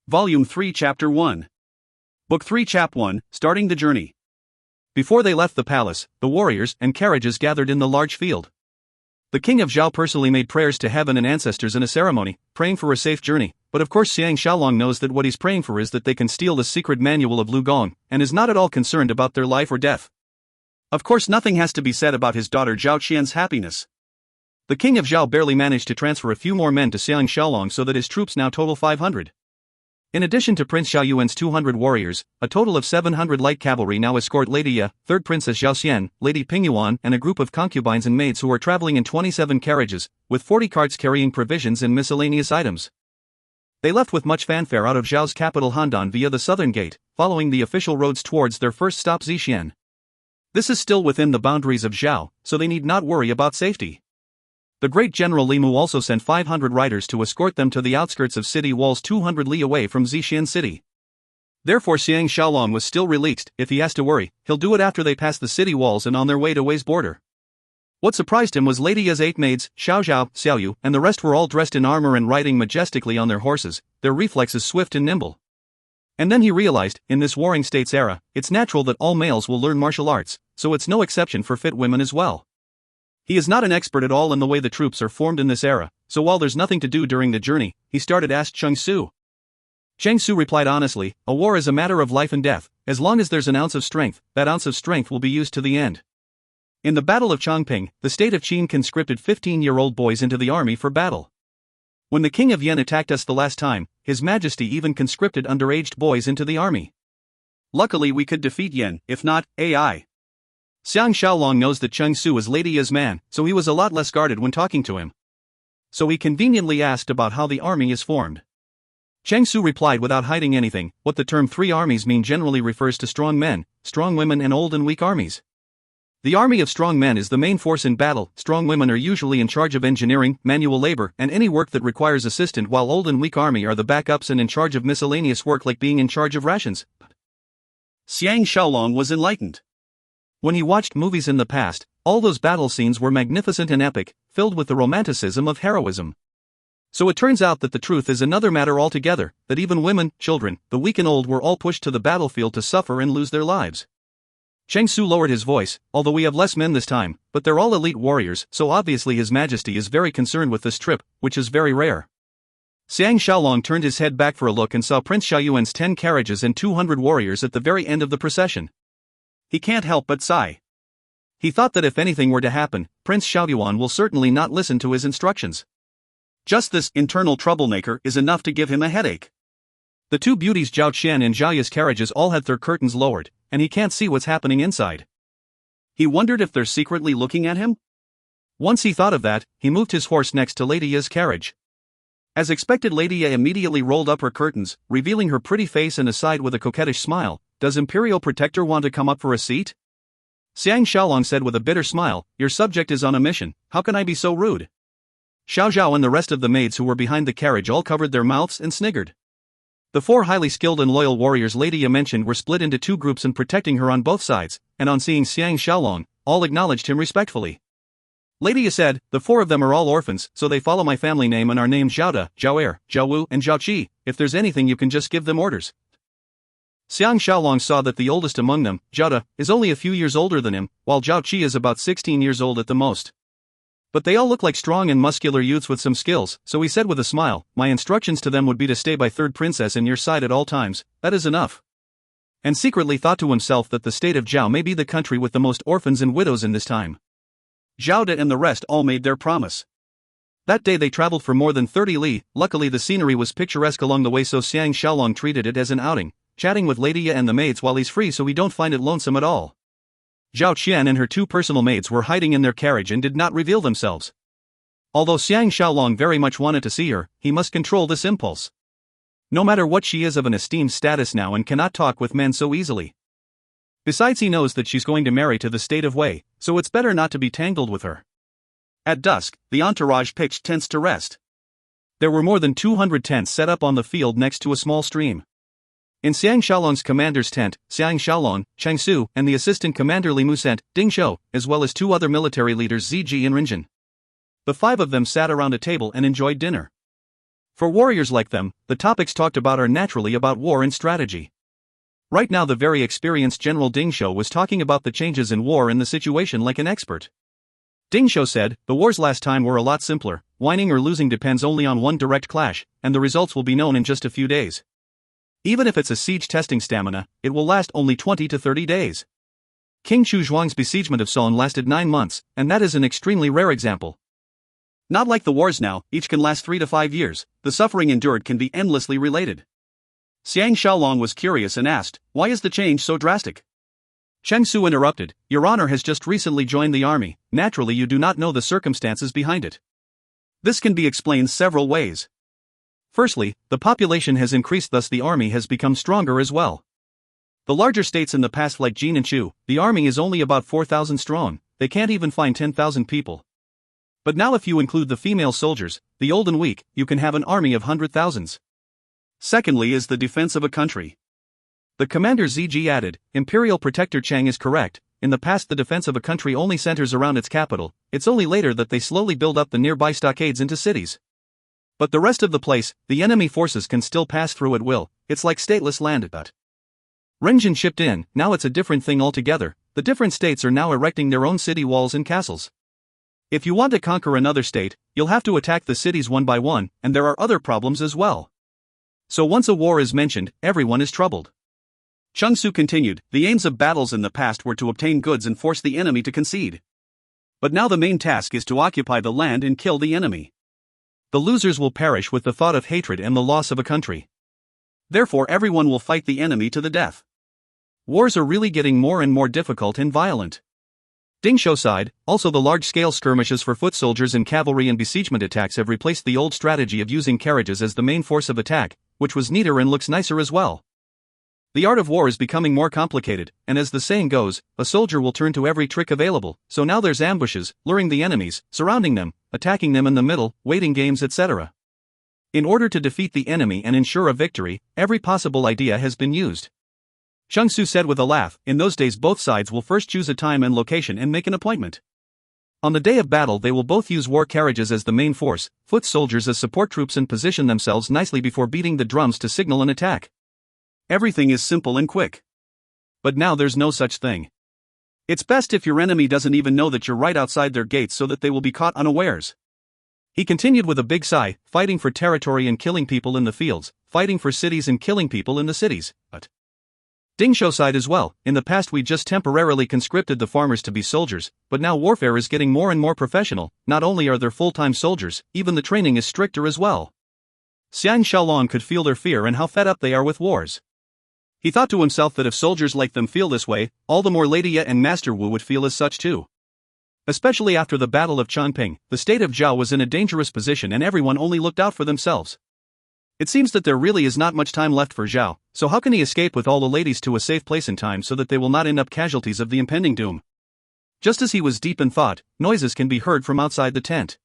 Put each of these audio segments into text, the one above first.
Volume 3 Chapter 1. Book 3 Chap 1, Starting the Journey. Before they left the palace, the warriors and carriages gathered in the large field. The king of Zhao personally made prayers to heaven and ancestors in a ceremony, praying for a safe journey, but of course Xiang Shaolong knows that what he's praying for is that they can steal the secret manual of Lu Gong, and is not at all concerned about their life or death. Of course nothing has to be said about his daughter Zhao Qian's happiness. The king of Zhao barely managed to transfer a few more men to Xiang Shaolong so that his troops now total 500. In addition to Prince Xiaoyuan's 200 warriors, a total of 700 light cavalry now escort Lady Ye, 3rd Princess Zhao Xian, Lady Pingyuan and a group of concubines and maids who are traveling in 27 carriages, with 40 carts carrying provisions and miscellaneous items. They left with much fanfare out of Zhao's capital Handan via the southern gate, following the official roads towards their first stop Zixian. This is still within the boundaries of Zhao, so they need not worry about safety. The great General Li Mu also sent 500 riders to escort them to the outskirts of city walls 200 li away from Zixian city. Therefore Xiang Shaolong was still released. If he has to worry, he'll do it after they pass the city walls and on their way to Wei's border. What surprised him was Lady Ye's 8 maids, Xiao Zhao, Xiao Yu, and the rest were all dressed in armor and riding majestically on their horses, their reflexes swift and nimble. And then he realized, in this warring states era, it's natural that all males will learn martial arts, so it's no exception for fit women as well. He is not an expert at all in the way the troops are formed in this era, so while there's nothing to do during the journey, he started asked Cheng Su. Cheng Su replied honestly, a war is a matter of life and death. As long as there's an ounce of strength, that ounce of strength will be used to the end. In the Battle of Chongping, the state of Qin conscripted 15-year-old boys into the army for battle. When the king of Yan attacked us the last time, His Majesty even conscripted underaged boys into the army. Luckily we could defeat Yan, if not, AI. Xiang Shaolong knows that Cheng Su is Lady Ye's man, so he was a lot less guarded when talking to him. So he conveniently asked about how the army is formed. Cheng Su replied without hiding anything, what the term 3 armies mean generally refers to strong men, strong women and old and weak armies. The army of strong men is the main force in battle. Strong women are usually in charge of engineering, manual labor, and any work that requires assistance, while old and weak army are the backups and in charge of miscellaneous work like being in charge of rations. Xiang Shaolong was enlightened. When he watched movies in the past, all those battle scenes were magnificent and epic, filled with the romanticism of heroism. So it turns out that the truth is another matter altogether, that even women, children, the weak and old were all pushed to the battlefield to suffer and lose their lives. Cheng Su lowered his voice, although we have less men this time, but they're all elite warriors, so obviously His Majesty is very concerned with this trip, which is very rare. Xiang Shaolong turned his head back for a look and saw Prince Xiaoyuan's 10 carriages and 200 warriors at the very end of the procession. He can't help but sigh. He thought that if anything were to happen, Prince Xiaoyuan will certainly not listen to his instructions. Just this internal troublemaker is enough to give him a headache. The 2 beauties Zhao Qian and Zhao Ye's carriages all had their curtains lowered, and he can't see what's happening inside. He wondered if they're secretly looking at him? Once he thought of that, he moved his horse next to Lady Ye's carriage. As expected, Lady Ye immediately rolled up her curtains, revealing her pretty face and aside with a coquettish smile, "Does Imperial Protector want to come up for a seat?" Xiang Shaolong said with a bitter smile, "Your subject is on a mission, how can I be so rude?" Xiao Zhao and the rest of the maids who were behind the carriage all covered their mouths and sniggered. The 4 highly skilled and loyal warriors Lady Ye mentioned were split into 2 groups and protecting her on both sides, and on seeing Xiang Shaolong, all acknowledged him respectfully. Lady Ye said, "The 4 of them are all orphans, so they follow my family name and are named Zhaoda, Zhaoer, Zhaowu and Zhaoqi. If there's anything you can just give them orders." Xiang Shaolong saw that the oldest among them, Zhaoda, is only a few years older than him, while Zhaoqi is about 16 years old at the most. But they all look like strong and muscular youths with some skills, so he said with a smile, "My instructions to them would be to stay by 3rd Princess in your side at all times, that is enough." And secretly thought to himself that the state of Zhao may be the country with the most orphans and widows in this time. Zhaoda and the rest all made their promise. That day they traveled for more than 30 li. Luckily the scenery was picturesque along the way, so Xiang Shaolong treated it as an outing, chatting with Lady Ye and the maids while he's free so he don't find it lonesome at all. Zhao Qian and her 2 personal maids were hiding in their carriage and did not reveal themselves. Although Xiang Shaolong very much wanted to see her, he must control this impulse. No matter what, she is of an esteemed status now and cannot talk with men so easily. Besides, he knows that she's going to marry to the state of Wei, so it's better not to be tangled with her. At dusk, the entourage pitched tents to rest. There were more than 200 tents set up on the field next to a small stream. In Xiang Shaolong's commander's tent, Xiang Shaolong, Cheng Su, and the assistant commander Li Mu sent, Ding Shou, as well as 2 other military leaders Ziji and Rinjin. The 5 of them sat around a table and enjoyed dinner. For warriors like them, the topics talked about are naturally about war and strategy. Right now the very experienced General Ding Shou was talking about the changes in war and the situation like an expert. Ding Shou said, "The wars last time were a lot simpler, winning or losing depends only on one direct clash, and the results will be known in just a few days. Even if it's a siege testing stamina, it will last only 20 to 30 days. King Chu Zhuang's besiegement of Son lasted 9 months, and that is an extremely rare example. Not like the wars now, each can last 3 to 5 years, the suffering endured can be endlessly related." Xiang Shaolong was curious and asked, "Why is the change so drastic?" Cheng Su interrupted, "Your Honor has just recently joined the army, naturally you do not know the circumstances behind it. This can be explained several ways. Firstly, the population has increased, thus the army has become stronger as well. The larger states in the past like Jin and Chu, the army is only about 4,000 strong, they can't even find 10,000 people. But now if you include the female soldiers, the old and weak, you can have an army of 100,000s. Secondly is the defense of a country." The commander Zg added, "Imperial Protector Chang is correct, in the past the defense of a country only centers around its capital, it's only later that they slowly build up the nearby stockades into cities. But the rest of the place, the enemy forces can still pass through at will, it's like stateless land but Renjin chipped in, "Now it's a different thing altogether, the different states are now erecting their own city walls and castles. If you want to conquer another state, you'll have to attack the cities one by one, and there are other problems as well. So once a war is mentioned, everyone is troubled." Cheng Su continued, "The aims of battles in the past were to obtain goods and force the enemy to concede. But now the main task is to occupy the land and kill the enemy. The losers will perish with the thought of hatred and the loss of a country. Therefore everyone will fight the enemy to the death. Wars are really getting more and more difficult and violent." Ding Shou sighed, "Also the large-scale skirmishes for foot soldiers and cavalry and besiegement attacks have replaced the old strategy of using carriages as the main force of attack, which was neater and looks nicer as well. The art of war is becoming more complicated, and as the saying goes, a soldier will turn to every trick available, so now there's ambushes, luring the enemies, surrounding them, attacking them in the middle, waiting games etc. In order to defeat the enemy and ensure a victory, every possible idea has been used." Cheng Su said with a laugh, "In those days both sides will first choose a time and location and make an appointment. On the day of battle they will both use war carriages as the main force, foot soldiers as support troops and position themselves nicely before beating the drums to signal an attack. Everything is simple and quick. But now there's no such thing. It's best if your enemy doesn't even know that you're right outside their gates so that they will be caught unawares." He continued with a big sigh, "Fighting for territory and killing people in the fields, fighting for cities and killing people in the cities, but..." Ding Shou sighed as well, "In the past we just temporarily conscripted the farmers to be soldiers, but now warfare is getting more and more professional, not only are there full-time soldiers, even the training is stricter as well." Xiang Shaolong could feel their fear and how fed up they are with wars. He thought to himself that if soldiers like them feel this way, all the more Lady Ye and Master Wu would feel as such too. Especially after the Battle of Changping, the state of Zhao was in a dangerous position and everyone only looked out for themselves. It seems that there really is not much time left for Zhao, so how can he escape with all the ladies to a safe place in time so that they will not end up casualties of the impending doom? Just as he was deep in thought, noises can be heard from outside the tent.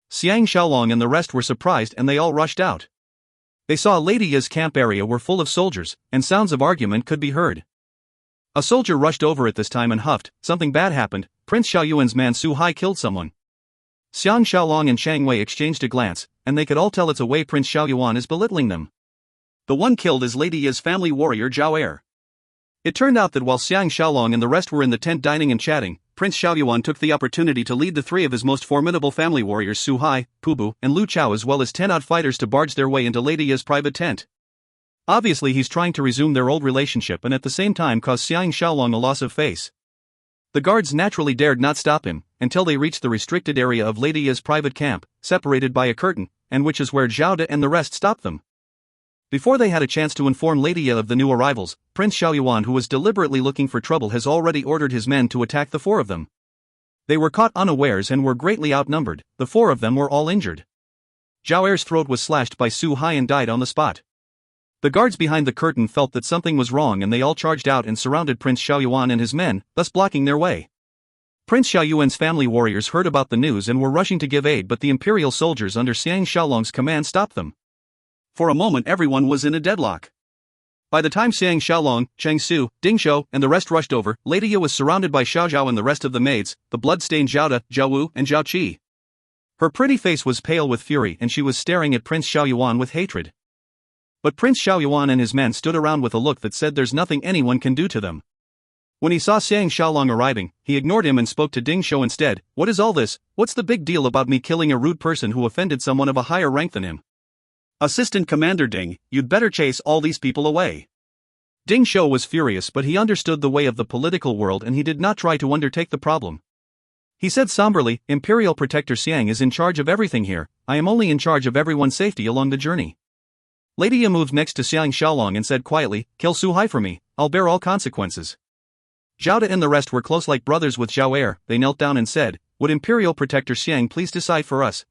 Xiang Shaolong and the rest were surprised and they all rushed out. They saw Lady Ye's camp area were full of soldiers, and sounds of argument could be heard. A soldier rushed over at this time and huffed, "Something bad happened, Prince Xiaoyuan's man Su Hai killed someone." Xiang Shaolong and Chang Wei exchanged a glance, and they could all tell it's a way Prince Xiaoyuan is belittling them. The one killed is Lady Ye's family warrior Zhao Er. It turned out that while Xiang Shaolong and the rest were in the tent dining and chatting, Prince Xiaoyuan took the opportunity to lead the 3 of his most formidable family warriors Su Hai, Pu Bu, and Lu Chao as well as 10 odd fighters to barge their way into Lady Ye's private tent. Obviously he's trying to resume their old relationship and at the same time cause Xiang Shaolong a loss of face. The guards naturally dared not stop him, until they reached the restricted area of Lady Ye's private camp, separated by a curtain, and which is where Zhao De and the rest stopped them. Before they had a chance to inform Lady Ye of the new arrivals, Prince Xiaoyuan, who was deliberately looking for trouble, has already ordered his men to attack the 4 of them. They were caught unawares and were greatly outnumbered, the 4 of them were all injured. Zhao Er's throat was slashed by Su Hai and died on the spot. The guards behind the curtain felt that something was wrong and they all charged out and surrounded Prince Xiaoyuan and his men, thus blocking their way. Prince Xiaoyuan's family warriors heard about the news and were rushing to give aid, but the imperial soldiers under Xiang Shaolong's command stopped them. For a moment everyone was in a deadlock. By the time Xiang Shaolong, Cheng Su, Ding Shou, and the rest rushed over, Lady Ye was surrounded by Xiao Zhao and the rest of the maids, the blood-stained Zhao De, Zhao Wu, and Zhao Qi. Her pretty face was pale with fury and she was staring at Prince Xiaoyuan with hatred. But Prince Xiaoyuan and his men stood around with a look that said there's nothing anyone can do to them. When he saw Xiang Shaolong arriving, he ignored him and spoke to Ding Shou instead. What is all this? What's the big deal about me killing a rude person who offended someone of a higher rank than him? Assistant Commander Ding, you'd better chase all these people away. Ding Shou was furious, but he understood the way of the political world and he did not try to undertake the problem. He said somberly, Imperial Protector Xiang is in charge of everything here, I am only in charge of everyone's safety along the journey. Lady Ye moved next to Xiang Shaolong and said quietly, kill Su Hai for me, I'll bear all consequences. Zhao De and the rest were close like brothers with Zhao Er. They knelt down and said, would Imperial Protector Xiang please decide for us?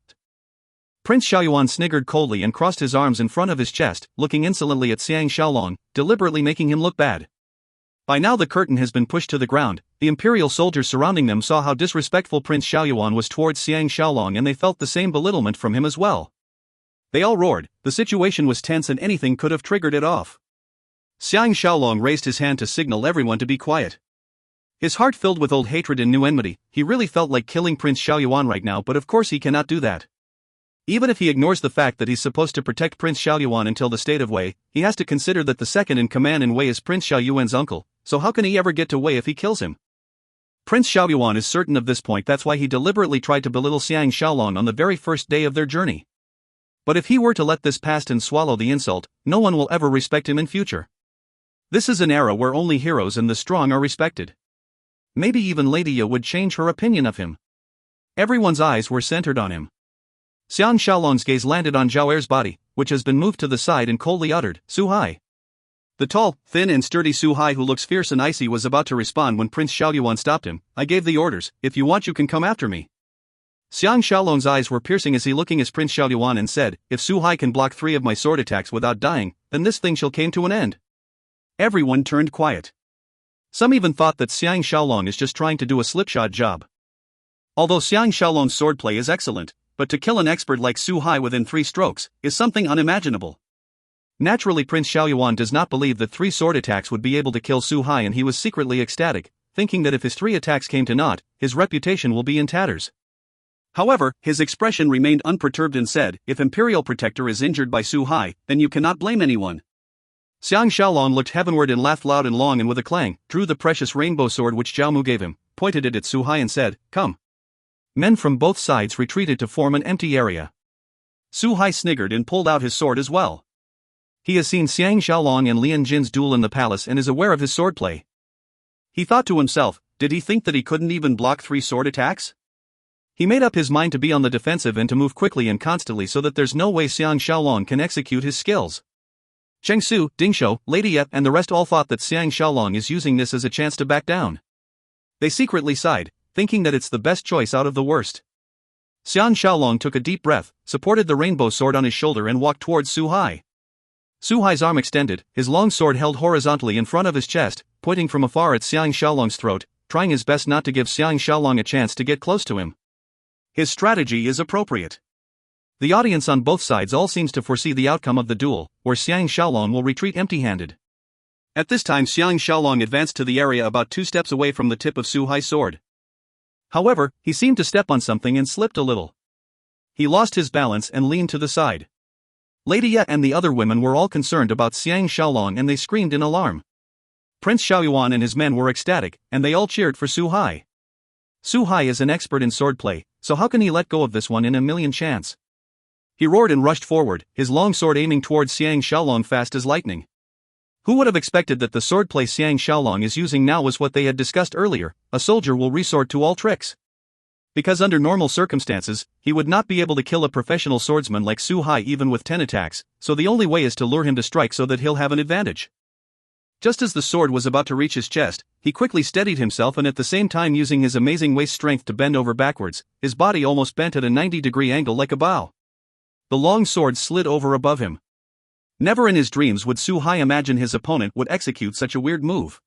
Prince Xiaoyuan sniggered coldly and crossed his arms in front of his chest, looking insolently at Xiang Shaolong, deliberately making him look bad. By now the curtain has been pushed to the ground. The imperial soldiers surrounding them saw how disrespectful Prince Xiaoyuan was towards Xiang Shaolong and they felt the same belittlement from him as well. They all roared. The situation was tense and anything could have triggered it off. Xiang Shaolong raised his hand to signal everyone to be quiet. His heart filled with old hatred and new enmity. He really felt like killing Prince Xiaoyuan right now, but of course he cannot do that. Even if he ignores the fact that he's supposed to protect Prince Xiaoyuan until the state of Wei, he has to consider that the second in command in Wei is Prince Xiaoyuan's uncle, so how can he ever get to Wei if he kills him? Prince Xiaoyuan is certain of this point, that's why he deliberately tried to belittle Xiang Shaolong on the very first day of their journey. But if he were to let this pass and swallow the insult, no one will ever respect him in future. This is an era where only heroes and the strong are respected. Maybe even Lady Ye would change her opinion of him. Everyone's eyes were centered on him. Xiang Shaolong's gaze landed on Zhao Er's body, which has been moved to the side and coldly uttered, Su Hai. The tall, thin and sturdy Su Hai, who looks fierce and icy, was about to respond when Prince Xiaoyuan stopped him. I gave the orders, if you want you can come after me. Xiang Shaolong's eyes were piercing as he looking at Prince Xiaoyuan and said, if Su Hai can block 3 of my sword attacks without dying, then this thing shall came to an end. Everyone turned quiet. Some even thought that Xiang Shaolong is just trying to do a slipshod job. Although Xiang Shaolong's swordplay is excellent, but to kill an expert like Su Hai within 3 strokes is something unimaginable. Naturally, Prince Xiaoyuan does not believe that 3 sword attacks would be able to kill Su Hai, and he was secretly ecstatic, thinking that if his 3 attacks came to naught, his reputation will be in tatters. However, his expression remained unperturbed and said, if Imperial Protector is injured by Su Hai, then you cannot blame anyone. Xiang Shaolong looked heavenward and laughed loud and long and with a clang, drew the precious rainbow sword which Zhao Mu gave him, pointed it at Su Hai and said, come. Men from both sides retreated to form an empty area. Su Hai sniggered and pulled out his sword as well. He has seen Xiang Shaolong and Lian Jin's duel in the palace and is aware of his swordplay. He thought to himself, did he think that he couldn't even block 3 sword attacks? He made up his mind to be on the defensive and to move quickly and constantly so that there's no way Xiang Shaolong can execute his skills. Cheng Su, Ding Shou, Lady Ye, and the rest all thought that Xiang Shaolong is using this as a chance to back down. They secretly sighed, thinking that it's the best choice out of the worst. Xiang Shaolong took a deep breath, supported the rainbow sword on his shoulder and walked towards Su Hai. Su Hai's arm extended, his long sword held horizontally in front of his chest, pointing from afar at Xiang Shaolong's throat, trying his best not to give Xiang Shaolong a chance to get close to him. His strategy is appropriate. The audience on both sides all seems to foresee the outcome of the duel, where Xiang Shaolong will retreat empty-handed. At this time Xiang Shaolong advanced to the area about 2 steps away from the tip of Su Hai's sword. However, he seemed to step on something and slipped a little. He lost his balance and leaned to the side. Lady Ye and the other women were all concerned about Xiang Shaolong and they screamed in alarm. Prince Xiaoyuan and his men were ecstatic, and they all cheered for Su Hai. Su Hai is an expert in swordplay, so how can he let go of this one in a million chance? He roared and rushed forward, his long sword aiming towards Xiang Shaolong fast as lightning. Who would have expected that the swordplay Xiang Shaolong is using now was what they had discussed earlier, a soldier will resort to all tricks. Because under normal circumstances, he would not be able to kill a professional swordsman like Su Hai even with 10 attacks, so the only way is to lure him to strike so that he'll have an advantage. Just as the sword was about to reach his chest, he quickly steadied himself and at the same time using his amazing waist strength to bend over backwards, his body almost bent at a 90-degree angle like a bow. The long sword slid over above him. Never in his dreams would Su Hai imagine his opponent would execute such a weird move.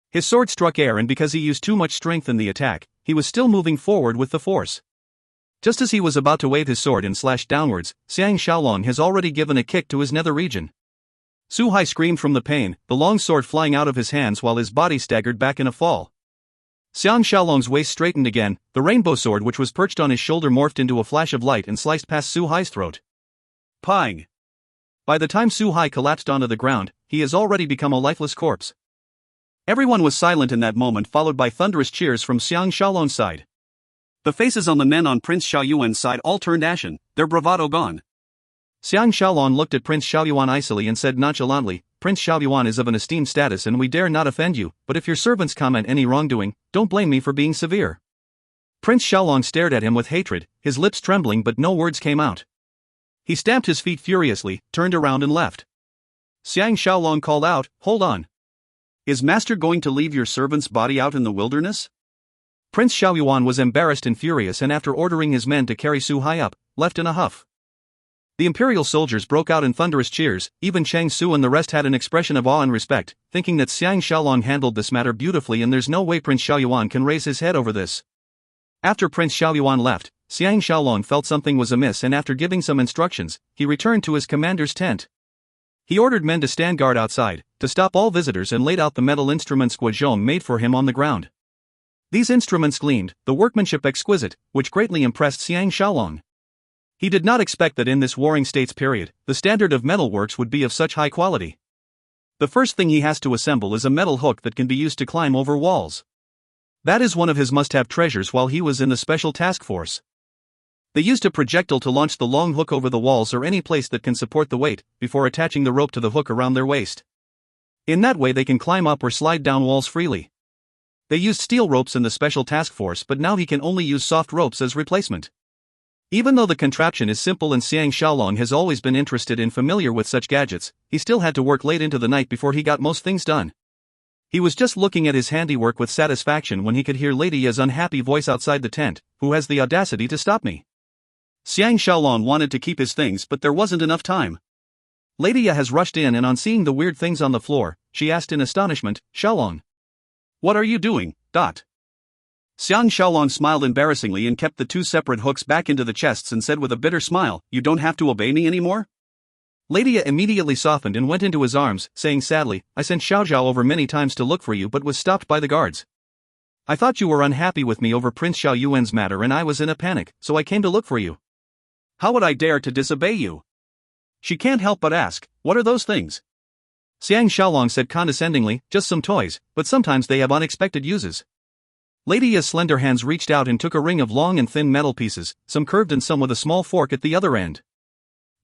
His sword struck air and because he used too much strength in the attack, he was still moving forward with the force. Just as he was about to wave his sword and slash downwards, Xiang Shaolong has already given a kick to his nether region. Su Hai screamed from the pain, the long sword flying out of his hands while his body staggered back in a fall. Xiang Shaolong's waist straightened again, the rainbow sword which was perched on his shoulder morphed into a flash of light and sliced past Su Hai's throat. Pang! By the time Su Hai collapsed onto the ground, he has already become a lifeless corpse. Everyone was silent in that moment, followed by thunderous cheers from Xiang Shaolong's side. The faces on the men on Prince Xiaoyuan's side all turned ashen, their bravado gone. Xiang Shaolong looked at Prince Xiaoyuan icily and said nonchalantly, "Prince Xiaoyuan is of an esteemed status and we dare not offend you, but if your servants comment any wrongdoing, don't blame me for being severe." Prince Xiaolong stared at him with hatred, his lips trembling but no words came out. He stamped his feet furiously, turned around and left. Xiang Shaolong called out, "Hold on. Is master going to leave your servant's body out in the wilderness?" Prince Xiaoyuan was embarrassed and furious, and after ordering his men to carry Su Hai up, left in a huff. The imperial soldiers broke out in thunderous cheers, even Chang Su and the rest had an expression of awe and respect, thinking that Xiang Shaolong handled this matter beautifully and there's no way Prince Xiaoyuan can raise his head over this. After Prince Xiaoyuan left, Xiang Shaolong felt something was amiss, and after giving some instructions, he returned to his commander's tent. He ordered men to stand guard outside, to stop all visitors, and laid out the metal instruments Guozhong made for him on the ground. These instruments gleamed, the workmanship exquisite, which greatly impressed Xiang Shaolong. He did not expect that in this warring states period, the standard of metalworks would be of such high quality. The first thing he has to assemble is a metal hook that can be used to climb over walls. That is one of his must-have treasures while he was in the special task force. They used a projectile to launch the long hook over the walls or any place that can support the weight, before attaching the rope to the hook around their waist. In that way they can climb up or slide down walls freely. They used steel ropes in the special task force, but now he can only use soft ropes as replacement. Even though the contraption is simple and Xiang Shaolong has always been interested and familiar with such gadgets, he still had to work late into the night before he got most things done. He was just looking at his handiwork with satisfaction when he could hear Lady Ya's unhappy voice outside the tent, "Who has the audacity to stop me?" Xiang Shaolong wanted to keep his things, but there wasn't enough time. Lady Ya has rushed in, and on seeing the weird things on the floor, she asked in astonishment, "Shaolong, what are you doing?" Xiang Shaolong smiled embarrassingly and kept the two separate hooks back into the chests and said with a bitter smile, "You don't have to obey me anymore?" Lady Ya immediately softened and went into his arms, saying sadly, "I sent Xiaozhao over many times to look for you but was stopped by the guards. I thought you were unhappy with me over Prince Xiaoyuan's matter and I was in a panic, so I came to look for you." "How would I dare to disobey you?" She can't help but ask, "What are those things?" Xiang Shaolong said condescendingly, "Just some toys, but sometimes they have unexpected uses." Lady Ya's slender hands reached out and took a ring of long and thin metal pieces, some curved and some with a small fork at the other end.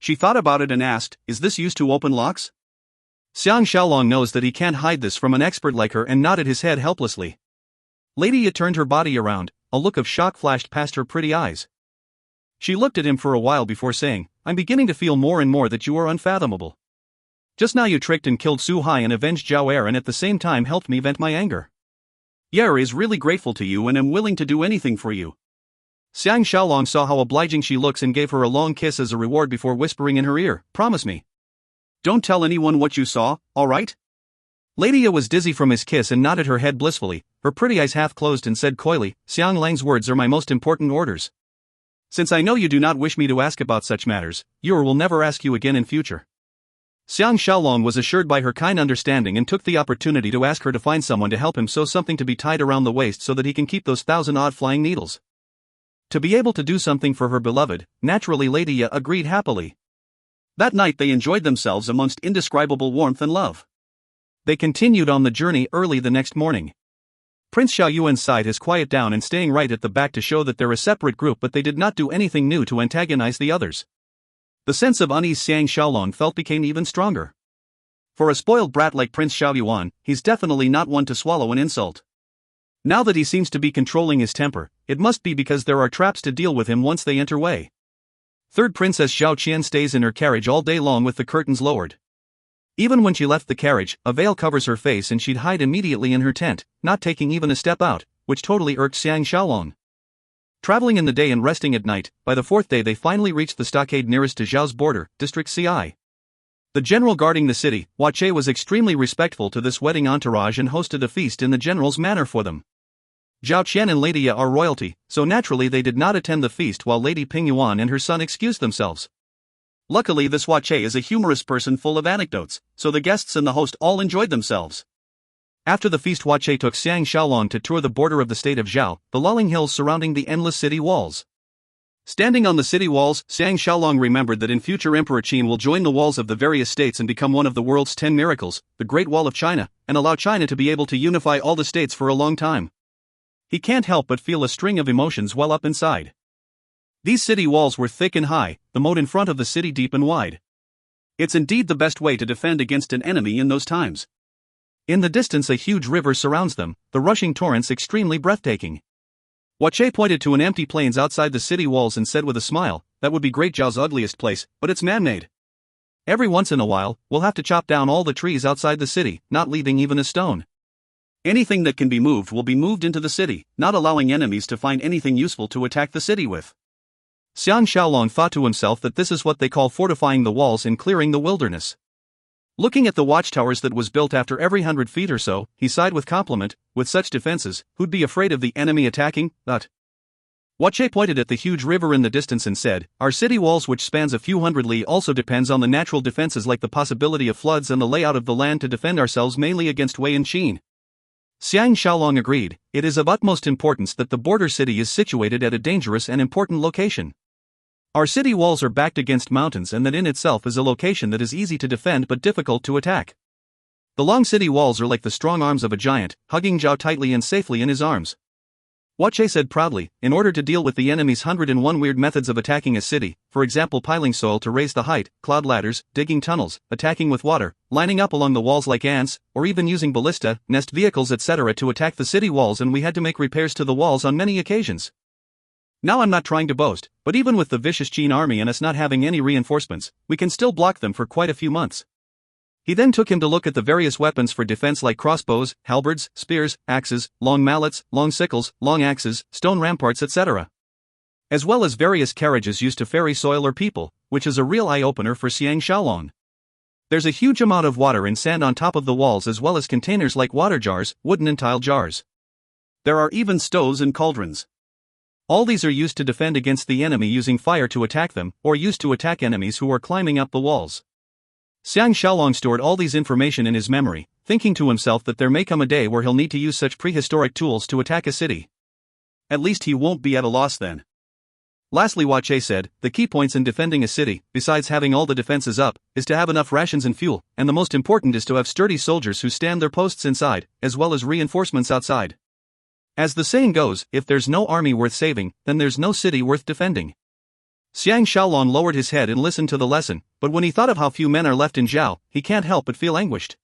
She thought about it and asked, "Is this used to open locks?" Xiang Shaolong knows that he can't hide this from an expert like her and nodded his head helplessly. Lady Ya turned her body around, a look of shock flashed past her pretty eyes. She looked at him for a while before saying, "I'm beginning to feel more and more that you are unfathomable. Just now you tricked and killed Su Hai and avenged Zhao Er and at the same time helped me vent my anger. Yer is really grateful to you and am willing to do anything for you." Xiang Shaolong saw how obliging she looks and gave her a long kiss as a reward before whispering in her ear, "Promise me. Don't tell anyone what you saw, alright?" Lady Ya was dizzy from his kiss and nodded her head blissfully, her pretty eyes half closed, and said coyly, "Xiang Lang's words are my most important orders. Since I know you do not wish me to ask about such matters, Yer will never ask you again in future." Xiang Shaolong was assured by her kind understanding and took the opportunity to ask her to find someone to help him sew something to be tied around the waist so that he can keep those 1,000-odd flying needles. To be able to do something for her beloved, naturally Lady Ya agreed happily. That night they enjoyed themselves amongst indescribable warmth and love. They continued on the journey early the next morning. Prince Xiaoyuan's side has quieted down and staying right at the back to show that they're a separate group, but they did not do anything new to antagonize the others. The sense of unease Xiang Shaolong felt became even stronger. For a spoiled brat like Prince Xiaoyuan, he's definitely not one to swallow an insult. Now that he seems to be controlling his temper, it must be because there are traps to deal with him once they enter way. Third Princess Zhao Qian stays in her carriage all day long with the curtains lowered. Even when she left the carriage, a veil covers her face and she'd hide immediately in her tent, not taking even a step out, which totally irked Xiang Shaolong. Traveling in the day and resting at night, by the fourth day they finally reached the stockade nearest to Zhao's border, District CI. The general guarding the city, Hua Che, was extremely respectful to this wedding entourage and hosted a feast in the general's manner for them. Zhao Qian and Lady Ya are royalty, so naturally they did not attend the feast while Lady Ping Yuan and her son excused themselves. Luckily this Hua Che is a humorous person full of anecdotes, so the guests and the host all enjoyed themselves. After the feast, Huache took Xiang Shaolong to tour the border of the state of Zhao, the lolling hills surrounding the endless city walls. Standing on the city walls, Xiang Shaolong remembered that in future Emperor Qin will join the walls of the various states and become one of the world's 10 miracles, the Great Wall of China, and allow China to be able to unify all the states for a long time. He can't help but feel a string of emotions well up inside. These city walls were thick and high, the moat in front of the city deep and wide. It's indeed the best way to defend against an enemy in those times. In the distance a huge river surrounds them, the rushing torrents extremely breathtaking. Huache pointed to an empty plains outside the city walls and said with a smile, "That would be Great Zhao's ugliest place, but it's man-made. Every once in a while, we'll have to chop down all the trees outside the city, not leaving even a stone. Anything that can be moved will be moved into the city, not allowing enemies to find anything useful to attack the city with." Xiang Shaolong thought to himself that this is what they call fortifying the walls and clearing the wilderness. Looking at the watchtowers that was built after every 100 feet or so, he sighed with compliment, with such defenses, who'd be afraid of the enemy attacking, that? Huache pointed at the huge river in the distance and said, "Our city walls which spans a few hundred li also depends on the natural defenses like the possibility of floods and the layout of the land to defend ourselves mainly against Wei and Qin." Xiang Shaolong agreed, "It is of utmost importance that the border city is situated at a dangerous and important location. Our city walls are backed against mountains and that in itself is a location that is easy to defend but difficult to attack. The long city walls are like the strong arms of a giant, hugging Zhao tightly and safely in his arms." Huache said proudly, "In order to deal with the enemy's 101 weird methods of attacking a city, for example piling soil to raise the height, cloud ladders, digging tunnels, attacking with water, lining up along the walls like ants, or even using ballista, nest vehicles etc. to attack the city walls, and we had to make repairs to the walls on many occasions. Now I'm not trying to boast, but even with the vicious Qin army and us not having any reinforcements, we can still block them for quite a few months." He then took him to look at the various weapons for defense like crossbows, halberds, spears, axes, long mallets, long sickles, long axes, stone ramparts etc. As well as various carriages used to ferry soil or people, which is a real eye-opener for Xiang Shaolong. There's a huge amount of water and sand on top of the walls as well as containers like water jars, wooden and tile jars. There are even stoves and cauldrons. All these are used to defend against the enemy using fire to attack them, or used to attack enemies who are climbing up the walls. Xiang Shaolong stored all these information in his memory, thinking to himself that there may come a day where he'll need to use such prehistoric tools to attack a city. At least he won't be at a loss then. Lastly, Huache said, "The key points in defending a city, besides having all the defenses up, is to have enough rations and fuel, and the most important is to have sturdy soldiers who stand their posts inside, as well as reinforcements outside. As the saying goes, if there's no army worth saving, then there's no city worth defending." Xiang Shaolong lowered his head and listened to the lesson, but when he thought of how few men are left in Zhao, he can't help but feel anguished.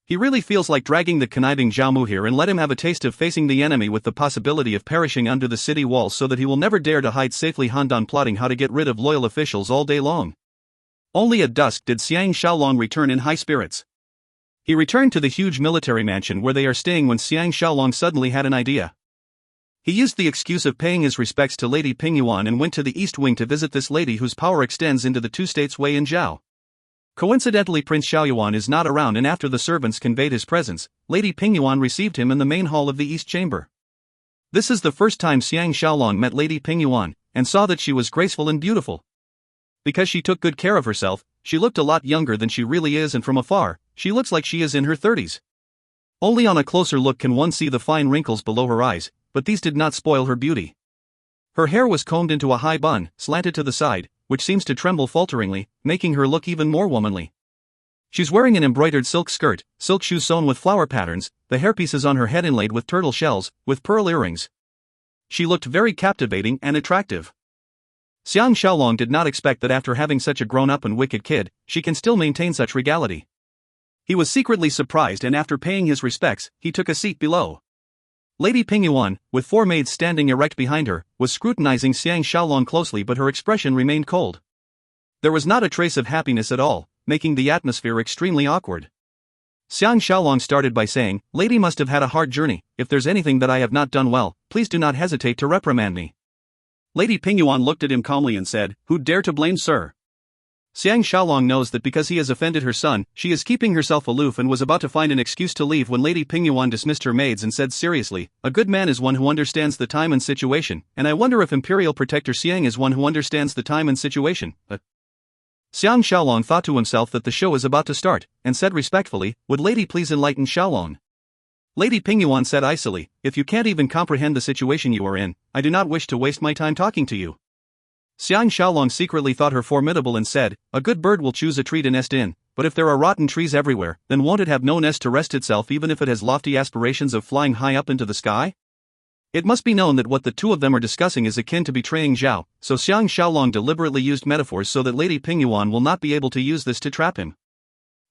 He really feels like dragging the conniving Zhao Mu here and let him have a taste of facing the enemy with the possibility of perishing under the city walls so that he will never dare to hide safely. Han Dan plotting how to get rid of loyal officials all day long. Only at dusk did Xiang Shaolong return in high spirits. He returned to the huge military mansion where they are staying when Xiang Shaolong suddenly had an idea. He used the excuse of paying his respects to Lady Pingyuan and went to the East Wing to visit this lady whose power extends into the two states Wei and Zhao. Coincidentally, Prince Xiaoyuan is not around, and after the servants conveyed his presence, Lady Pingyuan received him in the main hall of the East Chamber. This is the first time Xiang Shaolong met Lady Pingyuan, and saw that she was graceful and beautiful. Because she took good care of herself, she looked a lot younger than she really is, and from afar, she looks like she is in her 30s. Only on a closer look can one see the fine wrinkles below her eyes, but these did not spoil her beauty. Her hair was combed into a high bun, slanted to the side, which seems to tremble falteringly, making her look even more womanly. She's wearing an embroidered silk skirt, silk shoes sewn with flower patterns, the hairpieces on her head inlaid with turtle shells, with pearl earrings. She looked very captivating and attractive. Xiang Shaolong did not expect that after having such a grown-up and wicked kid, she can still maintain such regality. He was secretly surprised, and after paying his respects, he took a seat below. Lady Pingyuan, with 4 maids standing erect behind her, was scrutinizing Xiang Shaolong closely, but her expression remained cold. There was not a trace of happiness at all, making the atmosphere extremely awkward. Xiang Shaolong started by saying, "Lady must have had a hard journey. If there's anything that I have not done well, please do not hesitate to reprimand me." Lady Pingyuan looked at him calmly and said, "Who'd dare to blame sir?" Xiang Shaolong knows that because he has offended her son, she is keeping herself aloof and was about to find an excuse to leave when Lady Pingyuan dismissed her maids and said seriously, "A good man is one who understands the time and situation, and I wonder if Imperial Protector Xiang is one who understands the time and situation." Xiang Shaolong thought to himself that the show is about to start, and said respectfully, "Would lady please enlighten Shaolong?" Lady Pingyuan said icily, if you can't even comprehend the situation you are in, I do not wish to waste my time talking to you. Xiang Shaolong secretly thought her formidable and said, a good bird will choose a tree to nest in, but if there are rotten trees everywhere, then won't it have no nest to rest itself even if it has lofty aspirations of flying high up into the sky? It must be known that what the two of them are discussing is akin to betraying Zhao, so Xiang Shaolong deliberately used metaphors so that Lady Pingyuan will not be able to use this to trap him.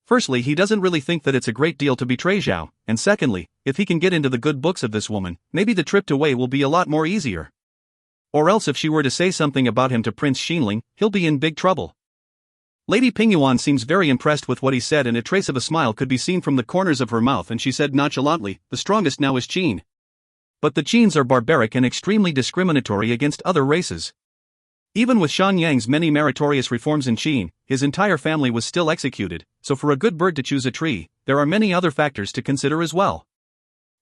Firstly, he doesn't really think that it's a great deal to betray Zhao, and secondly, if he can get into the good books of this woman, maybe the trip to Wei will be a lot more easier. Or else if she were to say something about him to Prince Xinling, he'll be in big trouble. Lady Pingyuan seems very impressed with what he said and a trace of a smile could be seen from the corners of her mouth and she said nonchalantly, the strongest now is Qin. But the Qins are barbaric and extremely discriminatory against other races. Even with Shan Yang's many meritorious reforms in Qin, his entire family was still executed, so for a good bird to choose a tree, there are many other factors to consider as well.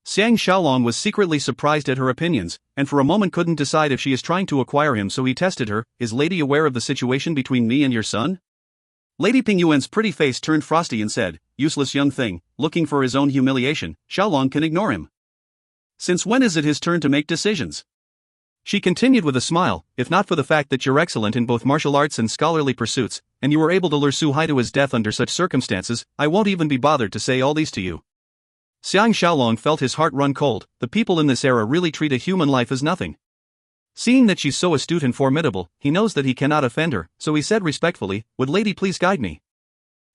Xiang Shaolong was secretly surprised at her opinions, and for a moment couldn't decide if she is trying to acquire him, so he tested her, is lady aware of the situation between me and your son? Lady Pingyuan's pretty face turned frosty and said, useless young thing, looking for his own humiliation, Shaolong can ignore him. Since when is it his turn to make decisions? She continued with a smile, if not for the fact that you're excellent in both martial arts and scholarly pursuits, and you were able to lure Su Hai to his death under such circumstances, I won't even be bothered to say all these to you. Xiang Shaolong felt his heart run cold, the people in this era really treat a human life as nothing. Seeing that she's so astute and formidable, he knows that he cannot offend her, so he said respectfully, would lady please guide me?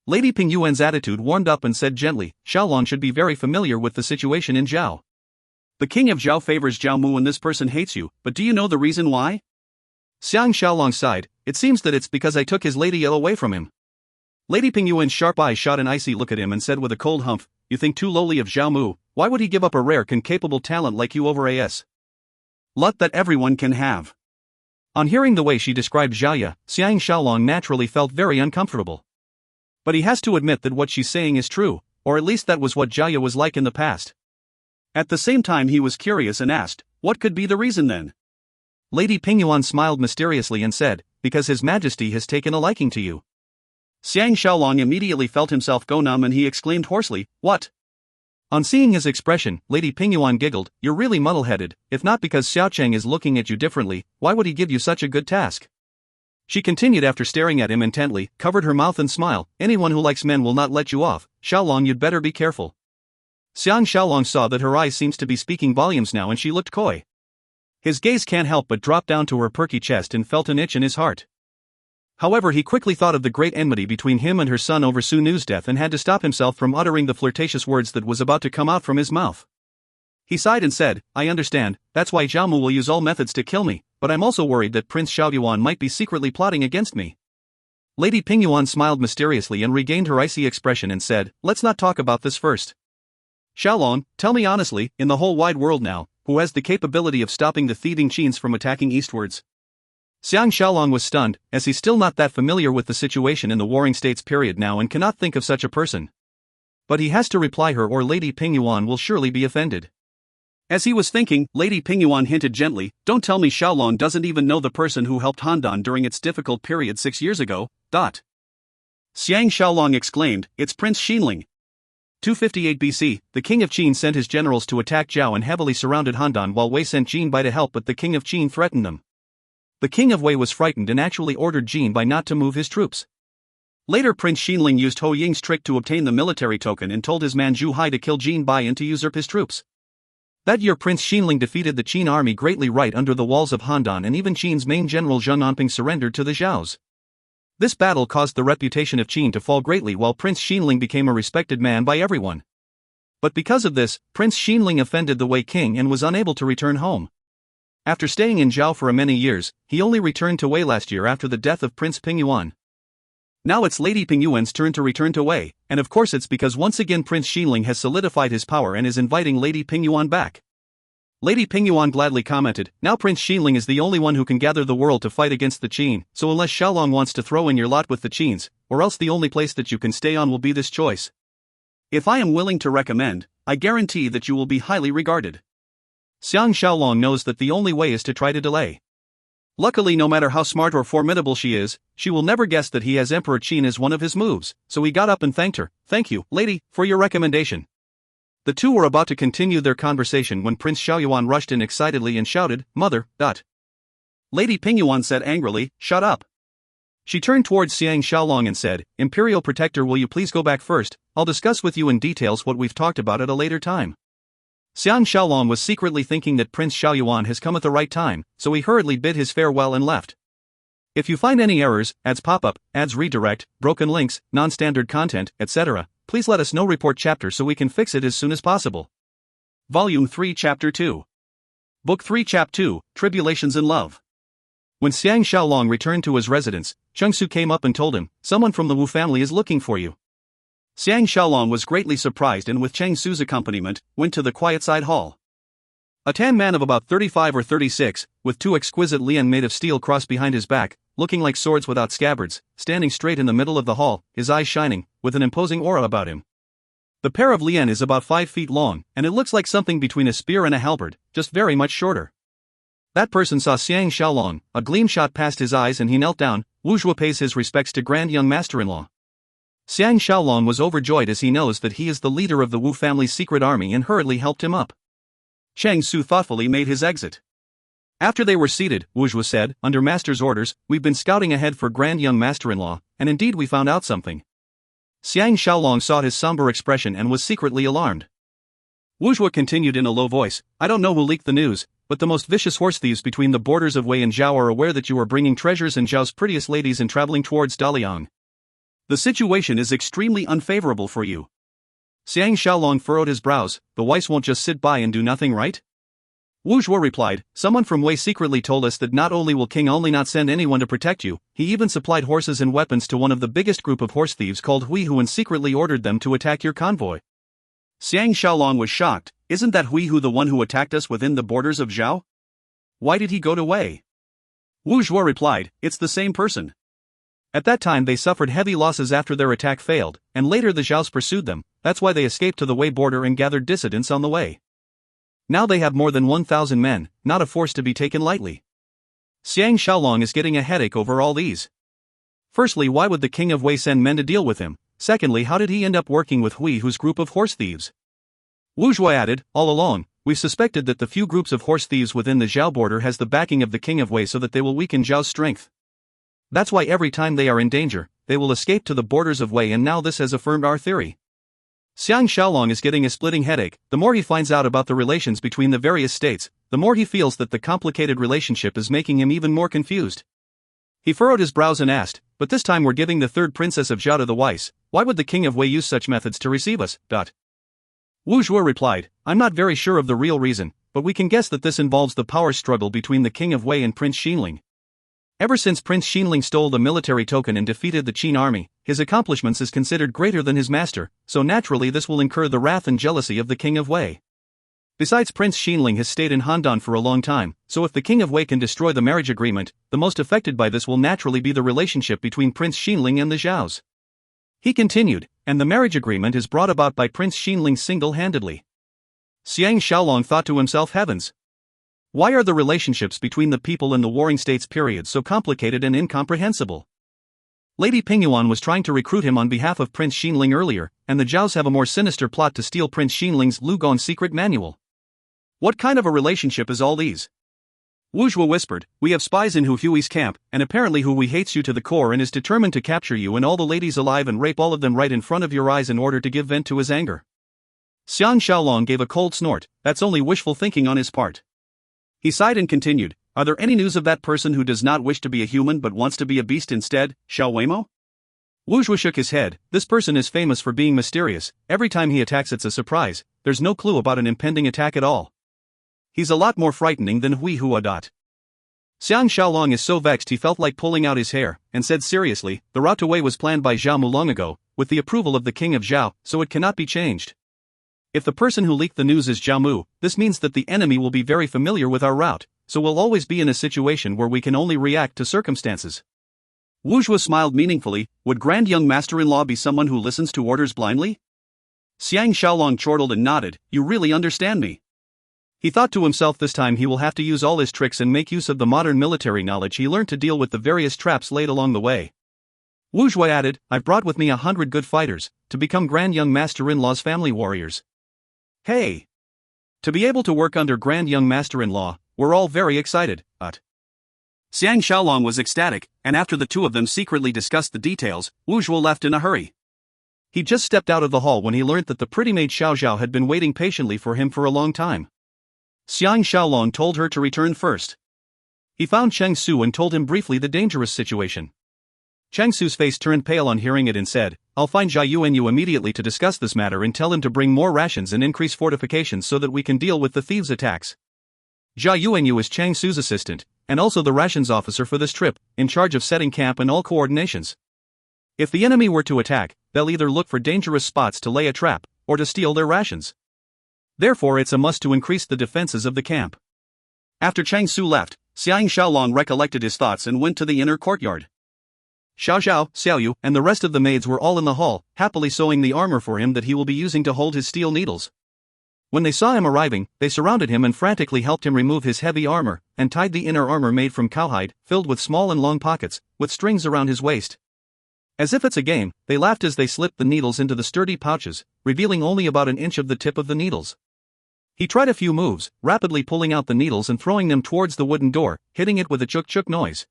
Lady Pingyuan's attitude warmed up and said gently, Shaolong should be very familiar with the situation in Zhao. The king of Zhao favors Zhao Mu and this person hates you, but do you know the reason why? Xiang Shaolong sighed, it seems that it's because I took his lady away from him. Lady Pingyuan's sharp eyes shot an icy look at him and said with a cold humph, you think too lowly of Zhao Mu, why would he give up a rare capable talent like you over a lot that everyone can have? On hearing the way she described Zhaya, Xiang Shaolong naturally felt very uncomfortable. But he has to admit that what she's saying is true, or at least that was what Zhaya was like in the past. At the same time he was curious and asked, what could be the reason then? Lady Pingyuan smiled mysteriously and said, because His Majesty has taken a liking to you. Xiang Shaolong immediately felt himself go numb and he exclaimed hoarsely, what? On seeing his expression, Lady Pingyuan giggled, you're really muddle-headed, if not because Xiaocheng is looking at you differently, why would he give you such a good task? She continued after staring at him intently, covered her mouth and smiled, anyone who likes men will not let you off, Shaolong you'd better be careful. Xiang Shaolong saw that her eyes seems to be speaking volumes now and she looked coy. His gaze can't help but drop down to her perky chest and felt an itch in his heart. However, he quickly thought of the great enmity between him and her son over Su Nu's death and had to stop himself from uttering the flirtatious words that was about to come out from his mouth. He sighed and said, I understand, that's why Zhao Mu will use all methods to kill me, but I'm also worried that Prince Xiaoyuan might be secretly plotting against me. Lady Pingyuan smiled mysteriously and regained her icy expression and said, let's not talk about this first. Shaolong, tell me honestly, in the whole wide world now, who has the capability of stopping the thieving Qins from attacking eastwards? Xiang Shaolong was stunned, as he's still not that familiar with the situation in the Warring States period now and cannot think of such a person. But he has to reply her or Lady Pingyuan will surely be offended. As he was thinking, Lady Pingyuan hinted gently, don't tell me Shaolong doesn't even know the person who helped Handan during its difficult period 6 years ago, Xiang Shaolong exclaimed, it's Prince Xinling. 258 BC, the king of Qin sent his generals to attack Zhao and heavily surrounded Handan while Wei sent Jin Bai to help, but the king of Qin threatened them. The king of Wei was frightened and actually ordered Jin Bai not to move his troops. Later Prince Xinling used Ho Ying's trick to obtain the military token and told his man Zhu Hai to kill Jin Bai and to usurp his troops. That year Prince Xinling defeated the Qin army greatly right under the walls of Handan, and even Qin's main general Zheng Anping surrendered to the Zhaos. This battle caused the reputation of Qin to fall greatly while Prince Xinling became a respected man by everyone. But because of this, Prince Xinling offended the Wei king and was unable to return home. After staying in Zhao for many years, he only returned to Wei last year after the death of Prince Pingyuan. Now it's Lady Pingyuan's turn to return to Wei, and of course it's because once again Prince Xinling has solidified his power and is inviting Lady Pingyuan back. Lady Pingyuan gladly commented, now Prince Xinling is the only one who can gather the world to fight against the Qin, so unless Shaolong wants to throw in your lot with the Qins, or else the only place that you can stay on will be this choice. If I am willing to recommend, I guarantee that you will be highly regarded. Xiang Shaolong knows that the only way is to try to delay. Luckily, no matter how smart or formidable she is, she will never guess that he has Emperor Qin as one of his moves, so he got up and thanked her, thank you, lady, for your recommendation. The two were about to continue their conversation when Prince Xiaoyuan rushed in excitedly and shouted, "Mother!" Lady Pingyuan said angrily, "Shut up." She turned towards Xiang Shaolong and said, "Imperial Protector, will you please go back first? I'll discuss with you in details what we've talked about at a later time." Xiang Shaolong was secretly thinking that Prince Xiaoyuan has come at the right time, so he hurriedly bid his farewell and left. If you find any errors, ads pop-up, ads redirect, broken links, non-standard content, etc., please let us know. Report chapter so we can fix it as soon as possible. Volume 3 Chapter 2. Book 3 Chap 2, Tribulations in Love. When Xiang Shaolong returned to his residence, Chengsu came up and told him, "Someone from the Wu family is looking for you." Xiang Shaolong was greatly surprised and with Chengsu's accompaniment, went to the quiet side hall. A tan man of about 35 or 36, with two exquisite lian made of steel crossed behind his back, looking like swords without scabbards, standing straight in the middle of the hall, his eyes shining, with an imposing aura about him. The pair of lian is about 5 feet long, and it looks like something between a spear and a halberd, just very much shorter. That person saw Xiang Shaolong, a gleam shot past his eyes and he knelt down. Wu Zhuo pays his respects to Grand Young Master-in-law. Xiang Shaolong was overjoyed as he knows that he is the leader of the Wu family's secret army and hurriedly helped him up. Cheng Su thoughtfully made his exit. After they were seated, Wu Zhuo said, "Under Master's orders, we've been scouting ahead for Grand Young Master-in-law, and indeed we found out something." Xiang Shaolong saw his somber expression and was secretly alarmed. Wu Zhuo continued in a low voice, "I don't know who leaked the news, but the most vicious horse thieves between the borders of Wei and Zhao are aware that you are bringing treasures and Zhao's prettiest ladies and traveling towards Daliang. The situation is extremely unfavorable for you." Xiang Shaolong furrowed his brows. "The Weiss won't just sit by and do nothing, right?" Wu Zhuo replied, "Someone from Wei secretly told us that not only will King Only not send anyone to protect you, he even supplied horses and weapons to one of the biggest group of horse thieves called Hui Hu and secretly ordered them to attack your convoy." Xiang Shaolong was shocked. "Isn't that Hui Hu the one who attacked us within the borders of Zhao? Why did he go to Wei?" Wu Zhuo replied, "It's the same person. At that time they suffered heavy losses after their attack failed, and later the Zhaos pursued them, that's why they escaped to the Wei border and gathered dissidents on the way. Now they have more than 1,000 men, not a force to be taken lightly." Xiang Shaolong is getting a headache over all these. Firstly, why would the king of Wei send men to deal with him? Secondly, how did he end up working with Hui Hu's group of horse thieves? Wu Zhuo added, "All along, we've suspected that the few groups of horse thieves within the Zhao border has the backing of the king of Wei so that they will weaken Zhao's strength. That's why every time they are in danger, they will escape to the borders of Wei, and now this has affirmed our theory." Xiang Shaolong is getting a splitting headache. The more he finds out about the relations between the various states, the more he feels that the complicated relationship is making him even more confused. He furrowed his brows and asked, "But this time we're giving the third princess of Zhao to the Weiss. Why would the king of Wei use such methods to receive us?" Wu Zhuo replied, "I'm not very sure of the real reason, but we can guess that this involves the power struggle between the king of Wei and Prince Xinling. Ever since Prince Xinling stole the military token and defeated the Qin army, his accomplishments is considered greater than his master, so naturally this will incur the wrath and jealousy of the king of Wei. Besides, Prince Xinling has stayed in Handan for a long time, so if the king of Wei can destroy the marriage agreement, the most affected by this will naturally be the relationship between Prince Xinling and the Zhaos." He continued, "And the marriage agreement is brought about by Prince Xinling single-handedly." Xiang Shaolong thought to himself, "Heavens! Why are the relationships between the people in the warring states period so complicated and incomprehensible?" Lady Pingyuan was trying to recruit him on behalf of Prince Xinling earlier, and the Zhaos have a more sinister plot to steal Prince Xinling's Lugong secret manual. What kind of a relationship is all these? Wu Zhuo whispered, "We have spies in Hu Hui's camp, and apparently Hu Hui hates you to the core and is determined to capture you and all the ladies alive and rape all of them right in front of your eyes in order to give vent to his anger." Xiang Shaolong gave a cold snort. That's only wishful thinking on his part. He sighed and continued, "Are there any news of that person who does not wish to be a human but wants to be a beast instead, Xiao Weimo?" Wu Zhuo shook his head. "This person is famous for being mysterious. Every time he attacks it's a surprise. There's no clue about an impending attack at all. He's a lot more frightening than Hui Hua. Xiang Shaolong is so vexed he felt like pulling out his hair, and said seriously, "The route to Wei was planned by Zhao Mu long ago, with the approval of the king of Zhao, so it cannot be changed. If the person who leaked the news is Zhao Mu, this means that the enemy will be very familiar with our route, so we'll always be in a situation where we can only react to circumstances." Wu Zhuo smiled meaningfully. "Would Grand Young Master-in-law be someone who listens to orders blindly?" Xiang Shaolong chortled and nodded. "You really understand me." He thought to himself, this time he will have to use all his tricks and make use of the modern military knowledge he learned to deal with the various traps laid along the way. Wu Zhuo added, "I've brought with me 100 good fighters, to become Grand Young Master-in-law's family warriors. Hey! To be able to work under Grand Young Master-in-Law, we're all very excited, Xiang Shaolong was ecstatic, and after the two of them secretly discussed the details, Wu Zhuo left in a hurry. He just stepped out of the hall when he learnt that the pretty maid Xiao Zhao had been waiting patiently for him for a long time. Xiang Shaolong told her to return first. He found Cheng Su and told him briefly the dangerous situation. Cheng Su's face turned pale on hearing it and said, "I'll find Jia Yuanyu immediately to discuss this matter and tell him to bring more rations and increase fortifications so that we can deal with the thieves' attacks." Jia Yuanyu is Cheng Su's assistant, and also the rations officer for this trip, in charge of setting camp and all coordinations. If the enemy were to attack, they'll either look for dangerous spots to lay a trap, or to steal their rations. Therefore it's a must to increase the defenses of the camp. After Cheng Su left, Xiang Shaolong recollected his thoughts and went to the inner courtyard. Xiao Zhao, Xiaoyu, and the rest of the maids were all in the hall, happily sewing the armor for him that he will be using to hold his steel needles. When they saw him arriving, they surrounded him and frantically helped him remove his heavy armor, and tied the inner armor made from cowhide, filled with small and long pockets, with strings around his waist. As if it's a game, they laughed as they slipped the needles into the sturdy pouches, revealing only about an inch of the tip of the needles. He tried a few moves, rapidly pulling out the needles and throwing them towards the wooden door, hitting it with a chuk-chuk noise.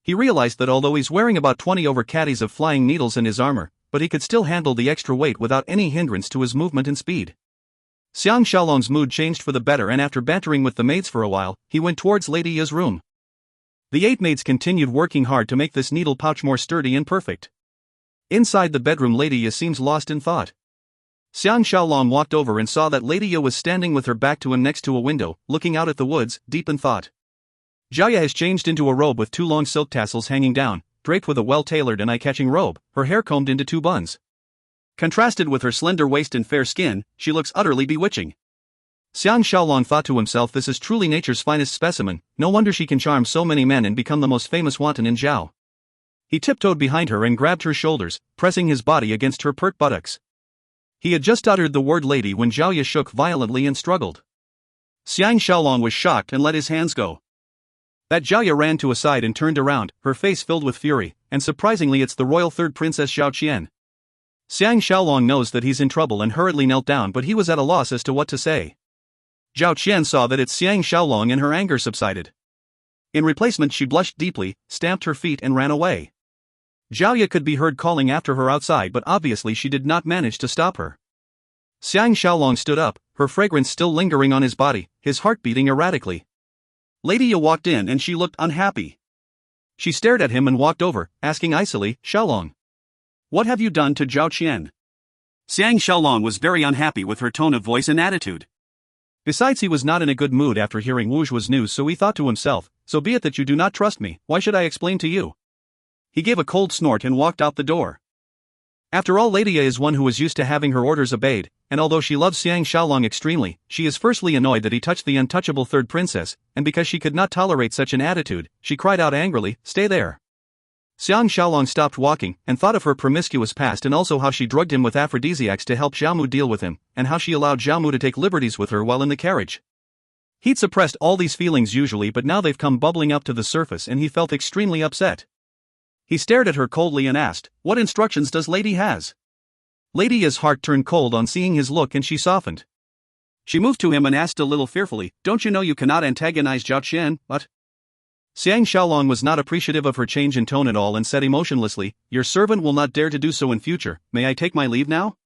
He realized that although he's wearing about 20 over caddies of flying needles in his armor, but he could still handle the extra weight without any hindrance to his movement and speed. Xiang Shaolong's mood changed for the better, and after bantering with the maids for a while, he went towards Lady Ya's room. The 8 maids continued working hard to make this needle pouch more sturdy and perfect. Inside the bedroom, Lady Ya seems lost in thought. Xiang Shaolong walked over and saw that Lady Ya was standing with her back to him next to a window, looking out at the woods, deep in thought. Jiaya has changed into a robe with 2 long silk tassels hanging down, draped with a well-tailored and eye-catching robe, her hair combed into 2 buns. Contrasted with her slender waist and fair skin, she looks utterly bewitching. Xiang Shaolong thought to himself, this is truly nature's finest specimen, no wonder she can charm so many men and become the most famous wanton in Zhao. He tiptoed behind her and grabbed her shoulders, pressing his body against her pert buttocks. He had just uttered the word lady when Zhao Ya shook violently and struggled. Xiang Shaolong was shocked and let his hands go. That Zhao Ya ran to a side and turned around, her face filled with fury, and surprisingly it's the royal third princess Zhao Qian. Xiang Shaolong knows that he's in trouble and hurriedly knelt down, but he was at a loss as to what to say. Zhao Qian saw that it's Xiang Shaolong and her anger subsided. In replacement she blushed deeply, stamped her feet and ran away. Zhao Ya could be heard calling after her outside, but obviously she did not manage to stop her. Xiang Shaolong stood up, her fragrance still lingering on his body, his heart beating erratically. Lady Ya walked in and she looked unhappy. She stared at him and walked over, asking icily, "Shaolong, what have you done to Zhao Qian?" Xiang Shaolong was very unhappy with her tone of voice and attitude. Besides, he was not in a good mood after hearing Wu Zhuo's news, so he thought to himself, so be it that you do not trust me, why should I explain to you? He gave a cold snort and walked out the door. After all, Lady Ya is one who is used to having her orders obeyed, and although she loves Xiang Shaolong extremely, she is firstly annoyed that he touched the untouchable third princess, and because she could not tolerate such an attitude, she cried out angrily, "Stay there!" Xiang Shaolong stopped walking, and thought of her promiscuous past and also how she drugged him with aphrodisiacs to help Xiaomu deal with him, and how she allowed Xiaomu to take liberties with her while in the carriage. He'd suppressed all these feelings usually, but now they've come bubbling up to the surface and he felt extremely upset. He stared at her coldly and asked, "What instructions does Lady has?" Lady Ya's heart turned cold on seeing his look and she softened. She moved to him and asked a little fearfully, "Don't you know you cannot antagonize Zhao Qian, but?" Xiang Shaolong was not appreciative of her change in tone at all and said emotionlessly, "Your servant will not dare to do so in future, may I take my leave now?"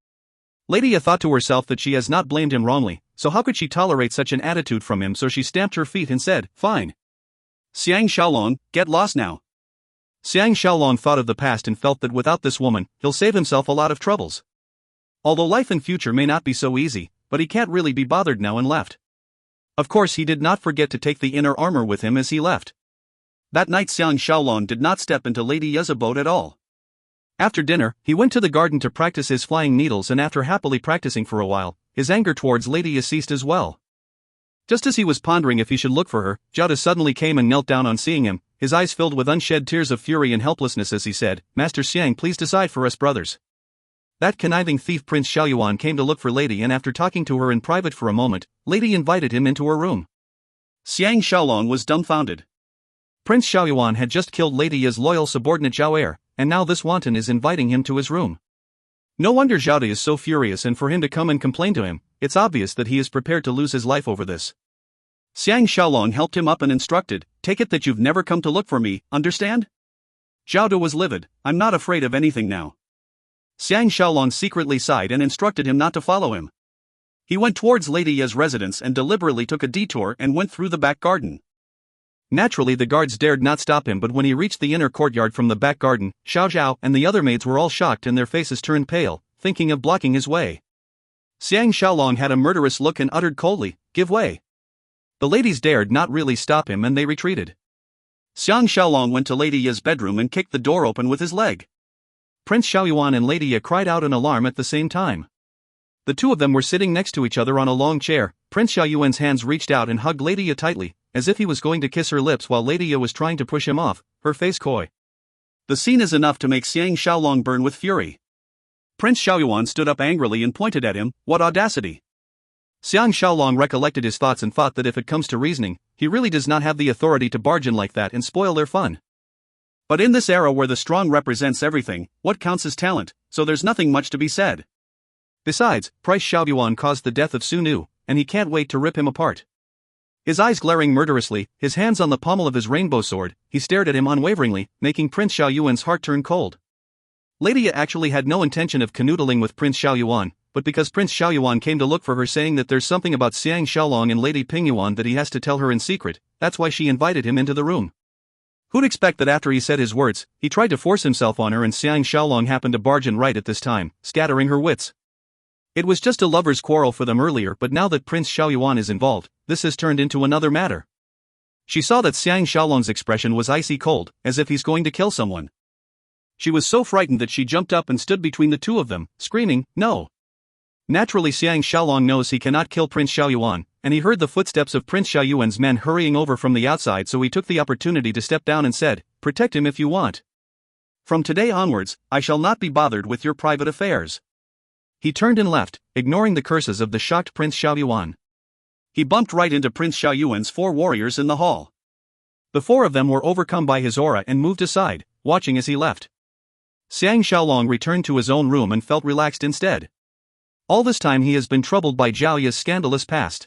Lady Ya thought to herself that she has not blamed him wrongly, so how could she tolerate such an attitude from him, so she stamped her feet and said, "Fine. Xiang Shaolong, get lost now." Xiang Shaolong thought of the past and felt that without this woman, he'll save himself a lot of troubles. Although life in future may not be so easy, but he can't really be bothered now and left. Of course he did not forget to take the inner armor with him as he left. That night Xiang Shaolong did not step into Lady Ya's abode at all. After dinner, he went to the garden to practice his flying needles, and after happily practicing for a while, his anger towards Lady Ya ceased as well. Just as he was pondering if he should look for her, Zhao suddenly came and knelt down on seeing him, his eyes filled with unshed tears of fury and helplessness as he said, "Master Xiang, please decide for us brothers." That conniving thief Prince Xiaoyuan came to look for Lady, and after talking to her in private for a moment, Lady invited him into her room. Xiang Shaolong was dumbfounded. Prince Xiaoyuan had just killed Lady Ya's loyal subordinate Zhao Er, and now this wanton is inviting him to his room. No wonder Zhao De is so furious, and for him to come and complain to him, it's obvious that he is prepared to lose his life over this. Xiang Shaolong helped him up and instructed, "Take it that you've never come to look for me, understand?" Zhao De was livid. "I'm not afraid of anything now." Xiang Shaolong secretly sighed and instructed him not to follow him. He went towards Lady Ye's residence and deliberately took a detour and went through the back garden. Naturally, the guards dared not stop him, but when he reached the inner courtyard from the back garden, Xiao Zhao and the other maids were all shocked and their faces turned pale, thinking of blocking his way. Xiang Shaolong had a murderous look and uttered coldly, "Give way." The ladies dared not really stop him and they retreated. Xiang Shaolong went to Lady Ye's bedroom and kicked the door open with his leg. Prince Xiaoyuan and Lady Ye cried out in alarm at the same time. The two of them were sitting next to each other on a long chair. Prince Xiaoyuan's hands reached out and hugged Lady Ye tightly, as if he was going to kiss her lips, while Lady Ye was trying to push him off, her face coy. The scene is enough to make Xiang Shaolong burn with fury. Prince Xiaoyuan stood up angrily and pointed at him. "What audacity!" Xiang Shaolong recollected his thoughts and thought that if it comes to reasoning, he really does not have the authority to barge in like that and spoil their fun. But in this era where the strong represents everything, what counts is talent, so there's nothing much to be said. Besides, Prince Xiaoyuan caused the death of Su Nu, and he can't wait to rip him apart. His eyes glaring murderously, his hands on the pommel of his rainbow sword, he stared at him unwaveringly, making Prince Xiaoyuan's heart turn cold. Lady Ye actually had no intention of canoodling with Prince Xiaoyuan, but because Prince Xiaoyuan came to look for her, saying that there's something about Xiang Shaolong and Lady Pingyuan that he has to tell her in secret, that's why she invited him into the room. Who'd expect that after he said his words, he tried to force himself on her, and Xiang Shaolong happened to barge in right at this time, scattering her wits. It was just a lover's quarrel for them earlier, but now that Prince Xiaoyuan is involved, this has turned into another matter. She saw that Xiang Shaolong's expression was icy cold, as if he's going to kill someone. She was so frightened that she jumped up and stood between the two of them, screaming, "No!" Naturally, Xiang Shaolong knows he cannot kill Prince Xiaoyuan, and he heard the footsteps of Prince Xiaoyuan's men hurrying over from the outside, so he took the opportunity to step down and said, "Protect him if you want. From today onwards, I shall not be bothered with your private affairs." He turned and left, ignoring the curses of the shocked Prince Xiaoyuan. He bumped right into Prince Xiaoyuan's 4 warriors in the hall. The 4 of them were overcome by his aura and moved aside, watching as he left. Xiang Shaolong returned to his own room and felt relaxed instead. All this time he has been troubled by Zhao Ye's scandalous past.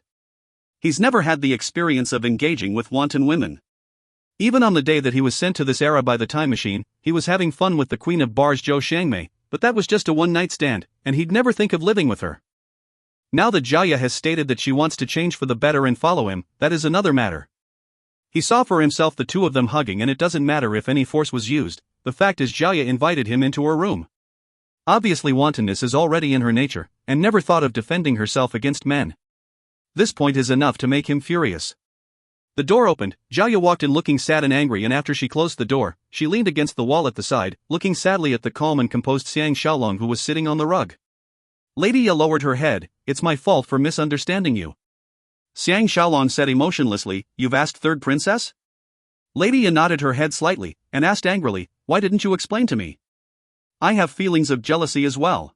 He's never had the experience of engaging with wanton women. Even on the day that he was sent to this era by the time machine, he was having fun with the Queen of Bars Zhou Xiangmei, but that was just a one-night stand, and he'd never think of living with her. Now that Zhao Ye has stated that she wants to change for the better and follow him, that is another matter. He saw for himself the two of them hugging, and it doesn't matter if any force was used. The fact is Zhao Ye invited him into her room. Obviously wantonness is already in her nature, and never thought of defending herself against men. This point is enough to make him furious. The door opened, Zhao Ye walked in looking sad and angry, and after she closed the door, she leaned against the wall at the side, looking sadly at the calm and composed Xiang Shaolong, who was sitting on the rug. Lady Ye lowered her head. "It's my fault for misunderstanding you." Xiang Shaolong said emotionlessly, "You've asked third princess?" Lady Ye nodded her head slightly, and asked angrily, "Why didn't you explain to me? I have feelings of jealousy as well."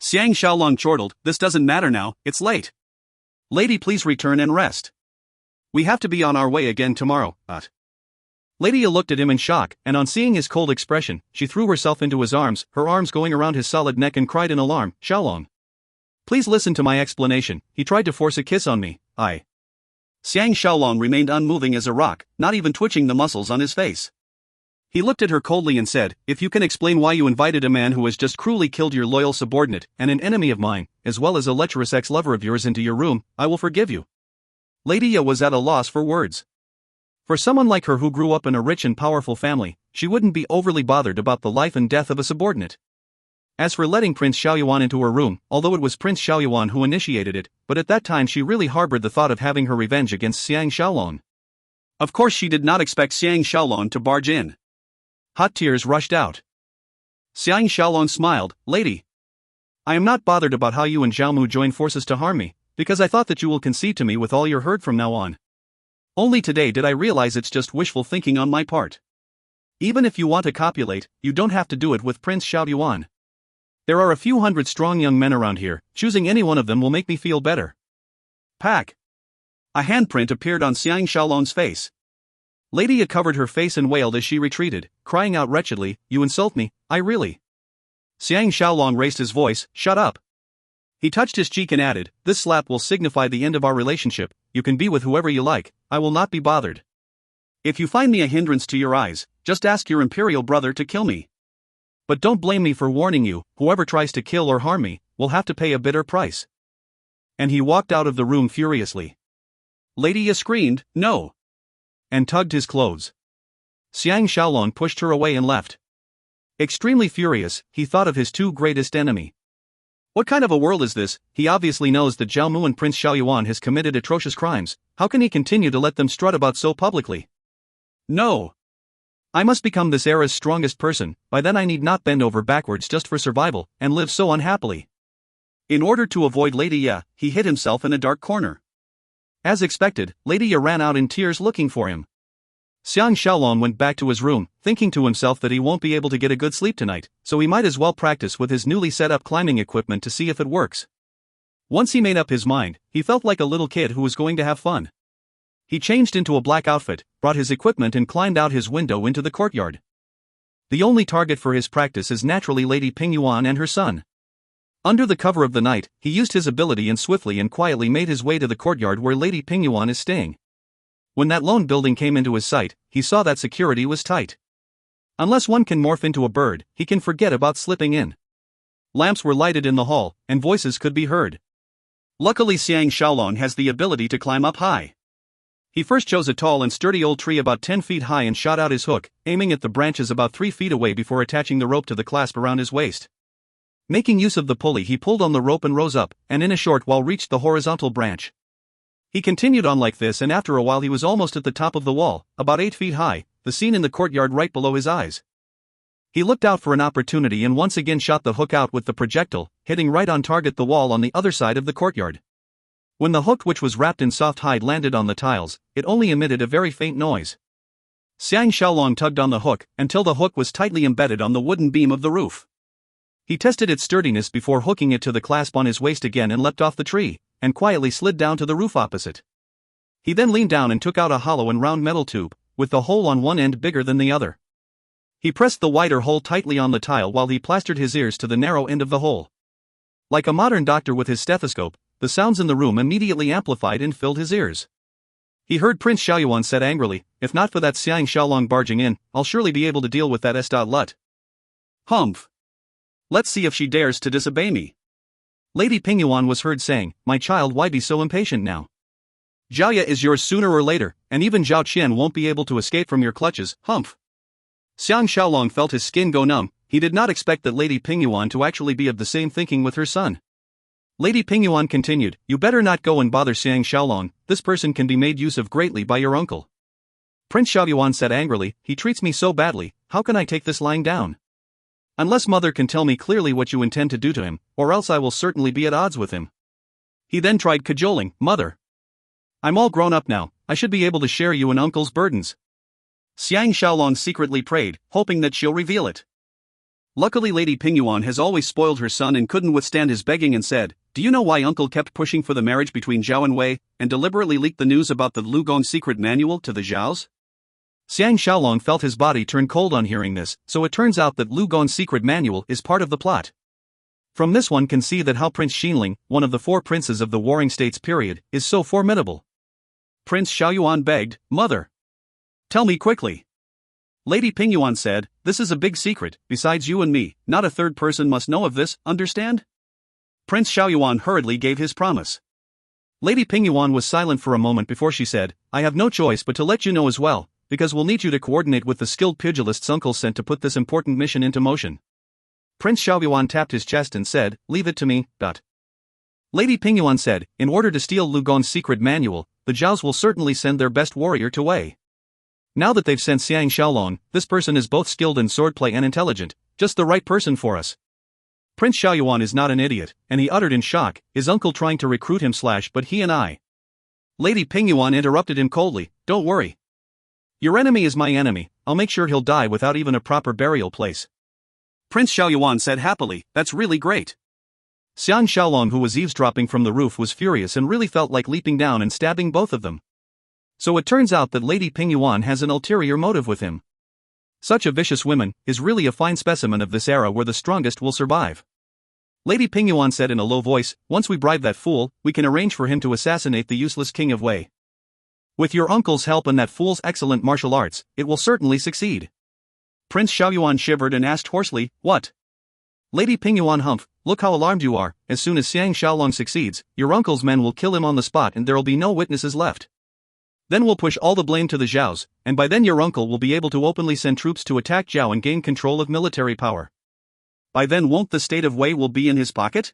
Xiang Shaolong chortled, "This doesn't matter now, it's late. Lady, please return and rest. We have to be on our way again tomorrow." Lady Ye looked at him in shock, and on seeing his cold expression, she threw herself into his arms, her arms going around his solid neck, and cried in alarm, "Shaolong, please listen to my explanation. He tried to force a kiss on me, Xiang Shaolong remained unmoving as a rock, not even twitching the muscles on his face. He looked at her coldly and said, "If you can explain why you invited a man who has just cruelly killed your loyal subordinate, and an enemy of mine, as well as a lecherous ex-lover of yours, into your room, I will forgive you." Lady Ye was at a loss for words. For someone like her who grew up in a rich and powerful family, she wouldn't be overly bothered about the life and death of a subordinate. As for letting Prince Xiaoyuan into her room, although it was Prince Xiaoyuan who initiated it, but at that time she really harbored the thought of having her revenge against Xiang Shaolong. Of course she did not expect Xiang Shaolong to barge in. Hot tears rushed out. Xiang Shaolong smiled, "Lady, I am not bothered about how you and Zhao Mu joined forces to harm me, because I thought that you will concede to me with all your herd from now on. Only today did I realize it's just wishful thinking on my part. Even if you want to copulate, you don't have to do it with Prince Xiaoyuan. There are a few hundred strong young men around here, choosing any one of them will make me feel better." Pack. A handprint appeared on Xiang Shaolong's face. Lady Ye covered her face and wailed as she retreated, crying out wretchedly, "You insult me, I really Xiang Shaolong raised his voice, shut up. He touched his cheek and added, this slap will signify the end of our relationship, you can be with whoever you like, I will not be bothered. If you find me a hindrance to your eyes, just ask your imperial brother to kill me. But don't blame me for warning you, whoever tries to kill or harm me, will have to pay a bitter price. And he walked out of the room furiously. Lady Ya screamed, no. And tugged his clothes. Xiang Shaolong pushed her away and left. Extremely furious, he thought of his two greatest enemy. What kind of a world is this? He obviously knows that Zhao Mu and Prince Xiaoyuan has committed atrocious crimes, how can he continue to let them strut about so publicly? No. I must become this era's strongest person, by then I need not bend over backwards just for survival, and live so unhappily. In order to avoid Lady Ya, he hid himself in a dark corner. As expected, Lady Ya ran out in tears looking for him. Xiang Shaolong went back to his room, thinking to himself that he won't be able to get a good sleep tonight, so he might as well practice with his newly set up climbing equipment to see if it works. Once he made up his mind, he felt like a little kid who was going to have fun. He changed into a black outfit, brought his equipment and climbed out his window into the courtyard. The only target for his practice is naturally Lady Pingyuan and her son. Under the cover of the night, he used his ability and swiftly and quietly made his way to the courtyard where Lady Pingyuan is staying. When that lone building came into his sight, he saw that security was tight. Unless one can morph into a bird, he can forget about slipping in. Lamps were lighted in the hall, and voices could be heard. Luckily Xiang Shaolong has the ability to climb up high. He first chose a tall and sturdy old tree about 10 feet high and shot out his hook, aiming at the branches about 3 feet away before attaching the rope to the clasp around his waist. Making use of the pulley, he pulled on the rope and rose up, and in a short while reached the horizontal branch. He continued on like this, and after a while he was almost at the top of the wall, about 8 feet high, the scene in the courtyard right below his eyes. He looked out for an opportunity and once again shot the hook out with the projectile, hitting right on target the wall on the other side of the courtyard. When the hook, which was wrapped in soft hide, landed on the tiles, it only emitted a very faint noise. Xiang Shaolong tugged on the hook until the hook was tightly embedded on the wooden beam of the roof. He tested its sturdiness before hooking it to the clasp on his waist again and leapt off the tree, and quietly slid down to the roof opposite. He then leaned down and took out a hollow and round metal tube, with the hole on one end bigger than the other. He pressed the wider hole tightly on the tile while he plastered his ears to the narrow end of the hole. Like a modern doctor with his stethoscope, the sounds in the room immediately amplified and filled his ears. He heard Prince Xiaoyuan said angrily, if not for that Xiang Shaolong barging in, I'll surely be able to deal with that lut. Humph. Let's see if she dares to disobey me. Lady Pingyuan was heard saying, my child, why be so impatient now? Zhao Ya is yours sooner or later, and even Zhao Qian won't be able to escape from your clutches, humph. Xiang Shaolong felt his skin go numb. He did not expect that Lady Pingyuan to actually be of the same thinking with her son. Lady Pingyuan continued, you better not go and bother Xiang Shaolong, this person can be made use of greatly by your uncle. Prince Xiaoyuan said angrily, he treats me so badly, how can I take this lying down? Unless mother can tell me clearly what you intend to do to him, or else I will certainly be at odds with him. He then tried cajoling, mother. I'm all grown up now, I should be able to share you and uncle's burdens. Xiang Shaolong secretly prayed, hoping that she'll reveal it. Luckily Lady Pingyuan has always spoiled her son and couldn't withstand his begging and said, do you know why uncle kept pushing for the marriage between Zhao and Wei, and deliberately leaked the news about the Lugong secret manual to the Zhaos? Xiang Shaolong felt his body turn cold on hearing this, so it turns out that Lugong's secret manual is part of the plot. From this one can see that how Prince Xinling, one of the 4 princes of the Warring States period, is so formidable. Prince Xiaoyuan begged, mother. Tell me quickly. Lady Pingyuan said, this is a big secret, besides you and me, not a third person must know of this, understand? Prince Xiaoyuan hurriedly gave his promise. Lady Pingyuan was silent for a moment before she said, I have no choice but to let you know as well, because we'll need you to coordinate with the skilled pugilists uncle sent to put this important mission into motion. Prince Xiaoyuan tapped his chest and said, leave it to me. Lady Pingyuan said, in order to steal Lugong's secret manual, the Zhaos will certainly send their best warrior to Wei. Now that they've sent Xiang Shaolong, this person is both skilled in swordplay and intelligent, just the right person for us. Prince Xiaoyuan is not an idiot, and he uttered in shock, his uncle trying to recruit him / but he and I. Lady Pingyuan interrupted him coldly, don't worry. Your enemy is my enemy, I'll make sure he'll die without even a proper burial place. Prince Xiaoyuan said happily, that's really great. Xiang Shaolong, who was eavesdropping from the roof, was furious and really felt like leaping down and stabbing both of them. So it turns out that Lady Pingyuan has an ulterior motive with him. Such a vicious woman is really a fine specimen of this era where the strongest will survive. Lady Pingyuan said in a low voice, once we bribe that fool, we can arrange for him to assassinate the useless king of Wei. With your uncle's help and that fool's excellent martial arts, it will certainly succeed. Prince Xiaoyuan shivered and asked hoarsely, what? Lady Pingyuan humphed, look how alarmed you are, as soon as Xiang Shaolong succeeds, your uncle's men will kill him on the spot and there'll be no witnesses left. Then we'll push all the blame to the Zhaos, and by then your uncle will be able to openly send troops to attack Zhao and gain control of military power. By then won't the state of Wei will be in his pocket?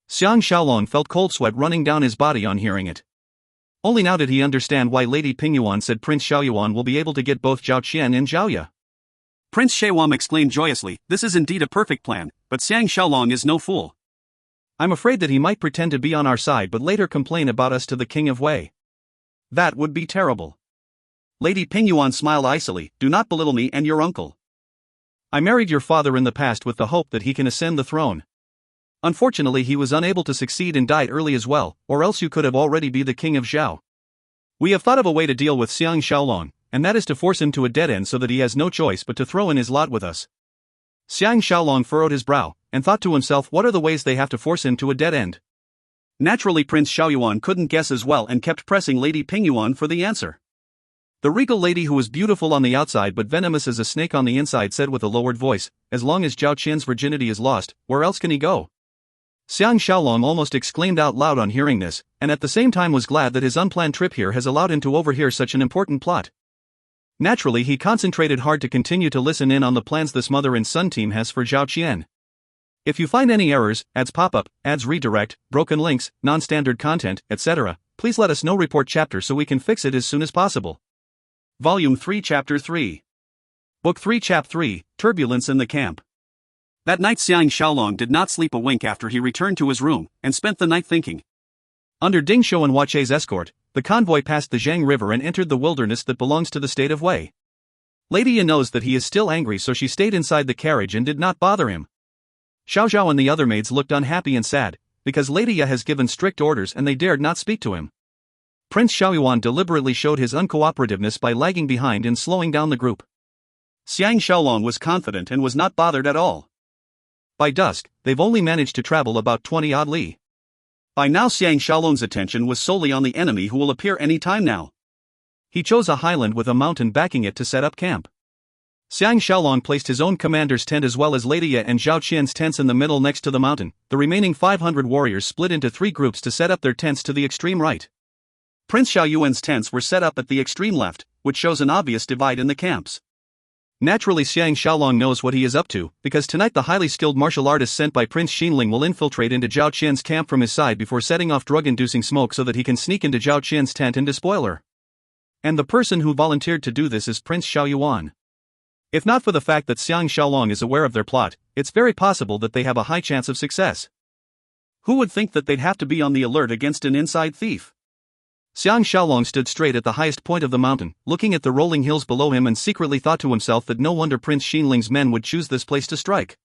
Xiang Shaolong felt cold sweat running down his body on hearing it. Only now did he understand why Lady Pingyuan said Prince Xiaoyuan will be able to get both Zhao Qian and Zhao Ye. Prince Shewam exclaimed joyously, this is indeed a perfect plan, but Xiang Shaolong is no fool. I'm afraid that he might pretend to be on our side but later complain about us to the king of Wei. That would be terrible. Lady Pingyuan smiled icily, do not belittle me and your uncle. I married your father in the past with the hope that he can ascend the throne. Unfortunately he was unable to succeed and died early as well, or else you could have already be the king of Zhao. We have thought of a way to deal with Xiang Shaolong, and that is to force him to a dead end so that he has no choice but to throw in his lot with us. Xiang Shaolong furrowed his brow, and thought to himself what are the ways they have to force him to a dead end. Naturally Prince Xiaoyuan couldn't guess as well and kept pressing Lady Pingyuan for the answer. The regal lady who was beautiful on the outside but venomous as a snake on the inside said with a lowered voice, as long as Zhao Qian's virginity is lost, where else can he go? Xiang Shaolong almost exclaimed out loud on hearing this, and at the same time was glad that his unplanned trip here has allowed him to overhear such an important plot. Naturally he concentrated hard to continue to listen in on the plans this mother and son team has for Zhao Qian. If you find any errors, ads pop up, ads redirect, broken links, non-standard content, etc., please let us know. Report chapter so we can fix it as soon as possible. Volume 3 Chapter 3 Book 3 Chap 3, Turbulence in the Camp. That night Xiang Shaolong did not sleep a wink after he returned to his room, and spent the night thinking. Under Ding Shou and Huache's escort, the convoy passed the Zhang River and entered the wilderness that belongs to the state of Wei. Lady Ye knows that he is still angry so she stayed inside the carriage and did not bother him. Xiao Zhao and the other maids looked unhappy and sad, because Lady Ye has given strict orders and they dared not speak to him. Prince Xiaoyuan deliberately showed his uncooperativeness by lagging behind and slowing down the group. Xiang Shaolong was confident and was not bothered at all. By dusk, they've only managed to travel about 20-odd li. By now Xiang Shaolong's attention was solely on the enemy who will appear any time now. He chose a highland with a mountain backing it to set up camp. Xiang Shaolong placed his own commander's tent as well as Lady Ye and Zhao Qian's tents in the middle next to the mountain. The remaining 500 warriors split into 3 groups to set up their tents to the extreme right. Prince Xiaoyuan's tents were set up at the extreme left, which shows an obvious divide in the camps. Naturally Xiang Shaolong knows what he is up to, because tonight the highly skilled martial artist sent by Prince Xinling will infiltrate into Zhao Qian's camp from his side before setting off drug-inducing smoke so that he can sneak into Zhao Qian's tent and despoil her. And the person who volunteered to do this is Prince Xiaoyuan. If not for the fact that Xiang Shaolong is aware of their plot, it's very possible that they have a high chance of success. Who would think that they'd have to be on the alert against an inside thief? Xiang Shaolong stood straight at the highest point of the mountain, looking at the rolling hills below him and secretly thought to himself that no wonder Prince Xinling's men would choose this place to strike.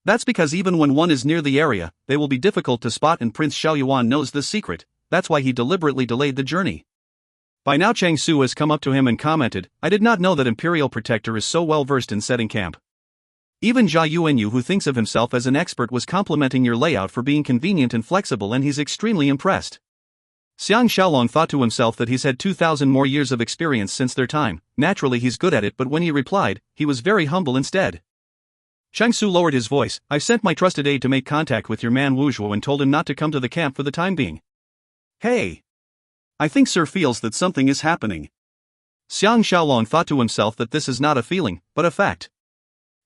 That's because even when one is near the area, they will be difficult to spot and Prince Xiaoyuan knows this secret, that's why he deliberately delayed the journey. By now Chang Su has come up to him and commented, I did not know that Imperial Protector is so well versed in setting camp. Even Jia Yuanyu who thinks of himself as an expert was complimenting your layout for being convenient and flexible and he's extremely impressed. Xiang Shaolong thought to himself that he's had 2,000 more years of experience since their time, naturally he's good at it but when he replied, he was very humble instead. Chang Su lowered his voice, I've sent my trusted aide to make contact with your man Wu Zhuo and told him not to come to the camp for the time being. Hey! I think Sir feels that something is happening. Xiang Shaolong thought to himself that this is not a feeling, but a fact.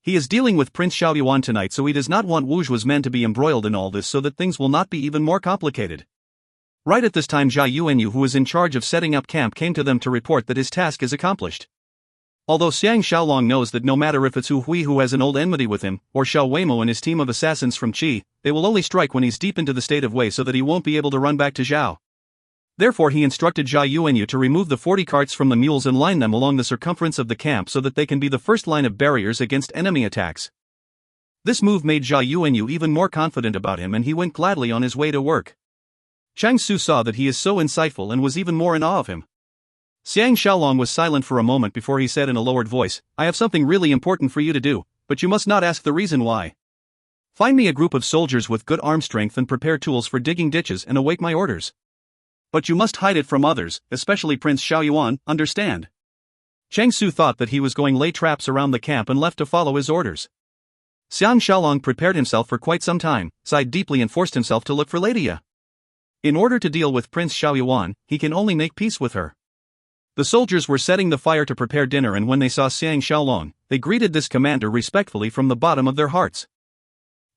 He is dealing with Prince Xiaoyuan tonight so he does not want Wu Zhuo's men to be embroiled in all this so that things will not be even more complicated. Right at this time Jia Yuanyu who was in charge of setting up camp came to them to report that his task is accomplished. Although Xiang Shaolong knows that no matter if it's Hu Hui who has an old enmity with him, or Xiao Weimo and his team of assassins from Qi, they will only strike when he's deep into the state of Wei so that he won't be able to run back to Zhao. Therefore he instructed Jia Yuanyu to remove the 40 carts from the mules and line them along the circumference of the camp so that they can be the first line of barriers against enemy attacks. This move made Jia Yuanyu even more confident about him and he went gladly on his way to work. Chang Su saw that he is so insightful and was even more in awe of him. Xiang Shaolong was silent for a moment before he said in a lowered voice, I have something really important for you to do, but you must not ask the reason why. Find me a group of soldiers with good arm strength and prepare tools for digging ditches and await my orders. But you must hide it from others, especially Prince Xiaoyuan, understand? Chang Su thought that he was going to lay traps around the camp and left to follow his orders. Xiang Shaolong prepared himself for quite some time, sighed deeply and forced himself to look for Lady Ya. In order to deal with Prince Xiaoyuan, he can only make peace with her. The soldiers were setting the fire to prepare dinner, and when they saw Xiang Shaolong, they greeted this commander respectfully from the bottom of their hearts.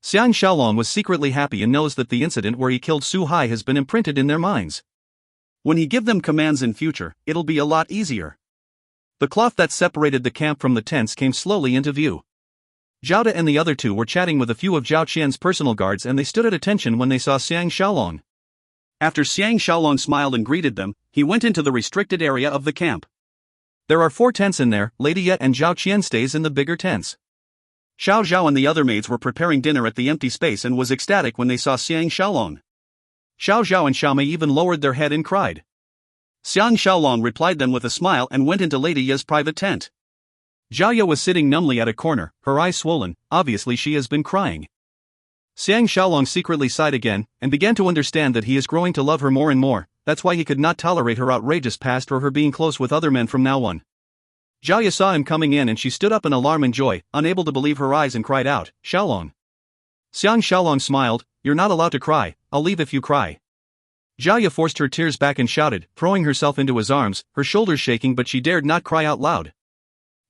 Xiang Shaolong was secretly happy and knows that the incident where he killed Su Hai has been imprinted in their minds. When he give them commands in future, it'll be a lot easier. The cloth that separated the camp from the tents came slowly into view. Zhao De and the other two were chatting with a few of Zhao Qian's personal guards, and they stood at attention when they saw Xiang Shaolong. After Xiang Shaolong smiled and greeted them, he went into the restricted area of the camp. There are 4 tents in there. Lady Ye and Zhao Qian stays in the bigger tents. Xiao Zhao and the other maids were preparing dinner at the empty space and was ecstatic when they saw Xiang Shaolong. Xiao Zhao and Xiao Mei even lowered their head and cried. Xiang Shaolong replied them with a smile and went into Lady Ye's private tent. Zhao Ye was sitting numbly at a corner, her eyes swollen, obviously she has been crying. Xiang Shaolong secretly sighed again, and began to understand that he is growing to love her more and more. That's why he could not tolerate her outrageous past or her being close with other men from now on. Zhao Ye saw him coming in and she stood up in alarm and joy, unable to believe her eyes, and cried out, Shaolong. Xiang Shaolong smiled, You're not allowed to cry, I'll leave if you cry. Zhao Ye forced her tears back and shouted, throwing herself into his arms, her shoulders shaking, but she dared not cry out loud.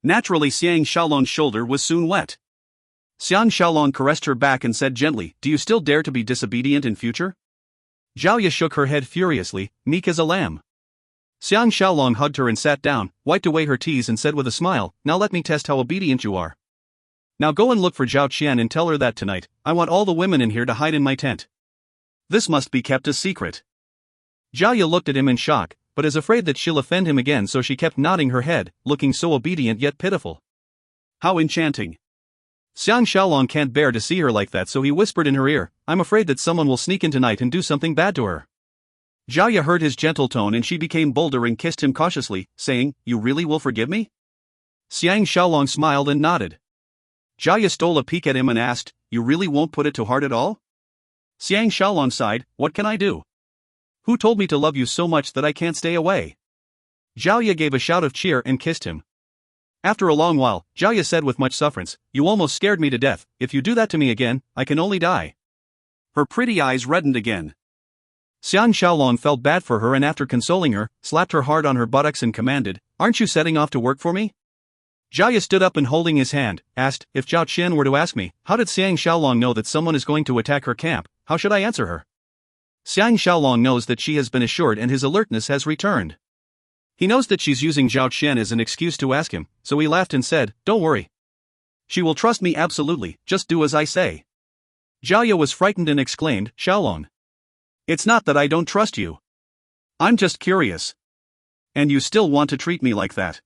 Naturally, Xiang Shaolong's shoulder was soon wet. Xiang Shaolong caressed her back and said gently, Do you still dare to be disobedient in future? Zhao Ye shook her head furiously, meek as a lamb. Xiang Shaolong hugged her and sat down, wiped away her tears and said with a smile, Now let me test how obedient you are. Now go and look for Zhao Qian and tell her that tonight, I want all the women in here to hide in my tent. This must be kept a secret. Zhao Ye looked at him in shock, but is afraid that she'll offend him again, so she kept nodding her head, looking so obedient yet pitiful. How enchanting. Xiang Shaolong can't bear to see her like that, so he whispered in her ear, I'm afraid that someone will sneak in tonight and do something bad to her. Zhao Ye heard his gentle tone and she became bolder and kissed him cautiously, saying, You really will forgive me? Xiang Shaolong smiled and nodded. Zhao Ye stole a peek at him and asked, You really won't put it to heart at all? Xiang Shaolong sighed, What can I do? Who told me to love you so much that I can't stay away? Zhao Ye gave a shout of cheer and kissed him. After a long while, Zhao Ye said with much sufferance, You almost scared me to death. If you do that to me again, I can only die. Her pretty eyes reddened again. Xiang Shaolong felt bad for her and after consoling her, slapped her hard on her buttocks and commanded, Aren't you setting off to work for me? Zhao Ye stood up and holding his hand, asked, If Zhao Qian were to ask me, How did Xiang Shaolong know that someone is going to attack her camp, how should I answer her? Xiang Shaolong knows that she has been assured and his alertness has returned. He knows that she's using Zhao Qian as an excuse to ask him, so he laughed and said, Don't worry. She will trust me absolutely, just do as I say. Zhao Ye was frightened and exclaimed, Shaolong. It's not that I don't trust you. I'm just curious. And you still want to treat me like that?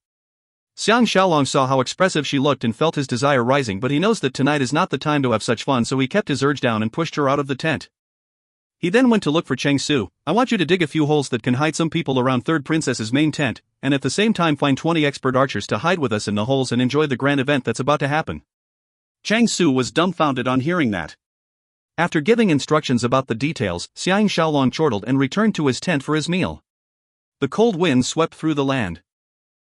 Xiang Shaolong saw how expressive she looked and felt his desire rising, but he knows that tonight is not the time to have such fun, so he kept his urge down and pushed her out of the tent. He then went to look for Chang Su. I want you to dig a few holes that can hide some people around Third Princess's main tent, and at the same time find 20 expert archers to hide with us in the holes and enjoy the grand event that's about to happen. Chang Su was dumbfounded on hearing that. After giving instructions about the details, Xiang Shaolong chortled and returned to his tent for his meal. The cold wind swept through the land.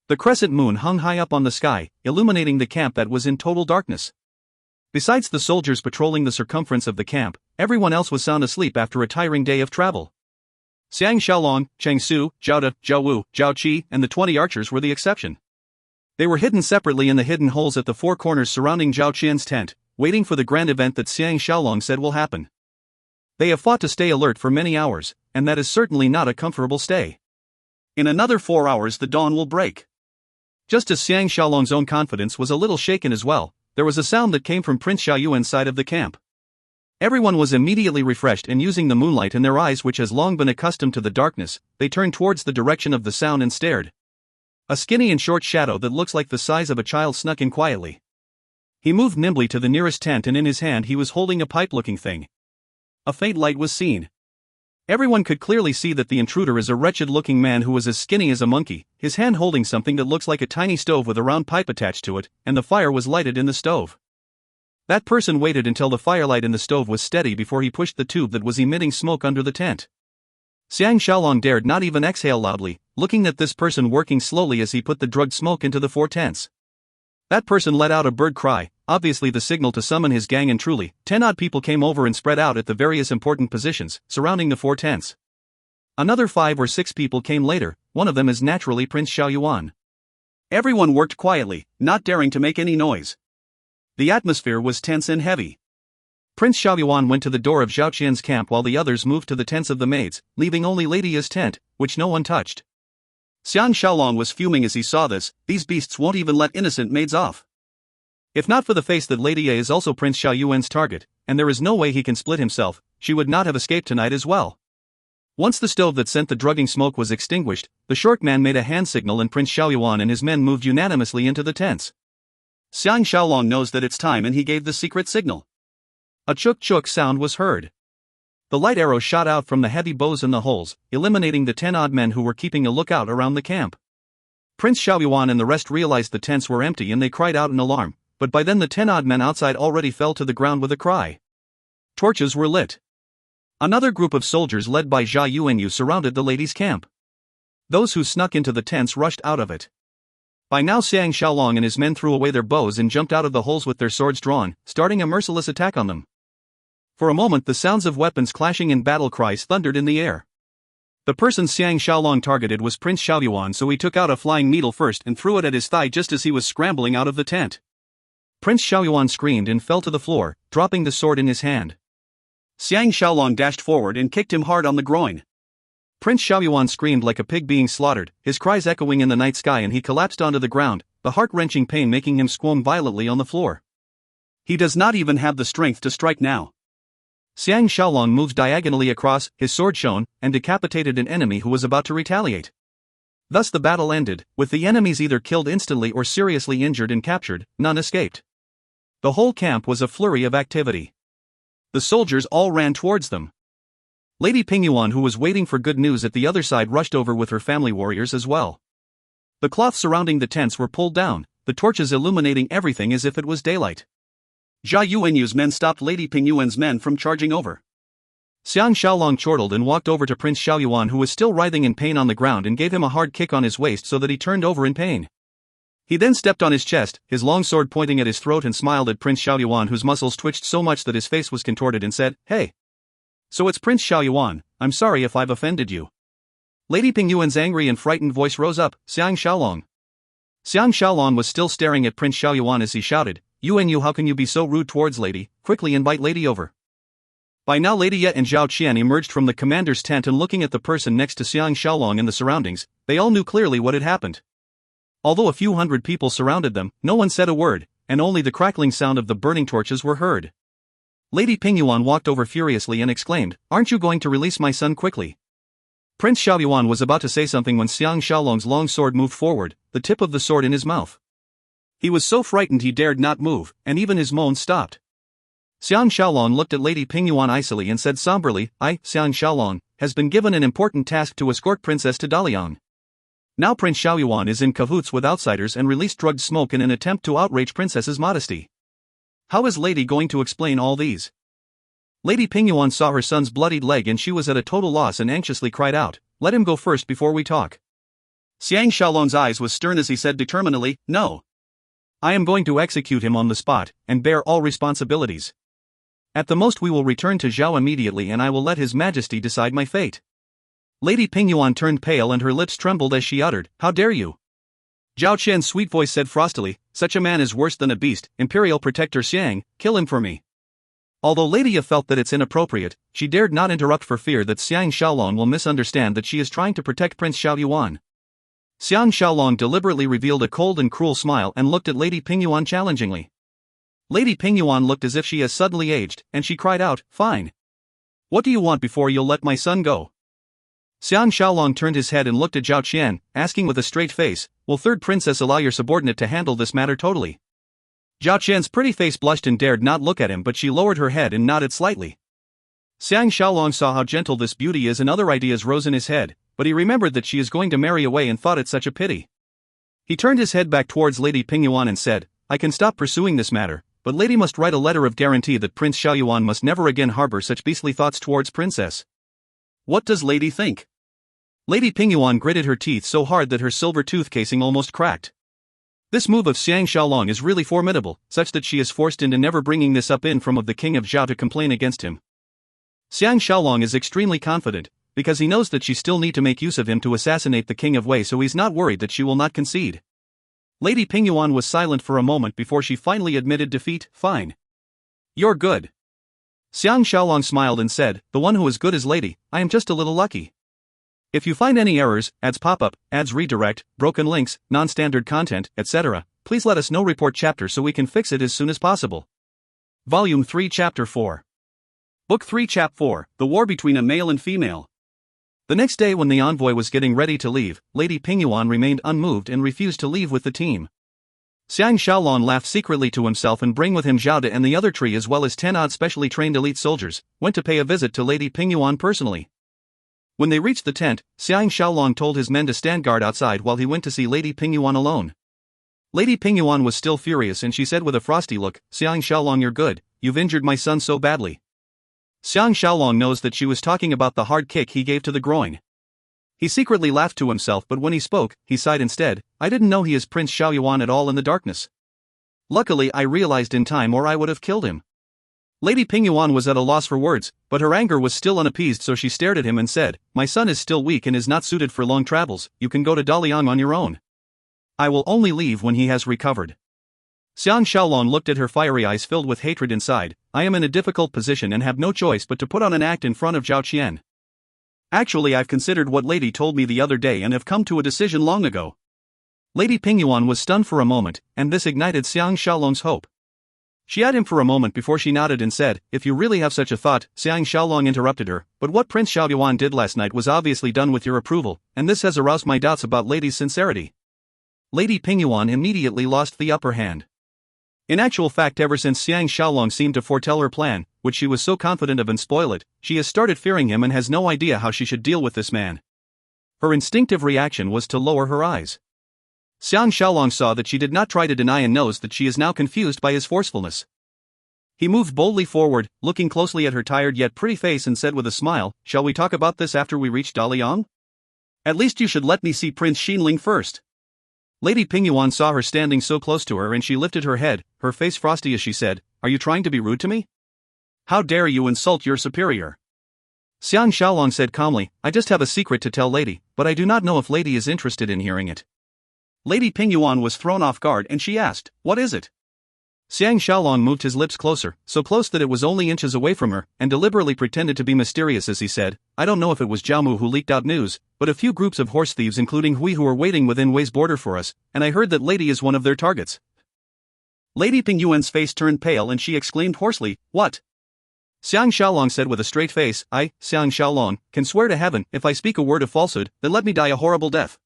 The crescent moon hung high up on the sky, illuminating the camp that was in total darkness. Besides the soldiers patrolling the circumference of the camp, everyone else was sound asleep after a tiring day of travel. Xiang Shaolong, Chang Su, Zhao De, Zhao Wu, Zhao Qi, and the 20 archers were the exception. They were hidden separately in the hidden holes at the 4 corners surrounding Zhao Qian's tent, waiting for the grand event that Xiang Shaolong said will happen. They have fought to stay alert for many hours, and that is certainly not a comfortable stay. In another 4 hours the dawn will break. Just as Xiang Shaolong's own confidence was a little shaken as well, there was a sound that came from Prince Xiaoyuan's side of the camp. Everyone was immediately refreshed, and using the moonlight in their eyes which has long been accustomed to the darkness, they turned towards the direction of the sound and stared. A skinny and short shadow that looks like the size of a child snuck in quietly. He moved nimbly to the nearest tent and in his hand he was holding a pipe-looking thing. A faint light was seen. Everyone could clearly see that the intruder is a wretched-looking man who was as skinny as a monkey, his hand holding something that looks like a tiny stove with a round pipe attached to it, and the fire was lighted in the stove. That person waited until the firelight in the stove was steady before he pushed the tube that was emitting smoke under the tent. Xiang Shaolong dared not even exhale loudly, looking at this person working slowly as he put the drugged smoke into the 4 tents. That person let out a bird cry, obviously the signal to summon his gang, and truly, 10 odd people came over and spread out at the various important positions, surrounding the 4 tents. Another 5 or 6 people came later, one of them is naturally Prince Xiaoyuan. Everyone worked quietly, not daring to make any noise. The atmosphere was tense and heavy. Prince Xiaoyuan went to the door of Zhao Qian's camp while the others moved to the tents of the maids, leaving only Lady Ya's tent, which no one touched. Xiang Shaolong was fuming as he saw this. These beasts won't even let innocent maids off. If not for the face that Lady Ya is also Prince Xiaoyuan's target, and there is no way he can split himself, she would not have escaped tonight as well. Once the stove that sent the drugging smoke was extinguished, the short man made a hand signal and Prince Xiaoyuan and his men moved unanimously into the tents. Xiang Shaolong knows that it's time and he gave the secret signal. A chuk-chuk sound was heard. The light arrow shot out from the heavy bows in the holes, eliminating the 10 odd men who were keeping a lookout around the camp. Prince Xiaoyuan and the rest realized the tents were empty and they cried out in alarm, but by then the 10 odd men outside already fell to the ground with a cry. Torches were lit. Another group of soldiers led by Zhao Yuanyu surrounded the ladies' camp. Those who snuck into the tents rushed out of it. By now Xiang Shaolong and his men threw away their bows and jumped out of the holes with their swords drawn, starting a merciless attack on them. For a moment the sounds of weapons clashing and battle cries thundered in the air. The person Xiang Shaolong targeted was Prince Xiaoyuan, so he took out a flying needle first and threw it at his thigh just as he was scrambling out of the tent. Prince Xiaoyuan screamed and fell to the floor, dropping the sword in his hand. Xiang Shaolong dashed forward and kicked him hard on the groin. Prince Xiaoyuan screamed like a pig being slaughtered, his cries echoing in the night sky, and he collapsed onto the ground, the heart-wrenching pain making him squirm violently on the floor. He does not even have the strength to strike now. Xiang Shaolong moves diagonally across, his sword shone, and decapitated an enemy who was about to retaliate. Thus the battle ended, with the enemies either killed instantly or seriously injured and captured, none escaped. The whole camp was a flurry of activity. The soldiers all ran towards them. Lady Pingyuan, who was waiting for good news at the other side, rushed over with her family warriors as well. The cloths surrounding the tents were pulled down, the torches illuminating everything as if it was daylight. Zhao Yuanyu's men stopped Lady Pingyuan's men from charging over. Xiang Shaolong chortled and walked over to Prince Xiaoyuan, who was still writhing in pain on the ground, and gave him a hard kick on his waist so that he turned over in pain. He then stepped on his chest, his long sword pointing at his throat, and smiled at Prince Xiaoyuan, whose muscles twitched so much that his face was contorted, and said, "Hey. So it's Prince Xiaoyuan, I'm sorry if I've offended you." Lady Pingyuan's angry and frightened voice rose up, "Xiang Shaolong." Xiang Shaolong was still staring at Prince Xiaoyuan as he shouted, "Yuanyu, how can you be so rude towards Lady? Quickly invite Lady over." By now Lady Ye and Zhao Qian emerged from the commander's tent, and looking at the person next to Xiang Shaolong and the surroundings, they all knew clearly what had happened. Although a few hundred people surrounded them, no one said a word, and only the crackling sound of the burning torches were heard. Lady Pingyuan walked over furiously and exclaimed, "Aren't you going to release my son quickly?" Prince Xiaoyuan was about to say something when Xiang Shaolong's long sword moved forward, the tip of the sword in his mouth. He was so frightened he dared not move, and even his moans stopped. Xiang Shaolong looked at Lady Pingyuan icily and said somberly, "I, Xiang Shaolong, has been given an important task to escort Princess to Daliang. Now Prince Xiaoyuan is in cahoots with outsiders and released drugged smoke in an attempt to outrage Princess's modesty. How is Lady going to explain all these?" Lady Pingyuan saw her son's bloodied leg and she was at a total loss and anxiously cried out, "Let him go first before we talk." Xiang Shaolong's eyes was stern as he said determinedly, "No. I am going to execute him on the spot, and bear all responsibilities. At the most we will return to Zhao immediately and I will let His Majesty decide my fate." Lady Pingyuan turned pale and her lips trembled as she uttered, "How dare you?" Zhao Qian's sweet voice said frostily, "Such a man is worse than a beast, Imperial Protector Xiang, kill him for me." Although Lady Ye felt that it's inappropriate, she dared not interrupt for fear that Xiang Shaolong will misunderstand that she is trying to protect Prince Xiaoyuan. Xiang Shaolong deliberately revealed a cold and cruel smile and looked at Lady Pingyuan challengingly. Lady Pingyuan looked as if she has suddenly aged, and she cried out, "Fine. What do you want before you'll let my son go?" Xiang Shaolong turned his head and looked at Zhao Qian, asking with a straight face, "Will third princess allow your subordinate to handle this matter totally?" Zhao Qian's pretty face blushed and dared not look at him, but she lowered her head and nodded slightly. Xiang Shaolong saw how gentle this beauty is and other ideas rose in his head, but he remembered that she is going to marry away and thought it such a pity. He turned his head back towards Lady Pingyuan and said, I can stop pursuing this matter, but lady must write a letter of guarantee that Prince Xiaoyuan must never again harbor such beastly thoughts towards princess. What does lady think? Lady Pingyuan gritted her teeth so hard that her silver tooth casing almost cracked. This move of Xiang Shaolong is really formidable, such that she is forced into never bringing this up in front of the king of Zhao to complain against him. Xiang Shaolong is extremely confident, because he knows that she still need to make use of him to assassinate the king of Wei, so he's not worried that she will not concede. Lady Pingyuan was silent for a moment before she finally admitted defeat. Fine. You're good. Xiang Shaolong smiled and said, the one who is good is lady, I am just a little lucky. If you find any errors, ads pop up, ads redirect, broken links, non-standard content, etc., please let us know. Report chapter so we can fix it as soon as possible. Volume 3 Chapter 4. Book 3 Chap 4, The War Between a Male and Female. The next day when the envoy was getting ready to leave, Lady Pingyuan remained unmoved and refused to leave with the team. Xiang Shaolong laughed secretly to himself and bring with him Zhao De and the other tree as well as 10 odd specially trained elite soldiers, went to pay a visit to Lady Pingyuan personally. When they reached the tent, Xiang Shaolong told his men to stand guard outside while he went to see Lady Pingyuan alone. Lady Pingyuan was still furious and she said with a frosty look, Xiang Shaolong, you're good, you've injured my son so badly. Xiang Shaolong knows that she was talking about the hard kick he gave to the groin. He secretly laughed to himself, but when he spoke, he sighed instead, I didn't know he is Prince Xiaoyuan at all in the darkness. Luckily I realized in time or I would have killed him. Lady Pingyuan was at a loss for words, but her anger was still unappeased, so she stared at him and said, my son is still weak and is not suited for long travels, you can go to Daliang on your own. I will only leave when he has recovered. Xiang Shaolong looked at her fiery eyes filled with hatred inside, I am in a difficult position and have no choice but to put on an act in front of Zhao Qian. Actually I've considered what lady told me the other day and have come to a decision long ago. Lady Pingyuan was stunned for a moment, and this ignited Xiang Shaolong's hope. She eyed him for a moment before she nodded and said, if you really have such a thought, Xiang Shaolong interrupted her, but what Prince Xiaoyuan did last night was obviously done with your approval, and this has aroused my doubts about lady's sincerity. Lady Pingyuan immediately lost the upper hand. In actual fact, ever since Xiang Shaolong seemed to foretell her plan, which she was so confident of and spoil it, she has started fearing him and has no idea how she should deal with this man. Her instinctive reaction was to lower her eyes. Xiang Shaolong saw that she did not try to deny and knows that she is now confused by his forcefulness. He moved boldly forward, looking closely at her tired yet pretty face and said with a smile, shall we talk about this after we reach Daliang? At least you should let me see Prince Xinling first. Lady Pingyuan saw her standing so close to her and she lifted her head, her face frosty as she said, are you trying to be rude to me? How dare you insult your superior? Xiang Shaolong said calmly, I just have a secret to tell lady, but I do not know if lady is interested in hearing it. Lady Pingyuan was thrown off guard and she asked, what is it? Xiang Shaolong moved his lips closer, so close that it was only inches away from her, and deliberately pretended to be mysterious as he said, I don't know if it was Jiaomu who leaked out news, but a few groups of horse thieves including Hui who are waiting within Wei's border for us, and I heard that lady is one of their targets. Lady Pingyuan's face turned pale and she exclaimed hoarsely, what? Xiang Shaolong said with a straight face, I, Xiang Shaolong, can swear to heaven, if I speak a word of falsehood, then let me die a horrible death.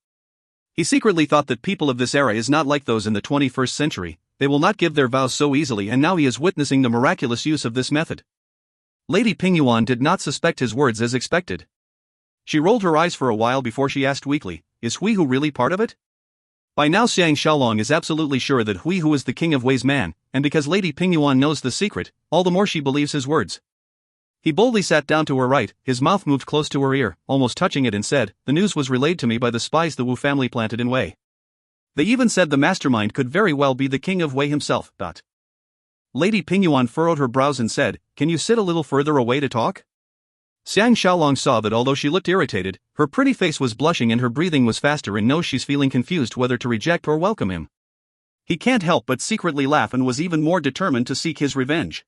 He secretly thought that people of this era is not like those in the 21st century, they will not give their vows so easily, and now he is witnessing the miraculous use of this method. Lady Pingyuan did not suspect his words as expected. She rolled her eyes for a while before she asked weakly, is Hui Hu really part of it? By now Xiang Shaolong is absolutely sure that Hui Hu is the king of Wei's man, and because Lady Pingyuan knows the secret, all the more she believes his words. He boldly sat down to her right, his mouth moved close to her ear, almost touching it, and said, the news was relayed to me by the spies the Wu family planted in Wei. They even said the mastermind could very well be the king of Wei himself. Lady Pingyuan furrowed her brows and said, can you sit a little further away to talk? Xiang Shaolong saw that although she looked irritated, her pretty face was blushing and her breathing was faster, and knows she's feeling confused whether to reject or welcome him. He can't help but secretly laugh and was even more determined to seek his revenge.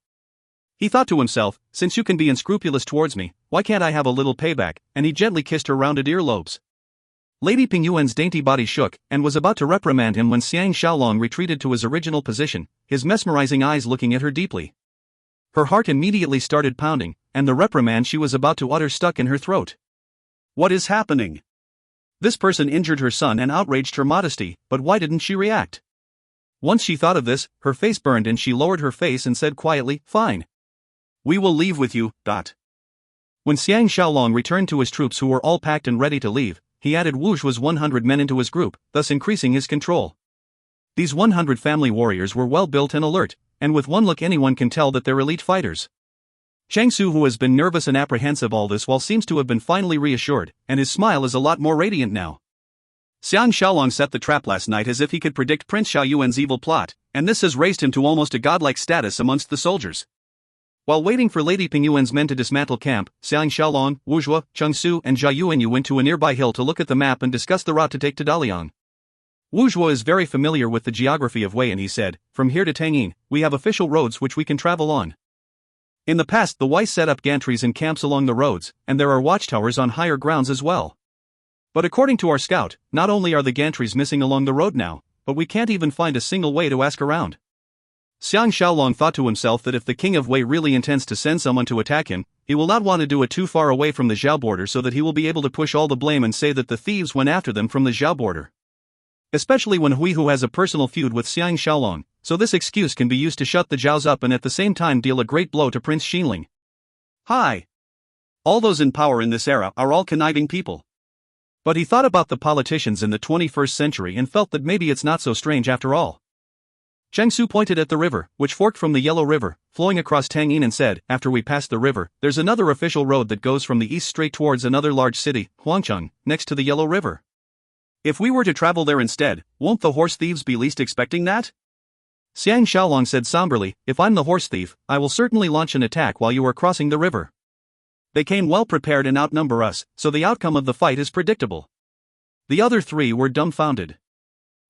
He thought to himself, since you can be unscrupulous towards me, why can't I have a little payback, and he gently kissed her rounded earlobes. Lady Pingyuan's dainty body shook, and was about to reprimand him when Xiang Shaolong retreated to his original position, his mesmerizing eyes looking at her deeply. Her heart immediately started pounding, and the reprimand she was about to utter stuck in her throat. What is happening? This person injured her son and outraged her modesty, but why didn't she react? Once she thought of this, her face burned and she lowered her face and said quietly, fine. We will leave with you. When Xiang Shaolong returned to his troops who were all packed and ready to leave, he added Wu Zhuo's 100 men into his group, thus increasing his control. These 100 family warriors were well built and alert, and with one look anyone can tell that they're elite fighters. Chang Su, who has been nervous and apprehensive all this while, seems to have been finally reassured, and his smile is a lot more radiant now. Xiang Shaolong set the trap last night as if he could predict Prince Xiaoyuan's evil plot, and this has raised him to almost a godlike status amongst the soldiers. While waiting for Lady Pingyuan's men to dismantle camp, Xiang Shaolong, Wu Zhuo, Cheng Su and Jia Yuanyu went to a nearby hill to look at the map and discuss the route to take to Daliang. Wu Zhuo is very familiar with the geography of Wei, and he said, "From here to Tangyin, we have official roads which we can travel on. In the past the Wei set up gantries and camps along the roads, and there are watchtowers on higher grounds as well. But according to our scout, not only are the gantries missing along the road now, but we can't even find a single way to ask around." Xiang Shaolong thought to himself that if the king of Wei really intends to send someone to attack him, he will not want to do it too far away from the Zhao border so that he will be able to push all the blame and say that the thieves went after them from the Zhao border. Especially when Hui Hu has a personal feud with Xiang Shaolong, so this excuse can be used to shut the Zhaos up and at the same time deal a great blow to Prince Xinling. Hi! All those in power in this era are all conniving people. But he thought about the politicians in the 21st century and felt that maybe it's not so strange after all. Cheng Su pointed at the river, which forked from the Yellow River, flowing across Tangyin, and said, "After we pass the river, there's another official road that goes from the east straight towards another large city, Huangcheng, next to the Yellow River. If we were to travel there instead, won't the horse thieves be least expecting that?" Xiang Shaolong said somberly, "If I'm the horse thief, I will certainly launch an attack while you are crossing the river. They came well prepared and outnumber us, so the outcome of the fight is predictable." The other three were dumbfounded.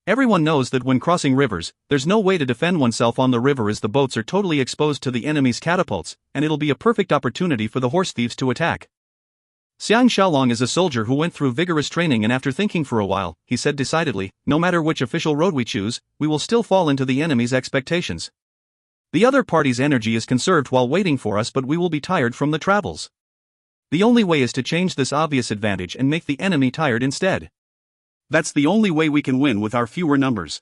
Everyone knows that when crossing rivers, there's no way to defend oneself on the river as the boats are totally exposed to the enemy's catapults, and it'll be a perfect opportunity for the horse thieves to attack. Xiang Shaolong is a soldier who went through vigorous training, and after thinking for a while, he said decidedly, "No matter which official road we choose, we will still fall into the enemy's expectations. The other party's energy is conserved while waiting for us, but we will be tired from the travels. The only way is to change this obvious advantage and make the enemy tired instead. That's the only way we can win with our fewer numbers."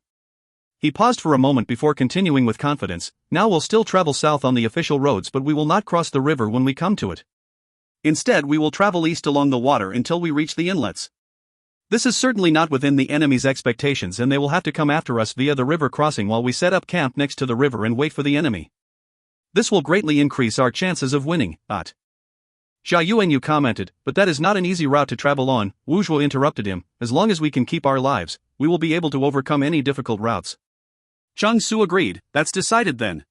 He paused for a moment before continuing with confidence, "Now we'll still travel south on the official roads, but we will not cross the river when we come to it. Instead we will travel east along the water until we reach the inlets. This is certainly not within the enemy's expectations, and they will have to come after us via the river crossing while we set up camp next to the river and wait for the enemy. This will greatly increase our chances of winning." Jia Yuanyu commented, "But that is not an easy route to travel on." Wu Zhuo interrupted him, "As long as we can keep our lives, we will be able to overcome any difficult routes." Cheng Su agreed, "That's decided then.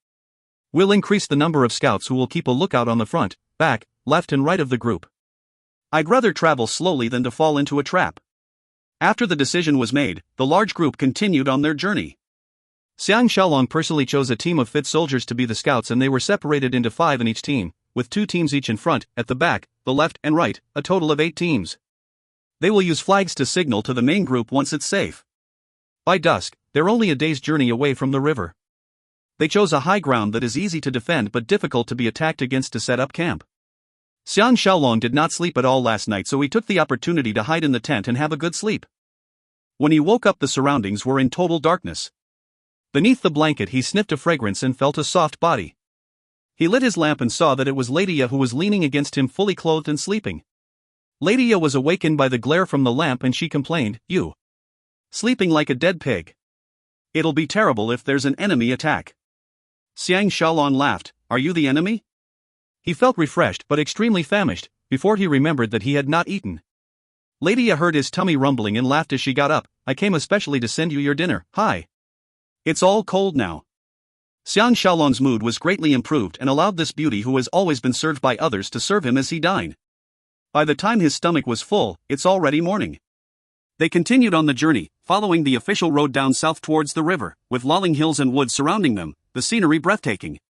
We'll increase the number of scouts who will keep a lookout on the front, back, left and right of the group. I'd rather travel slowly than to fall into a trap." After the decision was made, the large group continued on their journey. Xiang Shaolong personally chose a team of fit soldiers to be the scouts, and they were separated into 5 in each team, with 2 teams each in front, at the back, the left and right, a total of 8 teams. They will use flags to signal to the main group once it's safe. By dusk, they're only a day's journey away from the river. They chose a high ground that is easy to defend but difficult to be attacked against to set up camp. Xiang Shaolong did not sleep at all last night, so he took the opportunity to hide in the tent and have a good sleep. When he woke up, the surroundings were in total darkness. Beneath the blanket he sniffed a fragrance and felt a soft body. He lit his lamp and saw that it was Lady Ya who was leaning against him, fully clothed and sleeping. Lady Ya was awakened by the glare from the lamp and she complained, "You sleeping like a dead pig. It'll be terrible if there's an enemy attack." Xiang Shaolong laughed, "Are you the enemy?" He felt refreshed but extremely famished, before he remembered that he had not eaten. Lady Ya heard his tummy rumbling and laughed as she got up, "I came especially to send you your dinner. Hi. It's all cold now." Xiang Shaolong's mood was greatly improved and allowed this beauty, who has always been served by others, to serve him as he dined. By the time his stomach was full, it's already morning. They continued on the journey, following the official road down south towards the river, with lolling hills and woods surrounding them, the scenery breathtaking.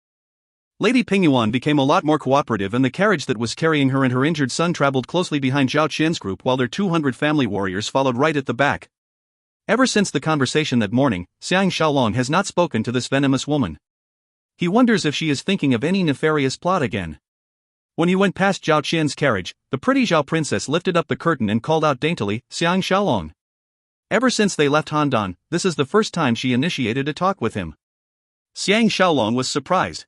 Lady Pingyuan became a lot more cooperative, and the carriage that was carrying her and her injured son traveled closely behind Zhao Qian's group while their 200 family warriors followed right at the back. Ever since the conversation that morning, Xiang Shaolong has not spoken to this venomous woman. He wonders if she is thinking of any nefarious plot again. When he went past Zhao Qian's carriage, the pretty Zhao princess lifted up the curtain and called out daintily, "Xiang Shaolong." Ever since they left Handan, this is the first time she initiated a talk with him. Xiang Shaolong was surprised.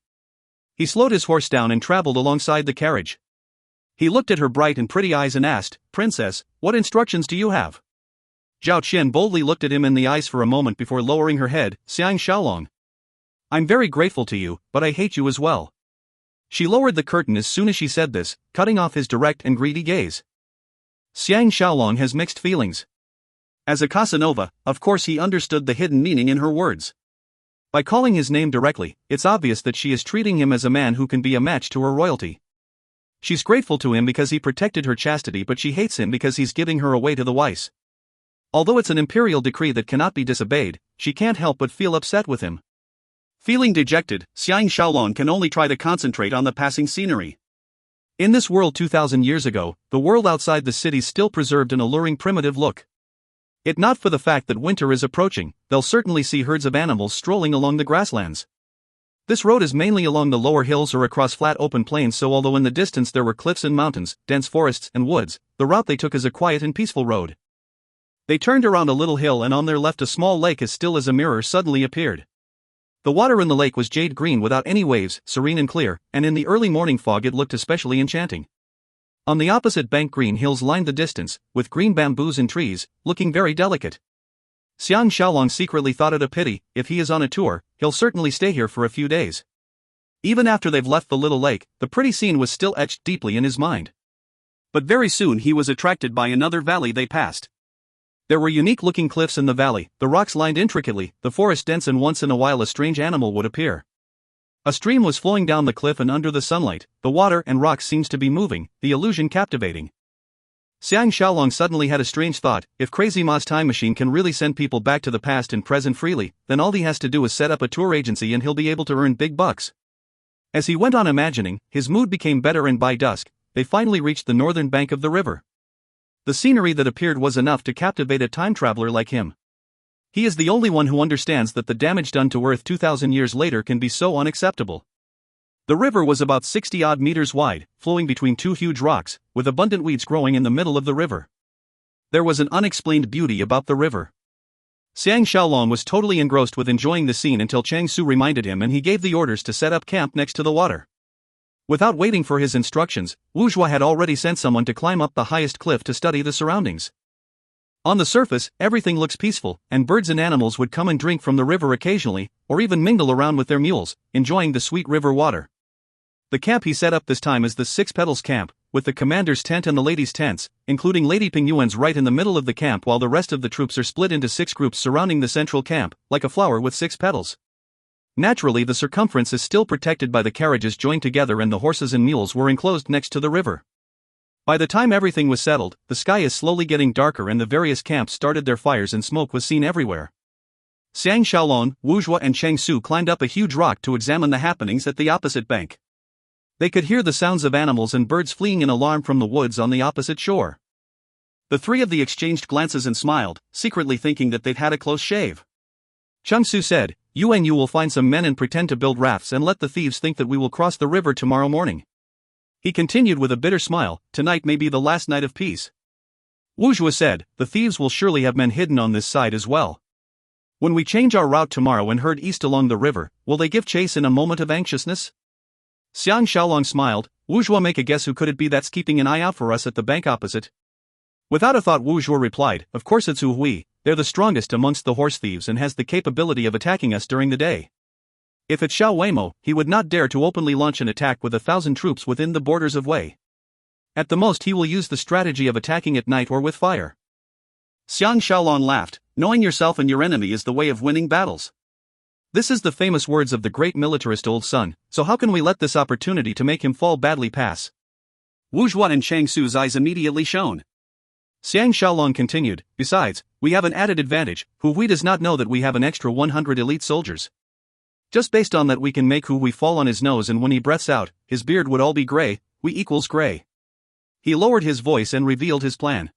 He slowed his horse down and traveled alongside the carriage. He looked at her bright and pretty eyes and asked, "Princess, what instructions do you have?" Zhao Qian boldly looked at him in the eyes for a moment before lowering her head. "Xiang Shaolong, I'm very grateful to you, but I hate you as well." She lowered the curtain as soon as she said this, cutting off his direct and greedy gaze. Xiang Shaolong has mixed feelings. As a Casanova, of course he understood the hidden meaning in her words. By calling his name directly, it's obvious that she is treating him as a man who can be a match to her royalty. She's grateful to him because he protected her chastity, but she hates him because he's giving her away to the Weiss. Although it's an imperial decree that cannot be disobeyed, she can't help but feel upset with him. Feeling dejected, Xiang Shaolong can only try to concentrate on the passing scenery. In this world 2,000 years ago, the world outside the city still preserved an alluring primitive look. It not for the fact that winter is approaching, they'll certainly see herds of animals strolling along the grasslands. This road is mainly along the lower hills or across flat open plains, so although in the distance there were cliffs and mountains, dense forests and woods, the route they took is a quiet and peaceful road. They turned around a little hill and on their left a small lake as still as a mirror suddenly appeared. The water in the lake was jade green without any waves, serene and clear, and in the early morning fog it looked especially enchanting. On the opposite bank green hills lined the distance, with green bamboos and trees, looking very delicate. Xiang Shaolong secretly thought it a pity, if he is on a tour, he'll certainly stay here for a few days. Even after they've left the little lake, the pretty scene was still etched deeply in his mind. But very soon he was attracted by another valley they passed. There were unique-looking cliffs in the valley, the rocks lined intricately, the forest dense, and once in a while a strange animal would appear. A stream was flowing down the cliff and under the sunlight, the water and rocks seems to be moving, the illusion captivating. Xiang Shaolong suddenly had a strange thought: if Crazy Ma's time machine can really send people back to the past and present freely, then all he has to do is set up a tour agency and he'll be able to earn big bucks. As he went on imagining, his mood became better and by dusk, they finally reached the northern bank of the river. The scenery that appeared was enough to captivate a time traveler like him. He is the only one who understands that the damage done to Earth 2,000 years later can be so unacceptable. The river was about 60-odd meters wide, flowing between two huge rocks, with abundant weeds growing in the middle of the river. There was an unexplained beauty about the river. Xiang Shaolong was totally engrossed with enjoying the scene until Chang Su reminded him and he gave the orders to set up camp next to the water. Without waiting for his instructions, Wu Zhuo had already sent someone to climb up the highest cliff to study the surroundings. On the surface, everything looks peaceful, and birds and animals would come and drink from the river occasionally, or even mingle around with their mules, enjoying the sweet river water. The camp he set up this time is the Six Petals Camp, with the commander's tent and the ladies' tents, including Lady Pingyuan's right in the middle of the camp, while the rest of the troops are split into 6 groups surrounding the central camp, like a flower with 6 petals. Naturally, the circumference is still protected by the carriages joined together, and the horses and mules were enclosed next to the river. By the time everything was settled, the sky is slowly getting darker and the various camps started their fires and smoke was seen everywhere. Xiang Shaolong, Wu Zhuo and Chang Su climbed up a huge rock to examine the happenings at the opposite bank. They could hear the sounds of animals and birds fleeing in alarm from the woods on the opposite shore. The three of them exchanged glances and smiled, secretly thinking that they'd had a close shave. Chang Su said, "You and you will find some men and pretend to build rafts and let the thieves think that we will cross the river tomorrow morning." He continued with a bitter smile, "Tonight may be the last night of peace." Wu Zhuo said, "The thieves will surely have men hidden on this side as well. When we change our route tomorrow and herd east along the river, will they give chase in a moment of anxiousness?" Xiang Shaolong smiled. "Wu Zhuo, make a guess who could it be that's keeping an eye out for us at the bank opposite?" Without a thought, Wu Zhuo replied, "Of course it's Hu Hui. They're the strongest amongst the horse thieves and has the capability of attacking us during the day. If it's Xiao Weimo, he would not dare to openly launch an attack with 1,000 troops within the borders of Wei. At the most he will use the strategy of attacking at night or with fire." Xiang Shaolong laughed. "Knowing yourself and your enemy is the way of winning battles. This is the famous words of the great militarist Old Sun, so how can we let this opportunity to make him fall badly pass?" Wu Zhuo and Chang Su's eyes immediately shone. Xiang Shaolong continued, "Besides, we have an added advantage. Hu Hui does not know that we have an extra 100 elite soldiers. Just based on that we can make Hu Hui fall on his nose, and when he breaths out, his beard would all be gray. We equals gray." He lowered his voice and revealed his plan.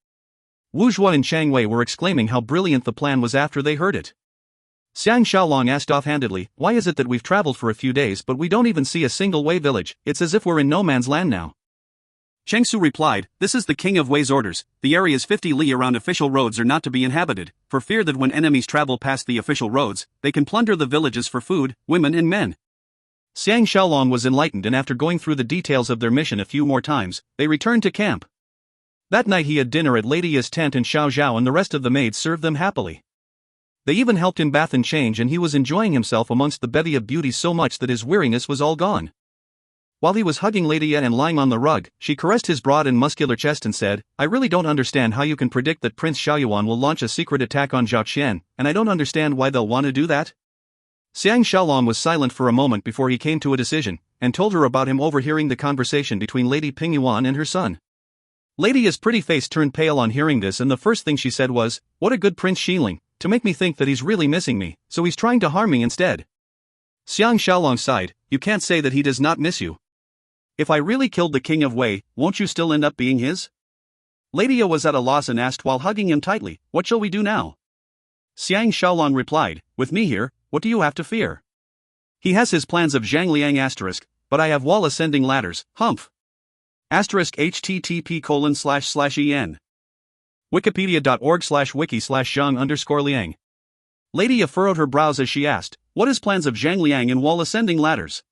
Wu Zhuo and Chang Wei were exclaiming how brilliant the plan was after they heard it. Xiang Shaolong asked offhandedly, "Why is it that we've traveled for a few days but we don't even see a single Wei village? It's as if we're in no man's land now." Cheng Su replied, "This is the king of Wei's orders. The areas 50 li around official roads are not to be inhabited, for fear that when enemies travel past the official roads, they can plunder the villages for food, women and men. Xiang Shaolong was enlightened, and after going through the details of their mission a few more times, they returned to camp. That night he had dinner at Lady Ya's tent, and Xiao Zhao and the rest of the maids served them happily. They even helped him bath and change, and he was enjoying himself amongst the bevy of beauties so much that his weariness was all gone. While he was hugging Lady Ya and lying on the rug, she caressed his broad and muscular chest and said, "I really don't understand how you can predict that Prince Xiaoyuan will launch a secret attack on Zhao Qian, and I don't understand why they'll want to do that." Xiang Shaolong was silent for a moment before he came to a decision, and told her about him overhearing the conversation between Lady Pingyuan and her son. Lady Ya's pretty face turned pale on hearing this, and the first thing she said was, "What a good Prince Xiling, to make me think that he's really missing me, so he's trying to harm me instead." Xiang Shaolong sighed, "You can't say that he does not miss you. If I really killed the king of Wei, won't you still end up being his?" Lady Ya was at a loss and asked while hugging him tightly, "What shall we do now?" Xiang Shaolong replied, "With me here, what do you have to fear? He has his plans of Zhangliang *, but I have wall ascending ladders, humph. *http://en. Wikipedia.org/wiki/Zhang_Liang. Lady Ya furrowed her brows as she asked, "What is plans of Zhangliang and wall ascending ladders?"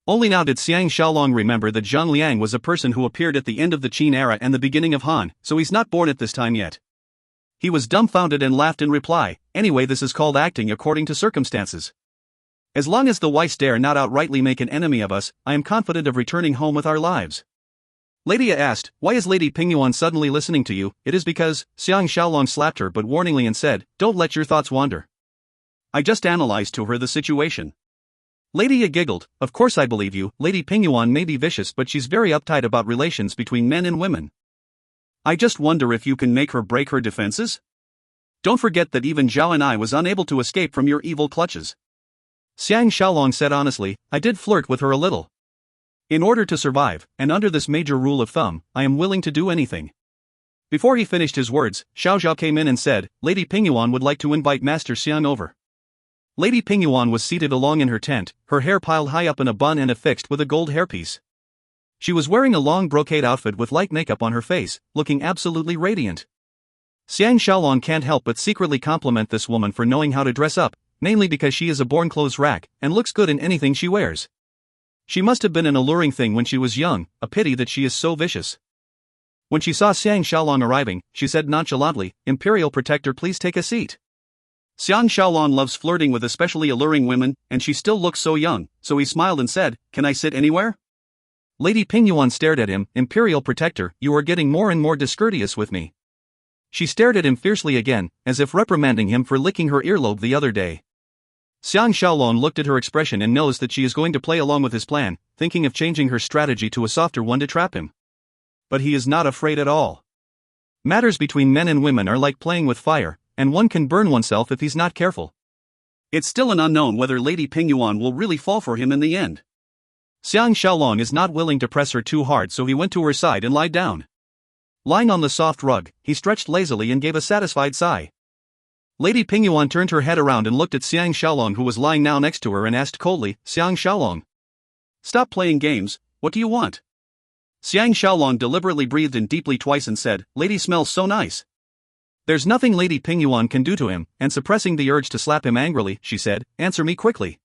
Only now did Xiang Shaolong remember that Zhang Liang was a person who appeared at the end of the Qin era and the beginning of Han, so he's not born at this time yet. He was dumbfounded and laughed in reply, "Anyway, this is called acting according to circumstances. As long as the Weiss dare not outrightly make an enemy of us, I am confident of returning home with our lives." Lady Ya asked, "Why is Lady Pingyuan suddenly listening to you?" "It is because," Xiang Shaolong slapped her but warningly and said, "Don't let your thoughts wander. I just analyzed to her the situation." Lady Ya giggled, "Of course I believe you. Lady Pingyuan may be vicious, but she's very uptight about relations between men and women. I just wonder if you can make her break her defenses? Don't forget that even Zhao and I was unable to escape from your evil clutches." Xiang Shaolong said honestly, "I did flirt with her a little. In order to survive, and under this major rule of thumb, I am willing to do anything." Before he finished his words, Xiao Zhao came in and said, "Lady Pingyuan would like to invite Master Xiang over." Lady Pingyuan was seated along in her tent, her hair piled high up in a bun and affixed with a gold hairpiece. She was wearing a long brocade outfit with light makeup on her face, looking absolutely radiant. Xiang Shaolong can't help but secretly compliment this woman for knowing how to dress up, mainly because she is a born clothes rack, and looks good in anything she wears. She must have been an alluring thing when she was young, a pity that she is so vicious. When she saw Xiang Shaolong arriving, she said nonchalantly, "Imperial Protector, please take a seat." Xiang Shaolong loves flirting with especially alluring women, and she still looks so young, so he smiled and said, "Can I sit anywhere?" Lady Pingyuan stared at him, "Imperial Protector, you are getting more and more discourteous with me." She stared at him fiercely again, as if reprimanding him for licking her earlobe the other day. Xiang Shaolong looked at her expression and knows that she is going to play along with his plan, thinking of changing her strategy to a softer one to trap him. But he is not afraid at all. Matters between men and women are like playing with fire, and one can burn oneself if he's not careful. It's still an unknown whether Lady Pingyuan will really fall for him in the end. Xiang Shaolong is not willing to press her too hard, so he went to her side and lied down. Lying on the soft rug, he stretched lazily and gave a satisfied sigh. Lady Pingyuan turned her head around and looked at Xiang Shaolong, who was lying now next to her, and asked coldly, "Xiang Shaolong, stop playing games, what do you want?" Xiang Shaolong deliberately breathed in deeply twice and said, "Lady smells so nice." There's nothing Lady Pingyuan can do to him, and suppressing the urge to slap him angrily, she said, "Answer me quickly."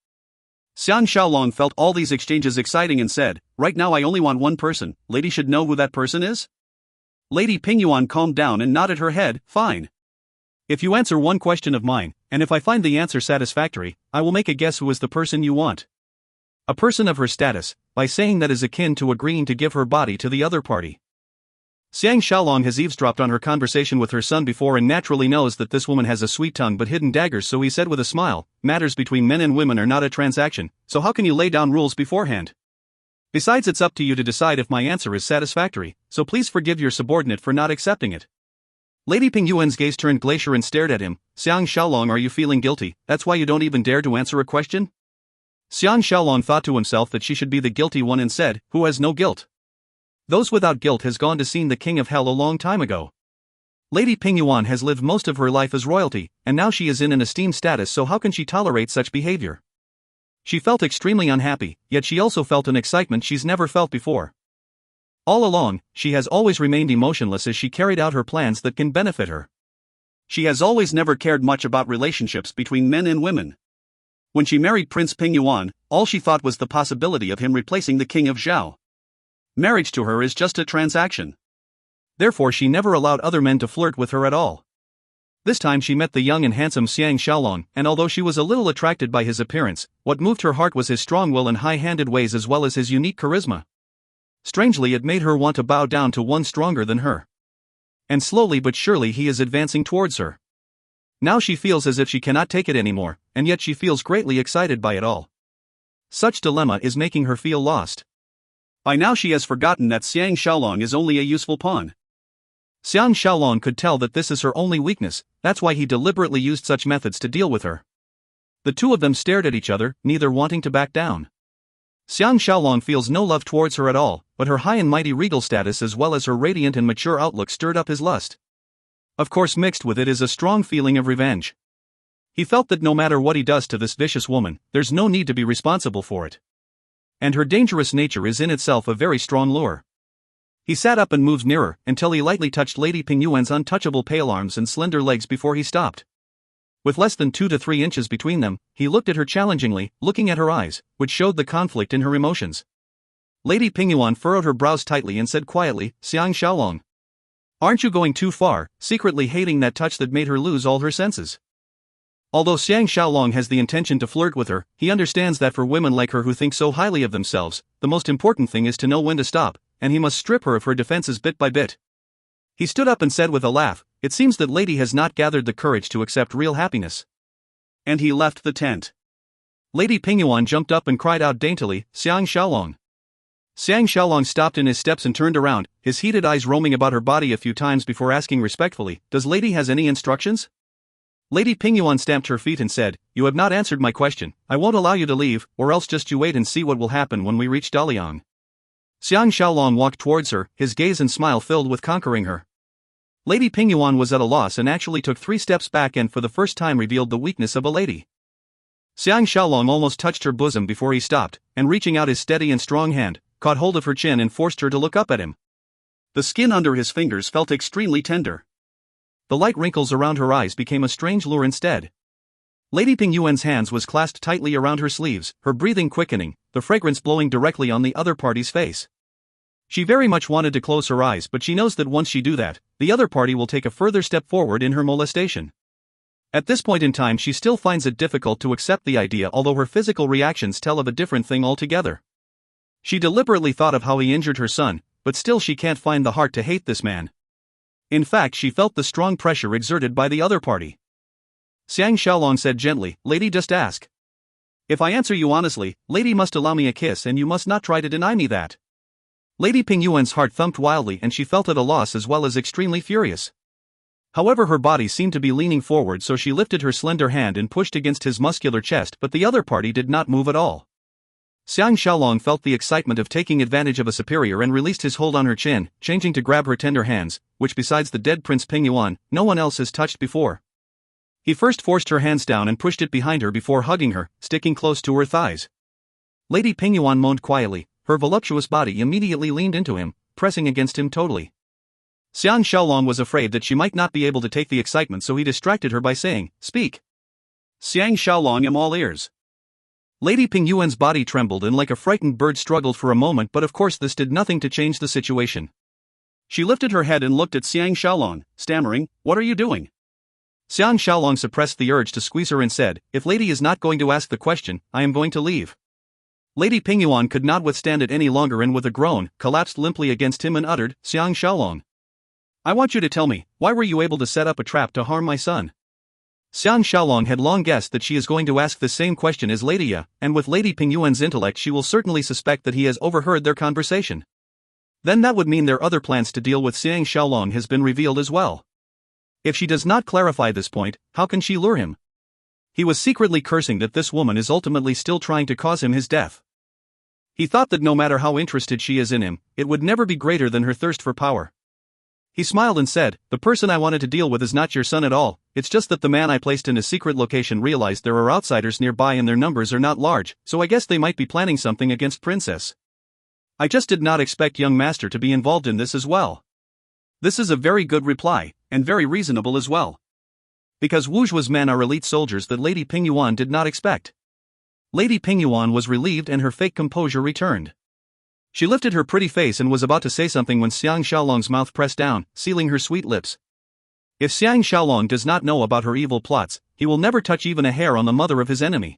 Xiang Shaolong felt all these exchanges exciting and said, "Right now I only want one person. Lady should know who that person is?" Lady Pingyuan calmed down and nodded her head, "Fine. If you answer one question of mine, and if I find the answer satisfactory, I will make a guess who is the person you want. A person of her status, by saying that is akin to agreeing to give her body to the other party." Xiang Shaolong has eavesdropped on her conversation with her son before and naturally knows that this woman has a sweet tongue but hidden daggers, so he said with a smile, "Matters between men and women are not a transaction, so how can you lay down rules beforehand? Besides, it's up to you to decide if my answer is satisfactory, so please forgive your subordinate for not accepting it." Lady Pingyuan's gaze turned glacier and stared at him. "Xiang Shaolong, are you feeling guilty? That's why you don't even dare to answer a question?" Xiang Shaolong thought to himself that she should be the guilty one and said, "Who has no guilt? Those without guilt has gone to see the king of hell a long time ago. Lady Pingyuan has lived most of her life as royalty, and now she is in an esteemed status, so how can she tolerate such behavior?" She felt extremely unhappy, yet she also felt an excitement she's never felt before. All along, she has always remained emotionless as she carried out her plans that can benefit her. She has always never cared much about relationships between men and women. When she married Prince Pingyuan, all she thought was the possibility of him replacing the king of Zhao. Marriage to her is just a transaction. Therefore she never allowed other men to flirt with her at all. This time she met the young and handsome Xiang Shaolong, and although she was a little attracted by his appearance, what moved her heart was his strong will and high-handed ways as well as his unique charisma. Strangely, it made her want to bow down to one stronger than her. And slowly but surely he is advancing towards her. Now she feels as if she cannot take it anymore, and yet she feels greatly excited by it all. Such dilemma is making her feel lost. By now she has forgotten that Xiang Shaolong is only a useful pawn. Xiang Shaolong could tell that this is her only weakness, that's why he deliberately used such methods to deal with her. The two of them stared at each other, neither wanting to back down. Xiang Shaolong feels no love towards her at all, but her high and mighty regal status as well as her radiant and mature outlook stirred up his lust. Of course, mixed with it is a strong feeling of revenge. He felt that no matter what he does to this vicious woman, there's no need to be responsible for it. And her dangerous nature is in itself a very strong lure. He sat up and moved nearer, until he lightly touched Lady Pingyuan's untouchable pale arms and slender legs before he stopped. With less than 2 to 3 inches between them, he looked at her challengingly, looking at her eyes, which showed the conflict in her emotions. Lady Pingyuan furrowed her brows tightly and said quietly, "Xiang Shaolong. Aren't you going too far?" secretly hating that touch that made her lose all her senses. Although Xiang Shaolong has the intention to flirt with her, he understands that for women like her who think so highly of themselves, the most important thing is to know when to stop, and he must strip her of her defenses bit by bit. He stood up and said with a laugh, "It seems that lady has not gathered the courage to accept real happiness." And he left the tent. Lady Pingyuan jumped up and cried out daintily, "Xiang Shaolong." Xiang Shaolong stopped in his steps and turned around, his heated eyes roaming about her body a few times before asking respectfully, "Does lady has any instructions?" Lady Pingyuan stamped her feet and said, "You have not answered my question. I won't allow you to leave, or else just you wait and see what will happen when we reach Daliang." Xiang Shaolong walked towards her, his gaze and smile filled with conquering her. Lady Pingyuan was at a loss and actually took 3 steps back and for the first time revealed the weakness of a lady. Xiang Shaolong almost touched her bosom before he stopped, and reaching out his steady and strong hand, caught hold of her chin and forced her to look up at him. The skin under his fingers felt extremely tender. The light wrinkles around her eyes became a strange lure instead. Lady Pingyuan's hands was clasped tightly around her sleeves, her breathing quickening, the fragrance blowing directly on the other party's face. She very much wanted to close her eyes, but she knows that once she do that, the other party will take a further step forward in her molestation. At this point in time she still finds it difficult to accept the idea, although her physical reactions tell of a different thing altogether. She deliberately thought of how he injured her son, but still she can't find the heart to hate this man. In fact, she felt the strong pressure exerted by the other party. Xiang Shaolong said gently, "Lady, just ask. If I answer you honestly, lady must allow me a kiss and you must not try to deny me that." Lady Pingyuan's heart thumped wildly and she felt at a loss as well as extremely furious. However, her body seemed to be leaning forward, so she lifted her slender hand and pushed against his muscular chest, but the other party did not move at all. Xiang Shaolong felt the excitement of taking advantage of a superior and released his hold on her chin, changing to grab her tender hands, which besides the dead Prince Pingyuan, no one else has touched before. He first forced her hands down and pushed it behind her before hugging her, sticking close to her thighs. Lady Pingyuan moaned quietly, her voluptuous body immediately leaned into him, pressing against him totally. Xiang Shaolong was afraid that she might not be able to take the excitement, so he distracted her by saying, "Speak." Xiang Shaolong, am all ears. Lady Pingyuan's body trembled and like a frightened bird struggled for a moment, but of course this did nothing to change the situation. She lifted her head and looked at Xiang Shaolong, stammering, "What are you doing?" Xiang Shaolong suppressed the urge to squeeze her and said, "If lady is not going to ask the question, I am going to leave." Lady Pingyuan could not withstand it any longer and with a groan, collapsed limply against him and uttered, "Xiang Shaolong, I want you to tell me, why were you able to set up a trap to harm my son?" Xiang Shaolong had long guessed that she is going to ask the same question as Lady Ya, and with Lady Pingyuan's intellect she will certainly suspect that he has overheard their conversation. Then that would mean their other plans to deal with Xiang Shaolong has been revealed as well. If she does not clarify this point, how can she lure him? He was secretly cursing that this woman is ultimately still trying to cause him his death. He thought that no matter how interested she is in him, it would never be greater than her thirst for power. He smiled and said, "The person I wanted to deal with is not your son at all, it's just that the man I placed in a secret location realized there are outsiders nearby and their numbers are not large, so I guess they might be planning something against Princess. I just did not expect young master to be involved in this as well." This is a very good reply, and very reasonable as well. Because Wu Zhua's men are elite soldiers that Lady Pingyuan did not expect. Lady Pingyuan was relieved and her fake composure returned. She lifted her pretty face and was about to say something when Xiang Shaolong's mouth pressed down, sealing her sweet lips. If Xiang Shaolong does not know about her evil plots, he will never touch even a hair on the mother of his enemy.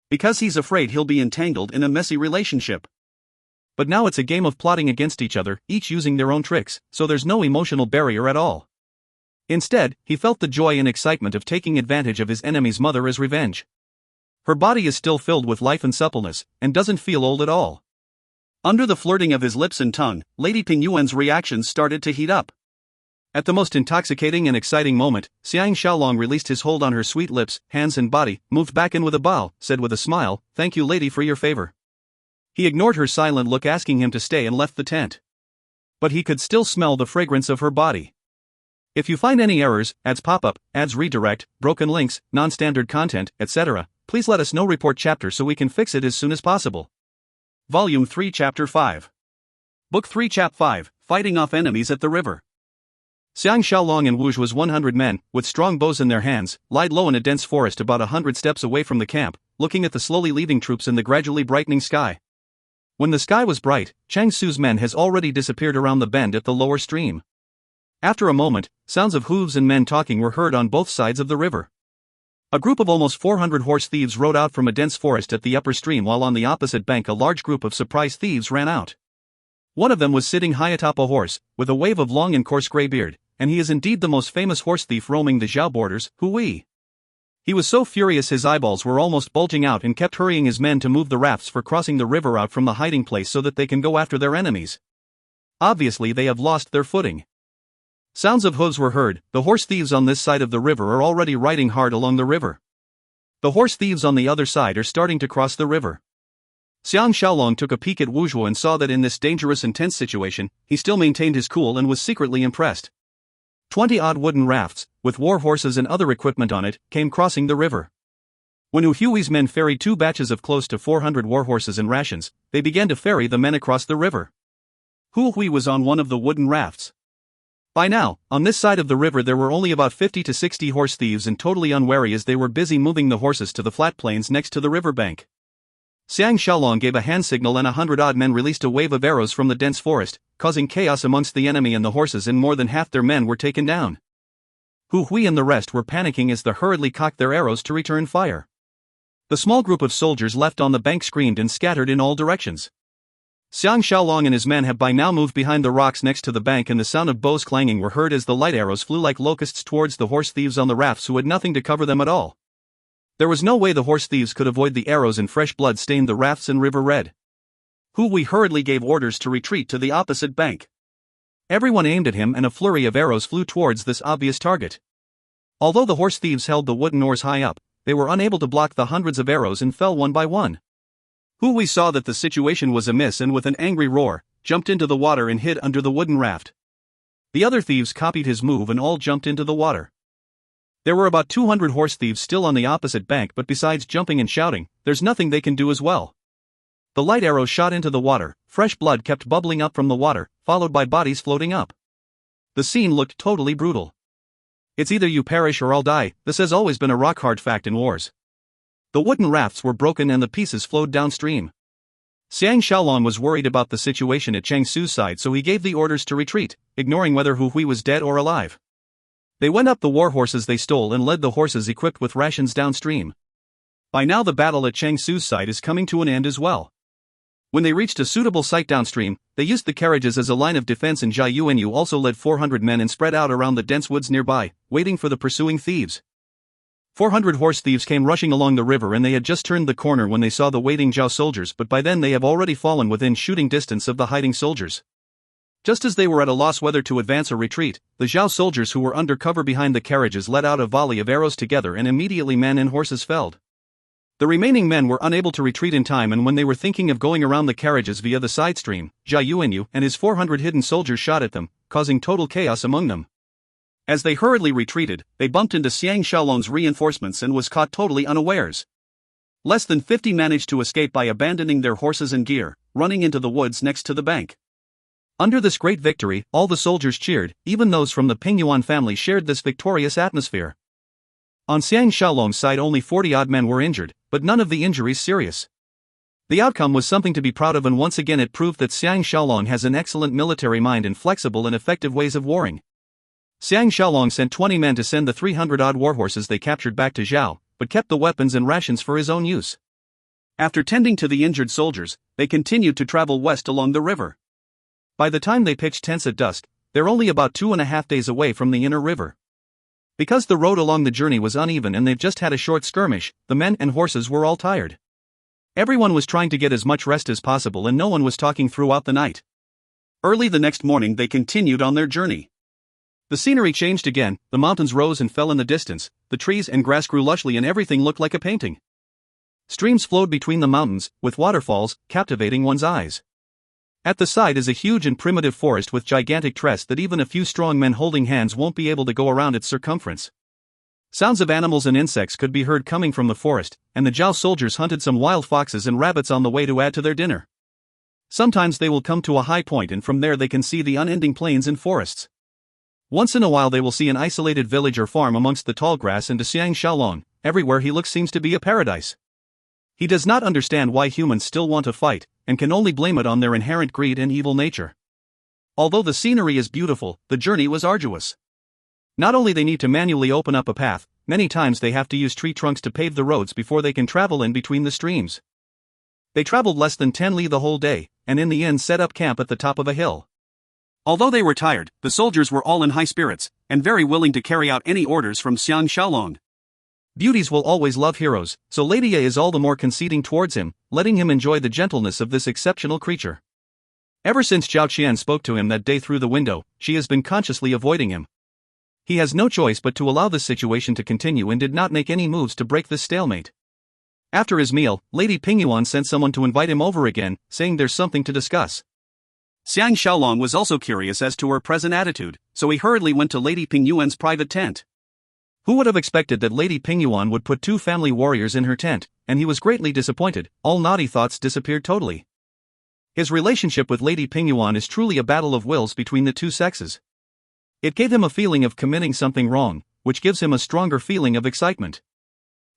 Because he's afraid he'll be entangled in a messy relationship. But now it's a game of plotting against each other, each using their own tricks, so there's no emotional barrier at all. Instead, he felt the joy and excitement of taking advantage of his enemy's mother as revenge. Her body is still filled with life and suppleness, and doesn't feel old at all. Under the flirting of his lips and tongue, Lady Pingyuan's reactions started to heat up. At the most intoxicating and exciting moment, Xiang Shaolong released his hold on her sweet lips, hands and body, moved back in with a bow, said with a smile, "Thank you, lady, for your favor." He ignored her silent look asking him to stay and left the tent. But he could still smell the fragrance of her body. If you find any errors, ads pop up, ads redirect, broken links, non-standard content, etc., please let us know. Report chapter so we can fix it as soon as possible. Volume 3 Chapter 5. Book 3 Chap 5, Fighting Off Enemies at the River. Xiang Shaolong and Wu's 100 men, with strong bows in their hands, lied low in a dense forest about 100 steps away from the camp, looking at the slowly leaving troops in the gradually brightening sky. When the sky was bright, Chang Su's men has already disappeared around the bend at the lower stream. After a moment, sounds of hooves and men talking were heard on both sides of the river. A group of almost 400 horse thieves rode out from a dense forest at the upper stream, while on the opposite bank a large group of surprise thieves ran out. One of them was sitting high atop a horse, with a wave of long and coarse grey beard, and he is indeed the most famous horse thief roaming the Zhao borders, Hui. He was so furious his eyeballs were almost bulging out and kept hurrying his men to move the rafts for crossing the river out from the hiding place so that they can go after their enemies. Obviously they have lost their footing. Sounds of hooves were heard. The horse thieves on this side of the river are already riding hard along the river. The horse thieves on the other side are starting to cross the river. Xiang Shaolong took a peek at Wu Zhuo and saw that in this dangerous and tense situation, he still maintained his cool and was secretly impressed. 20-odd wooden rafts, with war horses and other equipment on it, came crossing the river. When Hui's men ferried 2 batches of close to 400 war horses and rations, they began to ferry the men across the river. Hui was on one of the wooden rafts. By now, on this side of the river there were only about 50 to 60 horse thieves and totally unwary as they were busy moving the horses to the flat plains next to the riverbank. Xiang Shaolong gave a hand signal and 100-odd men released a wave of arrows from the dense forest, causing chaos amongst the enemy and the horses, and more than half their men were taken down. Hui and the rest were panicking as they hurriedly cocked their arrows to return fire. The small group of soldiers left on the bank screamed and scattered in all directions. Xiang Shaolong and his men have by now moved behind the rocks next to the bank, and the sound of bows clanging were heard as the light arrows flew like locusts towards the horse thieves on the rafts who had nothing to cover them at all. There was no way the horse thieves could avoid the arrows, and fresh blood stained the rafts and river red. Hui hurriedly gave orders to retreat to the opposite bank. Everyone aimed at him and a flurry of arrows flew towards this obvious target. Although the horse thieves held the wooden oars high up, they were unable to block the hundreds of arrows and fell one by one. Hui saw that the situation was amiss and with an angry roar, jumped into the water and hid under the wooden raft. The other thieves copied his move and all jumped into the water. There were about 200 horse thieves still on the opposite bank, but besides jumping and shouting, there's nothing they can do as well. The light arrows shot into the water, fresh blood kept bubbling up from the water, followed by bodies floating up. The scene looked totally brutal. It's either you perish or I'll die, this has always been a rock-hard fact in wars. The wooden rafts were broken and the pieces flowed downstream. Xiang Shaolong was worried about the situation at Chang Su's side, so he gave the orders to retreat, ignoring whether Hui was dead or alive. They went up the war horses they stole and led the horses equipped with rations downstream. By now the battle at Chang Su's side is coming to an end as well. When they reached a suitable site downstream, they used the carriages as a line of defense, and Jia Yuanyu also led 400 men and spread out around the dense woods nearby, waiting for the pursuing thieves. 400 horse thieves came rushing along the river, and they had just turned the corner when they saw the waiting Zhao soldiers, but by then they have already fallen within shooting distance of the hiding soldiers. Just as they were at a loss whether to advance or retreat, the Zhao soldiers who were under cover behind the carriages let out a volley of arrows together, and immediately men and horses fell. The remaining men were unable to retreat in time, and when they were thinking of going around the carriages via the side stream, Jia Yuanyu and his 400 hidden soldiers shot at them, causing total chaos among them. As they hurriedly retreated, they bumped into Xiang Shaolong's reinforcements and was caught totally unawares. Less than 50 managed to escape by abandoning their horses and gear, running into the woods next to the bank. Under this great victory, all the soldiers cheered, even those from the Pingyuan family shared this victorious atmosphere. On Xiang Shaolong's side only 40-odd men were injured, but none of the injuries serious. The outcome was something to be proud of, and once again it proved that Xiang Shaolong has an excellent military mind and flexible and effective ways of warring. Xiang Shaolong sent 20 men to send the 300-odd warhorses they captured back to Zhao, but kept the weapons and rations for his own use. After tending to the injured soldiers, they continued to travel west along the river. By the time they pitched tents at dusk, they're only about 2.5 days away from the inner river. Because the road along the journey was uneven and they've just had a short skirmish, the men and horses were all tired. Everyone was trying to get as much rest as possible and no one was talking throughout the night. Early the next morning they continued on their journey. The scenery changed again, the mountains rose and fell in the distance, the trees and grass grew lushly and everything looked like a painting. Streams flowed between the mountains, with waterfalls, captivating one's eyes. At the side is a huge and primitive forest with gigantic trees that even a few strong men holding hands won't be able to go around its circumference. Sounds of animals and insects could be heard coming from the forest, and the Zhao soldiers hunted some wild foxes and rabbits on the way to add to their dinner. Sometimes they will come to a high point and from there they can see the unending plains and forests. Once in a while they will see an isolated village or farm amongst the tall grass, and to Xiang Shaolong, everywhere he looks seems to be a paradise. He does not understand why humans still want to fight, and can only blame it on their inherent greed and evil nature. Although the scenery is beautiful, the journey was arduous. Not only they need to manually open up a path, many times they have to use tree trunks to pave the roads before they can travel in between the streams. They traveled less than 10 li the whole day, and in the end set up camp at the top of a hill. Although they were tired, the soldiers were all in high spirits, and very willing to carry out any orders from Xiang Shaolong. Beauties will always love heroes, so Lady A is all the more conceding towards him, letting him enjoy the gentleness of this exceptional creature. Ever since Zhao Qian spoke to him that day through the window, she has been consciously avoiding him. He has no choice but to allow this situation to continue and did not make any moves to break this stalemate. After his meal, Lady Pingyuan sent someone to invite him over again, saying there's something to discuss. Xiang Shaolong was also curious as to her present attitude, so he hurriedly went to Lady Pingyuan's private tent. Who would have expected that Lady Pingyuan would put 2 family warriors in her tent, and he was greatly disappointed. All naughty thoughts disappeared totally. His relationship with Lady Pingyuan is truly a battle of wills between the two sexes. It gave him a feeling of committing something wrong, which gives him a stronger feeling of excitement.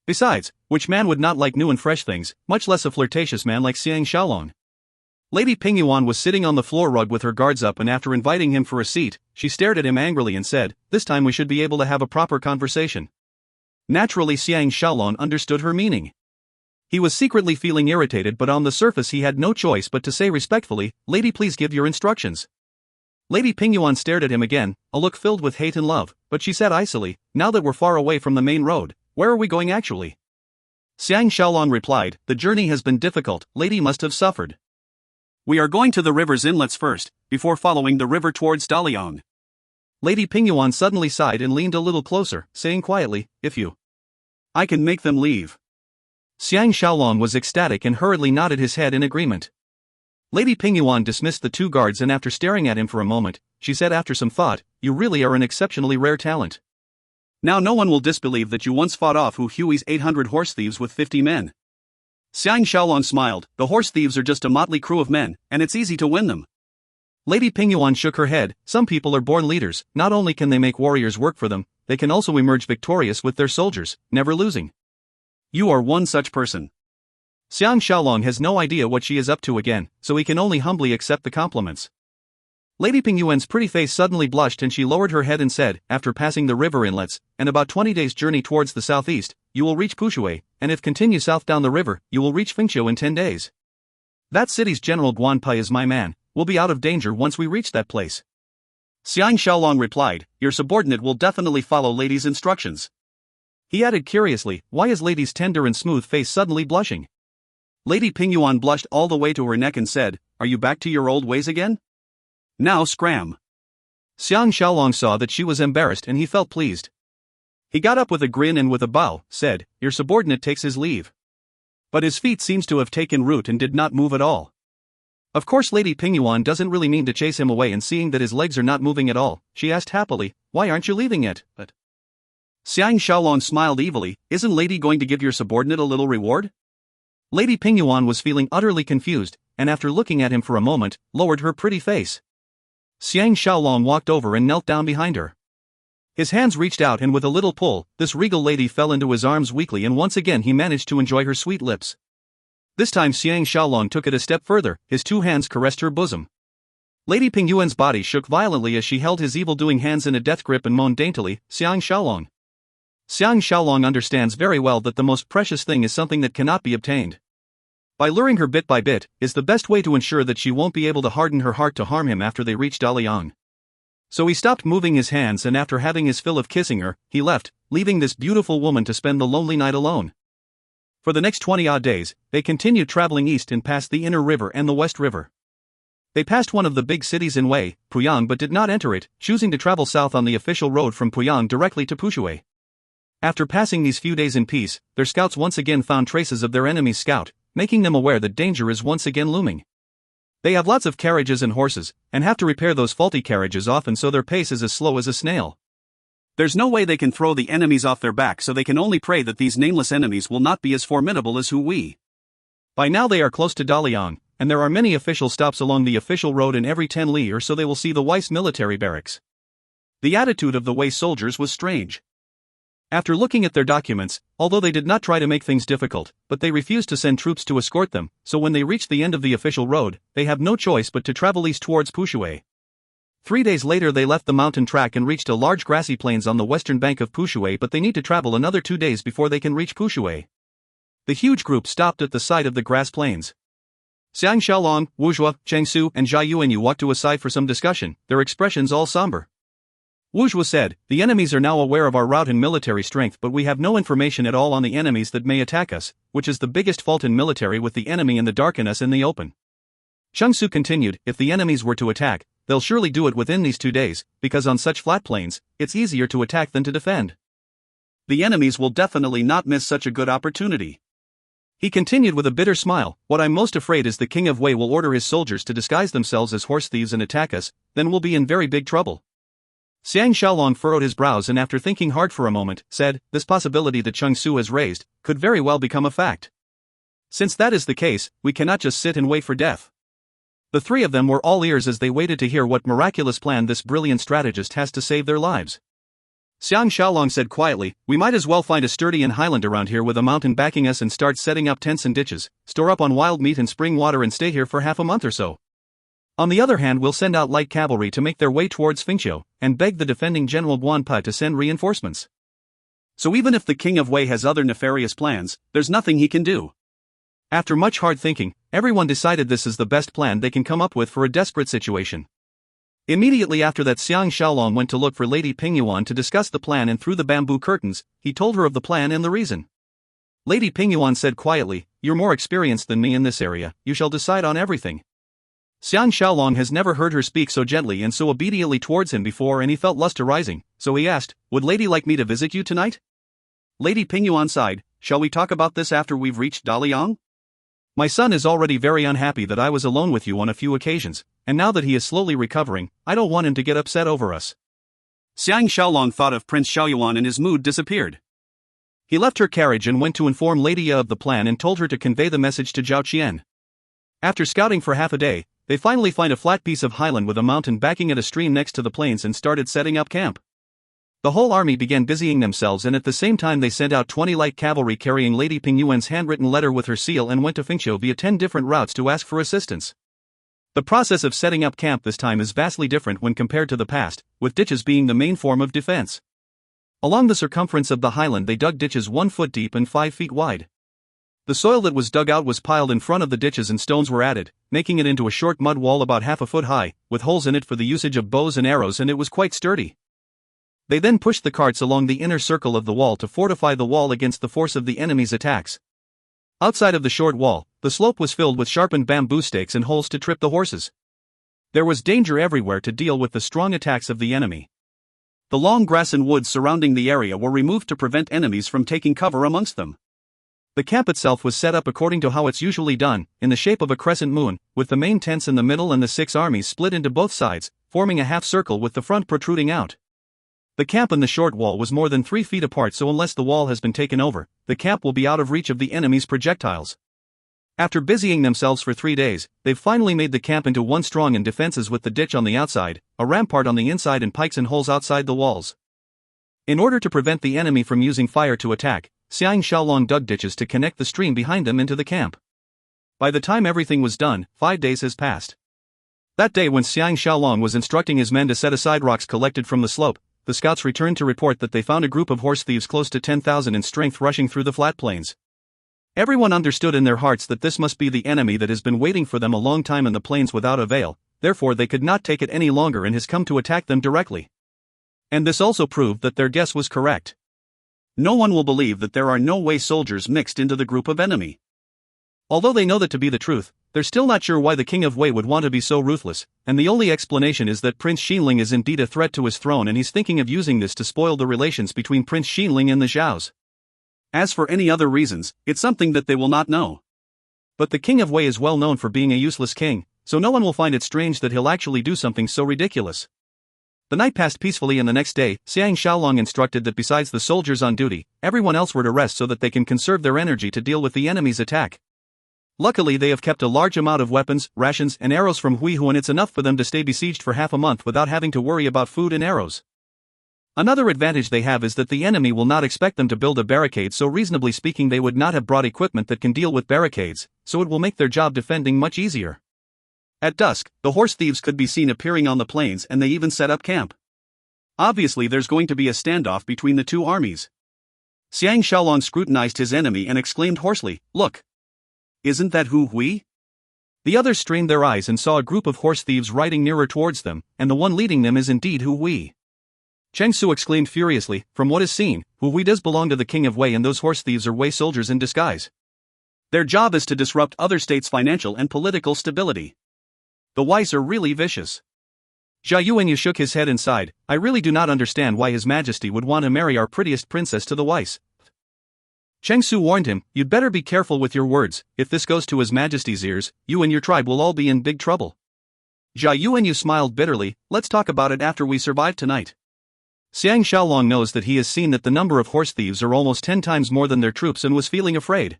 Besides, which man would not like new and fresh things, much less a flirtatious man like Xiang Shaolong? Lady Pingyuan was sitting on the floor rug with her guards up, and after inviting him for a seat, she stared at him angrily and said, "This time we should be able to have a proper conversation." Naturally Xiang Shaolong understood her meaning. He was secretly feeling irritated, but on the surface he had no choice but to say respectfully, "Lady, please give your instructions." Lady Pingyuan stared at him again, a look filled with hate and love, but she said icily, "Now that we're far away from the main road, where are we going actually?" Xiang Shaolong replied, "The journey has been difficult, Lady must have suffered. We are going to the river's inlets first, before following the river towards Daliang." Lady Pingyuan suddenly sighed and leaned a little closer, saying quietly, I can make them leave." Xiang Shaolong was ecstatic and hurriedly nodded his head in agreement. Lady Pingyuan dismissed the 2 guards, and after staring at him for a moment, she said after some thought, "You really are an exceptionally rare talent. Now no one will disbelieve that you once fought off Hu Hui's 800 horse thieves with 50 men." Xiang Shaolong smiled, "The horse thieves are just a motley crew of men, and it's easy to win them." Lady Pingyuan shook her head. "Some people are born leaders. Not only can they make warriors work for them, they can also emerge victorious with their soldiers, never losing. You are one such person." Xiang Shaolong has no idea what she is up to again, so he can only humbly accept the compliments. Lady Pingyuan's pretty face suddenly blushed and she lowered her head and said, "After passing the river inlets, and about 20 days' journey towards the southeast, you will reach Pushui, and if continue south down the river, you will reach Fengqiu in 10 days. That city's general Guan Pai is my man, we'll be out of danger once we reach that place." Xiang Shaolong replied, "Your subordinate will definitely follow Lady's instructions." He added curiously, "Why is Lady's tender and smooth face suddenly blushing?" Lady Pingyuan blushed all the way to her neck and said, "Are you back to your old ways again? Now scram." Xiang Shaolong saw that she was embarrassed and he felt pleased. He got up with a grin and with a bow, said, "Your subordinate takes his leave." But his feet seems to have taken root and did not move at all. Of course Lady Pingyuan doesn't really mean to chase him away, and seeing that his legs are not moving at all, she asked happily, "Why aren't you leaving yet?" But Xiang Shaolong smiled evilly, "Isn't Lady going to give your subordinate a little reward?" Lady Pingyuan was feeling utterly confused, and after looking at him for a moment, lowered her pretty face. Xiang Shaolong walked over and knelt down behind her. His hands reached out and with a little pull, this regal lady fell into his arms weakly and once again he managed to enjoy her sweet lips. This time Xiang Shaolong took it a step further, his two hands caressed her bosom. Lady Pingyuan's body shook violently as she held his evil-doing hands in a death grip and moaned daintily, "Xiang Shaolong." Xiang Shaolong understands very well that the most precious thing is something that cannot be obtained. By luring her bit by bit, is the best way to ensure that she won't be able to harden her heart to harm him after they reach Daliang. So he stopped moving his hands and after having his fill of kissing her, he left, leaving this beautiful woman to spend the lonely night alone. For the next 20-odd days, they continued traveling east and past the Inner River and the West River. They passed one of the big cities in Wei, Puyang, but did not enter it, choosing to travel south on the official road from Puyang directly to Pushui. After passing these few days in peace, their scouts once again found traces of their enemy's scout, making them aware that danger is once again looming. They have lots of carriages and horses, and have to repair those faulty carriages often so their pace is as slow as a snail. There's no way they can throw the enemies off their back, so they can only pray that these nameless enemies will not be as formidable as we. By now they are close to Daliang, and there are many official stops along the official road in every 10 li or so they will see the Weiss military barracks. The attitude of the Wei soldiers was strange. After looking at their documents, although they did not try to make things difficult, but they refused to send troops to escort them, so when they reach the end of the official road, they have no choice but to travel east towards Pushui. 3 days later they left the mountain track and reached a large grassy plains on the western bank of Pushui, but they need to travel another 2 days before they can reach Pushui. The huge group stopped at the side of the grass plains. Xiang Shaolong, Wu Zhuo, Cheng Su and Jia Yuanyu walked to a side for some discussion, their expressions all somber. Wu Zhuo said, "The enemies are now aware of our route and military strength, but we have no information at all on the enemies that may attack us, which is the biggest fault in military, with the enemy in the dark and us in the open." Cheng Su continued, "If the enemies were to attack, they'll surely do it within these 2 days, because on such flat plains, it's easier to attack than to defend. The enemies will definitely not miss such a good opportunity." He continued with a bitter smile, "What I'm most afraid is the King of Wei will order his soldiers to disguise themselves as horse thieves and attack us, then we'll be in very big trouble." Xiang Shaolong furrowed his brows and after thinking hard for a moment, said, "This possibility that Cheng Su has raised, could very well become a fact. Since that is the case, we cannot just sit and wait for death." The three of them were all ears as they waited to hear what miraculous plan this brilliant strategist has to save their lives. Xiang Shaolong said quietly, "We might as well find a sturdy highland around here with a mountain backing us and start setting up tents and ditches, store up on wild meat and spring water and stay here for half a month or so. On the other hand, we'll send out light cavalry to make their way towards Fingqiu, and beg the defending General Guan Pai to send reinforcements. So even if the King of Wei has other nefarious plans, there's nothing he can do." After much hard thinking, everyone decided this is the best plan they can come up with for a desperate situation. Immediately after that, Xiang Shaolong went to look for Lady Pingyuan to discuss the plan, and through the bamboo curtains, he told her of the plan and the reason. Lady Pingyuan said quietly, "You're more experienced than me in this area, you shall decide on everything." Xiang Shaolong has never heard her speak so gently and so obediently towards him before, and he felt lust arising, so he asked, "Would Lady like me to visit you tonight?" Lady Pingyuan sighed, "Shall we talk about this after we've reached Daliang? My son is already very unhappy that I was alone with you on a few occasions, and now that he is slowly recovering, I don't want him to get upset over us." Xiang Shaolong thought of Prince Xiaoyuan and his mood disappeared. He left her carriage and went to inform Lady Ya of the plan and told her to convey the message to Zhao Qian. After scouting for half a day, they finally find a flat piece of highland with a mountain backing at a stream next to the plains and started setting up camp. The whole army began busying themselves, and at the same time they sent out 20 light cavalry carrying Lady Pingyuan's handwritten letter with her seal and went to Fingqiu via 10 different routes to ask for assistance. The process of setting up camp this time is vastly different when compared to the past, with ditches being the main form of defense. Along the circumference of the highland they dug ditches 1 foot deep and 5 feet wide. The soil that was dug out was piled in front of the ditches and stones were added, making it into a short mud wall about half a foot high, with holes in it for the usage of bows and arrows, and it was quite sturdy. They then pushed the carts along the inner circle of the wall to fortify the wall against the force of the enemy's attacks. Outside of the short wall, the slope was filled with sharpened bamboo stakes and holes to trip the horses. There was danger everywhere to deal with the strong attacks of the enemy. The long grass and woods surrounding the area were removed to prevent enemies from taking cover amongst them. The camp itself was set up according to how it's usually done, in the shape of a crescent moon, with the main tents in the middle and the 6 armies split into both sides, forming a half circle with the front protruding out. The camp and the short wall was more than 3 feet apart, so unless the wall has been taken over, the camp will be out of reach of the enemy's projectiles. After busying themselves for 3 days, they've finally made the camp into one strong and defenses with the ditch on the outside, a rampart on the inside and pikes and holes outside the walls. In order to prevent the enemy from using fire to attack, Xiang Shaolong dug ditches to connect the stream behind them into the camp. By the time everything was done, 5 days has passed. That day when Xiang Shaolong was instructing his men to set aside rocks collected from the slope, the scouts returned to report that they found a group of horse thieves close to 10,000 in strength rushing through the flat plains. Everyone understood in their hearts that this must be the enemy that has been waiting for them a long time in the plains without avail, therefore they could not take it any longer and has come to attack them directly. And this also proved that their guess was correct. No one will believe that there are no way soldiers mixed into the group of enemy. Although they know that to be the truth, they're still not sure why the King of Wei would want to be so ruthless, and the only explanation is that Prince Xinling is indeed a threat to his throne and he's thinking of using this to spoil the relations between Prince Xinling and the Zhaos. As for any other reasons, it's something that they will not know. But the King of Wei is well known for being a useless king, so no one will find it strange that he'll actually do something so ridiculous. The night passed peacefully and the next day, Xiang Shaolong instructed that besides the soldiers on duty, everyone else were to rest so that they can conserve their energy to deal with the enemy's attack. Luckily they have kept a large amount of weapons, rations and arrows from Huihu and it's enough for them to stay besieged for half a month without having to worry about food and arrows. Another advantage they have is that the enemy will not expect them to build a barricade, so reasonably speaking they would not have brought equipment that can deal with barricades, so it will make their job defending much easier. At dusk, the horse thieves could be seen appearing on the plains and they even set up camp. Obviously there's going to be a standoff between the two armies. Xiang Shaolong scrutinized his enemy and exclaimed hoarsely, "Look! Isn't that Hu Hui?" The others strained their eyes and saw a group of horse thieves riding nearer towards them, and the one leading them is indeed Hu Hui. Cheng Su exclaimed furiously, "From what is seen, Hu Hui does belong to the King of Wei and those horse thieves are Wei soldiers in disguise. Their job is to disrupt other states' financial and political stability. The Weis are really vicious." Jia Yuanyu shook his head and sighed, "I really do not understand why His Majesty would want to marry our prettiest princess to the Weis." Cheng Su warned him, "You'd better be careful with your words, if this goes to His Majesty's ears, you and your tribe will all be in big trouble." Jia Yuanyu smiled bitterly, "Let's talk about it after we survive tonight." Xiang Shaolong knows that he has seen that the number of horse thieves are almost 10 times more than their troops and was feeling afraid.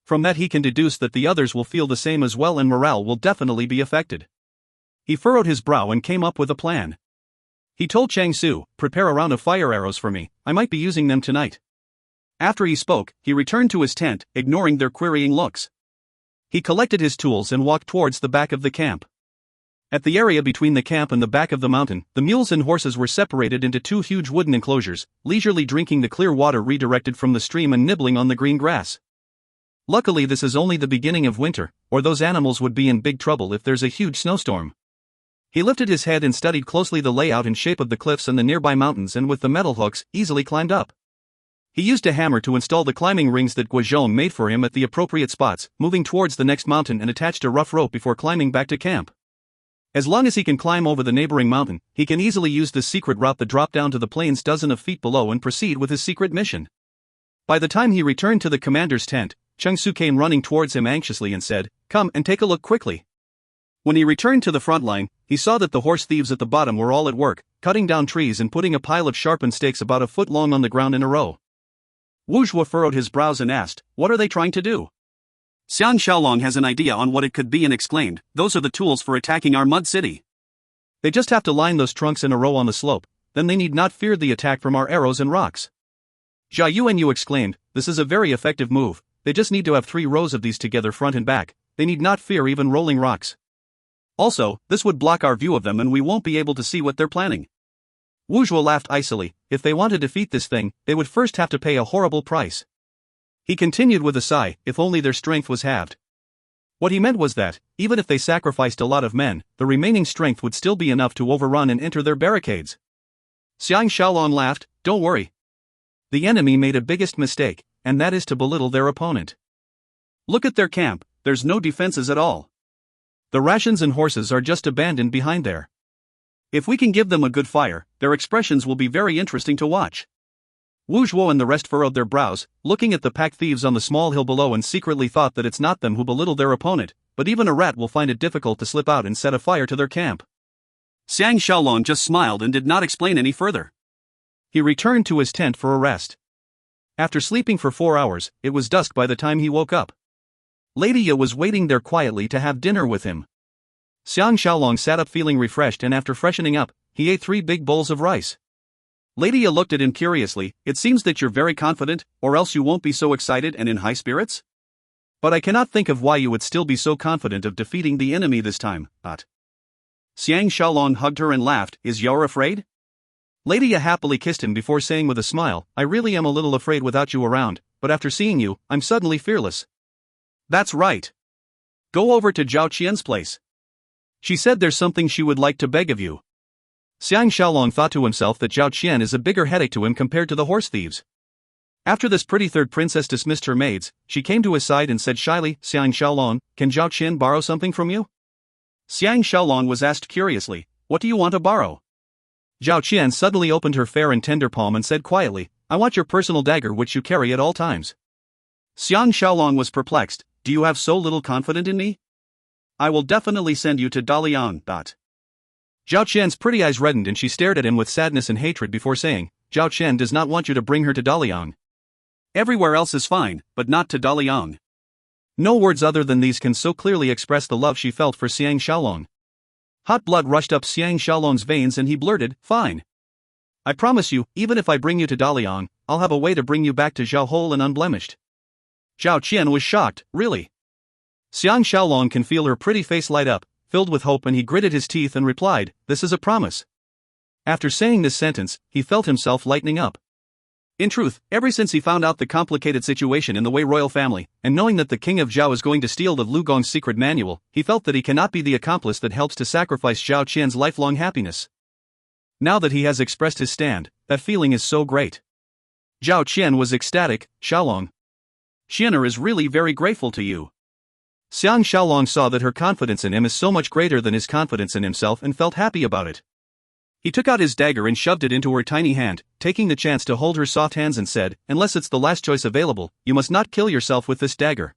From that he can deduce that the others will feel the same as well and morale will definitely be affected. He furrowed his brow and came up with a plan. He told Cheng Su, "Prepare a round of fire arrows for me, I might be using them tonight." After he spoke, he returned to his tent, ignoring their querying looks. He collected his tools and walked towards the back of the camp. At the area between the camp and the back of the mountain, the mules and horses were separated into 2 huge wooden enclosures, leisurely drinking the clear water redirected from the stream and nibbling on the green grass. Luckily this is only the beginning of winter, or those animals would be in big trouble if there's a huge snowstorm. He lifted his head and studied closely the layout and shape of the cliffs and the nearby mountains and with the metal hooks, easily climbed up. He used a hammer to install the climbing rings that Guozhong made for him at the appropriate spots, moving towards the next mountain and attached a rough rope before climbing back to camp. As long as he can climb over the neighboring mountain, he can easily use this secret route that drop down to the plains dozen of feet below and proceed with his secret mission. By the time he returned to the commander's tent, Cheng Su came running towards him anxiously and said, "Come and take a look quickly." When he returned to the front line, he saw that the horse thieves at the bottom were all at work, cutting down trees and putting a pile of sharpened stakes about a foot long on the ground in a row. Wu Zhuo furrowed his brows and asked, "What are they trying to do?" Xiang Shaolong has an idea on what it could be and exclaimed, "Those are the tools for attacking our mud city. They just have to line those trunks in a row on the slope, then they need not fear the attack from our arrows and rocks." Jia Yuanyu exclaimed, "This is a very effective move, they just need to have 3 rows of these together front and back, they need not fear even rolling rocks. Also, this would block our view of them and we won't be able to see what they're planning." Wu Zhuo laughed icily, "If they want to defeat this thing, they would first have to pay a horrible price." He continued with a sigh, "If only their strength was halved." What he meant was that, even if they sacrificed a lot of men, the remaining strength would still be enough to overrun and enter their barricades. Xiang Shaolong laughed, "Don't worry. The enemy made a biggest mistake, and that is to belittle their opponent. Look at their camp, there's no defenses at all. The rations and horses are just abandoned behind there. If we can give them a good fire, their expressions will be very interesting to watch." Wu Zhuo and the rest furrowed their brows, looking at the pack thieves on the small hill below and secretly thought that it's not them who belittle their opponent, but even a rat will find it difficult to slip out and set a fire to their camp. Xiang Shaolong just smiled and did not explain any further. He returned to his tent for a rest. After sleeping for 4 hours, it was dusk by the time he woke up. Lady Ye was waiting there quietly to have dinner with him. Xiang Shaolong sat up feeling refreshed and after freshening up, he ate 3 big bowls of rice. Lydia looked at him curiously. It seems that you're very confident, or else you won't be so excited and in high spirits? But I cannot think of why you would still be so confident of defeating the enemy this time, Xiang Shaolong hugged her and laughed. Is you're afraid? Lydia happily kissed him before saying with a smile, I really am a little afraid without you around, but after seeing you, I'm suddenly fearless. That's right. Go over to Zhao Qian's place. She said there's something she would like to beg of you. Xiang Shaolong thought to himself that Zhao Qian is a bigger headache to him compared to the horse thieves. After this pretty third princess dismissed her maids, she came to his side and said shyly, Xiang Shaolong, can Zhao Qian borrow something from you? Xiang Shaolong was asked curiously, what do you want to borrow? Zhao Qian suddenly opened her fair and tender palm and said quietly, I want your personal dagger which you carry at all times. Xiang Shaolong was perplexed, do you have so little confidence in me? I will definitely send you to Daliang. Zhao Qian's pretty eyes reddened and she stared at him with sadness and hatred before saying, Zhao Qian does not want you to bring her to Daliang. Everywhere else is fine, but not to Daliang. No words other than these can so clearly express the love she felt for Xiang Shaolong. Hot blood rushed up Xiang Shaolong's veins and he blurted, fine. I promise you, even if I bring you to Daliang, I'll have a way to bring you back to Zhao whole and unblemished. Zhao Qian was shocked, really? Xiang Shaolong can feel her pretty face light up, filled with hope, and he gritted his teeth and replied, this is a promise. After saying this sentence, he felt himself lightening up. In truth, ever since he found out the complicated situation in the Wei royal family, and knowing that the king of Zhao is going to steal the Lu Gong's secret manual, he felt that he cannot be the accomplice that helps to sacrifice Zhao Qian's lifelong happiness. Now that he has expressed his stand, that feeling is so great. Zhao Qian was ecstatic. Shaolong, Qianer is really very grateful to you. Xiang Shaolong saw that her confidence in him is so much greater than his confidence in himself and felt happy about it. He took out his dagger and shoved it into her tiny hand, taking the chance to hold her soft hands and said, unless it's the last choice available, you must not kill yourself with this dagger.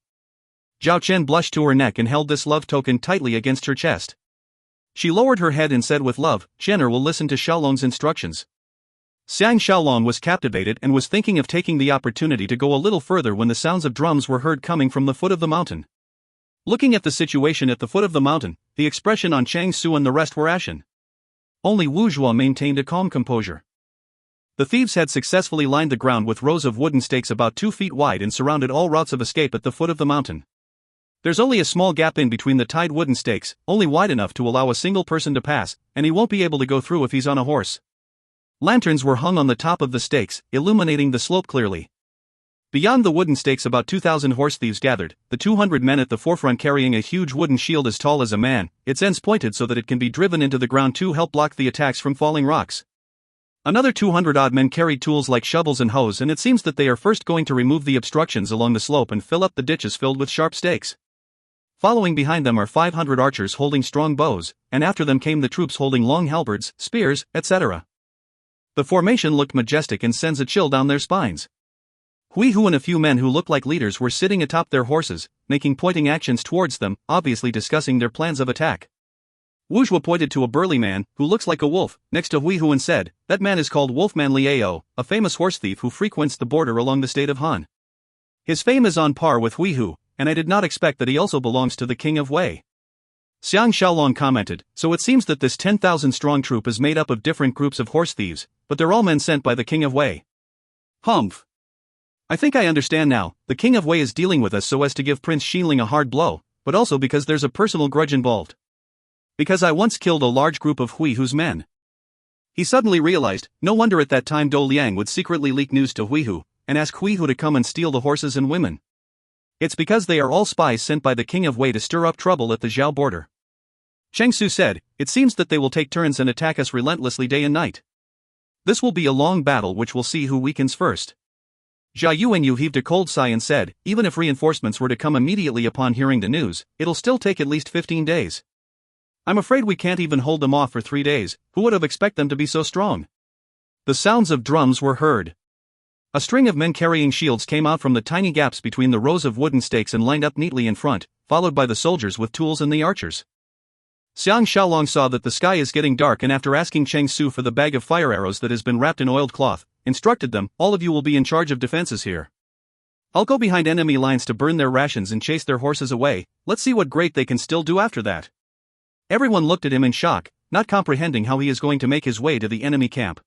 Zhao Qian blushed to her neck and held this love token tightly against her chest. She lowered her head and said with love, Qianer will listen to Shaolong's instructions. Xiang Shaolong was captivated and was thinking of taking the opportunity to go a little further when the sounds of drums were heard coming from the foot of the mountain. Looking at the situation at the foot of the mountain, the expression on Chang Su and the rest were ashen. Only Wu Zhuo maintained a calm composure. The thieves had successfully lined the ground with rows of wooden stakes about 2 feet wide and surrounded all routes of escape at the foot of the mountain. There's only a small gap in between the tied wooden stakes, only wide enough to allow a single person to pass, and he won't be able to go through if he's on a horse. Lanterns were hung on the top of the stakes, illuminating the slope clearly. Beyond the wooden stakes about 2,000 horse thieves gathered, the 200 men at the forefront carrying a huge wooden shield as tall as a man, its ends pointed so that it can be driven into the ground to help block the attacks from falling rocks. Another 200-odd men carried tools like shovels and hoes, and it seems that they are first going to remove the obstructions along the slope and fill up the ditches filled with sharp stakes. Following behind them are 500 archers holding strong bows, and after them came the troops holding long halberds, spears, etc. The formation looked majestic and sends a chill down their spines. Hui Hu and a few men who looked like leaders were sitting atop their horses, making pointing actions towards them, obviously discussing their plans of attack. Wu Zhuo pointed to a burly man, who looks like a wolf, next to Hui Hu and said, that man is called Wolfman Liao, a famous horse thief who frequents the border along the state of Han. His fame is on par with Hui Hu, and I did not expect that he also belongs to the king of Wei. Xiang Shaolong commented, so it seems that this 10,000-strong troop is made up of different groups of horse thieves, but they're all men sent by the king of Wei. Humph. I think I understand now, the king of Wei is dealing with us so as to give Prince Xinling a hard blow, but also because there's a personal grudge involved. Because I once killed a large group of Hui Hu's men. He suddenly realized, no wonder at that time Dou Liang would secretly leak news to Hui Hu, and ask Hui Hu to come and steal the horses and women. It's because they are all spies sent by the king of Wei to stir up trouble at the Zhao border. Cheng Su said, it seems that they will take turns and attack us relentlessly day and night. This will be a long battle which will see who weakens first. Jia Yuanyu heaved a cold sigh and said, even if reinforcements were to come immediately upon hearing the news, it'll still take at least 15 days. I'm afraid we can't even hold them off for 3 days, who would have expected them to be so strong? The sounds of drums were heard. A string of men carrying shields came out from the tiny gaps between the rows of wooden stakes and lined up neatly in front, followed by the soldiers with tools and the archers. Xiang Shaolong saw that the sky is getting dark and after asking Cheng Su for the bag of fire arrows that has been wrapped in oiled cloth, instructed them, all of you will be in charge of defenses here. I'll go behind enemy lines to burn their rations and chase their horses away, let's see what great they can still do after that. Everyone looked at him in shock, not comprehending how he is going to make his way to the enemy camp.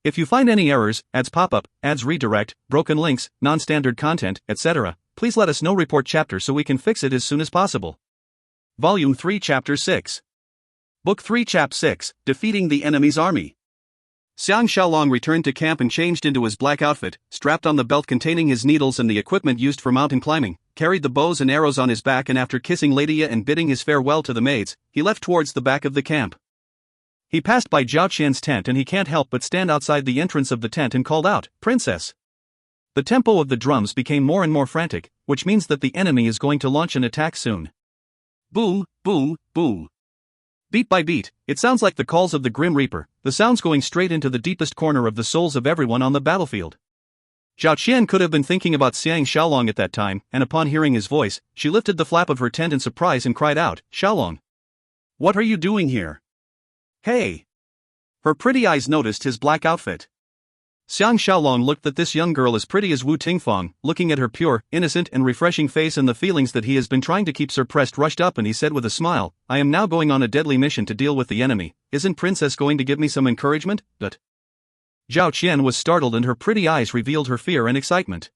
If you find any errors, ads pop up, ads redirect, broken links, non-standard content, etc., please let us know. Report chapter so we can fix it as soon as possible. Volume 3 Chapter 6. Book 3 Chap 6, Defeating the Enemy's Army. Xiang Shaolong returned to camp and changed into his black outfit, strapped on the belt containing his needles and the equipment used for mountain climbing, carried the bows and arrows on his back, and after kissing Lady Ya and bidding his farewell to the maids, he left towards the back of the camp. He passed by Zhao Qian's tent and he can't help but stand outside the entrance of the tent and called out, "Princess!" The tempo of the drums became more and more frantic, which means that the enemy is going to launch an attack soon. Boom, boom, boom. Beat by beat, it sounds like the calls of the Grim Reaper, the sounds going straight into the deepest corner of the souls of everyone on the battlefield. Zhao Qian could have been thinking about Xiang Shaolong at that time, and upon hearing his voice, she lifted the flap of her tent in surprise and cried out, "Shaolong! What are you doing here? Hey!" Her pretty eyes noticed his black outfit. Xiang Shaolong looked at this young girl as pretty as Wu Tingfang, looking at her pure, innocent and refreshing face, and the feelings that he has been trying to keep suppressed rushed up, and he said with a smile, "I am now going on a deadly mission to deal with the enemy. Isn't Princess going to give me some encouragement?" But Zhao Qian was startled and her pretty eyes revealed her fear and excitement.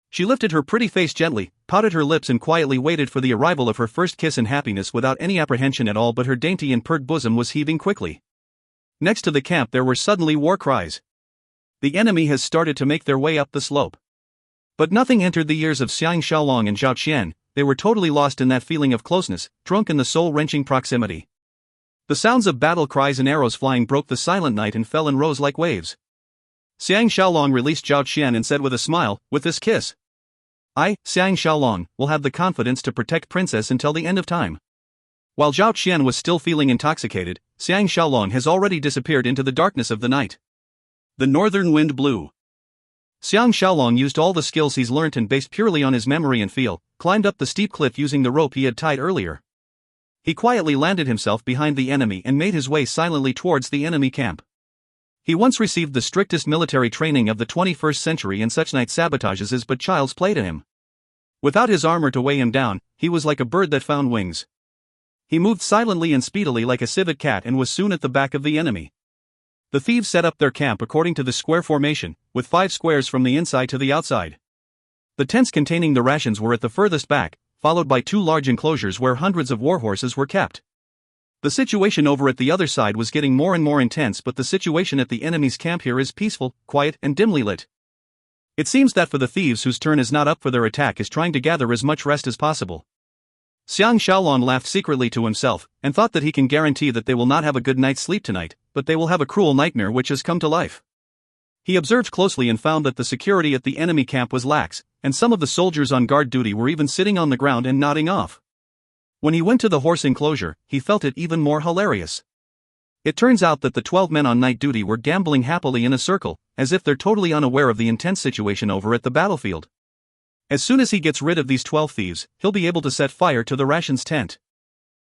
She lifted her pretty face gently, pouted her lips and quietly waited for the arrival of her first kiss in happiness without any apprehension at all, but her dainty and pert bosom was heaving quickly. Next to the camp there were suddenly war cries. The enemy has started to make their way up the slope. But nothing entered the ears of Xiang Shaolong and Zhao Qian. They were totally lost in that feeling of closeness, drunk in the soul-wrenching proximity. The sounds of battle cries and arrows flying broke the silent night and fell and rose like waves. Xiang Shaolong released Zhao Qian and said with a smile, "With this kiss, I, Xiang Shaolong, will have the confidence to protect Princess until the end of time." While Zhao Qian was still feeling intoxicated, Xiang Shaolong has already disappeared into the darkness of the night. The northern wind blew. Xiang Shaolong used all the skills he's learnt and based purely on his memory and feel, climbed up the steep cliff using the rope he had tied earlier. He quietly landed himself behind the enemy and made his way silently towards the enemy camp. He once received the strictest military training of the 21st century, and such night sabotages is but child's play to him. Without his armor to weigh him down, he was like a bird that found wings. He moved silently and speedily like a civet cat and was soon at the back of the enemy. The thieves set up their camp according to the square formation, with 5 squares from the inside to the outside. The tents containing the rations were at the furthest back, followed by 2 large enclosures where hundreds of warhorses were kept. The situation over at the other side was getting more and more intense, but the situation at the enemy's camp here is peaceful, quiet and dimly lit. It seems that for the thieves whose turn is not up for their attack is trying to gather as much rest as possible. Xiang Shaolong laughed secretly to himself, and thought that he can guarantee that they will not have a good night's sleep tonight, but they will have a cruel nightmare which has come to life. He observed closely and found that the security at the enemy camp was lax, and some of the soldiers on guard duty were even sitting on the ground and nodding off. When he went to the horse enclosure, he felt it even more hilarious. It turns out that the 12 men on night duty were gambling happily in a circle, as if they're totally unaware of the intense situation over at the battlefield. As soon as he gets rid of these 12 thieves, he'll be able to set fire to the rations tent.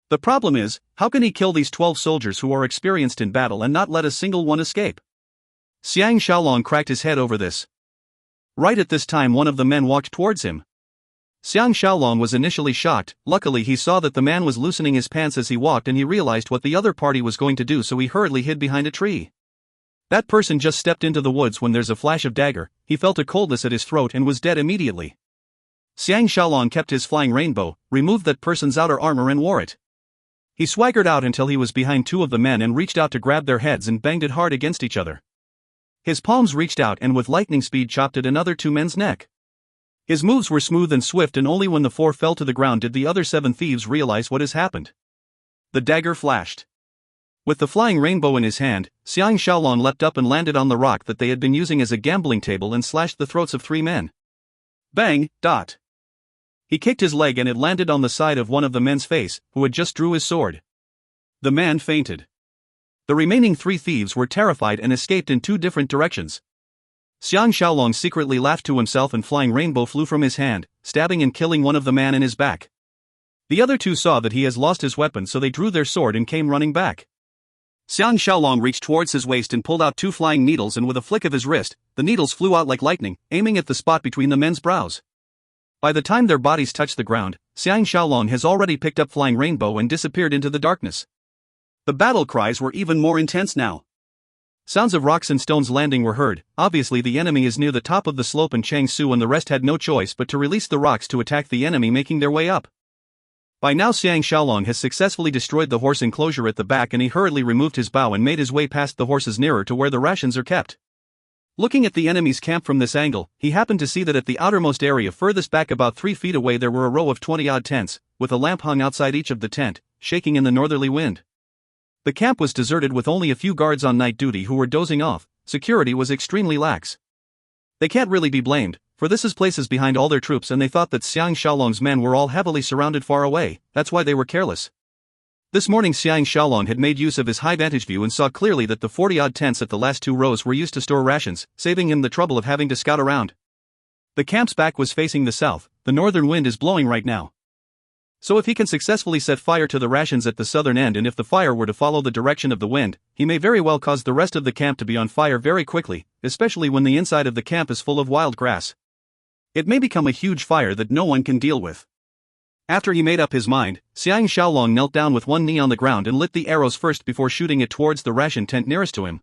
The problem is, how can he kill these 12 soldiers who are experienced in battle and not let a single one escape? Xiang Shaolong cracked his head over this. Right at this time one of the men walked towards him. Xiang Shaolong was initially shocked. Luckily he saw that the man was loosening his pants as he walked, and he realized what the other party was going to do, so he hurriedly hid behind a tree. That person just stepped into the woods when there's a flash of dagger. He felt a coldness at his throat and was dead immediately. Xiang Shaolong kept his flying rainbow, removed that person's outer armor and wore it. He swaggered out until he was behind 2 of the men and reached out to grab their heads and banged it hard against each other. His palms reached out and with lightning speed chopped at another 2 men's neck. His moves were smooth and swift, and only when the 4 fell to the ground did the other 7 thieves realize what has happened. The dagger flashed. With the flying rainbow in his hand, Xiang Shaolong leapt up and landed on the rock that they had been using as a gambling table and slashed the throats of 3 men. Bang, dot. He kicked his leg and it landed on the side of one of the men's face, who had just drew his sword. The man fainted. The remaining 3 thieves were terrified and escaped in 2 different directions. Xiang Shaolong secretly laughed to himself and flying rainbow flew from his hand, stabbing and killing one of the man in his back. The other 2 saw that he has lost his weapon, so they drew their sword and came running back. Xiang Shaolong reached towards his waist and pulled out 2 flying needles, and with a flick of his wrist, the needles flew out like lightning, aiming at the spot between the men's brows. By the time their bodies touched the ground, Xiang Shaolong has already picked up flying rainbow and disappeared into the darkness. The battle cries were even more intense now. Sounds of rocks and stones landing were heard. Obviously the enemy is near the top of the slope and Chang Su and the rest had no choice but to release the rocks to attack the enemy making their way up. By now Xiang Shaolong has successfully destroyed the horse enclosure at the back and he hurriedly removed his bow and made his way past the horses nearer to where the rations are kept. Looking at the enemy's camp from this angle, he happened to see that at the outermost area furthest back about 3 feet away there were a row of 20-odd tents, with a lamp hung outside each of the tent, shaking in the northerly wind. The camp was deserted with only a few guards on night duty who were dozing off. Security was extremely lax. They can't really be blamed, for this is places behind all their troops and they thought that Xiang Shaolong's men were all heavily surrounded far away, that's why they were careless. This morning Xiang Shaolong had made use of his high vantage view and saw clearly that the 40-odd tents at the last 2 rows were used to store rations, saving him the trouble of having to scout around. The camp's back was facing the south, the northern wind is blowing right now. So if he can successfully set fire to the rations at the southern end and if the fire were to follow the direction of the wind, he may very well cause the rest of the camp to be on fire very quickly, especially when the inside of the camp is full of wild grass. It may become a huge fire that no one can deal with. After he made up his mind, Xiang Shaolong knelt down with one knee on the ground and lit the arrows first before shooting it towards the ration tent nearest to him.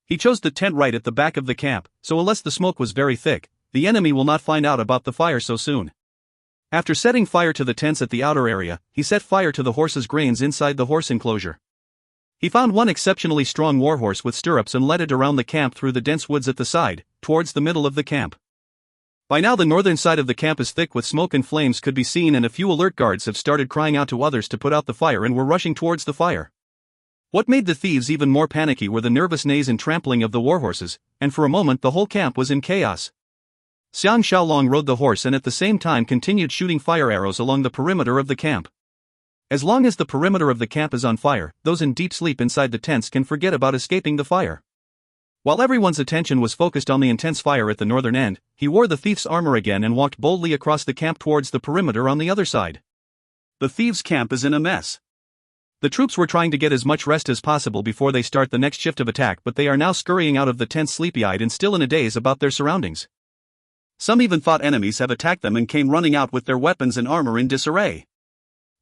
He chose the tent right at the back of the camp, so unless the smoke was very thick, the enemy will not find out about the fire so soon. After setting fire to the tents at the outer area, he set fire to the horse's grains inside the horse enclosure. He found one exceptionally strong warhorse with stirrups and led it around the camp through the dense woods at the side, towards the middle of the camp. By now the northern side of the camp is thick with smoke and flames could be seen and a few alert guards have started crying out to others to put out the fire and were rushing towards the fire. What made the thieves even more panicky were the nervous neighs and trampling of the warhorses, and for a moment the whole camp was in chaos. Xiang Shaolong rode the horse and at the same time continued shooting fire arrows along the perimeter of the camp. As long as the perimeter of the camp is on fire, those in deep sleep inside the tents can forget about escaping the fire. While everyone's attention was focused on the intense fire at the northern end, he wore the thief's armor again and walked boldly across the camp towards the perimeter on the other side. The thieves' camp is in a mess. The troops were trying to get as much rest as possible before they start the next shift of attack, but they are now scurrying out of the tent sleepy-eyed and still in a daze about their surroundings. Some even thought enemies have attacked them and came running out with their weapons and armor in disarray.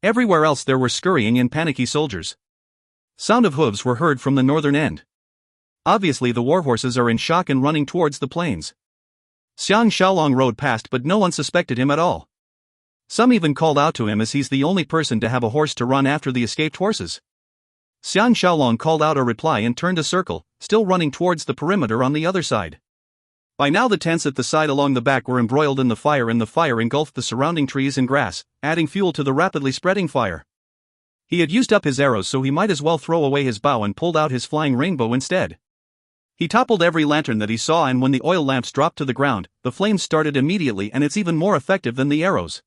Everywhere else there were scurrying and panicky soldiers. Sound of hooves were heard from the northern end. Obviously the warhorses are in shock and running towards the plains. Xiang Shaolong rode past but no one suspected him at all. Some even called out to him as he's the only person to have a horse to run after the escaped horses. Xiang Shaolong called out a reply and turned a circle, still running towards the perimeter on the other side. By now the tents at the side along the back were embroiled in the fire and the fire engulfed the surrounding trees and grass, adding fuel to the rapidly spreading fire. He had used up his arrows so he might as well throw away his bow and pulled out his flying rainbow instead. He toppled every lantern that he saw and when the oil lamps dropped to the ground, the flames started immediately and it's even more effective than the arrows.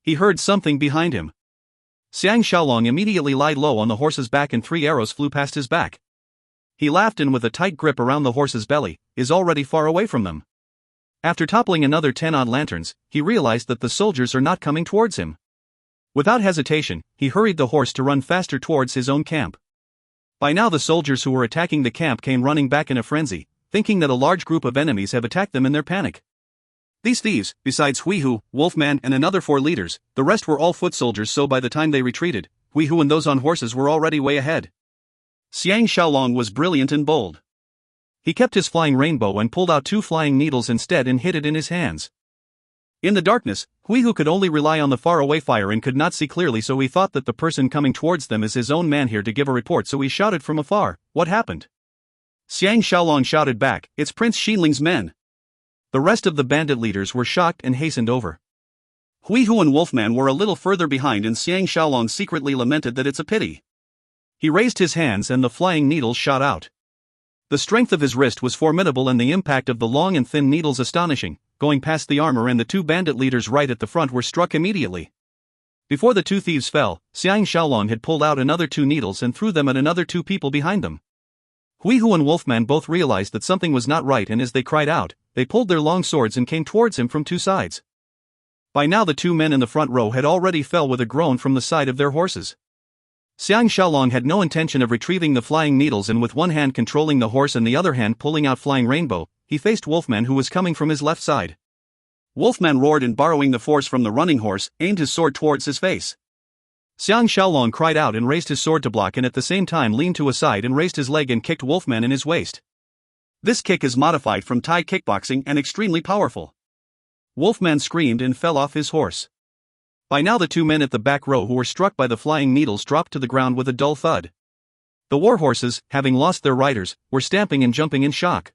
He heard something behind him. Xiang Shaolong immediately lied low on the horse's back and 3 arrows flew past his back. He laughed and with a tight grip around the horse's belly, is already far away from them. After toppling another 10-odd lanterns, he realized that the soldiers are not coming towards him. Without hesitation, he hurried the horse to run faster towards his own camp. By now the soldiers who were attacking the camp came running back in a frenzy, thinking that a large group of enemies have attacked them in their panic. These thieves, besides Huihu, Wolfman and another 4 leaders, the rest were all foot soldiers so by the time they retreated, Huihu and those on horses were already way ahead. Xiang Shaolong was brilliant and bold. He kept his flying rainbow and pulled out 2 flying needles instead and hid it in his hands. In the darkness, Huihu could only rely on the faraway fire and could not see clearly so he thought that the person coming towards them is his own man here to give a report so he shouted from afar, "What happened?" Xiang Shaolong shouted back, "It's Prince Xinling's men." The rest of the bandit leaders were shocked and hastened over. Huihu and Wolfman were a little further behind and Xiang Shaolong secretly lamented that it's a pity. He raised his hands and the flying needles shot out. The strength of his wrist was formidable and the impact of the long and thin needles astonishing, going past the armor and the 2 bandit leaders right at the front were struck immediately. Before the 2 thieves fell, Xiang Shaolong had pulled out another 2 needles and threw them at another 2 people behind them. Huihu and Wolfman both realized that something was not right and as they cried out, they pulled their long swords and came towards him from 2 sides. By now the 2 men in the front row had already fell with a groan from the side of their horses. Xiang Shaolong had no intention of retrieving the flying needles and with one hand controlling the horse and the other hand pulling out flying rainbow, he faced Wolfman who was coming from his left side. Wolfman roared and borrowing the force from the running horse, aimed his sword towards his face. Xiang Shaolong cried out and raised his sword to block, and at the same time leaned to a side and raised his leg and kicked Wolfman in his waist. This kick is modified from Thai kickboxing and extremely powerful. Wolfman screamed and fell off his horse. By now the two men at the back row who were struck by the flying needles dropped to the ground with a dull thud. The war horses, having lost their riders, were stamping and jumping in shock.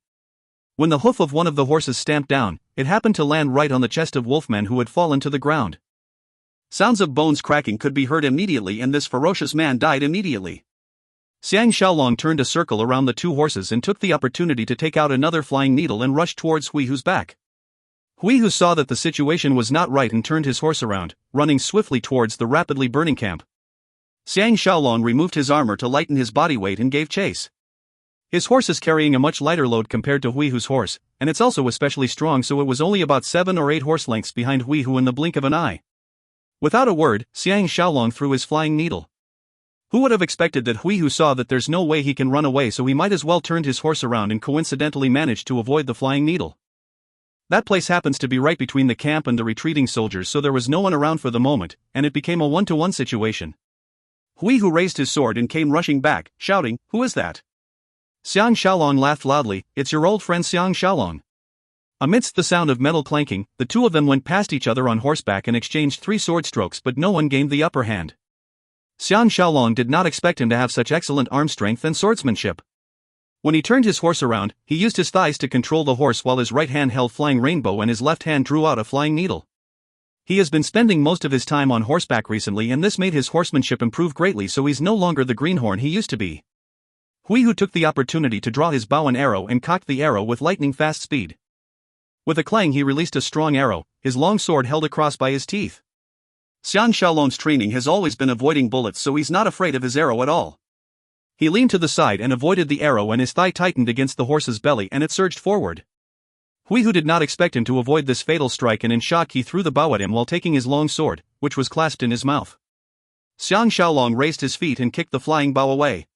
When the hoof of one of the horses stamped down, it happened to land right on the chest of Wolfman, who had fallen to the ground. Sounds of bones cracking could be heard immediately, and this ferocious man died immediately. Xiang Shaolong turned a circle around the two horses and took the opportunity to take out another flying needle and rushed towards Huihu's back. Huihu saw that the situation was not right and turned his horse around, running swiftly towards the rapidly burning camp. Xiang Shaolong removed his armor to lighten his body weight and gave chase. His horse is carrying a much lighter load compared to Huihu's horse, and it's also especially strong, so it was only about 7 or 8 horse lengths behind Huihu in the blink of an eye. Without a word, Xiang Shaolong threw his flying needle. Who would have expected that Huihu saw that there's no way he can run away, so he might as well turned his horse around and coincidentally managed to avoid the flying needle. That place happens to be right between the camp and the retreating soldiers, so there was no one around for the moment, and it became a 1-to-1 situation. Huihu raised his sword and came rushing back, shouting, "Who is that?" Xiang Shaolong laughed loudly, "It's your old friend Xiang Shaolong." Amidst the sound of metal clanking, the two of them went past each other on horseback and exchanged 3 sword strokes, but no one gained the upper hand. Xiang Shaolong did not expect him to have such excellent arm strength and swordsmanship. When he turned his horse around, he used his thighs to control the horse while his right hand held flying rainbow and his left hand drew out a flying needle. He has been spending most of his time on horseback recently, and this made his horsemanship improve greatly, so he's no longer the greenhorn he used to be. Huihu took the opportunity to draw his bow and arrow and cocked the arrow with lightning-fast speed. With a clang he released a strong arrow, his long sword held across by his teeth. Xiang Shaolong's training has always been avoiding bullets, so he's not afraid of his arrow at all. He leaned to the side and avoided the arrow, and his thigh tightened against the horse's belly and it surged forward. Huihu did not expect him to avoid this fatal strike, and in shock he threw the bow at him while taking his long sword, which was clasped in his mouth. Xiang Shaolong raised his feet and kicked the flying bow away.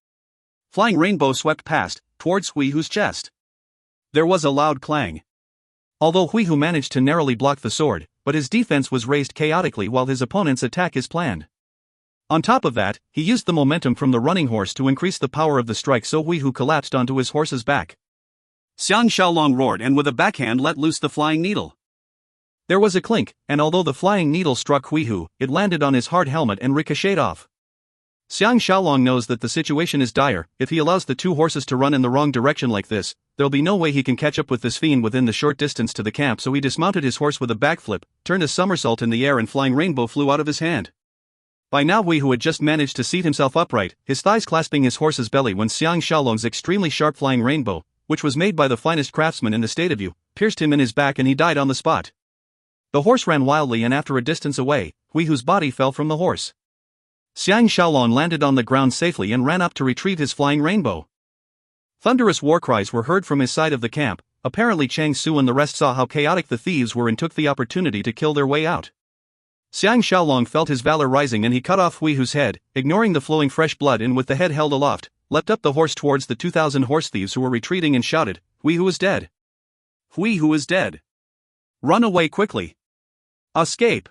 Flying rainbow swept past, towards Huihu's chest. There was a loud clang. Although Huihu managed to narrowly block the sword, but his defense was raised chaotically while his opponent's attack is planned. On top of that, he used the momentum from the running horse to increase the power of the strike, so Huihu collapsed onto his horse's back. Xiang Shaolong roared and with a backhand let loose the flying needle. There was a clink, and although the flying needle struck Huihu, it landed on his hard helmet and ricocheted off. Xiang Shaolong knows that the situation is dire. If he allows the two horses to run in the wrong direction like this, there'll be no way he can catch up with this fiend within the short distance to the camp, so he dismounted his horse with a backflip, turned a somersault in the air, and flying rainbow flew out of his hand. By now Huihu had just managed to seat himself upright, his thighs clasping his horse's belly, when Xiang Shaolong's extremely sharp flying rainbow, which was made by the finest craftsman in the state of Yu, pierced him in his back and he died on the spot. The horse ran wildly, and after a distance away, Huihu's body fell from the horse. Xiang Shaolong landed on the ground safely and ran up to retrieve his flying rainbow. Thunderous war cries were heard from his side of the camp. Apparently Chang Su and the rest saw how chaotic the thieves were and took the opportunity to kill their way out. Xiang Shaolong felt his valor rising and he cut off Huihu's head, ignoring the flowing fresh blood, and with the head held aloft, leapt up the horse towards the 2,000 horse thieves who were retreating and shouted, "Huihu is dead! Huihu is dead! Run away quickly! Escape!"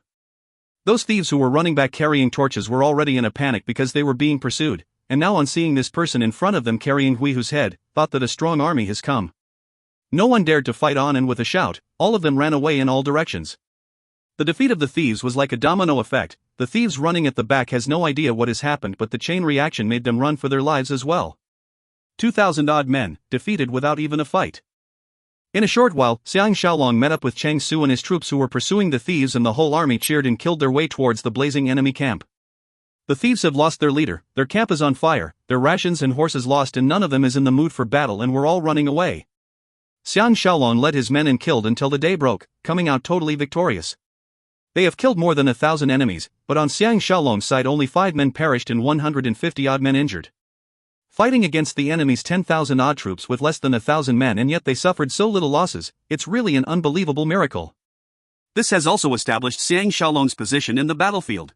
Those thieves who were running back carrying torches were already in a panic because they were being pursued, and now on seeing this person in front of them carrying Huihu's head, thought that a strong army has come. No one dared to fight on, and with a shout, all of them ran away in all directions. The defeat of the thieves was like a domino effect. The thieves running at the back has no idea what has happened, but the chain reaction made them run for their lives as well. 2,000 odd men, defeated without even a fight. In a short while, Xiang Shaolong met up with Chang Su and his troops who were pursuing the thieves, and the whole army cheered and killed their way towards the blazing enemy camp. The thieves have lost their leader, their camp is on fire, their rations and horses lost, and none of them is in the mood for battle, and we're all running away. Xiang Shaolong led his men and killed until the day broke, coming out totally victorious. They have killed more than 1,000 enemies, but on Xiang Shaolong's side only 5 men perished and 150 odd men injured. Fighting against the enemy's 10,000 odd troops with less than 1,000 men, and yet they suffered so little losses, it's really an unbelievable miracle. This has also established Xiang Shaolong's position in the battlefield.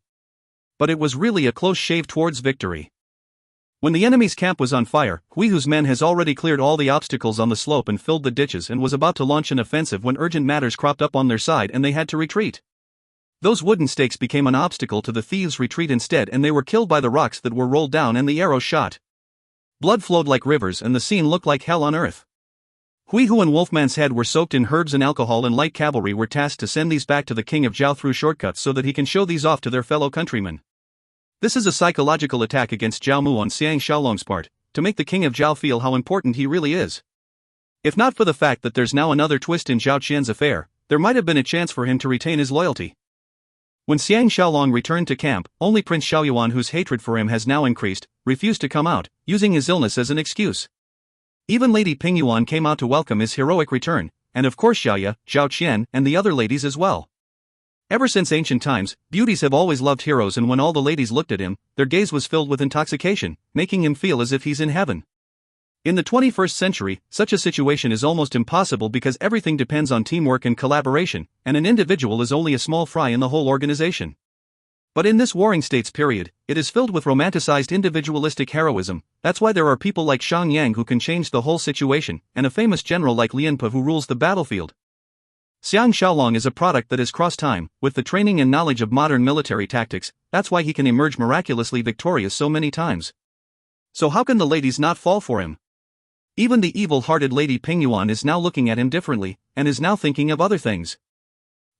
But it was really a close shave towards victory. When the enemy's camp was on fire, Huihu's men has already cleared all the obstacles on the slope and filled the ditches and was about to launch an offensive when urgent matters cropped up on their side and they had to retreat. Those wooden stakes became an obstacle to the thieves' retreat instead, and they were killed by the rocks that were rolled down and the arrows shot. Blood flowed like rivers and the scene looked like hell on earth. Hui Hu and Wolfman's head were soaked in herbs and alcohol, and light cavalry were tasked to send these back to the king of Zhao through shortcuts so that he can show these off to their fellow countrymen. This is a psychological attack against Zhao Mu on Xiang Shaolong's part, to make the king of Zhao feel how important he really is. If not for the fact that there's now another twist in Zhao Qian's affair, there might have been a chance for him to retain his loyalty. When Xiang Shaolong returned to camp, only Prince Xiaoyuan, whose hatred for him has now increased, refused to come out, using his illness as an excuse. Even Lady Pingyuan came out to welcome his heroic return, and of course Xiaoya, Zhao Qian, and the other ladies as well. Ever since ancient times, beauties have always loved heroes, and when all the ladies looked at him, their gaze was filled with intoxication, making him feel as if he's in heaven. In the 21st century, such a situation is almost impossible because everything depends on teamwork and collaboration, and an individual is only a small fry in the whole organization. But in this Warring States period, it is filled with romanticized individualistic heroism. That's why there are people like Xiang Yang who can change the whole situation, and a famous general like Lian Pe who rules the battlefield. Xiang Shaolong is a product that has crossed time, with the training and knowledge of modern military tactics. That's why he can emerge miraculously victorious so many times. So how can the ladies not fall for him? Even the evil-hearted Lady Pingyuan is now looking at him differently, and is now thinking of other things.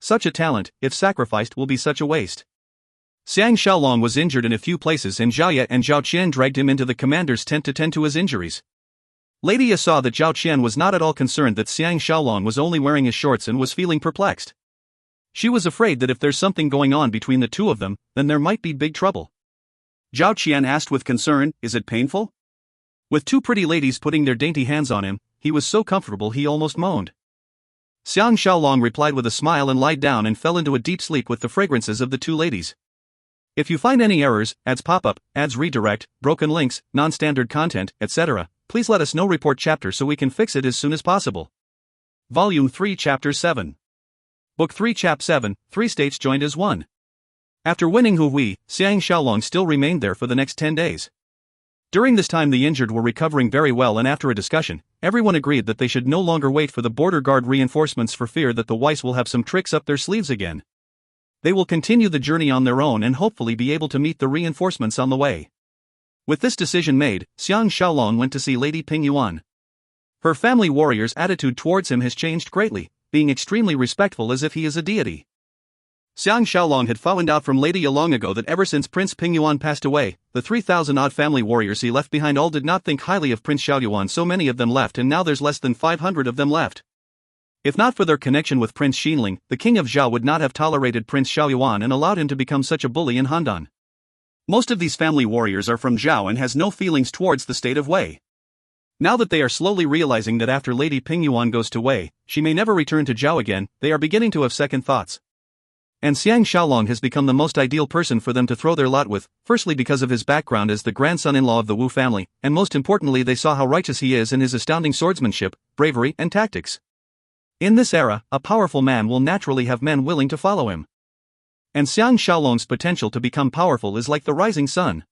Such a talent, if sacrificed, will be such a waste. Xiang Shaolong was injured in a few places, and Zhao and Zhao Qian dragged him into the commander's tent to tend to his injuries. Lady Ya saw that Zhao Qian was not at all concerned that Xiang Shaolong was only wearing his shorts and was feeling perplexed. She was afraid that if there's something going on between the two of them, then there might be big trouble. Zhao Qian asked with concern, "Is it painful?" With two pretty ladies putting their dainty hands on him, he was so comfortable he almost moaned. Xiang Shaolong replied with a smile and lied down and fell into a deep sleep with the fragrances of the two ladies. If you find any errors, ads pop up, ads redirect, broken links, non-standard content, etc., please let us know. Report chapter so we can fix it as soon as possible. Volume 3 Chapter 7. Book 3 Chap 7, 3 states joined as one. After winning Hui, Xiang Shaolong still remained there for the next 10 days. During this time the injured were recovering very well, and after a discussion, everyone agreed that they should no longer wait for the border guard reinforcements for fear that the Weiss will have some tricks up their sleeves again. They will continue the journey on their own and hopefully be able to meet the reinforcements on the way. With this decision made, Xiang Shaolong went to see Lady Pingyuan. Her family warrior's attitude towards him has changed greatly, being extremely respectful as if he is a deity. Xiang Shaolong had found out from Lady Ya long ago that ever since Prince Pingyuan passed away, the 3,000-odd family warriors he left behind all did not think highly of Prince Xiaoyuan. So many of them left, and now there's less than 500 of them left. If not for their connection with Prince Xinling, the king of Zhao would not have tolerated Prince Xiaoyuan and allowed him to become such a bully in Handan. Most of these family warriors are from Zhao and has no feelings towards the state of Wei. Now that they are slowly realizing that after Lady Pingyuan goes to Wei, she may never return to Zhao again, they are beginning to have second thoughts. And Xiang Shaolong has become the most ideal person for them to throw their lot with, firstly because of his background as the grandson-in-law of the Wu family, and most importantly they saw how righteous he is in his astounding swordsmanship, bravery, and tactics. In this era, a powerful man will naturally have men willing to follow him. And Xiang Shaolong's potential to become powerful is like the rising sun.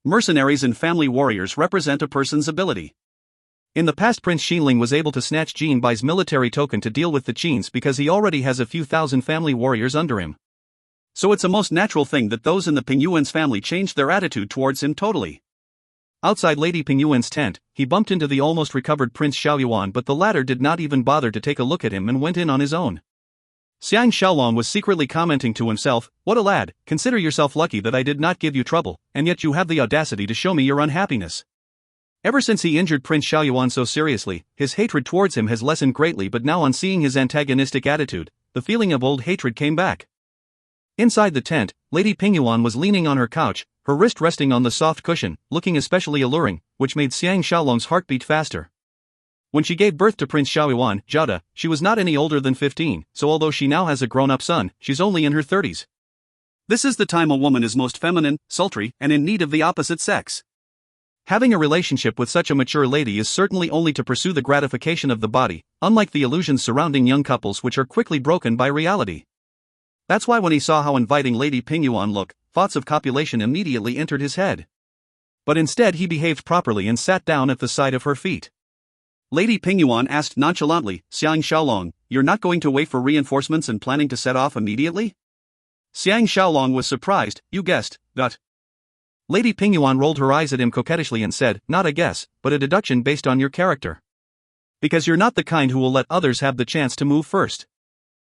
Mercenaries and family warriors represent a person's ability. In the past, Prince Xinling was able to snatch Jin Bai's military token to deal with the Qins because he already has a few thousand family warriors under him. So it's a most natural thing that those in the Pingyuan's family changed their attitude towards him totally. Outside Lady Pingyuan's tent, he bumped into the almost recovered Prince Xiaoyuan, but the latter did not even bother to take a look at him and went in on his own. Xiang Shaolong was secretly commenting to himself, "What a lad, consider yourself lucky that I did not give you trouble, and yet you have the audacity to show me your unhappiness." Ever since he injured Prince Xiaoyuan so seriously, his hatred towards him has lessened greatly, but now on seeing his antagonistic attitude, the feeling of old hatred came back. Inside the tent, Lady Pingyuan was leaning on her couch, her wrist resting on the soft cushion, looking especially alluring, which made Xiang Shaolong's heart beat faster. When she gave birth to Prince Xiaoyuan, Zhao, she was not any older than 15, so although she now has a grown-up son, she's only in her 30s. This is the time a woman is most feminine, sultry, and in need of the opposite sex. Having a relationship with such a mature lady is certainly only to pursue the gratification of the body, unlike the illusions surrounding young couples which are quickly broken by reality. That's why when he saw how inviting Lady Pingyuan looked, thoughts of copulation immediately entered his head. But instead he behaved properly and sat down at the side of her feet. Lady Pingyuan asked nonchalantly, "Xiang Shaolong, you're not going to wait for reinforcements and planning to set off immediately?" Xiang Shaolong was surprised. You guessed, gut. Lady Pingyuan rolled her eyes at him coquettishly and said, not a guess, but a deduction based on your character. Because you're not the kind who will let others have the chance to move first.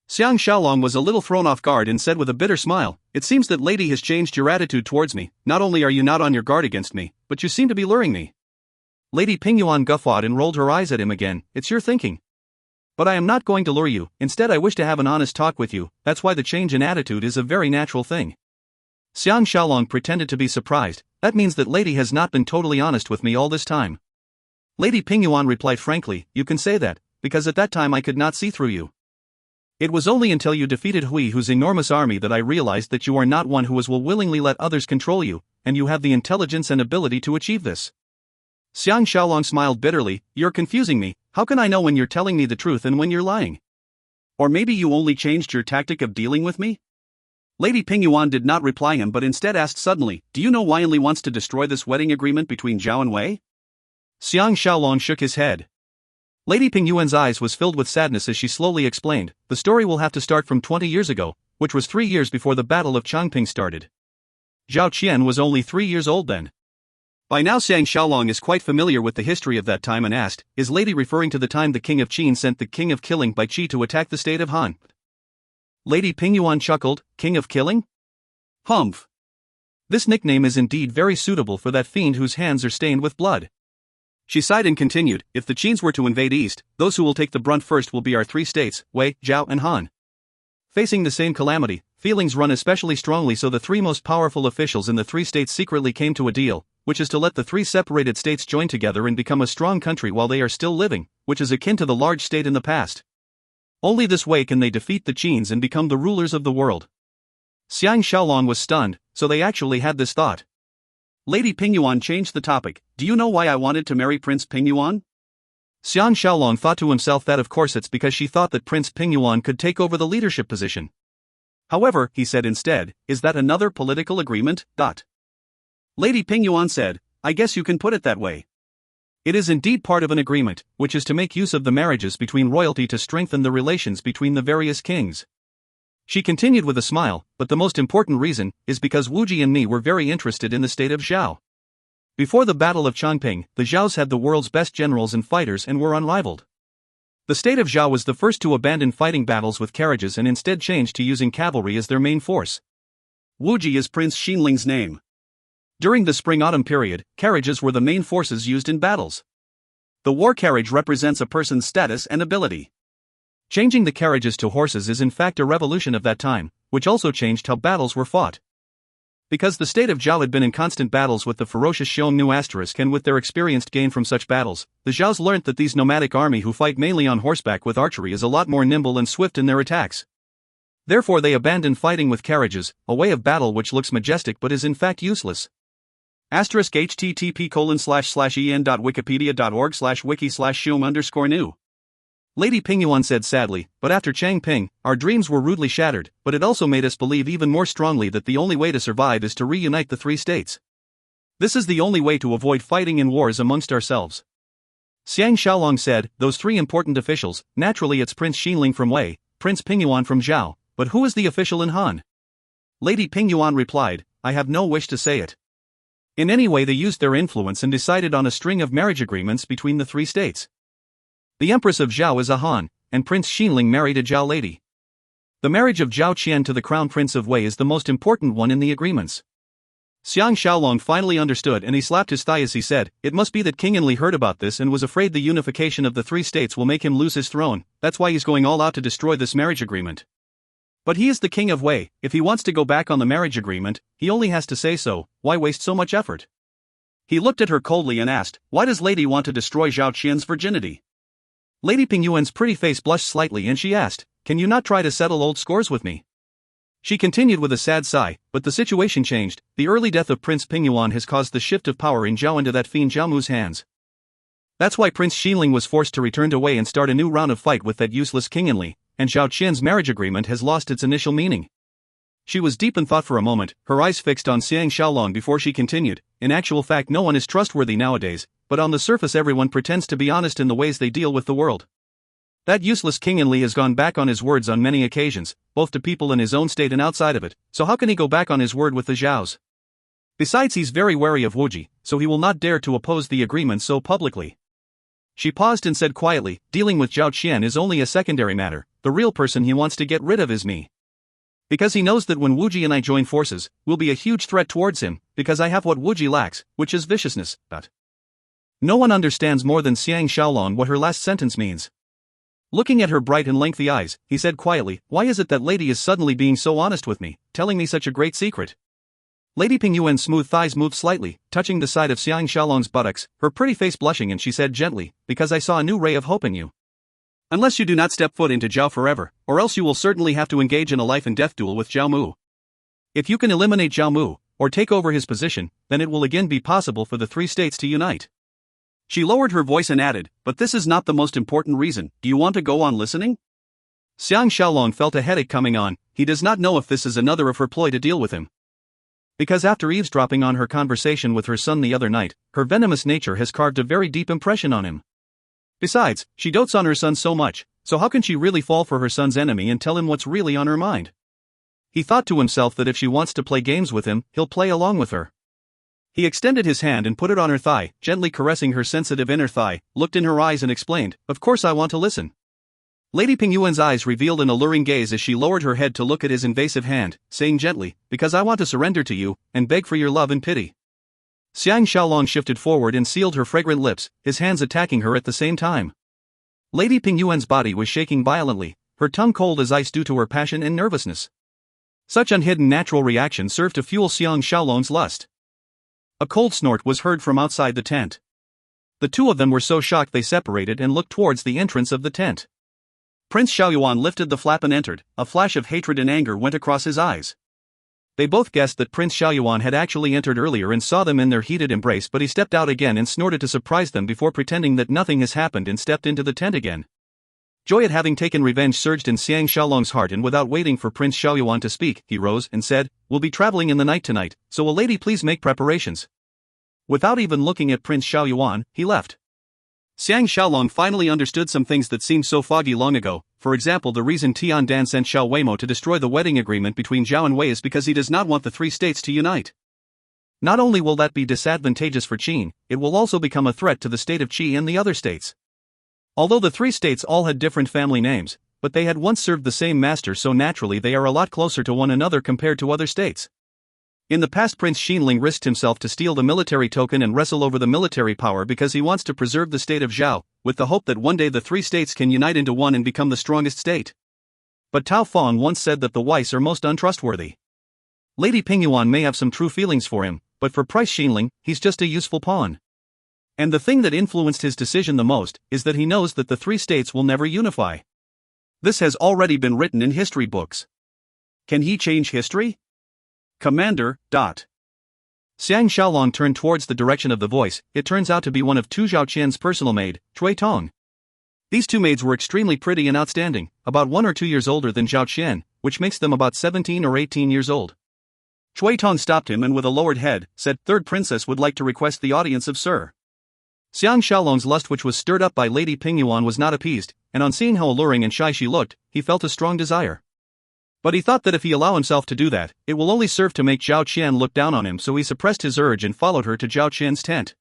Xiang Shaolong was a little thrown off guard and said with a bitter smile, it seems that lady has changed your attitude towards me. Not only are you not on your guard against me, but you seem to be luring me. Lady Pingyuan guffawed and rolled her eyes at him again. It's your thinking. But I am not going to lure you, instead I wish to have an honest talk with you. That's why the change in attitude is a very natural thing. Xiang Shaolong pretended to be surprised. That means that lady has not been totally honest with me all this time. Lady Pingyuan replied frankly, you can say that, because at that time I could not see through you. It was only until you defeated Hui Hu's enormous army that I realized that you are not one who will willingly let others control you, and you have the intelligence and ability to achieve this. Xiang Shaolong smiled bitterly, you're confusing me. How can I know when you're telling me the truth and when you're lying? Or maybe you only changed your tactic of dealing with me? Lady Pingyuan did not reply him but instead asked suddenly, do you know why Li wants to destroy this wedding agreement between Zhao and Wei? Xiang Shaolong shook his head. Lady Pingyuan's eyes was filled with sadness as she slowly explained, the story will have to start from 20 years ago, which was 3 years before the Battle of Changping started. Zhao Qian was only 3 years old then. By now Xiang Shaolong is quite familiar with the history of that time and asked, is lady referring to the time the king of Qin sent the king of killing by Qi to attack the state of Han? Lady Pingyuan chuckled, king of killing? Humph. This nickname is indeed very suitable for that fiend whose hands are stained with blood. She sighed and continued, if the Qins were to invade East, those who will take the brunt first will be our 3 states, Wei, Zhao and Han. Facing the same calamity, feelings run especially strongly, so the 3 most powerful officials in the 3 states secretly came to a deal, which is to let the 3 separated states join together and become a strong country while they are still living, which is akin to the large state in the past. Only this way can they defeat the Qins and become the rulers of the world. Xiang Shaolong was stunned, so they actually had this thought. Lady Pingyuan changed the topic, do you know why I wanted to marry Prince Pingyuan? Xiang Shaolong thought to himself that of course it's because she thought that Prince Pingyuan could take over the leadership position. However, he said instead, is that another political agreement? Lady Pingyuan said, I guess you can put it that way. It is indeed part of an agreement, which is to make use of the marriages between royalty to strengthen the relations between the various kings. She continued with a smile, but the most important reason is because Wu Ji and me were very interested in the state of Zhao. Before the Battle of Changping, the Zhaos had the world's best generals and fighters and were unrivaled. The state of Zhao was the first to abandon fighting battles with carriages and instead changed to using cavalry as their main force. Wu Ji is Prince Xinling's name. During the spring-autumn period, carriages were the main forces used in battles. The war carriage represents a person's status and ability. Changing the carriages to horses is in fact a revolution of that time, which also changed how battles were fought. Because the state of Zhao had been in constant battles with the ferocious Xiongnu** and with their experience gained from such battles, the Zhaos learnt that these nomadic army who fight mainly on horseback with archery is a lot more nimble and swift in their attacks. Therefore they abandoned fighting with carriages, a way of battle which looks majestic but is in fact useless. *http://en.wikipedia.org/wiki/shum_new. Lady Pingyuan said sadly, but after Changping, our dreams were rudely shattered, but it also made us believe even more strongly that the only way to survive is to reunite the 3 states. This is the only way to avoid fighting in wars amongst ourselves. Xiang Shaolong said, those 3 important officials, naturally it's Prince Xinling from Wei, Prince Pingyuan from Zhao, but who is the official in Han? Lady Pingyuan replied, I have no wish to say it. In any way they used their influence and decided on a string of marriage agreements between the 3 states. The Empress of Zhao is a Han, and Prince Xinling married a Zhao lady. The marriage of Zhao Qian to the Crown Prince of Wei is the most important one in the agreements. Xiang Shaolong finally understood and he slapped his thigh as he said, it must be that King Enlil heard about this and was afraid the unification of the 3 states will make him lose his throne, that's why he's going all out to destroy this marriage agreement. But he is the king of Wei, if he wants to go back on the marriage agreement, he only has to say so, why waste so much effort? He looked at her coldly and asked, why does lady want to destroy Zhao Qian's virginity? Lady Pingyuan's pretty face blushed slightly and she asked, can you not try to settle old scores with me? She continued with a sad sigh, but the situation changed, the early death of Prince Pingyuan has caused the shift of power in Zhao into that fiend Zhao Mu's hands. That's why Prince Xinling was forced to return to Wei and start a new round of fight with that useless King Enlil, and Zhao Qian's marriage agreement has lost its initial meaning. She was deep in thought for a moment, her eyes fixed on Xiang Shaolong before she continued, in actual fact no one is trustworthy nowadays, but on the surface everyone pretends to be honest in the ways they deal with the world. That useless King Enli has gone back on his words on many occasions, both to people in his own state and outside of it, so how can he go back on his word with the Zhaos? Besides, he's very wary of Wuji, so he will not dare to oppose the agreement so publicly. She paused and said quietly, dealing with Zhao Qian is only a secondary matter, the real person he wants to get rid of is me. Because he knows that when Wuji and I join forces, we'll be a huge threat towards him, because I have what Wuji lacks, which is viciousness. But no one understands more than Xiang Shaolong what her last sentence means. Looking at her bright and lengthy eyes, he said quietly, why is it that lady is suddenly being so honest with me, telling me such a great secret? Lady Pingyuan's smooth thighs moved slightly, touching the side of Xiang Shaolong's buttocks, her pretty face blushing, and she said gently, because I saw a new ray of hope in you. Unless you do not step foot into Zhao forever, or else you will certainly have to engage in a life and death duel with Zhao Mu. If you can eliminate Zhao Mu, or take over his position, then it will again be possible for the three states to unite. She lowered her voice and added, but this is not the most important reason, do you want to go on listening? Xiang Shaolong felt a headache coming on, he does not know if this is another of her ploy to deal with him. Because after eavesdropping on her conversation with her son the other night, her venomous nature has carved a very deep impression on him. Besides, she dotes on her son so much, so how can she really fall for her son's enemy and tell him what's really on her mind? He thought to himself that if she wants to play games with him, he'll play along with her. He extended his hand and put it on her thigh, gently caressing her sensitive inner thigh, looked in her eyes and explained, of course I want to listen. Lady Pingyuan's eyes revealed an alluring gaze as she lowered her head to look at his invasive hand, saying gently, because I want to surrender to you, and beg for your love and pity. Xiang Shaolong shifted forward and sealed her fragrant lips, his hands attacking her at the same time. Lady Pingyuan's body was shaking violently, her tongue cold as ice due to her passion and nervousness. Such unhidden natural reaction served to fuel Xiang Shaolong's lust. A cold snort was heard from outside the tent. The two of them were so shocked they separated and looked towards the entrance of the tent. Prince Xiaoyuan lifted the flap and entered, a flash of hatred and anger went across his eyes. They both guessed that Prince Xiaoyuan had actually entered earlier and saw them in their heated embrace, but he stepped out again and snorted to surprise them before pretending that nothing has happened and stepped into the tent again. Joy at having taken revenge surged in Xiang Shaolong's heart, and without waiting for Prince Xiaoyuan to speak, he rose and said, we'll be traveling in the night tonight, so will lady please make preparations. Without even looking at Prince Xiaoyuan, he left. Xiang Shaolong finally understood some things that seemed so foggy long ago. For example, the reason Tian Dan sent Xiao Weimo to destroy the wedding agreement between Zhao and Wei is because he does not want the three states to unite. Not only will that be disadvantageous for Qin, it will also become a threat to the state of Qi and the other states. Although the three states all had different family names, but they had once served the same master, so naturally they are a lot closer to one another compared to other states. In the past, Prince Xinling risked himself to steal the military token and wrestle over the military power because he wants to preserve the state of Zhao, with the hope that one day the three states can unite into one and become the strongest state. But Tao Fong once said that the Weiss are most untrustworthy. Lady Pingyuan may have some true feelings for him, but for Prince Xinling, he's just a useful pawn. And the thing that influenced his decision the most is that he knows that the three states will never unify. This has already been written in history books. Can he change history? Commander. Xiang Shaolong turned towards the direction of the voice. It turns out to be one of Tu Zhao Qian's personal maid, Cui Tong. These two maids were extremely pretty and outstanding, about 1 or 2 years older than Zhao Qian, which makes them about 17 or 18 years old. Cui Tong stopped him and with a lowered head, said, Third Princess would like to request the audience of Sir. Xiang Shaolong's lust, which was stirred up by Lady Pingyuan, was not appeased, and on seeing how alluring and shy she looked, he felt a strong desire. But he thought that if he allow himself to do that, it will only serve to make Zhao Qian look down on him, so he suppressed his urge and followed her to Zhao Qian's tent.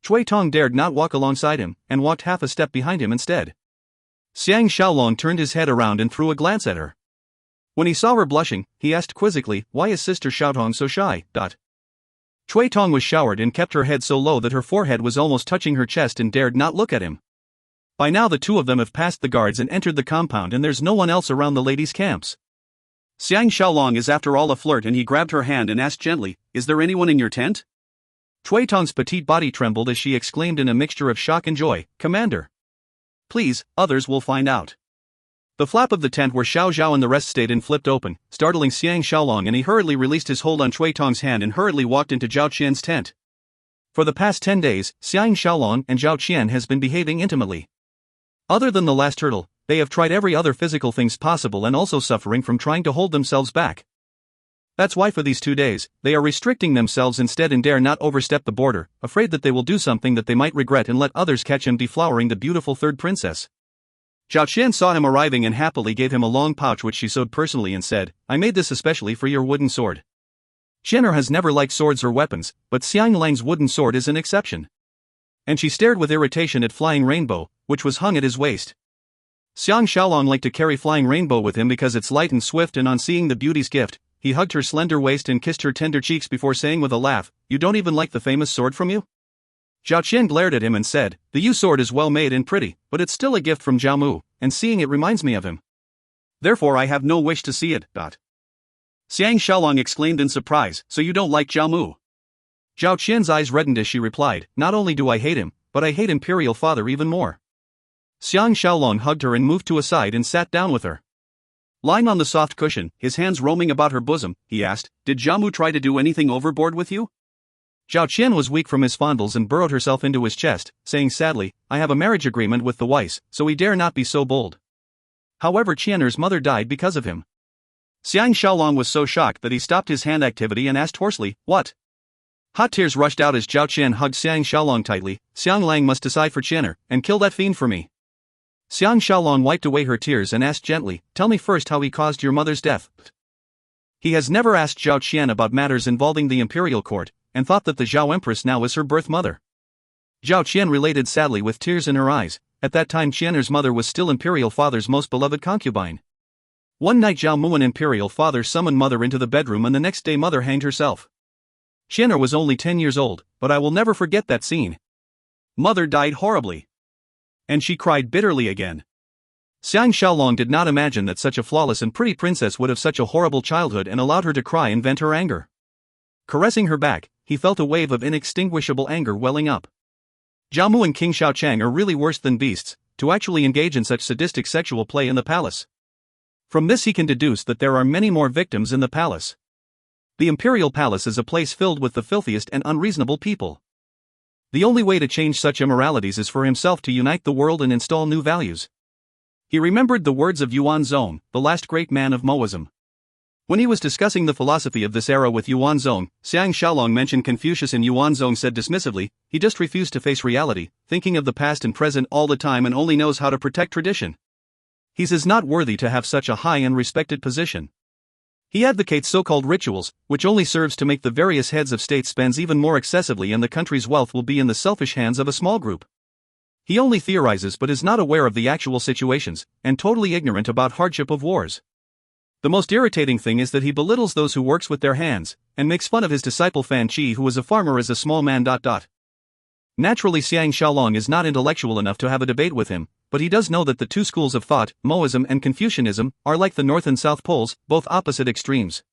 Cui Tong dared not walk alongside him, and walked half a step behind him instead. Xiang Shaolong turned his head around and threw a glance at her. When he saw her blushing, he asked quizzically, why is Sister Xiaotong so shy? Cui Tong was showered and kept her head so low that her forehead was almost touching her chest and dared not look at him. By now the two of them have passed the guards and entered the compound, and there's no one else around the ladies' camps. Xiang Shaolong is after all a flirt, and he grabbed her hand and asked gently, is there anyone in your tent? Cui Tong's petite body trembled as she exclaimed in a mixture of shock and joy, Commander. Please, others will find out. The flap of the tent where Xiao Zhao and the rest stayed in flipped open, startling Xiang Shaolong, and he hurriedly released his hold on Cui Tong's hand and hurriedly walked into Zhao Qian's tent. For the past 10 days, Xiang Shaolong and Zhao Qian has been behaving intimately. Other than the last hurdle, they have tried every other physical things possible and also suffering from trying to hold themselves back. That's why for these 2 days, they are restricting themselves instead and dare not overstep the border, afraid that they will do something that they might regret and let others catch him deflowering the beautiful third princess. Zhao Qian saw him arriving and happily gave him a long pouch which she sewed personally and said, "I made this especially for your wooden sword." Qian'er has never liked swords or weapons, but Xiang Lang's wooden sword is an exception. And she stared with irritation at Flying Rainbow, which was hung at his waist. Xiang Shaolong liked to carry Flying Rainbow with him because it's light and swift, and on seeing the beauty's gift, he hugged her slender waist and kissed her tender cheeks before saying with a laugh, "You don't even like the famous sword from you?" Zhao Qian glared at him and said, "The Yu sword is well made and pretty, but it's still a gift from Zhao Mu, and seeing it reminds me of him. Therefore I have no wish to see it." Xiang Shaolong exclaimed in surprise, "So you don't like Zhao Mu?" Zhao Qian's eyes reddened as she replied, "Not only do I hate him, but I hate Imperial Father even more." Xiang Shaolong hugged her and moved to a side and sat down with her. Lying on the soft cushion, his hands roaming about her bosom, he asked, "Did Zhao Mu try to do anything overboard with you?" Zhao Qian was weak from his fondles and burrowed herself into his chest, saying sadly, "I have a marriage agreement with the Weiss, so he dare not be so bold. However, Qian'er's mother died because of him." Xiang Shaolong was so shocked that he stopped his hand activity and asked hoarsely, "What?" Hot tears rushed out as Zhao Qian hugged Xiang Shaolong tightly. "Xiang Lang must decide for Qian'er, and kill that fiend for me." Xiang Shaolong wiped away her tears and asked gently, "Tell me first how he caused your mother's death." He has never asked Zhao Qian about matters involving the imperial court, and thought that the Zhao Empress now is her birth mother. Zhao Qian related sadly with tears in her eyes. At that time Qian'er's mother was still Imperial Father's most beloved concubine. One night Zhao Mu and Imperial Father summoned Mother into the bedroom, and the next day Mother hanged herself. Qian'er was only 10 years old, but I will never forget that scene. Mother died horribly. And she cried bitterly again. Xiang Shaolong did not imagine that such a flawless and pretty princess would have such a horrible childhood and allowed her to cry and vent her anger. Caressing her back, he felt a wave of inextinguishable anger welling up. Zhao Mu and King Shaochang are really worse than beasts, to actually engage in such sadistic sexual play in the palace. From this he can deduce that there are many more victims in the palace. The imperial palace is a place filled with the filthiest and unreasonable people. The only way to change such immoralities is for himself to unite the world and install new values. He remembered the words of Yuan Zong, the last great man of Moism. When he was discussing the philosophy of this era with Yuan Zong, Xiang Shaolong mentioned Confucius, and Yuan Zong said dismissively, "He just refused to face reality, thinking of the past and present all the time and only knows how to protect tradition. He is not worthy to have such a high and respected position." He advocates so-called rituals, which only serves to make the various heads of state spends even more excessively, and the country's wealth will be in the selfish hands of a small group. He only theorizes but is not aware of the actual situations, and totally ignorant about hardship of wars. The most irritating thing is that he belittles those who works with their hands, and makes fun of his disciple Fan Qi, who was a farmer as a small man. Naturally Xiang Shaolong is not intellectual enough to have a debate with him, but he does know that the two schools of thought, Moism and Confucianism, are like the North and South poles, both opposite extremes.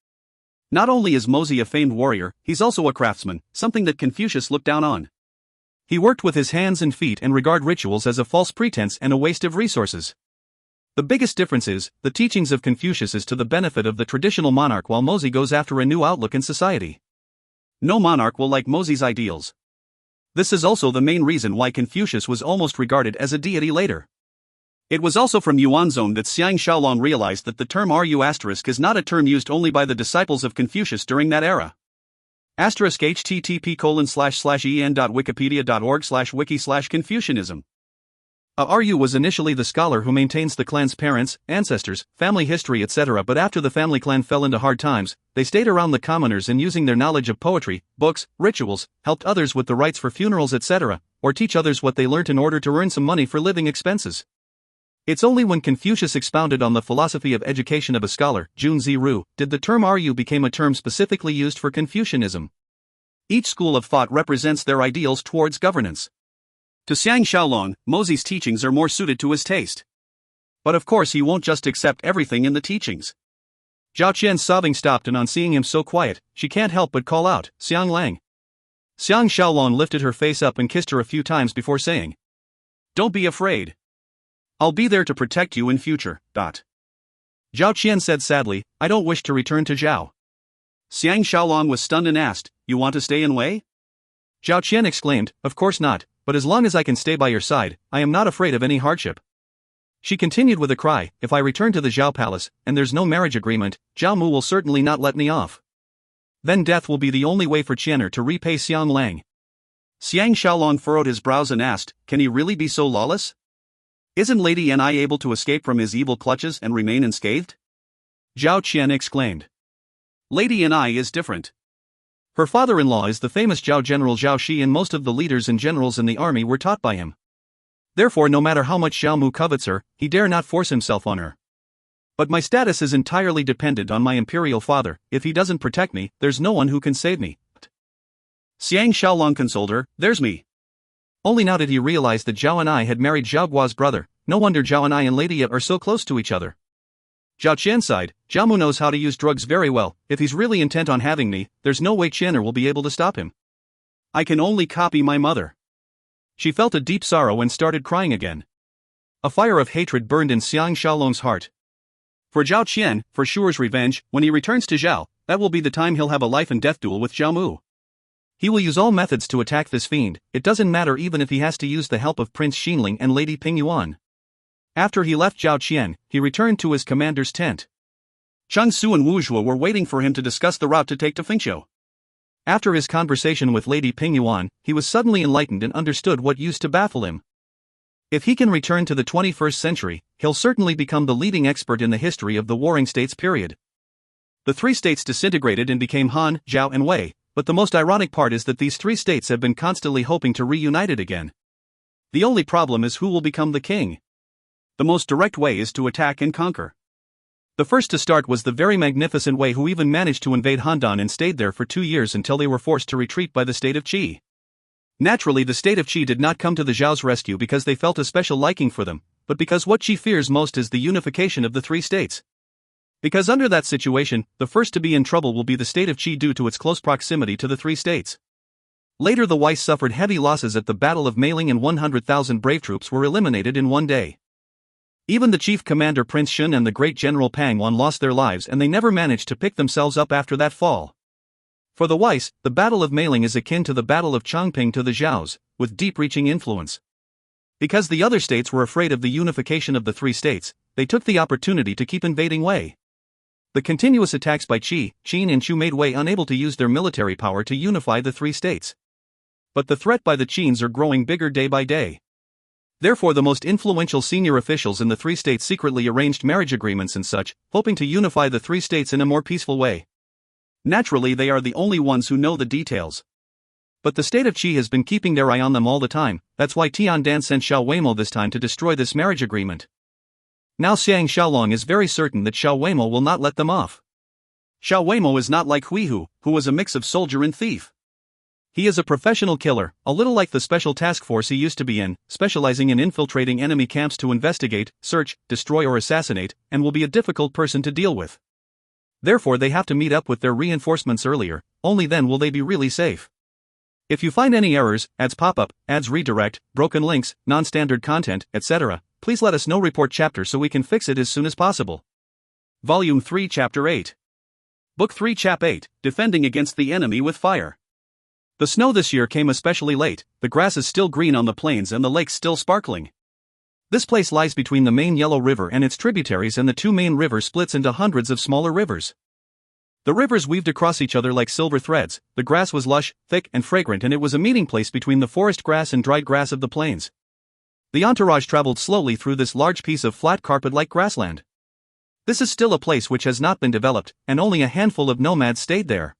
Not only is Mozi a famed warrior, he's also a craftsman, something that Confucius looked down on. He worked with his hands and feet and regard rituals as a false pretense and a waste of resources. The biggest difference is, the teachings of Confucius is to the benefit of the traditional monarch, while Mozi goes after a new outlook in society. No monarch will like Mozi's ideals. This is also the main reason why Confucius was almost regarded as a deity later. It was also from Yuan Zong that Xiang Shaolong realized that the term Ru** is not a term used only by the disciples of Confucius during that era. http://en.wikipedia.org/wiki/Confucianism. Ru was initially the scholar who maintains the clan's parents, ancestors, family history etc., but after the family clan fell into hard times, they stayed around the commoners and using their knowledge of poetry, books, rituals, helped others with the rites for funerals etc., or teach others what they learnt in order to earn some money for living expenses. It's only when Confucius expounded on the philosophy of education of a scholar, Junzi Ru, did the term Ru became a term specifically used for Confucianism. Each school of thought represents their ideals towards governance. To Xiang Shaolong, Mozi's teachings are more suited to his taste. But of course he won't just accept everything in the teachings. Zhao Qian's sobbing stopped, and on seeing him so quiet, she can't help but call out, "Xiang Lang." Xiang Shaolong lifted her face up and kissed her a few times before saying, "Don't be afraid. I'll be there to protect you in future." Zhao Qian said sadly, "I don't wish to return to Zhao." Xiang Shaolong was stunned and asked, "You want to stay in Wei?" Zhao Qian exclaimed, "Of course not. But as long as I can stay by your side, I am not afraid of any hardship." She continued with a cry, "If I return to the Zhao Palace, and there's no marriage agreement, Zhao Mu will certainly not let me off. Then death will be the only way for Qian'er to repay Xiang Lang." Xiang Shaolong furrowed his brows and asked, "Can he really be so lawless?" Isn't Lady Ni able to escape from his evil clutches and remain unscathed? Zhao Qian exclaimed. Lady Ni is different. Her father-in-law is the famous Zhao General Zhao Shi, and most of the leaders and generals in the army were taught by him. Therefore, no matter how much Xiao Mu covets her, he dare not force himself on her. But my status is entirely dependent on my imperial father. If he doesn't protect me, there's no one who can save me. Xiang Shaolong consoled her. There's me. Only now did he realize that Zhao and I had married Zhao Guo's brother. No wonder Zhao and I and Lady Yi are so close to each other. Zhao Qian sighed. Zhao Mu knows how to use drugs very well. If he's really intent on having me, there's no way Qianer will be able to stop him. I can only copy my mother. She felt a deep sorrow and started crying again. A fire of hatred burned in Xiang Shaolong's heart. For Zhao Qian, for sure's revenge, when he returns to Zhao, that will be the time he'll have a life and death duel with Zhao Mu. He will use all methods to attack this fiend. It doesn't matter even if he has to use the help of Prince Xinling and Lady Ping Yuan. After he left Zhao Qian, he returned to his commander's tent. Cheng Su and Wu Zhuo were waiting for him to discuss the route to take to Fengqiu. After his conversation with Lady Ping Yuan, he was suddenly enlightened and understood what used to baffle him. If he can return to the 21st century, he'll certainly become the leading expert in the history of the Warring States period. The three states disintegrated and became Han, Zhao and Wei, but the most ironic part is that these three states have been constantly hoping to reunite it again. The only problem is who will become the king. The most direct way is to attack and conquer. The first to start was the very magnificent Wei, who even managed to invade Handan and stayed there for 2 years until they were forced to retreat by the state of Qi. Naturally, the state of Qi did not come to the Zhao's rescue because they felt a special liking for them, but because what Qi fears most is the unification of the three states. Because under that situation, the first to be in trouble will be the state of Qi due to its close proximity to the three states. Later, the Weiss suffered heavy losses at the Battle of Meiling, and 100,000 brave troops were eliminated in one day. Even the chief commander Prince Shun and the great General Pang Wan lost their lives, and they never managed to pick themselves up after that fall. For the Weiss, the Battle of Meiling is akin to the Battle of Chongping to the Zhaos, with deep-reaching influence. Because the other states were afraid of the unification of the three states, they took the opportunity to keep invading Wei. The continuous attacks by Qi, Qin and Chu made Wei unable to use their military power to unify the three states. But the threat by the Qins are growing bigger day by day. Therefore, the most influential senior officials in the three states secretly arranged marriage agreements and such, hoping to unify the three states in a more peaceful way. Naturally, they are the only ones who know the details. But the state of Qi has been keeping their eye on them all the time. That's why Tian Dan sent Xiao Weimo this time to destroy this marriage agreement. Now Xiang Shaolong is very certain that Xiao Weimo will not let them off. Xiao Weimo is not like Hui Hu, who was a mix of soldier and thief. He is a professional killer, a little like the special task force he used to be in, specializing in infiltrating enemy camps to investigate, search, destroy or assassinate, and will be a difficult person to deal with. Therefore, they have to meet up with their reinforcements earlier. Only then will they be really safe. If you find any errors, ads pop up, ads redirect, broken links, non-standard content, etc., please let us know. Report chapter so we can fix it as soon as possible. Volume 3 Chapter 8. Book 3 Chap 8, Defending Against the Enemy with Fire. The snow this year came especially late. The grass is still green on the plains and the lakes still sparkling. This place lies between the main Yellow River and its tributaries, and the two main rivers splits into hundreds of smaller rivers. The rivers weaved across each other like silver threads. The grass was lush, thick and fragrant, and it was a meeting place between the forest grass and dried grass of the plains. The entourage traveled slowly through this large piece of flat carpet-like grassland. This is still a place which has not been developed, and only a handful of nomads stayed there.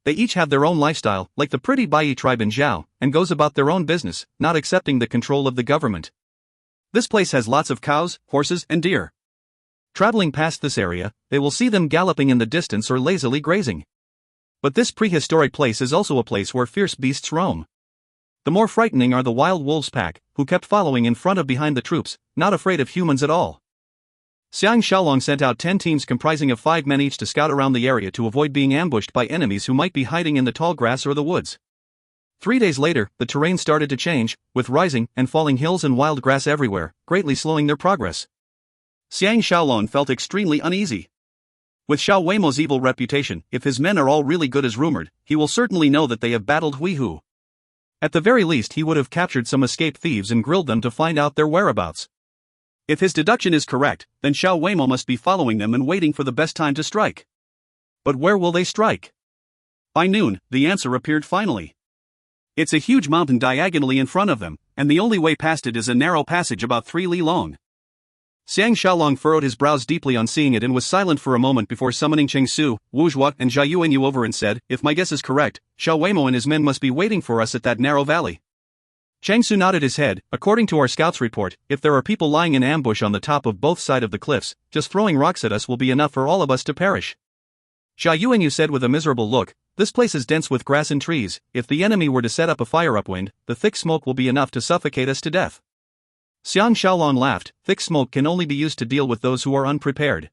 They each have their own lifestyle, like the pretty Bai tribe in Zhao, and goes about their own business, not accepting the control of the government. This place has lots of cows, horses, and deer. Traveling past this area, they will see them galloping in the distance or lazily grazing. But this prehistoric place is also a place where fierce beasts roam. The more frightening are the wild wolves pack, who kept following in front of behind the troops, not afraid of humans at all. Xiang Shaolong sent out 10 teams comprising of 5 men each to scout around the area to avoid being ambushed by enemies who might be hiding in the tall grass or the woods. 3 days later, the terrain started to change, with rising and falling hills and wild grass everywhere, greatly slowing their progress. Xiang Shaolong felt extremely uneasy. With Xiao Weimo's evil reputation, if his men are all really good as rumored, he will certainly know that they have battled Hui Hu. At the very least, he would have captured some escaped thieves and grilled them to find out their whereabouts. If his deduction is correct, then Xiao Weimo must be following them and waiting for the best time to strike. But where will they strike? By noon, the answer appeared finally. It's a huge mountain diagonally in front of them. and the only way past it is a narrow passage about 3 li long. Xiang Shaolong furrowed his brows deeply on seeing it and was silent for a moment before summoning Cheng Su, Wu Zhuo and Jia Yuanyu over and said, "If my guess is correct, Xiao Weimo and his men must be waiting for us at that narrow valley." Cheng Su nodded his head. "According to our scouts' report, if there are people lying in ambush on the top of both sides of the cliffs, just throwing rocks at us will be enough for all of us to perish." Jia Yuanyu said with a miserable look, "This place is dense with grass and trees. If the enemy were to set up a fire upwind, the thick smoke will be enough to suffocate us to death." Xiang Shaolong laughed. "Thick smoke can only be used to deal with those who are unprepared.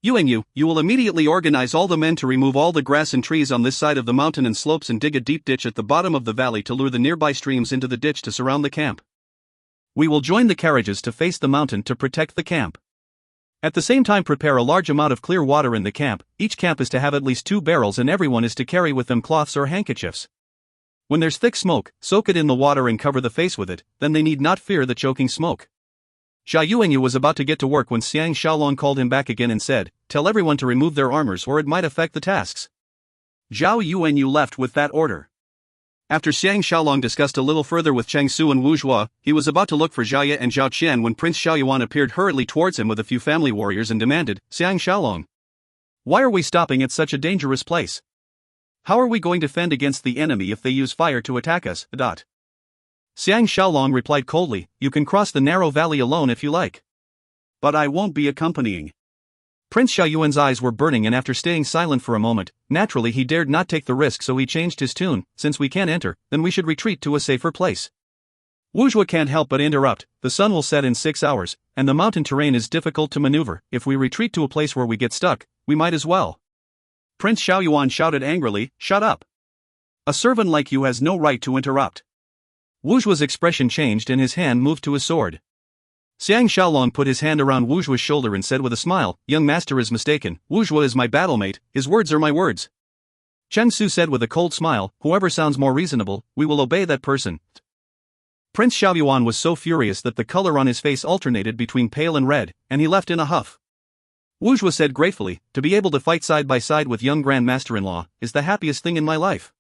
Yuanyu, you will immediately organize all the men to remove all the grass and trees on this side of the mountain and slopes and dig a deep ditch at the bottom of the valley to lure the nearby streams into the ditch to surround the camp. We will join the carriages to face the mountain to protect the camp. At the same time prepare a large amount of clear water in the camp. Each camp is to have at least 2 barrels and everyone is to carry with them cloths or handkerchiefs. When there's thick smoke, soak it in the water and cover the face with it, then they need not fear the choking smoke." Jia Yuanyu was about to get to work when Xiang Shaolong called him back again and said, "Tell everyone to remove their armors or it might affect the tasks." Zhao Yuanyu left with that order. After Xiang Shaolong discussed a little further with Cheng Su and Wu Zhuo, he was about to look for Jia Ye and Zhao Qian when Prince Xiaoyuan appeared hurriedly towards him with a few family warriors and demanded, "Xiang Shaolong, why are we stopping at such a dangerous place? How are we going to fend against the enemy if they use fire to attack us?" Xiang Shaolong replied coldly, "You can cross the narrow valley alone if you like. But I won't be accompanying." Prince Xiaoyuan's eyes were burning and after staying silent for a moment, naturally he dared not take the risk so he changed his tune, "Since we can't enter, then we should retreat to a safer place." Wu Zhuo can't help but interrupt, "The sun will set in 6 hours, and the mountain terrain is difficult to maneuver. If we retreat to a place where we get stuck, we might as well." Prince Xiaoyuan shouted angrily, "Shut up! A servant like you has no right to interrupt." Wu Zhuo's expression changed and his hand moved to his sword. Xiang Shaolong put his hand around Wu Zhuo's shoulder and said with a smile, "Young master is mistaken. Wu Zhuo is my battlemate, his words are my words." Cheng Su said with a cold smile, "Whoever sounds more reasonable, we will obey that person." Prince Xiaoyuan was so furious that the color on his face alternated between pale and red, and he left in a huff. Wu Zhuo said gratefully, "To be able to fight side by side with young Grand Master-in-law is the happiest thing in my life."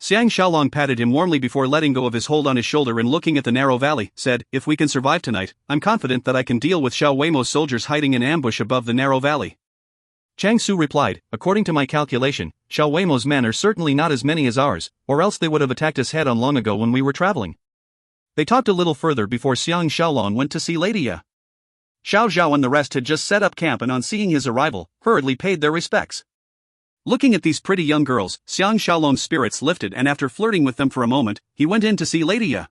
Xiang Shaolong patted him warmly before letting go of his hold on his shoulder and looking at the narrow valley, said, "If we can survive tonight, I'm confident that I can deal with Xiao Weimo's soldiers hiding in ambush above the narrow valley." Cheng Su replied, "According to my calculation, Xiao Weimo's men are certainly not as many as ours, or else they would have attacked us head on long ago when we were traveling." They talked a little further before Xiang Shaolong went to see Lady Ye. Xiao Zhao and the rest had just set up camp and on seeing his arrival, hurriedly paid their respects. Looking at these pretty young girls, Xiang Shaolong's spirits lifted and after flirting with them for a moment, he went in to see Lady Ye.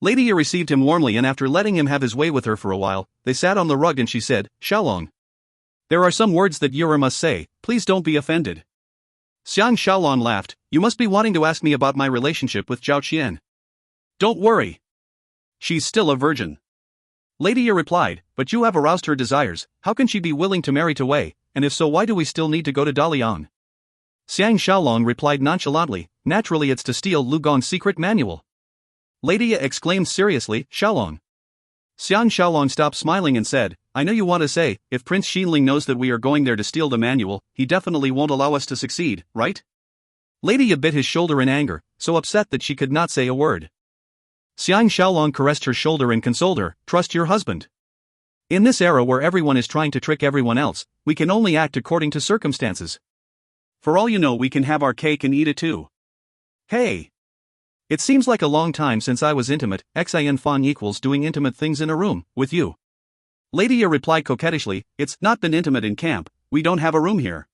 Lady Ye received him warmly and after letting him have his way with her for a while, they sat on the rug and she said, "Shaolong, there are some words that Yura must say, please don't be offended." Xiang Shaolong laughed, "You must be wanting to ask me about my relationship with Zhao Qian. Don't worry. She's still a virgin." Lady Ye replied, "But you have aroused her desires, how can she be willing to marry to Wei, and if so why do we still need to go to Dalian?" Xiang Shaolong replied nonchalantly, "Naturally it's to steal Lu Gong's secret manual." Lady Ye exclaimed seriously, "Shaolong." Xiang Shaolong stopped smiling and said, "I know you want to say, if Prince Xinling knows that we are going there to steal the manual, he definitely won't allow us to succeed, right?" Lady Ye bit his shoulder in anger, so upset that she could not say a word. Xiang Shaolong caressed her shoulder and consoled her, "Trust your husband. In this era where everyone is trying to trick everyone else, we can only act according to circumstances. For all you know we can have our cake and eat it too. Hey! It seems like a long time since I was intimate, xin fan equals doing intimate things in a room, with you." Lady Ye replied coquettishly, "It's not been intimate in camp, we don't have a room here."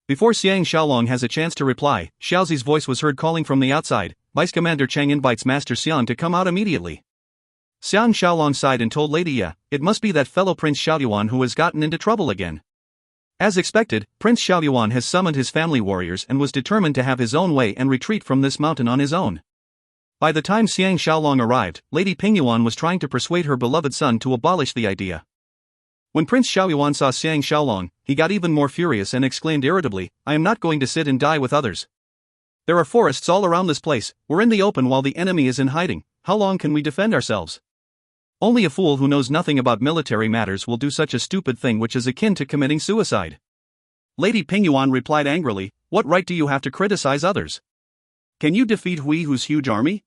Before Xiang Shaolong has a chance to reply, Xiaozi's voice was heard calling from the outside, "Vice Commander Cheng invites Master Xiang to come out immediately." Xiang Shaolong sighed and told Lady Ye, "It must be that fellow Prince Xiaoyuan who has gotten into trouble again." As expected, Prince Xiaoyuan has summoned his family warriors and was determined to have his own way and retreat from this mountain on his own. By the time Xiang Shaolong arrived, Lady Pingyuan was trying to persuade her beloved son to abolish the idea. When Prince Xiaoyuan saw Xiang Shaolong, he got even more furious and exclaimed irritably, "I am not going to sit and die with others. There are forests all around this place, we're in the open while the enemy is in hiding, how long can we defend ourselves? Only a fool who knows nothing about military matters will do such a stupid thing which is akin to committing suicide." Lady Pingyuan replied angrily, "What right do you have to criticize others? Can you defeat Hui Hu's huge army?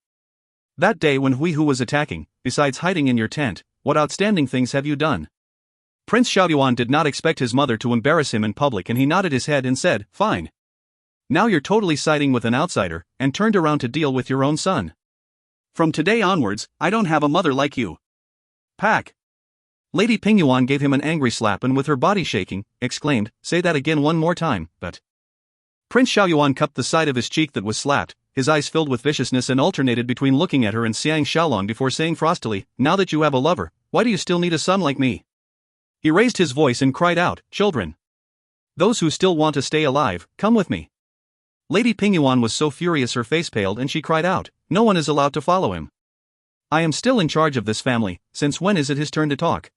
That day when Hui Hu was attacking, besides hiding in your tent, what outstanding things have you done? Prince Xiaoyuan did not expect his mother to embarrass him in public, and he nodded his head and said, "Fine. Now you're totally siding with an outsider, and turned around to deal with your own son. From today onwards, I don't have a mother like you." Pack. Lady Pingyuan gave him an angry slap and with her body shaking, exclaimed, "Say that again one more time." But Prince Xiaoyuan cupped the side of his cheek that was slapped, his eyes filled with viciousness, and alternated between looking at her and Xiang Shaolong before saying frostily, "Now that you have a lover, why do you still need a son like me?" He raised his voice and cried out, "Children! Those who still want to stay alive, come with me." Lady Pingyuan was so furious her face paled and she cried out, "No one is allowed to follow him. I am still in charge of this family, since when is it his turn to talk?"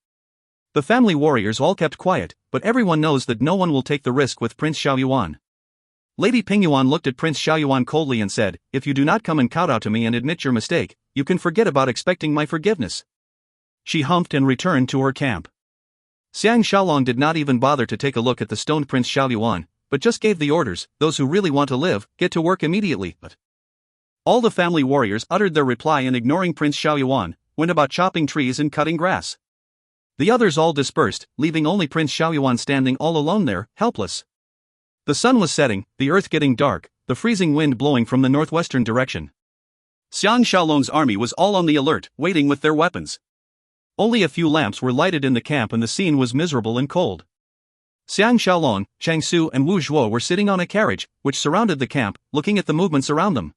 The family warriors all kept quiet, but everyone knows that no one will take the risk with Prince Xiaoyuan. Lady Pingyuan looked at Prince Xiaoyuan coldly and said, "If you do not come and kowtow to me and admit your mistake, you can forget about expecting my forgiveness." She humphed and returned to her camp. Xiang Shaolong did not even bother to take a look at the stoned Prince Xiaoyuan, but just gave the orders, "Those who really want to live, get to work immediately." But all the family warriors uttered their reply and, ignoring Prince Xiaoyuan, went about chopping trees and cutting grass. The others all dispersed, leaving only Prince Xiaoyuan standing all alone there, helpless. The sun was setting, the earth getting dark, the freezing wind blowing from the northwestern direction. Xiang Shaolong's army was all on the alert, waiting with their weapons. Only a few lamps were lighted in the camp and the scene was miserable and cold. Xiang Shaolong, Chang Su and Wu Zhuo were sitting on a carriage, which surrounded the camp, looking at the movements around them.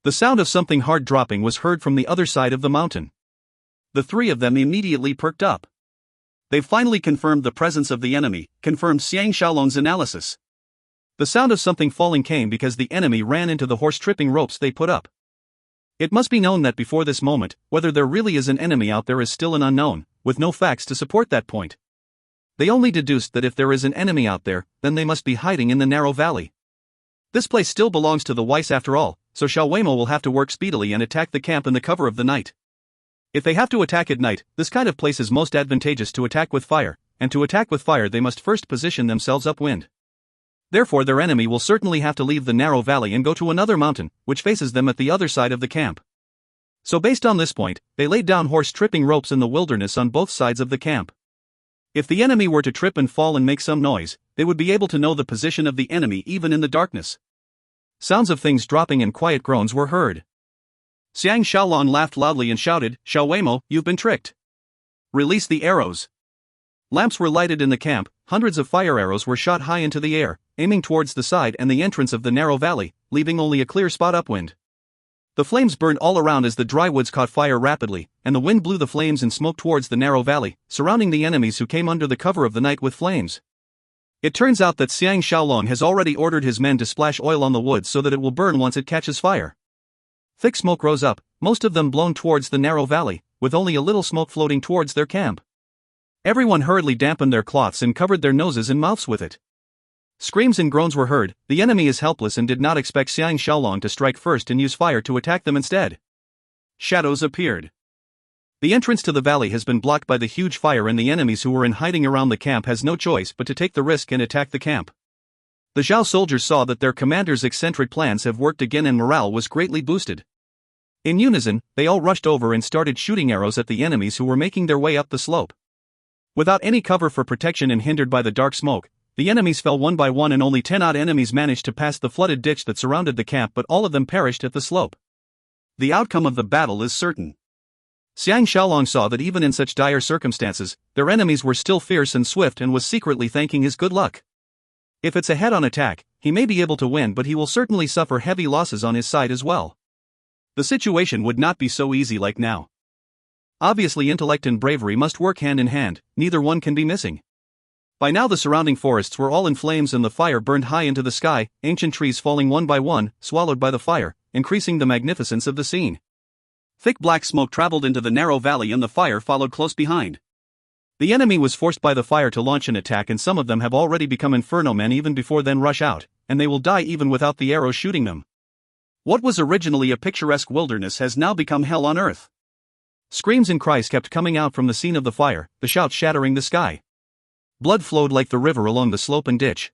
The sound of something hard dropping was heard from the other side of the mountain. The three of them immediately perked up. They finally confirmed the presence of the enemy, confirmed Xiang Shaolong's analysis. The sound of something falling came because the enemy ran into the horse-tripping ropes they put up. It must be known that before this moment, whether there really is an enemy out there is still an unknown, with no facts to support that point. They only deduced that if there is an enemy out there, then they must be hiding in the narrow valley. This place still belongs to the Weiss after all, so Xiao Weimo will have to work speedily and attack the camp in the cover of the night. If they have to attack at night, this kind of place is most advantageous to attack with fire, and to attack with fire they must first position themselves upwind. Therefore their enemy will certainly have to leave the narrow valley and go to another mountain, which faces them at the other side of the camp. So based on this point, they laid down horse-tripping ropes in the wilderness on both sides of the camp. If the enemy were to trip and fall and make some noise, they would be able to know the position of the enemy even in the darkness. Sounds of things dropping and quiet groans were heard. Xiang Shaolong laughed loudly and shouted, "Xiao Weimo, you've been tricked. Release the arrows." Lamps were lighted in the camp, hundreds of fire arrows were shot high into the air, aiming towards the side and the entrance of the narrow valley, leaving only a clear spot upwind. The flames burned all around as the dry woods caught fire rapidly, and the wind blew the flames and smoke towards the narrow valley, surrounding the enemies who came under the cover of the night with flames. It turns out that Xiang Shaolong has already ordered his men to splash oil on the wood so that it will burn once it catches fire. Thick smoke rose up, most of them blown towards the narrow valley, with only a little smoke floating towards their camp. Everyone hurriedly dampened their cloths and covered their noses and mouths with it. Screams and groans were heard. The enemy is helpless and did not expect Xiang Shaolong to strike first and use fire to attack them instead. Shadows appeared. The entrance to the valley has been blocked by the huge fire, and the enemies who were in hiding around the camp has no choice but to take the risk and attack the camp. The Zhao soldiers saw that their commander's eccentric plans have worked again and morale was greatly boosted. In unison, they all rushed over and started shooting arrows at the enemies who were making their way up the slope. Without any cover for protection and hindered by the dark smoke, the enemies fell one by one and only 10 odd enemies managed to pass the flooded ditch that surrounded the camp, but all of them perished at the slope. The outcome of the battle is certain. Xiang Shaolong saw that even in such dire circumstances, their enemies were still fierce and swift and was secretly thanking his good luck. If it's a head-on attack, he may be able to win, but he will certainly suffer heavy losses on his side as well. The situation would not be so easy like now. Obviously intellect and bravery must work hand in hand, neither one can be missing. By now the surrounding forests were all in flames and the fire burned high into the sky, ancient trees falling one by one, swallowed by the fire, increasing the magnificence of the scene. Thick black smoke traveled into the narrow valley and the fire followed close behind. The enemy was forced by the fire to launch an attack, and some of them have already become inferno men even before then rush out, and they will die even without the arrows shooting them. What was originally a picturesque wilderness has now become hell on earth. Screams and cries kept coming out from the scene of the fire, the shouts shattering the sky. Blood flowed like the river along the slope and ditch.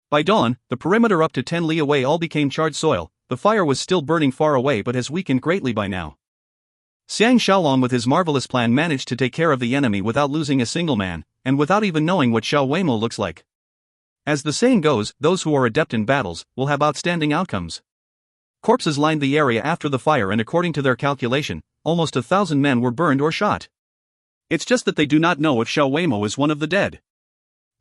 By dawn, the perimeter up to 10 li away all became charred soil. The fire was still burning far away but has weakened greatly by now. Xiang Shaolong with his marvelous plan managed to take care of the enemy without losing a single man, and without even knowing what Xiao Weimo looks like. As the saying goes, those who are adept in battles will have outstanding outcomes. Corpses lined the area after the fire, and according to their calculation, almost 1,000 men were burned or shot. It's just that they do not know if Xiao Weimo is one of the dead.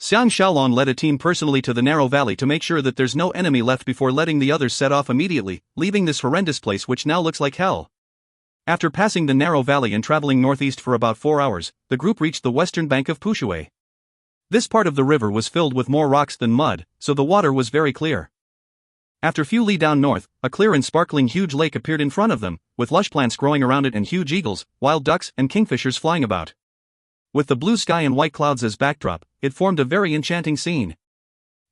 Xiang Shaolong led a team personally to the narrow valley to make sure that there's no enemy left before letting the others set off immediately, leaving this horrendous place which now looks like hell. After passing the narrow valley and traveling northeast for about 4 hours, the group reached the western bank of Pushui. This part of the river was filled with more rocks than mud, so the water was very clear. After few li down north, a clear and sparkling huge lake appeared in front of them, with lush plants growing around it and huge eagles, wild ducks, and kingfishers flying about. With the blue sky and white clouds as backdrop, it formed a very enchanting scene.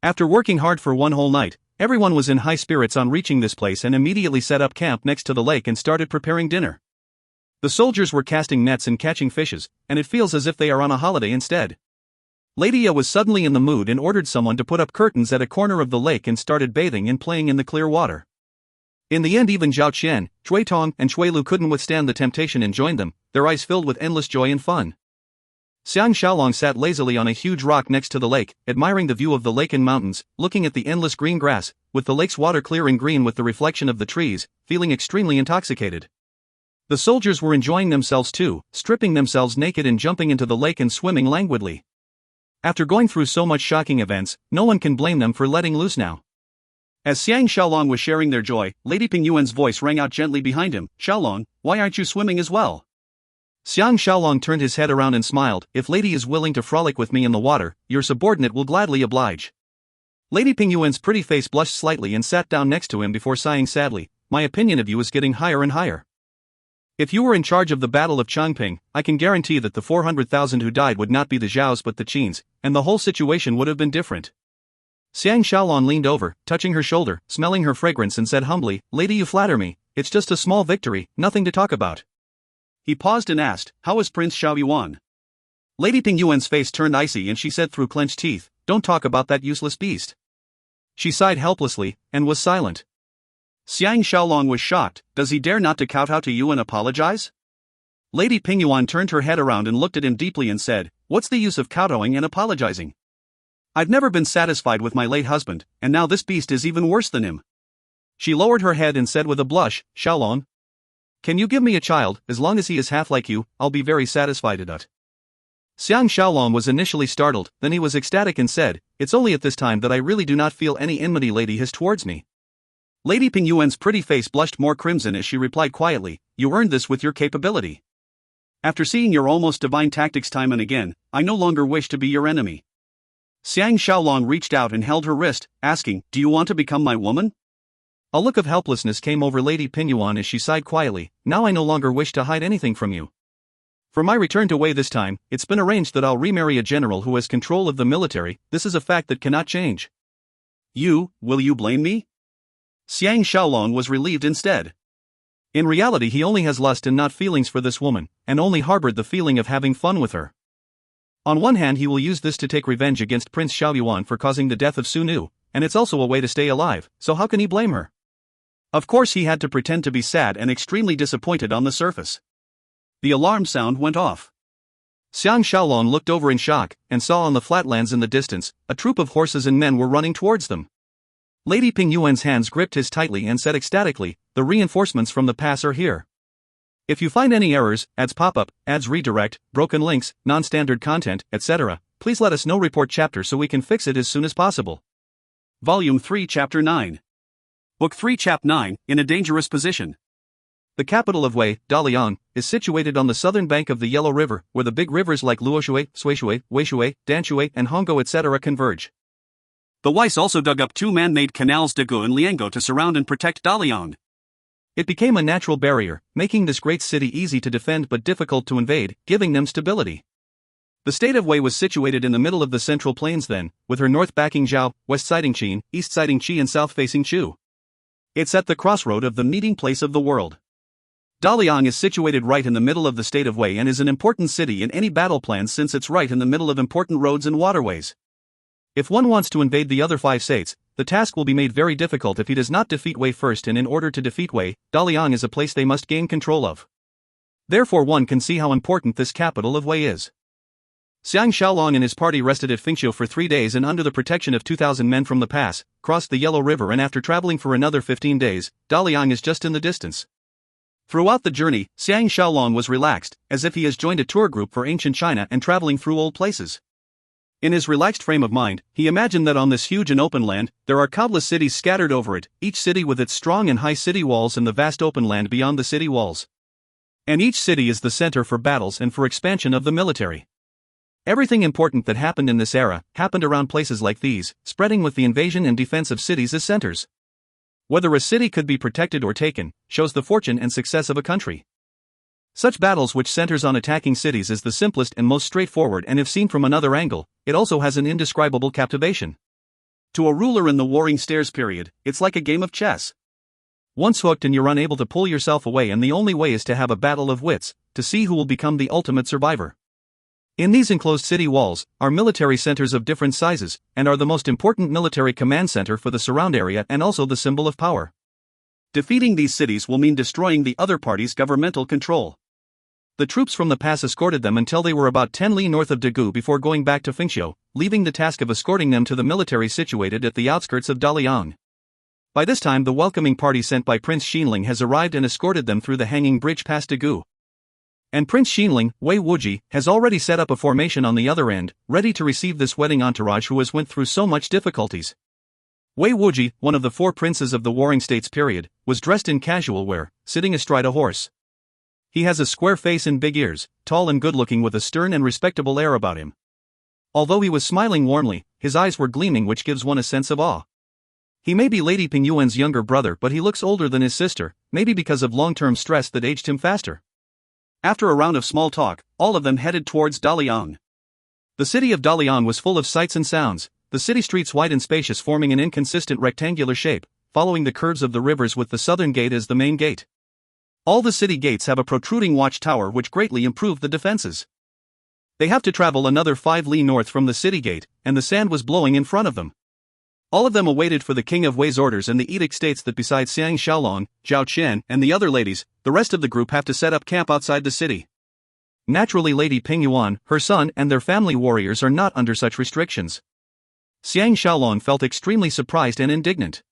After working hard for one whole night, everyone was in high spirits on reaching this place and immediately set up camp next to the lake and started preparing dinner. The soldiers were casting nets and catching fishes, and it feels as if they are on a holiday instead. Lady Ya was suddenly in the mood and ordered someone to put up curtains at a corner of the lake and started bathing and playing in the clear water. In the end, even Zhao Qian, Shui Tong, and Shui Lu couldn't withstand the temptation and joined them, their eyes filled with endless joy and fun. Xiang Shaolong sat lazily on a huge rock next to the lake, admiring the view of the lake and mountains, looking at the endless green grass, with the lake's water clear and green with the reflection of the trees, feeling extremely intoxicated. The soldiers were enjoying themselves too, stripping themselves naked and jumping into the lake and swimming languidly. After going through so much shocking events, no one can blame them for letting loose now. As Xiang Shaolong was sharing their joy, Lady Pingyuan's voice rang out gently behind him. "Shaolong, why aren't you swimming as well?" Xiang Shaolong turned his head around and smiled. "If Lady is willing to frolic with me in the water, your subordinate will gladly oblige." Lady Pingyuan's pretty face blushed slightly and sat down next to him before sighing sadly. "My opinion of you is getting higher and higher. If you were in charge of the Battle of Changping, I can guarantee that the 400,000 who died would not be the Zhaos but the Qins, and the whole situation would have been different." Xiang Shaolong leaned over, touching her shoulder, smelling her fragrance, and said humbly, "Lady, you flatter me. It's just a small victory, nothing to talk about." He paused and asked, "How is Prince Xiao Yuan?" Lady Pingyuan's face turned icy and she said through clenched teeth, "Don't talk about that useless beast." She sighed helplessly, and was silent. Xiang Shaolong was shocked. "Does he dare not to kowtow to you and apologize?" Lady Pingyuan turned her head around and looked at him deeply and said, "What's the use of kowtowing and apologizing? I've never been satisfied with my late husband, and now this beast is even worse than him." She lowered her head and said with a blush, "Shaolong, can you give me a child? As long as he is half like you, I'll be very satisfied at it." Xiang Shaolong was initially startled, then he was ecstatic and said, "It's only at this time that I really do not feel any enmity Lady has towards me." Lady Pingyuan's pretty face blushed more crimson as she replied quietly, "You earned this with your capability. After seeing your almost divine tactics time and again, I no longer wish to be your enemy." Xiang Shaolong reached out and held her wrist, asking, "Do you want to become my woman?" A look of helplessness came over Lady Pingyuan as she sighed quietly, "Now I no longer wish to hide anything from you. For my return to Wei this time, it's been arranged that I'll remarry a general who has control of the military. This is a fact that cannot change." Will you blame me?" Xiang Shaolong was relieved instead. In reality, he only has lust and not feelings for this woman, and only harbored the feeling of having fun with her. On one hand, he will use this to take revenge against Prince Xiao Yuan for causing the death of Su Nu, and it's also a way to stay alive, so how can he blame her? Of course, he had to pretend to be sad and extremely disappointed on the surface. The alarm sound went off. Xiang Shaolong looked over in shock, and saw on the flatlands in the distance, a troop of horses and men were running towards them. Lady Pingyuan's hands gripped his tightly and said ecstatically, "The reinforcements from the pass are here. If you find any errors, ads pop-up, ads redirect, broken links, non-standard content, etc., please let us know. Report chapter so we can fix it as soon as possible." Volume 3 Chapter 9. Book 3 Chap 9, In a Dangerous Position. The capital of Wei, Daliang, is situated on the southern bank of the Yellow River, where the big rivers like Luoshui, Suishui, Weishui, Danshui, and Honggo etc. converge. The Weiss also dug up 2 man-made canals Dagu and Liango to surround and protect Daliang. It became a natural barrier, making this great city easy to defend but difficult to invade, giving them stability. The state of Wei was situated in the middle of the central plains then, with her north backing Zhao, west siding Qin, east siding Qi and south facing Chu. It's at the crossroad of the meeting place of the world. Daliang is situated right in the middle of the state of Wei and is an important city in any battle plans since it's right in the middle of important roads and waterways. If one wants to invade the other 5 states, the task will be made very difficult if he does not defeat Wei first, and in order to defeat Wei, Daliang is a place they must gain control of. Therefore one can see how important this capital of Wei is. Xiang Shaolong and his party rested at Fengxiu for 3 days and under the protection of 2,000 men from the pass, crossed the Yellow River, and after traveling for another 15 days, Daliang is just in the distance. Throughout the journey, Xiang Shaolong was relaxed, as if he has joined a tour group for ancient China and traveling through old places. In his relaxed frame of mind, he imagined that on this huge and open land, there are countless cities scattered over it, each city with its strong and high city walls and the vast open land beyond the city walls. And each city is the center for battles and for expansion of the military. Everything important that happened in this era happened around places like these, spreading with the invasion and defense of cities as centers. Whether a city could be protected or taken, shows the fortune and success of a country. Such battles which centers on attacking cities is the simplest and most straightforward, and if seen from another angle, it also has an indescribable captivation. To a ruler in the Warring Stares period, it's like a game of chess. Once hooked and you're unable to pull yourself away, and the only way is to have a battle of wits, to see who will become the ultimate survivor. In these enclosed city walls are military centers of different sizes, and are the most important military command center for the surround area and also the symbol of power. Defeating these cities will mean destroying the other party's governmental control. The troops from the pass escorted them until they were about 10 li north of Dagu before going back to Fengxiu, leaving the task of escorting them to the military situated at the outskirts of Daliang. By this time the welcoming party sent by Prince Xinling has arrived and escorted them through the hanging bridge past Dagu. And Prince Xinling, Wei Wuji, has already set up a formation on the other end, ready to receive this wedding entourage who has went through so much difficulties. Wei Wuji, one of the 4 princes of the Warring States period, was dressed in casual wear, sitting astride a horse. He has a square face and big ears, tall and good-looking with a stern and respectable air about him. Although he was smiling warmly, his eyes were gleaming, which gives one a sense of awe. He may be Lady Ping Yuan's younger brother, but he looks older than his sister, maybe because of long-term stress that aged him faster. After a round of small talk, all of them headed towards Daliang. The city of Daliang was full of sights and sounds, the city streets wide and spacious, forming an inconsistent rectangular shape, following the curves of the rivers with the southern gate as the main gate. All the city gates have a protruding watchtower which greatly improved the defenses. They have to travel another 5 li north from the city gate, and the sand was blowing in front of them. All of them awaited for the King of Wei's orders, and the edict states that besides Xiang Shaolong, Zhao Qian, and the other ladies, the rest of the group have to set up camp outside the city. Naturally, Lady Ping Yuan, her son, and their family warriors are not under such restrictions. Xiang Shaolong felt extremely surprised and indignant.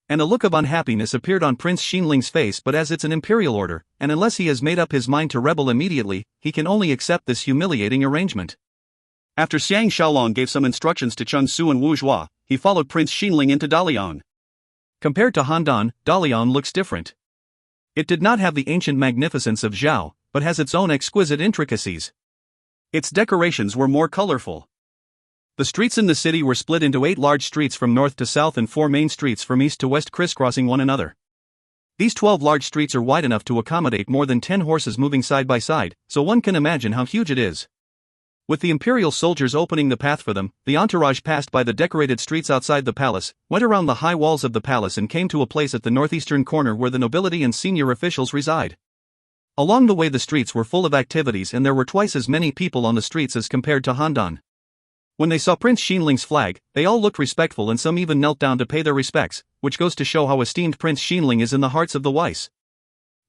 And a look of unhappiness appeared on Prince Xinling's face, but as it's an imperial order, and unless he has made up his mind to rebel immediately, he can only accept this humiliating arrangement. After Xiang Shaolong gave some instructions to Cheng Su and Wu Zhua, he followed Prince Xinling into Daliang. Compared to Handan, Daliang looks different. It did not have the ancient magnificence of Zhao, but has its own exquisite intricacies. Its decorations were more colorful. The streets in the city were split into 8 large streets from north to south and 4 main streets from east to west, crisscrossing one another. These 12 large streets are wide enough to accommodate more than 10 horses moving side by side, so one can imagine how huge it is. With the imperial soldiers opening the path for them, the entourage passed by the decorated streets outside the palace, went around the high walls of the palace, and came to a place at the northeastern corner where the nobility and senior officials reside. Along the way the streets were full of activities, and there were twice as many people on the streets as compared to Handan. When they saw Prince Xinling's flag, they all looked respectful, and some even knelt down to pay their respects, which goes to show how esteemed Prince Xinling is in the hearts of the Weiss.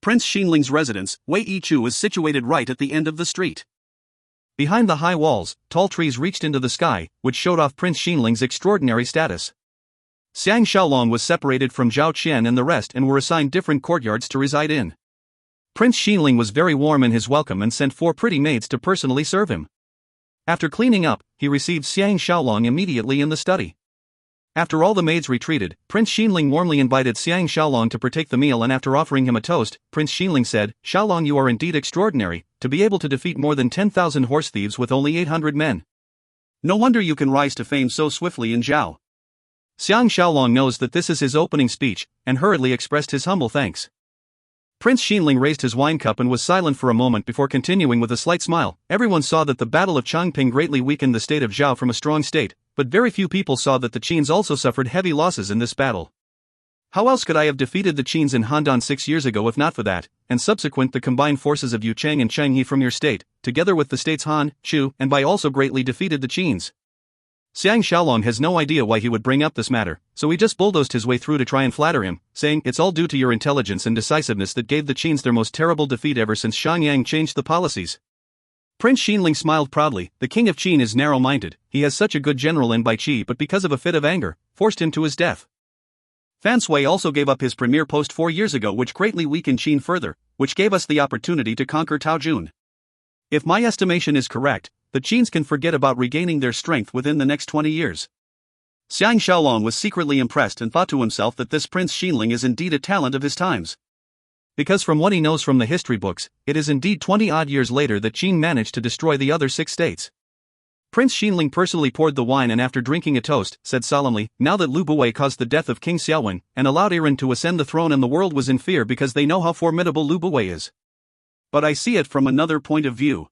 Prince Xinling's residence, Wei Yichu, is situated right at the end of the street. Behind the high walls, tall trees reached into the sky, which showed off Prince Xinling's extraordinary status. Xiang Shaolong was separated from Zhao Qian and the rest and were assigned different courtyards to reside in. Prince Xinling was very warm in his welcome and sent 4 pretty maids to personally serve him. After cleaning up, he received Xiang Shaolong immediately in the study. After all the maids retreated, Prince Xinling warmly invited Xiang Shaolong to partake the meal, and after offering him a toast, Prince Xinling said, "Shaolong, you are indeed extraordinary, to be able to defeat more than 10,000 horse thieves with only 800 men. No wonder you can rise to fame so swiftly in Zhao." Xiang Shaolong knows that this is his opening speech, and hurriedly expressed his humble thanks. Prince Xinling raised his wine cup and was silent for a moment before continuing with a slight smile. Everyone saw that the Battle of Changping greatly weakened the state of Zhao from a strong state, but very few people saw that the Qins also suffered heavy losses in this battle. How else could I have defeated the Qins in Handan 6 years ago if not for that, and subsequent the combined forces of Yu Cheng and Cheng He from your state, together with the states Han, Chu, and Bai also greatly defeated the Qins. Xiang Shaolong has no idea why he would bring up this matter, so he just bulldozed his way through to try and flatter him, saying, "It's all due to your intelligence and decisiveness that gave the Qins their most terrible defeat ever since Xiangyang changed the policies." Prince Xinling smiled proudly. The king of Qin is narrow-minded. He has such a good general in Bai Qi, but because of a fit of anger, forced him to his death. Fan Sui also gave up his premier post 4 years ago, which greatly weakened Qin further, which gave us the opportunity to conquer Taojun. If my estimation is correct, the Qins can forget about regaining their strength within the next 20 years. Xiang Shaolong was secretly impressed and thought to himself that this Prince Xinling is indeed a talent of his times. Because from what he knows from the history books, it is indeed 20-odd years later that Qin managed to destroy the other 6 states. Prince Xinling personally poured the wine and after drinking a toast, said solemnly, "Now that Lu Buwei caused the death of King Xiaowen, and allowed Iran to ascend the throne, and the world was in fear because they know how formidable Lu Buwei is. But I see it from another point of view.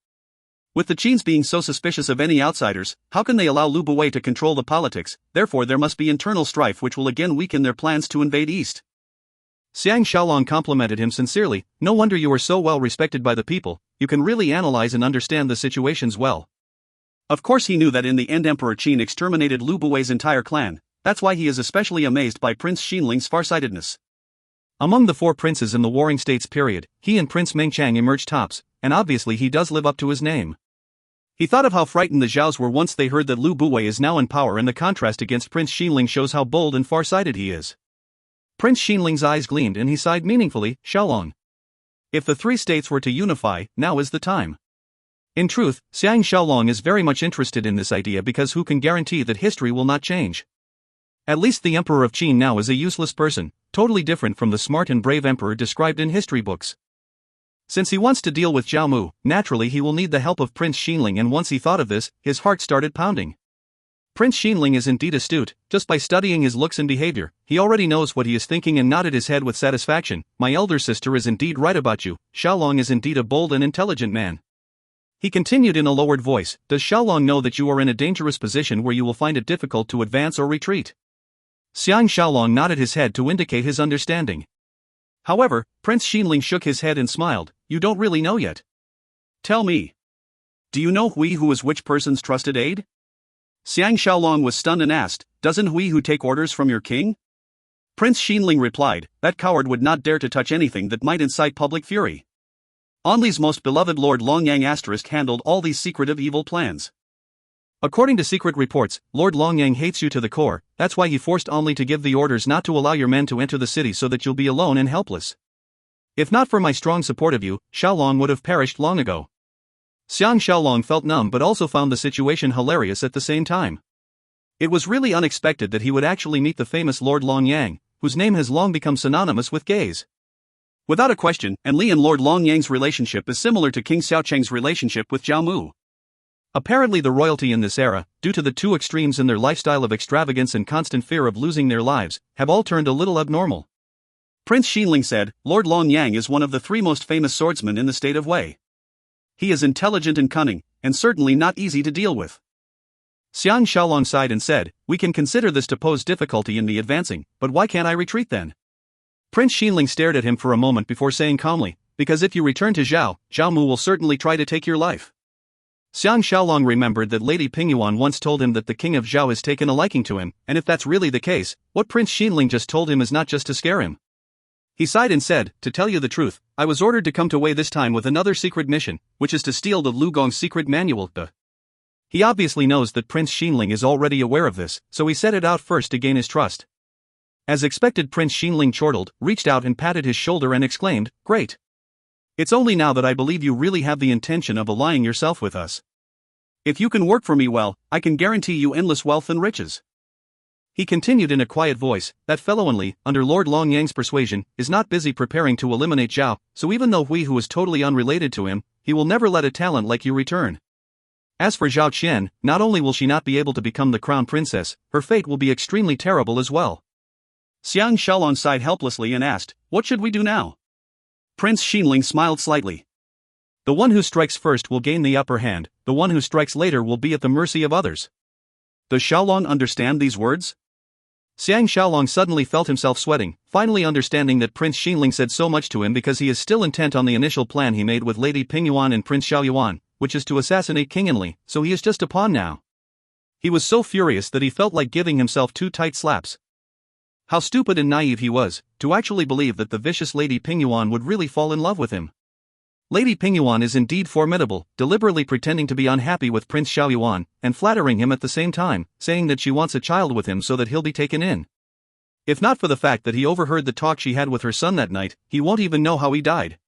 With the Qins being so suspicious of any outsiders, how can they allow Lu Buwei to control the politics? Therefore there must be internal strife which will again weaken their plans to invade East." Xiang Shaolong complimented him sincerely. "No wonder you are so well respected by the people, you can really analyze and understand the situations well." Of course he knew that in the end Emperor Qin exterminated Lu Buwei's entire clan, that's why he is especially amazed by Prince Xinling's farsightedness. Among the 4 princes in the Warring States period, he and Prince Mengchang emerged tops, and obviously he does live up to his name. He thought of how frightened the Zhaos were once they heard that Lu Buwei is now in power, and the contrast against Prince Xinling shows how bold and farsighted he is. Prince Xinling's eyes gleamed and he sighed meaningfully. "Shaolong. If the 3 states were to unify, now is the time." In truth, Xiang Shaolong is very much interested in this idea because who can guarantee that history will not change? At least the Emperor of Qin now is a useless person, totally different from the smart and brave emperor described in history books. Since he wants to deal with Zhao Mu, naturally he will need the help of Prince Xinling, and once he thought of this, his heart started pounding. Prince Xinling is indeed astute. Just by studying his looks and behavior, he already knows what he is thinking and nodded his head with satisfaction. "My elder sister is indeed right about you. Shaolong is indeed a bold and intelligent man." He continued in a lowered voice, "Does Shaolong know that you are in a dangerous position where you will find it difficult to advance or retreat?" Xiang Shaolong nodded his head to indicate his understanding. However, Prince Xinling shook his head and smiled. "You don't really know yet. Tell me. Do you know Hui, who is which person's trusted aide?" Xiang Shaolong was stunned and asked, "Doesn't Hui who take orders from your king?" Prince Xinling replied, "That coward would not dare to touch anything that might incite public fury. Only's most beloved Lord Longyang * handled all these secretive evil plans. According to secret reports, Lord Longyang hates you to the core, that's why he forced Only to give the orders not to allow your men to enter the city so that you'll be alone and helpless. If not for my strong support of you, Shaolong would have perished long ago." Xiang Shaolong felt numb but also found the situation hilarious at the same time. It was really unexpected that he would actually meet the famous Lord Longyang, whose name has long become synonymous with gays. Without a question, Li and Lord Longyang's relationship is similar to King Xiaocheng's relationship with Zhao Mu. Apparently the royalty in this era, due to the 2 extremes in their lifestyle of extravagance and constant fear of losing their lives, have all turned a little abnormal. Prince Xinling said, "Lord Longyang is one of the 3 most famous swordsmen in the state of Wei. He is intelligent and cunning, and certainly not easy to deal with." Xiang Shaolong sighed and said, "We can consider this to pose difficulty in me advancing, but why can't I retreat then?" Prince Xinling stared at him for a moment before saying calmly, "Because if you return to Zhao Mu will certainly try to take your life." Xiang Shaolong remembered that Lady Pingyuan once told him that the king of Zhao has taken a liking to him, and if that's really the case, what Prince Xinling just told him is not just to scare him. He sighed and said, "To tell you the truth, I was ordered to come to Wei this time with another secret mission, which is to steal the Lugong's secret manual. He obviously knows that Prince Xinling is already aware of this, so he set it out first to gain his trust." As expected, Prince Xinling chortled, reached out and patted his shoulder and exclaimed, "Great! It's only now that I believe you really have the intention of allying yourself with us. If you can work for me well, I can guarantee you endless wealth and riches." He continued in a quiet voice, "That fellow Li, under Lord Longyang's persuasion, is not busy preparing to eliminate Zhao, so even though Hui, who is totally unrelated to him, he will never let a talent like you return. As for Zhao Qian, not only will she not be able to become the crown princess, her fate will be extremely terrible as well." Xiang Shaolong sighed helplessly and asked, "What should we do now?" Prince Xinling smiled slightly. "The one who strikes first will gain the upper hand, the one who strikes later will be at the mercy of others." Does Shaolong understand these words? Xiang Shaolong suddenly felt himself sweating, finally understanding that Prince Xinling said so much to him because he is still intent on the initial plan he made with Lady Pingyuan and Prince Xiaoyuan, which is to assassinate King Li, so he is just a pawn now. He was so furious that he felt like giving himself 2 tight slaps. How stupid and naive he was, to actually believe that the vicious Lady Pingyuan would really fall in love with him. Lady Pingyuan is indeed formidable, deliberately pretending to be unhappy with Prince Xiaoyuan, and flattering him at the same time, saying that she wants a child with him so that he'll be taken in. If not for the fact that he overheard the talk she had with her son that night, he won't even know how he died.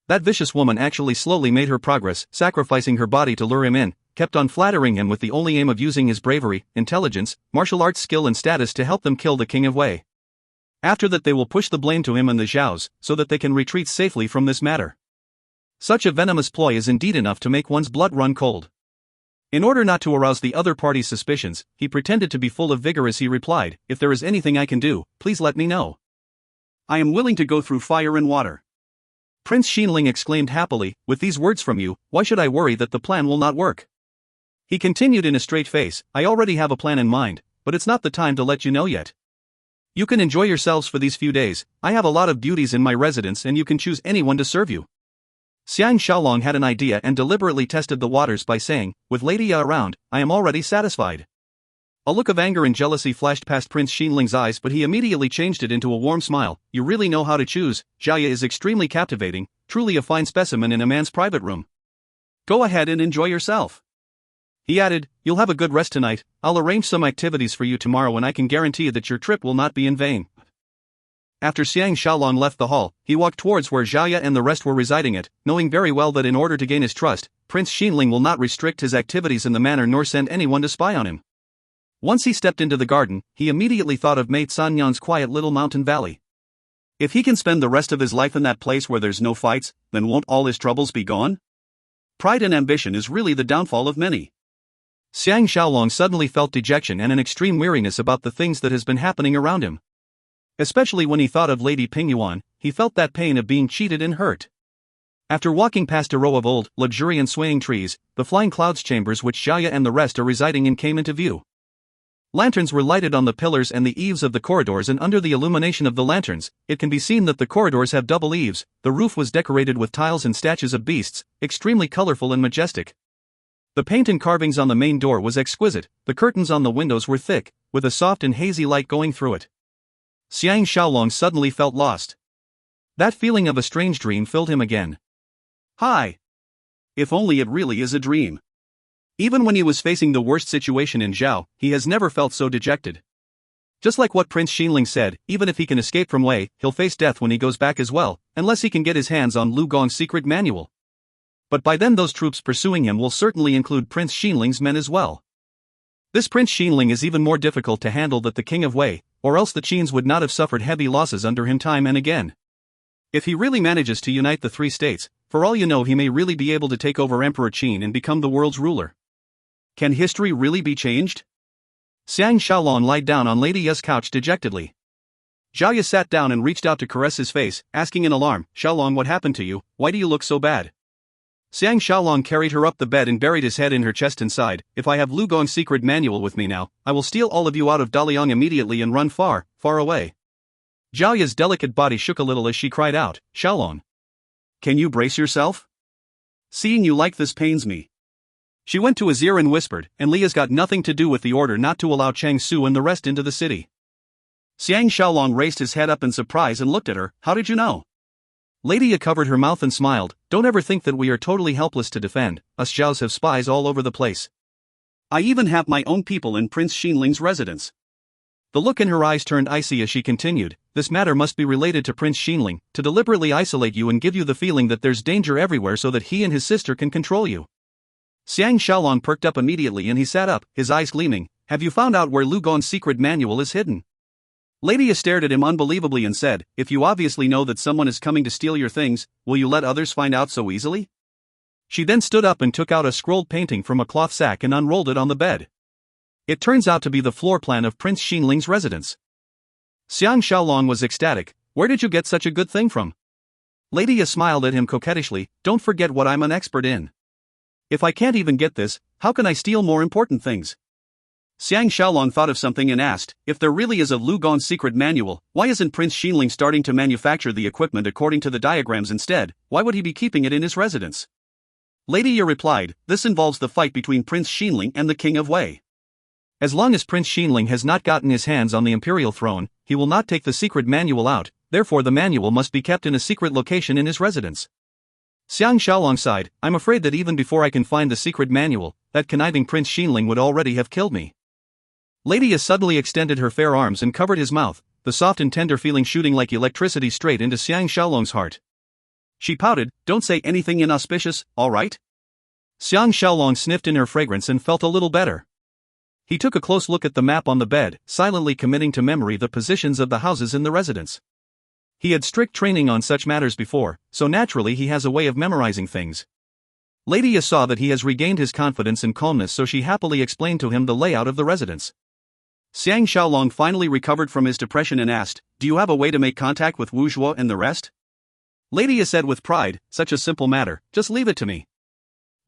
That vicious woman actually slowly made her progress, sacrificing her body to lure him in, kept on flattering him with the only aim of using his bravery, intelligence, martial arts skill and status to help them kill the King of Wei. After that they will push the blame to him and the Zhaos, so that they can retreat safely from this matter. Such a venomous ploy is indeed enough to make one's blood run cold. In order not to arouse the other party's suspicions, he pretended to be full of vigor as he replied, "If there is anything I can do, please let me know. I am willing to go through fire and water." Prince Xinling exclaimed happily, "With these words from you, why should I worry that the plan will not work?" He continued in a straight face, "I already have a plan in mind, but it's not the time to let you know yet. You can enjoy yourselves for these few days. I have a lot of beauties in my residence and you can choose anyone to serve you." Xiang Shaolong had an idea and deliberately tested the waters by saying, "With Lady Ya around, I am already satisfied." A look of anger and jealousy flashed past Prince Xinling's eyes, but he immediately changed it into a warm smile. "You really know how to choose. Xiaoya is extremely captivating, truly a fine specimen in a man's private room. Go ahead and enjoy yourself." He added, "You'll have a good rest tonight. I'll arrange some activities for you tomorrow and I can guarantee that your trip will not be in vain." After Xiang Shaolong left the hall, he walked towards where Xiaoya and the rest were residing at, knowing very well that in order to gain his trust, Prince Xinling will not restrict his activities in the manner nor send anyone to spy on him. Once he stepped into the garden, he immediately thought of Mate Sanyan's quiet little mountain valley. If he can spend the rest of his life in that place where there's no fights, then won't all his troubles be gone? Pride and ambition is really the downfall of many. Xiang Shaolong suddenly felt dejection and an extreme weariness about the things that has been happening around him. Especially when he thought of Lady Pingyuan, he felt that pain of being cheated and hurt. After walking past a row of old, luxuriant swaying trees, the flying clouds chambers which Xiaoya and the rest are residing in came into view. Lanterns were lighted on the pillars and the eaves of the corridors, and under the illumination of the lanterns, it can be seen that the corridors have double eaves. The roof was decorated with tiles and statues of beasts, extremely colorful and majestic. The paint and carvings on the main door was exquisite, the curtains on the windows were thick, with a soft and hazy light going through it. Xiang Shaolong suddenly felt lost. That feeling of a strange dream filled him again. Hi! If only it really is a dream. Even when he was facing the worst situation in Zhao, he has never felt so dejected. Just like what Prince Xinling said, even if he can escape from Wei, he'll face death when he goes back as well, unless he can get his hands on Lu Gong's secret manual. But by then those troops pursuing him will certainly include Prince Xinling's men as well. This Prince Xinling is even more difficult to handle than the King of Wei, or else the Qins would not have suffered heavy losses under him time and again. If he really manages to unite the three states, for all you know he may really be able to take over Emperor Qin and become the world's ruler. Can history really be changed? Xiang Shaolong lied down on Lady Ya's couch dejectedly. Xiaoya sat down and reached out to caress his face, asking in alarm, "Shaolong, what happened to you? Why do you look so bad?" Xiang Shaolong carried her up the bed and buried his head in her chest and sighed, "If I have Lu Gong's secret manual with me now, I will steal all of you out of Daliang immediately and run far, far away." Xiaoya's delicate body shook a little as she cried out, "Shaolong, can you brace yourself? Seeing you like this pains me." She went to his ear and whispered, "And Lia's got nothing to do with the order not to allow Chang Su and the rest into the city." Xiang Shaolong raised his head up in surprise and looked at her, "How did you know?" Lady Ya covered her mouth and smiled, "Don't ever think that we are totally helpless to defend, us Zhaos have spies all over the place. I even have my own people in Prince Xinling's residence." The look in her eyes turned icy as she continued, "This matter must be related to Prince Xinling, to deliberately isolate you and give you the feeling that there's danger everywhere so that he and his sister can control you." Xiang Shaolong perked up immediately and he sat up, his eyes gleaming. "Have you found out where Lu Gong's secret manual is hidden?" Lady Ya stared at him unbelievably and said, "If you obviously know that someone is coming to steal your things, will you let others find out so easily?" She then stood up and took out a scrolled painting from a cloth sack and unrolled it on the bed. It turns out to be the floor plan of Prince Xinling's residence. Xiang Shaolong was ecstatic. "Where did you get such a good thing from?" Lady Ya smiled at him coquettishly, "Don't forget what I'm an expert in. If I can't even get this, how can I steal more important things?" Xiang Shaolong thought of something and asked, "If there really is a Lu Gong's secret manual, why isn't Prince Xinling starting to manufacture the equipment according to the diagrams instead? Why would he be keeping it in his residence?" Lady Ya replied, "This involves the fight between Prince Xinling and the King of Wei. As long as Prince Xinling has not gotten his hands on the imperial throne, he will not take the secret manual out, therefore the manual must be kept in a secret location in his residence. Xiang Shaolong sighed, I'm afraid that even before I can find the secret manual, that conniving Prince Xinling would already have killed me. Lady A suddenly extended her fair arms and covered his mouth, the soft and tender feeling shooting like electricity straight into Xiang Shaolong's heart. She pouted, don't say anything inauspicious, all right? Xiang Shaolong sniffed in her fragrance and felt a little better. He took a close look at the map on the bed, silently committing to memory the positions of the houses in the residence. He had strict training on such matters before, so naturally he has a way of memorizing things. Lady A saw that he has regained his confidence and calmness, so she happily explained to him the layout of the residence. Xiang Shaolong finally recovered from his depression and asked, do you have a way to make contact with Wu Zhuo and the rest? Lady A said with pride, such a simple matter, just leave it to me.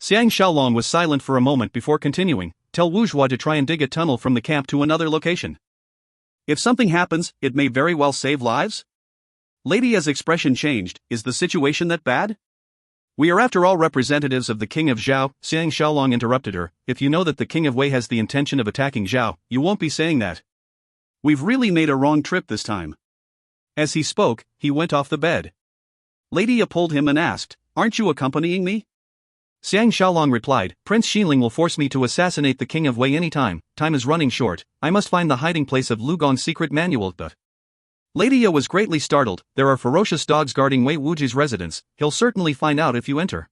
Xiang Shaolong was silent for a moment before continuing, tell Wu Zhuo to try and dig a tunnel from the camp to another location. If something happens, it may very well save lives? Lady A's expression changed, is the situation that bad? We are after all representatives of the King of Zhao, Xiang Shaolong interrupted her, if you know that the King of Wei has the intention of attacking Zhao, you won't be saying that. We've really made a wrong trip this time. As he spoke, he went off the bed. Lady A pulled him and asked, aren't you accompanying me? Xiang Shaolong replied, Prince Xinling will force me to assassinate the King of Wei any time is running short, I must find the hiding place of Lu Gong's secret manual. But Lady A was greatly startled, there are ferocious dogs guarding Wei Wuji's residence, he'll certainly find out if you enter.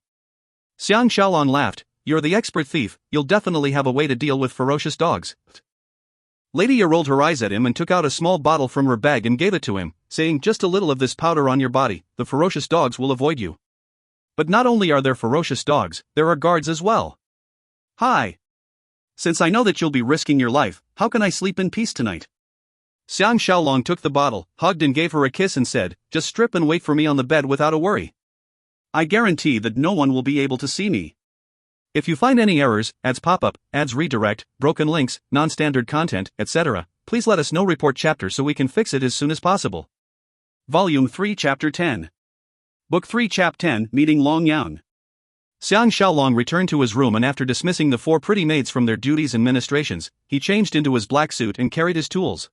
Xiang Shaolong laughed, you're the expert thief, you'll definitely have a way to deal with ferocious dogs. Lady A rolled her eyes at him and took out a small bottle from her bag and gave it to him, saying, just a little of this powder on your body, the ferocious dogs will avoid you. But not only are there ferocious dogs, there are guards as well. Hi. Since I know that you'll be risking your life, how can I sleep in peace tonight? Xiang Shaolong took the bottle, hugged and gave her a kiss and said, just strip and wait for me on the bed without a worry. I guarantee that no one will be able to see me. If you find any errors, ads pop-up, ads redirect, broken links, non-standard content, etc., please let us know. Report chapter so we can fix it as soon as possible. Volume 3 Chapter 10. Book 3 Chap 10 Meeting Long Yang. Xiang Shaolong returned to his room and after dismissing the 4 pretty maids from their duties and ministrations, he changed into his black suit and carried his tools.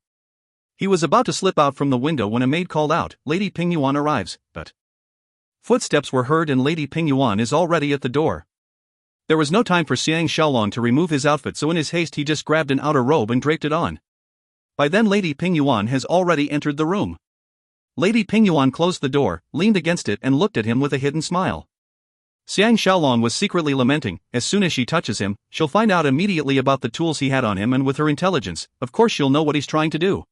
He was about to slip out from the window when a maid called out, Lady Pingyuan arrives, but footsteps were heard and Lady Pingyuan is already at the door. There was no time for Xiang Shaolong to remove his outfit, so in his haste he just grabbed an outer robe and draped it on. By then Lady Pingyuan has already entered the room. Lady Pingyuan closed the door, leaned against it and looked at him with a hidden smile. Xiang Shaolong was secretly lamenting, as soon as she touches him, she'll find out immediately about the tools he had on him, and with her intelligence, of course she'll know what he's trying to do.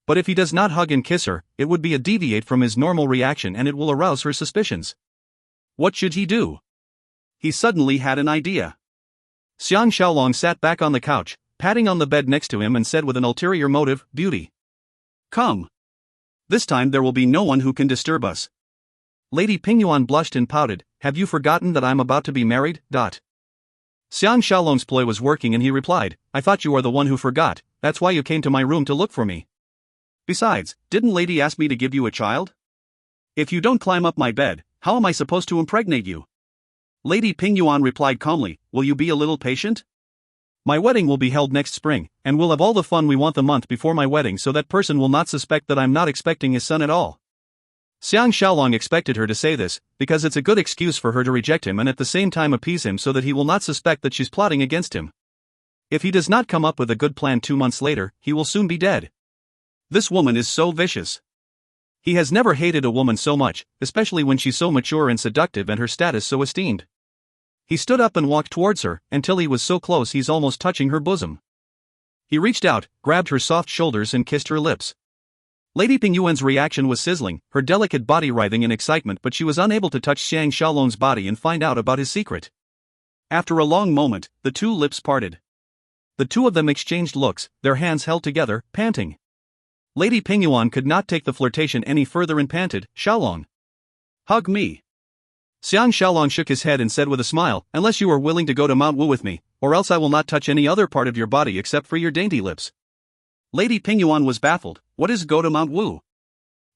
But if he does not hug and kiss her, it would be a deviate from his normal reaction and it will arouse her suspicions. What should he do? He suddenly had an idea. Xiang Shaolong sat back on the couch, patting on the bed next to him and said with an ulterior motive, beauty. Come. This time there will be no one who can disturb us. Lady Pingyuan blushed and pouted, have you forgotten that I'm about to be married? Xiang Shaolong's ploy was working and he replied, I thought you are the one who forgot, that's why you came to my room to look for me. Besides, didn't Lady ask me to give you a child? If you don't climb up my bed, how am I supposed to impregnate you? Lady Pingyuan replied calmly, will you be a little patient? My wedding will be held next spring, and we'll have all the fun we want the month before my wedding, so that person will not suspect that I'm not expecting his son at all. Xiang Shaolong expected her to say this, because it's a good excuse for her to reject him and at the same time appease him so that he will not suspect that she's plotting against him. If he does not come up with a good plan 2 months later, he will soon be dead. This woman is so vicious. He has never hated a woman so much, especially when she's so mature and seductive and her status so esteemed. He stood up and walked towards her, until he was so close he's almost touching her bosom. He reached out, grabbed her soft shoulders and kissed her lips. Lady Pingyuan's reaction was sizzling, her delicate body writhing in excitement, but she was unable to touch Xiang Shaolong's body and find out about his secret. After a long moment, the 2 lips parted. The 2 of them exchanged looks, their hands held together, panting. Lady Pingyuan could not take the flirtation any further and panted, Shaolong. Hug me. Xiang Shaolong shook his head and said with a smile, unless you are willing to go to Mount Wu with me, or else I will not touch any other part of your body except for your dainty lips. Lady Pingyuan was baffled, what is go to Mount Wu?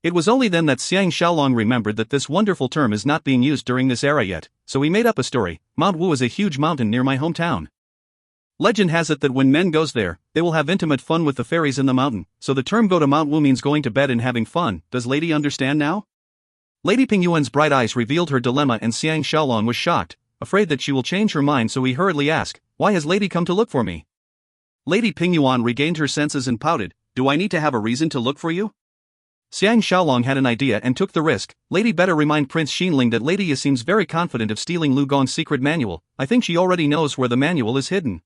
It was only then that Xiang Shaolong remembered that this wonderful term is not being used during this era yet, so he made up a story, Mount Wu is a huge mountain near my hometown. Legend has it that when men goes there, they will have intimate fun with the fairies in the mountain, so the term go to Mount Wu means going to bed and having fun. Does lady understand now? Lady Pingyuan's bright eyes revealed her dilemma and Xiang Shaolong was shocked, afraid that she will change her mind, so he hurriedly asked, "Why has lady come to look for me?" Lady Pingyuan regained her senses and pouted, "Do I need to have a reason to look for you?" Xiang Shaolong had an idea and took the risk. "Lady, better remind Prince Xinling that lady seems very confident of stealing Lu Gong's secret manual. I think she already knows where the manual is hidden."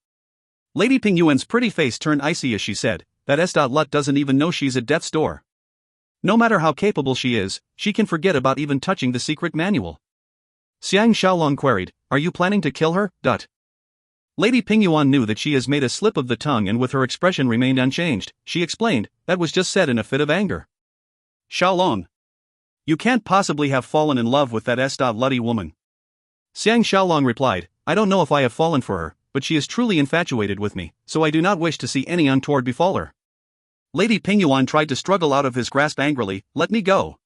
Lady Pingyuan's pretty face turned icy as she said, "That Lut doesn't even know she's at death's door. No matter how capable she is, she can forget about even touching the secret manual." Xiang Shaolong queried, "Are you planning to kill her?" Lady Pingyuan knew that she has made a slip of the tongue, and with her expression remained unchanged, she explained, "That was just said in a fit of anger. Shaolong, you can't possibly have fallen in love with that Lutty woman." Xiang Shaolong replied, "I don't know if I have fallen for her, but she is truly infatuated with me, so I do not wish to see any untoward befall her." Lady Pingyuan tried to struggle out of his grasp angrily, "Let me go."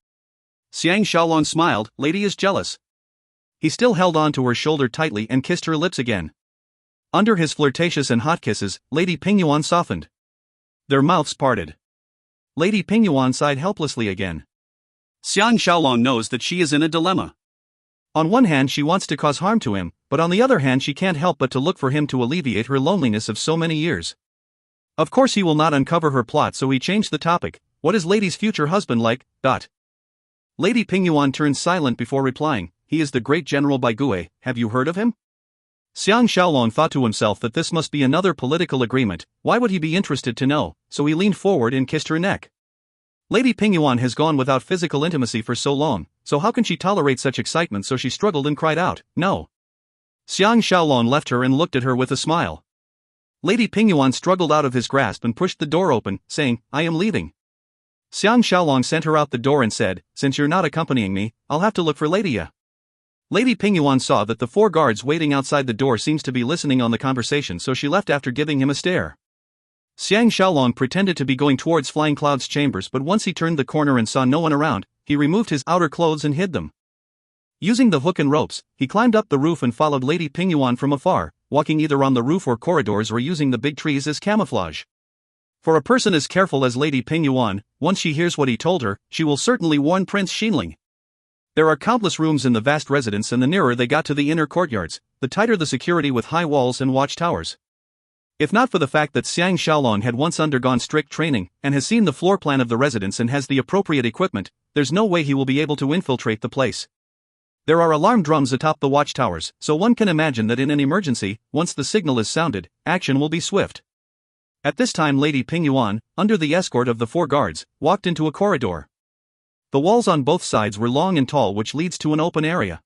Xiang Shaolong smiled, "Lady is jealous." He still held on to her shoulder tightly and kissed her lips again. Under his flirtatious and hot kisses, Lady Pingyuan softened. Their mouths parted. Lady Pingyuan sighed helplessly again. Xiang Shaolong knows that she is in a dilemma. On one hand she wants to cause harm to him, but on the other hand she can't help but to look for him to alleviate her loneliness of so many years. Of course he will not uncover her plot, so he changed the topic. "What is lady's future husband like?" Lady Pingyuan turned silent before replying, "He is the great General Baigui, have you heard of him?" Xiang Shaolong thought to himself that this must be another political agreement. Why would he be interested to know? So he leaned forward and kissed her neck. Lady Pingyuan has gone without physical intimacy for so long, so how can she tolerate such excitement? So she struggled and cried out, "No." Xiang Shaolong left her and looked at her with a smile. Lady Pingyuan struggled out of his grasp and pushed the door open, saying, "I am leaving." Xiang Shaolong sent her out the door and said, "Since you're not accompanying me, I'll have to look for Lady Ya." Lady Pingyuan saw that the 4 guards waiting outside the door seems to be listening on the conversation, so she left after giving him a stare. Xiang Shaolong pretended to be going towards Flying Cloud's chambers, but once he turned the corner and saw no one around, he removed his outer clothes and hid them. Using the hook and ropes, he climbed up the roof and followed Lady Pingyuan from afar, walking either on the roof or corridors or using the big trees as camouflage. For a person as careful as Lady Pingyuan, once she hears what he told her, she will certainly warn Prince Xinling. There are countless rooms in the vast residence, and the nearer they got to the inner courtyards, the tighter the security with high walls and watchtowers. If not for the fact that Xiang Shaolong had once undergone strict training, and has seen the floor plan of the residence and has the appropriate equipment, there's no way he will be able to infiltrate the place. There are alarm drums atop the watchtowers, so one can imagine that in an emergency, once the signal is sounded, action will be swift. At this time Lady Pingyuan, under the escort of the 4 guards, walked into a corridor. The walls on both sides were long and tall, which leads to an open area.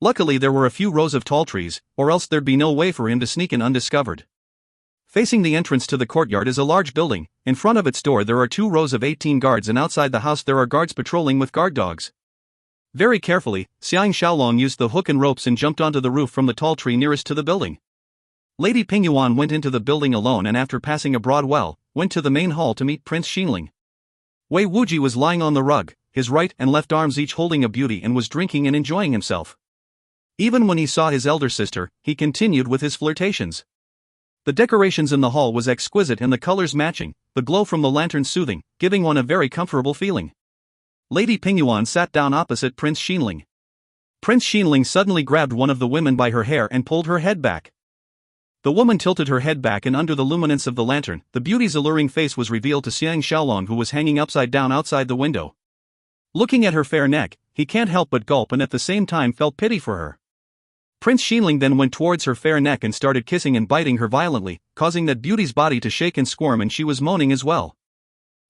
Luckily there were a few rows of tall trees, or else there'd be no way for him to sneak in undiscovered. Facing the entrance to the courtyard is a large building. In front of its door there are 2 rows of 18 guards, and outside the house there are guards patrolling with guard dogs. Very carefully, Xiang Shaolong used the hook and ropes and jumped onto the roof from the tall tree nearest to the building. Lady Pingyuan went into the building alone and after passing a broad well, went to the main hall to meet Prince Xinling. Wei Wuji was lying on the rug, his right and left arms each holding a beauty, and was drinking and enjoying himself. Even when he saw his elder sister, he continued with his flirtations. The decorations in the hall was exquisite and the colors matching, the glow from the lantern soothing, giving one a very comfortable feeling. Lady Pingyuan sat down opposite Prince Xinling. Prince Xinling suddenly grabbed one of the women by her hair and pulled her head back. The woman tilted her head back, and under the luminance of the lantern, the beauty's alluring face was revealed to Xiang Shaolong, who was hanging upside down outside the window. Looking at her fair neck, he can't help but gulp and at the same time felt pity for her. Prince Xinling then went towards her fair neck and started kissing and biting her violently, causing that beauty's body to shake and squirm, and she was moaning as well.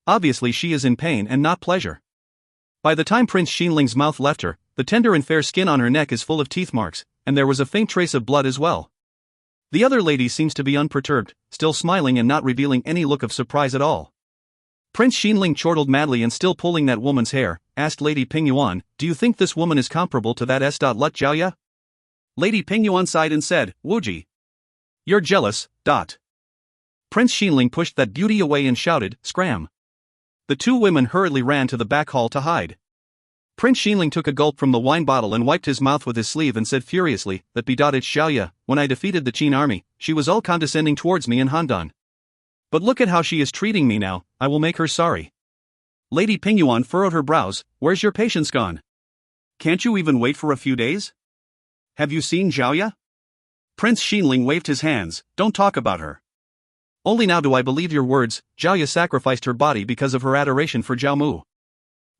Obviously she is in pain and not pleasure. By the time Prince Xinling's mouth left her, the tender and fair skin on her neck is full of teeth marks, and there was a faint trace of blood as well. The other lady seems to be unperturbed, still smiling and not revealing any look of surprise at all. Prince Xinling chortled madly and still pulling that woman's hair, asked Lady Pingyuan, "Do you think this woman is comparable to that Lut Jiaoya?" Lady Pingyuan sighed and said, "Wuji, you're jealous." Prince Xinling pushed that beauty away and shouted, "Scram!" The 2 women hurriedly ran to the back hall to hide. Prince Xinling took a gulp from the wine bottle and wiped his mouth with his sleeve and said furiously, "That be it's Xiaoya, when I defeated the Qin army, she was all condescending towards me in Handan. But look at how she is treating me now, I will make her sorry." Lady Pingyuan furrowed her brows. "Where's your patience gone? Can't you even wait for a few days? Have you seen Xiaoya?" Prince Xinling waved his hands. "Don't talk about her. Only now do I believe your words. Xiaoya sacrificed her body because of her adoration for Zhao Mu.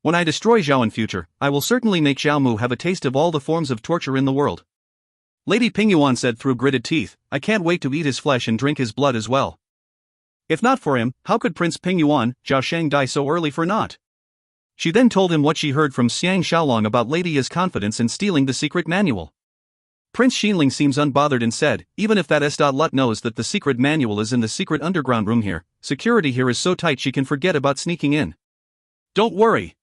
When I destroy Zhao in future, I will certainly make Zhao Mu have a taste of all the forms of torture in the world." Lady Pingyuan said through gritted teeth, "I can't wait to eat his flesh and drink his blood as well. If not for him, how could Prince Pingyuan, Zhao Shang die so early for naught?" She then told him what she heard from Xiang Shaolong about Lady Ya's confidence in stealing the secret manual. Prince Xinling seems unbothered and said, "Even if that Lut knows that the secret manual is in the secret underground room here, security here is so tight she can forget about sneaking in. Don't worry."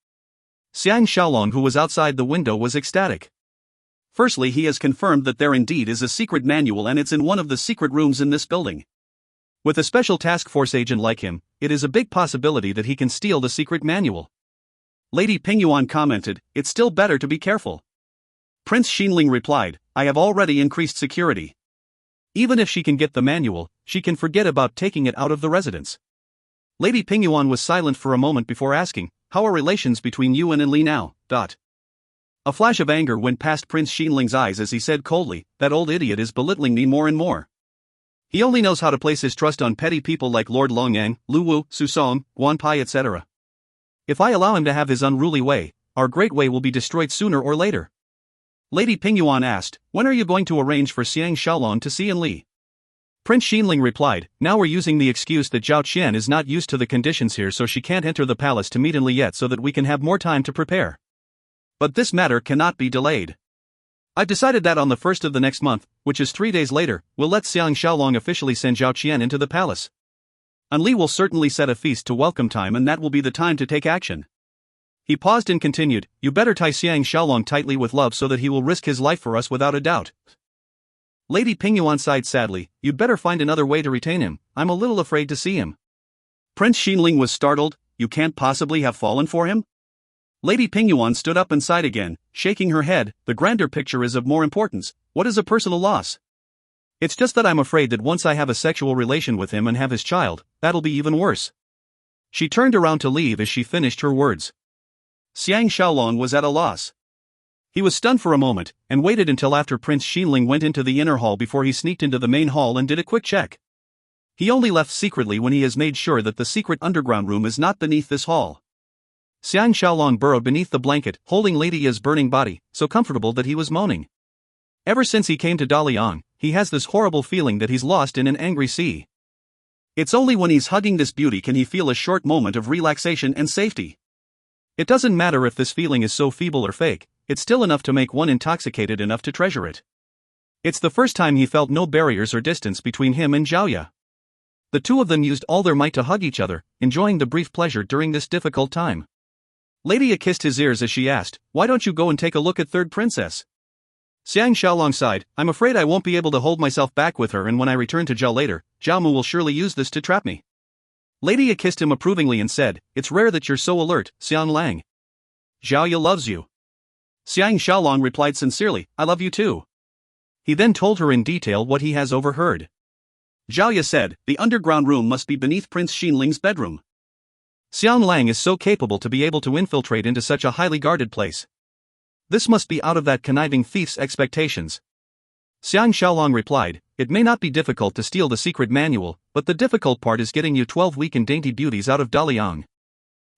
Xiang Shaolong, who was outside the window, was ecstatic. Firstly, he has confirmed that there indeed is a secret manual and it's in one of the secret rooms in this building. With a special task force agent like him, it is a big possibility that he can steal the secret manual. Lady Pingyuan commented, "It's still better to be careful." Prince Xinling replied, "I have already increased security. Even if she can get the manual, she can forget about taking it out of the residence." Lady Pingyuan was silent for a moment before asking, "How are relations between you and Li now?" A flash of anger went past Prince Xinling's eyes as he said coldly, "That old idiot is belittling me more and more. He only knows how to place his trust on petty people like Lord Longyang, Lu Wu, Su Song, Guan Pai, etc. If I allow him to have his unruly way, our great way will be destroyed sooner or later." Lady Pingyuan asked, "When are you going to arrange for Xiang Shaolong to see Li?" Prince Xinling replied, "Now we're using the excuse that Zhao Qian is not used to the conditions here, so she can't enter the palace to meet Li yet, so that we can have more time to prepare. But this matter cannot be delayed. I've decided that on the 1st of the next month, which is 3 days later, we'll let Xiang Shaolong officially send Zhao Qian into the palace. And Li will certainly set a feast to welcome time, and that will be the time to take action." He paused and continued, "You better tie Xiang Shaolong tightly with love so that he will risk his life for us without a doubt." Lady Pingyuan sighed sadly, "You'd better find another way to retain him, I'm a little afraid to see him." Prince Xinling was startled, "You can't possibly have fallen for him?" Lady Pingyuan stood up and sighed again, shaking her head, "The grander picture is of more importance. What is a personal loss? It's just that I'm afraid that once I have a sexual relation with him and have his child, that'll be even worse." She turned around to leave as she finished her words. Xiang Shaolong was at a loss. He was stunned for a moment, and waited until after Prince Xinling went into the inner hall before he sneaked into the main hall and did a quick check. He only left secretly when he has made sure that the secret underground room is not beneath this hall. Xiang Shaolong burrowed beneath the blanket, holding Lady Ya's burning body, so comfortable that he was moaning. Ever since he came to Daliang, he has this horrible feeling that he's lost in an angry sea. It's only when he's hugging this beauty can he feel a short moment of relaxation and safety. It doesn't matter if this feeling is so feeble or fake, it's still enough to make one intoxicated enough to treasure it. It's the first time he felt no barriers or distance between him and Xiaoya. The two of them used all their might to hug each other, enjoying the brief pleasure during this difficult time. Lady Ya kissed his ears as she asked, "Why don't you go and take a look at Third Princess?" Xiang Shaolong sighed, "I'm afraid I won't be able to hold myself back with her, and when I return to Zhao later, Zhao Mu will surely use this to trap me." Lady Ya kissed him approvingly and said, "It's rare that you're so alert, Xiang Lang. Xiaoya loves you." Xiang Shaolong replied sincerely, "I love you too." He then told her in detail what he has overheard. Xiaoya said, "The underground room must be beneath Prince Xinling's bedroom. Xiang Lang is so capable to be able to infiltrate into such a highly guarded place. This must be out of that conniving thief's expectations." Xiang Shaolong replied, "It may not be difficult to steal the secret manual, but the difficult part is getting you 12 weak and dainty beauties out of Daliang."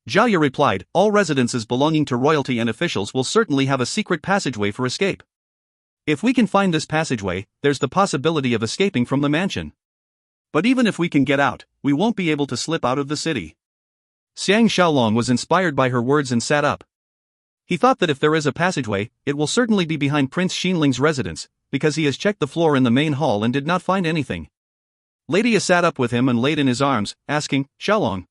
Xiaoya replied, "All residences belonging to royalty and officials will certainly have a secret passageway for escape. If we can find this passageway, there's the possibility of escaping from the mansion. But even if we can get out, we won't be able to slip out of the city." Xiang Shaolong was inspired by her words and sat up. He thought that if there is a passageway, it will certainly be behind Prince Xinling's residence, because he has checked the floor in the main hall and did not find anything. Lady Ya sat up with him and laid in his arms, asking, "Shaolong,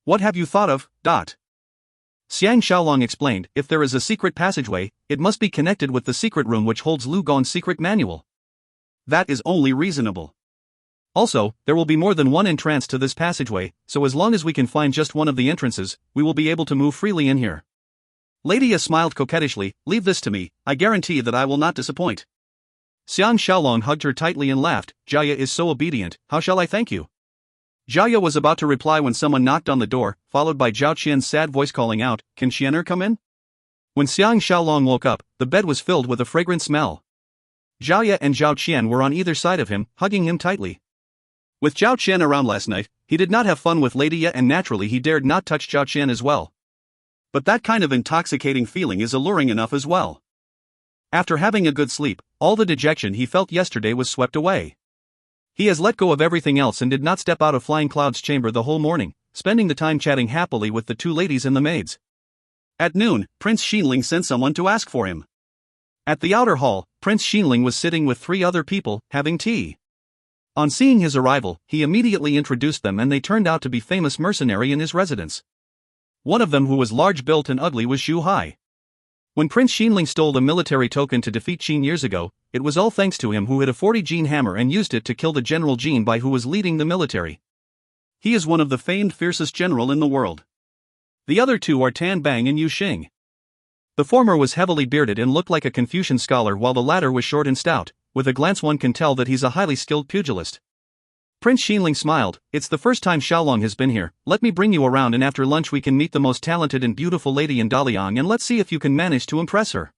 what have you thought of?" Xiang Shaolong explained, "If there is a secret passageway, it must be connected with the secret room which holds Lu Gon's secret manual. That is only reasonable. Also, there will be more than one entrance to this passageway, so as long as we can find just one of the entrances, we will be able to move freely in here." Lady Ya smiled coquettishly, leave this to me, I guarantee that I will not disappoint. Xiang Shaolong hugged her tightly and laughed, Jia is so obedient, how shall I thank you? Jia was about to reply when someone knocked on the door, followed by Zhao Qian's sad voice calling out, can Xianer come in? When Xiang Shaolong woke up, the bed was filled with a fragrant smell. Zhao and Zhao Qian were on either side of him, hugging him tightly. With Zhao Qian around last night, he did not have fun with Lady Ya and naturally he dared not touch Zhao Qian as well. But that kind of intoxicating feeling is alluring enough as well. After having a good sleep, all the dejection he felt yesterday was swept away. He has let go of everything else and did not step out of Flying Cloud's chamber the whole morning, spending the time chatting happily with the two ladies and the maids. At noon, Prince Xinling sent someone to ask for him. At the outer hall, Prince Xinling was sitting with 3 other people, having tea. On seeing his arrival, he immediately introduced them and they turned out to be famous mercenary in his residence. One of them who was large-built and ugly was Zhu Hai. When Prince Xinling stole the military token to defeat Qin years ago, it was all thanks to him who had a 40 Jin hammer and used it to kill the General Jin Bai who was leading the military. He is one of the famed fiercest general in the world. The other 2 are Tan Bang and Yu Xing. The former was heavily bearded and looked like a Confucian scholar while the latter was short and stout, with a glance one can tell that he's a highly skilled pugilist. Prince Xinling smiled, it's the first time Shaolong has been here, let me bring you around and after lunch we can meet the most talented and beautiful lady in Daliang and let's see if you can manage to impress her.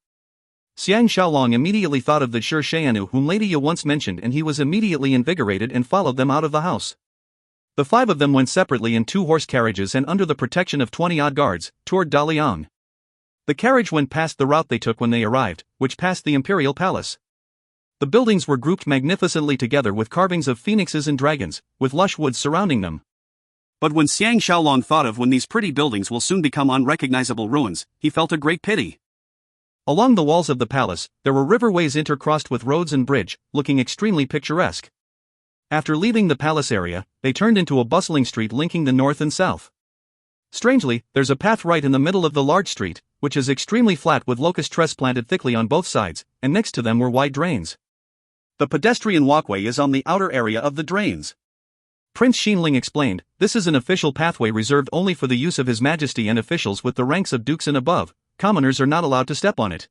Xiang Shaolong immediately thought of the Shi Shayanu whom Lady Ya once mentioned and he was immediately invigorated and followed them out of the house. The 5 of them went separately in 2 horse carriages and under the protection of 20-odd guards, toward Daliang. The carriage went past the route they took when they arrived, which passed the imperial palace. The buildings were grouped magnificently together with carvings of phoenixes and dragons, with lush woods surrounding them. But when Xiang Shaolong thought of when these pretty buildings will soon become unrecognizable ruins, he felt a great pity. Along the walls of the palace, there were riverways intercrossed with roads and bridge, looking extremely picturesque. After leaving the palace area, they turned into a bustling street linking the north and south. Strangely, there's a path right in the middle of the large street, which is extremely flat with locust tress planted thickly on both sides, and next to them were wide drains. The pedestrian walkway is on the outer area of the drains. Prince Xinling explained, this is an official pathway reserved only for the use of His Majesty and officials with the ranks of dukes and above, commoners are not allowed to step on it.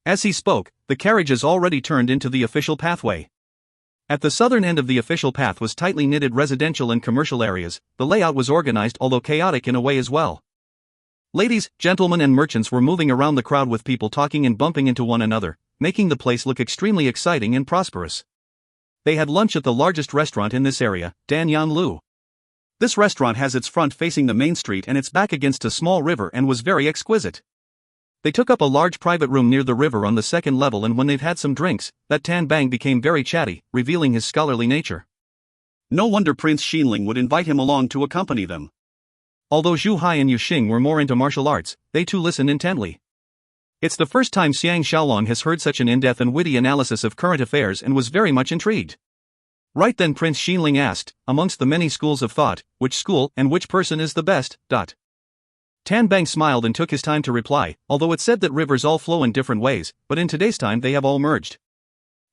As he spoke, the carriages already turned into the official pathway. At the southern end of the official path was tightly knitted residential and commercial areas, the layout was organized although chaotic in a way as well. Ladies, gentlemen and merchants were moving around the crowd with people talking and bumping into one another, making the place look extremely exciting and prosperous. They had lunch at the largest restaurant in this area, Dan Yan Lu. This restaurant has its front facing the main street and its back against a small river and was very exquisite. They took up a large private room near the river on the 2nd level and when they'd had some drinks, that Tan Bang became very chatty, revealing his scholarly nature. No wonder Prince Xinling would invite him along to accompany them. Although Zhu Hai and Yu Xing were more into martial arts, they too listened intently. It's the first time Xiang Shaolong has heard such an in-depth and witty analysis of current affairs and was very much intrigued. Right then Prince Xinling asked, amongst the many schools of thought, which school and which person is the best? Tan Bang smiled and took his time to reply, although it said that rivers all flow in different ways, but in today's time they have all merged.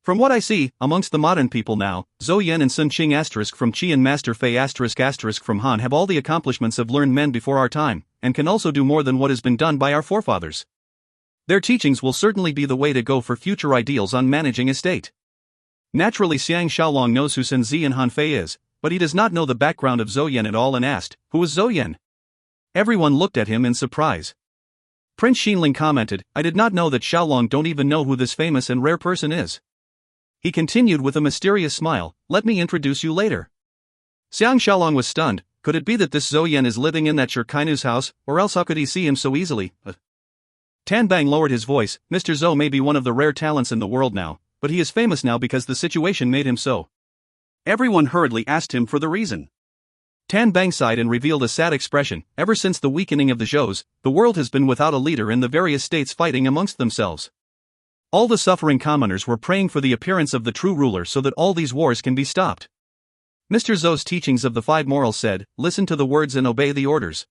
From what I see, amongst the modern people now, Zhou Yan and Sun Qing * from Qi and Master Fei * from Han have all the accomplishments of learned men before our time, and can also do more than what has been done by our forefathers. Their teachings will certainly be the way to go for future ideals on managing a state. Naturally Xiang Shaolong knows who Sun Zi and Han Fei is, but he does not know the background of Zhou Yan at all and asked, who is Zhou Yan? Everyone looked at him in surprise. Prince Xinling commented, I did not know that Shaolong don't even know who this famous and rare person is. He continued with a mysterious smile, let me introduce you later. Xiang Shaolong was stunned, could it be that this Zhou Yan is living in that Shirkainu's house, or else how could he see him so easily? Tan Bang lowered his voice, Mr. Zhou may be one of the rare talents in the world now, but he is famous now because the situation made him so. Everyone hurriedly asked him for the reason. Tan Bang sighed and revealed a sad expression, ever since the weakening of the Zhous, the world has been without a leader and the various states fighting amongst themselves. All the suffering commoners were praying for the appearance of the true ruler so that all these wars can be stopped. Mr. Zhou's teachings of the 5 morals said, listen to the words and obey the orders.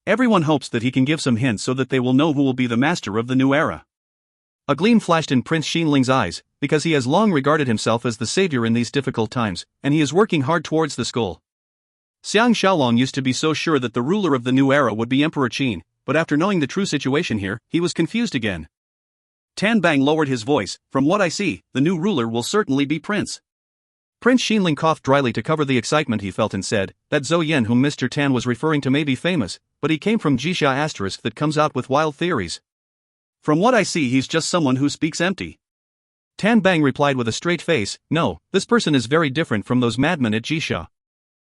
Everyone hopes that he can give some hints so that they will know who will be the master of the new era. A gleam flashed in Prince Xinling's eyes, because he has long regarded himself as the savior in these difficult times, and he is working hard towards this goal. Xiang Shaolong used to be so sure that the ruler of the new era would be Emperor Qin, but after knowing the true situation here, he was confused again. Tan Bang lowered his voice, "From what I see, the new ruler will certainly be Prince." Prince Xinling coughed dryly to cover the excitement he felt and said, "That Zhou Yen whom Mr. Tan was referring to may be famous, but he came from Jixia asterisk that comes out with wild theories. From what I see he's just someone who speaks empty." Tan Bang replied with a straight face, "No, this person is very different from those madmen at Jixia.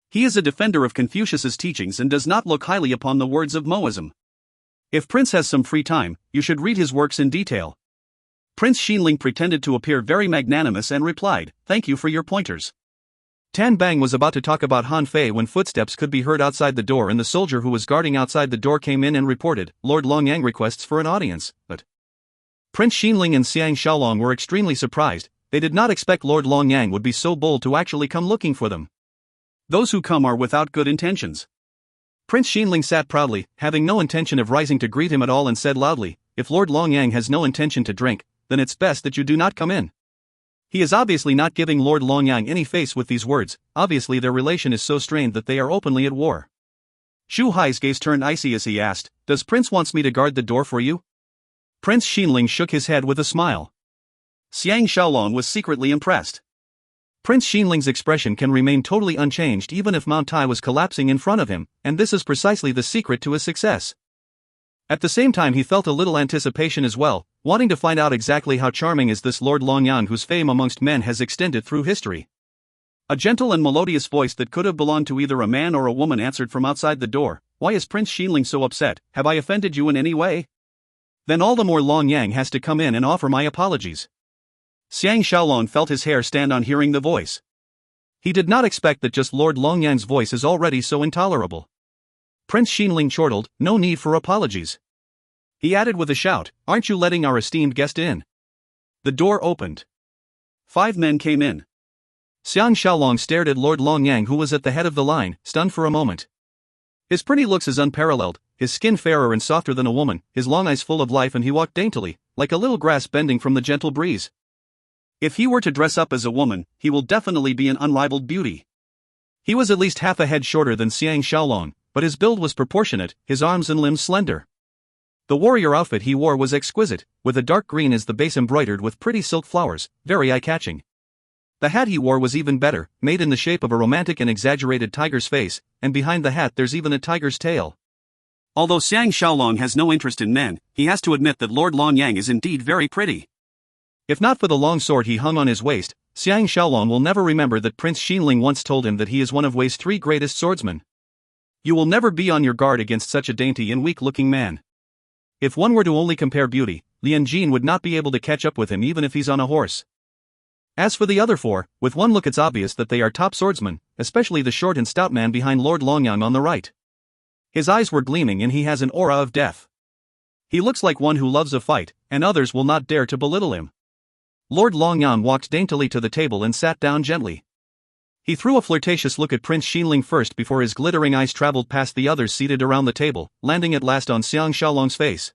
He is a defender of Confucius's teachings and does not look highly upon the words of Moism. If Prince has some free time, you should read his works in detail." Prince Xinling pretended to appear very magnanimous and replied, "Thank you for your pointers." Tan Bang was about to talk about Han Fei when footsteps could be heard outside the door and the soldier who was guarding outside the door came in and reported, "Lord Longyang requests for an audience," but Prince Xinling and Xiang Shaolong were extremely surprised. They did not expect Lord Longyang would be so bold to actually come looking for them. Those who come are without good intentions. Prince Xinling sat proudly, having no intention of rising to greet him at all and said loudly, "If Lord Longyang has no intention to drink, then it's best that you do not come in." He is obviously not giving Lord Longyang any face with these words. Obviously their relation is so strained that they are openly at war. Shu Hai's gaze turned icy as he asked, "Does Prince wants me to guard the door for you?" Prince Xinling shook his head with a smile. Xiang Shaolong was secretly impressed. Prince Xinling's expression can remain totally unchanged even if Mount Tai was collapsing in front of him, and this is precisely the secret to his success. At the same time he felt a little anticipation as well, wanting to find out exactly how charming is this Lord Longyang whose fame amongst men has extended through history. A gentle and melodious voice that could have belonged to either a man or a woman answered from outside the door, "Why is Prince Xinling so upset? Have I offended you in any way? Then all the more Longyang has to come in and offer my apologies." Xiang Shaolong felt his hair stand on hearing the voice. He did not expect that just Lord Longyang's voice is already so intolerable. Prince Xinling chortled, "No need for apologies." He added with a shout, "Aren't you letting our esteemed guest in?" The door opened. 5 men came in. Xiang Shaolong stared at Lord Longyang who was at the head of the line, stunned for a moment. His pretty looks is unparalleled, his skin fairer and softer than a woman, his long eyes full of life and he walked daintily, like a little grass bending from the gentle breeze. If he were to dress up as a woman, he will definitely be an unrivaled beauty. He was at least half a head shorter than Xiang Shaolong, but his build was proportionate, his arms and limbs slender. The warrior outfit he wore was exquisite, with a dark green as the base embroidered with pretty silk flowers, very eye-catching. The hat he wore was even better, made in the shape of a romantic and exaggerated tiger's face, and behind the hat there's even a tiger's tail. Although Xiang Shaolong has no interest in men, he has to admit that Lord Longyang is indeed very pretty. If not for the long sword he hung on his waist, Xiang Shaolong will never remember that Prince Xinling once told him that he is one of Wei's 3 greatest swordsmen. You will never be on your guard against such a dainty and weak-looking man. If one were to only compare beauty, Lian Jin would not be able to catch up with him even if he's on a horse. As for the other 4, with one look it's obvious that they are top swordsmen, especially the short and stout man behind Lord Longyang on the right. His eyes were gleaming and he has an aura of death. He looks like one who loves a fight, and others will not dare to belittle him. Lord Longyang walked daintily to the table and sat down gently. He threw a flirtatious look at Prince Xinling first before his glittering eyes traveled past the others seated around the table, landing at last on Xiang Shaolong's face.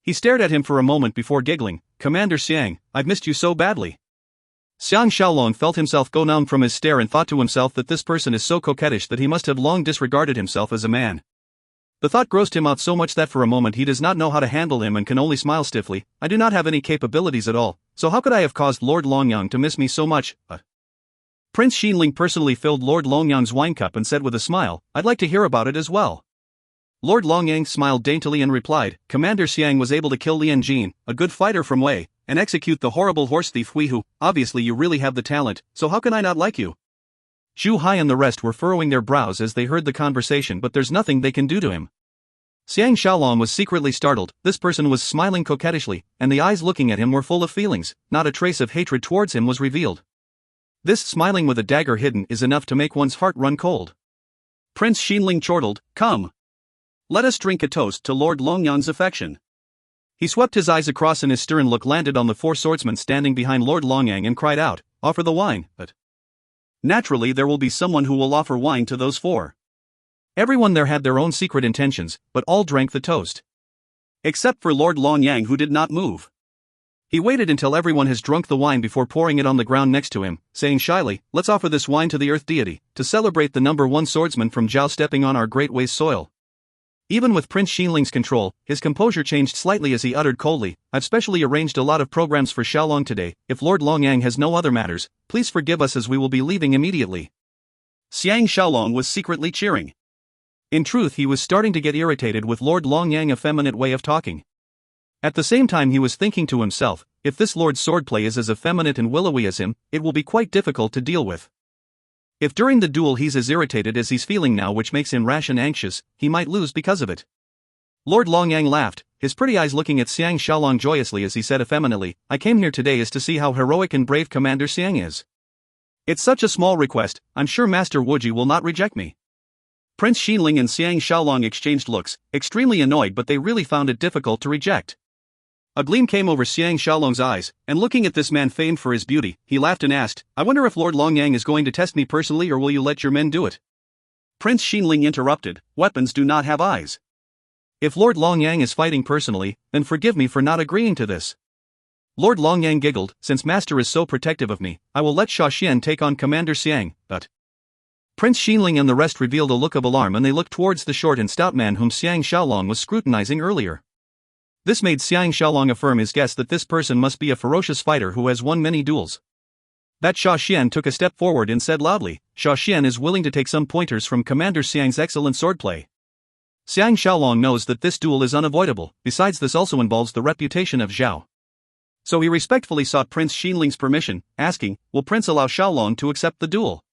He stared at him for a moment before giggling, "Commander Xiang, I've missed you so badly." Xiang Shaolong felt himself go numb from his stare and thought to himself that this person is so coquettish that he must have long disregarded himself as a man. The thought grossed him out so much that for a moment he does not know how to handle him and can only smile stiffly. "I do not have any capabilities at all, so how could I have caused Lord Longyang to miss me so much?" Prince Xinling personally filled Lord Longyang's wine cup and said with a smile, "I'd like to hear about it as well." Lord Longyang smiled daintily and replied, "Commander Xiang was able to kill Lian Jin, a good fighter from Wei, and execute the horrible horse thief Hui Hu. Obviously you really have the talent, so how can I not like you?" Shu Hai and the rest were furrowing their brows as they heard the conversation, but there's nothing they can do to him. Xiang Shaolong was secretly startled. This person was smiling coquettishly, and the eyes looking at him were full of feelings. Not a trace of hatred towards him was revealed. This smiling with a dagger hidden is enough to make one's heart run cold. Prince Xinling chortled, "Come. Let us drink a toast to Lord Longyang's affection." He swept his eyes across and his stern look landed on the 4 swordsmen standing behind Lord Longyang and cried out, "Offer the wine." But naturally there will be someone who will offer wine to those 4. Everyone there had their own secret intentions, but all drank the toast. Except for Lord Longyang who did not move. He waited until everyone has drunk the wine before pouring it on the ground next to him, saying shyly, "Let's offer this wine to the earth deity, to celebrate the number 1 swordsman from Zhao stepping on our great Wei's soil." Even with Prince Xinling's control, his composure changed slightly as he uttered coldly, "I've specially arranged a lot of programs for Xiaolong today. If Lord Longyang has no other matters, please forgive us as we will be leaving immediately." Xiang Shaolong was secretly cheering. In truth, he was starting to get irritated with Lord Longyang's effeminate way of talking. At the same time, he was thinking to himself, if this lord's swordplay is as effeminate and willowy as him, it will be quite difficult to deal with. If during the duel he's as irritated as he's feeling now, which makes him rash and anxious, he might lose because of it. Lord Longyang laughed, his pretty eyes looking at Xiang Shaolong joyously as he said effeminately, "I came here today is to see how heroic and brave Commander Xiang is. It's such a small request, I'm sure Master Wuji will not reject me." Prince Xinling and Xiang Shaolong exchanged looks, extremely annoyed, but they really found it difficult to reject. A gleam came over Xiang Shaolong's eyes, and looking at this man famed for his beauty, he laughed and asked, "I wonder if Lord Longyang is going to test me personally, or will you let your men do it?" Prince Xinling interrupted, "Weapons do not have eyes. If Lord Longyang is fighting personally, then forgive me for not agreeing to this." Lord Longyang giggled, "Since Master is so protective of me, I will let Xiaoxian take on Commander Xiang, but..." Prince Xinling and the rest revealed a look of alarm, and they looked towards the short and stout man whom Xiang Shaolong was scrutinizing earlier. This made Xiang Shaolong affirm his guess that this person must be a ferocious fighter who has won many duels. That Xiaoxian took a step forward and said loudly, "Xiaoxian is willing to take some pointers from Commander Xiang's excellent swordplay." Xiang Shaolong knows that this duel is unavoidable, besides this also involves the reputation of Zhao. So he respectfully sought Prince Xinling's permission, asking, "Will Prince allow Shaolong to accept the duel?"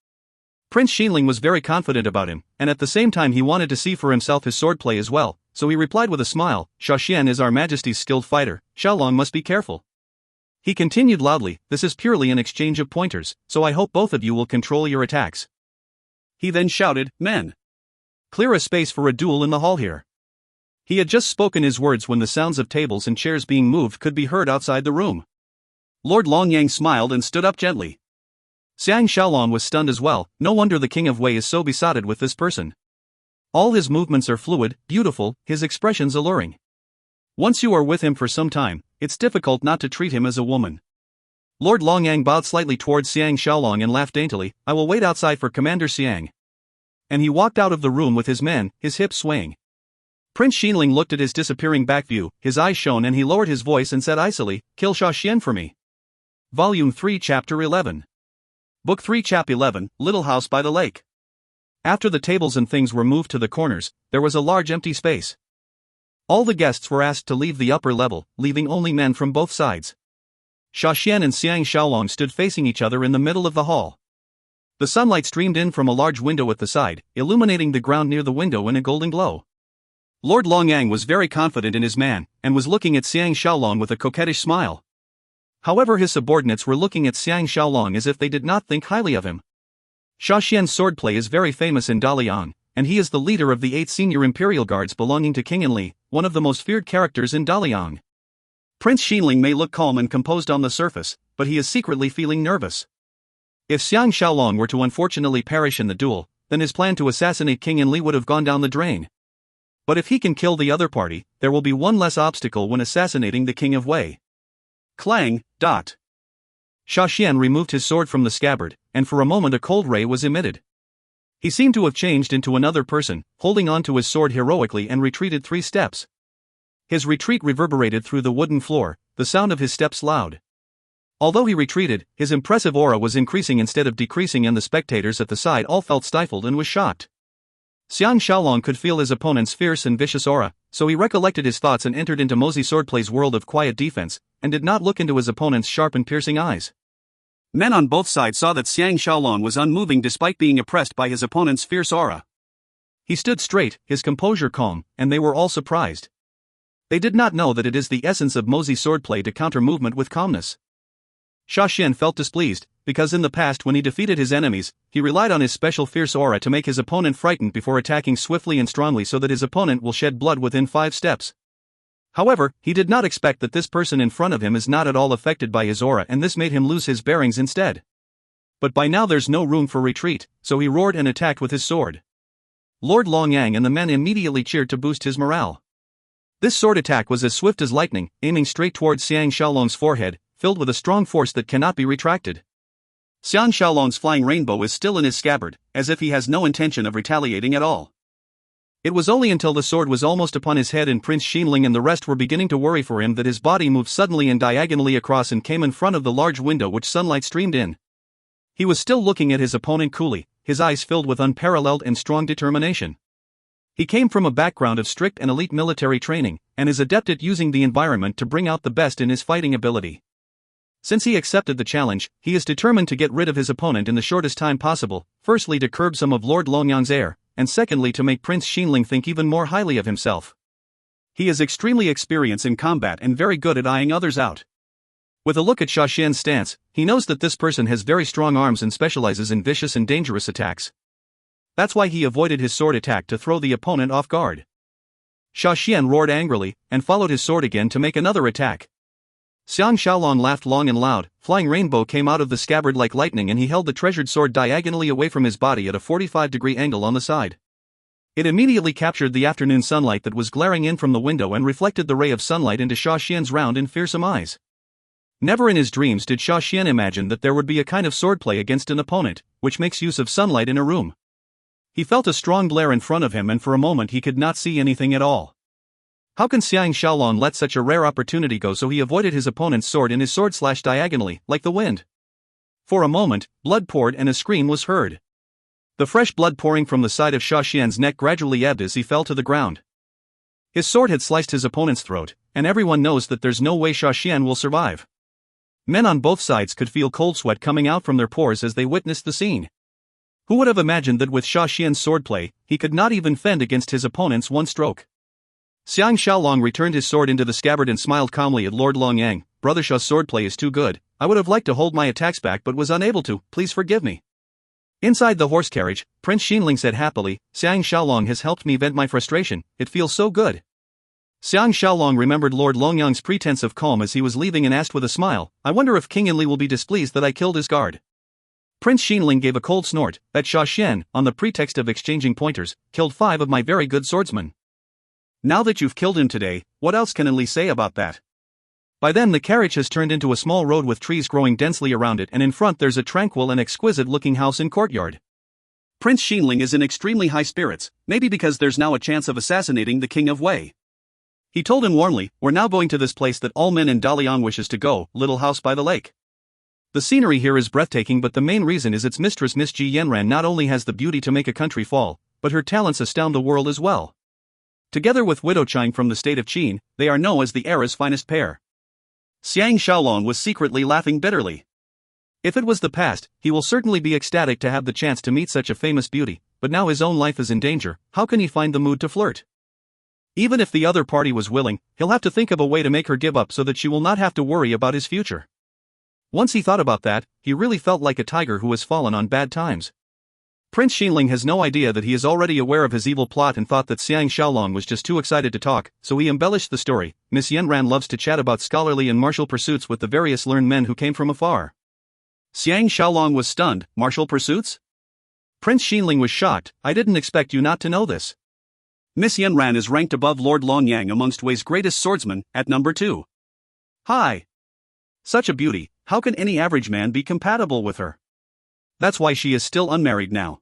Prince Xinling was very confident about him, and at the same time he wanted to see for himself his swordplay as well, so he replied with a smile, "Xiaoxian is our Majesty's skilled fighter, Shaolong must be careful." He continued loudly, "This is purely an exchange of pointers, so I hope both of you will control your attacks." He then shouted, "Men! Clear a space for a duel in the hall here." He had just spoken his words when the sounds of tables and chairs being moved could be heard outside the room. Lord Longyang smiled and stood up gently. Xiang Shaolong was stunned as well, no wonder the King of Wei is so besotted with this person. All his movements are fluid, beautiful, his expressions alluring. Once you are with him for some time, it's difficult not to treat him as a woman. Lord Longyang bowed slightly towards Xiang Shaolong and laughed daintily, "I will wait outside for Commander Xiang." And he walked out of the room with his men, his hips swaying. Prince Xinling looked at his disappearing back view, his eyes shone, and he lowered his voice and said icily, "Kill Xiaoxian for me." Volume 3 Chapter 11. Book 3 Chap 11, Little House by the Lake. After the tables and things were moved to the corners, there was a large empty space. All the guests were asked to leave the upper level, leaving only men from both sides. Xiaoxian and Xiang Shaolong stood facing each other in the middle of the hall. The sunlight streamed in from a large window at the side, illuminating the ground near the window in a golden glow. Lord Longyang was very confident in his man, and was looking at Xiang Shaolong with a coquettish smile. However, his subordinates were looking at Xiang Shaolong as if they did not think highly of him. Xiaoxian's swordplay is very famous in Daliang, and he is the leader of the 8 senior imperial guards belonging to King Enli, one of the most feared characters in Daliang. Prince Xinling may look calm and composed on the surface, but he is secretly feeling nervous. If Xiang Shaolong were to unfortunately perish in the duel, then his plan to assassinate King Enli would have gone down the drain. But if he can kill the other party, there will be one less obstacle when assassinating the King of Wei. Clang, dot. Xiaoxian removed his sword from the scabbard, and for a moment a cold ray was emitted. He seemed to have changed into another person, holding on to his sword heroically, and retreated 3 steps. His retreat reverberated through the wooden floor, the sound of his steps loud. Although he retreated, his impressive aura was increasing instead of decreasing, and the spectators at the side all felt stifled and was shocked. Xiang Shaolong could feel his opponent's fierce and vicious aura, so he recollected his thoughts and entered into Mozi Swordplay's world of quiet defense, and did not look into his opponent's sharp and piercing eyes. Men on both sides saw that Xiang Shaolong was unmoving despite being oppressed by his opponent's fierce aura. He stood straight, his composure calm, and they were all surprised. They did not know that it is the essence of Mozi Swordplay to counter movement with calmness. Xiaoxian felt displeased, because in the past when he defeated his enemies, he relied on his special fierce aura to make his opponent frightened before attacking swiftly and strongly so that his opponent will shed blood within 5 steps. However, he did not expect that this person in front of him is not at all affected by his aura, and this made him lose his bearings instead. But by now there's no room for retreat, so he roared and attacked with his sword. Lord Longyang and the men immediately cheered to boost his morale. This sword attack was as swift as lightning, aiming straight towards Xiang Shaolong's forehead, filled with a strong force that cannot be retracted. Xiang Shaolong's flying rainbow is still in his scabbard, as if he has no intention of retaliating at all. It was only until the sword was almost upon his head and Prince Xiangling and the rest were beginning to worry for him that his body moved suddenly and diagonally across and came in front of the large window which sunlight streamed in. He was still looking at his opponent coolly, his eyes filled with unparalleled and strong determination. He came from a background of strict and elite military training, and is adept at using the environment to bring out the best in his fighting ability. Since he accepted the challenge, he is determined to get rid of his opponent in the shortest time possible, firstly to curb some of Lord Longyang's air, and secondly to make Prince Xiangling think even more highly of himself. He is extremely experienced in combat and very good at eyeing others out. With a look at Xia Xian's stance, he knows that this person has very strong arms and specializes in vicious and dangerous attacks. That's why he avoided his sword attack to throw the opponent off guard. Xia Xian roared angrily, and followed his sword again to make another attack. Xiang Shaolong laughed long and loud, flying rainbow came out of the scabbard like lightning and he held the treasured sword diagonally away from his body at a 45-degree angle on the side. It immediately captured the afternoon sunlight that was glaring in from the window and reflected the ray of sunlight into Xia Xian's round and fearsome eyes. Never in his dreams did Xia Xian imagine that there would be a kind of swordplay against an opponent, which makes use of sunlight in a room. He felt a strong glare in front of him and for a moment he could not see anything at all. How can Xiang Shaolong let such a rare opportunity go? So he avoided his opponent's sword and his sword slashed diagonally, like the wind. For a moment, blood poured and a scream was heard. The fresh blood pouring from the side of Xia Xian's neck gradually ebbed as he fell to the ground. His sword had sliced his opponent's throat, and everyone knows that there's no way Xia Xian will survive. Men on both sides could feel cold sweat coming out from their pores as they witnessed the scene. Who would have imagined that with Xia Xian's swordplay, he could not even fend against his opponent's one stroke? Xiang Shaolong returned his sword into the scabbard and smiled calmly at Lord Longyang. Brother Xia's swordplay is too good. I would have liked to hold my attacks back but was unable to, please forgive me. Inside the horse carriage, Prince Xiangling said happily, Xiang Shaolong has helped me vent my frustration, it feels so good. Xiang Shaolong remembered Lord Longyang's pretense of calm as he was leaving and asked with a smile, I wonder if King Enli will be displeased that I killed his guard. Prince Xiangling gave a cold snort, that Xia Xian, on the pretext of exchanging pointers, killed 5 of my very good swordsmen. Now that you've killed him today, what else can Enli say about that? By then the carriage has turned into a small road with trees growing densely around it and in front there's a tranquil and exquisite-looking house and courtyard. Prince Xiangling is in extremely high spirits, maybe because there's now a chance of assassinating the King of Wei. He told him warmly, we're now going to this place that all men in Dalian wishes to go, little house by the lake. The scenery here is breathtaking but the main reason is its mistress Miss Ji Yanran not only has the beauty to make a country fall, but her talents astound the world as well. Together with Widow Chang from the state of Qin, they are known as the era's finest pair. Xiang Shaolong was secretly laughing bitterly. If it was the past, he will certainly be ecstatic to have the chance to meet such a famous beauty, but now his own life is in danger, how can he find the mood to flirt? Even if the other party was willing, he'll have to think of a way to make her give up so that she will not have to worry about his future. Once he thought about that, he really felt like a tiger who has fallen on bad times. Prince Xiangling has no idea that he is already aware of his evil plot and thought that Xiang Shaolong was just too excited to talk, so he embellished the story. Miss Yanran loves to chat about scholarly and martial pursuits with the various learned men who came from afar. Xiang Shaolong was stunned. Martial pursuits? Prince Xiangling was shocked. I didn't expect you not to know this. Miss Yanran is ranked above Lord Longyang amongst Wei's greatest swordsmen, at number 2. Hi! Such a beauty, how can any average man be compatible with her? That's why she is still unmarried now.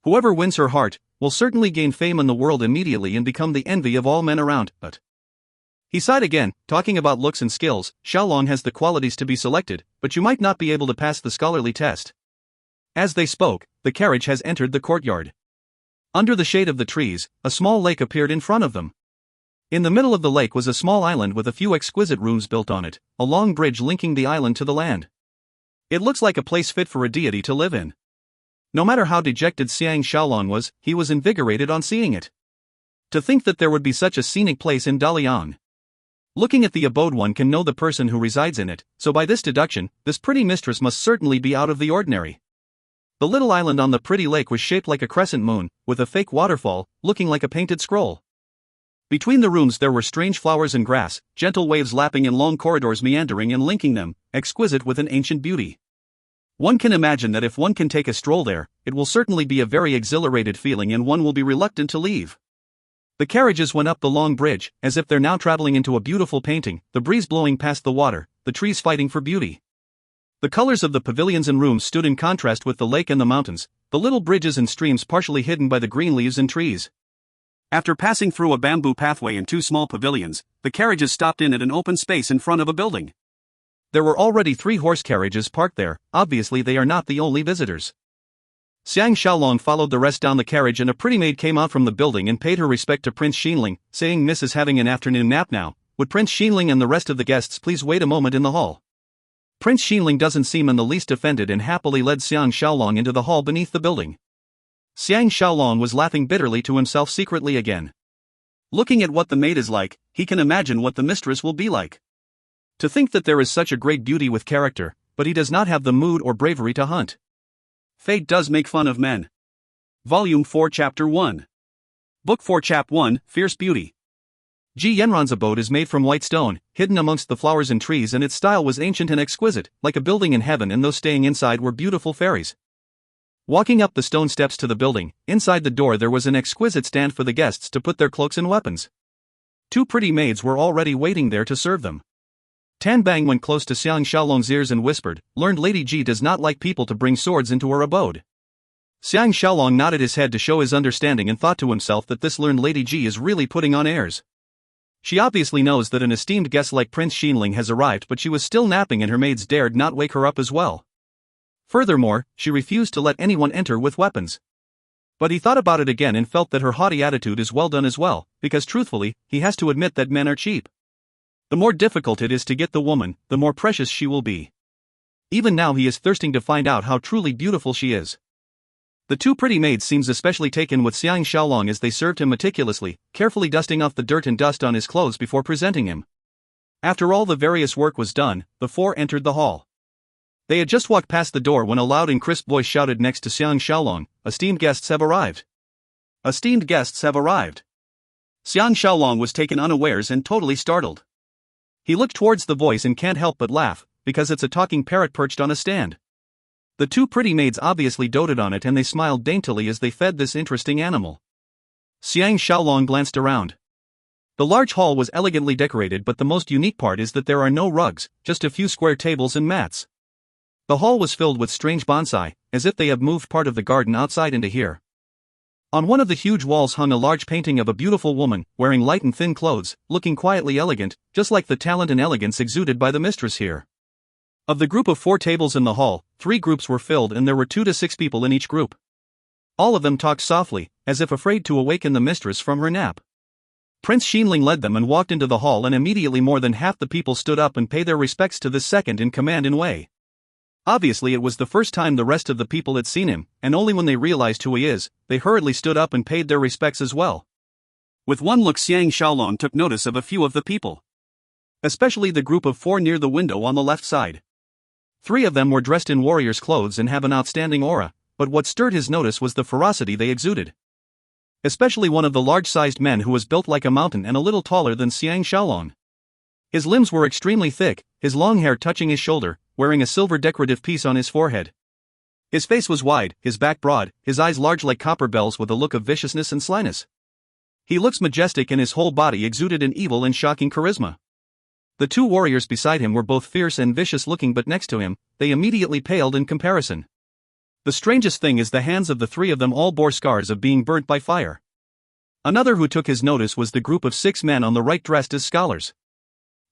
Whoever wins her heart will certainly gain fame in the world immediately and become the envy of all men around, but... He sighed again, talking about looks and skills. Xiaolong has the qualities to be selected, but you might not be able to pass the scholarly test. As they spoke, the carriage has entered the courtyard. Under the shade of the trees, a small lake appeared in front of them. In the middle of the lake was a small island with a few exquisite rooms built on it, a long bridge linking the island to the land. It looks like a place fit for a deity to live in. No matter how dejected Xiang Shaolong was, he was invigorated on seeing it. To think that there would be such a scenic place in Dalian. Looking at the abode one can know the person who resides in it, so by this deduction, this pretty mistress must certainly be out of the ordinary. The little island on the pretty lake was shaped like a crescent moon, with a fake waterfall, looking like a painted scroll. Between the rooms there were strange flowers and grass, gentle waves lapping in long corridors meandering and linking them, exquisite with an ancient beauty. One can imagine that if one can take a stroll there, it will certainly be a very exhilarated feeling and one will be reluctant to leave. The carriages went up the long bridge, as if they're now traveling into a beautiful painting, the breeze blowing past the water, the trees fighting for beauty. The colors of the pavilions and rooms stood in contrast with the lake and the mountains, the little bridges and streams partially hidden by the green leaves and trees. After passing through a bamboo pathway and two small pavilions, the carriages stopped in at an open space in front of a building. There were already 3 horse carriages parked there. Obviously they are not the only visitors. Xiang Shaolong followed the rest down the carriage, and a pretty maid came out from the building and paid her respect to Prince Xinling, saying, "Miss is having an afternoon nap now. Would Prince Xinling and the rest of the guests please wait a moment in the hall?" Prince Xinling doesn't seem in the least offended and happily led Xiang Shaolong into the hall beneath the building. Xiang Shaolong was laughing bitterly to himself secretly again. Looking at what the maid is like, he can imagine what the mistress will be like. To think that there is such a great beauty with character, but he does not have the mood or bravery to hunt. Fate does make fun of men. Volume 4 Chapter 1. Book 4 Chap 1, Fierce Beauty. Ji Yanran's abode is made from white stone, hidden amongst the flowers and trees, and its style was ancient and exquisite, like a building in heaven, and those staying inside were beautiful fairies. Walking up the stone steps to the building, inside the door there was an exquisite stand for the guests to put their cloaks and weapons. 2 pretty maids were already waiting there to serve them. Tan Bang went close to Xiang Shaolong's ears and whispered, "Learned Lady Ji does not like people to bring swords into her abode." Xiang Shaolong nodded his head to show his understanding and thought to himself that this learned Lady Ji is really putting on airs. She obviously knows that an esteemed guest like Prince Xinling has arrived, but she was still napping and her maids dared not wake her up as well. Furthermore, she refused to let anyone enter with weapons. But he thought about it again and felt that her haughty attitude is well done as well, because truthfully, he has to admit that men are cheap. The more difficult it is to get the woman, the more precious she will be. Even now he is thirsting to find out how truly beautiful she is. The 2 pretty maids seems especially taken with Xiang Shaolong as they served him meticulously, carefully dusting off the dirt and dust on his clothes before presenting him. After all the various work was done, the 4 entered the hall. They had just walked past the door when a loud and crisp voice shouted next to Xiang Shaolong, "Esteemed guests have arrived. Esteemed guests have arrived." Xiang Shaolong was taken unawares and totally startled. He looked towards the voice and can't help but laugh, because it's a talking parrot perched on a stand. The 2 pretty maids obviously doted on it and they smiled daintily as they fed this interesting animal. Xiang Shaolong glanced around. The large hall was elegantly decorated, but the most unique part is that there are no rugs, just a few square tables and mats. The hall was filled with strange bonsai, as if they have moved part of the garden outside into here. On one of the huge walls hung a large painting of a beautiful woman, wearing light and thin clothes, looking quietly elegant, just like the talent and elegance exuded by the mistress here. Of the group of 4 tables in the hall, 3 groups were filled and there were 2 to 6 people in each group. All of them talked softly, as if afraid to awaken the mistress from her nap. Prince Xinling led them and walked into the hall, and immediately more than half the people stood up and paid their respects to this second in command in Wei. Obviously it was the first time the rest of the people had seen him, and only when they realized who he is, they hurriedly stood up and paid their respects as well. With one look Xiang Shaolong took notice of a few of the people. Especially the group of 4 near the window on the left side. 3 of them were dressed in warriors' clothes and have an outstanding aura, but what stirred his notice was the ferocity they exuded. Especially one of the large-sized men who was built like a mountain and a little taller than Xiang Shaolong. His limbs were extremely thick, his long hair touching his shoulder, wearing a silver decorative piece on his forehead. His face was wide, his back broad, his eyes large like copper bells with a look of viciousness and slyness. He looks majestic and his whole body exuded an evil and shocking charisma. The 2 warriors beside him were both fierce and vicious looking, but next to him, they immediately paled in comparison. The strangest thing is the hands of the 3 of them all bore scars of being burnt by fire. Another who took his notice was the group of 6 men on the right dressed as scholars.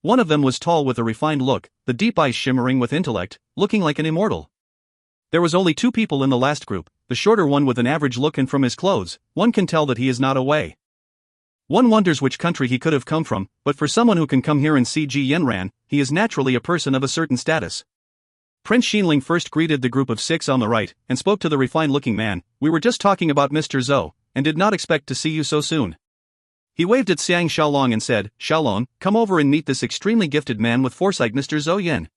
One of them was tall with a refined look, the deep eyes shimmering with intellect, looking like an immortal. There was only 2 people in the last group, the shorter one with an average look, and from his clothes, one can tell that he is not a Wei. One wonders which country he could have come from, but for someone who can come here and see Ji Yanran, he is naturally a person of a certain status. Prince Xinling first greeted the group of 6 on the right, and spoke to the refined-looking man. "We were just talking about Mr. Zhou, and did not expect to see you so soon." He waved at Xiang Shaolong and said, "Shaolong, come over and meet this extremely gifted man with foresight, Mr. Zhou Yan."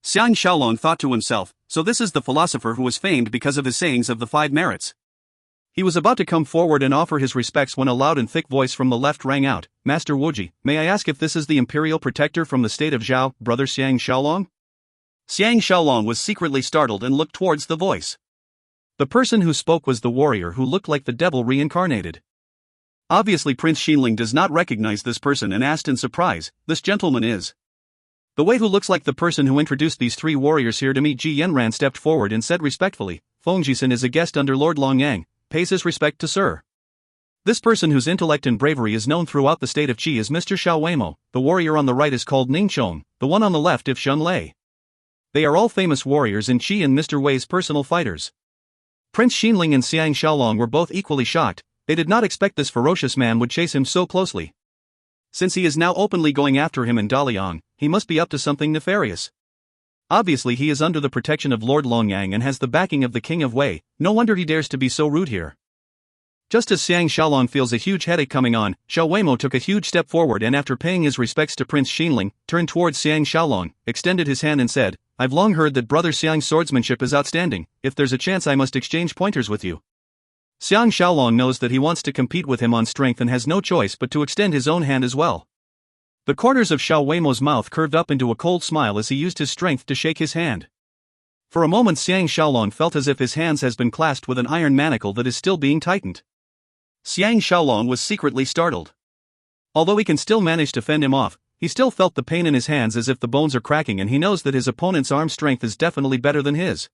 Xiang Shaolong thought to himself, so this is the philosopher who was famed because of his sayings of the 5 merits. He was about to come forward and offer his respects when a loud and thick voice from the left rang out, "Master Wuji, may I ask if this is the imperial protector from the state of Zhao, brother Xiang Shaolong?" Xiang Shaolong was secretly startled and looked towards the voice. The person who spoke was the warrior who looked like the devil reincarnated. Obviously Prince Xinling does not recognize this person and asked in surprise, "This gentleman is?" The Wei who looks like the person who introduced these 3 warriors here to meet Ji Yanran stepped forward and said respectfully, "Feng Jisen is a guest under Lord Longyang, pays his respect to Sir." This person whose intellect and bravery is known throughout the state of Qi is Mr. Xiao Weimo. The warrior on the right is called Ning Chong, the one on the left is Shun Lei. They are all famous warriors in Qi and Mr. Wei's personal fighters. Prince Xinling and Xiang Shaolong were both equally shocked. They did not expect this ferocious man would chase him so closely. Since he is now openly going after him in Daliang, he must be up to something nefarious. Obviously he is under the protection of Lord Longyang and has the backing of the King of Wei, no wonder he dares to be so rude here. Just as Xiang Shaolong feels a huge headache coming on, Xiao Weimo took a huge step forward and after paying his respects to Prince Xinling, turned towards Xiang Shaolong, extended his hand and said, "I've long heard that Brother Xiang's swordsmanship is outstanding. If there's a chance I must exchange pointers with you." Xiang Shaolong knows that he wants to compete with him on strength and has no choice but to extend his own hand as well. The corners of Xiao Weimo's mouth curved up into a cold smile as he used his strength to shake his hand. For a moment Xiang Shaolong felt as if his hands has been clasped with an iron manacle that is still being tightened. Xiang Shaolong was secretly startled. Although he can still manage to fend him off, he still felt the pain in his hands as if the bones are cracking and he knows that his opponent's arm strength is definitely better than his.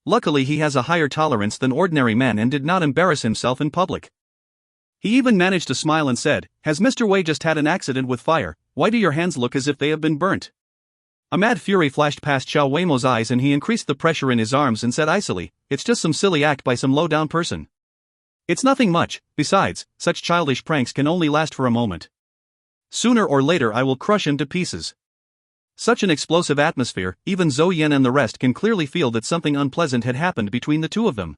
Luckily he has a higher tolerance than ordinary men and did not embarrass himself in public. He even managed to smile and said, "Has Mr. Wei just had an accident with fire? Why do your hands look as if they have been burnt?" A mad fury flashed past Xiao Weimo's eyes and he increased the pressure in his arms and said icily, "It's just some silly act by some low-down person. It's nothing much, besides, such childish pranks can only last for a moment. Sooner or later I will crush him to pieces." Such an explosive atmosphere, even Zhou Yan and the rest can clearly feel that something unpleasant had happened between the two of them.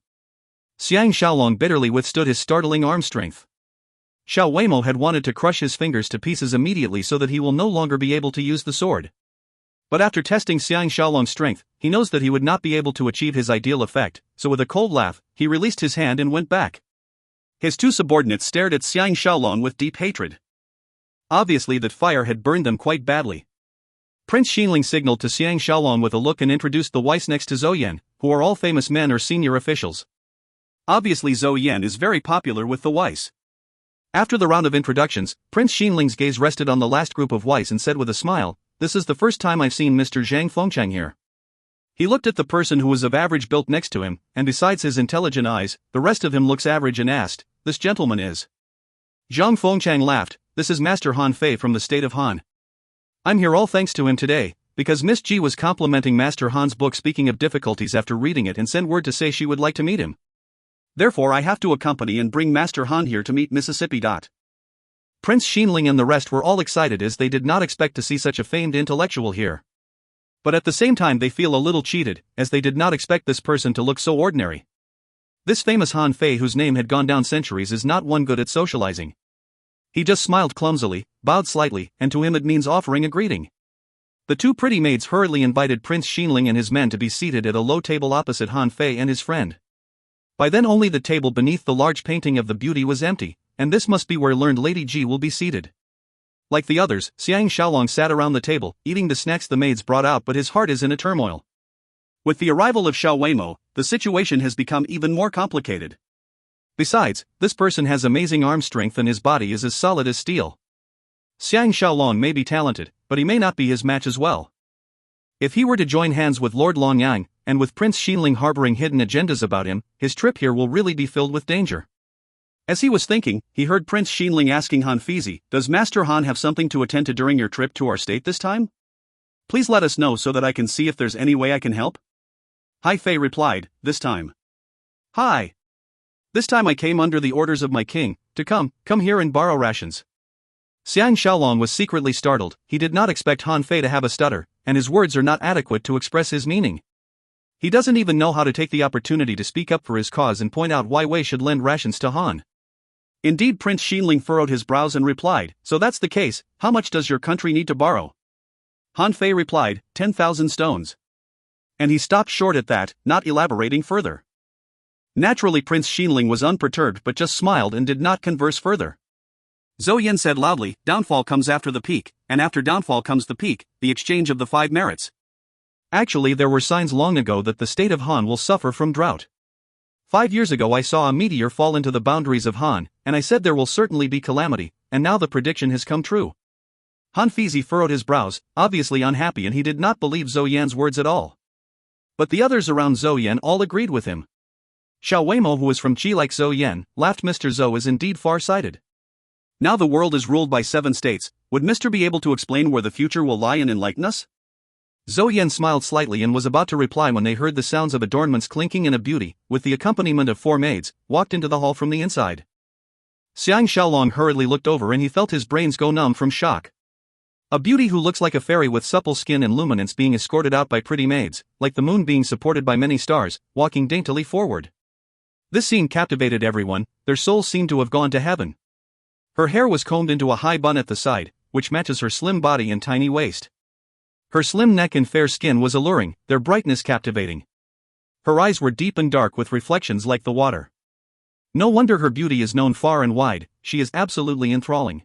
Xiang Shaolong bitterly withstood his startling arm strength. Xiao Weimo had wanted to crush his fingers to pieces immediately so that he will no longer be able to use the sword. But after testing Xiang Shaolong's strength, he knows that he would not be able to achieve his ideal effect, so with a cold laugh, he released his hand and went back. His two subordinates stared at Xiang Shaolong with deep hatred. Obviously that fire had burned them quite badly. Prince Xinling signaled to Xiang Shaolong with a look and introduced the Weiss next to Zhou Yan, who are all famous men or senior officials. Obviously Zhou Yan is very popular with the Weiss. After the round of introductions, Prince Xinling's gaze rested on the last group of Weiss and said with a smile, "This is the first time I've seen Mr. Zhang Fengchang here." He looked at the person who was of average build next to him, and besides his intelligent eyes, the rest of him looks average and asked, "This gentleman is?" Zhang Fengchang laughed, "This is Master Han Fei from the state of Han. I'm here all thanks to him today, because Miss Ji was complimenting Master Han's book speaking of difficulties after reading it and sent word to say she would like to meet him. Therefore I have to accompany and bring Master Han here to meet Mississippi. Prince Xinling and the rest were all excited as they did not expect to see such a famed intellectual here. But at the same time they feel a little cheated, as they did not expect this person to look so ordinary. This famous Han Fei whose name had gone down centuries is not one good at socializing. He just smiled clumsily, bowed slightly, and to him it means offering a greeting. The two pretty maids hurriedly invited Prince Xinling and his men to be seated at a low table opposite Han Fei and his friend. By then only the table beneath the large painting of the beauty was empty, and this must be where learned Lady Ji will be seated. Like the others, Xiang Shaolong sat around the table, eating the snacks the maids brought out, but his heart is in a turmoil. With the arrival of Xiao Weimo, the situation has become even more complicated. Besides, this person has amazing arm strength and his body is as solid as steel. Xiang Shaolong may be talented, but he may not be his match as well. If he were to join hands with Lord Longyang, and with Prince Xinling harboring hidden agendas about him, his trip here will really be filled with danger. As he was thinking, he heard Prince Xinling asking Han Fizi, "Does Master Han have something to attend to during your trip to our state this time? Please let us know so that I can see if there's any way I can help." Hai Fei replied, "This time. Hi. This time I came under the orders of my king, to come here and borrow rations." Xiang Shaolong was secretly startled. He did not expect Han Fei to have a stutter, and his words are not adequate to express his meaning. He doesn't even know how to take the opportunity to speak up for his cause and point out why Wei should lend rations to Han. Indeed, Prince Xinling furrowed his brows and replied, "So that's the case, how much does your country need to borrow?" Han Fei replied, 10,000 stones. And he stopped short at that, not elaborating further. Naturally Prince Xinling was unperturbed but just smiled and did not converse further. Zhou Yan said loudly, "Downfall comes after the peak, and after downfall comes the peak, the exchange of the 5 merits. Actually there were signs long ago that the state of Han will suffer from drought. 5 years ago I saw a meteor fall into the boundaries of Han, and I said there will certainly be calamity, and now the prediction has come true." Han Fizi furrowed his brows, obviously unhappy, and he did not believe Zhou Yan's words at all. But the others around Zhou Yan all agreed with him. Xiao Weimo, who is from Qi like Zhou Yan, laughed. Mr. Zhou is indeed far-sighted. Now the world is ruled by 7 states, would Mr. be able to explain where the future will lie and enlighten us? Zhou Yan smiled slightly and was about to reply when they heard the sounds of adornments clinking and a beauty, with the accompaniment of 4 maids, walked into the hall from the inside. Xiang Shaolong hurriedly looked over and he felt his brains go numb from shock. A beauty who looks like a fairy with supple skin and luminance being escorted out by pretty maids, like the moon being supported by many stars, walking daintily forward. This scene captivated everyone, their souls seemed to have gone to heaven. Her hair was combed into a high bun at the side, which matches her slim body and tiny waist. Her slim neck and fair skin was alluring, their brightness captivating. Her eyes were deep and dark with reflections like the water. No wonder her beauty is known far and wide, she is absolutely enthralling.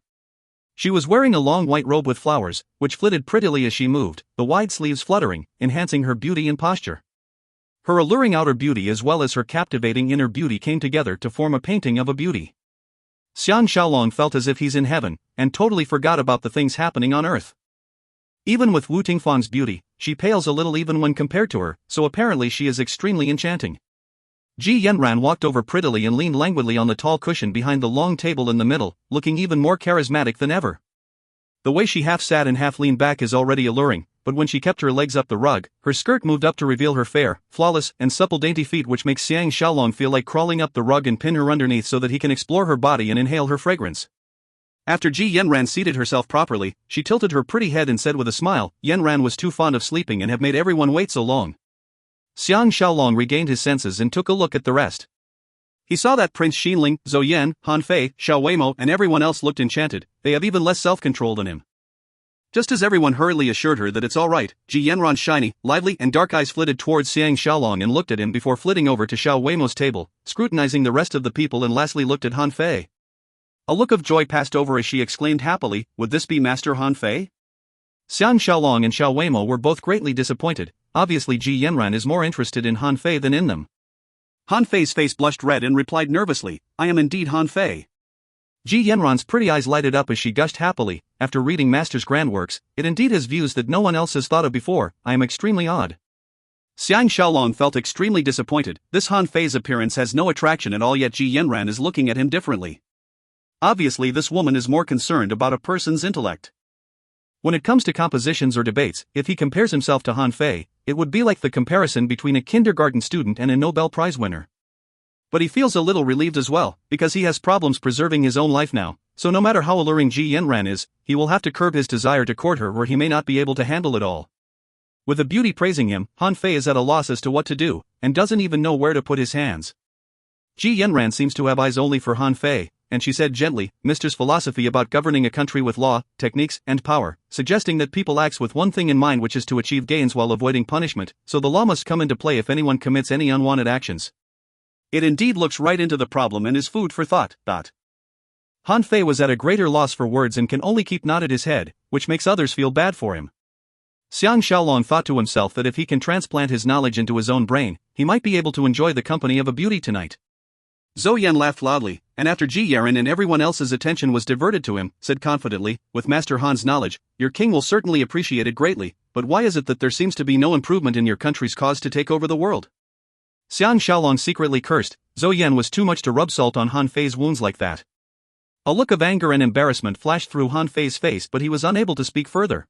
She was wearing a long white robe with flowers, which flitted prettily as she moved, the wide sleeves fluttering, enhancing her beauty and posture. Her alluring outer beauty as well as her captivating inner beauty came together to form a painting of a beauty. Xiang Shaolong felt as if he's in heaven, and totally forgot about the things happening on earth. Even with Wu Tingfang's beauty, she pales a little even when compared to her, so apparently she is extremely enchanting. Ji Yanran walked over prettily and leaned languidly on the tall cushion behind the long table in the middle, looking even more charismatic than ever. The way she half sat and half leaned back is already alluring, but when she kept her legs up the rug, her skirt moved up to reveal her fair, flawless, and supple dainty feet, which makes Xiang Shaolong feel like crawling up the rug and pin her underneath so that he can explore her body and inhale her fragrance. After Ji Yanran seated herself properly, she tilted her pretty head and said with a smile, Yanran was too fond of sleeping and have made everyone wait so long. Xiang Shaolong regained his senses and took a look at the rest. He saw that Prince Xinling, Zhou Yan, Han Fei, Xiao Weimo and everyone else looked enchanted, they have even less self-control than him. Just as everyone hurriedly assured her that it's alright, Ji Yanran's shiny, lively and dark eyes flitted towards Xiang Shaolong and looked at him before flitting over to Xiao Weimo's table, scrutinizing the rest of the people and lastly looked at Han Fei. A look of joy passed over as she exclaimed happily, would this be Master Han Fei? Xiang Shaolong and Xiao Weimo were both greatly disappointed, obviously Ji Yanran is more interested in Han Fei than in them. Han Fei's face blushed red and replied nervously, I am indeed Han Fei. Ji Yanran's pretty eyes lighted up as she gushed happily, after reading Master's grand works, it indeed has views that no one else has thought of before, I am extremely odd. Xiang Shaolong felt extremely disappointed, this Han Fei's appearance has no attraction at all yet Ji Yanran is looking at him differently. Obviously this woman is more concerned about a person's intellect. When it comes to compositions or debates, if he compares himself to Han Fei, it would be like the comparison between a kindergarten student and a Nobel Prize winner. But he feels a little relieved as well, because he has problems preserving his own life now, so no matter how alluring Ji Yanran is, he will have to curb his desire to court her or he may not be able to handle it all. With the beauty praising him, Han Fei is at a loss as to what to do, and doesn't even know where to put his hands. Ji Yanran seems to have eyes only for Han Fei, and she said gently, Mister's philosophy about governing a country with law, techniques, and power, suggesting that people act with one thing in mind which is to achieve gains while avoiding punishment, so the law must come into play if anyone commits any unwanted actions. It indeed looks right into the problem and is food for thought. Han Fei was at a greater loss for words and can only keep nodded his head, which makes others feel bad for him. Xiang Shaolong thought to himself that if he can transplant his knowledge into his own brain, he might be able to enjoy the company of a beauty tonight. Zhou Yan laughed loudly, and after Ji Yaran and everyone else's attention was diverted to him, said confidently, with Master Han's knowledge, your king will certainly appreciate it greatly, but why is it that there seems to be no improvement in your country's cause to take over the world? Xiang Shaolong secretly cursed, Zhou Yan was too much to rub salt on Han Fei's wounds like that. A look of anger and embarrassment flashed through Han Fei's face but he was unable to speak further.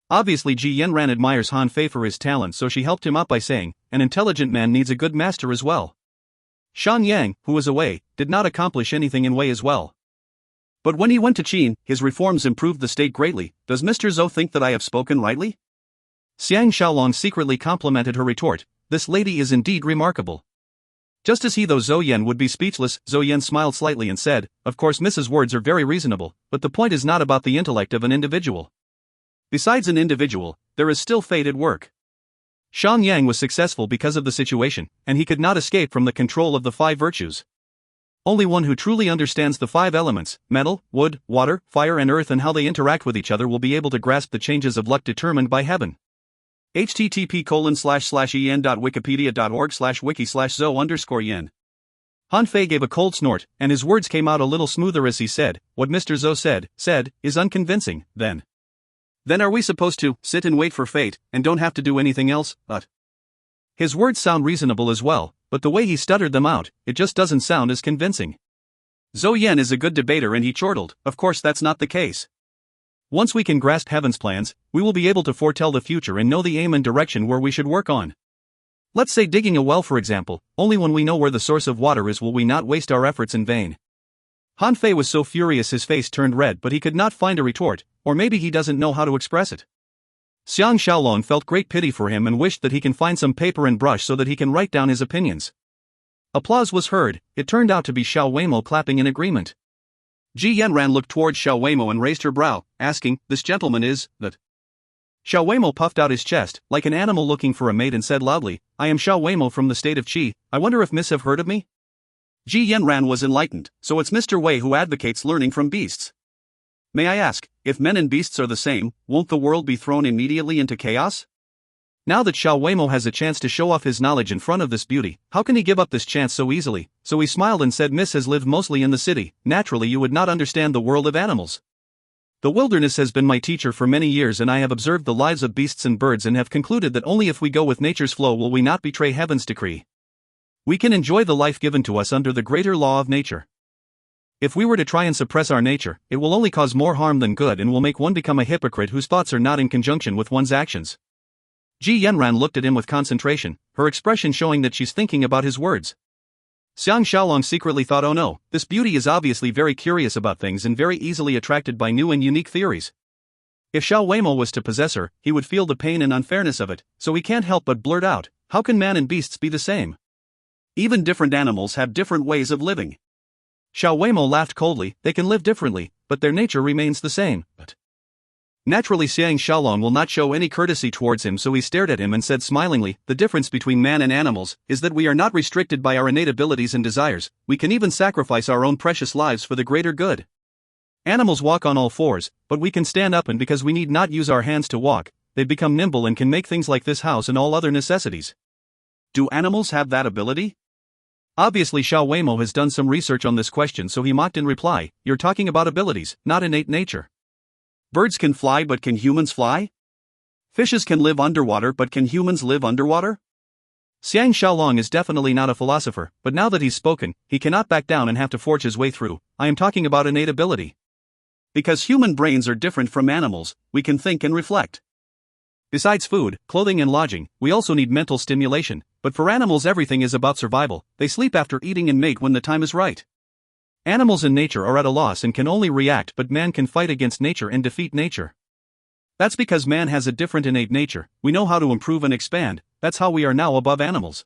Obviously Ji Yanran admires Han Fei for his talent so she helped him up by saying, an intelligent man needs a good master as well. Shan Yang, who was away, did not accomplish anything in Wei as well. But when he went to Qin, his reforms improved the state greatly, does Mr. Zhou think that I have spoken rightly? Xiang Shaolong secretly complimented her retort, this lady is indeed remarkable. Just as he though Zhou Yan would be speechless, Zhou Yan smiled slightly and said, of course Mrs. words are very reasonable, but the point is not about the intellect of an individual. Besides an individual, there is still fate at work. Shan Yang was successful because of the situation, and he could not escape from the control of the 5 virtues. Only one who truly understands the 5 elements, metal, wood, water, fire and earth and how they interact with each other will be able to grasp the changes of luck determined by heaven. http://en.wikipedia.org/wiki/Zhou_Yan. Han Fei gave a cold snort, and his words came out a little smoother as he said, what Mr. Zhou said, is unconvincing, then. Then are we supposed to sit and wait for fate, and don't have to do anything else? His words sound reasonable as well, but the way he stuttered them out, it just doesn't sound as convincing. Zhou Yan is a good debater and he chortled, of course that's not the case. Once we can grasp heaven's plans, we will be able to foretell the future and know the aim and direction where we should work on. Let's say digging a well for example, only when we know where the source of water is will we not waste our efforts in vain. Han Fei was so furious his face turned red but he could not find a retort, or maybe he doesn't know how to express it. Xiang Shaolong felt great pity for him and wished that he can find some paper and brush so that he can write down his opinions. Applause was heard. It turned out to be Xiao Weimo clapping in agreement. Ji Yanran looked towards Xiao Weimo and raised her brow, asking, "This gentleman is, that?" Xiao Weimo puffed out his chest, like an animal looking for a mate and said loudly, "I am Xiao Weimo from the state of Qi, I wonder if Miss have heard of me?" Ji Yanran was enlightened, so it's Mr. Wei who advocates learning from beasts. May I ask, if men and beasts are the same, won't the world be thrown immediately into chaos? Now that Xiao Weimo has a chance to show off his knowledge in front of this beauty, how can he give up this chance so easily? So he smiled and said, "Miss has lived mostly in the city, naturally you would not understand the world of animals. The wilderness has been my teacher for many years and I have observed the lives of beasts and birds and have concluded that only if we go with nature's flow will we not betray heaven's decree. We can enjoy the life given to us under the greater law of nature. If we were to try and suppress our nature, it will only cause more harm than good and will make one become a hypocrite whose thoughts are not in conjunction with one's actions." Ji Yanran looked at him with concentration, her expression showing that she's thinking about his words. Xiang Shaolong secretly thought, oh no, this beauty is obviously very curious about things and very easily attracted by new and unique theories. If Xiao Weimo was to possess her, he would feel the pain and unfairness of it, so he can't help but blurt out, "How can man and beasts be the same? Even different animals have different ways of living." Xiao Weimo laughed coldly, "They can live differently, but their nature remains the same." But naturally Xiang Shaolong will not show any courtesy towards him, so he stared at him and said smilingly, "The difference between man and animals is that we are not restricted by our innate abilities and desires, we can even sacrifice our own precious lives for the greater good. Animals walk on all fours, but we can stand up and because we need not use our hands to walk, they become nimble and can make things like this house and all other necessities. Do animals have that ability?" Obviously Xiao Weimo has done some research on this question, so he mocked in reply, "You're talking about abilities, not innate nature. Birds can fly, but can humans fly? Fishes can live underwater, but can humans live underwater?" Xiang Shaolong is definitely not a philosopher, but now that he's spoken, he cannot back down and have to forge his way through. "I am talking about innate ability. Because human brains are different from animals, we can think and reflect. Besides food, clothing and lodging, we also need mental stimulation, but for animals everything is about survival, they sleep after eating and mate when the time is right. Animals in nature are at a loss and can only react, but man can fight against nature and defeat nature. That's because man has a different innate nature, we know how to improve and expand, that's how we are now above animals."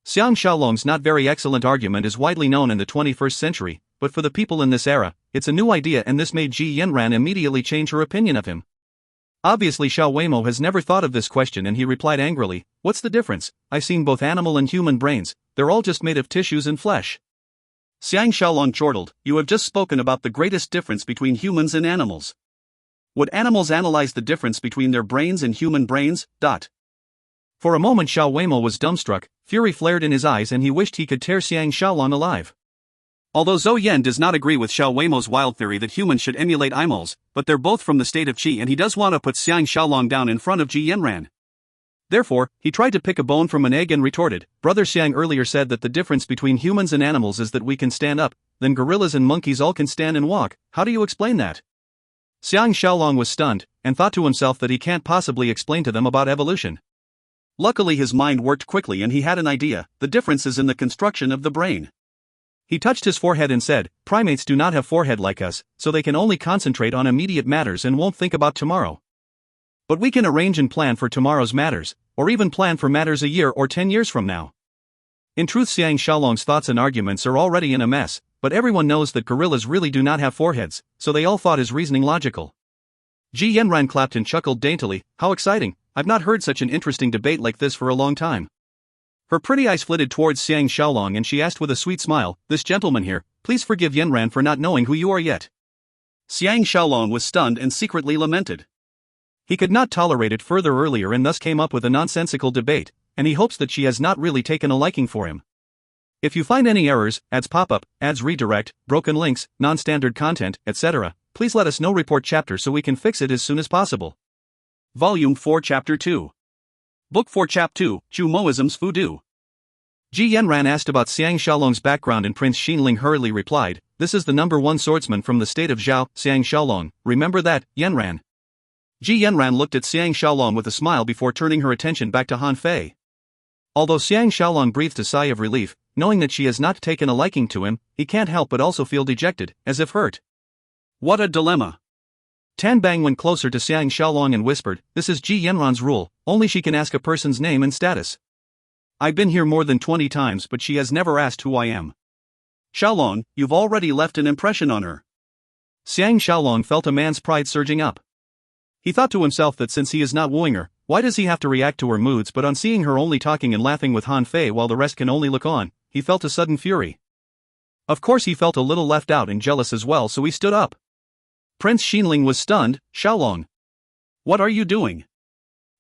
Xiang Shaolong's not very excellent argument is widely known in the 21st century, but for the people in this era, it's a new idea and this made Ji Yanran immediately change her opinion of him. Obviously Xiao Weimo has never thought of this question and he replied angrily, "What's the difference? I've seen both animal and human brains, they're all just made of tissues and flesh." Xiang Shaolong chortled, "You have just spoken about the greatest difference between humans and animals. Would animals analyze the difference between their brains and human brains? For a moment Xiao Weimo was dumbstruck, fury flared in his eyes and he wished he could tear Xiang Shaolong alive. Although Zhou Yan does not agree with Xiao Weimo's wild theory that humans should emulate animals, but they're both from the state of Qi and he does want to put Xiang Shaolong down in front of Ji Yanran. Therefore, he tried to pick a bone from an egg and retorted, "Brother Xiang earlier said that the difference between humans and animals is that we can stand up, then gorillas and monkeys all can stand and walk, how do you explain that?" Xiang Shaolong was stunned, and thought to himself that he can't possibly explain to them about evolution. Luckily his mind worked quickly and he had an idea, the difference is in the construction of the brain. He touched his forehead and said, "Primates do not have forehead like us, so they can only concentrate on immediate matters and won't think about tomorrow. But we can arrange and plan for tomorrow's matters, or even plan for matters a year or 10 years from now." In truth Xiang Shaolong's thoughts and arguments are already in a mess, but everyone knows that gorillas really do not have foreheads, so they all thought his reasoning logical. Ji Yanran clapped and chuckled daintily, "How exciting, I've not heard such an interesting debate like this for a long time." Her pretty eyes flitted towards Xiang Shaolong and she asked with a sweet smile, "This gentleman here, please forgive Yanran for not knowing who you are yet." Xiang Shaolong was stunned and secretly lamented. He could not tolerate it further earlier and thus came up with a nonsensical debate, and he hopes that she has not really taken a liking for him. If you find any errors, ads pop up, ads redirect, broken links, non-standard content, etc., please let us know. Report chapter so we can fix it as soon as possible. Volume 4 Chapter 2. Book 4 Chap 2, Chu Moism's Voodoo. Ji Yanran asked about Xiang Shaolong's background and Prince Xinling hurriedly replied, "This is the #1 swordsman from the state of Zhao, Xiang Shaolong, remember that, Yanran?" Ji Yanran looked at Xiang Shaolong with a smile before turning her attention back to Han Fei. Although Xiang Shaolong breathed a sigh of relief, knowing that she has not taken a liking to him, he can't help but also feel dejected, as if hurt. What a dilemma! Tan Bang went closer to Xiang Shaolong and whispered, "This is Ji Yanran's rule, only she can ask a person's name and status. I've been here more than 20 times but she has never asked who I am. Shaolong, you've already left an impression on her." Xiang Shaolong felt a man's pride surging up. He thought to himself that since he is not wooing her, why does he have to react to her moods, but on seeing her only talking and laughing with Han Fei while the rest can only look on, he felt a sudden fury. Of course he felt a little left out and jealous as well, so he stood up. Prince Xinling was stunned. "Shaolong, what are you doing?"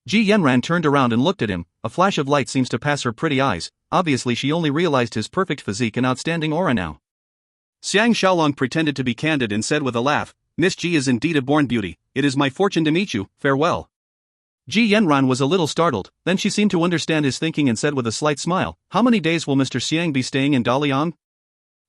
Ji Yanran turned around and looked at him. A flash of light seems to pass her pretty eyes. Obviously she only realized his perfect physique and outstanding aura now. Xiang Shaolong pretended to be candid and said with a laugh, "Miss Ji is indeed a born beauty. It is my fortune to meet you, farewell." Ji Yanran was a little startled, then she seemed to understand his thinking and said with a slight smile, "How many days will Mr. Xiang be staying in Daliang?"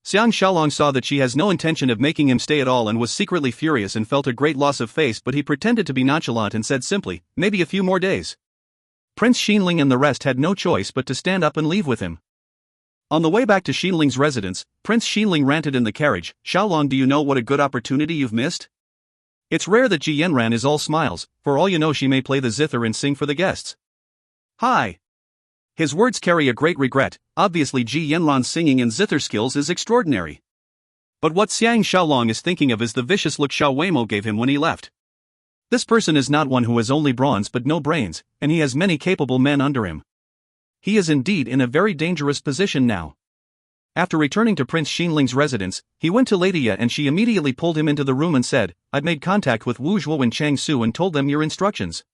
Xiang Shaolong saw that she has no intention of making him stay at all and was secretly furious and felt a great loss of face, but he pretended to be nonchalant and said simply, "Maybe a few more days." Prince Xinling and the rest had no choice but to stand up and leave with him. On the way back to Xinling's residence, Prince Xinling ranted in the carriage, "Shaolong, do you know what a good opportunity you've missed? It's rare that Ji Yanran is all smiles, for all you know she may play the zither and sing for the guests." Hi! His words carry a great regret. Obviously Ji Yanran's singing and zither skills is extraordinary. But what Xiang Shaolong is thinking of is the vicious look Xiao Weimo gave him when he left. This person is not one who has only bronze but no brains, and he has many capable men under him. He is indeed in a very dangerous position now. After returning to Prince Xinling's residence, he went to Lady Ye and she immediately pulled him into the room and said, "I've made contact with Wu Zhuo and Chang Su and told them your instructions.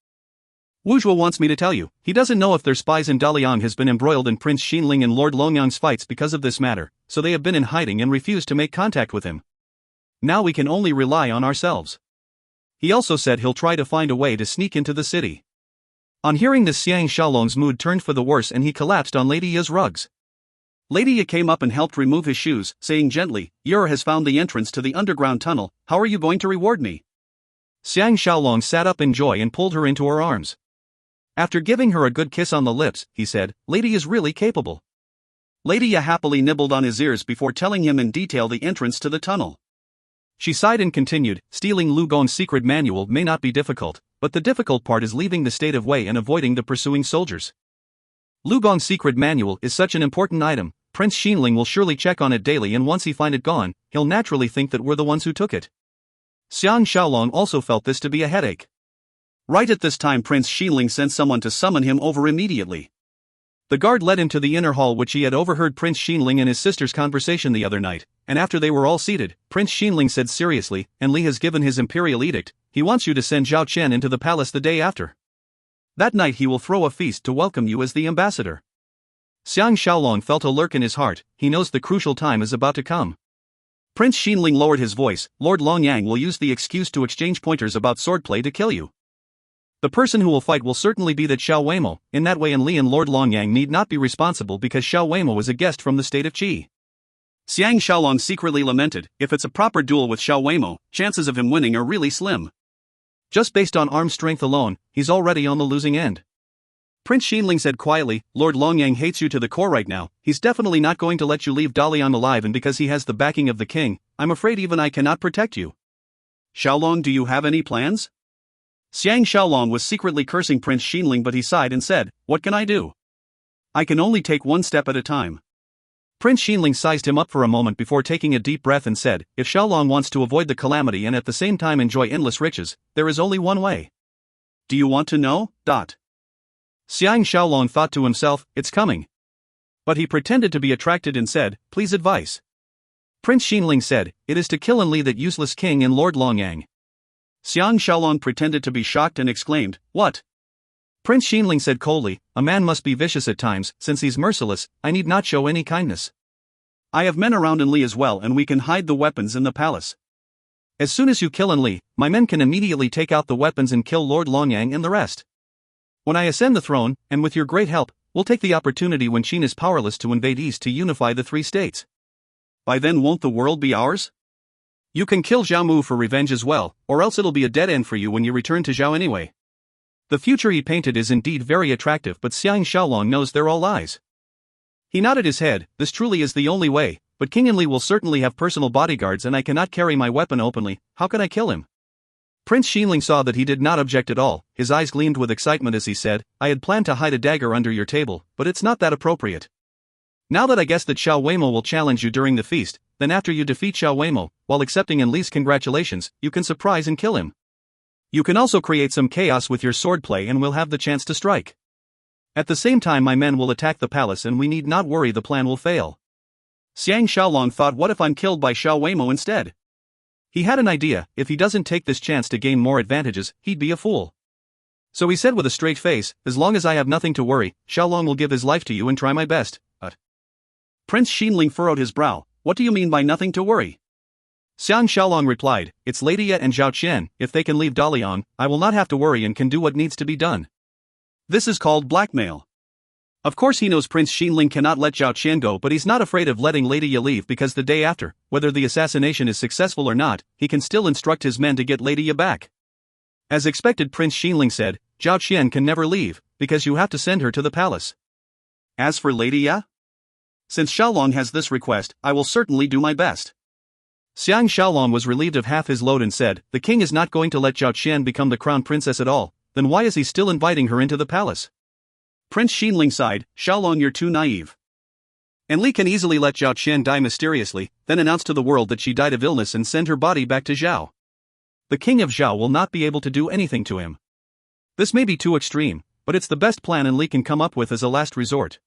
Wu Zhuo wants me to tell you, he doesn't know if their spies in Daliang has been embroiled in Prince Xinling and Lord Longyang's fights because of this matter, so they have been in hiding and refused to make contact with him. Now we can only rely on ourselves." He also said he'll try to find a way to sneak into the city. On hearing this, Xiang Shaolong's mood turned for the worse and he collapsed on Lady Ye's rugs. Lady Ye came up and helped remove his shoes, saying gently, "Yer has found the entrance to the underground tunnel, how are you going to reward me?" Xiang Shaolong sat up in joy and pulled her into her arms. After giving her a good kiss on the lips, he said, "Lady is really capable." Lady Ye happily nibbled on his ears before telling him in detail the entrance to the tunnel. She sighed and continued, "Stealing Lu Gong's secret manual may not be difficult, but the difficult part is leaving the state of Wei and avoiding the pursuing soldiers. Lu Gong's secret manual is such an important item, Prince Xinling will surely check on it daily, and once he find it gone, he'll naturally think that we're the ones who took it." Xiang Shaolong also felt this to be a headache. Right at this time Prince Xinling sent someone to summon him over immediately. The guard led him to the inner hall which he had overheard Prince Xinling and his sister's conversation the other night, and after they were all seated, Prince Xinling said seriously, "And Li has given his imperial edict, he wants you to send Zhao Chen into the palace the day after. That night he will throw a feast to welcome you as the ambassador." Xiang Shaolong felt a lurk in his heart, he knows the crucial time is about to come. Prince Xinling lowered his voice, "Lord Longyang will use the excuse to exchange pointers about swordplay to kill you. The person who will fight will certainly be that Xiao Weimo, in that way and Li and Lord Longyang need not be responsible because Xiao Weimo is a guest from the state of Qi." Xiang Shaolong secretly lamented, if it's a proper duel with Xiao Weimo, chances of him winning are really slim. Just based on arm strength alone, he's already on the losing end. Prince Xinling said quietly, "Lord Longyang hates you to the core right now, he's definitely not going to let you leave Dalian alive, and because he has the backing of the king, I'm afraid even I cannot protect you. Shaolong, do you have any plans?" Xiang Shaolong was secretly cursing Prince Xinling, but he sighed and said, "What can I do? I can only take one step at a time." Prince Xinling sized him up for a moment before taking a deep breath and said, "If Shaolong wants to avoid the calamity and at the same time enjoy endless riches, there is only one way. Do you want to know? Xiang Shaolong thought to himself, "It's coming." But he pretended to be attracted and said, "Please advice." Prince Xinling said, "It is to kill and Li that useless king and Lord Longyang." Xiang Shaolong pretended to be shocked and exclaimed, "What?" Prince Xinling said coldly, "A man must be vicious at times, since he's merciless, I need not show any kindness. I have men around in Li as well and we can hide the weapons in the palace. As soon as you kill Li, my men can immediately take out the weapons and kill Lord Longyang and the rest. When I ascend the throne, and with your great help, we'll take the opportunity when Qin is powerless to invade East to unify the three states. By then won't the world be ours? You can kill Zhao Mu for revenge as well, or else it'll be a dead end for you when you return to Zhao anyway. The future he painted is indeed very attractive, but Xiang Shaolong knows they're all lies. He nodded his head. This truly is the only way, but King Enli will certainly have personal bodyguards and I cannot carry my weapon openly. How can I kill him? Prince Xinling saw that he did not object at all. His eyes gleamed with excitement as he said, I had planned to hide a dagger under your table, but it's not that appropriate. Now that I guess that Xiao Weimo will challenge you during the feast, then after you defeat Xiao Weimo, while accepting Enli's congratulations, you can surprise and kill him. You can also create some chaos with your swordplay and we'll have the chance to strike. At the same time my men will attack the palace and we need not worry the plan will fail. Xiang Shaolong thought, what if I'm killed by Xiao Weimo instead? He had an idea, if he doesn't take this chance to gain more advantages, he'd be a fool. So he said with a straight face, as long as I have nothing to worry, Shaolong will give his life to you and try my best. Prince Xinling furrowed his brow. What do you mean by nothing to worry? Xiang Shaolong replied, it's Lady Ye and Zhao Qian. If they can leave Dalian, I will not have to worry and can do what needs to be done. This is called blackmail. Of course he knows Prince Xinling cannot let Zhao Qian go, but he's not afraid of letting Lady Ye leave because the day after, whether the assassination is successful or not, he can still instruct his men to get Lady Ye back. As expected, Prince Xinling said, Zhao Qian can never leave, because you have to send her to the palace. As for Lady Ye? Since Shaolong has this request, I will certainly do my best. Xiang Shaolong was relieved of half his load and said, the king is not going to let Zhao Qian become the crown princess at all, then why is he still inviting her into the palace? Prince Xinling sighed, Shaolong, you're too naive. Enli can easily let Zhao Qian die mysteriously, then announce to the world that she died of illness and send her body back to Zhao. The king of Zhao will not be able to do anything to him. This may be too extreme, but it's the best plan Enli can come up with as a last resort.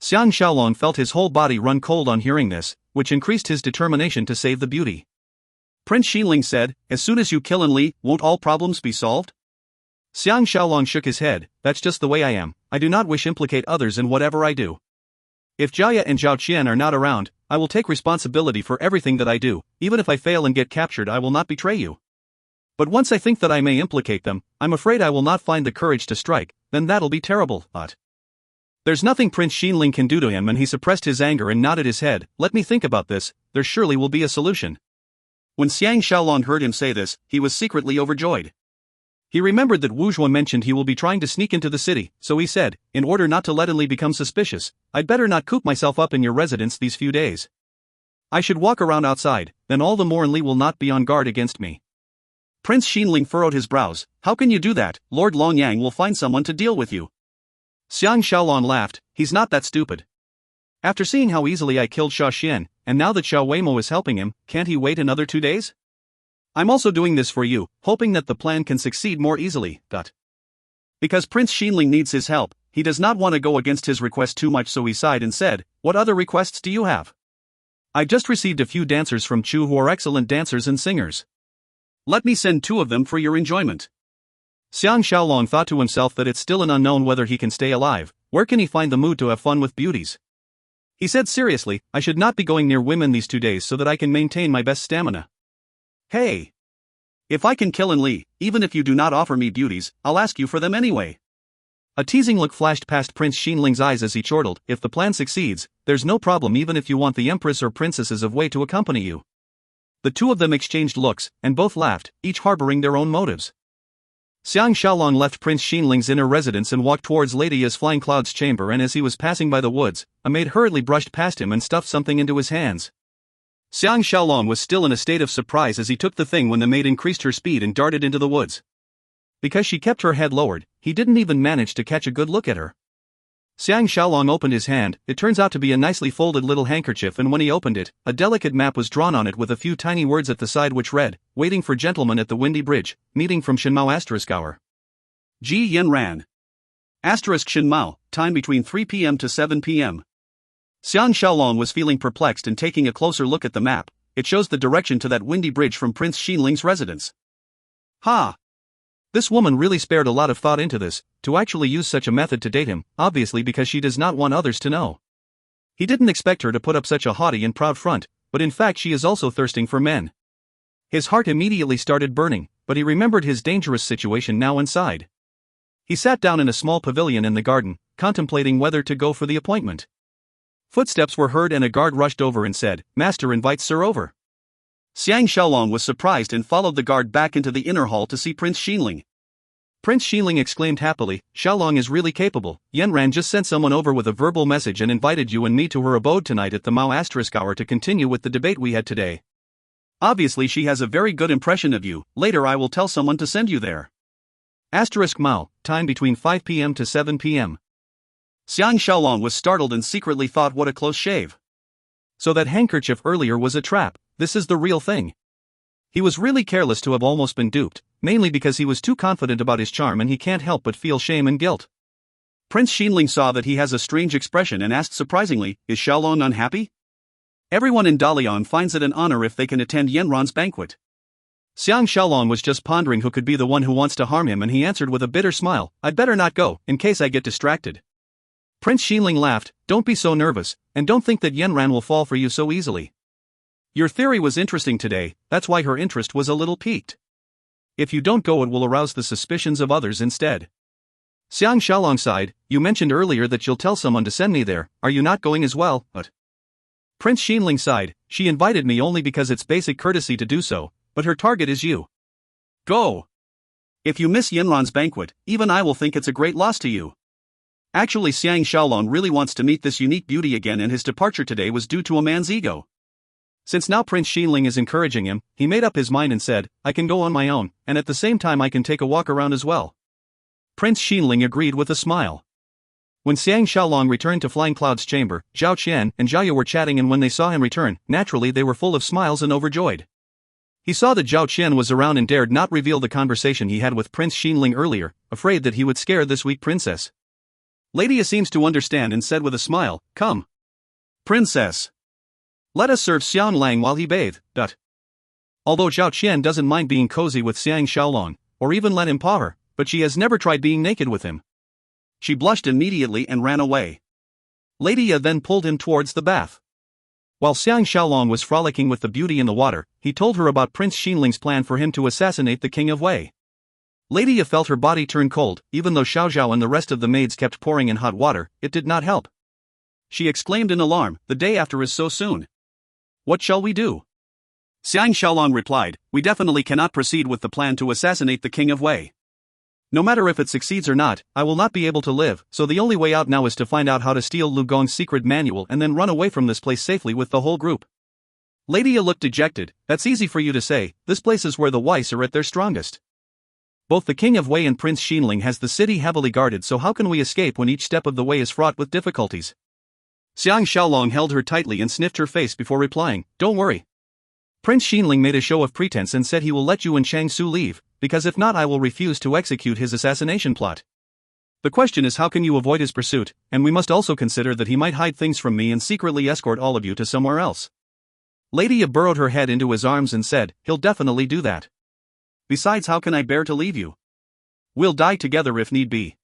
Xiang Shaolong felt his whole body run cold on hearing this, which increased his determination to save the beauty. Prince Xinling said, as soon as you kill Enli, won't all problems be solved? Xiang Shaolong shook his head, that's just the way I am, I do not wish implicate others in whatever I do. If Jia and Zhao Qian are not around, I will take responsibility for everything that I do, even if I fail and get captured I will not betray you. But once I think that I may implicate them, I'm afraid I will not find the courage to strike, then that'll be terrible. There's nothing Prince Xinling can do to him and he suppressed his anger and nodded his head, let me think about this, there surely will be a solution. When Xiang Shaolong heard him say this, he was secretly overjoyed. He remembered that Wu Zhuan mentioned he will be trying to sneak into the city, so he said, in order not to let Enli become suspicious, I'd better not coop myself up in your residence these few days. I should walk around outside, then all the more Enli will not be on guard against me. Prince Xinling furrowed his brows, how can you do that? Lord Longyang will find someone to deal with you. Xiang Shaolong laughed, he's not that stupid. After seeing how easily I killed Xia Xian, and now that Xiao Weimo is helping him, can't he wait another 2 days? I'm also doing this for you, hoping that the plan can succeed more easily. Because Prince Xinling needs his help, he does not want to go against his request too much, so he sighed and said, what other requests do you have? I just received a few dancers from Chu who are excellent dancers and singers. Let me send 2 of them for your enjoyment. Xiang Shaolong thought to himself that it's still an unknown whether he can stay alive, where can he find the mood to have fun with beauties? He said seriously, I should not be going near women these 2 days so that I can maintain my best stamina. Hey! If I can kill Enli, even if you do not offer me beauties, I'll ask you for them anyway. A teasing look flashed past Prince Xinling's eyes as he chortled, if the plan succeeds, there's no problem even if you want the empress or princesses of Wei to accompany you. The 2 of them exchanged looks, and both laughed, each harboring their own motives. Xiang Shaolong left Prince Xinling's inner residence and walked towards Lady Ye's flying cloud's chamber, and as he was passing by the woods, a maid hurriedly brushed past him and stuffed something into his hands. Xiang Shaolong was still in a state of surprise as he took the thing when the maid increased her speed and darted into the woods. Because she kept her head lowered, he didn't even manage to catch a good look at her. Xiang Shaolong opened his hand, it turns out to be a nicely folded little handkerchief, and when he opened it, a delicate map was drawn on it with a few tiny words at the side which read, waiting for gentlemen at the Windy Bridge, meeting from Shenmao hour. Ji Yen Ran. Shenmao, time between 3 p.m. to 7 p.m. Xiang Shaolong was feeling perplexed and taking a closer look at the map, it shows the direction to that Windy Bridge from Prince Xinling's residence. Ha! This woman really spared a lot of thought into this, to actually use such a method to date him, obviously because she does not want others to know. He didn't expect her to put up such a haughty and proud front, but in fact she is also thirsting for men. His heart immediately started burning, but he remembered his dangerous situation now and sighed. He sat down in a small pavilion in the garden, contemplating whether to go for the appointment. Footsteps were heard and a guard rushed over and said, "Master invites Sir over." Xiang Shaolong was surprised and followed the guard back into the inner hall to see Prince Xinling. Prince Xinling exclaimed happily, "Xiaolong is really capable. Yanran just sent someone over with a verbal message and invited you and me to her abode tonight at the Mao hour to continue with the debate we had today. Obviously she has a very good impression of you. Later I will tell someone to send you there. Mao, time between 5 p.m. to 7 p.m. Xiang Shaolong was startled and secretly thought, what a close shave. So that handkerchief earlier was a trap. This is the real thing. He was really careless to have almost been duped, mainly because he was too confident about his charm and he can't help but feel shame and guilt. Prince Xinling saw that he has a strange expression and asked surprisingly, "Is Xiaolong unhappy? Everyone in Dalian finds it an honor if they can attend Yanran's banquet." Xiang Shaolong was just pondering who could be the one who wants to harm him, and he answered with a bitter smile, "I'd better not go, in case I get distracted." Prince Xinling laughed, "Don't be so nervous, and don't think that Yanran will fall for you so easily. Your theory was interesting today, that's why her interest was a little piqued. If you don't go, it will arouse the suspicions of others instead." Xiang Shaolong sighed, "You mentioned earlier that you'll tell someone to send me there, are you not going as well?" But Prince Xinling sighed, "She invited me only because it's basic courtesy to do so, but her target is you. Go. If you miss Yanran's banquet, even I will think it's a great loss to you." Actually, Xiang Shaolong really wants to meet this unique beauty again, and his departure today was due to a man's ego. Since now Prince Xinling is encouraging him, he made up his mind and said, "I can go on my own, and at the same time I can take a walk around as well." Prince Xinling agreed with a smile. When Xiang Shaolong returned to Flying Cloud's chamber, Zhao Qian and Zhao Yu were chatting, and when they saw him return, naturally they were full of smiles and overjoyed. He saw that Zhao Qian was around and dared not reveal the conversation he had with Prince Xinling earlier, afraid that he would scare this weak princess. Lady seems to understand and said with a smile, "Come, Princess. Let us serve Xian Lang while he bathe." Although Zhao Qian doesn't mind being cozy with Xiang Shaolong, or even let him paw her, but she has never tried being naked with him. She blushed immediately and ran away. Lady Ya then pulled him towards the bath. While Xiang Shaolong was frolicking with the beauty in the water, he told her about Prince Xinling's plan for him to assassinate the King of Wei. Lady Ya felt her body turn cold. Even though Xiao Zhao and the rest of the maids kept pouring in hot water, it did not help. She exclaimed in alarm, "The day after is so soon. What shall we do?" Xiang Shaolong replied, "We definitely cannot proceed with the plan to assassinate the King of Wei. No matter if it succeeds or not, I will not be able to live, so the only way out now is to find out how to steal Lu Gong's secret manual and then run away from this place safely with the whole group." Lady Ya looked dejected. "That's easy for you to say, this place is where the Weiss are at their strongest. Both the King of Wei and Prince Xinling has the city heavily guarded, so how can we escape when each step of the way is fraught with difficulties?" Xiang Shaolong held her tightly and sniffed her face before replying, "Don't worry." Prince Xinling made a show of pretense and said he will let you and Chang Su leave, because if not I will refuse to execute his assassination plot. The question is, how can you avoid his pursuit, and we must also consider that he might hide things from me and secretly escort all of you to somewhere else. Lady Ya burrowed her head into his arms and said, "He'll definitely do that. Besides, how can I bear to leave you? We'll die together if need be."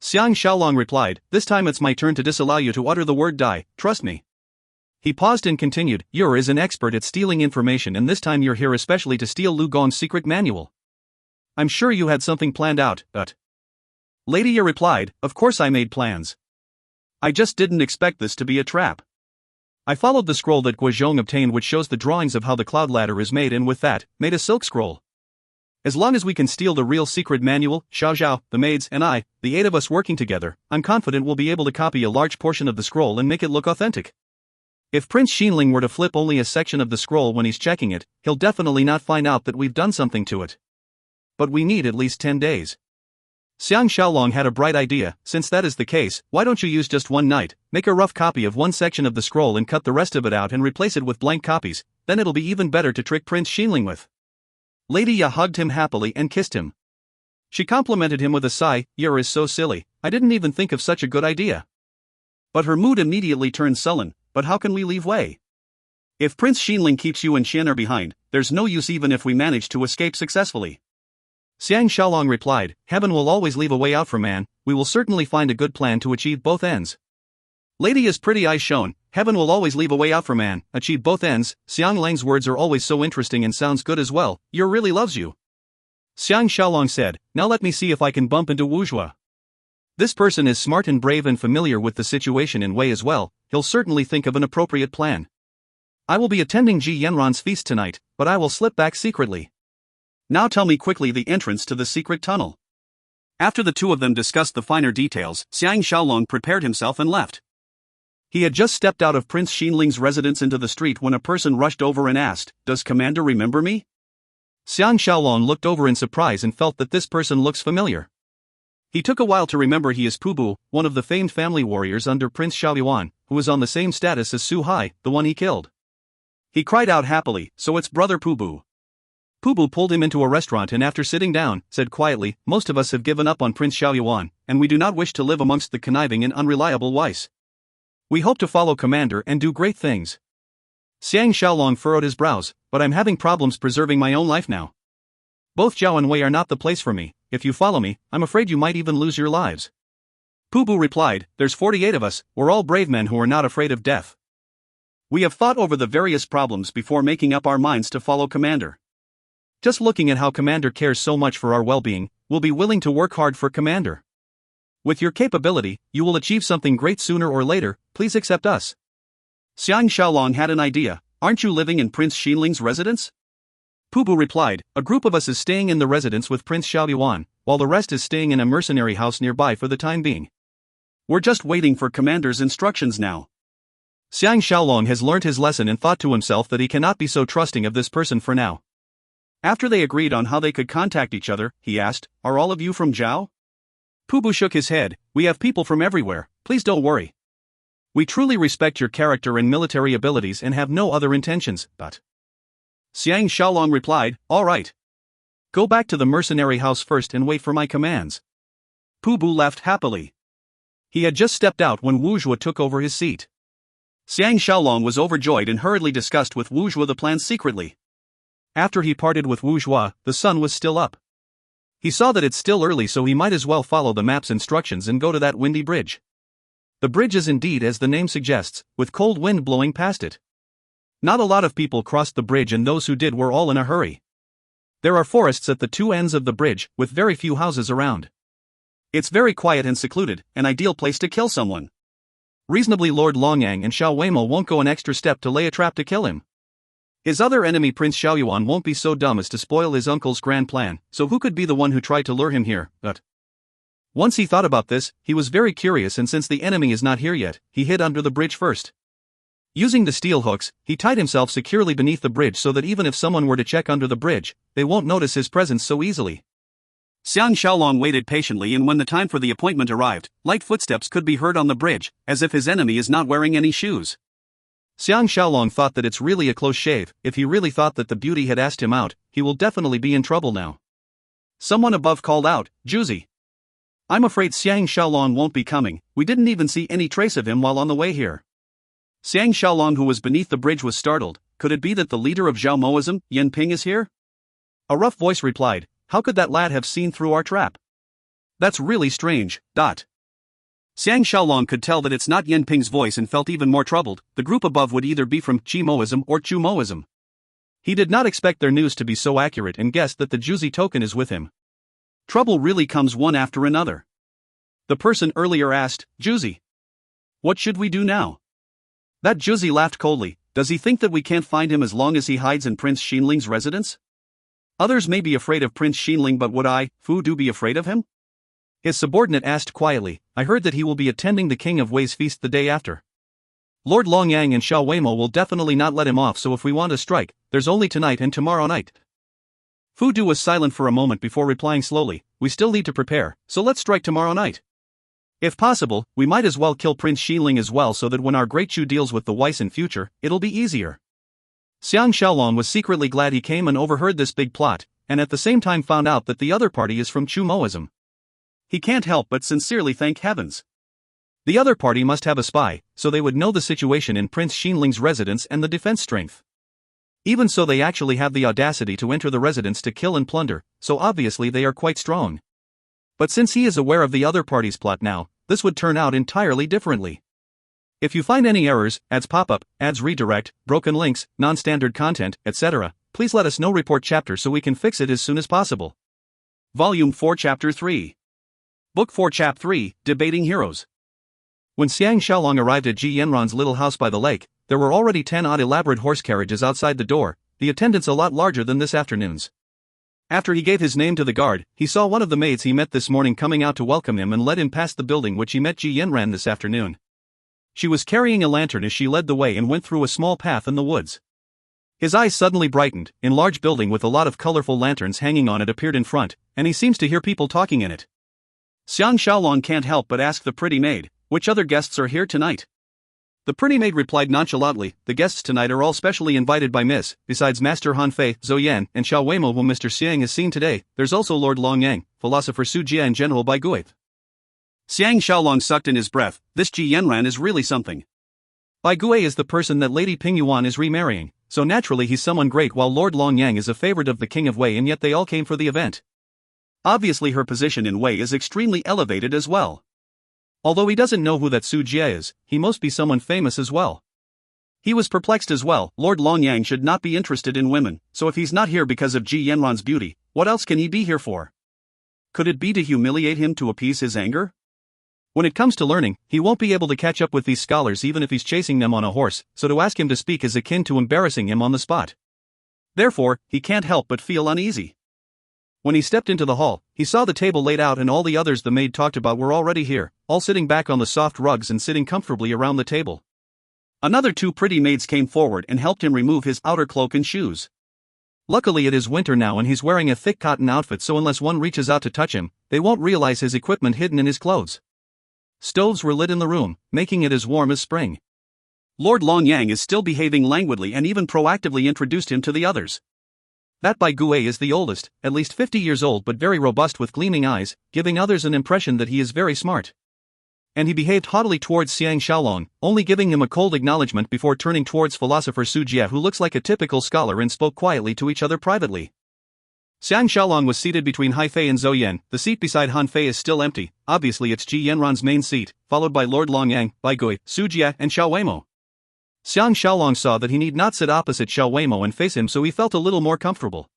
Xiang Shaolong replied, "This time it's my turn to disallow you to utter the word die, trust me." He paused and continued, "You're an expert at stealing information, and this time you're here especially to steal Lu Gong's secret manual. I'm sure you had something planned out, but..." Lady Ya replied, "Of course I made plans. I just didn't expect this to be a trap. I followed the scroll that Guozhong obtained, which shows the drawings of how the cloud ladder is made, and with that, made a silk scroll. As long as we can steal the real secret manual, Xiao Zhao, the maids, and I, the 8 of us working together, I'm confident we'll be able to copy a large portion of the scroll and make it look authentic. If Prince Xinling were to flip only a section of the scroll when he's checking it, he'll definitely not find out that we've done something to it. But we need at least 10 days. Xiang Shaolong had a bright idea. "Since that is the case, why don't you use just one night, make a rough copy of one section of the scroll and cut the rest of it out and replace it with blank copies, then it'll be even better to trick Prince Xinling with." Lady Ya hugged him happily and kissed him. She complimented him with a sigh, "You're so silly, I didn't even think of such a good idea." But her mood immediately turned sullen. "But how can we leave Wei? If Prince Xinling keeps you and Xian behind, there's no use even if we manage to escape successfully." Xiang Shaolong replied, "Heaven will always leave a way out for man, we will certainly find a good plan to achieve both ends." Lady Ya's pretty eyes shone. "Heaven will always leave a way out for man, achieve both ends." Xiang Lang's words are always so interesting and sounds good as well. "Your really loves you." Xiang Shaolong said, now let me see if I can bump into Wuzhua. This person is smart and brave and familiar with the situation in Wei as well, he'll certainly think of an appropriate plan. I will be attending Ji Yanran's feast tonight, but I will slip back secretly. Now tell me quickly the entrance to the secret tunnel. After the two of them discussed the finer details, Xiang Shaolong prepared himself and left. He had just stepped out of Prince Xinling's residence into the street when a person rushed over and asked, does Commander remember me? Xiang Shaolong looked over in surprise and felt that this person looks familiar. He took a while to remember he is Pubu, one of the famed family warriors under Prince Xiaoyuan, who was on the same status as Su Hai, the one he killed. He cried out happily, so it's brother Pubu. Pubu pulled him into a restaurant and after sitting down, said quietly, most of us have given up on Prince Xiaoyuan, and we do not wish to live amongst the conniving and unreliable Weiss. We hope to follow Commander and do great things. Xiang Shaolong furrowed his brows, but I'm having problems preserving my own life now. Both Zhao and Wei are not the place for me, if you follow me, I'm afraid you might even lose your lives. Pubu replied, there's 48 of us, we're all brave men who are not afraid of death. We have thought over the various problems before making up our minds to follow Commander. Just looking at how Commander cares so much for our well-being, we'll be willing to work hard for Commander. With your capability, you will achieve something great sooner or later, please accept us. Xiang Shaolong had an idea, aren't you living in Prince Xinling's residence? Pubu replied, a group of us is staying in the residence with Prince Xiaoyuan, while the rest is staying in a mercenary house nearby for the time being. We're just waiting for Commander's instructions now. Xiang Shaolong has learnt his lesson and thought to himself that he cannot be so trusting of this person for now. After they agreed on how they could contact each other, he asked, are all of you from Zhao? Pubu shook his head, we have people from everywhere, please don't worry. We truly respect your character and military abilities and have no other intentions, but... Xiang Shaolong replied, all right. Go back to the mercenary house first and wait for my commands. Pubu laughed happily. He had just stepped out when Wuzhua took over his seat. Xiang Shaolong was overjoyed and hurriedly discussed with Wuzhua the plan secretly. After he parted with Wuzhua, the sun was still up. He saw that it's still early, so he might as well follow the map's instructions and go to that windy bridge. The bridge is indeed as the name suggests, with cold wind blowing past it. Not a lot of people crossed the bridge and those who did were all in a hurry. There are forests at the two ends of the bridge, with very few houses around. It's very quiet and secluded, an ideal place to kill someone. Reasonably Lord Longyang and Xiao Weimo won't go an extra step to lay a trap to kill him. His other enemy Prince Xiaoyuan won't be so dumb as to spoil his uncle's grand plan, so who could be the one who tried to lure him here, but... Once he thought about this, he was very curious, and since the enemy is not here yet, he hid under the bridge first. Using the steel hooks, he tied himself securely beneath the bridge so that even if someone were to check under the bridge, they won't notice his presence so easily. Xiang Shaolong waited patiently, and when the time for the appointment arrived, light footsteps could be heard on the bridge, as if his enemy is not wearing any shoes. Xiang Shaolong thought that it's really a close shave. If he really thought that the beauty had asked him out, he will definitely be in trouble now. Someone above called out, Juzi. I'm afraid Xiang Shaolong won't be coming, we didn't even see any trace of him while on the way here. Xiang Shaolong, who was beneath the bridge, was startled. Could it be that the leader of Zhao Moism, Yan Ping, is here? A rough voice replied, how could that lad have seen through our trap? That's really strange. Xiang Shaolong could tell that it's not Yan Ping's voice and felt even more troubled. The group above would either be from Qi Moism or Chu Moism. He did not expect their news to be so accurate and guessed that the Juzi token is with him. Trouble really comes one after another. The person earlier asked, Juzi, what should we do now? That Juzi laughed coldly. Does he think that we can't find him as long as he hides in Prince Xinling's residence? Others may be afraid of Prince Xinling, but would I, Fu Du, be afraid of him? His subordinate asked quietly, I heard that he will be attending the King of Wei's feast the day after. Lord Longyang and Xiao Weimo will definitely not let him off, so if we want to strike, there's only tonight and tomorrow night. Fu Du was silent for a moment before replying slowly, we still need to prepare, so let's strike tomorrow night. If possible, we might as well kill Prince Xinling as well, so that when our great Chu deals with the Weiss in future, it'll be easier. Xiang Shaolong was secretly glad he came and overheard this big plot, and at the same time found out that the other party is from Chu Moism. He can't help but sincerely thank heavens. The other party must have a spy, so they would know the situation in Prince Xinling's residence and the defense strength. Even so, they actually have the audacity to enter the residence to kill and plunder, so obviously they are quite strong. But since he is aware of the other party's plot now, this would turn out entirely differently. If you find any errors, ads pop-up, ads redirect, broken links, non-standard content, etc., please let us know. Report chapter so we can fix it as soon as possible. Volume 4 Chapter 3. Book 4 Chap 3, Debating Heroes. When Xiang Shaolong arrived at Ji Yanran's little house by the lake, there were already 10 odd elaborate horse carriages outside the door, the attendants a lot larger than this afternoon's. After he gave his name to the guard, he saw one of the maids he met this morning coming out to welcome him and led him past the building which he met Ji Yanran this afternoon. She was carrying a lantern as she led the way and went through a small path in the woods. His eyes suddenly brightened. A large building with a lot of colorful lanterns hanging on it appeared in front, and he seems to hear people talking in it. Xiang Shaolong can't help but ask the pretty maid, "Which other guests are here tonight?" The pretty maid replied nonchalantly, "The guests tonight are all specially invited by Miss. Besides Master Han Fei, Zhou Yan, and Xiao Weimo whom Mr. Xiang has seen today, there's also Lord Long Yang, philosopher Su Jia and General Bai Gui." Xiang Shaolong sucked in his breath. This Ji Yanran is really something. Bai Gui is the person that Lady Ping Yuan is remarrying, so naturally he's someone great, while Lord Long Yang is a favorite of the King of Wei, and yet they all came for the event. Obviously her position in Wei is extremely elevated as well. Although he doesn't know who that Su Jia is, he must be someone famous as well. He was perplexed as well. Lord Long Yang should not be interested in women, so if he's not here because of Ji Yanran's beauty, what else can he be here for? Could it be to humiliate him to appease his anger? When it comes to learning, he won't be able to catch up with these scholars even if he's chasing them on a horse, so to ask him to speak is akin to embarrassing him on the spot. Therefore, he can't help but feel uneasy. When he stepped into the hall, he saw the table laid out and all the others the maid talked about were already here, all sitting back on the soft rugs and sitting comfortably around the table. Another 2 pretty maids came forward and helped him remove his outer cloak and shoes. Luckily it is winter now and he's wearing a thick cotton outfit, so unless one reaches out to touch him, they won't realize his equipment hidden in his clothes. Stoves were lit in the room, making it as warm as spring. Lord Long Yang is still behaving languidly and even proactively introduced him to the others. That Bai Gui is the oldest, at least 50 years old, but very robust with gleaming eyes, giving others an impression that he is very smart. And he behaved haughtily towards Xiang Shaolong, only giving him a cold acknowledgement before turning towards philosopher Su Jia, who looks like a typical scholar, and spoke quietly to each other privately. Xiang Shaolong was seated between Han Fei and Zhou Yan. The seat beside Han Fei is still empty, obviously it's Ji Yanran's main seat, followed by Lord Long Yang, Bai Gui, Su Jia, and Xiao Weimo. Xiang Shaolong saw that he need not sit opposite Xiao Weimo and face him, so he felt a little more comfortable.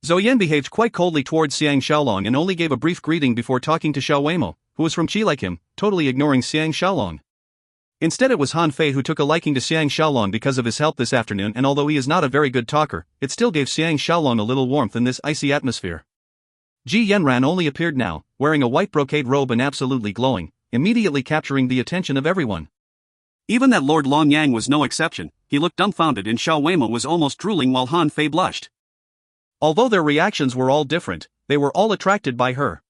Zhou Yan behaved quite coldly towards Xiang Shaolong and only gave a brief greeting before talking to Xiao Weimo, who was from Qi like him, totally ignoring Xiang Shaolong. Instead it was Han Fei who took a liking to Xiang Shaolong because of his help this afternoon, and although he is not a very good talker, it still gave Xiang Shaolong a little warmth in this icy atmosphere. Ji Yanran only appeared now, wearing a white brocade robe and absolutely glowing, immediately capturing the attention of everyone. Even that Lord Long Yang was no exception. He looked dumbfounded and Xiao Weimo was almost drooling while Han Fei blushed. Although their reactions were all different, they were all attracted by her.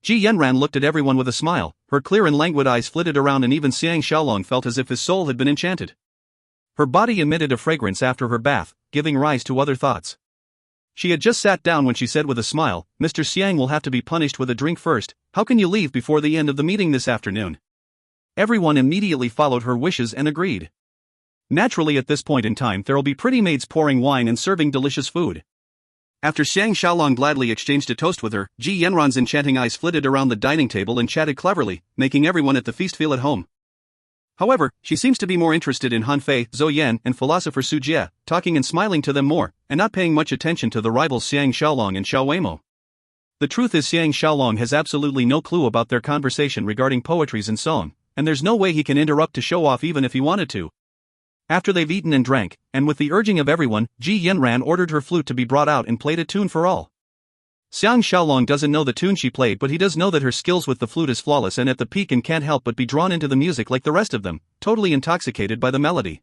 Ji Yanran looked at everyone with a smile, her clear and languid eyes flitted around, and even Xiang Shaolong felt as if his soul had been enchanted. Her body emitted a fragrance after her bath, giving rise to other thoughts. She had just sat down when she said with a smile, "Mr. Xiang will have to be punished with a drink first. How can you leave before the end of the meeting this afternoon?" Everyone immediately followed her wishes and agreed. Naturally at this point in time there'll be pretty maids pouring wine and serving delicious food. After Xiang Shaolong gladly exchanged a toast with her, Ji Yanran's enchanting eyes flitted around the dining table and chatted cleverly, making everyone at the feast feel at home. However, she seems to be more interested in Han Fei, Zhou Yan, and philosopher Su Jia, talking and smiling to them more, and not paying much attention to the rivals Xiang Shaolong and Xiao Weimo. The truth is Xiang Shaolong has absolutely no clue about their conversation regarding poetries and song, and there's no way he can interrupt to show off even if he wanted to. After they've eaten and drank, and with the urging of everyone, Ji Yanran ordered her flute to be brought out and played a tune for all. Xiang Shaolong doesn't know the tune she played, but he does know that her skills with the flute is flawless and at the peak, and can't help but be drawn into the music like the rest of them, totally intoxicated by the melody.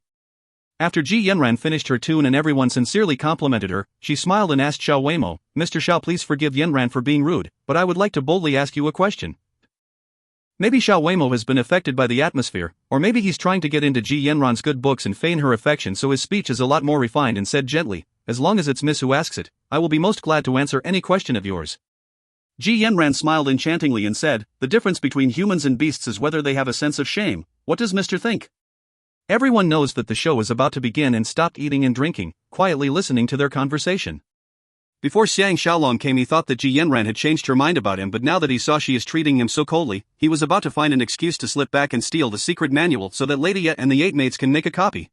After Ji Yanran finished her tune and everyone sincerely complimented her, she smiled and asked Xiao Weimo, "Mr. Xiao, please forgive Yanran for being rude, but I would like to boldly ask you a question." Maybe Xiao Weimo has been affected by the atmosphere, or maybe he's trying to get into Ji Yanran's good books and feign her affection, so his speech is a lot more refined, and said gently, "As long as it's Miss who asks it, I will be most glad to answer any question of yours." Ji Yanran smiled enchantingly and said, "The difference between humans and beasts is whether they have a sense of shame. What does Mr. think?" Everyone knows that the show is about to begin and stopped eating and drinking, quietly listening to their conversation. Before Xiang Shaolong came he thought that Ji Yanran had changed her mind about him, but now that he saw she is treating him so coldly, he was about to find an excuse to slip back and steal the secret manual so that Lady Ya and the 8 maids can make a copy.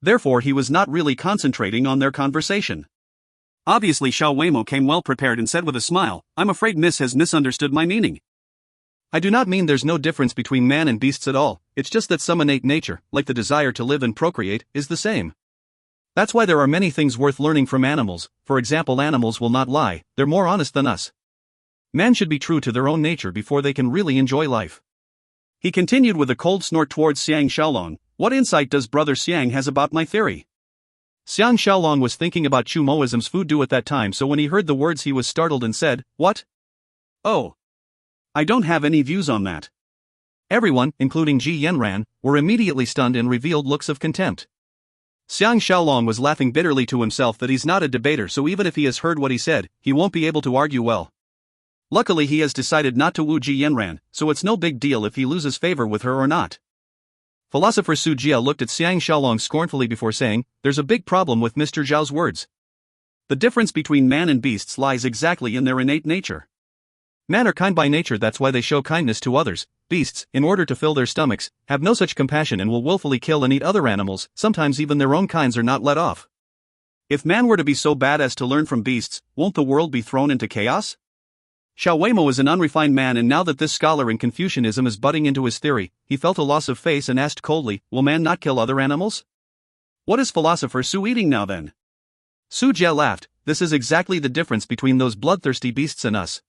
Therefore he was not really concentrating on their conversation. Obviously Xiao Weimo came well prepared and said with a smile, "I'm afraid Miss has misunderstood my meaning. I do not mean there's no difference between man and beasts at all, it's just that some innate nature, like the desire to live and procreate, is the same. That's why there are many things worth learning from animals. For example, animals will not lie, they're more honest than us. Man should be true to their own nature before they can really enjoy life." He continued with a cold snort towards Xiang Shaolong, "What insight does Brother Xiang has about my theory?" Xiang Shaolong was thinking about Chu Moism's food due at that time, so when he heard the words he was startled and said, "What? Oh. I don't have any views on that." Everyone, including Ji Yanran, were immediately stunned and revealed looks of contempt. Xiang Shaolong was laughing bitterly to himself that he's not a debater, so even if he has heard what he said, he won't be able to argue well. Luckily he has decided not to woo Ji Yanran, so it's no big deal if he loses favor with her or not. Philosopher Su Jia looked at Xiang Shaolong scornfully before saying, "There's a big problem with Mr. Zhao's words. The difference between man and beasts lies exactly in their innate nature. Men are kind by nature, that's why they show kindness to others. Beasts, in order to fill their stomachs, have no such compassion and will willfully kill and eat other animals, sometimes even their own kinds are not let off. If man were to be so bad as to learn from beasts, won't the world be thrown into chaos?" Xiao Weimo is an unrefined man, and now that this scholar in Confucianism is butting into his theory, he felt a loss of face and asked coldly, "Will man not kill other animals? What is philosopher Su eating now then?" Su Jia laughed, "This is exactly the difference between those bloodthirsty beasts and us.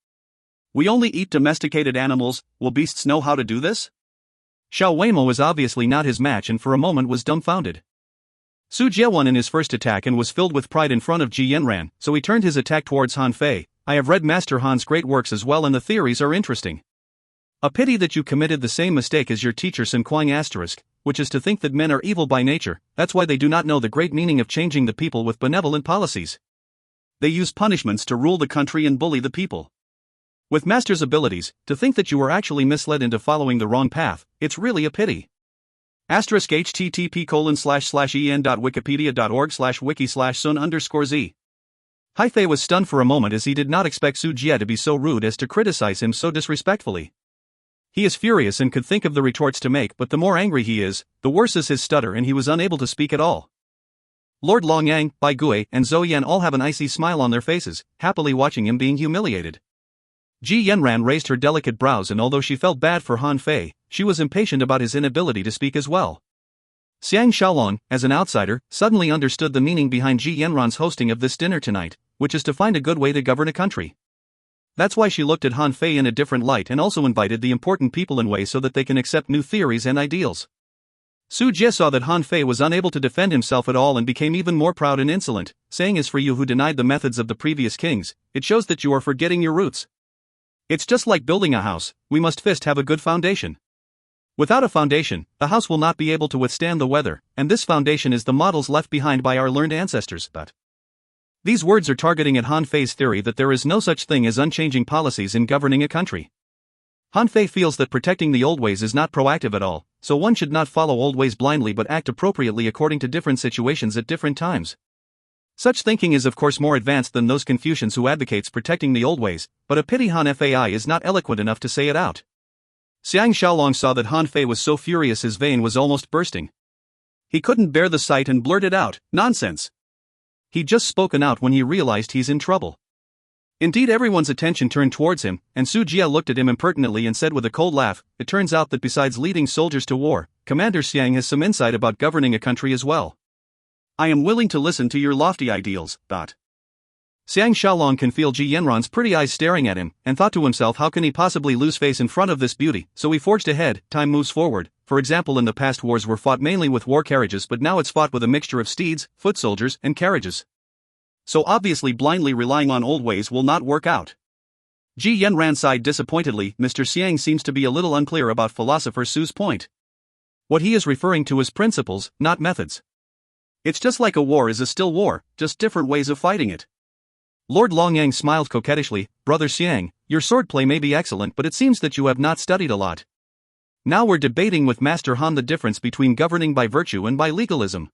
We only eat domesticated animals, will beasts know how to do this?" Xiao Weimo was obviously not his match and for a moment was dumbfounded. Su Jia won in his first attack and was filled with pride in front of Ji Yanran, so he turned his attack towards Han Fei. "I have read Master Han's great works as well and the theories are interesting. A pity that you committed the same mistake as your teacher Sun Kuang *, which is to think that men are evil by nature. That's why they do not know the great meaning of changing the people with benevolent policies. They use punishments to rule the country and bully the people. With Master's abilities, to think that you were actually misled into following the wrong path, it's really a pity." http://en.wikipedia.org/wiki/sun_z. Hai Fei was stunned for a moment as he did not expect Su Jia to be so rude as to criticize him so disrespectfully. He is furious and could think of the retorts to make, but the more angry he is, the worse is his stutter, and he was unable to speak at all. Lord Longyang, Bai Gui, and Zhou Yan all have an icy smile on their faces, happily watching him being humiliated. Ji Yanran raised her delicate brows, and although she felt bad for Han Fei, she was impatient about his inability to speak as well. Xiang Shaolong, as an outsider, suddenly understood the meaning behind Ji Yanran's hosting of this dinner tonight, which is to find a good way to govern a country. That's why she looked at Han Fei in a different light and also invited the important people in way so that they can accept new theories and ideals. Su Jia saw that Han Fei was unable to defend himself at all and became even more proud and insolent, saying, "As for you who denied the methods of the previous kings, it shows that you are forgetting your roots. It's just like building a house, we must first have a good foundation. Without a foundation, the house will not be able to withstand the weather, and this foundation is the models left behind by our learned ancestors." But these words are targeting at Han Fei's theory that there is no such thing as unchanging policies in governing a country. Han Fei feels that protecting the old ways is not proactive at all, so one should not follow old ways blindly but act appropriately according to different situations at different times. Such thinking is of course more advanced than those Confucians who advocates protecting the old ways, but a pity Han Fei is not eloquent enough to say it out. Xiang Shaolong saw that Han Fei was so furious his vein was almost bursting. He couldn't bear the sight and blurted out, "Nonsense." He'd just spoken out when he realized he's in trouble. Indeed, everyone's attention turned towards him, and Su Jia looked at him impertinently and said with a cold laugh, "It turns out that besides leading soldiers to war, Commander Xiang has some insight about governing a country as well. I am willing to listen to your lofty ideals." Xiang Shaolong can feel Ji Yanran's pretty eyes staring at him, and thought to himself, how can he possibly lose face in front of this beauty, so he forged ahead. Time moves forward. For example, in the past wars were fought mainly with war carriages, but now it's fought with a mixture of steeds, foot soldiers, and carriages. So obviously blindly relying on old ways will not work out. Ji Yanran sighed disappointedly. Mr. Xiang seems to be a little unclear about philosopher Su's point. What he is referring to is principles, not methods. It's just like a war is a still war, just different ways of fighting it. Lord Longyang smiled coquettishly. "Brother Xiang, your swordplay may be excellent, but it seems that you have not studied a lot. Now we're debating with Master Han the difference between governing by virtue and by legalism."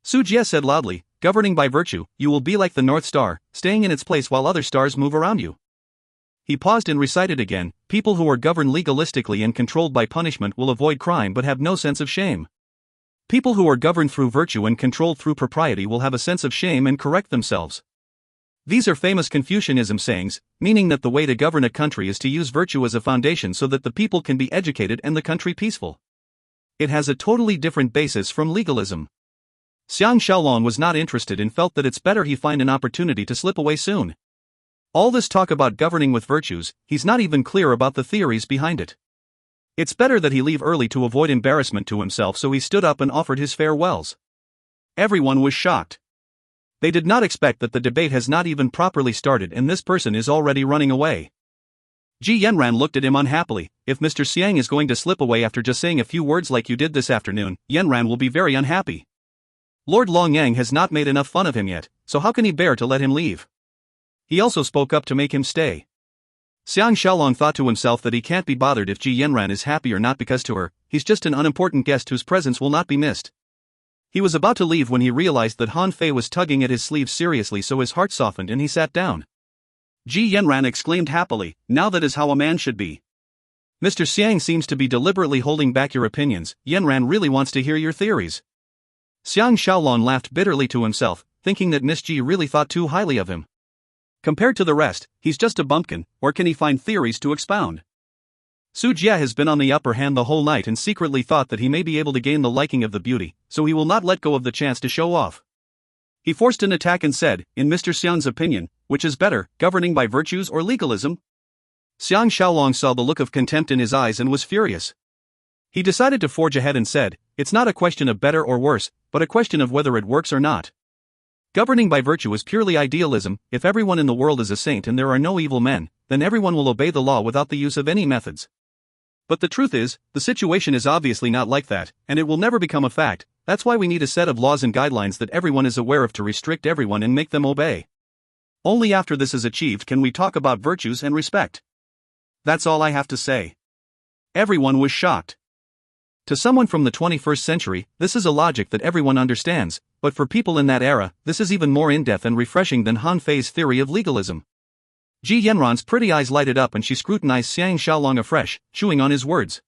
Su Jia said loudly, "Governing by virtue, you will be like the North Star, staying in its place while other stars move around you." He paused and recited again, "People who are governed legalistically and controlled by punishment will avoid crime but have no sense of shame. People who are governed through virtue and controlled through propriety will have a sense of shame and correct themselves." These are famous Confucianism sayings, meaning that the way to govern a country is to use virtue as a foundation so that the people can be educated and the country peaceful. It has a totally different basis from legalism. Xiang Shaolong was not interested and felt that it's better he find an opportunity to slip away soon. All this talk about governing with virtues, he's not even clear about the theories behind it. It's better that he leave early to avoid embarrassment to himself, so he stood up and offered his farewells. Everyone was shocked. They did not expect that the debate has not even properly started and this person is already running away. Ji Yanran looked at him unhappily. If Mr. Xiang is going to slip away after just saying a few words like you did this afternoon, Yanran will be very unhappy. Lord Longyang has not made enough fun of him yet, so how can he bear to let him leave? He also spoke up to make him stay. Xiang Shaolong thought to himself that he can't be bothered if Ji Yanran is happy or not, because to her, he's just an unimportant guest whose presence will not be missed. He was about to leave when he realized that Han Fei was tugging at his sleeve seriously, so his heart softened and he sat down. Ji Yanran exclaimed happily, now that is how a man should be. Mr. Xiang seems to be deliberately holding back your opinions. Yanran really wants to hear your theories. Xiang Shaolong laughed bitterly to himself, thinking that Miss Ji really thought too highly of him. Compared to the rest, he's just a bumpkin, or can he find theories to expound? Su Jia has been on the upper hand the whole night and secretly thought that he may be able to gain the liking of the beauty, so he will not let go of the chance to show off. He forced an attack and said, in Mr. Xiang's opinion, which is better, governing by virtues or legalism? Xiang Shaolong saw the look of contempt in his eyes and was furious. He decided to forge ahead and said, it's not a question of better or worse, but a question of whether it works or not. Governing by virtue is purely idealism. If everyone in the world is a saint and there are no evil men, then everyone will obey the law without the use of any methods. But the truth is, the situation is obviously not like that, and it will never become a fact. That's why we need a set of laws and guidelines that everyone is aware of to restrict everyone and make them obey. Only after this is achieved can we talk about virtues and respect. That's all I have to say. Everyone was shocked. To someone from the 21st century, this is a logic that everyone understands, but for people in that era, this is even more in-depth and refreshing than Han Fei's theory of legalism. Ji Yanran's pretty eyes lighted up and she scrutinized Xiang Shaolong afresh, chewing on his words.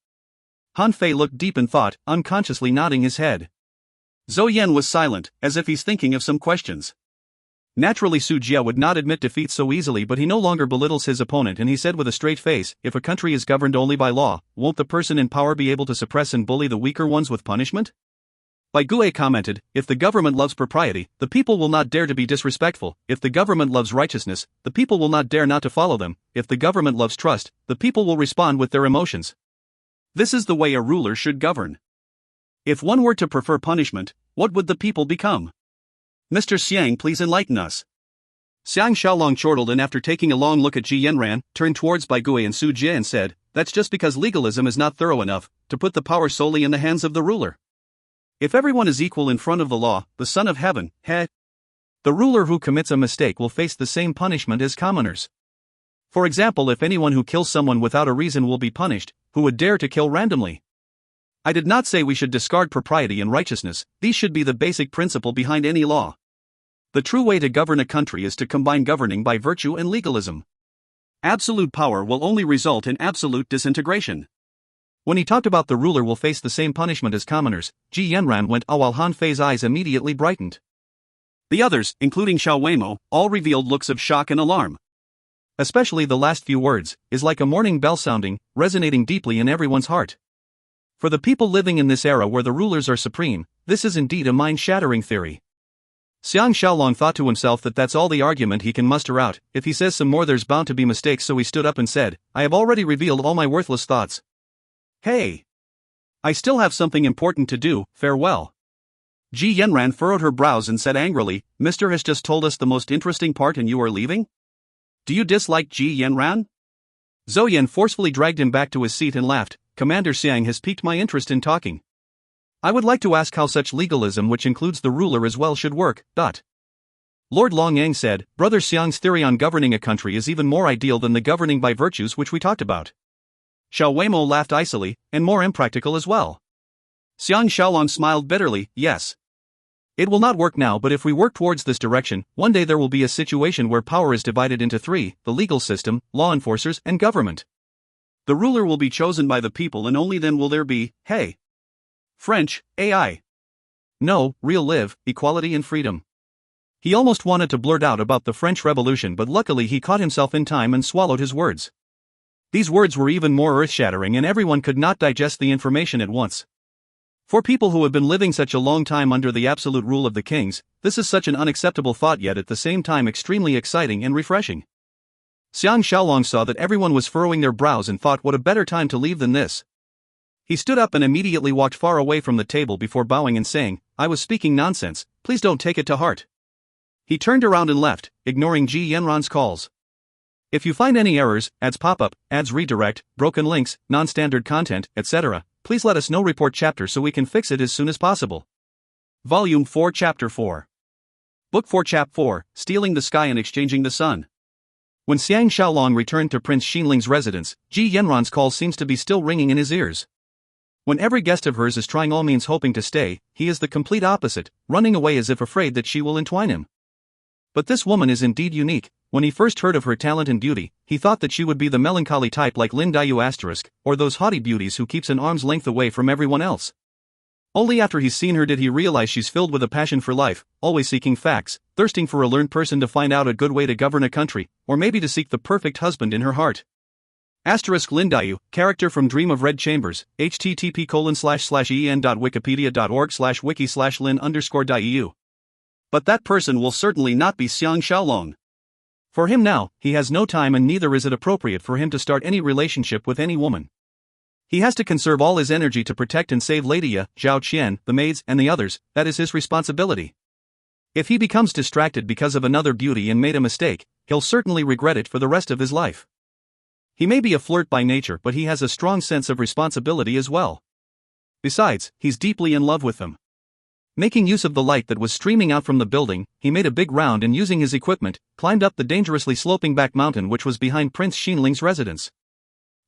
Han Fei looked deep in thought, unconsciously nodding his head. Zhou Yan was silent, as if he's thinking of some questions. Naturally Su Jia would not admit defeat so easily, but he no longer belittles his opponent and he said with a straight face, if a country is governed only by law, won't the person in power be able to suppress and bully the weaker ones with punishment? Bai Gue commented, if the government loves propriety, the people will not dare to be disrespectful. If the government loves righteousness, the people will not dare not to follow them. If the government loves trust, the people will respond with their emotions. This is the way a ruler should govern. If one were to prefer punishment, what would the people become? Mr. Xiang, please enlighten us. Xiang Shaolong chortled and after taking a long look at Ji Yanran, turned towards Bai Gue and Su Jia and said, that's just because legalism is not thorough enough to put the power solely in the hands of the ruler. If everyone is equal in front of the law, the Son of Heaven, the ruler who commits a mistake will face the same punishment as commoners. For example, if anyone who kills someone without a reason will be punished, who would dare to kill randomly? I did not say we should discard propriety and righteousness, these should be the basic principle behind any law. The true way to govern a country is to combine governing by virtue and legalism. Absolute power will only result in absolute disintegration. When he talked about the ruler will face the same punishment as commoners, Ji Yanran went while Han Fei's eyes immediately brightened. The others, including Xiao Weimo, all revealed looks of shock and alarm. Especially the last few words, is like a morning bell sounding, resonating deeply in everyone's heart. For the people living in this era where the rulers are supreme, this is indeed a mind-shattering theory. Xiang Shaolong thought to himself that that's all the argument he can muster out. If he says some more there's bound to be mistakes, so he stood up and said, I have already revealed all my worthless thoughts. Hey! I still have something important to do, farewell. Ji Yanran furrowed her brows and said angrily, Mr. has just told us the most interesting part and you are leaving? Do you dislike Ji Yanran? Zhou Yan forcefully dragged him back to his seat and laughed, Commander Xiang has piqued my interest in talking. I would like to ask how such legalism which includes the ruler as well should work. Lord Longyang said, Brother Xiang's theory on governing a country is even more ideal than the governing by virtues which we talked about. Xiao Weimo laughed icily, and more impractical as well. Xiang Shaolong smiled bitterly, yes. It will not work now, but if we work towards this direction, one day there will be a situation where power is divided into three, the legal system, law enforcers, and government. The ruler will be chosen by the people and only then will there be, French, AI. No, real live, equality and freedom. He almost wanted to blurt out about the French Revolution, but luckily he caught himself in time and swallowed his words. These words were even more earth-shattering, and everyone could not digest the information at once. For people who have been living such a long time under the absolute rule of the kings, this is such an unacceptable thought, yet at the same time extremely exciting and refreshing. Xiang Shaolong saw that everyone was furrowing their brows and thought, what a better time to leave than this. He stood up and immediately walked far away from the table before bowing and saying, "I was speaking nonsense, please don't take it to heart." He turned around and left, ignoring Ji Yanran's calls. If you find any errors, ads pop up, ads redirect, broken links, non-standard content, etc., please let us know. Report chapter so we can fix it as soon as possible. Volume 4 Chapter 4. Book 4 Chap 4, Stealing the Sky and Exchanging the Sun. When Xiang Shaolong returned to Prince Xinling's residence, Ji Yanran's call seems to be still ringing in his ears. When every guest of hers is trying all means hoping to stay, he is the complete opposite, running away as if afraid that she will entwine him. But this woman is indeed unique. When he first heard of her talent and beauty, he thought that she would be the melancholy type like Lin Dayu *, or those haughty beauties who keeps an arm's length away from everyone else. Only after he's seen her did he realize she's filled with a passion for life, always seeking facts, thirsting for a learned person to find out a good way to govern a country, or maybe to seek the perfect husband in her heart. Lin Dayu, character from Dream of Red Chambers, http://en.wikipedia.org/wiki/lin_Dayu. But that person will certainly not be Xiang Shaolong. For him now, he has no time, and neither is it appropriate for him to start any relationship with any woman. He has to conserve all his energy to protect and save Lady Ya, Zhao Qian, the maids, and the others. That is his responsibility. If he becomes distracted because of another beauty and made a mistake, he'll certainly regret it for the rest of his life. He may be a flirt by nature, but he has a strong sense of responsibility as well. Besides, he's deeply in love with them. Making use of the light that was streaming out from the building, he made a big round and, using his equipment, climbed up the dangerously sloping back mountain which was behind Prince Xinling's residence.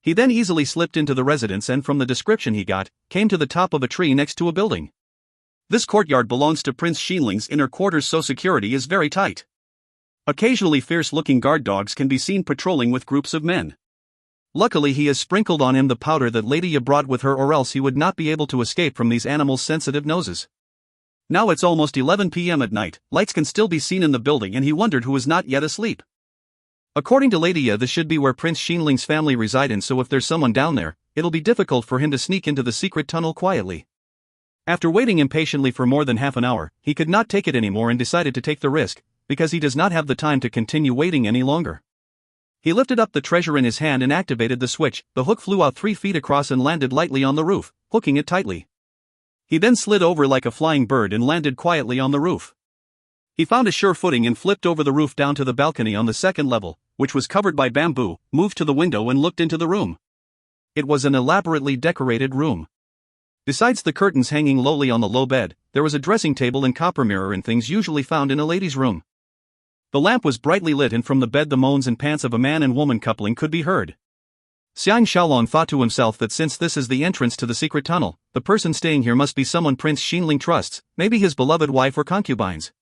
He then easily slipped into the residence and, from the description he got, came to the top of a tree next to a building. This courtyard belongs to Prince Xinling's inner quarters, so security is very tight. Occasionally fierce-looking guard dogs can be seen patrolling with groups of men. Luckily he has sprinkled on him the powder that Lady Ya brought with her, or else he would not be able to escape from these animals' sensitive noses. Now it's almost 11 p.m. at night, lights can still be seen in the building, and he wondered who was not yet asleep. According to Lady Ya, this should be where Prince Xinling's family reside in, so if there's someone down there, it'll be difficult for him to sneak into the secret tunnel quietly. After waiting impatiently for more than half an hour, he could not take it anymore and decided to take the risk, because he does not have the time to continue waiting any longer. He lifted up the treasure in his hand and activated the switch. The hook flew out 3 feet across and landed lightly on the roof, hooking it tightly. He then slid over like a flying bird and landed quietly on the roof. He found a sure footing and flipped over the roof down to the balcony on the second level, which was covered by bamboo, moved to the window and looked into the room. It was an elaborately decorated room. Besides the curtains hanging lowly on the low bed, there was a dressing table and copper mirror and things usually found in a lady's room. The lamp was brightly lit, and from the bed the moans and pants of a man and woman coupling could be heard. Xiang Shaolong thought to himself that since this is the entrance to the secret tunnel, the person staying here must be someone Prince Xinling trusts, maybe his beloved wife or concubines.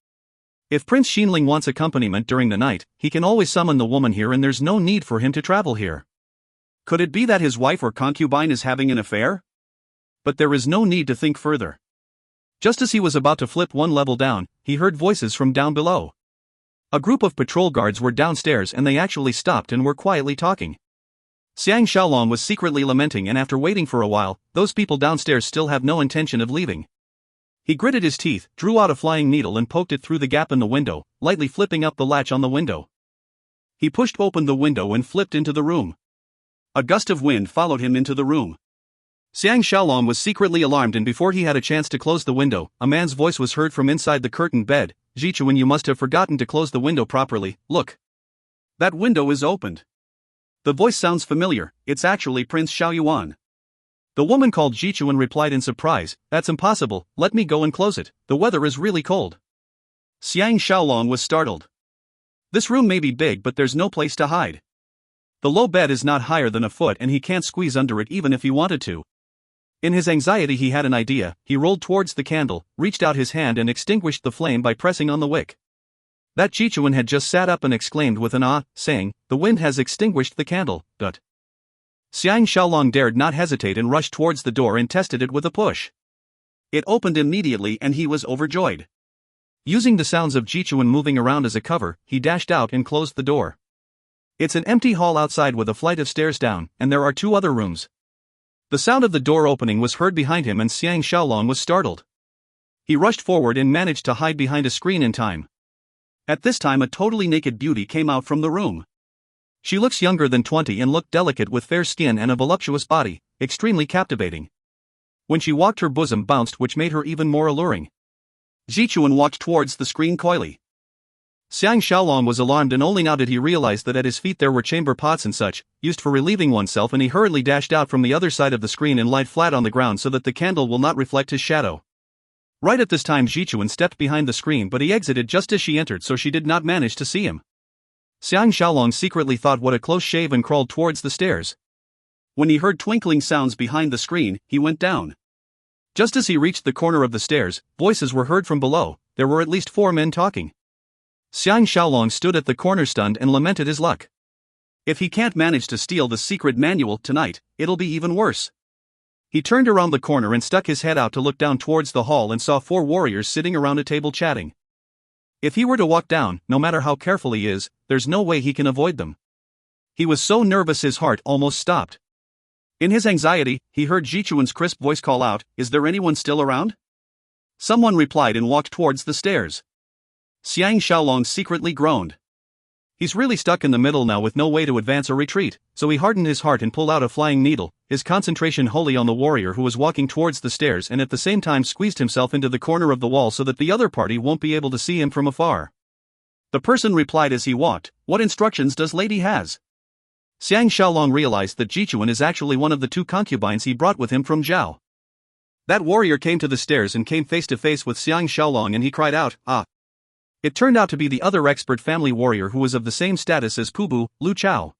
If Prince Xinling wants accompaniment during the night, he can always summon the woman here, and there's no need for him to travel here. Could it be that his wife or concubine is having an affair? But there is no need to think further. Just as he was about to flip one level down, he heard voices from down below. A group of patrol guards were downstairs, and they actually stopped and were quietly talking. Xiang Shaolong was secretly lamenting, and after waiting for a while, those people downstairs still have no intention of leaving. He gritted his teeth, drew out a flying needle and poked it through the gap in the window, lightly flipping up the latch on the window. He pushed open the window and flipped into the room. A gust of wind followed him into the room. Xiang Shaolong was secretly alarmed, and before he had a chance to close the window, a man's voice was heard from inside the curtained bed. "Jichuan, you must have forgotten to close the window properly. Look. That window is opened." The voice sounds familiar. It's actually Prince Xiaoyuan. The woman called Jichuan replied in surprise, "That's impossible, let me go and close it, the weather is really cold." Xiang Shaolong was startled. This room may be big, but there's no place to hide. The low bed is not higher than a foot, and he can't squeeze under it even if he wanted to. In his anxiety he had an idea. He rolled towards the candle, reached out his hand and extinguished the flame by pressing on the wick. That Jichuan had just sat up and exclaimed with an ah, saying, "The wind has extinguished the candle." Xiang Shaolong dared not hesitate and rushed towards the door and tested it with a push. It opened immediately and he was overjoyed. Using the sounds of Jichuan moving around as a cover, he dashed out and closed the door. It's an empty hall outside with a flight of stairs down, and there are 2 other rooms. The sound of the door opening was heard behind him and Xiang Shaolong was startled. He rushed forward and managed to hide behind a screen in time. At this time a totally naked beauty came out from the room. She looks younger than 20 and looked delicate with fair skin and a voluptuous body, extremely captivating. When she walked her bosom bounced which made her even more alluring. Jichuan walked towards the screen coyly. Xiang Shaolong was alarmed and only now did he realize that at his feet there were chamber pots and such, used for relieving oneself, and he hurriedly dashed out from the other side of the screen and lied flat on the ground so that the candle will not reflect his shadow. Right at this time Jichuan stepped behind the screen, but he exited just as she entered, so she did not manage to see him. Xiang Shaolong secretly thought what a close shave and crawled towards the stairs. When he heard twinkling sounds behind the screen, he went down. Just as he reached the corner of the stairs, voices were heard from below. There were at least 4 men talking. Xiang Shaolong stood at the corner stunned and lamented his luck. If he can't manage to steal the secret manual tonight, it'll be even worse. He turned around the corner and stuck his head out to look down towards the hall and saw 4 warriors sitting around a table chatting. If he were to walk down, no matter how careful he is, there's no way he can avoid them. He was so nervous his heart almost stopped. In his anxiety, he heard Jichuan's crisp voice call out, "Is there anyone still around?" Someone replied and walked towards the stairs. Xiang Shaolong secretly groaned. He's really stuck in the middle now with no way to advance or retreat, so he hardened his heart and pulled out a flying needle, his concentration wholly on the warrior who was walking towards the stairs, and at the same time squeezed himself into the corner of the wall so that the other party won't be able to see him from afar. The person replied as he walked, "What instructions does lady has?" Xiang Shaolong realized that Jichuan is actually one of the 2 concubines he brought with him from Zhao. That warrior came to the stairs and came face to face with Xiang Shaolong, and he cried out, "Ah!" It turned out to be the other expert family warrior who was of the same status as Pubu, Lu Chao.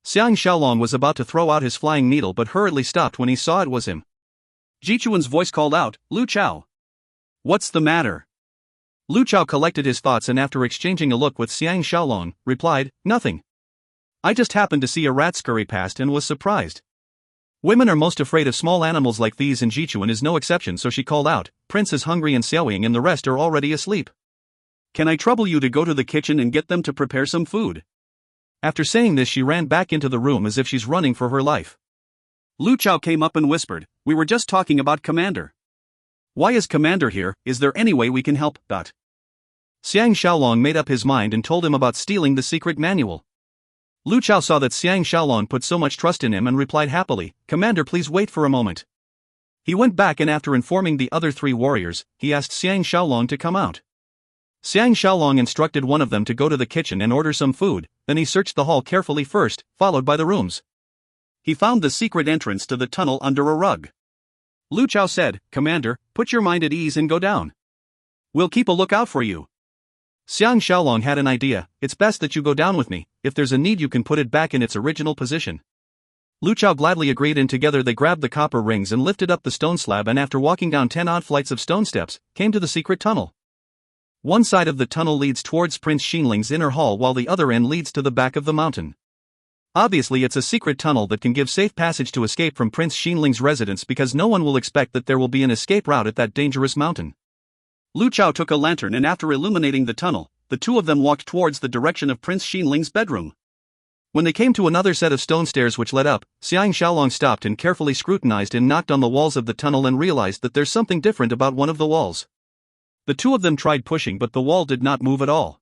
Xiang Shaolong was about to throw out his flying needle but hurriedly stopped when he saw it was him. Jichuan's voice called out, "Lu Chao! What's the matter?" Lu Chao collected his thoughts and after exchanging a look with Xiang Shaolong, replied, "Nothing. I just happened to see a rat scurry past and was surprised." Women are most afraid of small animals like these, and Jichuan is no exception, so she called out, "Prince is hungry and Xiaoying and the rest are already asleep. Can I trouble you to go to the kitchen and get them to prepare some food?" After saying this she ran back into the room as if she's running for her life. Lu Chao came up and whispered, "We were just talking about Commander. Why is Commander here? Is there any way we can help?" Xiang Shaolong made up his mind and told him about stealing the secret manual. Lu Chao saw that Xiang Shaolong put so much trust in him and replied happily, "Commander, please wait for a moment." He went back and after informing the other 3 warriors, he asked Xiang Shaolong to come out. Xiang Shaolong instructed one of them to go to the kitchen and order some food, then he searched the hall carefully first, followed by the rooms. He found the secret entrance to the tunnel under a rug. Lu Chao said, "Commander, put your mind at ease and go down. We'll keep a lookout for you." Xiang Shaolong had an idea, "It's best that you go down with me, if there's a need you can put it back in its original position." Lu Chao gladly agreed and together they grabbed the copper rings and lifted up the stone slab, and after walking down 10 odd flights of stone steps, came to the secret tunnel. One side of the tunnel leads towards Prince Xinling's inner hall while the other end leads to the back of the mountain. Obviously it's a secret tunnel that can give safe passage to escape from Prince Xinling's residence because no one will expect that there will be an escape route at that dangerous mountain. Lu Chao took a lantern and after illuminating the tunnel, the 2 of them walked towards the direction of Prince Xinling's bedroom. When they came to another set of stone stairs which led up, Xiang Shaolong stopped and carefully scrutinized and knocked on the walls of the tunnel and realized that there's something different about one of the walls. The 2 of them tried pushing but the wall did not move at all.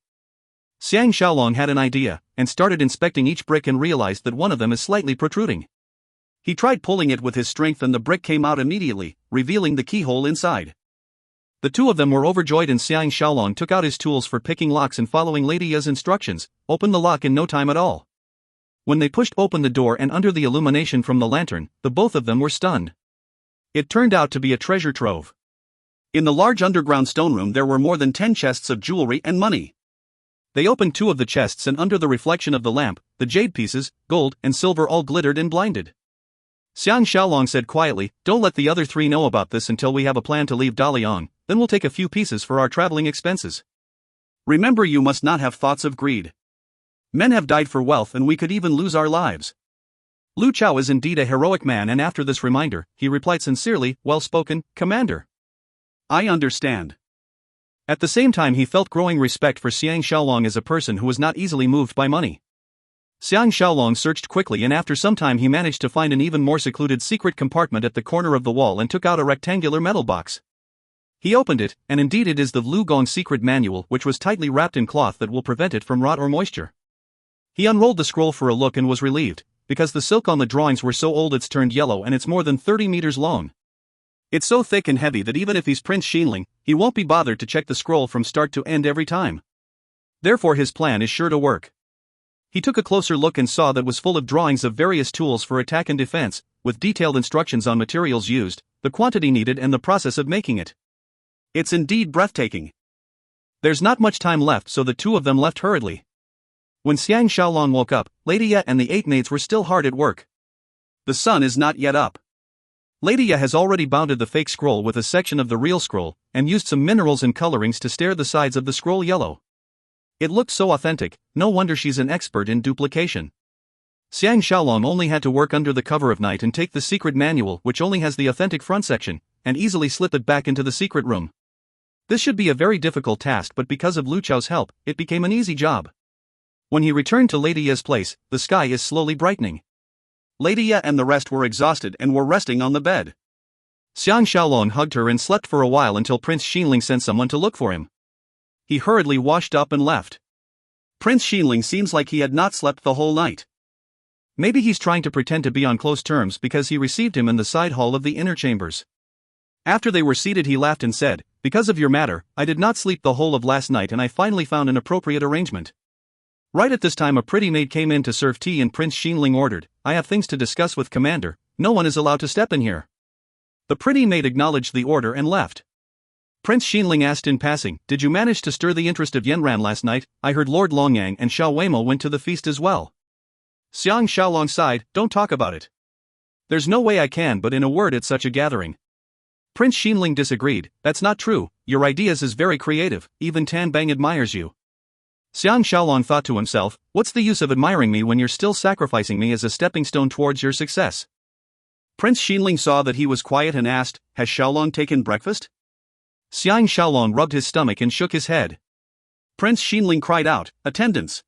Xiang Shaolong had an idea, and started inspecting each brick and realized that one of them is slightly protruding. He tried pulling it with his strength and the brick came out immediately, revealing the keyhole inside. The 2 of them were overjoyed and Xiang Shaolong took out his tools for picking locks and following Lady Ya's instructions, opened the lock in no time at all. When they pushed open the door and under the illumination from the lantern, the both of them were stunned. It turned out to be a treasure trove. In the large underground stone room there were more than 10 chests of jewelry and money. They opened 2 of the chests and under the reflection of the lamp, the jade pieces, gold, and silver all glittered and blinded. Xiang Shaolong said quietly, "Don't let the other 3 know about this until we have a plan to leave Daliang, then we'll take a few pieces for our traveling expenses. Remember, you must not have thoughts of greed. Men have died for wealth and we could even lose our lives." Lu Chao is indeed a heroic man and after this reminder, he replied sincerely, "Well spoken, Commander. I understand." At the same time he felt growing respect for Xiang Shaolong as a person who was not easily moved by money. Xiang Shaolong searched quickly and after some time he managed to find an even more secluded secret compartment at the corner of the wall and took out a rectangular metal box. He opened it, and indeed it is the Lu Gong secret manual which was tightly wrapped in cloth that will prevent it from rot or moisture. He unrolled the scroll for a look and was relieved, because the silk on the drawings were so old it's turned yellow and it's more than 30 meters long. It's so thick and heavy that even if he's Prince Xinling, he won't be bothered to check the scroll from start to end every time. Therefore his plan is sure to work. He took a closer look and saw that it was full of drawings of various tools for attack and defense, with detailed instructions on materials used, the quantity needed and the process of making it. It's indeed breathtaking. There's not much time left so the two of them left hurriedly. When Xiang Shaolong woke up, Lady Ye and the 8 maids were still hard at work. The sun is not yet up. Lady Ye has already bounded the fake scroll with a section of the real scroll, and used some minerals and colorings to stare the sides of the scroll yellow. It looked so authentic, no wonder she's an expert in duplication. Xiang Shaolong only had to work under the cover of night and take the secret manual which only has the authentic front section, and easily slip it back into the secret room. This should be a very difficult task but because of Lu Chao's help, it became an easy job. When he returned to Lady Ye's place, the sky is slowly brightening. Lady Ye and the rest were exhausted and were resting on the bed. Xiang Shaolong hugged her and slept for a while until Prince Xinling sent someone to look for him. He hurriedly washed up and left. Prince Xinling seems like he had not slept the whole night. Maybe he's trying to pretend to be on close terms because he received him in the side hall of the inner chambers. After they were seated he laughed and said, "Because of your matter, I did not sleep the whole of last night and I finally found an appropriate arrangement." Right at this time a pretty maid came in to serve tea and Prince Xinling ordered, "I have things to discuss with Commander, no one is allowed to step in here." The pretty maid acknowledged the order and left. Prince Xinling asked in passing, "Did you manage to stir the interest of Yanran last night? I heard Lord Longyang and Xiao Weimo went to the feast as well." Xiang Shaolong sighed, "Don't talk about it. There's no way I can but in a word at such a gathering." Prince Xinling disagreed, "That's not true, your ideas is very creative, even Tan Bang admires you." Xiang Shaolong thought to himself, "What's the use of admiring me when you're still sacrificing me as a stepping stone towards your success?" Prince Xinling saw that he was quiet and asked, "Has Shaolong taken breakfast?" Xiang Shaolong rubbed his stomach and shook his head. Prince Xinling cried out, "Attendance!"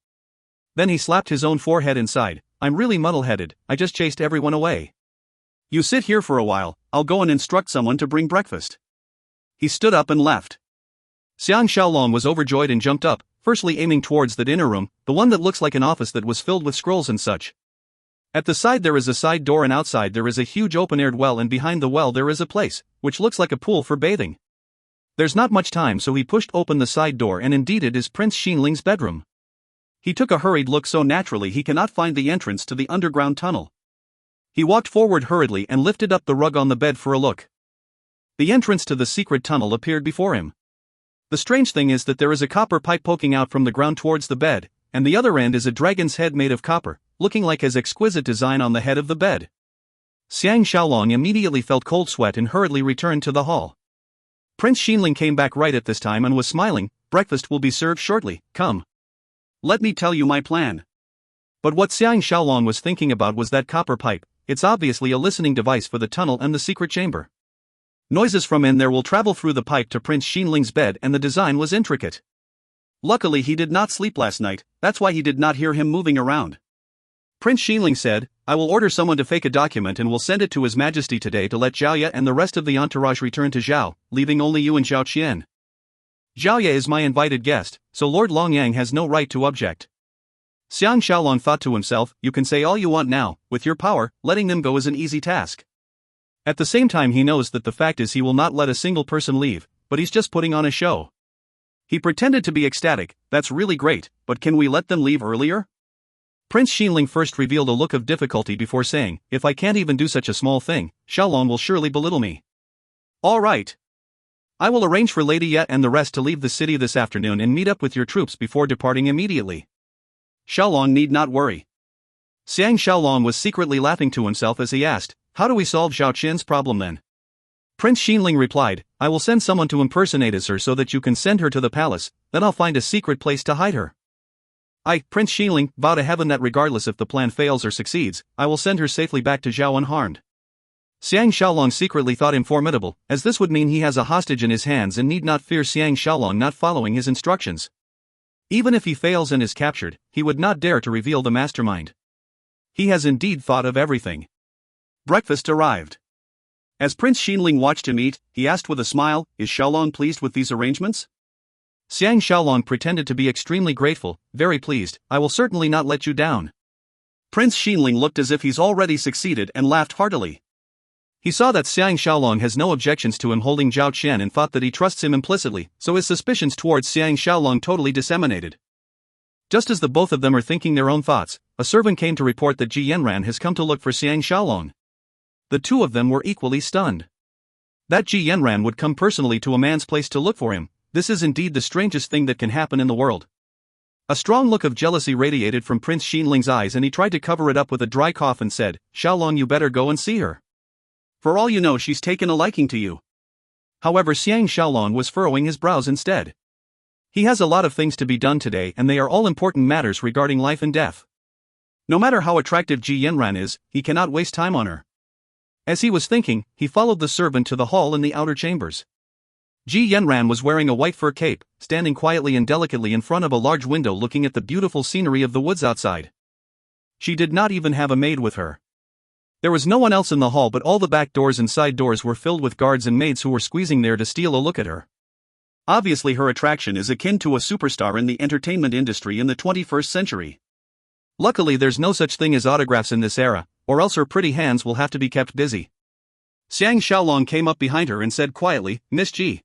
Then he slapped his own forehead and sighed, "I'm really muddle-headed, I just chased everyone away. You sit here for a while, I'll go and instruct someone to bring breakfast." He stood up and left. Xiang Shaolong was overjoyed and jumped up, firstly aiming towards that inner room, the one that looks like an office that was filled with scrolls and such. At the side there is a side door and outside there is a huge open-aired well and behind the well there is a place, which looks like a pool for bathing. There's not much time so he pushed open the side door and indeed it is Prince Xinling's bedroom. He took a hurried look so naturally he cannot find the entrance to the underground tunnel. He walked forward hurriedly and lifted up the rug on the bed for a look. The entrance to the secret tunnel appeared before him. The strange thing is that there is a copper pipe poking out from the ground towards the bed, and the other end is a dragon's head made of copper, looking like his exquisite design on the head of the bed. Xiang Shaolong immediately felt cold sweat and hurriedly returned to the hall. Prince Xinling came back right at this time and was smiling, "Breakfast will be served shortly, come. Let me tell you my plan." But what Xiang Shaolong was thinking about was that copper pipe, it's obviously a listening device for the tunnel and the secret chamber. Noises from in there will travel through the pipe to Prince Xinling's bed and the design was intricate. Luckily he did not sleep last night, that's why he did not hear him moving around. Prince Xinling said, "I will order someone to fake a document and will send it to His Majesty today to let Zhao Ye and the rest of the entourage return to Zhao, leaving only you and Zhao Qian. Zhao Ye is my invited guest, so Lord Longyang has no right to object." Xiang Shaolong thought to himself, "You can say all you want now, with your power, letting them go is an easy task." At the same time he knows that the fact is he will not let a single person leave, but he's just putting on a show. He pretended to be ecstatic, "That's really great, but can we let them leave earlier?" Prince Xinling first revealed a look of difficulty before saying, "If I can't even do such a small thing, Shaolong will surely belittle me." "All right. I will arrange for Lady Ye and the rest to leave the city this afternoon and meet up with your troops before departing immediately. Shaolong need not worry." Xiang Shaolong was secretly laughing to himself as he asked, "How do we solve Zhao Qian's problem then?" Prince Xinling replied, "I will send someone to impersonate as her so that you can send her to the palace, then I'll find a secret place to hide her. Prince Xinling, vow to heaven that regardless if the plan fails or succeeds, I will send her safely back to Zhao unharmed." Xiang Shaolong secretly thought him formidable, as this would mean he has a hostage in his hands and need not fear Xiang Shaolong not following his instructions. Even if he fails and is captured, he would not dare to reveal the mastermind. He has indeed thought of everything. Breakfast arrived. As Prince Xinling watched him eat, he asked with a smile, "Is Shaolong pleased with these arrangements?" Xiang Shaolong pretended to be extremely grateful, "Very pleased, I will certainly not let you down." Prince Xinling looked as if he's already succeeded and laughed heartily. He saw that Xiang Shaolong has no objections to him holding Zhao Qian and thought that he trusts him implicitly, so his suspicions towards Xiang Shaolong totally disseminated. Just as the both of them are thinking their own thoughts, a servant came to report that Ji Yanran has come to look for Xiang Shaolong. The two of them were equally stunned. That Ji Yanran would come personally to a man's place to look for him, this is indeed the strangest thing that can happen in the world. A strong look of jealousy radiated from Prince Xinling's eyes and he tried to cover it up with a dry cough and said, "Shaolong, you better go and see her. For all you know, she's taken a liking to you." However, Xiang Shaolong was furrowing his brows instead. He has a lot of things to be done today and they are all important matters regarding life and death. No matter how attractive Ji Yanran is, he cannot waste time on her. As he was thinking, he followed the servant to the hall in the outer chambers. Ji Yanran was wearing a white fur cape, standing quietly and delicately in front of a large window looking at the beautiful scenery of the woods outside. She did not even have a maid with her. There was no one else in the hall, but all the back doors and side doors were filled with guards and maids who were squeezing there to steal a look at her. Obviously her attraction is akin to a superstar in the entertainment industry in the 21st century. Luckily there's no such thing as autographs in this era, or else her pretty hands will have to be kept busy. Xiang Shaolong came up behind her and said quietly, "Miss Ji."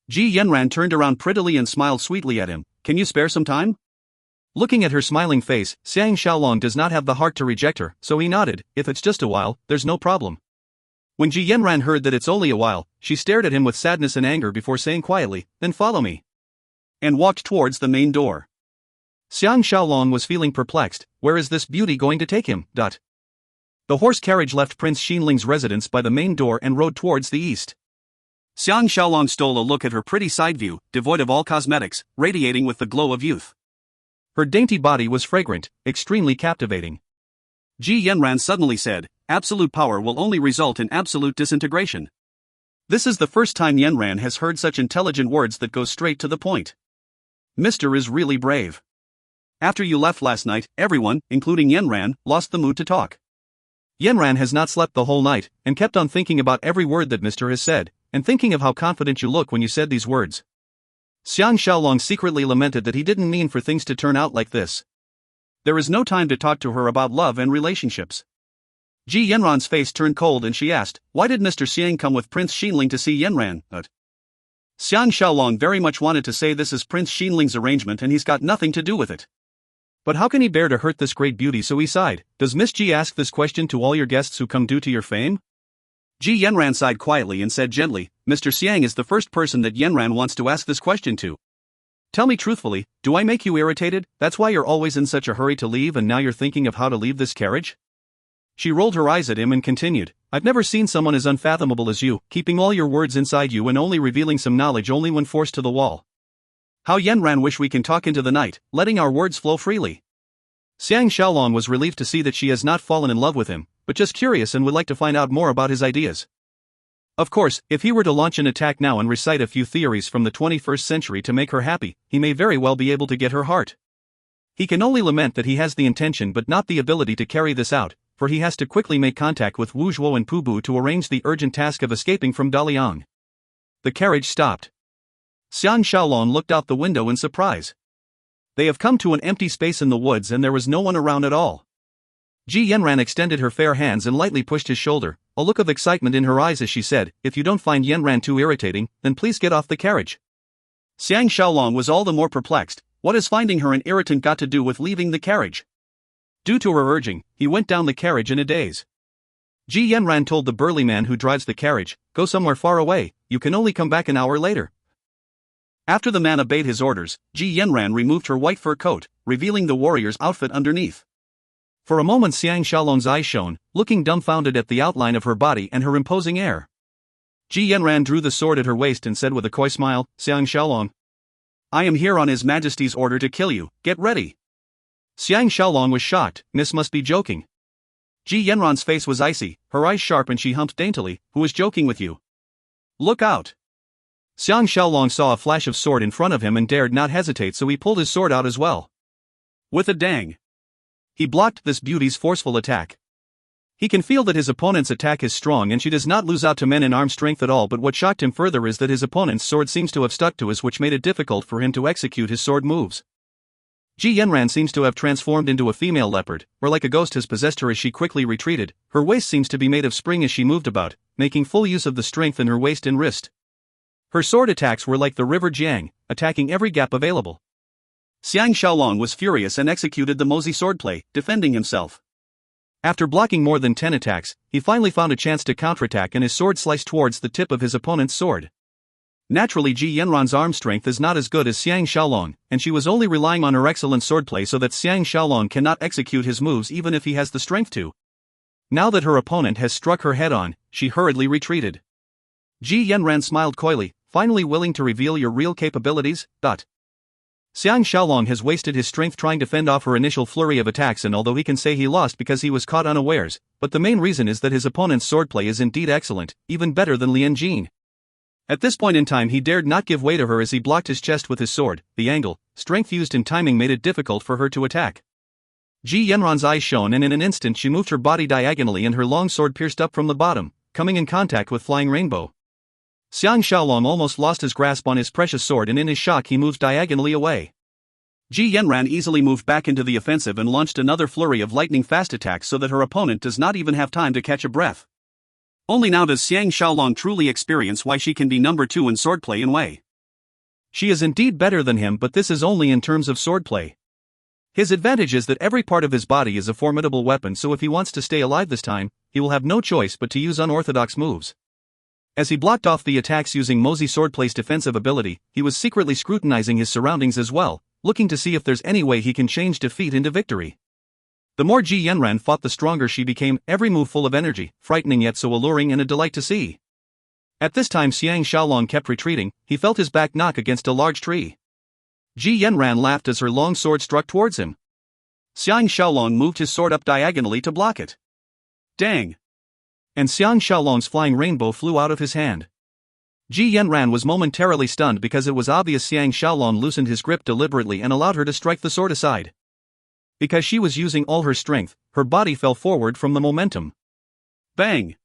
Ji Yanran turned around prettily and smiled sweetly at him, "Can you spare some time?" Looking at her smiling face, Xiang Shaolong does not have the heart to reject her, so he nodded, "If it's just a while, there's no problem." When Ji Yanran heard that it's only a while, she stared at him with sadness and anger before saying quietly, "Then follow me," and walked towards the main door. Xiang Shaolong was feeling perplexed, where is this beauty going to take him? The horse carriage left Prince Xinling's residence by the main door and rode towards the east. Xiang Shaolong stole a look at her pretty side view, devoid of all cosmetics, radiating with the glow of youth. Her dainty body was fragrant, extremely captivating. Ji Yanran suddenly said, "Absolute power will only result in absolute disintegration." This is the first time Yanran has heard such intelligent words that go straight to the point. Mr. is really brave. After you left last night, everyone, including Yanran, lost the mood to talk. Yanran has not slept the whole night, and kept on thinking about every word that Mr. has said, and thinking of how confident you look when you said these words. Xiang Shaolong secretly lamented that he didn't mean for things to turn out like this. There is no time to talk to her about love and relationships. Ji Yanran's face turned cold and she asked, "Why did Mr. Xiang come with Prince Xinling to see Yanran?" Xiang Shaolong very much wanted to say this is Prince Xinling's arrangement and he's got nothing to do with it. But how can he bear to hurt this great beauty, so he sighed, "Does Miss Ji ask this question to all your guests who come due to your fame?" Ji Yanran sighed quietly and said gently, "Mr. Xiang is the first person that Yanran wants to ask this question to. Tell me truthfully, do I make you irritated? That's why you're always in such a hurry to leave and now you're thinking of how to leave this carriage?" She rolled her eyes at him and continued, "I've never seen someone as unfathomable as you, keeping all your words inside you and only revealing some knowledge only when forced to the wall. How Yanran wish we can talk into the night, letting our words flow freely." Xiang Shaolong was relieved to see that she has not fallen in love with him, but just curious and would like to find out more about his ideas. Of course, if he were to launch an attack now and recite a few theories from the 21st century to make her happy, he may very well be able to get her heart. He can only lament that he has the intention but not the ability to carry this out, for he has to quickly make contact with Wu Zhuo and Pu Bu to arrange the urgent task of escaping from Daliang. The carriage stopped. Xiang Shaolong looked out the window in surprise. They have come to an empty space in the woods and there was no one around at all. Ji Yanran extended her fair hands and lightly pushed his shoulder, a look of excitement in her eyes as she said, "If you don't find Yanran too irritating, then please get off the carriage." Xiang Shaolong was all the more perplexed. What has finding her an irritant got to do with leaving the carriage? Due to her urging, he went down the carriage in a daze. Ji Yanran told the burly man who drives the carriage, "Go somewhere far away, you can only come back an hour later." After the man obeyed his orders, Ji Yanran removed her white fur coat, revealing the warrior's outfit underneath. For a moment Xiang Shaolong's eyes shone, looking dumbfounded at the outline of her body and her imposing air. Ji Yanran drew the sword at her waist and said with a coy smile, "Xiang Shaolong, I am here on His Majesty's order to kill you, get ready." Xiang Shaolong was shocked, "Miss must be joking." Ji Yanran's face was icy, her eyes sharp, and she humped daintily, "Who is joking with you? Look out!" Xiang Shaolong saw a flash of sword in front of him and dared not hesitate, so he pulled his sword out as well. With a dang, he blocked this beauty's forceful attack. He can feel that his opponent's attack is strong and she does not lose out to men in arm strength at all, but what shocked him further is that his opponent's sword seems to have stuck to his, which made it difficult for him to execute his sword moves. Ji Yanran seems to have transformed into a female leopard, or like a ghost has possessed her as she quickly retreated. Her waist seems to be made of spring as she moved about, making full use of the strength in her waist and wrist. Her sword attacks were like the river Jiang, attacking every gap available. Xiang Shaolong was furious and executed the Mozi swordplay, defending himself. After blocking more than 10 attacks, he finally found a chance to counterattack and his sword sliced towards the tip of his opponent's sword. Naturally, Ji Yanran's arm strength is not as good as Xiang Shaolong, and she was only relying on her excellent swordplay so that Xiang Shaolong cannot execute his moves even if he has the strength to. Now that her opponent has struck her head on, she hurriedly retreated. Ji Yanran smiled coyly, "Finally willing to reveal your real capabilities?" Xiang Shaolong has wasted his strength trying to fend off her initial flurry of attacks, and although he can say he lost because he was caught unawares, but the main reason is that his opponent's swordplay is indeed excellent, even better than Lian Jin. At this point in time he dared not give way to her as he blocked his chest with his sword. The angle, strength used in timing made it difficult for her to attack. Ji Yanran's eyes shone and in an instant she moved her body diagonally and her long sword pierced up from the bottom, coming in contact with flying rainbow. Xiang Shaolong almost lost his grasp on his precious sword and in his shock he moves diagonally away. Ji Yanran easily moved back into the offensive and launched another flurry of lightning-fast attacks so that her opponent does not even have time to catch a breath. Only now does Xiang Shaolong truly experience why she can be number 2 in swordplay and Wei. She is indeed better than him, but this is only in terms of swordplay. His advantage is that every part of his body is a formidable weapon, so if he wants to stay alive this time, he will have no choice but to use unorthodox moves. As he blocked off the attacks using Mozi swordplay's defensive ability, he was secretly scrutinizing his surroundings as well, looking to see if there's any way he can change defeat into victory. The more Ji Yanran fought, the stronger she became, every move full of energy, frightening yet so alluring and a delight to see. At this time Xiang Shaolong kept retreating, he felt his back knock against a large tree. Ji Yanran laughed as her long sword struck towards him. Xiang Shaolong moved his sword up diagonally to block it. Dang! And Xiang Shaolong's flying rainbow flew out of his hand. Ji Yanran was momentarily stunned because it was obvious Xiang Shaolong loosened his grip deliberately and allowed her to strike the sword aside. Because she was using all her strength, her body fell forward from the momentum. Bang!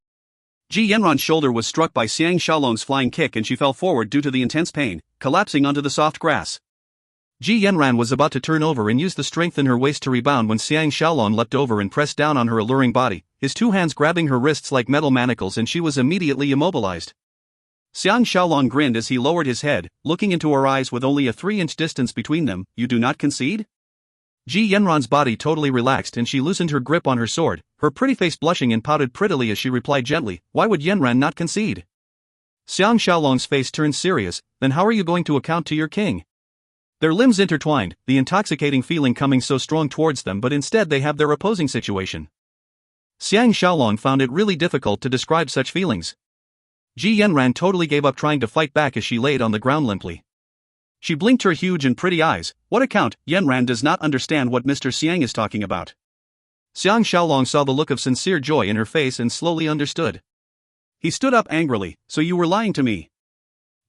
Ji Yanran's shoulder was struck by Xiang Shaolong's flying kick and she fell forward due to the intense pain, collapsing onto the soft grass. Ji Yanran was about to turn over and use the strength in her waist to rebound when Xiang Shaolong leapt over and pressed down on her alluring body, his two hands grabbing her wrists like metal manacles, and she was immediately immobilized. Xiang Shaolong grinned as he lowered his head, looking into her eyes with only a 3-inch distance between them. "You do not concede?" Ji Yanran's body totally relaxed and she loosened her grip on her sword, her pretty face blushing and pouted prettily as she replied gently, "Why would Yanran not concede?" Xiang Shaolong's face turned serious. "Then how are you going to account to your king?" Their limbs intertwined, the intoxicating feeling coming so strong towards them, but instead they have their opposing situation. Xiang Shaolong found it really difficult to describe such feelings. Ji Yanran totally gave up trying to fight back as she laid on the ground limply. She blinked her huge and pretty eyes. "What account? Yanran does not understand what Mr. Xiang is talking about." Xiang Shaolong saw the look of sincere joy in her face and slowly understood. He stood up angrily. "So you were lying to me?"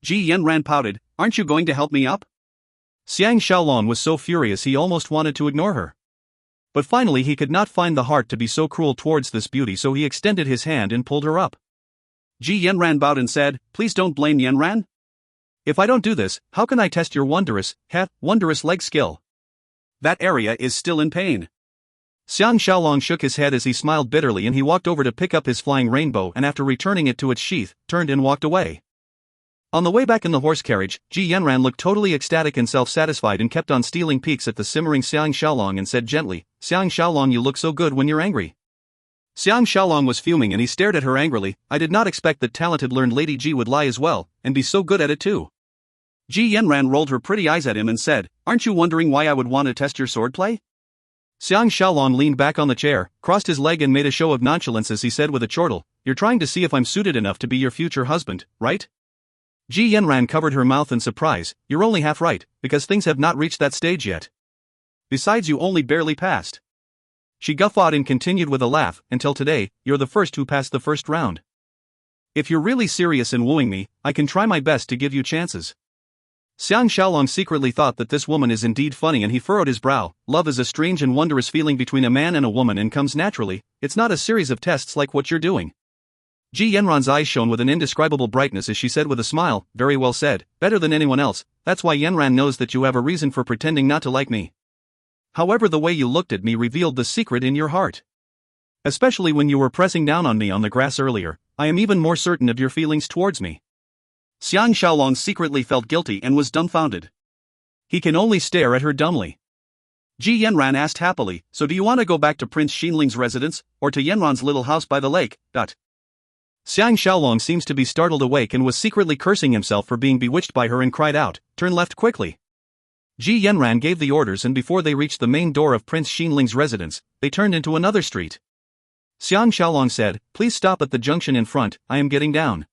Ji Yanran pouted. "Aren't you going to help me up?" Xiang Shaolong was so furious he almost wanted to ignore her. But finally he could not find the heart to be so cruel towards this beauty, so he extended his hand and pulled her up. Ji Yanran bowed and said, "Please don't blame Yanran. If I don't do this, how can I test your wondrous leg skill? That area is still in pain." Xiang Shaolong shook his head as he smiled bitterly, and he walked over to pick up his flying rainbow and after returning it to its sheath, turned and walked away. On the way back in the horse carriage, Ji Yanran looked totally ecstatic and self-satisfied and kept on stealing peeks at the simmering Xiang Shaolong and said gently, "Xiang Shaolong, you look so good when you're angry." Xiang Shaolong was fuming and he stared at her angrily. "I did not expect that talented learned Lady Ji would lie as well, and be so good at it too." Ji Yanran rolled her pretty eyes at him and said, "Aren't you wondering why I would want to test your swordplay?" Xiang Shaolong leaned back on the chair, crossed his leg and made a show of nonchalance as he said with a chortle, "You're trying to see if I'm suited enough to be your future husband, right?" Ji Yanran covered her mouth in surprise. "You're only half right, because things have not reached that stage yet. Besides, you only barely passed." She guffawed and continued with a laugh, until today, you're the first who passed the first round. If you're really serious in wooing me, I can try my best to give you chances. Xiang Shaolong secretly thought that this woman is indeed funny and he furrowed his brow. Love is a strange and wondrous feeling between a man and a woman and comes naturally, it's not a series of tests like what you're doing. Ji Yanran's eyes shone with an indescribable brightness as she said with a smile, very well said, better than anyone else, that's why Yanran knows that you have a reason for pretending not to like me. However, the way you looked at me revealed the secret in your heart. Especially when you were pressing down on me on the grass earlier, I am even more certain of your feelings towards me. Xiang Shaolong secretly felt guilty and was dumbfounded. He can only stare at her dumbly. Ji Yanran asked happily, so do you want to go back to Prince Xinling's residence, or to Yanran's little house by the lake? Xiang Shaolong seems to be startled awake and was secretly cursing himself for being bewitched by her and cried out, turn left quickly. Ji Yanran gave the orders and before they reached the main door of Prince Xinling's residence, they turned into another street. Xiang Shaolong said, please stop at the junction in front, I am getting down.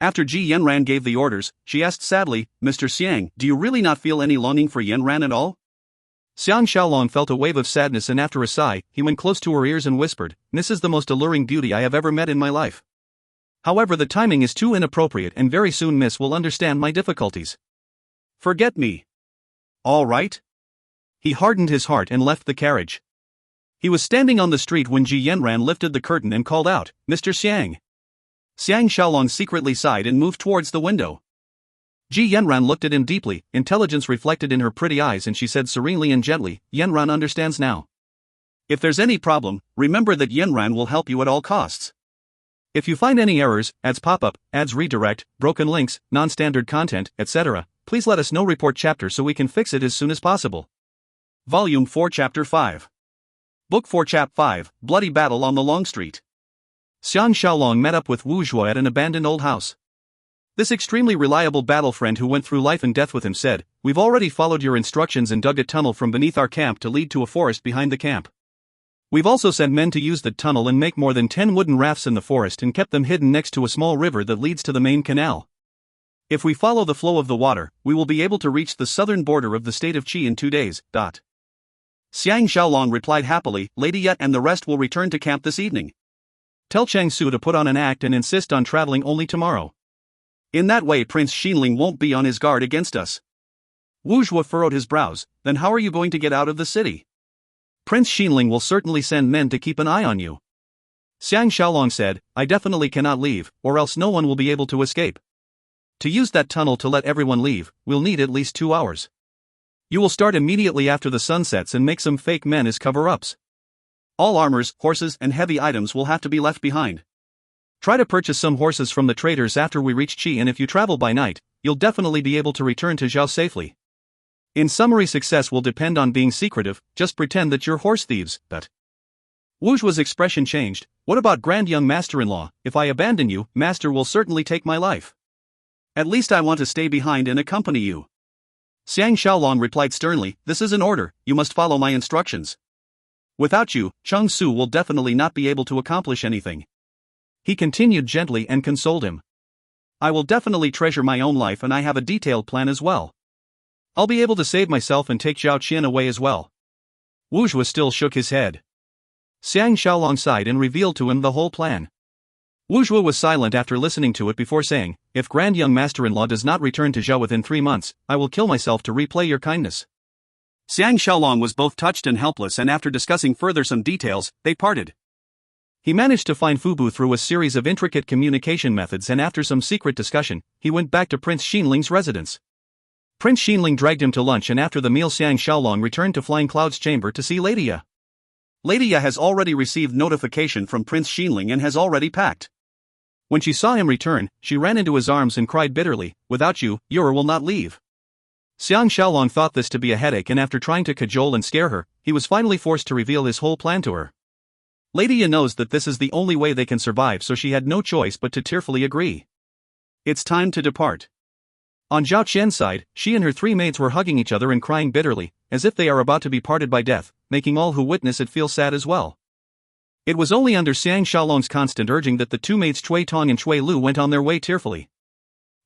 After Ji Yanran gave the orders, she asked sadly, Mr. Xiang, do you really not feel any longing for Yanran at all? Xiang Shaolong felt a wave of sadness and after a sigh, he went close to her ears and whispered, this is the most alluring beauty I have ever met in my life. However, the timing is too inappropriate and very soon Miss will understand my difficulties. Forget me. All right? He hardened his heart and left the carriage. He was standing on the street when Ji Yanran lifted the curtain and called out, Mr. Xiang. Xiang Shaolong secretly sighed and moved towards the window. Ji Yanran looked at him deeply, intelligence reflected in her pretty eyes and she said serenely and gently, Yanran understands now. If there's any problem, remember that Yanran will help you at all costs. If you find any errors, ads pop up, ads redirect, broken links, non-standard content, etc., please let us know. Report chapter so we can fix it as soon as possible. Volume 4 Chapter 5. Book 4 Chap 5, Bloody Battle on the Long Street. Xiang Shaolong met up with Wu Zhuo at an abandoned old house. This extremely reliable battle friend who went through life and death with him said, we've already followed your instructions and dug a tunnel from beneath our camp to lead to a forest behind the camp. We've also sent men to use the tunnel and make more than 10 wooden rafts in the forest and kept them hidden next to a small river that leads to the main canal. If we follow the flow of the water, we will be able to reach the southern border of the state of Qi in 2 days. Xiang Shaolong replied happily, Lady Yet and the rest will return to camp this evening. Tell Chang Su to put on an act and insist on traveling only tomorrow. In that way Prince Xinling won't be on his guard against us. Wu Zhuo furrowed his brows, then how are you going to get out of the city? Prince Xinling will certainly send men to keep an eye on you. Xiang Shaolong said, I definitely cannot leave, or else no one will be able to escape. To use that tunnel to let everyone leave, we'll need at least 2 hours. You will start immediately after the sun sets and make some fake men as cover-ups. All armors, horses, and heavy items will have to be left behind. Try to purchase some horses from the traders after we reach Qi, and if you travel by night, you'll definitely be able to return to Zhao safely. In summary, success will depend on being secretive, just pretend that you're horse thieves. Wu Zhuo's expression changed. What about grand young master-in-law? If I abandon you, master will certainly take my life. At least I want to stay behind and accompany you. Xiang Shaolong replied sternly, this is an order, you must follow my instructions. Without you, Chang Su will definitely not be able to accomplish anything. He continued gently and consoled him. I will definitely treasure my own life and I have a detailed plan as well. I'll be able to save myself and take Zhao Qian away as well. Wu Zhuo still shook his head. Xiang Shaolong sighed and revealed to him the whole plan. Wu Zhuo was silent after listening to it before saying, if grand young master-in-law does not return to Zhao within 3 months, I will kill myself to repay your kindness. Xiang Shaolong was both touched and helpless, and after discussing further some details, they parted. He managed to find Fubu through a series of intricate communication methods, and after some secret discussion, he went back to Prince Xinling's residence. Prince Xinling dragged him to lunch, and after the meal Xiang Shaolong returned to Flying Cloud's chamber to see Lady Ya. Lady Ya has already received notification from Prince Xinling and has already packed. When she saw him return, she ran into his arms and cried bitterly, without you, Yura will not leave. Xiang Shaolong thought this to be a headache, and after trying to cajole and scare her, he was finally forced to reveal his whole plan to her. Lady Ya knows that this is the only way they can survive, so she had no choice but to tearfully agree. It's time to depart. On Zhao Qian's side, she and her 3 maids were hugging each other and crying bitterly, as if they are about to be parted by death, making all who witness it feel sad as well. It was only under Xiang Shaolong's constant urging that the 2 maids Chui Tong and Chui Lu went on their way tearfully.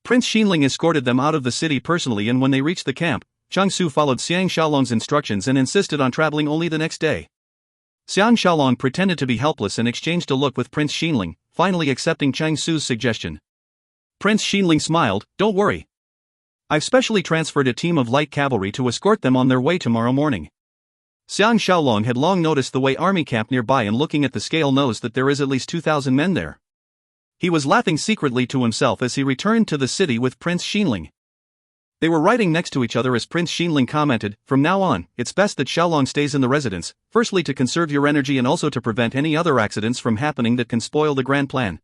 Prince Xinling escorted them out of the city personally, and when they reached the camp, Chang Su followed Xiang Shaolong's instructions and insisted on traveling only the next day. Xiang Shaolong pretended to be helpless and exchanged a look with Prince Xinling, finally accepting Chang Su's suggestion. Prince Xinling smiled, "Don't worry. I've specially transferred a team of light cavalry to escort them on their way tomorrow morning." Xiang Shaolong had long noticed the Wei army camp nearby and looking at the scale knows that there is at least 2,000 men there. He was laughing secretly to himself as he returned to the city with Prince Xinling. They were riding next to each other as Prince Xinling commented, "From now on, it's best that Xiaolong stays in the residence, firstly to conserve your energy and also to prevent any other accidents from happening that can spoil the grand plan.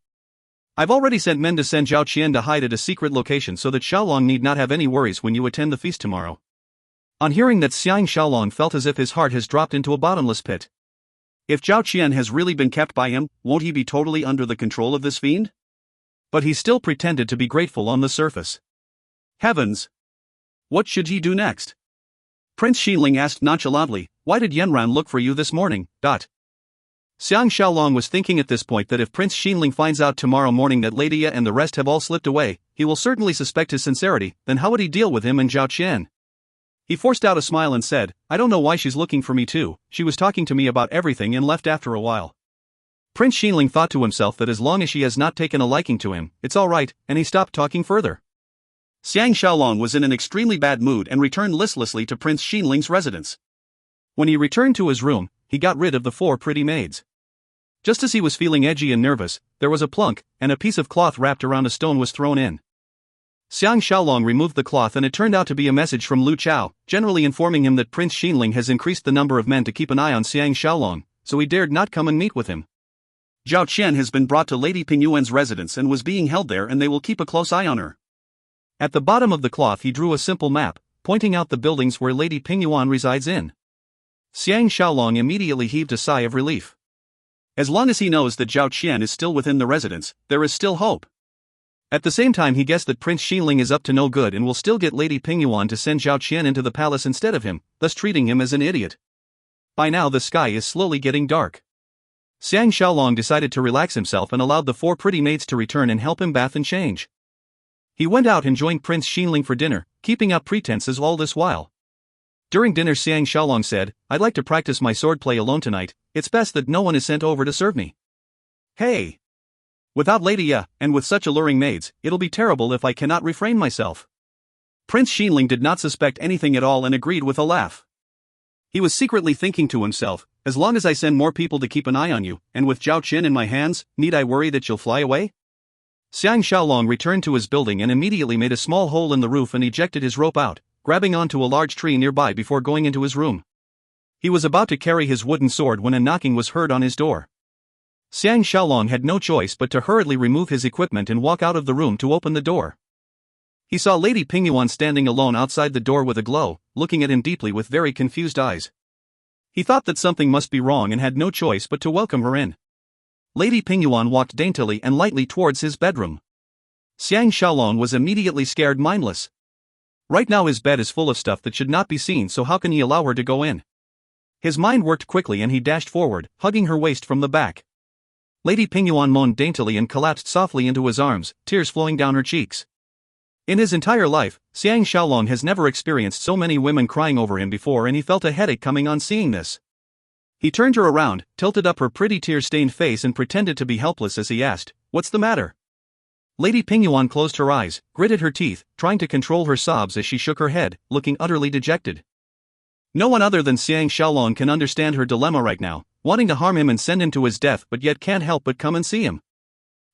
I've already sent men to send Zhao Qian to hide at a secret location so that Xiaolong need not have any worries when you attend the feast tomorrow." On hearing that, Xiang Shaolong felt as if his heart has dropped into a bottomless pit. If Zhao Qian has really been kept by him, won't he be totally under the control of this fiend? But he still pretended to be grateful on the surface. Heavens! What should he do next? Prince Xinling asked nonchalantly, "Why did Yanran look for you this morning?" Xiang Shaolong was thinking at this point that if Prince Xinling finds out tomorrow morning that Lady Ye and the rest have all slipped away, he will certainly suspect his sincerity, then how would he deal with him and Zhao Qian? He forced out a smile and said, "I don't know why she's looking for me too, she was talking to me about everything and left after a while." Prince Xinling thought to himself that as long as she has not taken a liking to him, it's alright, and he stopped talking further. Xiang Shaolong was in an extremely bad mood and returned listlessly to Prince Xinling's residence. When he returned to his room, he got rid of the 4 pretty maids. Just as he was feeling edgy and nervous, there was a plunk, and a piece of cloth wrapped around a stone was thrown in. Xiang Shaolong removed the cloth and it turned out to be a message from Lu Chao, generally informing him that Prince Xinling has increased the number of men to keep an eye on Xiang Shaolong, so he dared not come and meet with him. Zhao Qian has been brought to Lady Pingyuan's residence and was being held there and they will keep a close eye on her. At the bottom of the cloth he drew a simple map, pointing out the buildings where Lady Pingyuan resides in. Xiang Shaolong immediately heaved a sigh of relief. As long as he knows that Zhao Qian is still within the residence, there is still hope. At the same time he guessed that Prince Xinling is up to no good and will still get Lady Pingyuan to send Zhao Qian into the palace instead of him, thus treating him as an idiot. By now the sky is slowly getting dark. Xiang Shaolong decided to relax himself and allowed the 4 pretty maids to return and help him bath and change. He went out and joined Prince Xinling for dinner, keeping up pretenses all this while. During dinner Xiang Shaolong said, "I'd like to practice my swordplay alone tonight, it's best that no one is sent over to serve me." "Hey! Without Lady Ye, and with such alluring maids, it'll be terrible if I cannot refrain myself." Prince Xinling did not suspect anything at all and agreed with a laugh. He was secretly thinking to himself, as long as I send more people to keep an eye on you, and with Zhao Qian in my hands, need I worry that you'll fly away? Xiang Shaolong returned to his building and immediately made a small hole in the roof and ejected his rope out, grabbing onto a large tree nearby before going into his room. He was about to carry his wooden sword when a knocking was heard on his door. Xiang Shaolong had no choice but to hurriedly remove his equipment and walk out of the room to open the door. He saw Lady Pingyuan standing alone outside the door with a glow, looking at him deeply with very confused eyes. He thought that something must be wrong and had no choice but to welcome her in. Lady Pingyuan walked daintily and lightly towards his bedroom. Xiang Shaolong was immediately scared mindless. Right now his bed is full of stuff that should not be seen, so how can he allow her to go in? His mind worked quickly and he dashed forward, hugging her waist from the back. Lady Pingyuan moaned daintily and collapsed softly into his arms, tears flowing down her cheeks. In his entire life, Xiang Shaolong has never experienced so many women crying over him before and he felt a headache coming on seeing this. He turned her around, tilted up her pretty tear-stained face and pretended to be helpless as he asked, "What's the matter?" Lady Pingyuan closed her eyes, gritted her teeth, trying to control her sobs as she shook her head, looking utterly dejected. No one other than Xiang Shaolong can understand her dilemma right now, wanting to harm him and send him to his death but yet can't help but come and see him.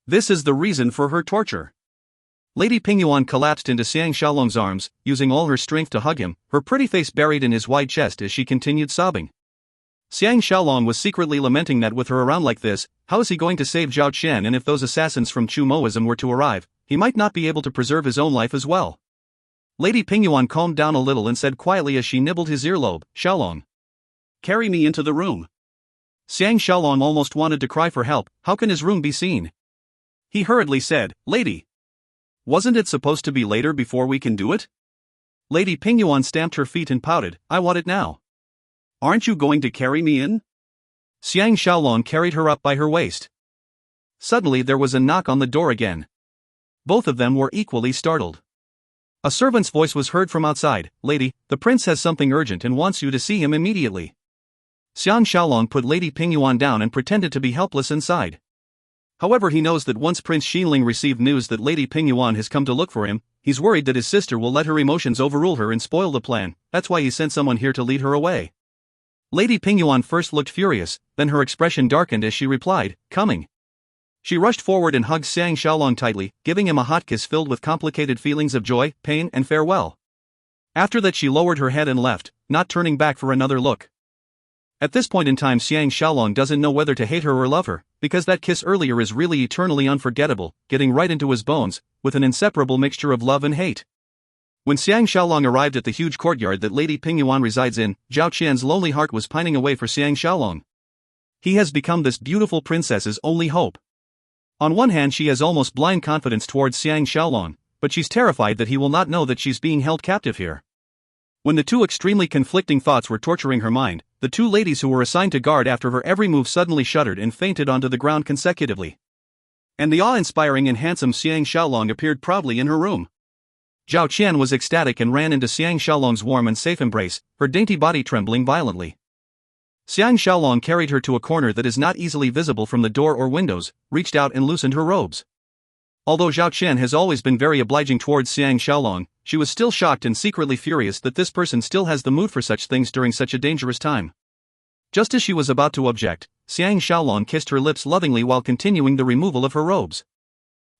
This is the reason for her torture. Lady Pingyuan collapsed into Xiang Shaolong's arms, using all her strength to hug him, her pretty face buried in his wide chest as she continued sobbing. Xiang Shaolong was secretly lamenting that with her around like this, how is he going to save Zhao Qian, and if those assassins from Chu Moism were to arrive, he might not be able to preserve his own life as well. Lady Pingyuan calmed down a little and said quietly as she nibbled his earlobe, "Shaolong, carry me into the room." Xiang Shaolong almost wanted to cry for help, how can his room be seen? He hurriedly said, "Lady, wasn't it supposed to be later before we can do it?" Lady Pingyuan stamped her feet and pouted, "I want it now." "Aren't you going to carry me in?" Xiang Shaolong carried her up by her waist. Suddenly there was a knock on the door again. Both of them were equally startled. A servant's voice was heard from outside, "Lady, the prince has something urgent and wants you to see him immediately." Xiang Shaolong put Lady Pingyuan down and pretended to be helpless inside. However, he knows that once Prince Xinling received news that Lady Pingyuan has come to look for him, he's worried that his sister will let her emotions overrule her and spoil the plan. That's why he sent someone here to lead her away. Lady Pingyuan first looked furious, then her expression darkened as she replied, "Coming." She rushed forward and hugged Xiang Shaolong tightly, giving him a hot kiss filled with complicated feelings of joy, pain, and farewell. After that, she lowered her head and left, not turning back for another look. At this point in time, Xiang Shaolong doesn't know whether to hate her or love her, because that kiss earlier is really eternally unforgettable, getting right into his bones, with an inseparable mixture of love and hate. When Xiang Shaolong arrived at the huge courtyard that Lady Pingyuan resides in, Zhao Qian's lonely heart was pining away for Xiang Shaolong. He has become this beautiful princess's only hope. On one hand, she has almost blind confidence towards Xiang Shaolong, but she's terrified that he will not know that she's being held captive here. When the two extremely conflicting thoughts were torturing her mind, the two ladies who were assigned to guard after her every move suddenly shuddered and fainted onto the ground consecutively. And the awe-inspiring and handsome Xiang Shaolong appeared proudly in her room. Zhao Qian was ecstatic and ran into Xiang Shaolong's warm and safe embrace, her dainty body trembling violently. Xiang Shaolong carried her to a corner that is not easily visible from the door or windows, reached out and loosened her robes. Although Zhao Qian has always been very obliging towards Xiang Shaolong, she was still shocked and secretly furious that this person still has the mood for such things during such a dangerous time. Just as she was about to object, Xiang Shaolong kissed her lips lovingly while continuing the removal of her robes.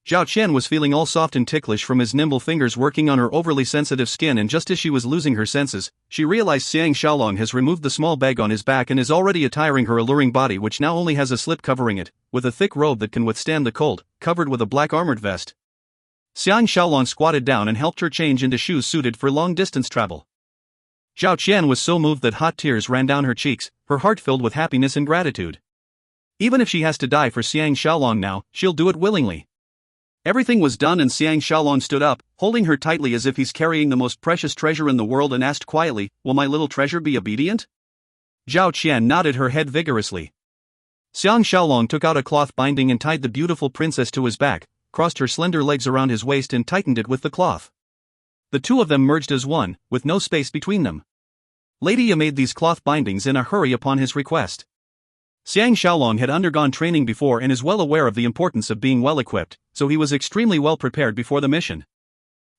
Zhao Qian was feeling all soft and ticklish from his nimble fingers working on her overly sensitive skin, and just as she was losing her senses, she realized Xiang Shaolong has removed the small bag on his back and is already attiring her alluring body, which now only has a slip covering it, with a thick robe that can withstand the cold, covered with a black armored vest. Xiang Shaolong squatted down and helped her change into shoes suited for long-distance travel. Zhao Qian was so moved that hot tears ran down her cheeks, her heart filled with happiness and gratitude. Even if she has to die for Xiang Shaolong now, she'll do it willingly. Everything was done and Xiang Shaolong stood up, holding her tightly as if he's carrying the most precious treasure in the world, and asked quietly, "Will my little treasure be obedient?" Zhao Qian nodded her head vigorously. Xiang Shaolong took out a cloth binding and tied the beautiful princess to his back, crossed her slender legs around his waist and tightened it with the cloth. The two of them merged as one, with no space between them. Lady Yi made these cloth bindings in a hurry upon his request. Xiang Shaolong had undergone training before and is well aware of the importance of being well equipped, so he was extremely well prepared before the mission.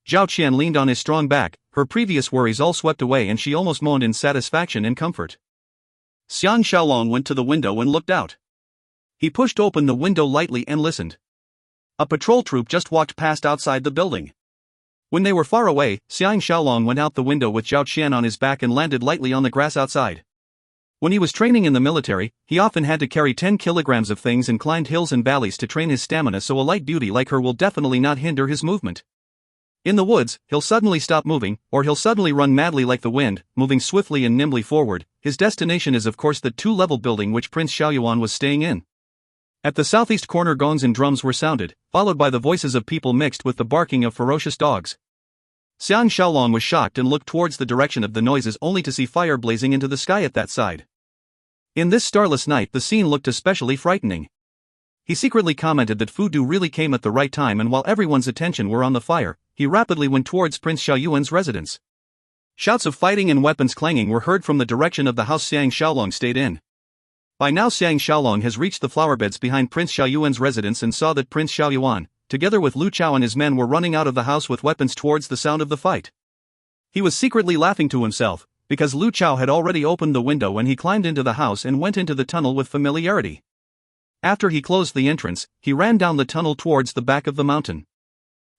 Zhao Qian leaned on his strong back, her previous worries all swept away, and she almost moaned in satisfaction and comfort. Xiang Shaolong went to the window and looked out. He pushed open the window lightly and listened. A patrol troop just walked past outside the building. When they were far away, Xiang Shaolong went out the window with Zhao Qian on his back and landed lightly on the grass outside. When he was training in the military, he often had to carry 10 kilograms of things and climbed hills and valleys to train his stamina, so a light beauty like her will definitely not hinder his movement. In the woods, he'll suddenly stop moving, or he'll suddenly run madly like the wind, moving swiftly and nimbly forward. His destination is of course the 2-level building which Prince Xiaoyuan was staying in. At the southeast corner, gongs and drums were sounded, followed by the voices of people mixed with the barking of ferocious dogs. Xiang Shaolong was shocked and looked towards the direction of the noises, only to see fire blazing into the sky at that side. In this starless night, the scene looked especially frightening. He secretly commented that Fu Du really came at the right time, and while everyone's attention were on the fire, he rapidly went towards Prince Xiaoyuan's residence. Shouts of fighting and weapons clanging were heard from the direction of the house Xiang Shaolong stayed in. By now Xiang Shaolong has reached the flower beds behind Prince Xiaoyuan's residence and saw that Prince Xiaoyuan, together with Lu Chao and his men, were running out of the house with weapons towards the sound of the fight. He was secretly laughing to himself, because Lu Chao had already opened the window and he climbed into the house and went into the tunnel with familiarity. After he closed the entrance, he ran down the tunnel towards the back of the mountain.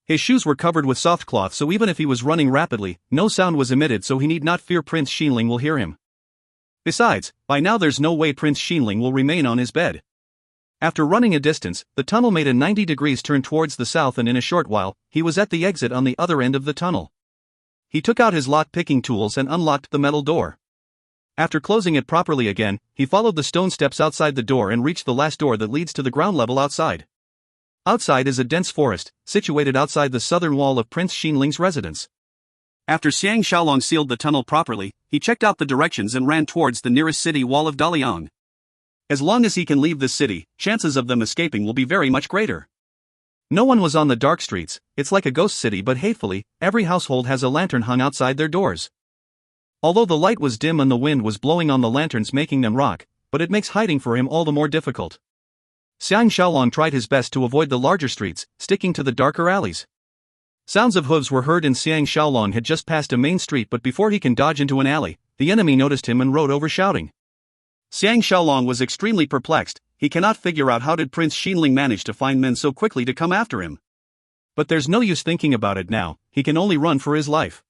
His shoes were covered with soft cloth, so even if he was running rapidly, no sound was emitted, so he need not fear Prince Xinling will hear him. Besides, by now there's no way Prince Xinling will remain on his bed. After running a distance, the tunnel made a 90 degrees turn towards the south, and in a short while, he was at the exit on the other end of the tunnel. He took out his lock-picking tools and unlocked the metal door. After closing it properly again, he followed the stone steps outside the door and reached the last door that leads to the ground level outside. Outside is a dense forest, situated outside the southern wall of Prince Xinling's residence. After Xiang Shaolong sealed the tunnel properly, he checked out the directions and ran towards the nearest city wall of Daliang. As long as he can leave this city, chances of them escaping will be very much greater. No one was on the dark streets. It's like a ghost city, but hatefully, every household has a lantern hung outside their doors. Although the light was dim and the wind was blowing on the lanterns making them rock, but it makes hiding for him all the more difficult. Xiang Shaolong tried his best to avoid the larger streets, sticking to the darker alleys. Sounds of hooves were heard and Xiang Shaolong had just passed a main street, but before he can dodge into an alley, the enemy noticed him and rode over shouting. Xiang Shaolong was extremely perplexed. He cannot figure out how did Prince Xinling manage to find men so quickly to come after him. But there's no use thinking about it now, he can only run for his life.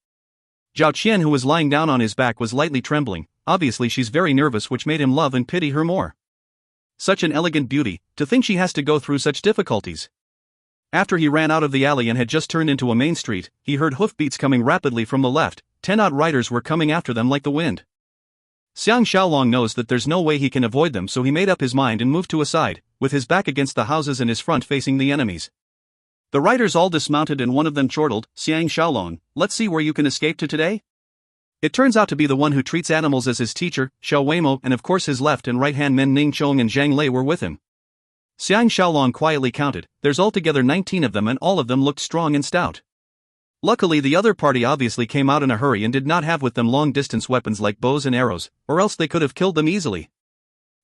Zhao Qian, who was lying down on his back, was lightly trembling. Obviously she's very nervous, which made him love and pity her more. Such an elegant beauty, to think she has to go through such difficulties. After he ran out of the alley and had just turned into a main street, he heard hoofbeats coming rapidly from the left. 10 odd riders were coming after them like the wind. Xiang Shaolong knows that there's no way he can avoid them, so he made up his mind and moved to a side, with his back against the houses and his front facing the enemies. The riders all dismounted and one of them chortled, "Xiang Shaolong, let's see where you can escape to today?" It turns out to be the one who treats animals as his teacher, Xiao Weimo, and of course his left and right hand men Ning Chong and Zhang Lei were with him. Xiang Shaolong quietly counted, there's altogether 19 of them and all of them looked strong and stout. Luckily the other party obviously came out in a hurry and did not have with them long-distance weapons like bows and arrows, or else they could have killed them easily.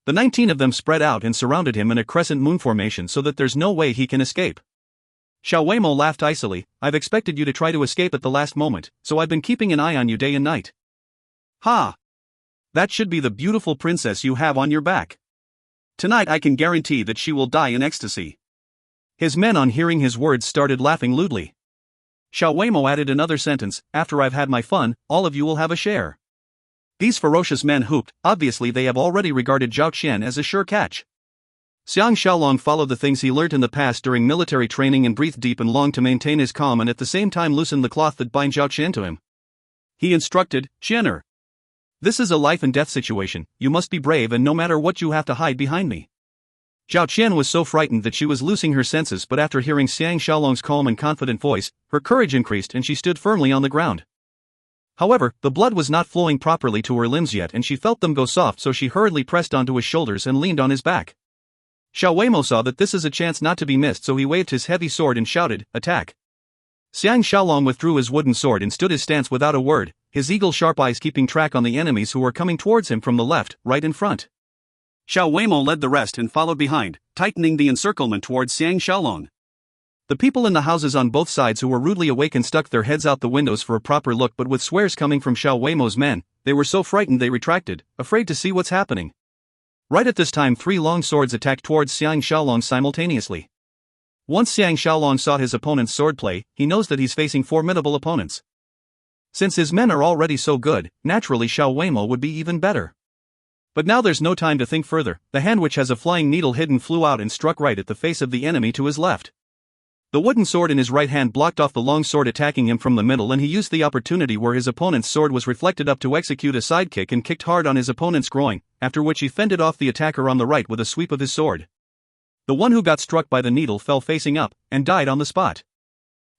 The 19 of them spread out and surrounded him in a crescent moon formation so that there's no way he can escape. Xiao Weimo laughed icily, "I've expected you to try to escape at the last moment, so I've been keeping an eye on you day and night." "Ha! That should be the beautiful princess you have on your back. Tonight I can guarantee that she will die in ecstasy." His men on hearing his words started laughing lewdly. Xiao Weimo added another sentence, "After I've had my fun, all of you will have a share." These ferocious men hooped. Obviously they have already regarded Zhao Qian as a sure catch. Xiang Shaolong followed the things he learnt in the past during military training and breathed deep and long to maintain his calm and at the same time loosen the cloth that binds Zhao Qian to him. He instructed, "Qianer, this is a life and death situation, you must be brave and no matter what you have to hide behind me." Zhao Qian was so frightened that she was losing her senses, but after hearing Xiang Shaolong's calm and confident voice, her courage increased and she stood firmly on the ground. However, the blood was not flowing properly to her limbs yet and she felt them go soft, so she hurriedly pressed onto his shoulders and leaned on his back. Xiao Weimo saw that this is a chance not to be missed, so he waved his heavy sword and shouted, "Attack!" Xiang Shaolong withdrew his wooden sword and stood his stance without a word, his eagle-sharp eyes keeping track on the enemies who were coming towards him from the left, right and front. Xiao Weimo led the rest and followed behind, tightening the encirclement towards Xiang Shaolong. The people in the houses on both sides who were rudely awakened stuck their heads out the windows for a proper look, but with swears coming from Xiao Weimo's men, they were so frightened they retracted, afraid to see what's happening. Right at this time 3 long swords attacked towards Xiang Shaolong simultaneously. Once Xiang Shaolong saw his opponent's swordplay, he knows that he's facing formidable opponents. Since his men are already so good, naturally Xiao Weimo would be even better. But now there's no time to think further. The hand which has a flying needle hidden flew out and struck right at the face of the enemy to his left. The wooden sword in his right hand blocked off the long sword attacking him from the middle, and he used the opportunity where his opponent's sword was reflected up to execute a sidekick and kicked hard on his opponent's groin, after which he fended off the attacker on the right with a sweep of his sword. The one who got struck by the needle fell facing up, and died on the spot.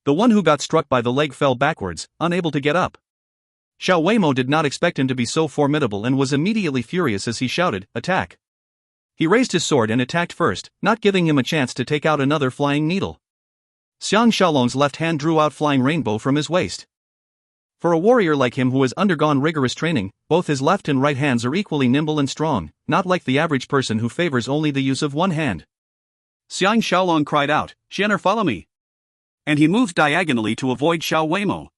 The one who got struck by the leg fell backwards, unable to get up. Xiao Weimo did not expect him to be so formidable and was immediately furious as he shouted, "Attack!" He raised his sword and attacked first, not giving him a chance to take out another flying needle. Xiang Shaolong's left hand drew out flying rainbow from his waist. For a warrior like him who has undergone rigorous training, both his left and right hands are equally nimble and strong, not like the average person who favors only the use of one hand. Xiang Shaolong cried out, "Qianer, follow me!" And he moved diagonally to avoid Xiao Weimo.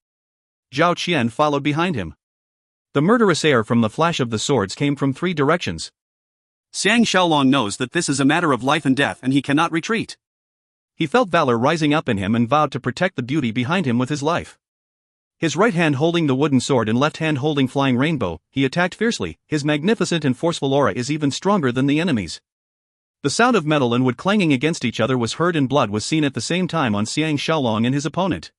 Zhao Qian followed behind him. The murderous air from the flash of the swords came from 3 directions. Xiang Shaolong knows that this is a matter of life and death and he cannot retreat. He felt valor rising up in him and vowed to protect the beauty behind him with his life. His right hand holding the wooden sword and left hand holding flying rainbow, he attacked fiercely. His magnificent and forceful aura is even stronger than the enemy's. The sound of metal and wood clanging against each other was heard and blood was seen at the same time on Xiang Shaolong and his opponent.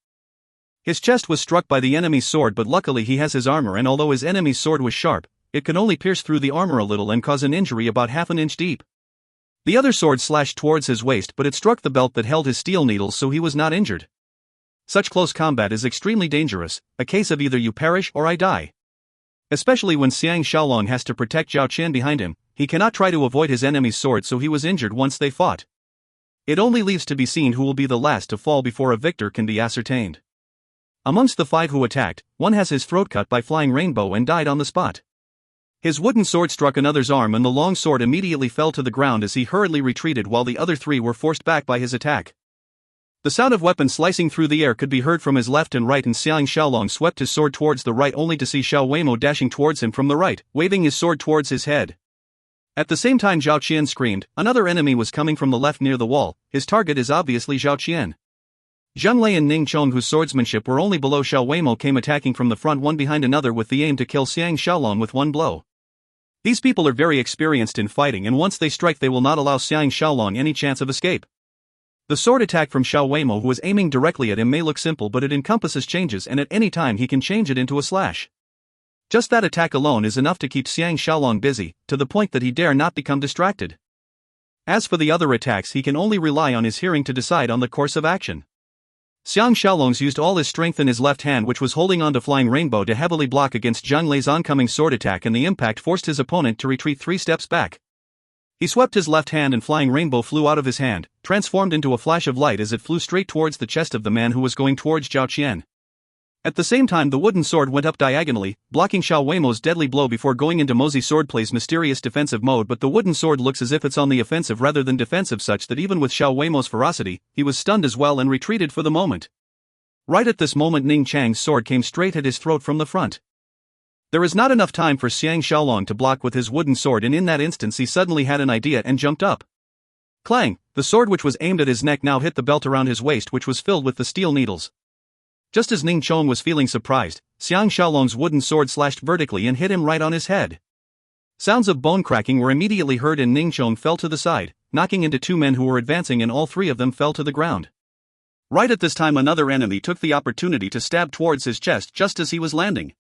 His chest was struck by the enemy's sword, but luckily he has his armor, and although his enemy's sword was sharp, it could only pierce through the armor a little and cause an injury about half an inch deep. The other sword slashed towards his waist, but it struck the belt that held his steel needles, so he was not injured. Such close combat is extremely dangerous, a case of either you perish or I die. Especially when Xiang Shaolong has to protect Zhao Qian behind him, he cannot try to avoid his enemy's sword, so he was injured once they fought. It only leaves to be seen who will be the last to fall before a victor can be ascertained. Amongst the 5 who attacked, one has his throat cut by flying rainbow and died on the spot. His wooden sword struck another's arm and the long sword immediately fell to the ground as he hurriedly retreated while the other 3 were forced back by his attack. The sound of weapons slicing through the air could be heard from his left and right, and Xiang Shaolong swept his sword towards the right only to see Xiao Weimo dashing towards him from the right, waving his sword towards his head. At the same time Zhao Qian screamed, another enemy was coming from the left near the wall. His target is obviously Zhao Qian. Zhang Lei and Ning Chong, whose swordsmanship were only below Xiao Weimo, came attacking from the front one behind another with the aim to kill Xiang Shaolong with one blow. These people are very experienced in fighting, and once they strike they will not allow Xiang Shaolong any chance of escape. The sword attack from Xiao Weimo, who was aiming directly at him, may look simple, but it encompasses changes, and at any time he can change it into a slash. Just that attack alone is enough to keep Xiang Shaolong busy, to the point that he dare not become distracted. As for the other attacks, he can only rely on his hearing to decide on the course of action. Xiang Shaolong used all his strength in his left hand, which was holding on to Flying Rainbow, to heavily block against Zhang Lei's oncoming sword attack, and the impact forced his opponent to retreat 3 steps back. He swept his left hand and Flying Rainbow flew out of his hand, transformed into a flash of light as it flew straight towards the chest of the man who was going towards Zhao Qian. At the same time the wooden sword went up diagonally, blocking Xiao Weimo's deadly blow before going into Mozi sword play's mysterious defensive mode, but the wooden sword looks as if it's on the offensive rather than defensive, such that even with Xiao Weimo's ferocity, he was stunned as well and retreated for the moment. Right at this moment Ning Chang's sword came straight at his throat from the front. There is not enough time for Xiang Shaolong to block with his wooden sword, and in that instance he suddenly had an idea and jumped up. Clang! The sword which was aimed at his neck now hit the belt around his waist, which was filled with the steel needles. Just as Ning Chong was feeling surprised, Xiang Shaolong's wooden sword slashed vertically and hit him right on his head. Sounds of bone cracking were immediately heard and Ning Chong fell to the side, knocking into 2 men who were advancing, and all 3 of them fell to the ground. Right at this time another enemy took the opportunity to stab towards his chest just as he was landing.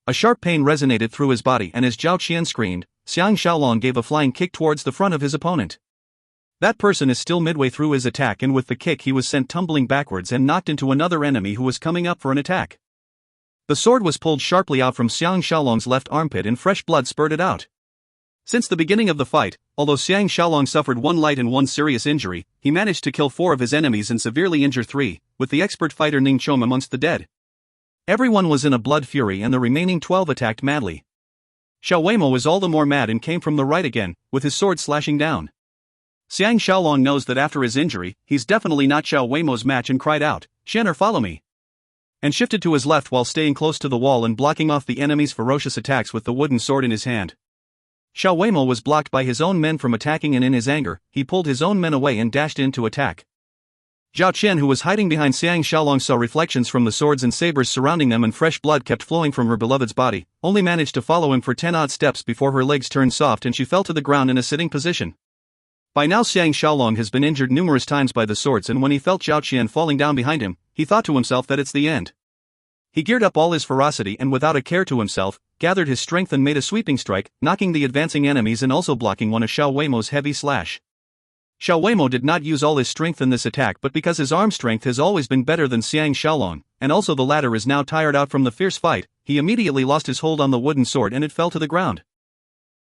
A sharp pain resonated through his body, and as Zhao Qian screamed, Xiang Shaolong gave a flying kick towards the front of his opponent. That person is still midway through his attack, and with the kick he was sent tumbling backwards and knocked into another enemy who was coming up for an attack. The sword was pulled sharply out from Xiang Shaolong's left armpit and fresh blood spurted out. Since the beginning of the fight, although Xiang Shaolong suffered 1 light and 1 serious injury, he managed to kill 4 of his enemies and severely injure 3, with the expert fighter Ning Chong amongst the dead. Everyone was in a blood fury and the remaining 12 attacked madly. Xiao Weimo was all the more mad and came from the right again, with his sword slashing down. Xiang Shaolong knows that after his injury, he's definitely not Xiao Weimo's match and cried out, "Shen'er, follow me!" and shifted to his left while staying close to the wall and blocking off the enemy's ferocious attacks with the wooden sword in his hand. Xiao Weimo was blocked by his own men from attacking, and in his anger, he pulled his own men away and dashed in to attack. Zhao Qian, who was hiding behind Xiang Shaolong, saw reflections from the swords and sabers surrounding them, and fresh blood kept flowing from her beloved's body, only managed to follow him for 10 odd steps before her legs turned soft and she fell to the ground in a sitting position. By now Xiang Shaolong has been injured numerous times by the swords, and when he felt Zhao Qian falling down behind him, he thought to himself that it's the end. He geared up all his ferocity and without a care to himself, gathered his strength and made a sweeping strike, knocking the advancing enemies and also blocking one of Xiao Weimo's heavy slash. Xiao Weimo did not use all his strength in this attack, but because his arm strength has always been better than Xiang Shaolong, and also the latter is now tired out from the fierce fight, he immediately lost his hold on the wooden sword and it fell to the ground.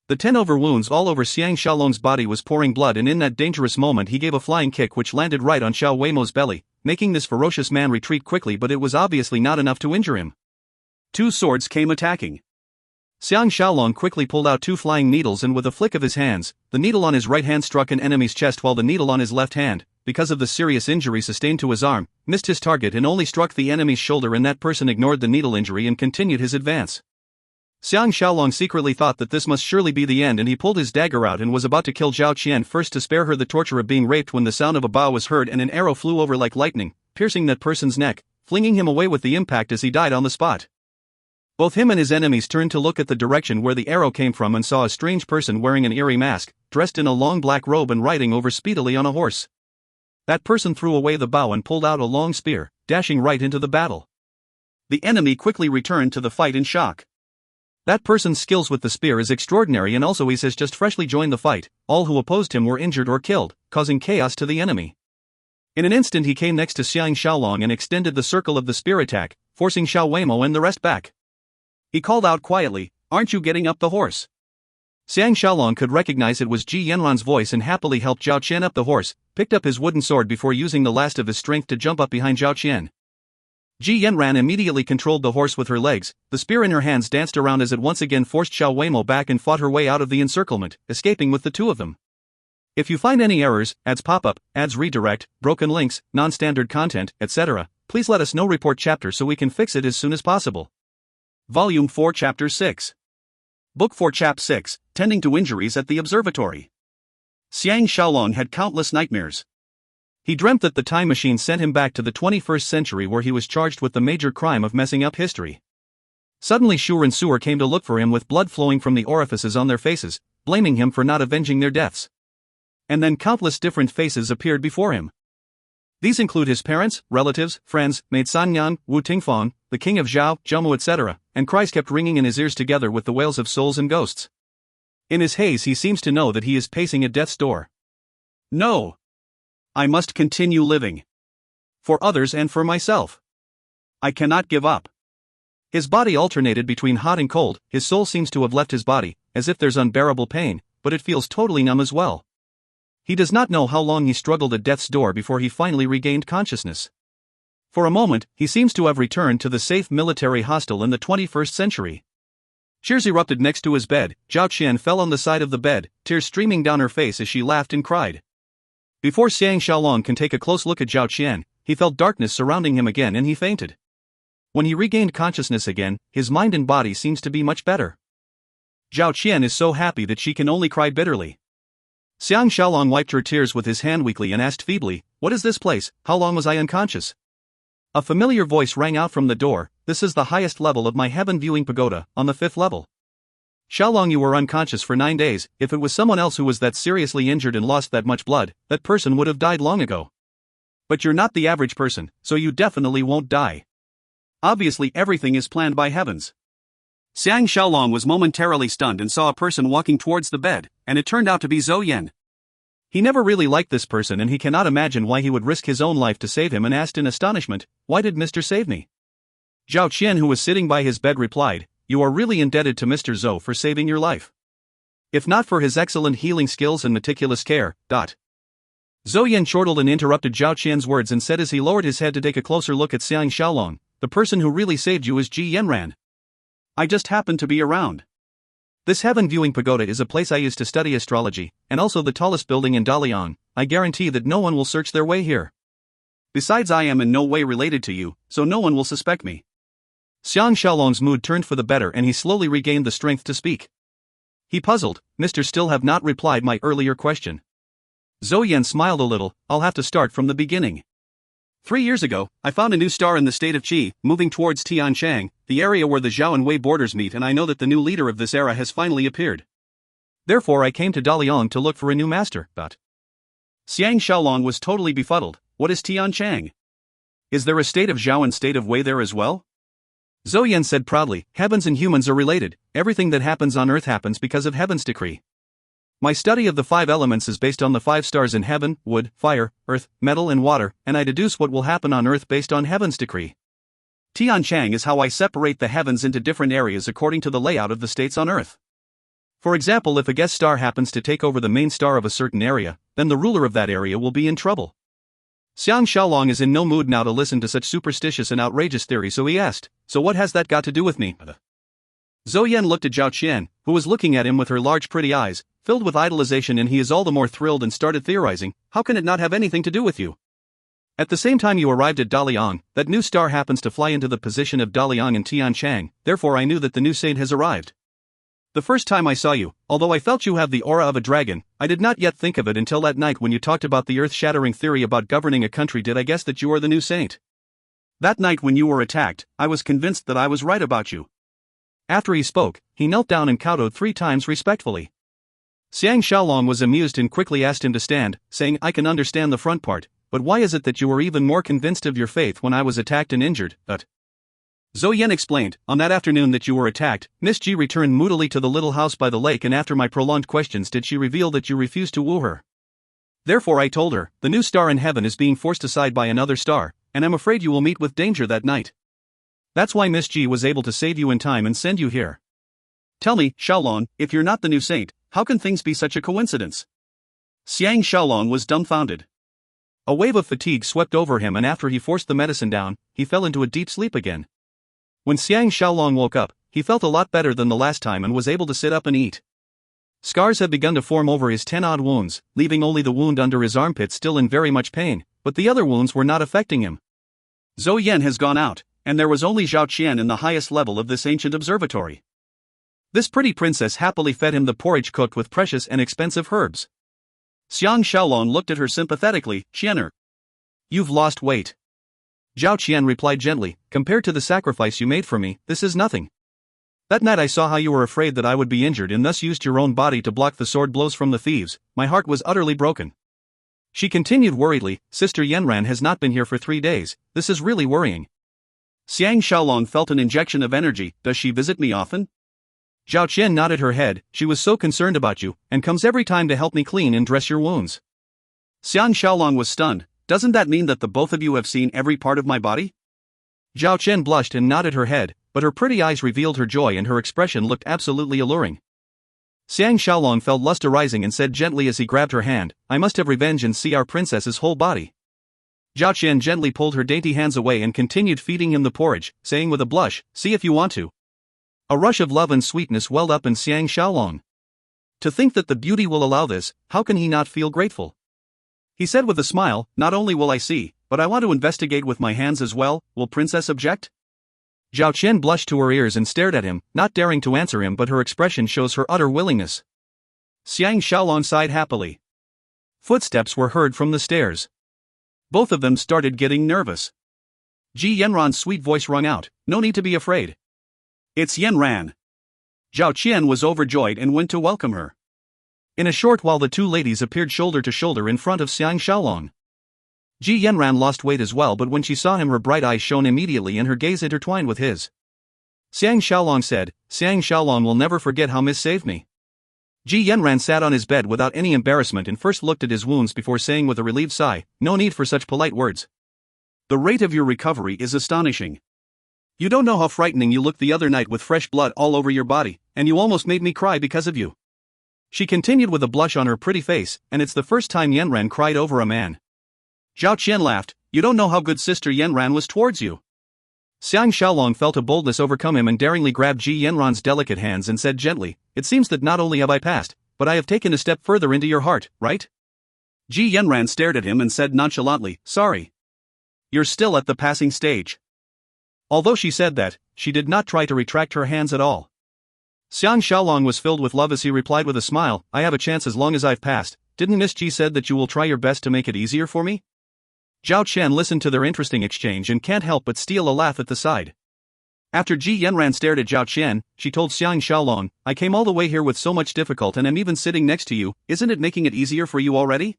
The 10 over wounds all over Xiang Shaolong's body was pouring blood, and in that dangerous moment he gave a flying kick which landed right on Xiao Weimo's belly, making this ferocious man retreat quickly, but it was obviously not enough to injure him. 2 swords came attacking. Xiang Shaolong quickly pulled out 2 flying needles, and with a flick of his hands, the needle on his right hand struck an enemy's chest while the needle on his left hand, because of the serious injury sustained to his arm, missed his target and only struck the enemy's shoulder, and that person ignored the needle injury and continued his advance. Xiang Shaolong secretly thought that this must surely be the end, and he pulled his dagger out and was about to kill Zhao Qian first to spare her the torture of being raped, when the sound of a bow was heard and an arrow flew over like lightning, piercing that person's neck, flinging him away with the impact as he died on the spot. Both him and his enemies turned to look at the direction where the arrow came from and saw a strange person wearing an eerie mask, dressed in a long black robe and riding over speedily on a horse. That person threw away the bow and pulled out a long spear, dashing right into the battle. The enemy quickly returned to the fight in shock. That person's skills with the spear is extraordinary, and also he has just freshly joined the fight. All who opposed him were injured or killed, causing chaos to the enemy. In an instant he came next to Xiang Shaolong and extended the circle of the spear attack, forcing Xiao Weimo and the rest back. He called out quietly, "Aren't you getting up the horse?" Xiang Shaolong could recognize it was Ji Yanran's voice and happily helped Zhao Qian up the horse, picked up his wooden sword before using the last of his strength to jump up behind Zhao Qian. Ji Yanran immediately controlled the horse with her legs, the spear in her hands danced around as it once again forced Xiao Weimo back and fought her way out of the encirclement, escaping with the two of them. If you find any errors, ads pop-up, ads redirect, broken links, non-standard content, etc., please let us know. Report chapter so we can fix it as soon as possible. Volume 4 Chapter 6. Book 4 Chap 6, Tending to Injuries at the Observatory. Xiang Shaolong had countless nightmares. He dreamt that the time machine sent him back to the 21st century where he was charged with the major crime of messing up history. Suddenly Shure and Sewer came to look for him with blood flowing from the orifices on their faces, blaming him for not avenging their deaths. And then countless different faces appeared before him. These include his parents, relatives, friends, maid Sanyan, Wu Tingfang, the king of Zhao, Zhoumu etc., and cries kept ringing in his ears together with the wails of souls and ghosts. In his haze he seems to know that he is pacing at death's door. No! I must continue living. For others and for myself. I cannot give up. His body alternated between hot and cold, his soul seems to have left his body, as if there's unbearable pain, but it feels totally numb as well. He does not know how long he struggled at death's door before he finally regained consciousness. For a moment, he seems to have returned to the safe military hostel in the 21st century. Cheers erupted next to his bed. Zhao Qian fell on the side of the bed, tears streaming down her face as she laughed and cried. Before Xiang Shaolong can take a close look at Zhao Qian, he felt darkness surrounding him again and he fainted. When he regained consciousness again, his mind and body seems to be much better. Zhao Qian is so happy that she can only cry bitterly. Xiang Shaolong wiped her tears with his hand weakly and asked feebly, "What is this place? How long was I unconscious?" A familiar voice rang out from the door, "This is the highest level of my heaven viewing pagoda, on the 5th level. Shaolong, you were unconscious for 9 days. If it was someone else who was that seriously injured and lost that much blood, that person would have died long ago. But you're not the average person, so you definitely won't die. Obviously everything is planned by heavens." Xiang Shaolong was momentarily stunned and saw a person walking towards the bed, and it turned out to be Zhou Yan. He never really liked this person and he cannot imagine why he would risk his own life to save him and asked in astonishment, "Why did Mr. save me?" Zhao Qian, who was sitting by his bed, replied, "You are really indebted to Mr. Zhou for saving your life. If not for his excellent healing skills and meticulous care, Zhou Yan chortled and interrupted Zhao Qian's words and said as he lowered his head to take a closer look at Xiang Shaolong, "The person who really saved you is Ji Yanran. I just happened to be around. This heaven viewing pagoda is a place I used to study astrology, and also the tallest building in Dalian. I guarantee that no one will search their way here. Besides, I am in no way related to you, so no one will suspect me." Xiang Shaolong's mood turned for the better and he slowly regained the strength to speak. He puzzled, "Mr. Still have not replied my earlier question." Zhou Yan smiled a little, "I'll have to start from the beginning. 3 years ago, I found a new star in the state of Qi, moving towards Tianchang, the area where the Zhao and Wei borders meet, and I know that the new leader of this era has finally appeared. Therefore I came to Dalian to look for a new master, Xiang Shaolong was totally befuddled. What is Tianchang? Is there a state of Zhao and state of Wei there as well? Zhou Yan said proudly, "Heavens and humans are related. Everything that happens on earth happens because of heaven's decree. My study of the 5 elements is based on the 5 stars in heaven, wood, fire, earth, metal and water, and I deduce what will happen on earth based on heaven's decree. Tianchang is how I separate the heavens into different areas according to the layout of the states on earth. For example, if a guest star happens to take over the main star of a certain area, then the ruler of that area will be in trouble." Xiang Shaolong is in no mood now to listen to such superstitious and outrageous theory, so he asked, "So what has that got to do with me?" Zhou Yan looked at Zhao Qian, who was looking at him with her large pretty eyes, filled with idolization, and he is all the more thrilled and started theorizing, "How can it not have anything to do with you? At the same time you arrived at Dalian, that new star happens to fly into the position of Dalian in Tianchang, therefore I knew that the new saint has arrived. The first time I saw you, although I felt you have the aura of a dragon, I did not yet think of it until that night when you talked about the earth-shattering theory about governing a country. Did I guess that you are the new saint? That night when you were attacked, I was convinced that I was right about you." After he spoke, he knelt down and kowtowed 3 times respectfully. Xiang Shaolong was amused and quickly asked him to stand, saying, "I can understand the front part, but why is it that you were even more convinced of your faith when I was attacked and injured?" Zhou Yan explained, "On that afternoon that you were attacked, Miss Ji returned moodily to the little house by the lake, and after my prolonged questions did she reveal that you refused to woo her. Therefore I told her, the new star in heaven is being forced aside by another star, and I'm afraid you will meet with danger that night. That's why Miss Ji was able to save you in time and send you here. Tell me, Shaolong, if you're not the new saint, how can things be such a coincidence?" Xiang Shaolong was dumbfounded. A wave of fatigue swept over him, and after he forced the medicine down, he fell into a deep sleep again. When Xiang Shaolong woke up, he felt a lot better than the last time and was able to sit up and eat. Scars had begun to form over his 10-odd wounds, leaving only the wound under his armpit still in very much pain, but the other wounds were not affecting him. Zhou Yan has gone out, and there was only Zhao Qian in the highest level of this ancient observatory. This pretty princess happily fed him the porridge cooked with precious and expensive herbs. Xiang Shaolong looked at her sympathetically. "Qianer, you've lost weight." Zhao Qian replied gently, "Compared to the sacrifice you made for me, this is nothing. That night I saw how you were afraid that I would be injured and thus used your own body to block the sword blows from the thieves. My heart was utterly broken." She continued worriedly, "Sister Yanran has not been here for 3 days, this is really worrying." Xiang Shaolong felt an injection of energy. "Does she visit me often?" Zhao Qian nodded her head. "She was so concerned about you, and comes every time to help me clean and dress your wounds." Xiang Shaolong was stunned. "Doesn't that mean that the both of you have seen every part of my body?" Zhao Qian blushed and nodded her head, but her pretty eyes revealed her joy and her expression looked absolutely alluring. Xiang Shaolong felt lust arising and said gently as he grabbed her hand, "I must have revenge and see our princess's whole body." Zhao Qian gently pulled her dainty hands away and continued feeding him the porridge, saying with a blush, "See if you want to." A rush of love and sweetness welled up in Xiang Shaolong. To think that the beauty will allow this, how can he not feel grateful? He said with a smile, "Not only will I see, but I want to investigate with my hands as well. Will Princess object?" Zhao Qian blushed to her ears and stared at him, not daring to answer him, but her expression shows her utter willingness. Xiang Shaolong sighed happily. Footsteps were heard from the stairs. Both of them started getting nervous. Ji Yanran's sweet voice rung out, "No need to be afraid. It's Yanran." Zhao Qian was overjoyed and went to welcome her. In a short while the two ladies appeared shoulder to shoulder in front of Xiang Shaolong. Ji Yanran lost weight as well, but when she saw him her bright eyes shone immediately and her gaze intertwined with his. Xiang Shaolong said, "Xiang Shaolong will never forget how Miss saved me." Ji Yanran sat on his bed without any embarrassment and first looked at his wounds before saying with a relieved sigh, "No need for such polite words. The rate of your recovery is astonishing. You don't know how frightening you looked the other night with fresh blood all over your body, and you almost made me cry because of you." She continued with a blush on her pretty face, "And it's the first time Yanran cried over a man." Zhao Qian laughed, "You don't know how good Sister Yanran was towards you." Xiang Shaolong felt a boldness overcome him and daringly grabbed Ji Yanran's delicate hands and said gently, "It seems that not only have I passed, but I have taken a step further into your heart, right?" Ji Yanran stared at him and said nonchalantly, "Sorry. You're still at the passing stage." Although she said that, she did not try to retract her hands at all. Xiang Shaolong was filled with love as he replied with a smile, "I have a chance as long as I've passed. Didn't Miss Ji said that you will try your best to make it easier for me?" Zhao Qian listened to their interesting exchange and can't help but steal a laugh at the side. After Ji Yanran stared at Zhao Qian, she told Xiang Shaolong, "I came all the way here with so much difficulty and am even sitting next to you, isn't it making it easier for you already?"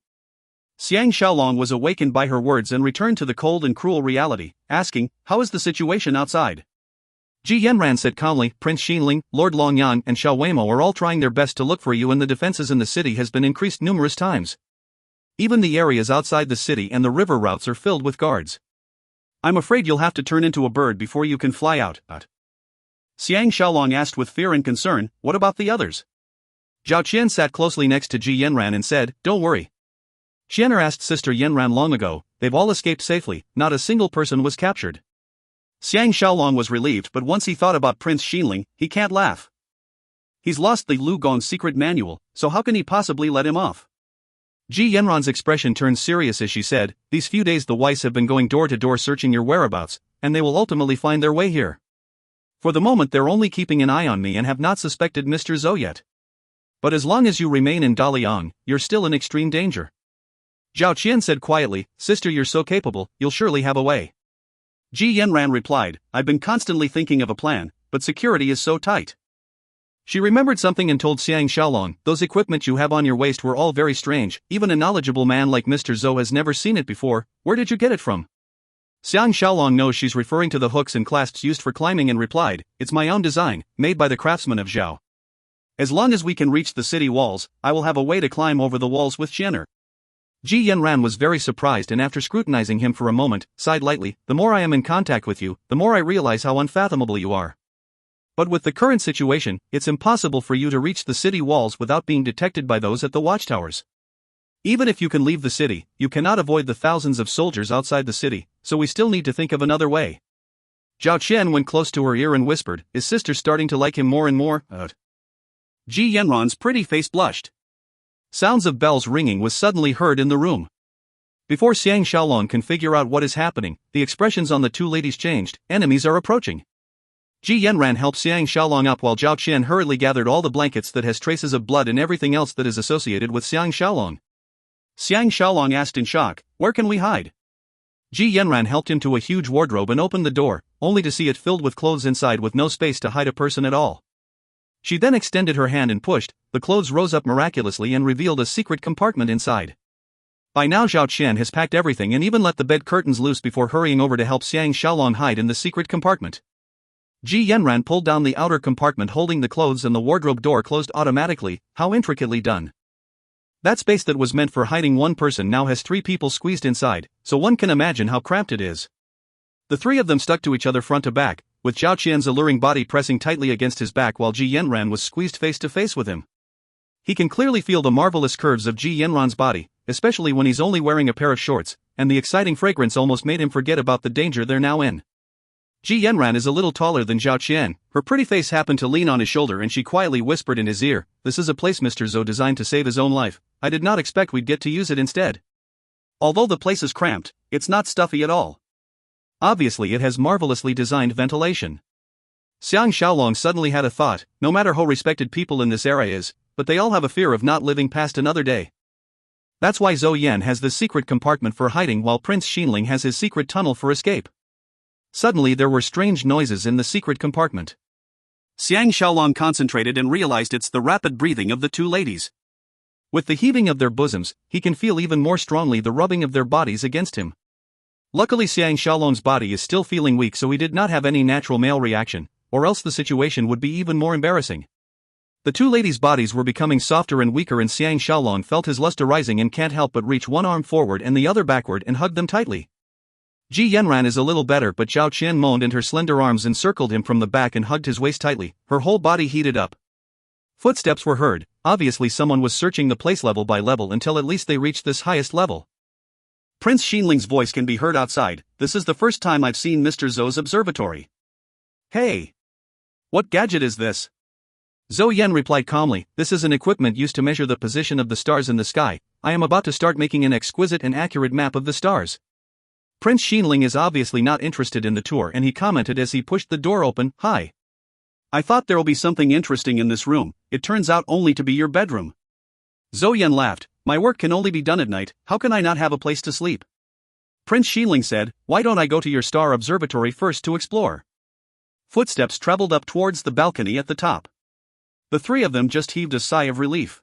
Xiang Shaolong was awakened by her words and returned to the cold and cruel reality, asking, "How is the situation outside?" Ji Yanran said calmly, "Prince Xinling, Lord Longyan and Xiao Weimo are all trying their best to look for you and the defenses in the city has been increased numerous times. Even the areas outside the city and the river routes are filled with guards. I'm afraid you'll have to turn into a bird before you can fly out." Xiang Shaolong asked with fear and concern, "What about the others?" Zhao Qian sat closely next to Ji Yanran and said, "Don't worry. Qianer asked Sister Yanran long ago, they've all escaped safely, not a single person was captured." Xiang Shaolong was relieved, but once he thought about Prince Xinling, he can't laugh. He's lost the Lu Gong secret manual, so how can he possibly let him off? Ji Yanran's expression turned serious as she said, "These few days the Weiss have been going door to door searching your whereabouts, and they will ultimately find their way here. For the moment they're only keeping an eye on me and have not suspected Mr. Zhou yet. But as long as you remain in Daliang, you're still in extreme danger." Zhao Qian said quietly, "Sister, you're so capable, you'll surely have a way." Ji Yanran replied, "I've been constantly thinking of a plan, but security is so tight." She remembered something and told Xiang Shaolong, "Those equipment you have on your waist were all very strange, even a knowledgeable man like Mr. Zhou has never seen it before. Where did you get it from?" Xiang Shaolong knows she's referring to the hooks and clasps used for climbing and replied, "It's my own design, made by the craftsmen of Zhao. As long as we can reach the city walls, I will have a way to climb over the walls with Qianer." Ji Yanran was very surprised and after scrutinizing him for a moment, sighed lightly, "The more I am in contact with you, the more I realize how unfathomable you are. But with the current situation, it's impossible for you to reach the city walls without being detected by those at the watchtowers. Even if you can leave the city, you cannot avoid the thousands of soldiers outside the city, so we still need to think of another way. Zhao Qian went close to her ear and whispered, his sister starting to like him more and more. Ji Yanran's pretty face blushed. Sounds of bells ringing was suddenly heard in the room. Before Xiang Shaolong can figure out what is happening, the expressions on the two ladies changed. Enemies are approaching. Ji Yanran helped Xiang Shaolong up while Zhao Qian hurriedly gathered all the blankets that has traces of blood and everything else that is associated with Xiang Shaolong. Xiang Shaolong asked in shock, where can we hide? Ji Yanran helped him to a huge wardrobe and opened the door, only to see it filled with clothes inside with no space to hide a person at all. She then extended her hand and pushed, the clothes rose up miraculously and revealed a secret compartment inside. By now Zhao Qian has packed everything and even let the bed curtains loose before hurrying over to help Xiang Shaolong hide in the secret compartment. Ji Yanran pulled down the outer compartment holding the clothes and the wardrobe door closed automatically. How intricately done. That space that was meant for hiding one person now has 3 people squeezed inside, so one can imagine how cramped it is. The 3 of them stuck to each other front to back, with Zhao Qian's alluring body pressing tightly against his back while Ji Yanran was squeezed face to face with him. He can clearly feel the marvelous curves of Ji Yanran's body, especially when he's only wearing a pair of shorts, and the exciting fragrance almost made him forget about the danger they're now in. Ji Yanran is a little taller than Zhao Qian. Her pretty face happened to lean on his shoulder and she quietly whispered in his ear, this is a place Mr. Zhou designed to save his own life. I did not expect we'd get to use it instead. Although the place is cramped, it's not stuffy at all. Obviously it has marvelously designed ventilation. Xiang Shaolong suddenly had a thought, no matter how respected people in this area is, but they all have a fear of not living past another day. That's why Zhou Yan has the secret compartment for hiding while Prince Xinling has his secret tunnel for escape. Suddenly there were strange noises in the secret compartment. Xiang Shaolong concentrated and realized it's the rapid breathing of the 2 ladies. With the heaving of their bosoms, he can feel even more strongly the rubbing of their bodies against him. Luckily Xiang Shaolong's body is still feeling weak so he did not have any natural male reaction, or else the situation would be even more embarrassing. The 2 ladies' bodies were becoming softer and weaker and Xiang Shaolong felt his lust arising and can't help but reach one arm forward and the other backward and hug them tightly. Ji Yanran is a little better but Zhao Qian moaned and her slender arms encircled him from the back and hugged his waist tightly, her whole body heated up. Footsteps were heard, obviously someone was searching the place level by level until at least they reached this highest level. Prince Xinling's voice can be heard outside, this is the first time I've seen Mr. Zhou's observatory. Hey! What gadget is this? Zhou Yan replied calmly, this is an equipment used to measure the position of the stars in the sky. I am about to start making an exquisite and accurate map of the stars. Prince Xinling is obviously not interested in the tour and he commented as he pushed the door open, hi. I thought there'll be something interesting in this room, it turns out only to be your bedroom. Zhou Yan laughed, my work can only be done at night, how can I not have a place to sleep? Prince Xinling said, why don't I go to your star observatory first to explore? Footsteps traveled up towards the balcony at the top. The 3 of them just heaved a sigh of relief.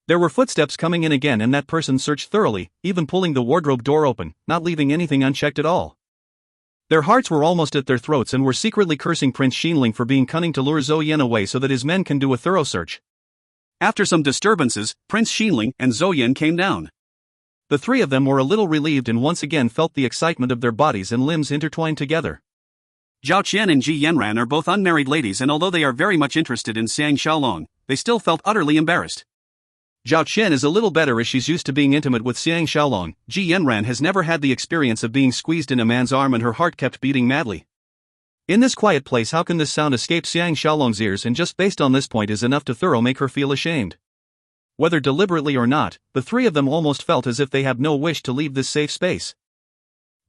There were footsteps coming in again and that person searched thoroughly, even pulling the wardrobe door open, not leaving anything unchecked at all. Their hearts were almost at their throats and were secretly cursing Prince Xinling for being cunning to lure Zhou Yan away so that his men can do a thorough search. After some disturbances, Prince Xinling and Zhou Yan came down. The 3 of them were a little relieved and once again felt the excitement of their bodies and limbs intertwined together. Zhao Qian and Ji Yanran are both unmarried ladies and although they are very much interested in Xiang Shaolong, they still felt utterly embarrassed. Zhao Qian is a little better as she's used to being intimate with Xiang Shaolong. Ji Yanran has never had the experience of being squeezed in a man's arm and her heart kept beating madly. In this quiet place how can this sound escape Xiang Shaolong's ears and just based on this point is enough to thoroughly make her feel ashamed. Whether deliberately or not, the 3 of them almost felt as if they have no wish to leave this safe space.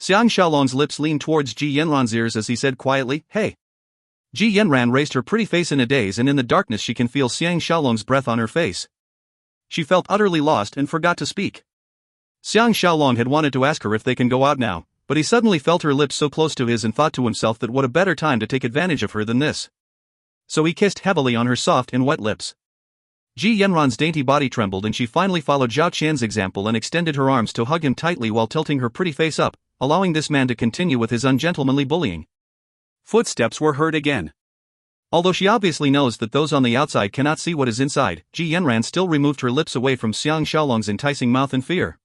Xiang Shaolong's lips leaned towards Ji Yanran's ears as he said quietly, hey. Ji Yanran raised her pretty face in a daze and in the darkness she can feel Xiang Shaolong's breath on her face. She felt utterly lost and forgot to speak. Xiang Shaolong had wanted to ask her if they can go out now, but he suddenly felt her lips so close to his and thought to himself that what a better time to take advantage of her than this. So he kissed heavily on her soft and wet lips. Ji Yanran's dainty body trembled and she finally followed Zhao Qian's example and extended her arms to hug him tightly while tilting her pretty face up, allowing this man to continue with his ungentlemanly bullying. Footsteps were heard again. Although she obviously knows that those on the outside cannot see what is inside, Ji Yanran still removed her lips away from Xiang Shaolong's enticing mouth in fear.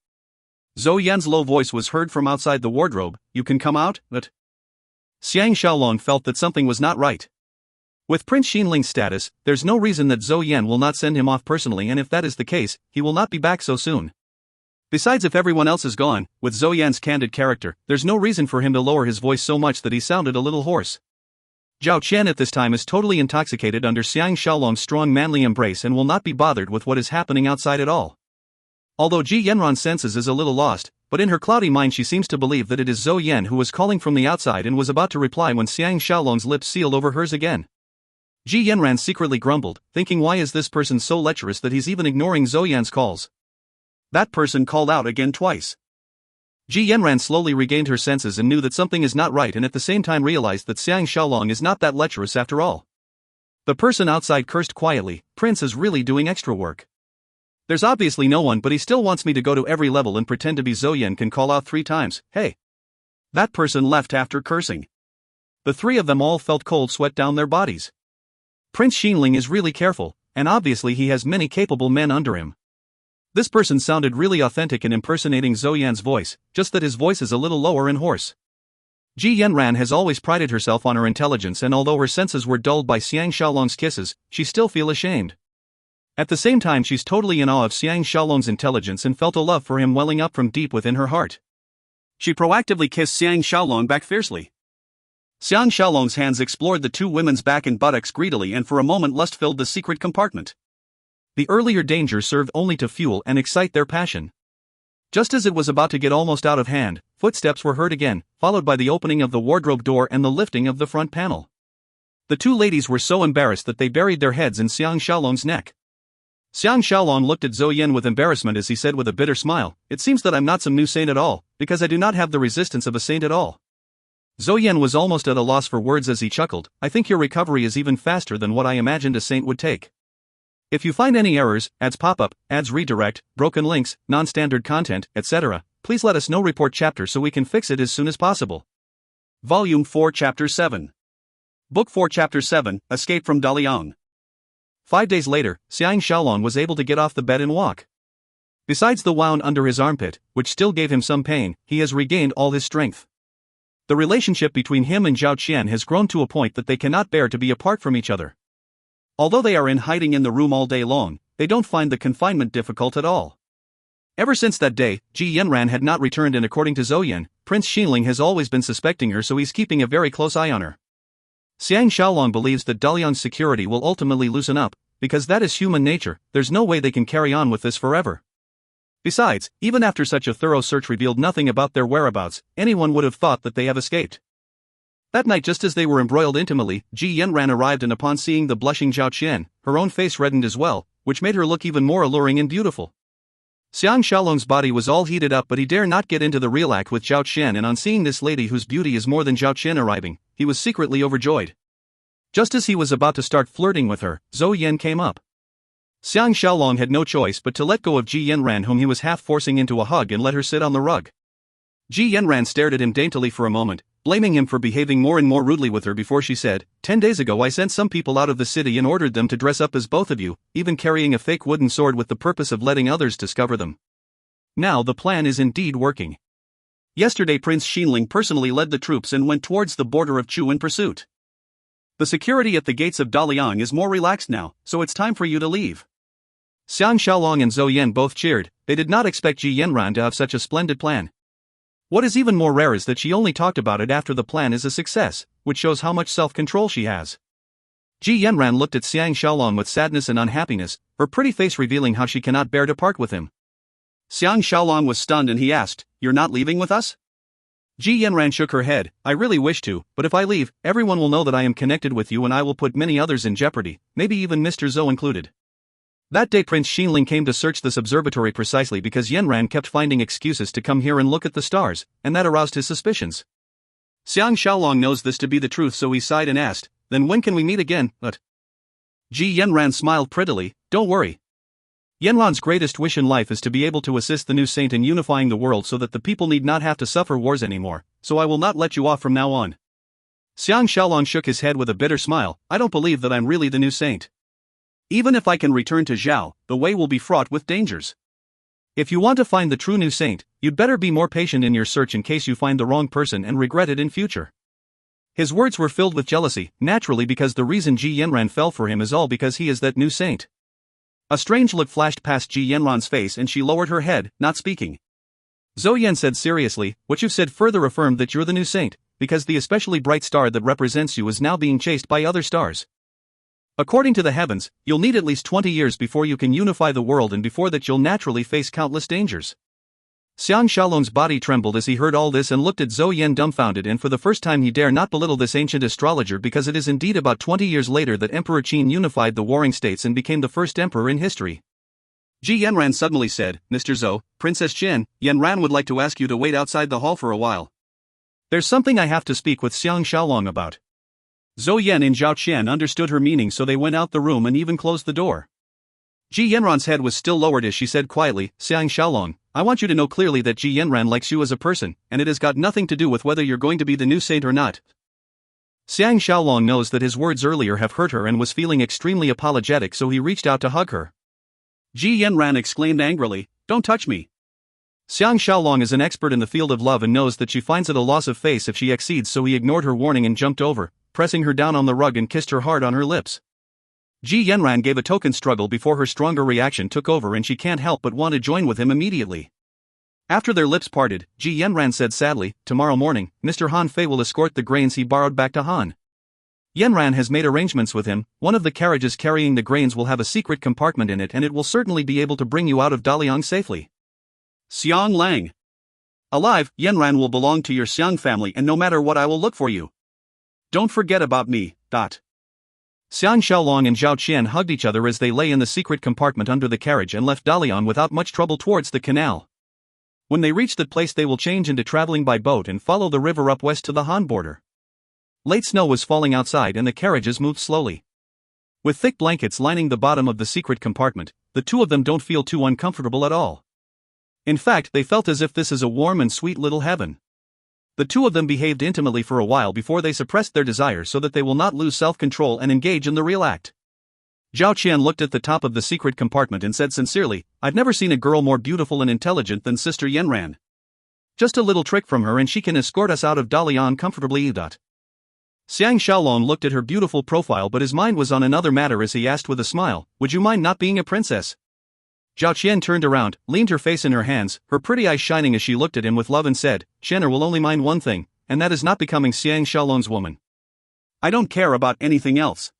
Zhou Yan's low voice was heard from outside the wardrobe, you can come out, but... Xiang Shaolong felt that something was not right. With Prince Xinling's status, there's no reason that Zhou Yan will not send him off personally and if that is the case, he will not be back so soon. Besides, if everyone else is gone, with Zhou Yan's candid character, there's no reason for him to lower his voice so much that he sounded a little hoarse. Zhao Qian at this time is totally intoxicated under Xiang Shaolong's strong manly embrace and will not be bothered with what is happening outside at all. Although Ji Yanran's senses is a little lost, but in her cloudy mind she seems to believe that it is Zhou Yan who was calling from the outside and was about to reply when Xiang Shaolong's lips sealed over hers again. Ji Yanran secretly grumbled, thinking, why is this person so lecherous that he's even ignoring Zhou Yan's calls? That person called out again twice. Ji Yanran slowly regained her senses and knew that something is not right, and at the same time realized that Xiang Shaolong is not that lecherous after all. The person outside cursed quietly, Prince is really doing extra work. There's obviously no one, but he still wants me to go to every level and pretend to be Zhou Yan can call out 3 times, hey. That person left after cursing. The 3 of them all felt cold sweat down their bodies. Prince Xinling is really careful, and obviously he has many capable men under him. This person sounded really authentic in impersonating Zhou Yan's voice, just that his voice is a little lower and hoarse. Ji Yanran has always prided herself on her intelligence, and although her senses were dulled by Xiang Shaolong's kisses, she still feels ashamed. At the same time she's totally in awe of Xiang Shaolong's intelligence and felt a love for him welling up from deep within her heart. She proactively kissed Xiang Shaolong back fiercely. Xiang Shaolong's hands explored the 2 women's back and buttocks greedily, and for a moment lust filled the secret compartment. The earlier danger served only to fuel and excite their passion. Just as it was about to get almost out of hand, footsteps were heard again, followed by the opening of the wardrobe door and the lifting of the front panel. The 2 ladies were so embarrassed that they buried their heads in Xiang Shaolong's neck. Xiang Shaolong looked at Zhou Yan with embarrassment as he said with a bitter smile, it seems that I'm not some new saint at all, because I do not have the resistance of a saint at all. Zhou Yan was almost at a loss for words as he chuckled, I think your recovery is even faster than what I imagined a saint would take. If you find any errors, ads pop up, ads redirect, broken links, non-standard content, etc., please let us know. Report chapter so we can fix it as soon as possible. Volume 4 Chapter 7. Book 4 Chapter 7, Escape from Daliang. 5 days later, Xiang Shaolong was able to get off the bed and walk. Besides the wound under his armpit, which still gave him some pain, he has regained all his strength. The relationship between him and Zhao Qian has grown to a point that they cannot bear to be apart from each other. Although they are in hiding in the room all day long, they don't find the confinement difficult at all. Ever since that day, Ji Yanran had not returned, and according to Zhou Yan, Prince Xinling has always been suspecting her, so he's keeping a very close eye on her. Xiang Shaolong believes that Daliang's security will ultimately loosen up, because that is human nature, there's no way they can carry on with this forever. Besides, even after such a thorough search revealed nothing about their whereabouts, anyone would have thought that they have escaped. That night, just as they were embroiled intimately, Ji Yanran arrived, and upon seeing the blushing Zhao Qian, her own face reddened as well, which made her look even more alluring and beautiful. Xiang Shaolong's body was all heated up, but he dare not get into the real act with Zhao Qian, and on seeing this lady whose beauty is more than Zhao Qian arriving, he was secretly overjoyed. Just as he was about to start flirting with her, Zhou Yan came up. Xiang Shaolong had no choice but to let go of Ji Yanran, whom he was half forcing into a hug, and let her sit on the rug. Ji Yanran stared at him daintily for a moment, blaming him for behaving more and more rudely with her before she said, 10 days ago I sent some people out of the city and ordered them to dress up as both of you, even carrying a fake wooden sword with the purpose of letting others discover them. Now the plan is indeed working. Yesterday Prince Xinling personally led the troops and went towards the border of Chu in pursuit. The security at the gates of Daliang is more relaxed now, so it's time for you to leave. Xiang Shaolong and Zhou Yan both cheered. They did not expect Ji Yanran to have such a splendid plan. What is even more rare is that she only talked about it after the plan is a success, which shows how much self-control she has. Ji Yanran looked at Xiang Shaolong with sadness and unhappiness, her pretty face revealing how she cannot bear to part with him. Xiang Shaolong was stunned and he asked, "You're not leaving with us?" Ji Yanran shook her head, "I really wish to, but if I leave, everyone will know that I am connected with you and I will put many others in jeopardy, maybe even Mr. Zhou included." That day Prince Xinling came to search this observatory precisely because Yanran kept finding excuses to come here and look at the stars, and that aroused his suspicions. Xiang Shaolong knows this to be the truth, so he sighed and asked, "Then when can we meet again?" But Ji Yanran smiled prettily, "Don't worry. Yanran's greatest wish in life is to be able to assist the new saint in unifying the world so that the people need not have to suffer wars anymore, so I will not let you off from now on." Xiang Shaolong shook his head with a bitter smile, "I don't believe that I'm really the new saint. Even if I can return to Zhao, the way will be fraught with dangers. If you want to find the true new saint, you'd better be more patient in your search in case you find the wrong person and regret it in future." His words were filled with jealousy, naturally, because the reason Ji Yanran fell for him is all because he is that new saint. A strange look flashed past Ji Yanran's face and she lowered her head, not speaking. Zhou Yan said seriously, what you've said further affirmed that you're the new saint, because the especially bright star that represents you is now being chased by other stars. According to the heavens, you'll need at least 20 years before you can unify the world, and before that you'll naturally face countless dangers. Xiang Shaolong's body trembled as he heard all this and looked at Zhou Yan dumbfounded, and for the first time he dare not belittle this ancient astrologer, because it is indeed about 20 years later that Emperor Qin unified the warring states and became the first emperor in history. Ji Yanran suddenly said, Mr. Zhou, Princess Chen, Yanran would like to ask you to wait outside the hall for a while. There's something I have to speak with Xiang Shaolong about. Zhou Yan and Zhao Qian understood her meaning, so they went out the room and even closed the door. Ji Yanran's head was still lowered as she said quietly, Xiang Shaolong, I want you to know clearly that Ji Yanran likes you as a person, and it has got nothing to do with whether you're going to be the new saint or not. Xiang Shaolong knows that his words earlier have hurt her and was feeling extremely apologetic, so he reached out to hug her. Ji Yanran exclaimed angrily, don't touch me. Xiang Shaolong is an expert in the field of love and knows that she finds it a loss of face if she exceeds, so he ignored her warning and jumped over, pressing her down on the rug and kissed her hard on her lips. Ji Yanran gave a token struggle before her stronger reaction took over, and she can't help but want to join with him immediately. After their lips parted, Ji Yanran said sadly, tomorrow morning, Mr. Han Fei will escort the grains he borrowed back to Han. Yanran has made arrangements with him. One of the carriages carrying the grains will have a secret compartment in it, and it will certainly be able to bring you out of Daliang safely. Xiang Lang. Alive, Yanran will belong to your Xiang family, and no matter what I will look for you. Don't forget about me. Xiang Shaolong and Zhao Qian hugged each other as they lay in the secret compartment under the carriage and left Dalian without much trouble towards the canal. When they reach that place, they will change into traveling by boat and follow the river up west to the Han border. Late snow was falling outside and the carriages moved slowly. With thick blankets lining the bottom of the secret compartment, the two of them don't feel too uncomfortable at all. In fact, they felt as if this is a warm and sweet little heaven. The two of them behaved intimately for a while before they suppressed their desires so that they will not lose self-control and engage in the real act. Zhao Qian looked at the top of the secret compartment and said sincerely, I've never seen a girl more beautiful and intelligent than Sister Yanran. Just a little trick from her and she can escort us out of Dalian comfortably. Xiang Shaolong looked at her beautiful profile, but his mind was on another matter as he asked with a smile, would you mind not being a princess? Zhao Qian turned around, leaned her face in her hands, her pretty eyes shining as she looked at him with love and said, Qianer will only mind one thing, and that is not becoming Xiang Shaolong's woman. I don't care about anything else.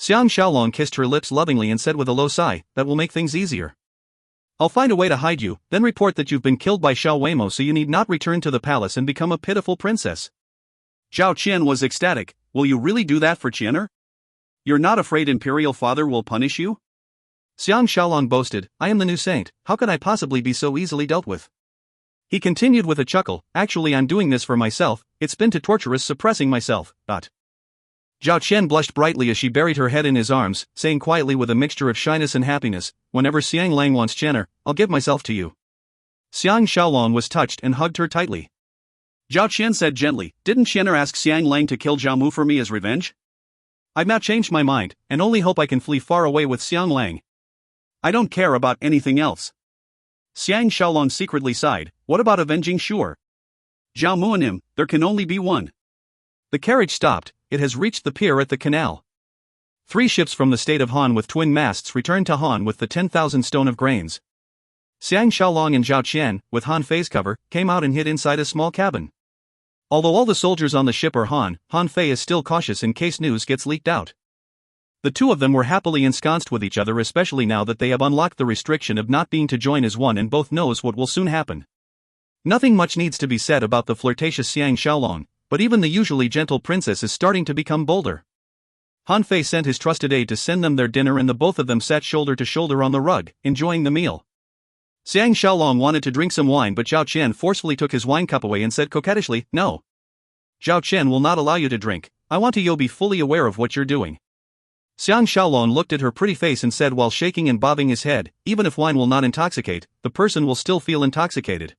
Xiang Shaolong kissed her lips lovingly and said with a low sigh, that will make things easier. I'll find a way to hide you, then report that you've been killed by Xiao Weimo so you need not return to the palace and become a pitiful princess. Zhao Qian was ecstatic, will you really do that for Qianer? You're not afraid Imperial Father will punish you? Xiang Shaolong boasted, I am the new saint, how could I possibly be so easily dealt with? He continued with a chuckle, actually I'm doing this for myself, it's been too torturous suppressing myself. Zhao Qian blushed brightly as she buried her head in his arms, saying quietly with a mixture of shyness and happiness, whenever Xiang Lang wants Qianer, I'll give myself to you. Xiang Shaolong was touched and hugged her tightly. Zhao Qian said gently, didn't Qianer ask Xiang Lang to kill Zhao Mu for me as revenge? I've now changed my mind, and only hope I can flee far away with Xiang Lang. I don't care about anything else. Xiang Shaolong secretly sighed, what about avenging Shure? Zhao Mu and him, there can only be one. The carriage stopped, it has reached the pier at the canal. 3 ships from the state of Han with twin masts returned to Han with the 10,000 stone of grains. Xiang Shaolong and Zhao Qian, with Han Fei's cover, came out and hid inside a small cabin. Although all the soldiers on the ship are Han Fei is still cautious in case news gets leaked out. The two of them were happily ensconced with each other, especially now that they have unlocked the restriction of not being to join as one, and both knows what will soon happen. Nothing much needs to be said about the flirtatious Xiang Shaolong, but even the usually gentle princess is starting to become bolder. Han Fei sent his trusted aide to send them their dinner, and the both of them sat shoulder to shoulder on the rug, enjoying the meal. Xiang Shaolong wanted to drink some wine, but Zhao Qian forcefully took his wine cup away and said coquettishly, no. Zhao Qian will not allow you to drink, I want you to be fully aware of what you're doing. Xiang Shaolong looked at her pretty face and said while shaking and bobbing his head, even if wine will not intoxicate, the person will still feel intoxicated.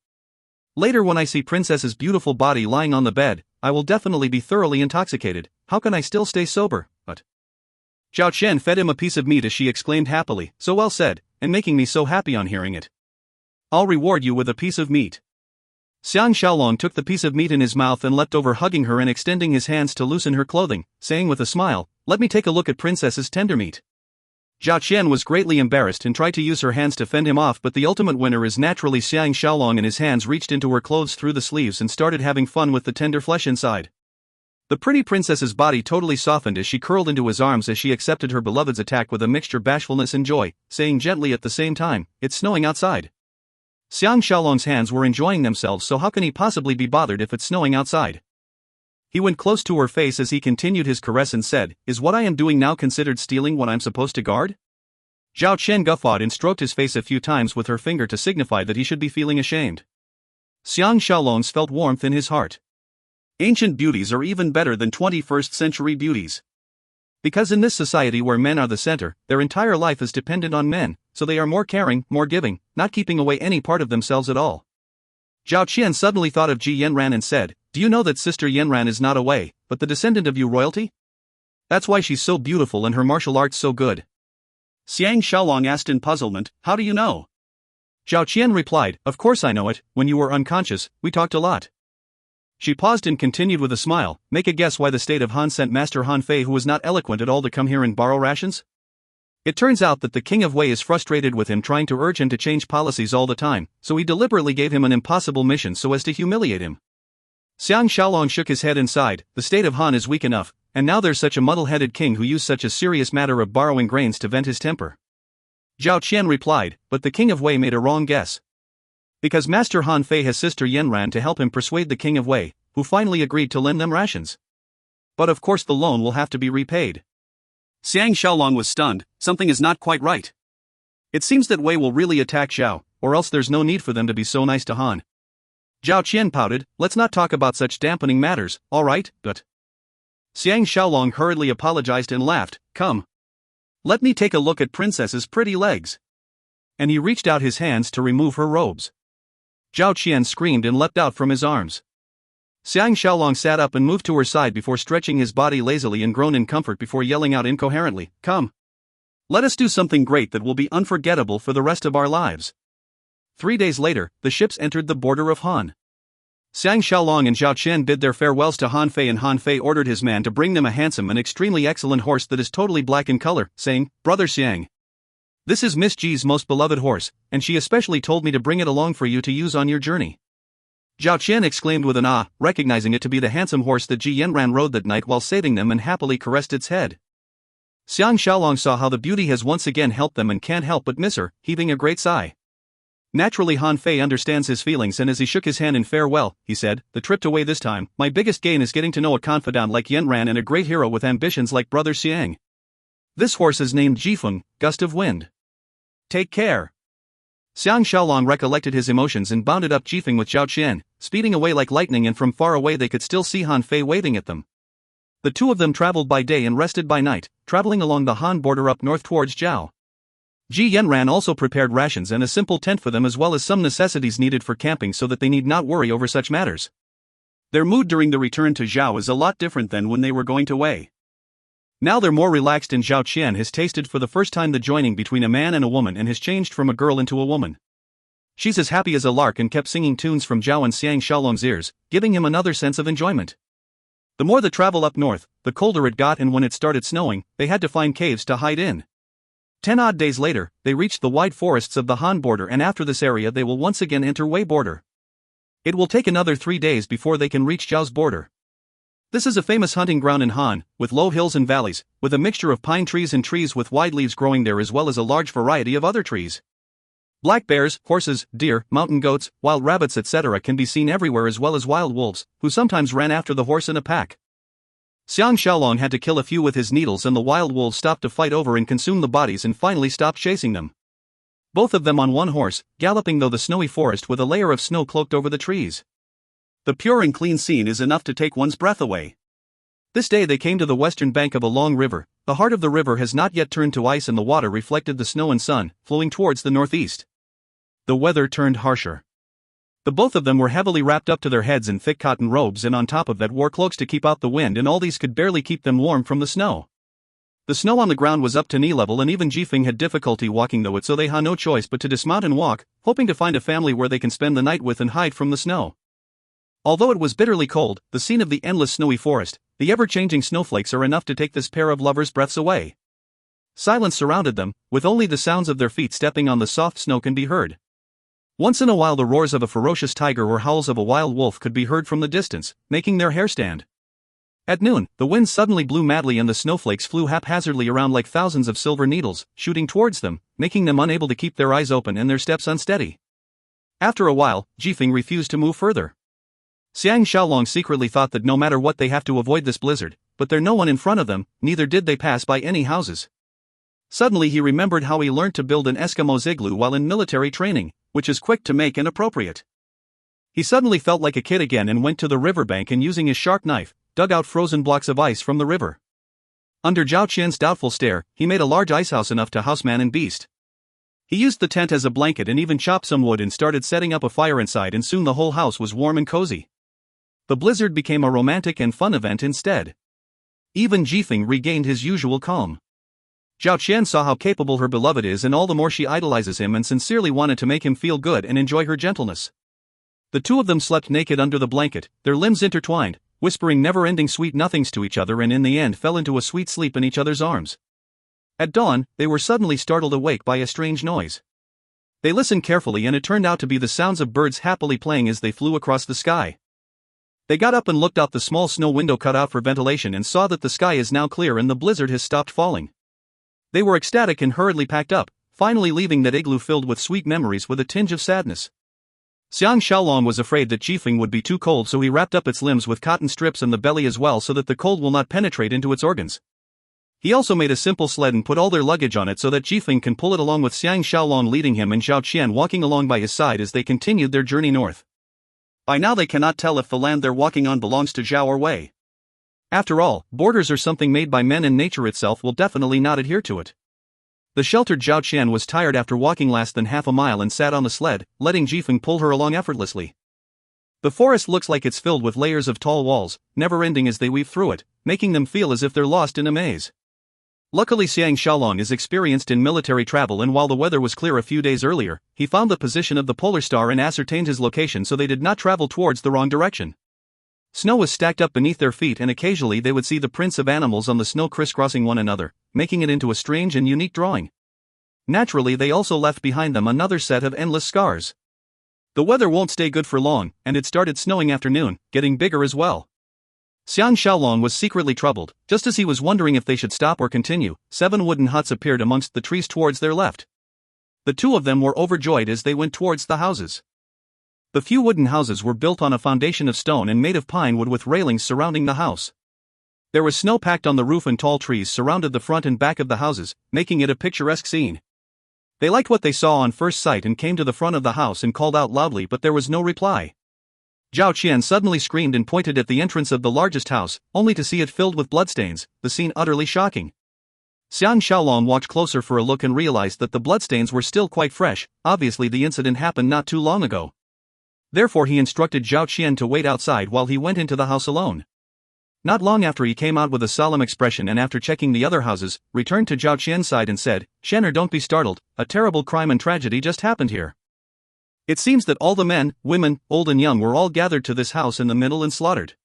Later when I see Princess's beautiful body lying on the bed, I will definitely be thoroughly intoxicated, how can I still stay sober? But Zhao Qian fed him a piece of meat as she exclaimed happily, so well said, and making me so happy on hearing it. I'll reward you with a piece of meat. Xiang Shaolong took the piece of meat in his mouth and leapt over, hugging her and extending his hands to loosen her clothing, saying with a smile, let me take a look at Princess's tender meat. Zhao Qian was greatly embarrassed and tried to use her hands to fend him off, but the ultimate winner is naturally Xiang Shaolong, and his hands reached into her clothes through the sleeves and started having fun with the tender flesh inside. The pretty princess's body totally softened as she curled into his arms as she accepted her beloved's attack with a mixture of bashfulness and joy, saying gently at the same time, "It's snowing outside." Xiang Shaolong's hands were enjoying themselves, so how can he possibly be bothered if it's snowing outside? He went close to her face as he continued his caress and said, "Is what I am doing now considered stealing what I'm supposed to guard?" Zhao Qian guffawed and stroked his face a few times with her finger to signify that he should be feeling ashamed. Xiang Shaolong felt warmth in his heart. Ancient beauties are even better than 21st century beauties. Because in this society where men are the center, their entire life is dependent on men, so they are more caring, more giving, not keeping away any part of themselves at all. Zhao Qian suddenly thought of Ji Yanran and said, "Do you know that Sister Yanran is not away, but the descendant of Yu royalty? That's why she's so beautiful and her martial arts so good." Xiang Shaolong asked in puzzlement, "How do you know?" Zhao Qian replied, "Of course I know it, when you were unconscious, we talked a lot." She paused and continued with a smile, "Make a guess why the state of Han sent Master Han Fei, who was not eloquent at all, to come here and borrow rations? It turns out that the king of Wei is frustrated with him trying to urge him to change policies all the time, so he deliberately gave him an impossible mission so as to humiliate him." Xiang Shaolong shook his head and sighed, "The state of Han is weak enough, and now there's such a muddle-headed king who used such a serious matter of borrowing grains to vent his temper." Zhao Qian replied, "But the king of Wei made a wrong guess. Because Master Han Fei has Sister Yanran to help him persuade the king of Wei, who finally agreed to lend them rations. But of course the loan will have to be repaid." Xiang Shaolong was stunned. Something is not quite right. It seems that Wei will really attack Zhao, or else there's no need for them to be so nice to Han. Zhao Qian pouted, "Let's not talk about such dampening matters, alright, but..." Xiang Shaolong hurriedly apologized and laughed, "Come. Let me take a look at Princess's pretty legs." And he reached out his hands to remove her robes. Zhao Qian screamed and leapt out from his arms. Xiang Shaolong sat up and moved to her side before stretching his body lazily and groaned in comfort before yelling out incoherently, "Come. Let us do something great that will be unforgettable for the rest of our lives." 3 days later, the ships entered the border of Han. Xiang Shaolong and Zhao Qian bid their farewells to Han Fei, and Han Fei ordered his man to bring them a handsome and extremely excellent horse that is totally black in color, saying, "Brother Xiang, this is Miss Ji's most beloved horse, and she especially told me to bring it along for you to use on your journey." Zhao Qian exclaimed with an ah, recognizing it to be the handsome horse that Ji Yanran rode that night while saving them, and happily caressed its head. Xiang Shaolong saw how the beauty has once again helped them and can't help but miss her, heaving a great sigh. Naturally Han Fei understands his feelings, and as he shook his hand in farewell, he said, "The trip to Wei this time, my biggest gain is getting to know a confidant like Yanran and a great hero with ambitions like Brother Xiang. This horse is named Jifeng, Gust of Wind. Take care." Xiang Shaolong recollected his emotions and bounded up Jifeng with Zhao Qian, speeding away like lightning, and from far away they could still see Han Fei waving at them. The two of them traveled by day and rested by night, traveling along the Han border up north towards Zhao. Ji Yanran also prepared rations and a simple tent for them, as well as some necessities needed for camping, so that they need not worry over such matters. Their mood during the return to Zhao is a lot different than when they were going to Wei. Now they're more relaxed, and Zhao Qian has tasted for the first time the joining between a man and a woman and has changed from a girl into a woman. She's as happy as a lark and kept singing tunes from Zhao and Xiang Shaolong's ears, giving him another sense of enjoyment. The more the travel up north, the colder it got, and when it started snowing, they had to find caves to hide in. 10 odd days later, they reached the wide forests of the Han border, and after this area they will once again enter Wei border. It will take another 3 days before they can reach Zhao's border. This is a famous hunting ground in Han, with low hills and valleys, with a mixture of pine trees and trees with wide leaves growing there, as well as a large variety of other trees. Black bears, horses, deer, mountain goats, wild rabbits, etc. can be seen everywhere, as well as wild wolves, who sometimes ran after the horse in a pack. Xiang Shaolong had to kill a few with his needles, and the wild wolves stopped to fight over and consume the bodies and finally stopped chasing them. Both of them on one horse, galloping through the snowy forest with a layer of snow cloaked over the trees. The pure and clean scene is enough to take one's breath away. This day they came to the western bank of a long river. The heart of the river has not yet turned to ice, and the water reflected the snow and sun, flowing towards the northeast. The weather turned harsher. The both of them were heavily wrapped up to their heads in thick cotton robes, and on top of that wore cloaks to keep out the wind, and all these could barely keep them warm from the snow. The snow on the ground was up to knee level, and even Jifeng had difficulty walking through it, so they had no choice but to dismount and walk, hoping to find a family where they can spend the night with and hide from the snow. Although it was bitterly cold, the scene of the endless snowy forest, the ever-changing snowflakes are enough to take this pair of lovers' breaths away. Silence surrounded them, with only the sounds of their feet stepping on the soft snow can be heard. Once in a while the roars of a ferocious tiger or howls of a wild wolf could be heard from the distance, making their hair stand. At noon, the wind suddenly blew madly and the snowflakes flew haphazardly around like thousands of silver needles, shooting towards them, making them unable to keep their eyes open and their steps unsteady. After a while, Jifeng refused to move further. Xiang Shaolong secretly thought that no matter what they have to avoid this blizzard, but there's no one in front of them, neither did they pass by any houses. Suddenly he remembered how he learned to build an Eskimo's igloo while in military training, which is quick to make and appropriate. He suddenly felt like a kid again and went to the riverbank and using his sharp knife, dug out frozen blocks of ice from the river. Under Zhao Qian's doubtful stare, he made a large icehouse enough to house man and beast. He used the tent as a blanket and even chopped some wood and started setting up a fire inside, and soon the whole house was warm and cozy. The blizzard became a romantic and fun event instead. Even Jifeng regained his usual calm. Zhao Qian saw how capable her beloved is and all the more she idolizes him and sincerely wanted to make him feel good and enjoy her gentleness. The two of them slept naked under the blanket, their limbs intertwined, whispering never-ending sweet nothings to each other, and in the end fell into a sweet sleep in each other's arms. At dawn, they were suddenly startled awake by a strange noise. They listened carefully and it turned out to be the sounds of birds happily playing as they flew across the sky. They got up and looked out the small snow window cut out for ventilation and saw that the sky is now clear and the blizzard has stopped falling. They were ecstatic and hurriedly packed up, finally leaving that igloo filled with sweet memories with a tinge of sadness. Xiang Shaolong was afraid that Jifeng would be too cold, so he wrapped up its limbs with cotton strips and the belly as well so that the cold will not penetrate into its organs. He also made a simple sled and put all their luggage on it so that Jifeng can pull it along with Xiang Shaolong leading him and Zhao Qian walking along by his side as they continued their journey north. By now they cannot tell if the land they're walking on belongs to Zhao or Wei. After all, borders are something made by men and nature itself will definitely not adhere to it. The sheltered Zhao Qian was tired after walking less than half a mile and sat on the sled, letting Jifeng pull her along effortlessly. The forest looks like it's filled with layers of tall walls, never ending as they weave through it, making them feel as if they're lost in a maze. Luckily Xiang Shaolong is experienced in military travel, and while the weather was clear a few days earlier, he found the position of the polar star and ascertained his location so they did not travel towards the wrong direction. Snow was stacked up beneath their feet and occasionally they would see the prints of animals on the snow crisscrossing one another, making it into a strange and unique drawing. Naturally they also left behind them another set of endless scars. The weather won't stay good for long, and it started snowing after noon, getting bigger as well. Xiang Shaolong was secretly troubled. Just as he was wondering if they should stop or continue, 7 wooden huts appeared amongst the trees towards their left. The two of them were overjoyed as they went towards the houses. The few wooden houses were built on a foundation of stone and made of pine wood with railings surrounding the house. There was snow packed on the roof and tall trees surrounded the front and back of the houses, making it a picturesque scene. They liked what they saw on first sight and came to the front of the house and called out loudly, but there was no reply. Zhao Qian suddenly screamed and pointed at the entrance of the largest house, only to see it filled with bloodstains, the scene utterly shocking. Xiang Shaolong walked closer for a look and realized that the bloodstains were still quite fresh. Obviously the incident happened not too long ago. Therefore he instructed Zhao Qian to wait outside while he went into the house alone. Not long after he came out with a solemn expression and after checking the other houses, returned to Zhao Qian's side and said, "Shenner, don't be startled, a terrible crime and tragedy just happened here. It seems that all the men, women, old and young were all gathered to this house in the middle and slaughtered.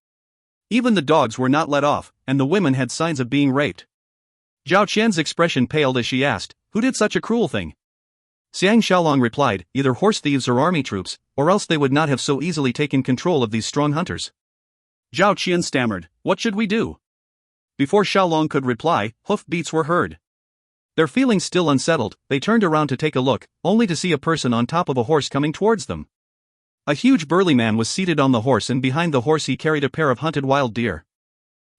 Even the dogs were not let off, and the women had signs of being raped." Zhao Qian's expression paled as she asked, "Who did such a cruel thing?" Xiang Shaolong replied, "Either horse thieves or army troops, or else they would not have so easily taken control of these strong hunters." Zhao Qian stammered, "What should we do?" Before Shaolong could reply, hoof beats were heard. Their feelings still unsettled, they turned around to take a look, only to see a person on top of a horse coming towards them. A huge burly man was seated on the horse, and behind the horse he carried a pair of hunted wild deer.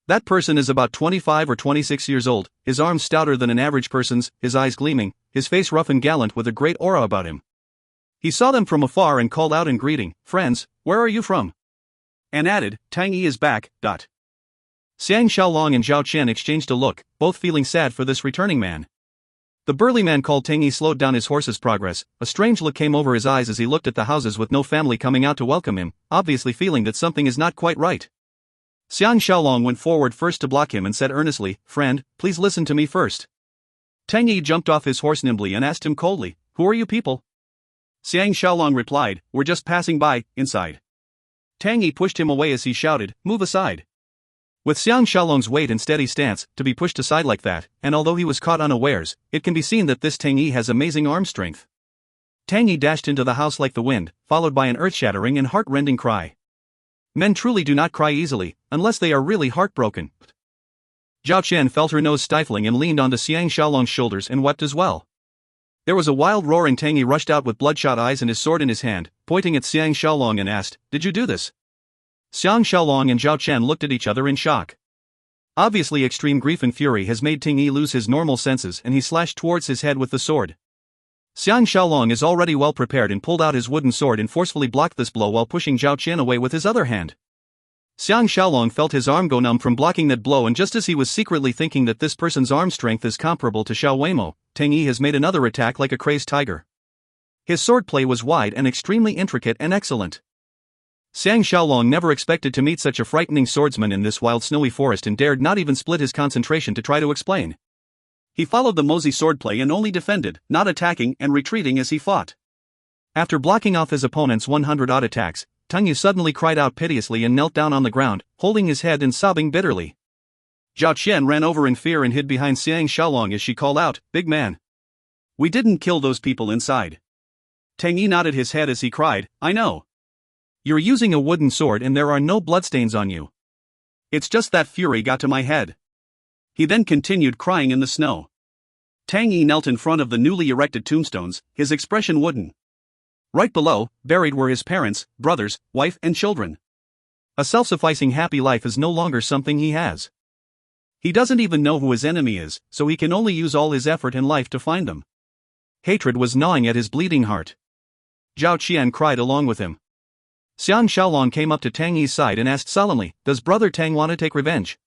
That person is about 25 or 26 years old, his arms stouter than an average person's, his eyes gleaming, his face rough and gallant with a great aura about him. He saw them from afar and called out in greeting, "Friends, where are you from?" And added, "Tang Yi is back." Xiang Shaolong and Zhao Qian exchanged a look, both feeling sad for this returning man. The burly man called Tang Yi slowed down his horse's progress. A strange look came over his eyes as he looked at the houses with no family coming out to welcome him, obviously feeling that something is not quite right. Xiang Shaolong went forward first to block him and said earnestly, "Friend, please listen to me first." Tang Yi jumped off his horse nimbly and asked him coldly, "Who are you people?" Xiang Shaolong replied, "We're just passing by, inside." Tang Yi pushed him away as he shouted, "Move aside." With Xiang Shaolong's weight and steady stance, to be pushed aside like that, and although he was caught unawares, it can be seen that this Tang Yi has amazing arm strength. Tang Yi dashed into the house like the wind, followed by an earth-shattering and heart-rending cry. Men truly do not cry easily, unless they are really heartbroken. Zhao Qian felt her nose stifling and leaned onto Xiang Shaolong's shoulders and wept as well. There was a wild roar and Tang Yi rushed out with bloodshot eyes and his sword in his hand, pointing at Xiang Shaolong and asked, "Did you do this?" Xiang Shaolong and Zhao Qian looked at each other in shock. Obviously extreme grief and fury has made Tang Yi lose his normal senses and he slashed towards his head with the sword. Xiang Shaolong is already well prepared and pulled out his wooden sword and forcefully blocked this blow while pushing Zhao Qian away with his other hand. Xiang Shaolong felt his arm go numb from blocking that blow, and just as he was secretly thinking that this person's arm strength is comparable to Xiao Weimo, Tang Yi has made another attack like a crazed tiger. His swordplay was wide and extremely intricate and excellent. Xiang Shaolong never expected to meet such a frightening swordsman in this wild snowy forest and dared not even split his concentration to try to explain. He followed the Mozi swordplay and only defended, not attacking and retreating as he fought. After blocking off his opponent's 100-odd attacks, Tang Yi suddenly cried out piteously and knelt down on the ground, holding his head and sobbing bitterly. Zhao Qian ran over in fear and hid behind Xiang Shaolong as she called out, "Big man! We didn't kill those people inside." Tang Yi nodded his head as he cried, "I know. You're using a wooden sword and there are no bloodstains on you. It's just that fury got to my head." He then continued crying in the snow. Tang Yi knelt in front of the newly erected tombstones, his expression wooden. Right below, buried were his parents, brothers, wife and children. A self-sufficing happy life is no longer something he has. He doesn't even know who his enemy is, so he can only use all his effort and life to find them. Hatred was gnawing at his bleeding heart. Zhao Qian cried along with him. Xiang Shaolong came up to Tang Yi's side and asked solemnly, "Does Brother Tang want to take revenge?"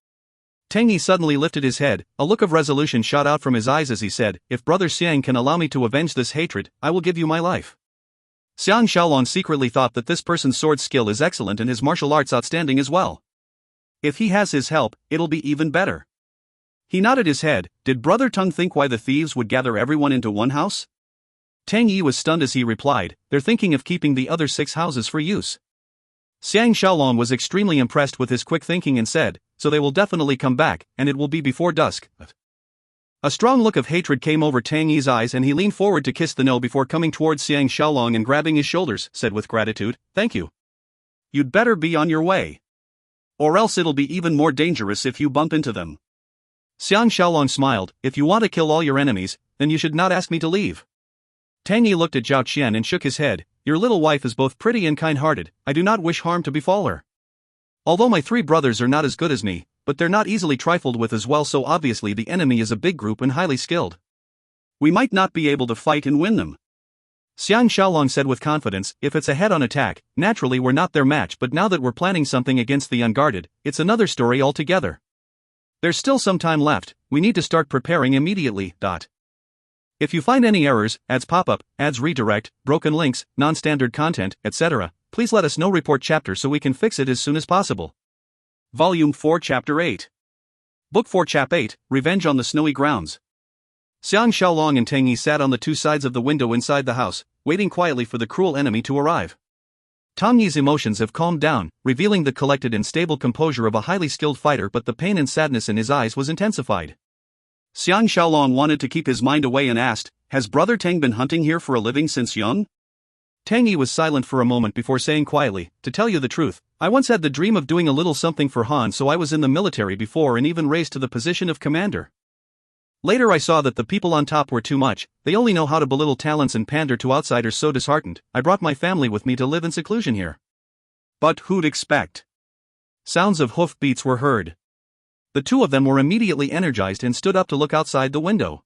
Tang Yi suddenly lifted his head, a look of resolution shot out from his eyes as he said, "If Brother Xiang can allow me to avenge this hatred, I will give you my life." Xiang Shaolong secretly thought that this person's sword skill is excellent and his martial arts outstanding as well. If he has his help, it'll be even better. He nodded his head. Did Brother Tang think why the thieves would gather everyone into one house? Tang Yi was stunned as he replied, "They're thinking of keeping the other 6 houses for use." Xiang Shaolong was extremely impressed with his quick thinking and said, "So they will definitely come back, and it will be before dusk." A strong look of hatred came over Tang Yi's eyes and he leaned forward to kiss the no before coming towards Xiang Shaolong and grabbing his shoulders, said with gratitude, "Thank you. You'd better be on your way. Or else it'll be even more dangerous if you bump into them." Xiang Shaolong smiled, "If you want to kill all your enemies, then you should not ask me to leave." Tang Yi looked at Zhao Qian and shook his head. "Your little wife is both pretty and kind-hearted, I do not wish harm to befall her. Although my 3 brothers are not as good as me, but they're not easily trifled with as well, so obviously the enemy is a big group and highly skilled. We might not be able to fight and win them." Xiang Shaolong said with confidence, "If it's a head-on attack, naturally we're not their match, but now that we're planning something against the unguarded, it's another story altogether. There's still some time left, we need to start preparing immediately. If you find any errors, ads pop-up, ads redirect, broken links, non-standard content, etc., please let us know. Report chapter so we can fix it as soon as possible." Volume 4 Chapter 8. Book 4 Chap 8, Revenge on the Snowy Grounds. Xiang Shaolong and Tang Yi sat on the 2 sides of the window inside the house, waiting quietly for the cruel enemy to arrive. Tang Yi's emotions have calmed down, revealing the collected and stable composure of a highly skilled fighter, but the pain and sadness in his eyes was intensified. Xiang Shaolong wanted to keep his mind away and asked, "Has Brother Tang been hunting here for a living since young?" Tang Yi was silent for a moment before saying quietly, "To tell you the truth, I once had the dream of doing a little something for Han, so I was in the military before and even raised to the position of commander. Later I saw that the people on top were too much, they only know how to belittle talents and pander to outsiders, so disheartened, I brought my family with me to live in seclusion here." "But who'd expect?" Sounds of hoof beats were heard. The 2 of them were immediately energized and stood up to look outside the window.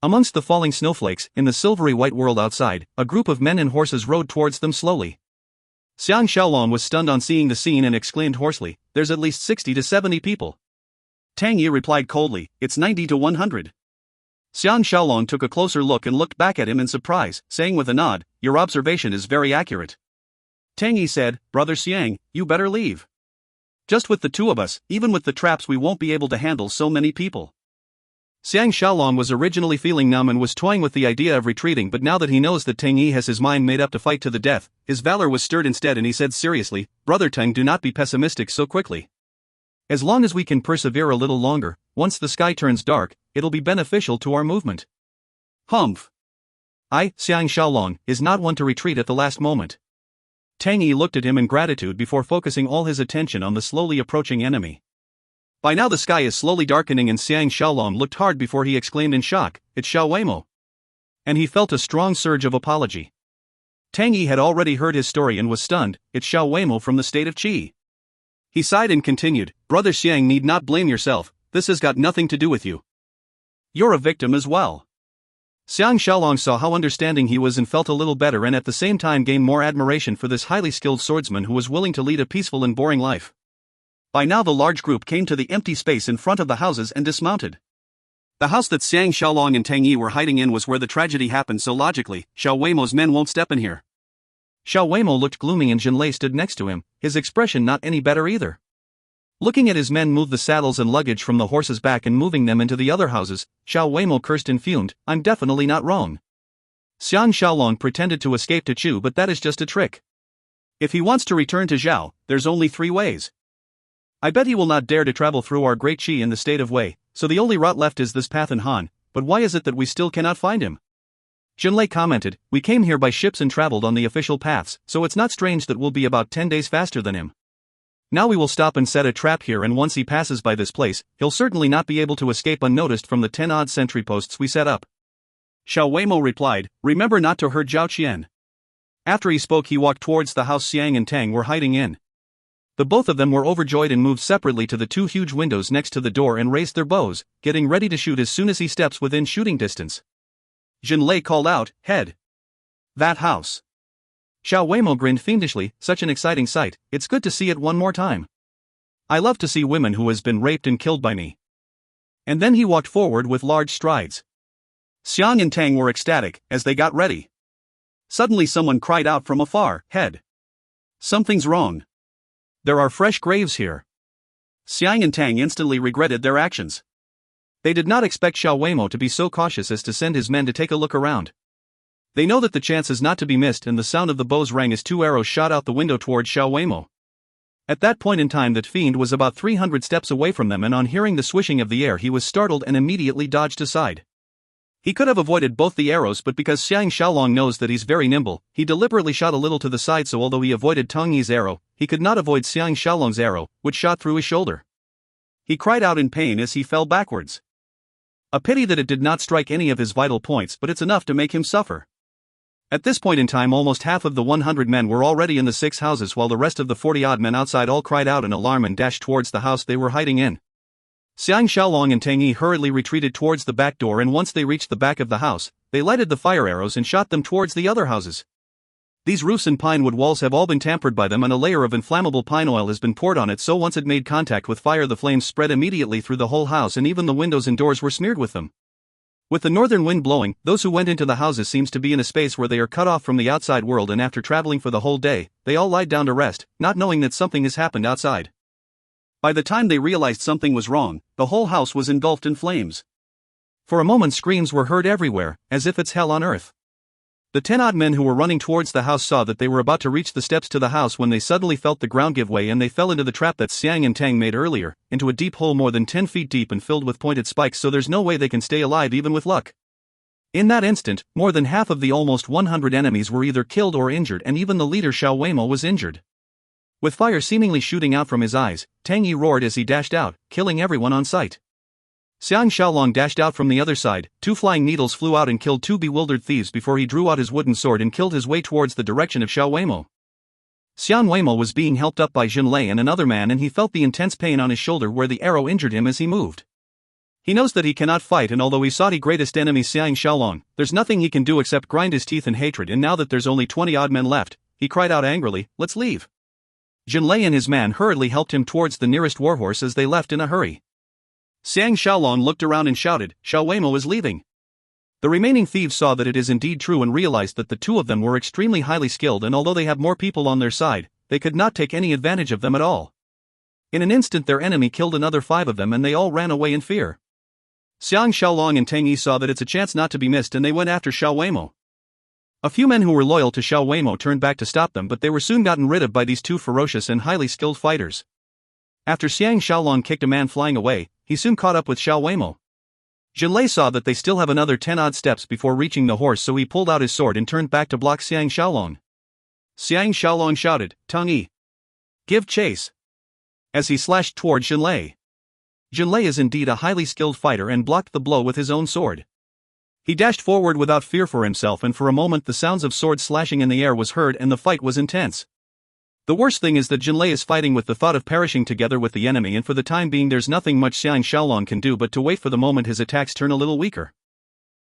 Amongst the falling snowflakes, in the silvery white world outside, a group of men and horses rode towards them slowly. Xiang Shaolong was stunned on seeing the scene and exclaimed hoarsely, "There's at least 60 to 70 people." Tang Yi replied coldly, "It's 90 to 100. Xiang Shaolong took a closer look and looked back at him in surprise, saying with a nod, "Your observation is very accurate." Tang Yi said, "Brother Xiang, you better leave. Just with the 2 of us, even with the traps we won't be able to handle so many people." Xiang Shaolong was originally feeling numb and was toying with the idea of retreating, but now that he knows that Tang Yi has his mind made up to fight to the death, his valor was stirred instead and he said seriously, "Brother Tang, do not be pessimistic so quickly. As long as we can persevere a little longer, once the sky turns dark, it'll be beneficial to our movement. Humph. Xiang Shaolong, is not one to retreat at the last moment. Tang Yi looked at him in gratitude before focusing all his attention on the slowly approaching enemy. By now the sky is slowly darkening and Xiang Shaolong looked hard before he exclaimed in shock, "It's Xiao Weimo." And he felt a strong surge of apology. Tang Yi had already heard his story and was stunned. "It's Xiao Weimo from the state of Qi." He sighed and continued, "Brother Xiang need not blame yourself, this has got nothing to do with you. You're a victim as well." Xiang Shaolong saw how understanding he was and felt a little better and at the same time gained more admiration for this highly skilled swordsman who was willing to lead a peaceful and boring life. By now the large group came to the empty space in front of the houses and dismounted. The house that Xiang Shaolong and Tang Yi were hiding in was where the tragedy happened, so logically, Xiao Weimo's men won't step in here. Xiao Weimo looked gloomy and Jinlei stood next to him, his expression not any better either. Looking at his men move the saddles and luggage from the horses back and moving them into the other houses, Xiao Weimo cursed and fumed, "I'm definitely not wrong. Xiang Shaolong pretended to escape to Chu, but that is just a trick. If he wants to return to Zhao, there's only 3 ways. I bet he will not dare to travel through our great Qi in the state of Wei, so the only route left is this path in Han, but why is it that we still cannot find him?" Jinlei commented, "We came here by ships and traveled on the official paths, so it's not strange that we'll be about 10 days faster than him. Now we will stop and set a trap here, and once he passes by this place, he'll certainly not be able to escape unnoticed from the 10-odd sentry posts we set up." Xiao Weimo replied, "Remember not to hurt Zhao Qian." After he spoke he walked towards the house Xiang and Tang were hiding in. The both of them were overjoyed and moved separately to the 2 huge windows next to the door and raised their bows, getting ready to shoot as soon as he steps within shooting distance. Jinlei called out, "Head! That house!" Xiao Weimo grinned fiendishly, "Such an exciting sight, it's good to see it one more time. I love to see women who has been raped and killed by me." And then he walked forward with large strides. Xiang and Tang were ecstatic, as they got ready. Suddenly someone cried out from afar, "Head! Something's wrong. There are fresh graves here." Xiang and Tang instantly regretted their actions. They did not expect Xiao Weimo to be so cautious as to send his men to take a look around. They know that the chance is not to be missed, and the sound of the bows rang as 2 arrows shot out the window towards Xiao Weimo. At that point in time that fiend was about 300 steps away from them, and on hearing the swishing of the air he was startled and immediately dodged aside. He could have avoided both the arrows, but because Xiang Shaolong knows that he's very nimble, he deliberately shot a little to the side, so although he avoided Tang Yi's arrow, he could not avoid Xiang Shaolong's arrow, which shot through his shoulder. He cried out in pain as he fell backwards. A pity that it did not strike any of his vital points, but it's enough to make him suffer. At this point in time almost half of the 100 men were already in the 6 houses, while the rest of the 40-odd men outside all cried out in alarm and dashed towards the house they were hiding in. Xiang Shaolong and Tang Yi hurriedly retreated towards the back door, and once they reached the back of the house, they lighted the fire arrows and shot them towards the other houses. These roofs and pine wood walls have all been tampered by them, and a layer of inflammable pine oil has been poured on it, so once it made contact with fire the flames spread immediately through the whole house, and even the windows and doors were smeared with them. With the northern wind blowing, those who went into the houses seems to be in a space where they are cut off from the outside world, and after traveling for the whole day, they all lied down to rest, not knowing that something has happened outside. By the time they realized something was wrong, the whole house was engulfed in flames. For a moment screams were heard everywhere, as if it's hell on earth. The 10-odd men who were running towards the house saw that they were about to reach the steps to the house when they suddenly felt the ground give way, and they fell into the trap that Xiang and Tang made earlier, into a deep hole more than 10 feet deep and filled with pointed spikes, so there's no way they can stay alive even with luck. In that instant, more than half of the almost 100 enemies were either killed or injured, and even the leader Xiao Weimo was injured. With fire seemingly shooting out from his eyes, Tang Yi roared as he dashed out, killing everyone on sight. Xiang Shaolong dashed out from the other side, 2 flying needles flew out and killed 2 bewildered thieves before he drew out his wooden sword and killed his way towards the direction of Xiao Weimo. Xiang Weimo was being helped up by Jinlei and another man, and he felt the intense pain on his shoulder where the arrow injured him as he moved. He knows that he cannot fight, and although he saw the greatest enemy Xiang Shaolong, there's nothing he can do except grind his teeth in hatred, and now that there's only 20-odd men left, he cried out angrily, "Let's leave." Jinlei and his man hurriedly helped him towards the nearest warhorse as they left in a hurry. Xiang Shaolong looked around and shouted, "Xiao Weimo is leaving." The remaining thieves saw that it is indeed true and realized that the 2 of them were extremely highly skilled, and although they have more people on their side, they could not take any advantage of them at all. In an instant their enemy killed another 5 of them, and they all ran away in fear. Xiang Shaolong and Tang Yi saw that it's a chance not to be missed, and they went after Xiao Weimo. A few men who were loyal to Xiao Weimo turned back to stop them, but they were soon gotten rid of by these 2 ferocious and highly skilled fighters. After Xiang Shaolong kicked a man flying away, he soon caught up with Xiao Weimo. Jinlei saw that they still have another 10 odd steps before reaching the horse, so he pulled out his sword and turned back to block Xiang Shaolong. Xiang Shaolong shouted, "Tang Yi, give chase!" as he slashed toward Jinlei. Jinlei is indeed a highly skilled fighter and blocked the blow with his own sword. He dashed forward without fear for himself, and for a moment the sounds of swords slashing in the air was heard and the fight was intense. The worst thing is that Jinlei is fighting with the thought of perishing together with the enemy, and for the time being there's nothing much Xiang Shaolong can do but to wait for the moment his attacks turn a little weaker.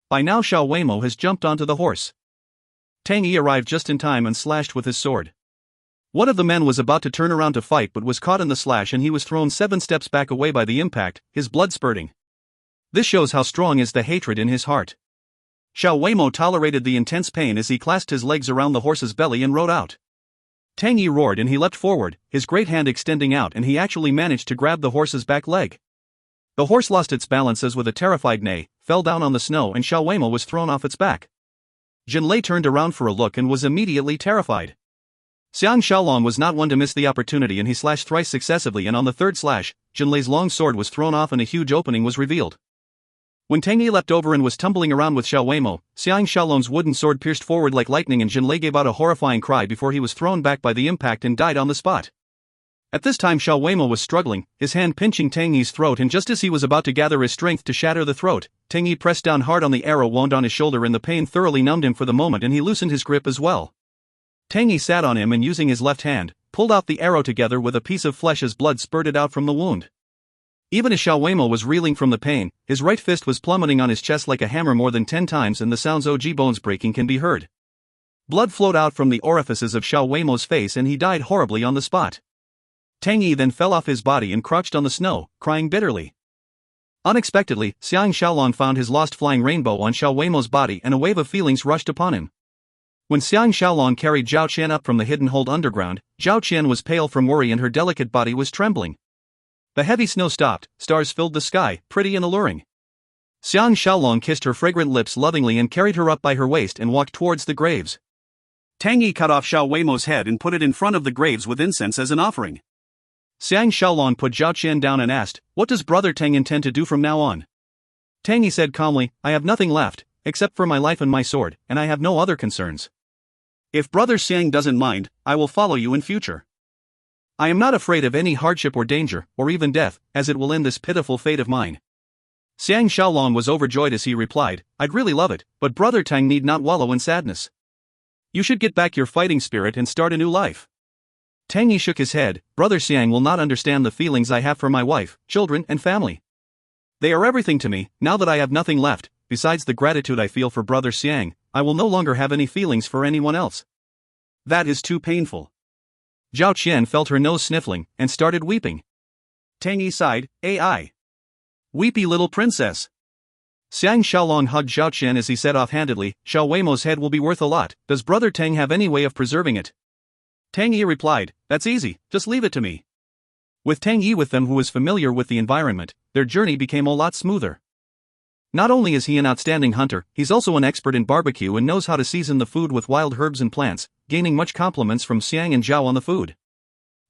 By now Xiao Weimo has jumped onto the horse. Tang Yi arrived just in time and slashed with his sword. One of the men was about to turn around to fight but was caught in the slash, and he was thrown 7 steps back away by the impact, his blood spurting. This shows how strong is the hatred in his heart. Xiao Weimo tolerated the intense pain as he clasped his legs around the horse's belly and rode out. Tang Yi roared and he leapt forward, his great hand extending out, and he actually managed to grab the horse's back leg. The horse lost its balance as with a terrified neigh, fell down on the snow, and Xiao Weimo was thrown off its back. Jinlei turned around for a look and was immediately terrified. Xiang Shaolong was not one to miss the opportunity, and he slashed thrice successively, and on the third slash, Jinlei's long sword was thrown off and a huge opening was revealed. When Tang Yi leapt over and was tumbling around with Xiao Weimo, Xiang Shaolong's wooden sword pierced forward like lightning, and Jinlei gave out a horrifying cry before he was thrown back by the impact and died on the spot. At this time Xiao Weimo was struggling, his hand pinching Tang Yi's throat, and just as he was about to gather his strength to shatter the throat, Tang Yi pressed down hard on the arrow wound on his shoulder, and the pain thoroughly numbed him for the moment, and he loosened his grip as well. Tang Yi sat on him and, using his left hand, pulled out the arrow together with a piece of flesh as blood spurted out from the wound. Even as Xiao Weimo was reeling from the pain, his right fist was plummeting on his chest like a hammer more than 10 times, and the sounds of bones breaking can be heard. Blood flowed out from the orifices of Xiao Weimo's face, and he died horribly on the spot. Tang Yi then fell off his body and crouched on the snow, crying bitterly. Unexpectedly, Xiang Shaolong found his lost flying rainbow on Xiao Weimo's body, and a wave of feelings rushed upon him. When Xiang Shaolong carried Zhao Qian up from the hidden hold underground, Zhao Qian was pale from worry and her delicate body was trembling. The heavy snow stopped, stars filled the sky, pretty and alluring. Xiang Shaolong kissed her fragrant lips lovingly and carried her up by her waist and walked towards the graves. Tang Yi cut off Xiao Weimo's head and put it in front of the graves with incense as an offering. Xiang Shaolong put Zhao Qian down and asked, "What does Brother Tang intend to do from now on?" Tang Yi said calmly, "I have nothing left, except for my life and my sword, and I have no other concerns. If Brother Xiang doesn't mind, I will follow you in future. I am not afraid of any hardship or danger, or even death, as it will end this pitiful fate of mine." Xiang Shaolong was overjoyed as he replied, "I'd really love it, but Brother Tang need not wallow in sadness. You should get back your fighting spirit and start a new life." Tang Yi shook his head. "Brother Xiang will not understand the feelings I have for my wife, children, and family. They are everything to me. Now that I have nothing left, besides the gratitude I feel for Brother Xiang, I will no longer have any feelings for anyone else. That is too painful." Zhao Qian felt her nose sniffling, and started weeping. Tang Yi sighed, "Ai. Weepy little princess." Xiang Shaolong hugged Zhao Qian as he said offhandedly, "Xiao Weimo's head will be worth a lot. Does Brother Tang have any way of preserving it?" Tang Yi replied, "That's easy, just leave it to me." With Tang Yi with them, who was familiar with the environment, their journey became a lot smoother. Not only is he an outstanding hunter, he's also an expert in barbecue and knows how to season the food with wild herbs and plants, gaining much compliments from Xiang and Zhao on the food.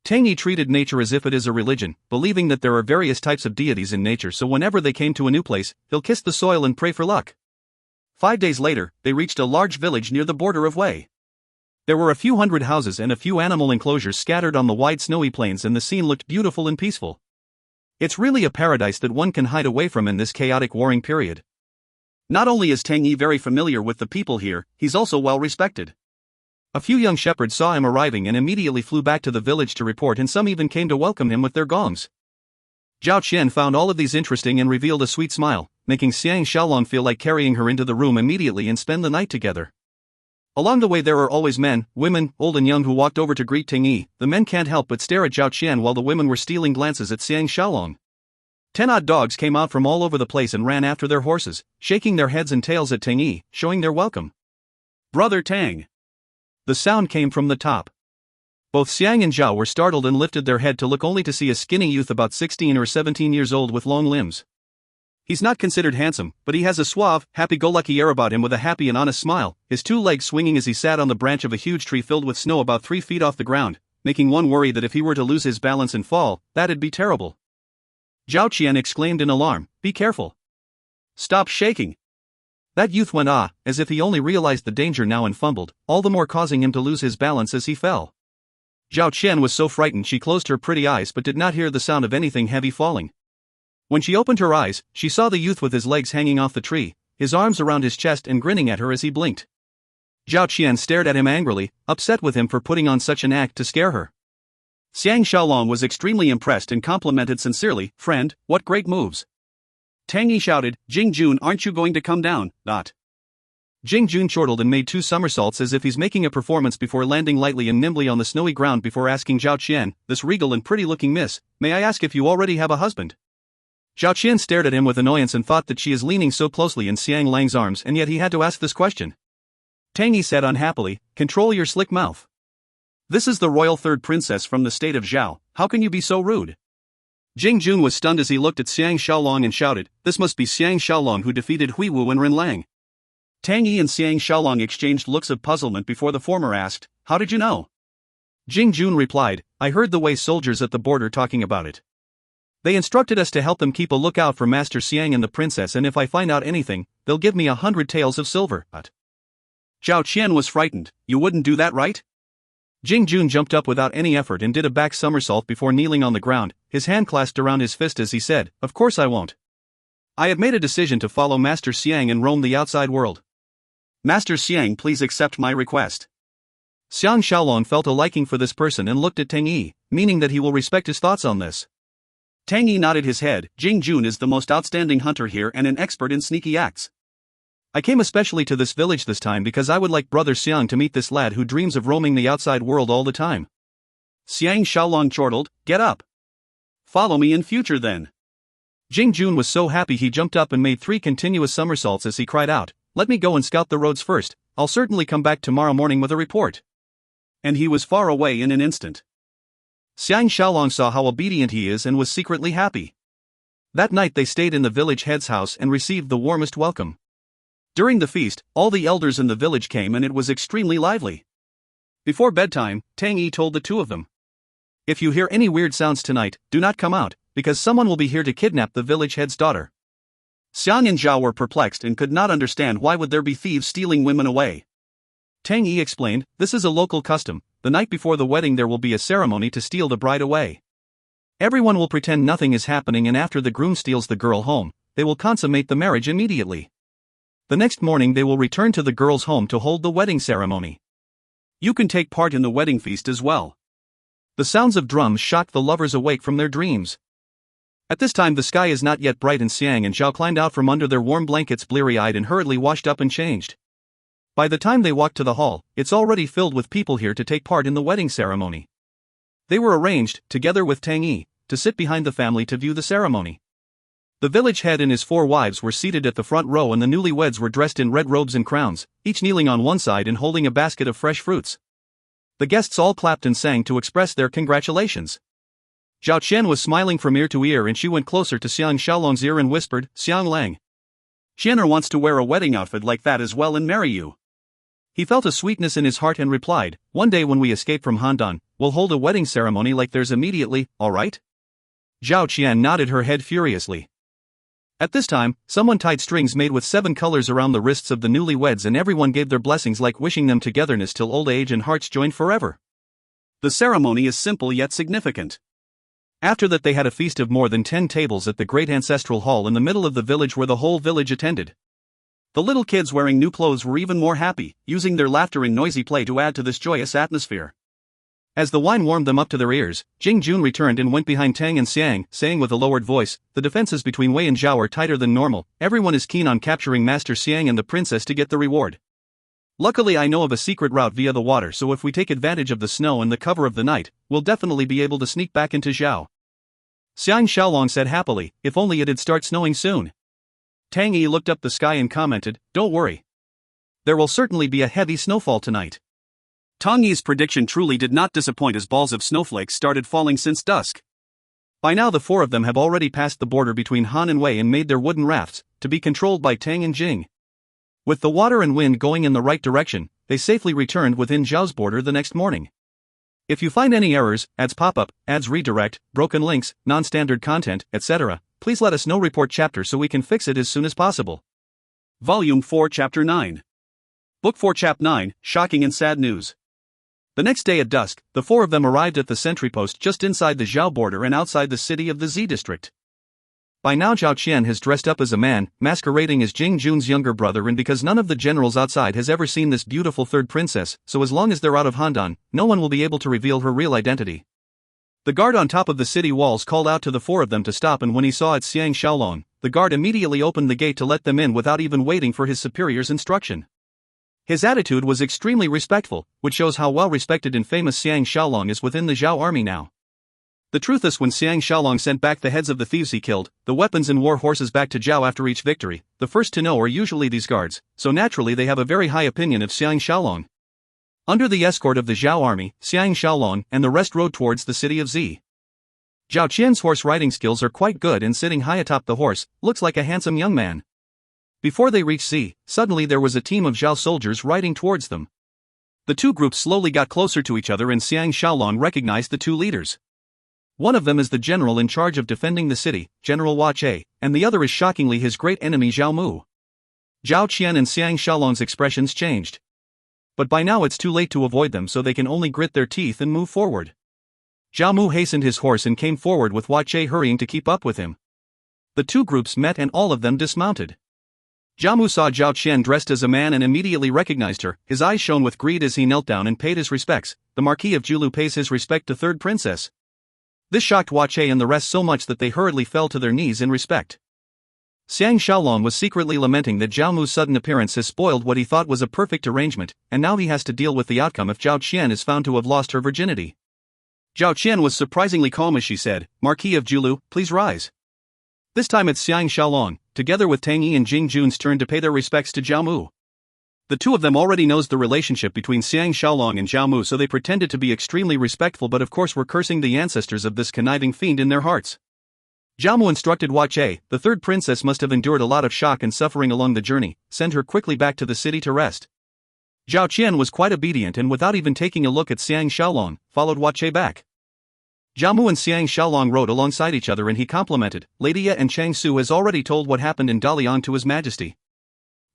Tang Yi treated nature as if it is a religion, believing that there are various types of deities in nature, so whenever they came to a new place, he'll kiss the soil and pray for luck. 5 days later, they reached a large village near the border of Wei. There were a few hundred houses and a few animal enclosures scattered on the wide snowy plains, and the scene looked beautiful and peaceful. It's really a paradise that one can hide away from in this chaotic warring period. Not only is Tang Yi very familiar with the people here, he's also well respected. A few young shepherds saw him arriving and immediately flew back to the village to report, and some even came to welcome him with their gongs. Zhao Qian found all of these interesting and revealed a sweet smile, making Xiang Shaolong feel like carrying her into the room immediately and spend the night together. Along the way there are always men, women, old and young, who walked over to greet Tang Yi. The men can't help but stare at Zhao Qian while the women were stealing glances at Xiang Shaolong. 10 odd dogs came out from all over the place and ran after their horses, shaking their heads and tails at Tang Yi, showing their welcome. "Brother Tang!" The sound came from the top. Both Xiang and Zhao were startled and lifted their head to look, only to see a skinny youth about 16 or 17 years old with long limbs. He's not considered handsome, but he has a suave, happy-go-lucky air about him, with a happy and honest smile, his 2 legs swinging as he sat on the branch of a huge tree filled with snow about 3 feet off the ground, making one worry that if he were to lose his balance and fall, that'd be terrible. Zhao Qian exclaimed in alarm, "Be careful. Stop shaking." That youth went as if he only realized the danger now and fumbled, all the more causing him to lose his balance as he fell. Zhao Qian was so frightened she closed her pretty eyes but did not hear the sound of anything heavy falling. When she opened her eyes, she saw the youth with his legs hanging off the tree, his arms around his chest and grinning at her as he blinked. Zhao Qian stared at him angrily, upset with him for putting on such an act to scare her. Xiang Shaolong was extremely impressed and complimented sincerely, "Friend, what great moves." Tang Yi shouted, "Jing Jun, aren't you going to come down?" Jing Jun chortled and made 2 somersaults as if he's making a performance before landing lightly and nimbly on the snowy ground before asking Zhao Qian, "This regal and pretty-looking miss, may I ask if you already have a husband?" Zhao Qian stared at him with annoyance and thought that she is leaning so closely in Xiang Lang's arms and yet he had to ask this question. Tang Yi said unhappily, "Control your slick mouth. This is the royal third princess from the state of Zhao, how can you be so rude?" Jing Jun was stunned as he looked at Xiang Shaolong and shouted, "This must be Xiang Shaolong who defeated Hui Wu and Ren Lang." Tang Yi and Xiang Shaolong exchanged looks of puzzlement before the former asked, "How did you know?" Jing Jun replied, "I heard the Wei soldiers at the border talking about it. They instructed us to help them keep a lookout for Master Xiang and the princess, and if I find out anything, they'll give me 100 taels of silver." Zhao Qian was frightened. "You wouldn't do that, right?" Jing Jun jumped up without any effort and did a back somersault before kneeling on the ground, his hand clasped around his fist as he said, "Of course I won't. I have made a decision to follow Master Xiang and roam the outside world. Master Xiang, please accept my request." Xiang Shaolong felt a liking for this person and looked at Tang Yi, meaning that he will respect his thoughts on this. Tang Yi nodded his head. "Jing Jun is the most outstanding hunter here and an expert in sneaky acts. I came especially to this village this time because I would like Brother Xiang to meet this lad who dreams of roaming the outside world all the time." Xiang Shaolong chortled, "Get up. Follow me in future then." Jing Jun was so happy he jumped up and made 3 continuous somersaults as he cried out, "Let me go and scout the roads first, I'll certainly come back tomorrow morning with a report." And he was far away in an instant. Xiang Shaolong saw how obedient he is and was secretly happy. That night they stayed in the village head's house and received the warmest welcome. During the feast, all the elders in the village came and it was extremely lively. Before bedtime, Tang Yi told the 2 of them, "If you hear any weird sounds tonight, do not come out, because someone will be here to kidnap the village head's daughter." Xiang and Zhao were perplexed and could not understand why would there be thieves stealing women away. Tang Yi explained, "This is a local custom, the night before the wedding there will be a ceremony to steal the bride away. Everyone will pretend nothing is happening and after the groom steals the girl home, they will consummate the marriage immediately. The next morning they will return to the girl's home to hold the wedding ceremony. You can take part in the wedding feast as well." The sounds of drums shocked the lovers awake from their dreams. At this time the sky is not yet bright and Xiang and Zhao climbed out from under their warm blankets bleary-eyed and hurriedly washed up and changed. By the time they walked to the hall, it's already filled with people here to take part in the wedding ceremony. They were arranged, together with Tang Yi, to sit behind the family to view the ceremony. The village head and his 4 wives were seated at the front row and the newlyweds were dressed in red robes and crowns, each kneeling on one side and holding a basket of fresh fruits. The guests all clapped and sang to express their congratulations. Zhao Qian was smiling from ear to ear and she went closer to Xiang Shaolong's ear and whispered, "Xiang Lang. Qianer wants to wear a wedding outfit like that as well and marry you." He felt a sweetness in his heart and replied, "One day when we escape from Handan, we'll hold a wedding ceremony like theirs immediately, all right?" Zhao Qian nodded her head furiously. At this time, someone tied strings made with 7 colors around the wrists of the newlyweds and everyone gave their blessings like wishing them togetherness till old age and hearts joined forever. The ceremony is simple yet significant. After that they had a feast of more than 10 tables at the great ancestral hall in the middle of the village where the whole village attended. The little kids wearing new clothes were even more happy, using their laughter and noisy play to add to this joyous atmosphere. As the wine warmed them up to their ears, Jing Jun returned and went behind Tang and Xiang, saying with a lowered voice, "The defenses between Wei and Zhao are tighter than normal, everyone is keen on capturing Master Xiang and the princess to get the reward. Luckily I know of a secret route via the water, so if we take advantage of the snow and the cover of the night, we'll definitely be able to sneak back into Zhao." Xiang Shaolong said happily, "If only it'd start snowing soon." Tang Yi looked up the sky and commented, "Don't worry. There will certainly be a heavy snowfall tonight." Tang Yi's prediction truly did not disappoint as balls of snowflakes started falling since dusk. By now the 4 of them have already passed the border between Han and Wei and made their wooden rafts, to be controlled by Tang and Jing. With the water and wind going in the right direction, they safely returned within Zhao's border the next morning. If you find any errors, ads pop-up, ads redirect, broken links, non-standard content, etc., please let us know. Report chapter so we can fix it as soon as possible. Volume 4 Chapter 9. Book 4 Chap 9, Shocking and Sad News. The next day at dusk, the four of them arrived at the sentry post just inside the Zhao border and outside the city of the Z district. By now Zhao Qian has dressed up as a man, masquerading as Jing Jun's younger brother, and because none of the generals outside has ever seen this beautiful third princess, so as long as they're out of Handan, no one will be able to reveal her real identity. The guard on top of the city walls called out to the four of them to stop, and when he saw it's Xiang Shaolong, the guard immediately opened the gate to let them in without even waiting for his superior's instruction. His attitude was extremely respectful, which shows how well respected and famous Xiang Shaolong is within the Zhao army now. The truth is, when Xiang Shaolong sent back the heads of the thieves he killed, the weapons and war horses back to Zhao after each victory, the first to know are usually these guards, so naturally they have a very high opinion of Xiang Shaolong. Under the escort of the Zhao army, Xiang Shaolong and the rest rode towards the city of Z. Zhao Qian's horse riding skills are quite good, and sitting high atop the horse, looks like a handsome young man. Before they reached Z, suddenly there was a team of Zhao soldiers riding towards them. The two groups slowly got closer to each other, and Xiang Shaolong recognized the two leaders. One of them is the general in charge of defending the city, General Hua Che, and the other is shockingly his great enemy Zhao Mu. Zhao Qian and Xiang Shaolong's expressions changed. But by now it's too late to avoid them, so they can only grit their teeth and move forward. Zhao Mu hastened his horse and came forward with Hua Che hurrying to keep up with him. The two groups met and all of them dismounted. Zhao Mu saw Zhao Qian dressed as a man and immediately recognized her. His eyes shone with greed as he knelt down and paid his respects. The Marquis of Julu pays his respect to third princess. This shocked Hua Che and the rest so much that they hurriedly fell to their knees in respect. Xiang Shaolong was secretly lamenting that Zhao Mu's sudden appearance has spoiled what he thought was a perfect arrangement, and now he has to deal with the outcome if Zhao Qian is found to have lost her virginity. Zhao Qian was surprisingly calm as she said, "Marquis of Julu, please rise." This time it's Xiang Shaolong, together with Tang Yi and Jing Jun's turn to pay their respects to Zhao Mu. The two of them already knows the relationship between Xiang Shaolong and Zhao Mu, so they pretended to be extremely respectful, but of course were cursing the ancestors of this conniving fiend in their hearts. Zhao Mu instructed Hua Che, the third princess must have endured a lot of shock and suffering along the journey, send her quickly back to the city to rest. Zhao Qian was quite obedient and without even taking a look at Xiang Shaolong, followed Hua Che back. Zhao Mu and Xiang Shaolong rode alongside each other and he complimented, Lady Ye and Chang Su has already told what happened in Daliang to His Majesty.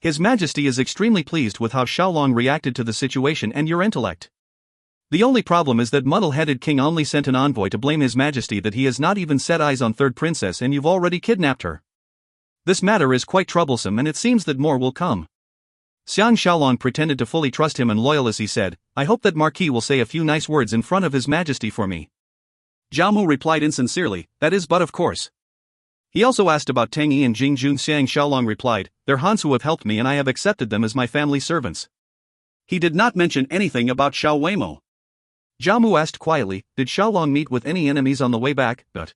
His Majesty is extremely pleased with how Shaolong reacted to the situation and your intellect. The only problem is that muddle-headed king only sent an envoy to blame His Majesty that he has not even set eyes on third princess and you've already kidnapped her. This matter is quite troublesome and it seems that more will come. Xiang Shaolong pretended to fully trust him and loyal as he said, I hope that Marquis will say a few nice words in front of His Majesty for me. Zhao Mu replied insincerely, that is but of course. He also asked about Tang Yi and Jing Jun. Xiang Shaolong replied, they're Hans who have helped me and I have accepted them as my family servants. He did not mention anything about Xiao Weimo. Zhao Mu asked quietly, did Shaolong meet with any enemies on the way back? But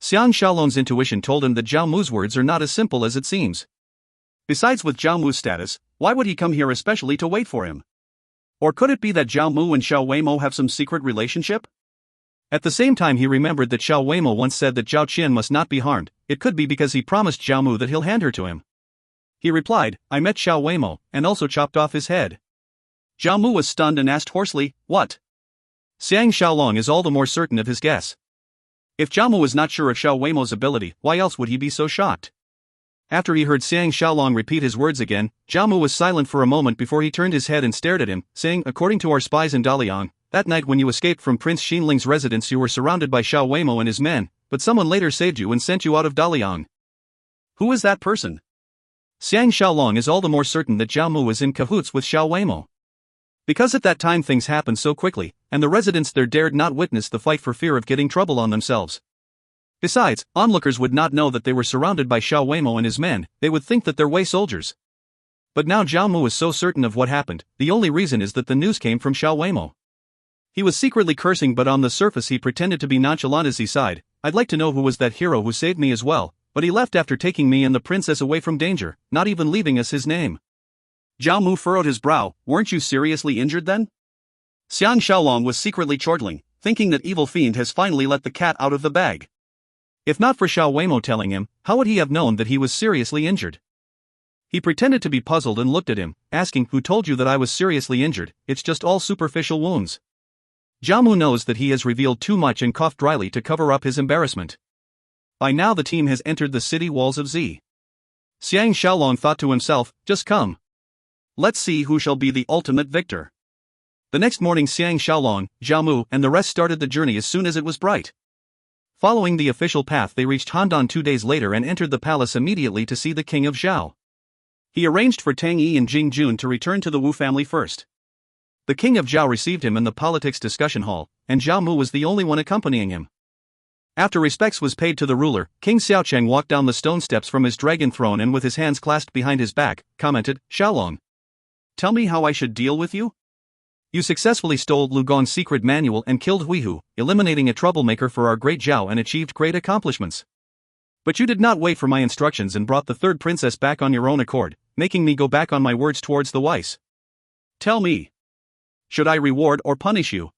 Xiang Shaolong's intuition told him that Zhao Mu's words are not as simple as it seems. Besides, with Zhao Mu's status, why would he come here especially to wait for him? Or could it be that Zhao Mu and Xiao Weimo have some secret relationship? At the same time he remembered that Xiao Weimo once said that Zhao Qian must not be harmed. It could be because he promised Zhao Mu that he'll hand her to him. He replied, I met Xiao Weimo, and also chopped off his head. Zhao Mu was stunned and asked hoarsely, what? Xiang Shaolong is all the more certain of his guess. If Zhao Mu was not sure of Xiao Weimo's ability, why else would he be so shocked? After he heard Xiang Shaolong repeat his words again, Zhao Mu was silent for a moment before he turned his head and stared at him, saying, according to our spies in Daliang, that night when you escaped from Prince Xinling's residence you were surrounded by Xiao Weimo and his men, but someone later saved you and sent you out of Daliang. Who is that person? Xiang Shaolong is all the more certain that Zhao Mu is in cahoots with Xiao Weimo. Because at that time things happened so quickly, and the residents there dared not witness the fight for fear of getting trouble on themselves. Besides, onlookers would not know that they were surrounded by Xiao Weimo and his men, they would think that they're Wei soldiers. But now Zhao Mu is so certain of what happened, the only reason is that the news came from Xiao Weimo. He was secretly cursing, but on the surface he pretended to be nonchalant as he sighed, I'd like to know who was that hero who saved me as well, but he left after taking me and the princess away from danger, not even leaving us his name. Zhao Mu furrowed his brow, weren't you seriously injured then? Xiang Shaolong was secretly chortling, thinking that evil fiend has finally let the cat out of the bag. If not for Xiao Weimo telling him, how would he have known that he was seriously injured? He pretended to be puzzled and looked at him, asking, who told you that I was seriously injured? It's just all superficial wounds. Zhao Mu knows that he has revealed too much and coughed dryly to cover up his embarrassment. By now the team has entered the city walls of Z. Xiang Shaolong thought to himself, just come. Let's see who shall be the ultimate victor. The next morning Xiang Shaolong, Zhao Mu, and the rest started the journey as soon as it was bright. Following the official path they reached Handan 2 days later and entered the palace immediately to see the king of Zhao. He arranged for Tang Yi and Jing Jun to return to the Wu family first. The king of Zhao received him in the politics discussion hall, and Zhao Mu was the only one accompanying him. After respects was paid to the ruler, King Xiaocheng walked down the stone steps from his dragon throne and with his hands clasped behind his back, commented, Shaolong. Tell me how I should deal with you? You successfully stole Lu Gong's secret manual and killed Huihu, eliminating a troublemaker for our great Zhao and achieved great accomplishments. But you did not wait for my instructions and brought the third princess back on your own accord, making me go back on my words towards the Weiss. Tell me. Should I reward or punish you?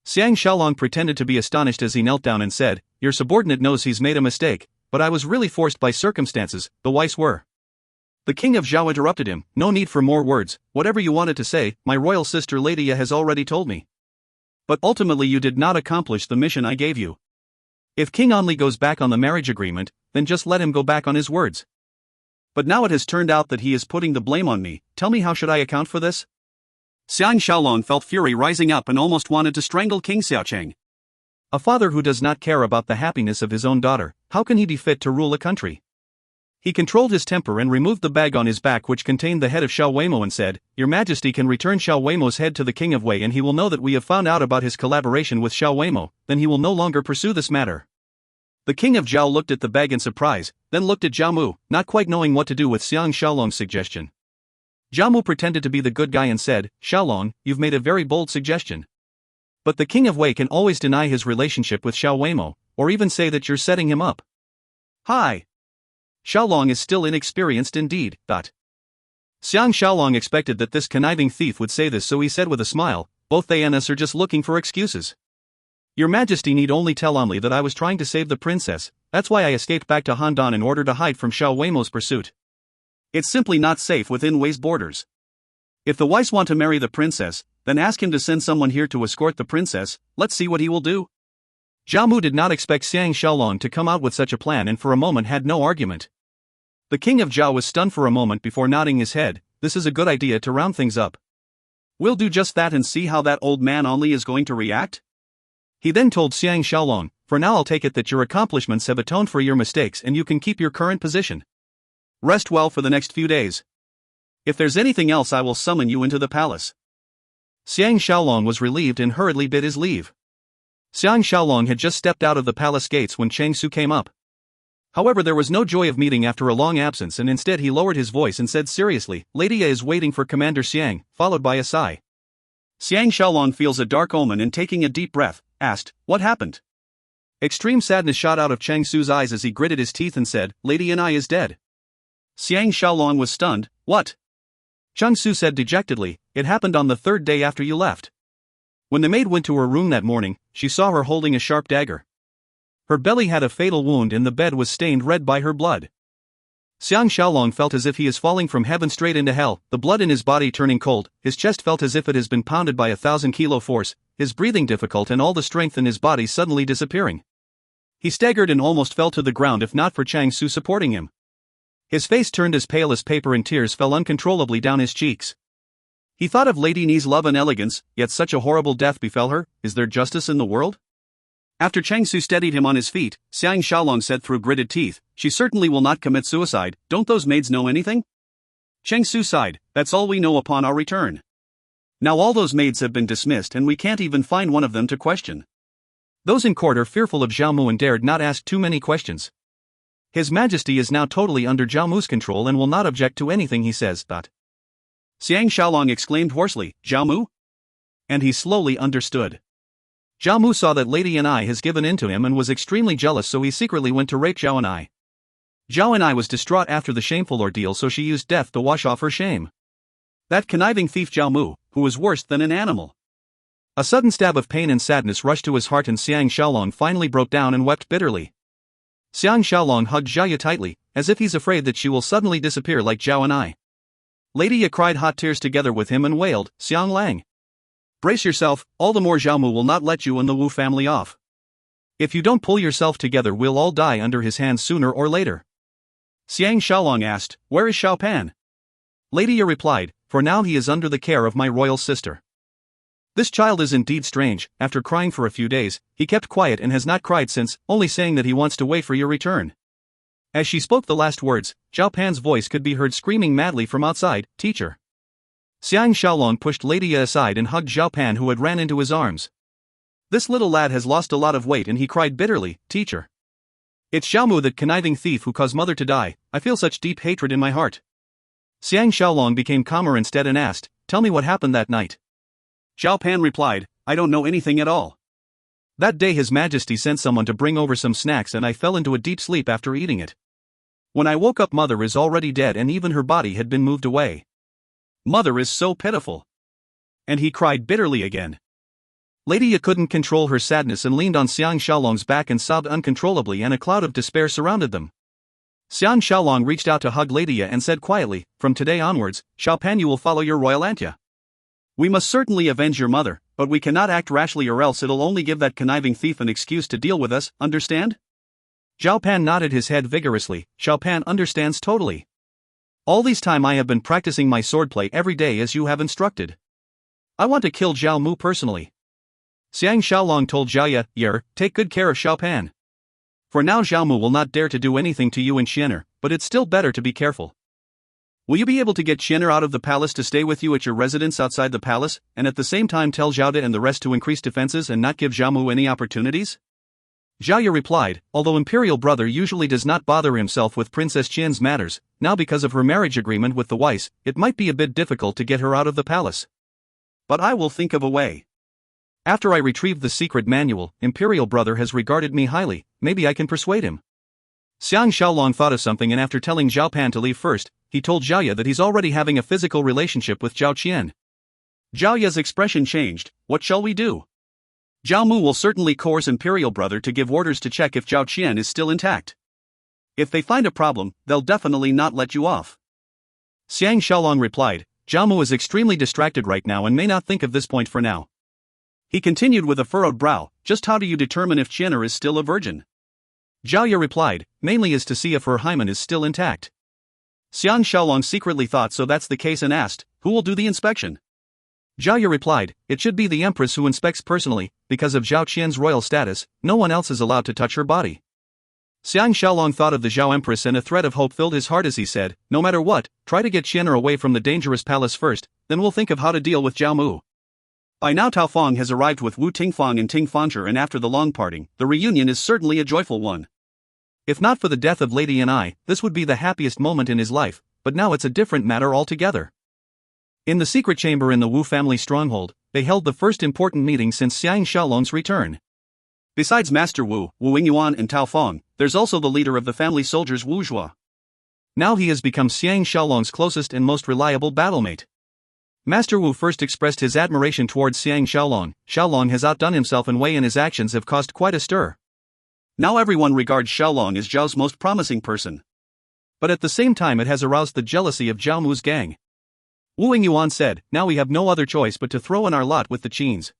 Xiang Shaolong pretended to be astonished as he knelt down and said, Your subordinate knows he's made a mistake, but I was really forced by circumstances, the Weiss were. The king of Zhao interrupted him, no need for more words, whatever you wanted to say, my royal sister Ladia has already told me. But ultimately you did not accomplish the mission I gave you. If King Onli goes back on the marriage agreement, then just let him go back on his words. But now it has turned out that he is putting the blame on me, tell me how should I account for this? Xiang Shaolong felt fury rising up and almost wanted to strangle King Xiaocheng. A father who does not care about the happiness of his own daughter, how can he be fit to rule a country? He controlled his temper and removed the bag on his back which contained the head of Xiao Weimo and said, Your Majesty can return Xiao Weimo's head to the King of Wei and he will know that we have found out about his collaboration with Xiao Weimo, then he will no longer pursue this matter. The King of Zhao looked at the bag in surprise, then looked at Zhao Mu, not quite knowing what to do with Xiang Shaolong's suggestion. Zhao Mu pretended to be the good guy and said, Shaolong, you've made a very bold suggestion. But the King of Wei can always deny his relationship with Xiao Weimo, or even say that you're setting him up. Hi. Shaolong is still inexperienced indeed, Xiang Shaolong expected that this conniving thief would say this, so he said with a smile, both they and us are just looking for excuses. Your Majesty need only tell Onli that I was trying to save the princess, that's why I escaped back to Handan in order to hide from Xiao Weimo's pursuit. It's simply not safe within Wei's borders. If the Weiss want to marry the princess, then ask him to send someone here to escort the princess, let's see what he will do. Zhao Mu did not expect Xiang Shaolong to come out with such a plan and for a moment had no argument. The king of Zhao was stunned for a moment before nodding his head, this is a good idea to round things up. We'll do just that and see how that old man Onli is going to react. He then told Xiang Shaolong, for now I'll take it that your accomplishments have atoned for your mistakes and you can keep your current position. Rest well for the next few days. If there's anything else I will summon you into the palace. Xiang Shaolong was relieved and hurriedly bid his leave. Xiang Shaolong had just stepped out of the palace gates when Chang Su came up. However, there was no joy of meeting after a long absence and instead he lowered his voice and said seriously, Ladia is waiting for Commander Xiang, followed by a sigh. Xiang Shaolong feels a dark omen and taking a deep breath, asked, what happened? Extreme sadness shot out of Chang Su's eyes as he gritted his teeth and said, Lady Anai is dead. Xiang Shaolong was stunned, what? Chang Su said dejectedly, it happened on the third day after you left. When the maid went to her room that morning, she saw her holding a sharp dagger. Her belly had a fatal wound and the bed was stained red by her blood. Xiang Shaolong felt as if he is falling from heaven straight into hell, the blood in his body turning cold, his chest felt as if it has been pounded by 1,000-kilo force, his breathing difficult and all the strength in his body suddenly disappearing. He staggered and almost fell to the ground if not for Chang Su supporting him. His face turned as pale as paper and tears fell uncontrollably down his cheeks. He thought of Lady Ni's love and elegance, yet such a horrible death befell her, is there justice in the world? After Chang Su steadied him on his feet, Xiang Shaolong said through gritted teeth, she certainly will not commit suicide, don't those maids know anything? Chang Su sighed, that's all we know upon our return. Now all those maids have been dismissed and we can't even find one of them to question. Those in court are fearful of Zhao Mu and dared not ask too many questions. His Majesty is now totally under Zhao Mu's control and will not object to anything he says, Xiang Shaolong exclaimed hoarsely, Zhao Mu? And he slowly understood. Zhao Mu saw that Lady Anai has given in to him and was extremely jealous, so he secretly went to rape Zhao Anai. Zhao Anai was distraught after the shameful ordeal, so she used death to wash off her shame. That conniving thief Zhao Mu, who was worse than an animal. A sudden stab of pain and sadness rushed to his heart and Xiang Shaolong finally broke down and wept bitterly. Xiang Shaolong hugged Xiaoya tightly, as if he's afraid that she will suddenly disappear like Zhao Anai. Lady Ya cried hot tears together with him and wailed, Xiang Lang. Brace yourself, all the more Xiaomu will not let you and the Wu family off. If you don't pull yourself together, we'll all die under his hands sooner or later. Xiang Shaolong asked, "Where is Xiao Pan?" Lady Ye replied, "For now he is under the care of my royal sister." This child is indeed strange. After crying for a few days, he kept quiet and has not cried since, only saying that he wants to wait for your return. As she spoke the last words, Xiao Pan's voice could be heard screaming madly from outside, "Teacher!" Xiang Shaolong pushed Lady Ye aside and hugged Xiao Pan, who had ran into his arms. "This little lad has lost a lot of weight," and he cried bitterly, "Teacher! It's Xiaomu, that conniving thief who caused mother to die. I feel such deep hatred in my heart." Xiang Shaolong became calmer instead and asked, "Tell me what happened that night." Xiao Pan replied, "I don't know anything at all. That day His Majesty sent someone to bring over some snacks and I fell into a deep sleep after eating it. When I woke up, mother is already dead and even her body had been moved away. Mother is so pitiful." And he cried bitterly again. Lady Ye couldn't control her sadness and leaned on Xiang Shaolong's back and sobbed uncontrollably, and a cloud of despair surrounded them. Xiang Shaolong reached out to hug Lady Ye and said quietly, "From today onwards, Xiao Pan, you will follow your royal aunt Ye. We must certainly avenge your mother, but we cannot act rashly or else it'll only give that conniving thief an excuse to deal with us, understand?" Xiao Pan nodded his head vigorously. Xiao Pan understands totally. "All this time I have been practicing my swordplay every day as you have instructed. I want to kill Zhao Mu personally." Xiang Shaolong told Zhao Ye, "Take good care of Xiao Pan. For now Zhao Mu will not dare to do anything to you and Xianer, but it's still better to be careful. Will you be able to get Xianer out of the palace to stay with you at your residence outside the palace, and at the same time tell Zhao De and the rest to increase defenses and not give Zhao Mu any opportunities?" Zhao Ye replied, "Although Imperial Brother usually does not bother himself with Princess Qian's matters, now because of her marriage agreement with the Weiss, it might be a bit difficult to get her out of the palace. But I will think of a way. After I retrieve the secret manual, Imperial Brother has regarded me highly, maybe I can persuade him." Xiang Shaolong thought of something, and after telling Zhao Pan to leave first, he told Zhao Ye that he's already having a physical relationship with Zhao Qian. Zhao Ye's expression changed. "What shall we do?" "Zhao Mu will certainly coerce Imperial Brother to give orders to check if Zhao Qian is still intact. If they find a problem, they'll definitely not let you off." Xiang Shaolong replied, "Zhao Mu is extremely distracted right now and may not think of this point for now." He continued with a furrowed brow, "Just how do you determine if Qianer is still a virgin?" Zhao Ye replied, "Mainly is to see if her hymen is still intact." Xiang Shaolong secretly thought so that's the case and asked, "Who will do the inspection?" Zhao Ye replied, "It should be the Empress who inspects personally, because of Zhao Qian's royal status, no one else is allowed to touch her body." Xiang Shaolong thought of the Zhao Empress and a thread of hope filled his heart as he said, "No matter what, try to get Qianer away from the dangerous palace first, then we'll think of how to deal with Zhao Mu." By now Tao Feng has arrived with Wu Tingfang and Ting Fanger, and after the long parting, the reunion is certainly a joyful one. If not for the death of Lady Ye, this would be the happiest moment in his life, but now it's a different matter altogether. In the secret chamber in the Wu family stronghold, they held the first important meeting since Xiang Shaolong's return. Besides Master Wu, Wu Yingyuan and Tao Feng, there's also the leader of the family soldiers, Wu Zhua. Now he has become Xiang Shaolong's closest and most reliable battlemate. Master Wu first expressed his admiration towards Xiang Shaolong. Shaolong has outdone himself in way and his actions have caused quite a stir. Now everyone regards Shaolong as Zhao's most promising person. But at the same time it has aroused the jealousy of Zhao Mu's gang. Wu Yingyuan said, "Now we have no other choice but to throw in our lot with the Qins.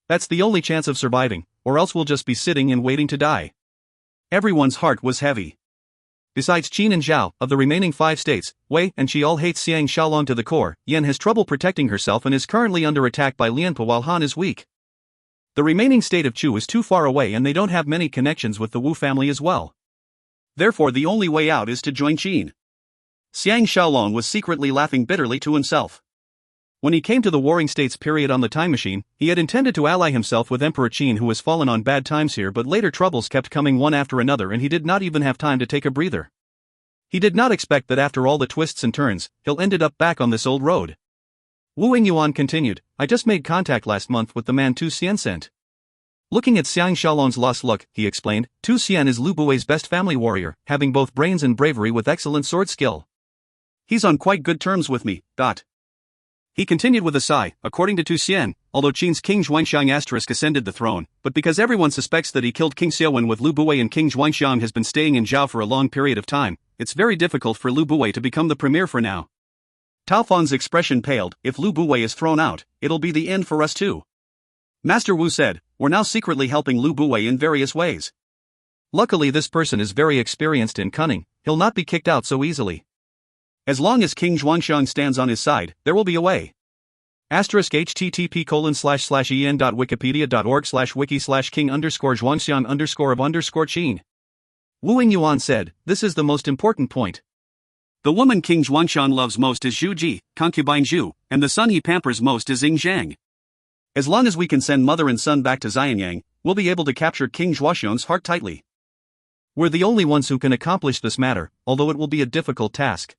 That's the only chance of surviving, or else we'll just be sitting and waiting to die." Everyone's heart was heavy. Besides Qin and Zhao, of the remaining 5 states, Wei and Qi all hate Xiang Shaolong to the core. Yan has trouble protecting herself and is currently under attack by Lianpa while Han is weak. The remaining state of Chu is too far away and they don't have many connections with the Wu family as well. Therefore the only way out is to join Qin. Xiang Shaolong was secretly laughing bitterly to himself. When he came to the Warring States period on the time machine, he had intended to ally himself with Emperor Qin, who has fallen on bad times here, but later troubles kept coming one after another and he did not even have time to take a breather. He did not expect that after all the twists and turns, he'll ended up back on this old road. Wu Yingyuan continued, "I just made contact last month with the man Tu Xian sent." Looking at Xiang Shaolong's lost look, he explained, Tu Xian is Lu Bui's best family warrior, having both brains and bravery with excellent sword skill. He's on quite good terms with me. He continued with a sigh, according to Tu Xian, although Qin's King Xuanxiang ascended the throne, but because everyone suspects that he killed King Xiaowen with Lu Bui and King Xuanxiang has been staying in Zhao for a long period of time, it's very difficult for Lu Bui to become the premier for now. Tao Fang's expression paled. If Lu Buwei is thrown out, it'll be the end for us too. Master Wu said, we're now secretly helping Lu Buwei in various ways. Luckily this person is very experienced and cunning, he'll not be kicked out so easily. As long as King Zhuangxiang stands on his side, there will be a way. http://en.wikipedia.org/wiki/king_zhuangxiang_of_qin. Wu Yuan said, this is the most important point. The woman King Zhuangxiang loves most is Zhu Ji, concubine Zhu, and the son he pampers most is Ying Zhang. As long as we can send mother and son back to Xianyang, we'll be able to capture King Zhuangxiang's heart tightly. We're the only ones who can accomplish this matter, although it will be a difficult task.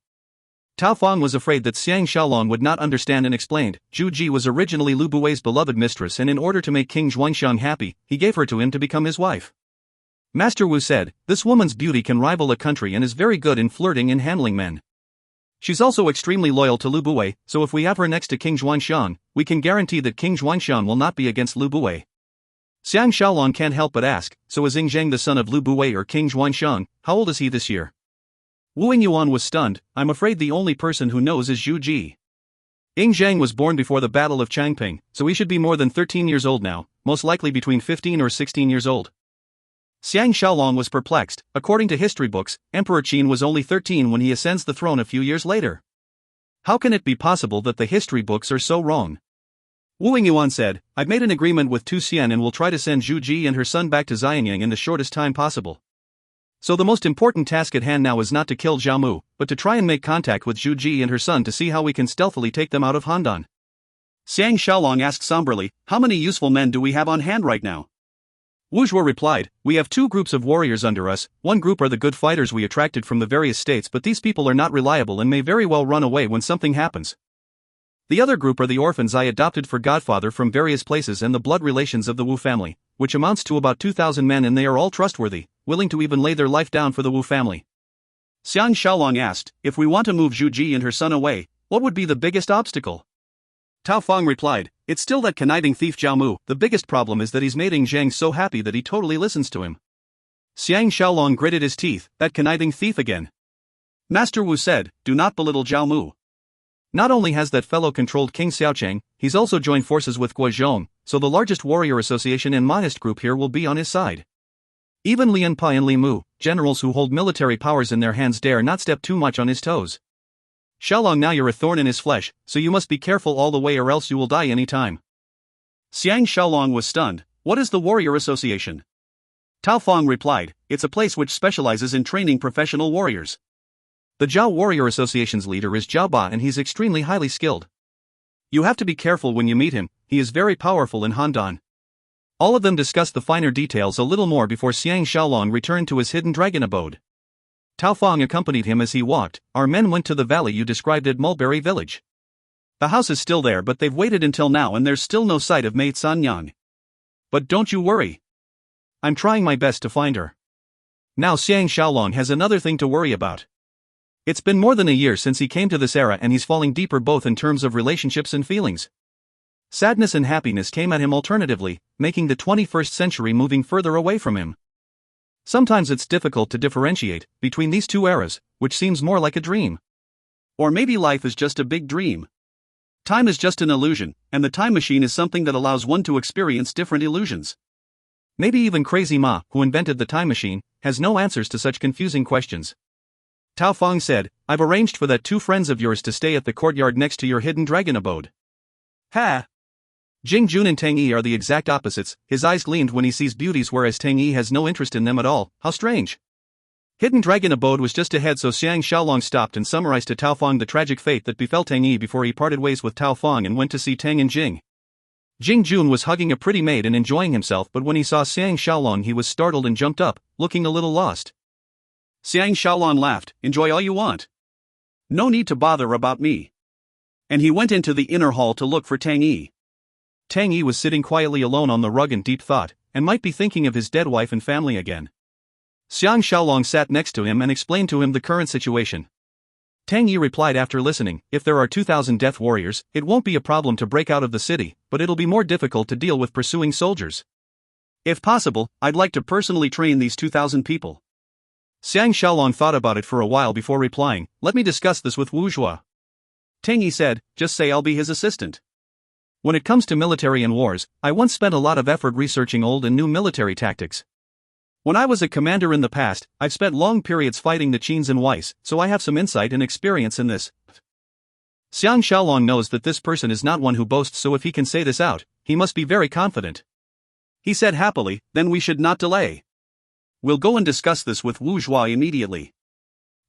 Tao Fang was afraid that Xiang Shaolong would not understand and explained. Zhu Ji was originally Lu Buwei's beloved mistress, and in order to make King Zhuangxiang happy, he gave her to him to become his wife. Master Wu said, this woman's beauty can rival a country and is very good in flirting and handling men. She's also extremely loyal to Lu Buwei, so if we have her next to King Zhuangxiang, we can guarantee that King Zhuangxiang will not be against Lu Buwei. Xiang Shaolong can't help but ask, so is Ying Zhang the son of Lu Buwei or King Zhuangxiang? How old is he this year? Wu Yuan was stunned. I'm afraid the only person who knows is Zhu Ji. Ying Zhang was born before the Battle of Changping, so he should be more than 13 years old now, most likely between 15 or 16 years old. Xiang Shaolong was perplexed. According to history books, Emperor Qin was only 13 when he ascends the throne a few years later. How can it be possible that the history books are so wrong? Wu Yuan said, I've made an agreement with Tu Xian and will try to send Zhu Ji and her son back to Xianyang in the shortest time possible. So the most important task at hand now is not to kill Zhao Mu, but to try and make contact with Zhu Ji and her son to see how we can stealthily take them out of Handan. Xiang Shaolong asked somberly, how many useful men do we have on hand right now? Wu Zhuo replied, we have two groups of warriors under us. One group are the good fighters we attracted from the various states, but these people are not reliable and may very well run away when something happens. The other group are the orphans I adopted for godfather from various places and the blood relations of the Wu family, which amounts to about 2,000 men, and they are all trustworthy, willing to even lay their life down for the Wu family. Xiang Shaolong asked, if we want to move Zhu Ji and her son away, what would be the biggest obstacle? Tao Fang replied, it's still that conniving thief Zhao Mu. The biggest problem is that he's made Ying Zhang so happy that he totally listens to him. Xiang Shaolong gritted his teeth, that conniving thief again. Master Wu said, do not belittle Zhao Mu. Not only has that fellow controlled King Xiaocheng, he's also joined forces with Guozhong, so the largest warrior association and Maoist group here will be on his side. Even Lian Pa and Li Mu, generals who hold military powers in their hands, dare not step too much on his toes. Shaolong, now you're a thorn in his flesh, so you must be careful all the way or else you will die any time. Xiang Shaolong was stunned. What is the Warrior Association? Tao Fang replied, it's a place which specializes in training professional warriors. The Zhao Warrior Association's leader is Zhao Ba, and he's extremely highly skilled. You have to be careful when you meet him, he is very powerful in Handan. All of them discussed the finer details a little more before Xiang Shaolong returned to his hidden dragon abode. Tao Fang accompanied him as he walked. Our men went to the valley you described at Mulberry Village. The house is still there, but they've waited until now and there's still no sight of Mei Sanyang. But don't you worry. I'm trying my best to find her. Now Xiang Shaolong has another thing to worry about. It's been more than a year since he came to this era, and he's falling deeper both in terms of relationships and feelings. Sadness and happiness came at him alternatively, making the 21st century moving further away from him. Sometimes it's difficult to differentiate between these two eras, which seems more like a dream. Or maybe life is just a big dream. Time is just an illusion, and the time machine is something that allows one to experience different illusions. Maybe even Crazy Ma, who invented the time machine, has no answers to such confusing questions. Tao Fang said, I've arranged for that two friends of yours to stay at the courtyard next to your hidden dragon abode. Ha! Jing Jun and Tang Yi are the exact opposites. His eyes gleamed when he sees beauties, whereas Tang Yi has no interest in them at all. How strange. Hidden dragon abode was just ahead, so Xiang Shaolong stopped and summarized to Tao Fang the tragic fate that befell Tang Yi before he parted ways with Tao Fang and went to see Tang and Jing. Jing Jun was hugging a pretty maid and enjoying himself, but when he saw Xiang Shaolong he was startled and jumped up, looking a little lost. Xiang Shaolong laughed, enjoy all you want. No need to bother about me. And he went into the inner hall to look for Tang Yi. Tang Yi was sitting quietly alone on the rug in deep thought, and might be thinking of his dead wife and family again. Xiang Shaolong sat next to him and explained to him the current situation. Tang Yi replied after listening, if there are 2,000 death warriors, it won't be a problem to break out of the city, but it'll be more difficult to deal with pursuing soldiers. If possible, I'd like to personally train these 2,000 people. Xiang Shaolong thought about it for a while before replying, let me discuss this with Wu Zhuo. Tang Yi said, just say I'll be his assistant. When it comes to military and wars, I once spent a lot of effort researching old and new military tactics. When I was a commander in the past, I've spent long periods fighting the Qins and Weiss, so I have some insight and experience in this. Xiang Shaolong knows that this person is not one who boasts, so if he can say this out, he must be very confident. He said happily, then we should not delay. We'll go and discuss this with Wu Zhuo immediately.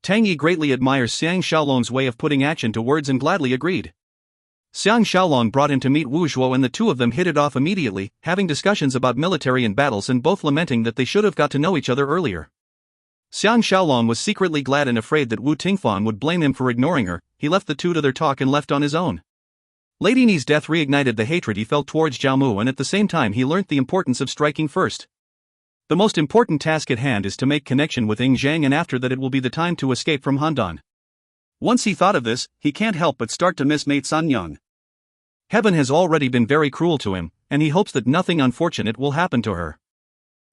Tang Yi greatly admires Xiang Shaolong's way of putting action to words and gladly agreed. Xiang Shaolong brought him to meet Wu Zhuo and the two of them hit it off immediately, having discussions about military and battles and both lamenting that they should have got to know each other earlier. Xiang Shaolong was secretly glad and afraid that Wu Tingfang would blame him for ignoring her. He left the two to their talk and left on his own. Lady Ni's death reignited the hatred he felt towards Zhao Mu, and at the same time he learnt the importance of striking first. The most important task at hand is to make connection with Ying Zhang, and after that it will be the time to escape from Handan. Once he thought of this, he can't help but start to miss mate Sun Young. Heaven has already been very cruel to him, and he hopes that nothing unfortunate will happen to her.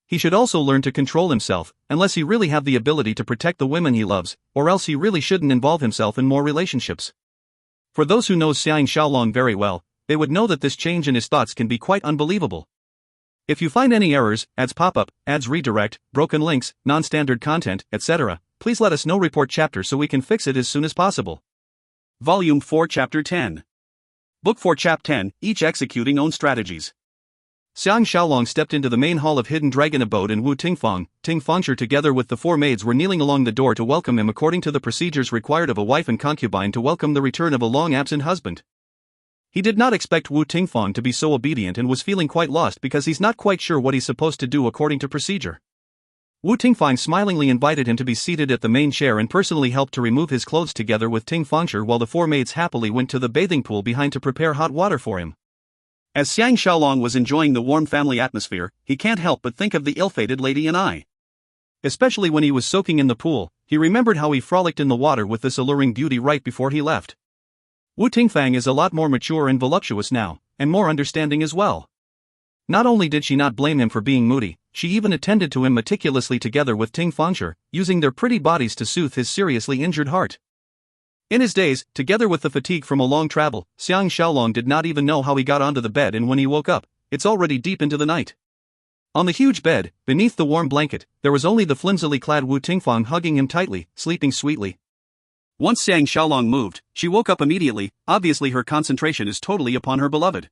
He should also learn to control himself, unless he really have the ability to protect the women he loves, or else he really shouldn't involve himself in more relationships. For those who know Xiang Shaolong very well, they would know that this change in his thoughts can be quite unbelievable. If you find any errors, ads pop up, ads redirect, broken links, non-standard content, etc., please let us know. Report chapter so we can fix it as soon as possible. Volume 4 Chapter 10. Book 4 Chap 10, each executing own strategies. Xiang Shaolong stepped into the main hall of Hidden Dragon Abode, and Wu Tingfang, Ting Fangshi together with the four maids were kneeling along the door to welcome him according to the procedures required of a wife and concubine to welcome the return of a long-absent husband. He did not expect Wu Tingfang to be so obedient and was feeling quite lost because he's not quite sure what he's supposed to do according to procedure. Wu Tingfang smilingly invited him to be seated at the main chair and personally helped to remove his clothes together with Ting Fangshi, while the four maids happily went to the bathing pool behind to prepare hot water for him. As Xiang Shaolong was enjoying the warm family atmosphere, he can't help but think of the ill-fated Lady and I. Especially when he was soaking in the pool, he remembered how he frolicked in the water with this alluring beauty right before he left. Wu Tingfang is a lot more mature and voluptuous now, and more understanding as well. Not only did she not blame him for being moody, she even attended to him meticulously together with Ting Fangshi, using their pretty bodies to soothe his seriously injured heart. In his days, together with the fatigue from a long travel, Xiang Shaolong did not even know how he got onto the bed, and when he woke up, it's already deep into the night. On the huge bed, beneath the warm blanket, there was only the flimsily clad Wu Tingfang hugging him tightly, sleeping sweetly. Once Xiang Shaolong moved, she woke up immediately. Obviously her concentration is totally upon her beloved.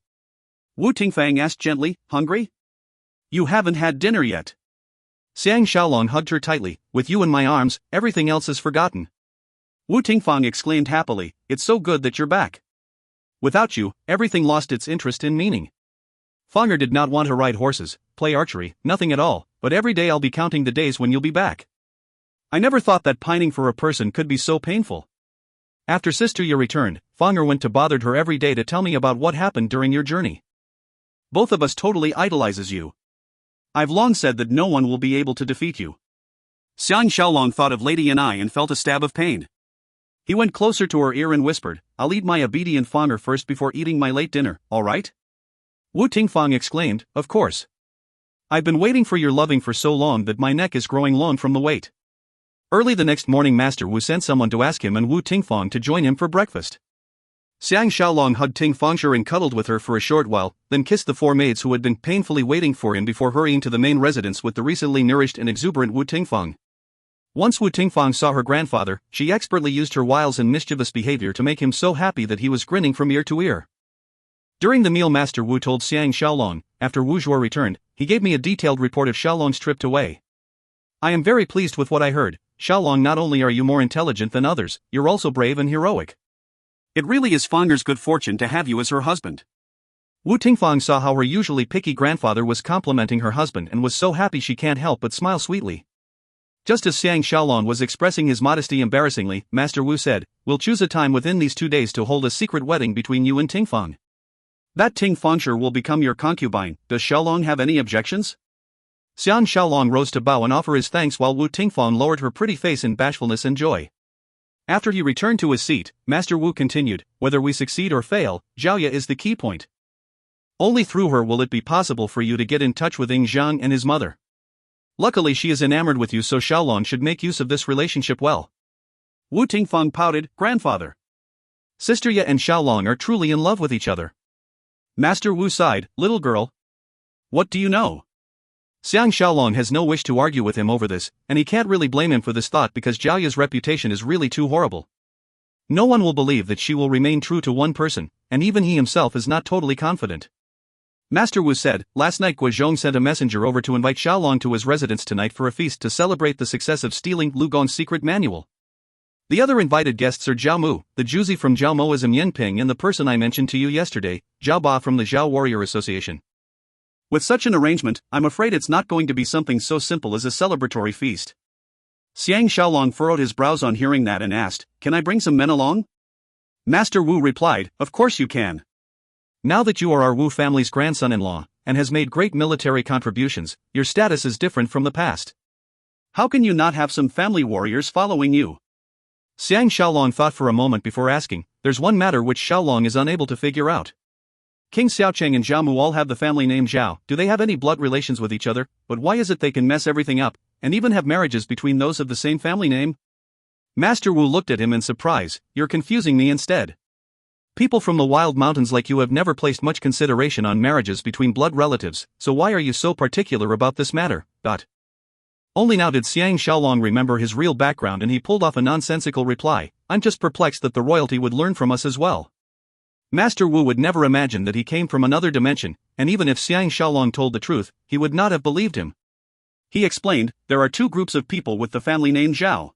Wu Tingfang asked gently, hungry? You haven't had dinner yet. Xiang Shaolong hugged her tightly, with you in my arms, everything else is forgotten. Wu Tingfang exclaimed happily, it's so good that you're back. Without you, everything lost its interest and meaning. Fanger did not want to ride horses, play archery, nothing at all, but every day I'll be counting the days when you'll be back. I never thought that pining for a person could be so painful. After Sister Yu returned, Fanger went to bothered her every day to tell me about what happened during your journey. Both of us totally idolizes you. I've long said that no one will be able to defeat you. Xiang Shaolong thought of Lady and I and felt a stab of pain. He went closer to her ear and whispered, I'll eat my obedient Fanger first before eating my late dinner, alright? Wu Tingfang exclaimed, of course. I've been waiting for your loving for so long that my neck is growing long from the wait. Early the next morning Master Wu sent someone to ask him and Wu Tingfang to join him for breakfast. Xiang Shaolong hugged Ting Fangshi and cuddled with her for a short while, then kissed the four maids who had been painfully waiting for him before hurrying to the main residence with the recently nourished and exuberant Wu Tingfang. Once Wu Tingfang saw her grandfather, she expertly used her wiles and mischievous behavior to make him so happy that he was grinning from ear to ear. During the meal Master Wu told Xiang Shaolong, after Wu Zhuo returned, he gave me a detailed report of Shaolong's trip to Wei. I am very pleased with what I heard. Shaolong, not only are you more intelligent than others, you're also brave and heroic. It really is Fanger's good fortune to have you as her husband. Wu Tingfang saw how her usually picky grandfather was complimenting her husband and was so happy she can't help but smile sweetly. Just as Xiang Shaolong was expressing his modesty embarrassingly, Master Wu said, we'll choose a time within these 2 days to hold a secret wedding between you and Tingfang. That Ting Fangshi will become your concubine. Does Shaolong have any objections? Xiang Shaolong rose to bow and offer his thanks while Wu Tingfang lowered her pretty face in bashfulness and joy. After he returned to his seat, Master Wu continued, whether we succeed or fail, Zhaoya is the key point. Only through her will it be possible for you to get in touch with Ying Zhang and his mother. Luckily she is enamored with you, so Shaolong should make use of this relationship well. Wu Tingfang pouted, grandfather. Sister Ye and Xiaolong are truly in love with each other. Master Wu sighed, little girl. What do you know? Xiang Shaolong has no wish to argue with him over this, and he can't really blame him for this thought because Zhao Ye's reputation is really too horrible. No one will believe that she will remain true to one person, and even he himself is not totally confident. Master Wu said, last night Guozhong sent a messenger over to invite Xiaolong to his residence tonight for a feast to celebrate the success of stealing Lu Gong's secret manual. The other invited guests are Zhao Mu, the Juzi from Zhao Moism Yinping and the person I mentioned to you yesterday, Zhao Ba from the Zhao Warrior Association. With such an arrangement, I'm afraid it's not going to be something so simple as a celebratory feast. Xiang Shaolong furrowed his brows on hearing that and asked, can I bring some men along? Master Wu replied, of course you can. Now that you are our Wu family's grandson-in-law, and has made great military contributions, your status is different from the past. How can you not have some family warriors following you? Xiang Shaolong thought for a moment before asking, there's one matter which Shaolong is unable to figure out. King Xiaocheng and Zhao Mu all have the family name Zhao. Do they have any blood relations with each other? But why is it they can mess everything up, and even have marriages between those of the same family name? Master Wu looked at him in surprise. You're confusing me instead. People from the wild mountains like you have never placed much consideration on marriages between blood relatives, so why are you so particular about this matter? Only now did Xiang Shaolong remember his real background and he pulled off a nonsensical reply, I'm just perplexed that the royalty would learn from us as well. Master Wu would never imagine that he came from another dimension, and even if Xiang Shaolong told the truth, he would not have believed him. He explained, there are two groups of people with the family name Zhao.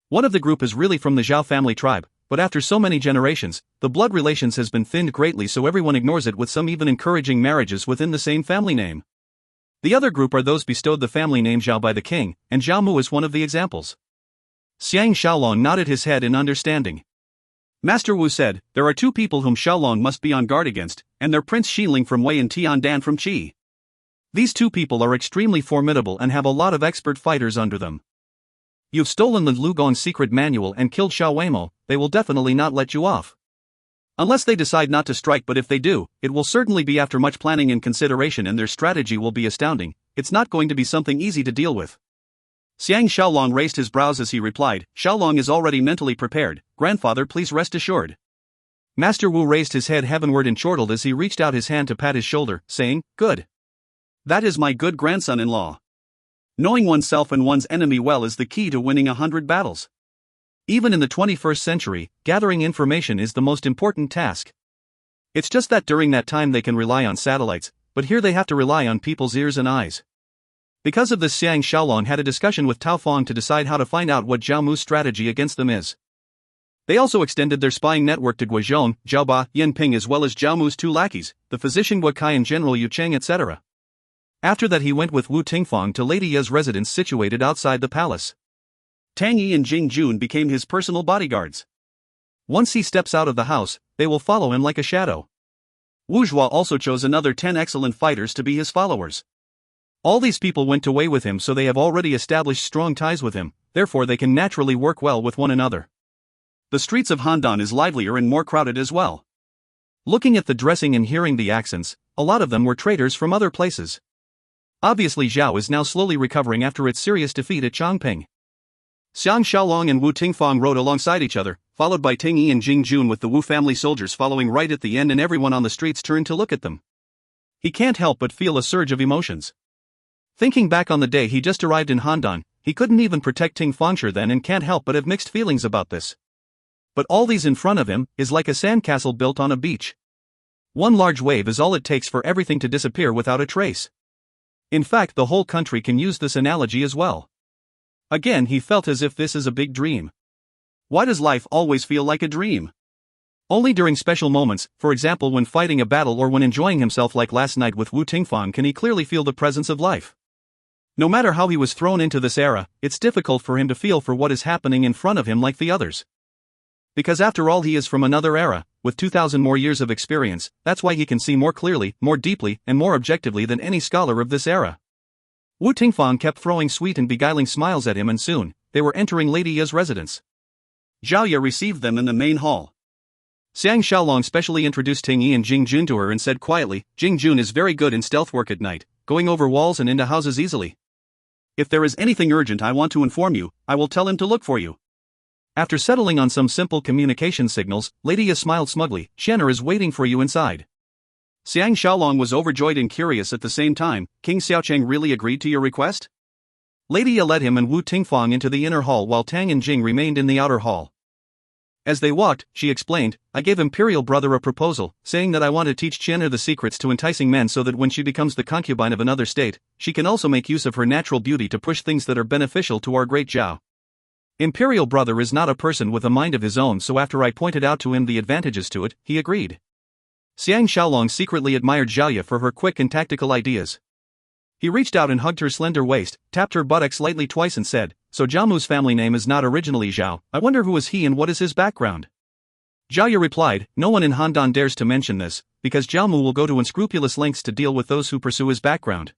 One of the group is really from the Zhao family tribe, but after so many generations, the blood relations has been thinned greatly so everyone ignores it with some even encouraging marriages within the same family name. The other group are those bestowed the family name Zhao by the king, and Zhao Mu is one of the examples. Xiang Shaolong nodded his head in understanding. Master Wu said, there are two people whom Xiaolong must be on guard against, and they're Prince Xiling from Wei and Tian Dan from Qi. These two people are extremely formidable and have a lot of expert fighters under them. You've stolen the Lu Gong secret manual and killed Xiao Weimo, they will definitely not let you off. Unless they decide not to strike, but if they do, it will certainly be after much planning and consideration and their strategy will be astounding. It's not going to be something easy to deal with. Xiang Shaolong raised his brows as he replied, Shaolong is already mentally prepared, grandfather please rest assured. Master Wu raised his head heavenward and chortled as he reached out his hand to pat his shoulder, saying, good. That is my good grandson-in-law. Knowing oneself and one's enemy well is the key to winning 100 battles. Even in the 21st century, gathering information is the most important task. It's just that during that time they can rely on satellites, but here they have to rely on people's ears and eyes. Because of this, Xiang Shaolong had a discussion with Tao Fong to decide how to find out what Zhao Mu's strategy against them is. They also extended their spying network to Guozhong, Zhao Ba, Yinping as well as Zhao Mu's two lackeys, the physician Guo Kai and General Yu Cheng etc. After that he went with Wu Tingfang to Lady Ye's residence situated outside the palace. Tang Yi and Jing Jun became his personal bodyguards. Once he steps out of the house, they will follow him like a shadow. Wu Zhuo also chose another 10 excellent fighters to be his followers. All these people went away with him so they have already established strong ties with him, therefore they can naturally work well with one another. The streets of Handan is livelier and more crowded as well. Looking at the dressing and hearing the accents, a lot of them were traders from other places. Obviously Zhao is now slowly recovering after its serious defeat at Changping. Xiang Shaolong and Wu Tingfang rode alongside each other, followed by Ting Yi and Jing Jun with the Wu family soldiers following right at the end and everyone on the streets turned to look at them. He can't help but feel a surge of emotions. Thinking back on the day he just arrived in Handan, he couldn't even protect Ting Fangshe then and can't help but have mixed feelings about this. But all these in front of him is like a sandcastle built on a beach. One large wave is all it takes for everything to disappear without a trace. In fact, the whole country can use this analogy as well. Again, he felt as if this is a big dream. Why does life always feel like a dream? Only during special moments, for example when fighting a battle or when enjoying himself like last night with Wu Tingfang, can he clearly feel the presence of life. No matter how he was thrown into this era, it's difficult for him to feel for what is happening in front of him like the others. Because after all he is from another era, with 2,000 more years of experience, that's why he can see more clearly, more deeply, and more objectively than any scholar of this era. Wu Tingfang kept throwing sweet and beguiling smiles at him and soon, they were entering Lady Ye's residence. Zhao Ye received them in the main hall. Xiang Shaolong specially introduced Ting Yi and Jing Jun to her and said quietly, Jing Jun is very good in stealth work at night, going over walls and into houses easily. If there is anything urgent I want to inform you, I will tell him to look for you. After settling on some simple communication signals, Lady Yi smiled smugly. "Shenner is waiting for you inside." Xiang Shaolong was overjoyed and curious at the same time. "King Xiaocheng really agreed to your request?" Lady Yi led him and Wu Tingfang into the inner hall while Tang and Jing remained in the outer hall. As they walked, she explained, "I gave Imperial Brother a proposal, saying that I want to teach Qian'er the secrets to enticing men so that when she becomes the concubine of another state, she can also make use of her natural beauty to push things that are beneficial to our great Zhao. Imperial Brother is not a person with a mind of his own, so after I pointed out to him the advantages to it, he agreed." Xiang Shaolong secretly admired Zhao Ye for her quick and tactical ideas. He reached out and hugged her slender waist, tapped her buttocks lightly twice and said, "So Zhao Mu's family name is not originally Zhao. I wonder who is he and what is his background?" Zhao Ye replied, "No one in Handan dares to mention this, because Zhao Mu will go to unscrupulous lengths to deal with those who pursue his background."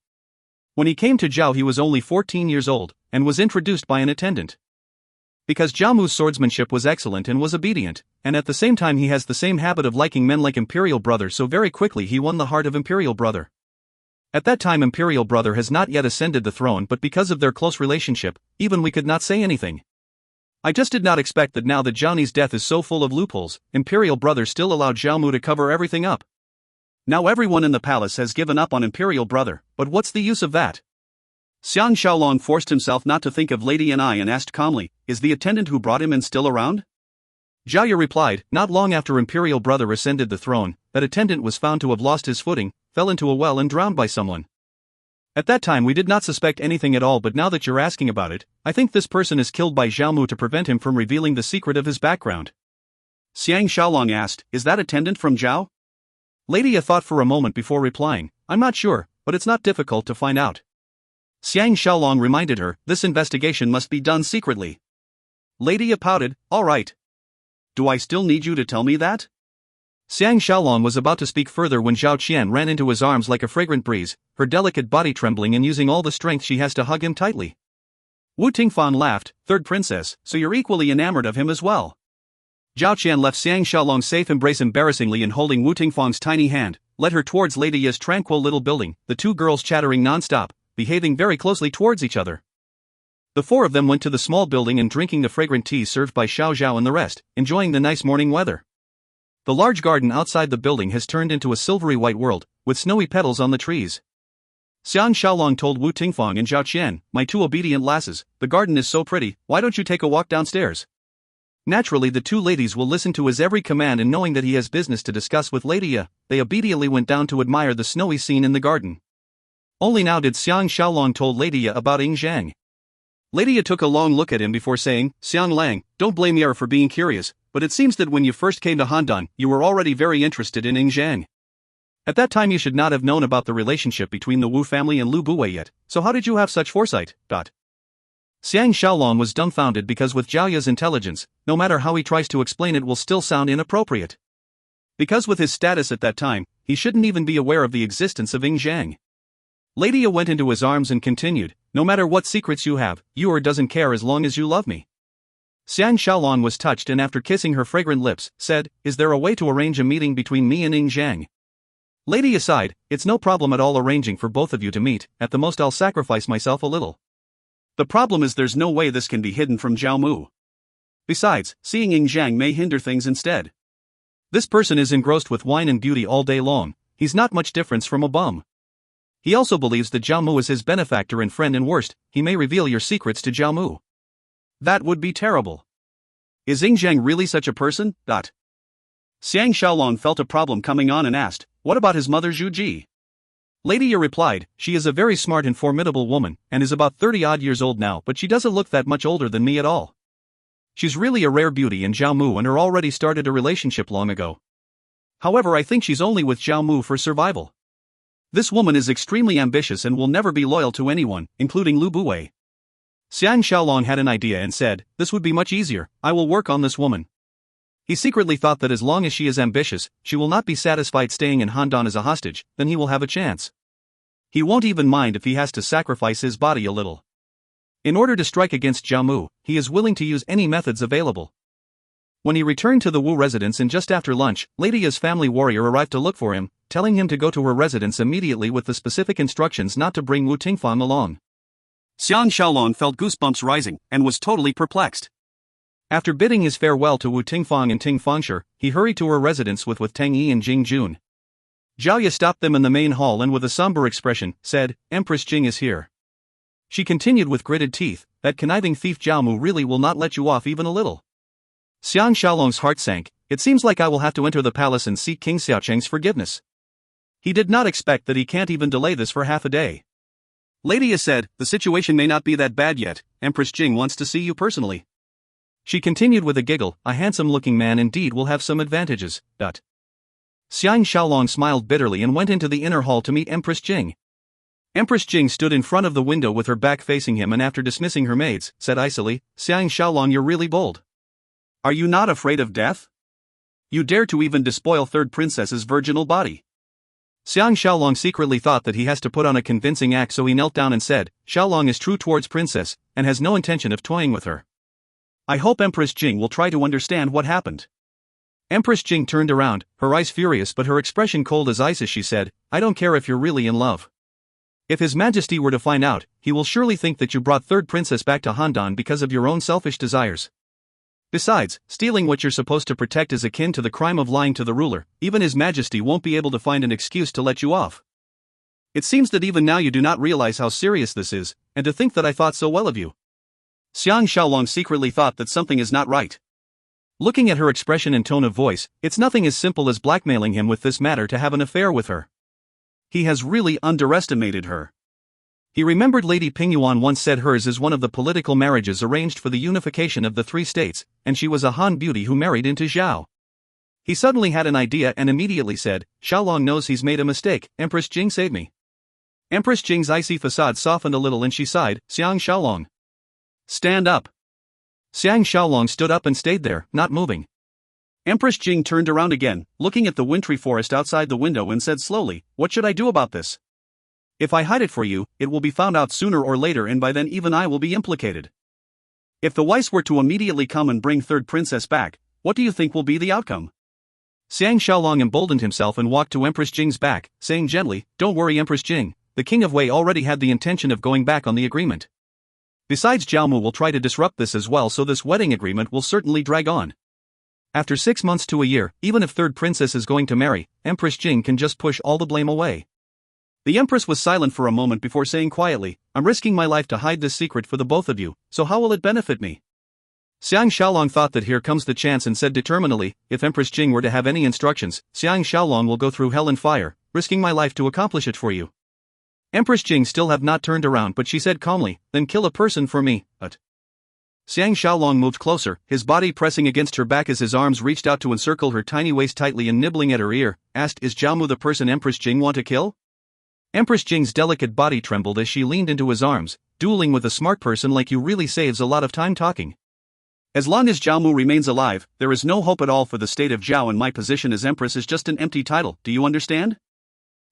When he came to Zhao he was only 14 years old, and was introduced by an attendant. Because Zhao Mu's swordsmanship was excellent and was obedient, and at the same time he has the same habit of liking men like Imperial Brother, so very quickly he won the heart of Imperial Brother. At that time Imperial Brother has not yet ascended the throne, but because of their close relationship, even we could not say anything. I just did not expect that now that Zhao Ni's death is so full of loopholes, Imperial Brother still allowed Zhao Mu to cover everything up. Now everyone in the palace has given up on Imperial Brother, but what's the use of that? Xiang Shaolong forced himself not to think of Lady and I and asked calmly, "Is the attendant who brought him in still around?" Zhao Ye replied, "Not long after Imperial Brother ascended the throne, that attendant was found to have lost his footing, fell into a well and drowned by someone. At that time we did not suspect anything at all, but now that you're asking about it, I think this person is killed by Zhao Mu to prevent him from revealing the secret of his background." Xiang Shaolong asked, "Is that attendant from Zhao?" Lady Ye thought for a moment before replying, "I'm not sure, but it's not difficult to find out." Xiang Shaolong reminded her, "This investigation must be done secretly." Lady Ye pouted, "All right. Do I still need you to tell me that?" Xiang Shaolong was about to speak further when Zhao Qian ran into his arms like a fragrant breeze, her delicate body trembling and using all the strength she has to hug him tightly. Wu Tingfang laughed, "Third princess, so you're equally enamored of him as well." Zhao Qian left Xiang Shaolong's safe embrace embarrassingly and holding Wu Tingfang's tiny hand, led her towards Lady Ye's tranquil little building, the two girls chattering non-stop, behaving very closely towards each other. The four of them went to the small building and drinking the fragrant tea served by Xiao Zhao and the rest, enjoying the nice morning weather. The large garden outside the building has turned into a silvery white world, with snowy petals on the trees. Xiang Shaolong told Wu Tingfang and Zhao Qian, "My two obedient lasses, the garden is so pretty, why don't you take a walk downstairs?" Naturally the two ladies will listen to his every command, and knowing that he has business to discuss with Lady Ye, they obediently went down to admire the snowy scene in the garden. Only now did Xiang Shaolong told Lady Ye about Ying Zhang. Lady Ye took a long look at him before saying, "Xiang Lang, don't blame me for being curious, but it seems that when you first came to Handan, you were already very interested in Ying Zhang. At that time you should not have known about the relationship between the Wu family and Lu Buwei yet, so how did you have such foresight?" Xiang Shaolong was dumbfounded because with Zhao Ye's intelligence, no matter how he tries to explain it will still sound inappropriate. Because with his status at that time, he shouldn't even be aware of the existence of Ying Zhang. Lady Ye went into his arms and continued, "No matter what secrets you have, you doesn't care as long as you love me." Xiang Shaolong was touched and after kissing her fragrant lips, said, "Is there a way to arrange a meeting between me and Ying Zhang?" Lady Ye sighed, "It's no problem at all arranging for both of you to meet, at the most I'll sacrifice myself a little. The problem is there's no way this can be hidden from Zhao Mu. Besides, seeing Ying Zhang may hinder things instead. This person is engrossed with wine and beauty all day long, he's not much difference from a bum. He also believes that Zhao Mu is his benefactor and friend, and worst, he may reveal your secrets to Zhao Mu. That would be terrible. Is Ying Zhang really such a person? Xiang Shaolong felt a problem coming on and asked, "What about his mother Zhu Ji?" Lady Ye replied, "She is a very smart and formidable woman, and is about 30-odd years old now, but she doesn't look that much older than me at all. She's really a rare beauty, and Zhao Mu and her already started a relationship long ago. However, I think she's only with Zhao Mu for survival. This woman is extremely ambitious and will never be loyal to anyone, including Lu Buwei." Xiang Shaolong had an idea and said, "This would be much easier, I will work on this woman." He secretly thought that as long as she is ambitious, she will not be satisfied staying in Handan as a hostage, then he will have a chance. He won't even mind if he has to sacrifice his body a little. In order to strike against Zhao Mu, he is willing to use any methods available. When he returned to the Wu residence and just after lunch, Lady Ye's family warrior arrived to look for him, telling him to go to her residence immediately with the specific instructions not to bring Wu Tingfang along. Xiang Shaolong felt goosebumps rising, and was totally perplexed. After bidding his farewell to Wu Tingfang and Ting Fengshe, he hurried to her residence with Tang Yi and Jing Jun. Zhao Ye stopped them in the main hall and with a somber expression, said, "Empress Jing is here." She continued with gritted teeth, "That conniving thief Zhao Mu really will not let you off even a little." Xiang Shaolong's heart sank. "It seems like I will have to enter the palace and seek King Xiaocheng's forgiveness." He did not expect that he can't even delay this for half a day. Lady Ye said, "The situation may not be that bad yet, Empress Jing wants to see you personally." She continued with a giggle, "A handsome-looking man indeed will have some advantages." Xiang Shaolong smiled bitterly and went into the inner hall to meet Empress Jing. Empress Jing stood in front of the window with her back facing him and after dismissing her maids, said icily, "Xiang Shaolong, you're really bold. Are you not afraid of death? You dare to even despoil third princess's virginal body." Xiang Shaolong secretly thought that he has to put on a convincing act, so he knelt down and said, "Shaolong is true towards princess, and has no intention of toying with her. I hope Empress Jing will try to understand what happened." Empress Jing turned around, her eyes furious but her expression cold as ice as she said, "I don't care if you're really in love. If His Majesty were to find out, he will surely think that you brought third princess back to Handan because of your own selfish desires. Besides, stealing what you're supposed to protect is akin to the crime of lying to the ruler. Even His Majesty won't be able to find an excuse to let you off. It seems that even now you do not realize how serious this is, and to think that I thought so well of you." Xiang Shaolong secretly thought that something is not right. Looking at her expression and tone of voice, it's nothing as simple as blackmailing him with this matter to have an affair with her. He has really underestimated her. He remembered Lady Pingyuan once said hers is one of the political marriages arranged for the unification of the three states, and she was a Han beauty who married into Zhao. He suddenly had an idea and immediately said, "Shaolong knows he's made a mistake, Empress Jing save me." Empress Jing's icy facade softened a little and she sighed, "Xiang Shaolong, stand up." Xiang Shaolong stood up and stayed there, not moving. Empress Jing turned around again, looking at the wintry forest outside the window and said slowly, "What should I do about this? If I hide it for you, it will be found out sooner or later and by then even I will be implicated. If the Weiss were to immediately come and bring third princess back, what do you think will be the outcome?" Xiang Shaolong emboldened himself and walked to Empress Jing's back, saying gently, "Don't worry Empress Jing, the King of Wei already had the intention of going back on the agreement. Besides Zhao Mu will try to disrupt this as well, so this wedding agreement will certainly drag on. After 6 months to a year, even if third princess is going to marry, Empress Jing can just push all the blame away." The Empress was silent for a moment before saying quietly, "I'm risking my life to hide this secret for the both of you, so how will it benefit me?" Xiang Shaolong thought that here comes the chance and said determinedly, "If Empress Jing were to have any instructions, Xiang Shaolong will go through hell and fire, risking my life to accomplish it for you." Empress Jing still have not turned around, but she said calmly, "Then kill a person for me." Xiang Shaolong moved closer, his body pressing against her back as his arms reached out to encircle her tiny waist tightly and nibbling at her ear, asked, "Is Zhao Mu the person Empress Jing want to kill?" Empress Jing's delicate body trembled as she leaned into his arms. "Dueling with a smart person like you really saves a lot of time talking. As long as Zhao Mu remains alive, there is no hope at all for the state of Zhao, and my position as Empress is just an empty title, do you understand?"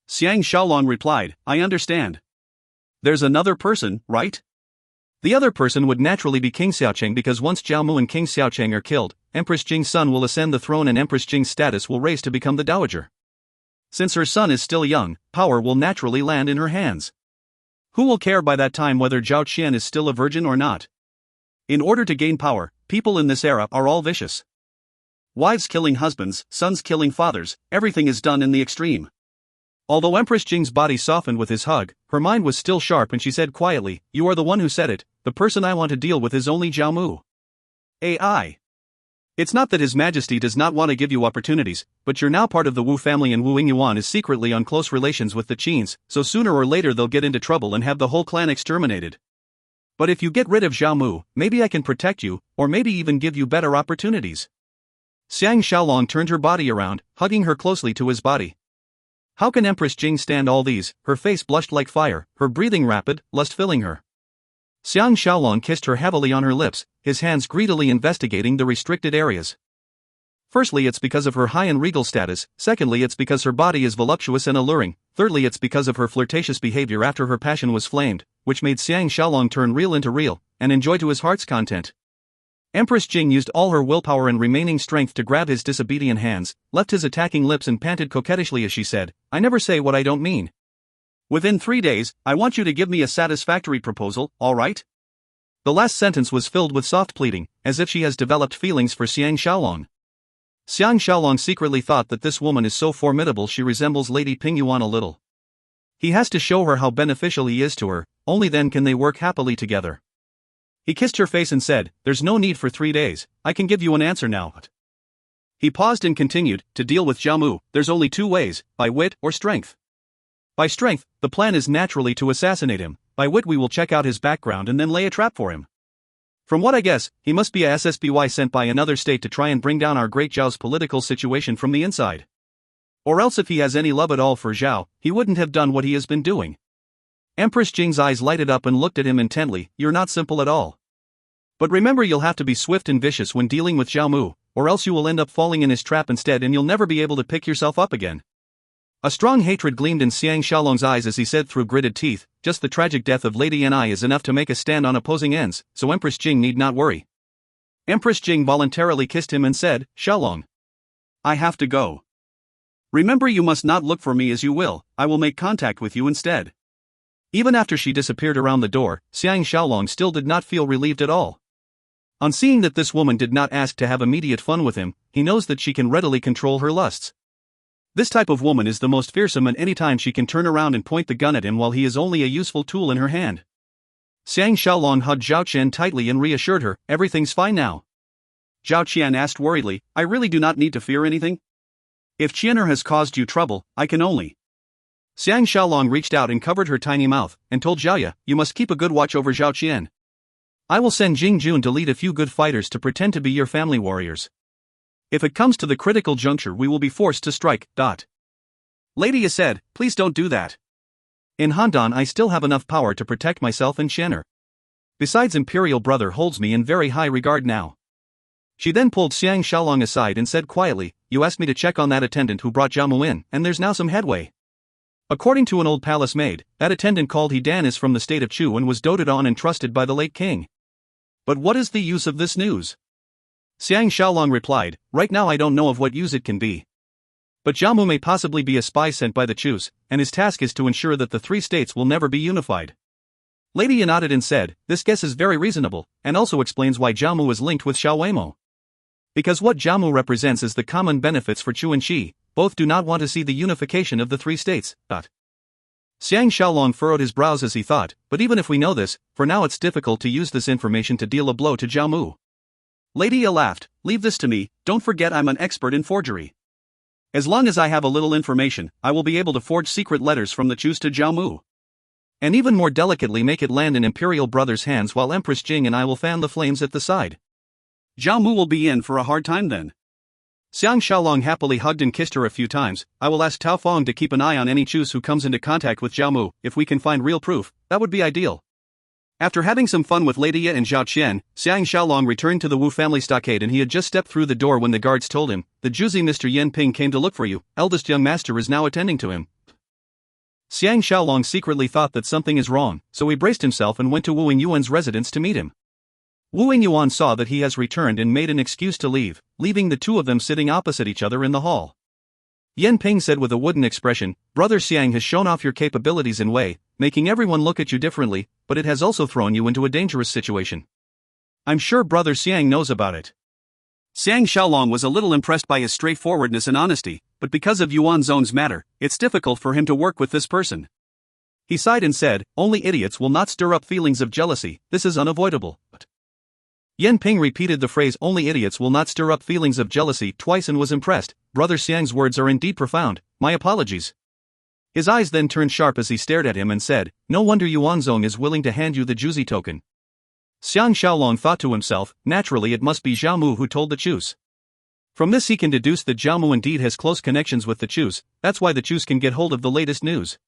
Xiang Shaolong replied, "I understand. There's another person, right?" The other person would naturally be King Xiaocheng, because once Zhao Mu and King Xiaocheng are killed, Empress Jing's son will ascend the throne and Empress Jing's status will raise to become the dowager. Since her son is still young, power will naturally land in her hands. Who will care by that time whether Zhao Qian is still a virgin or not? In order to gain power, people in this era are all vicious. Wives killing husbands, sons killing fathers, everything is done in the extreme. Although Empress Jing's body softened with his hug, her mind was still sharp and she said quietly, "You are the one who said it, the person I want to deal with is only Zhao Mu. AI. It's not that His Majesty does not want to give you opportunities, but you're now part of the Wu family and Wu Yingyuan is secretly on close relations with the Qins, so sooner or later they'll get into trouble and have the whole clan exterminated. But if you get rid of Zhao Mu, maybe I can protect you, or maybe even give you better opportunities." Xiang Shaolong turned her body around, hugging her closely to his body. How can Empress Jing stand all these? Her face blushed like fire, her breathing rapid, lust filling her. Xiang Shaolong kissed her heavily on her lips, his hands greedily investigating the restricted areas. Firstly, it's because of her high and regal status, secondly, it's because her body is voluptuous and alluring, thirdly, it's because of her flirtatious behavior after her passion was flamed, which made Xiang Shaolong turn real into real, and enjoy to his heart's content. Empress Jing used all her willpower and remaining strength to grab his disobedient hands, left his attacking lips and panted coquettishly as she said, "I never say what I don't mean. Within 3 days, I want you to give me a satisfactory proposal, all right? The last sentence was filled with soft pleading, as if she has developed feelings for Xiang Shaolong. Xiang Shaolong secretly thought that this woman is so formidable she resembles Lady Ping Yuan a little. He has to show her how beneficial he is to her, only then can they work happily together. He kissed her face and said, "There's no need for 3 days, I can give you an answer now." He paused and continued, "To deal with Zhao Mu, there's only 2 ways, by wit or strength. By strength, the plan is naturally to assassinate him, by wit we will check out his background and then lay a trap for him. From what I guess, he must be a SSBY sent by another state to try and bring down our great Zhao's political situation from the inside. Or else if he has any love at all for Zhao, he wouldn't have done what he has been doing." Empress Jing's eyes lighted up and looked at him intently. "You're not simple at all. But remember, you'll have to be swift and vicious when dealing with Zhao Mu, or else you will end up falling in his trap instead and you'll never be able to pick yourself up again." A strong hatred gleamed in Xiang Shaolong's eyes as he said through gritted teeth, "Just the tragic death of Lady Ni is enough to make a stand on opposing ends, so Empress Jing need not worry." Empress Jing voluntarily kissed him and said, "Shaolong, I have to go. Remember, you must not look for me as you will, I will make contact with you instead." Even after she disappeared around the door, Xiang Shaolong still did not feel relieved at all. On seeing that this woman did not ask to have immediate fun with him, he knows that she can readily control her lusts. This type of woman is the most fearsome, and any time she can turn around and point the gun at him while he is only a useful tool in her hand. Xiang Shaolong hugged Zhao Qian tightly and reassured her, "Everything's fine now." Zhao Qian asked worriedly, "I really do not need to fear anything? If Qianer has caused you trouble, I can only..." Xiang Shaolong reached out and covered her tiny mouth, and told Zhaoya, "You must keep a good watch over Zhao Qian. I will send Jing Jun to lead a few good fighters to pretend to be your family warriors. If it comes to the critical juncture, we will be forced to strike." Lady Ye said, "Please don't do that. In Handan I still have enough power to protect myself and Qianer. Besides, Imperial Brother holds me in very high regard now." She then pulled Xiang Shaolong aside and said quietly, "You asked me to check on that attendant who brought Zhao Mu in, and there's now some headway. According to an old palace maid, that attendant called He Dan is from the state of Chu and was doted on and trusted by the late king. But what is the use of this news?" Xiang Shaolong replied, "Right now I don't know of what use it can be. But Zhao Mu may possibly be a spy sent by the Chus, and his task is to ensure that the 3 states will never be unified." Lady Ye nodded and said, "This guess is very reasonable, and also explains why Zhao Mu is linked with Xiao Weimo. Because what Zhao Mu represents is the common benefits for Chu and Qi, both do not want to see the unification of the 3 states. Xiang Shaolong furrowed his brows as he thought, "But even if we know this, for now it's difficult to use this information to deal a blow to Zhao Mu." Lady Ye laughed, "Leave this to me, don't forget I'm an expert in forgery. As long as I have a little information, I will be able to forge secret letters from the Chus to Zhao Mu. And even more delicately make it land in Imperial Brother's hands while Empress Jing and I will fan the flames at the side. Zhao Mu will be in for a hard time then." Xiang Shaolong happily hugged and kissed her a few times. "I will ask Tao Fong to keep an eye on any Chus who comes into contact with Zhao Mu. If we can find real proof, that would be ideal." After having some fun with Lady Ye and Zhao Qian, Xiang Shaolong returned to the Wu family stockade, and he had just stepped through the door when the guards told him, "The Juzi Mr. Yan Ping came to look for you, eldest young master is now attending to him." Xiang Shaolong secretly thought that something is wrong, so he braced himself and went to Wu Yuan's residence to meet him. Wu Yuan saw that he has returned and made an excuse to leave, leaving the 2 of them sitting opposite each other in the hall. Yan Ping said with a wooden expression, "Brother Xiang has shown off your capabilities in Wei, making everyone look at you differently, but it has also thrown you into a dangerous situation. I'm sure Brother Xiang knows about it." Xiang Shaolong was a little impressed by his straightforwardness and honesty, but because of Yuan Zong's matter, it's difficult for him to work with this person. He sighed and said, "Only idiots will not stir up feelings of jealousy, this is unavoidable." Yan Ping repeated the phrase "only idiots will not stir up feelings of jealousy" twice and was impressed. Brother Xiang's words are indeed profound, my apologies. His eyes then turned sharp as he stared at him and said, "No wonder Yuan Zong is willing to hand you the Juzi token." Xiang Shaolong thought to himself, naturally it must be Zhao Mu who told the Chus. From this he can deduce that Zhao Mu indeed has close connections with the Chus, that's why the Chus can get hold of the latest news.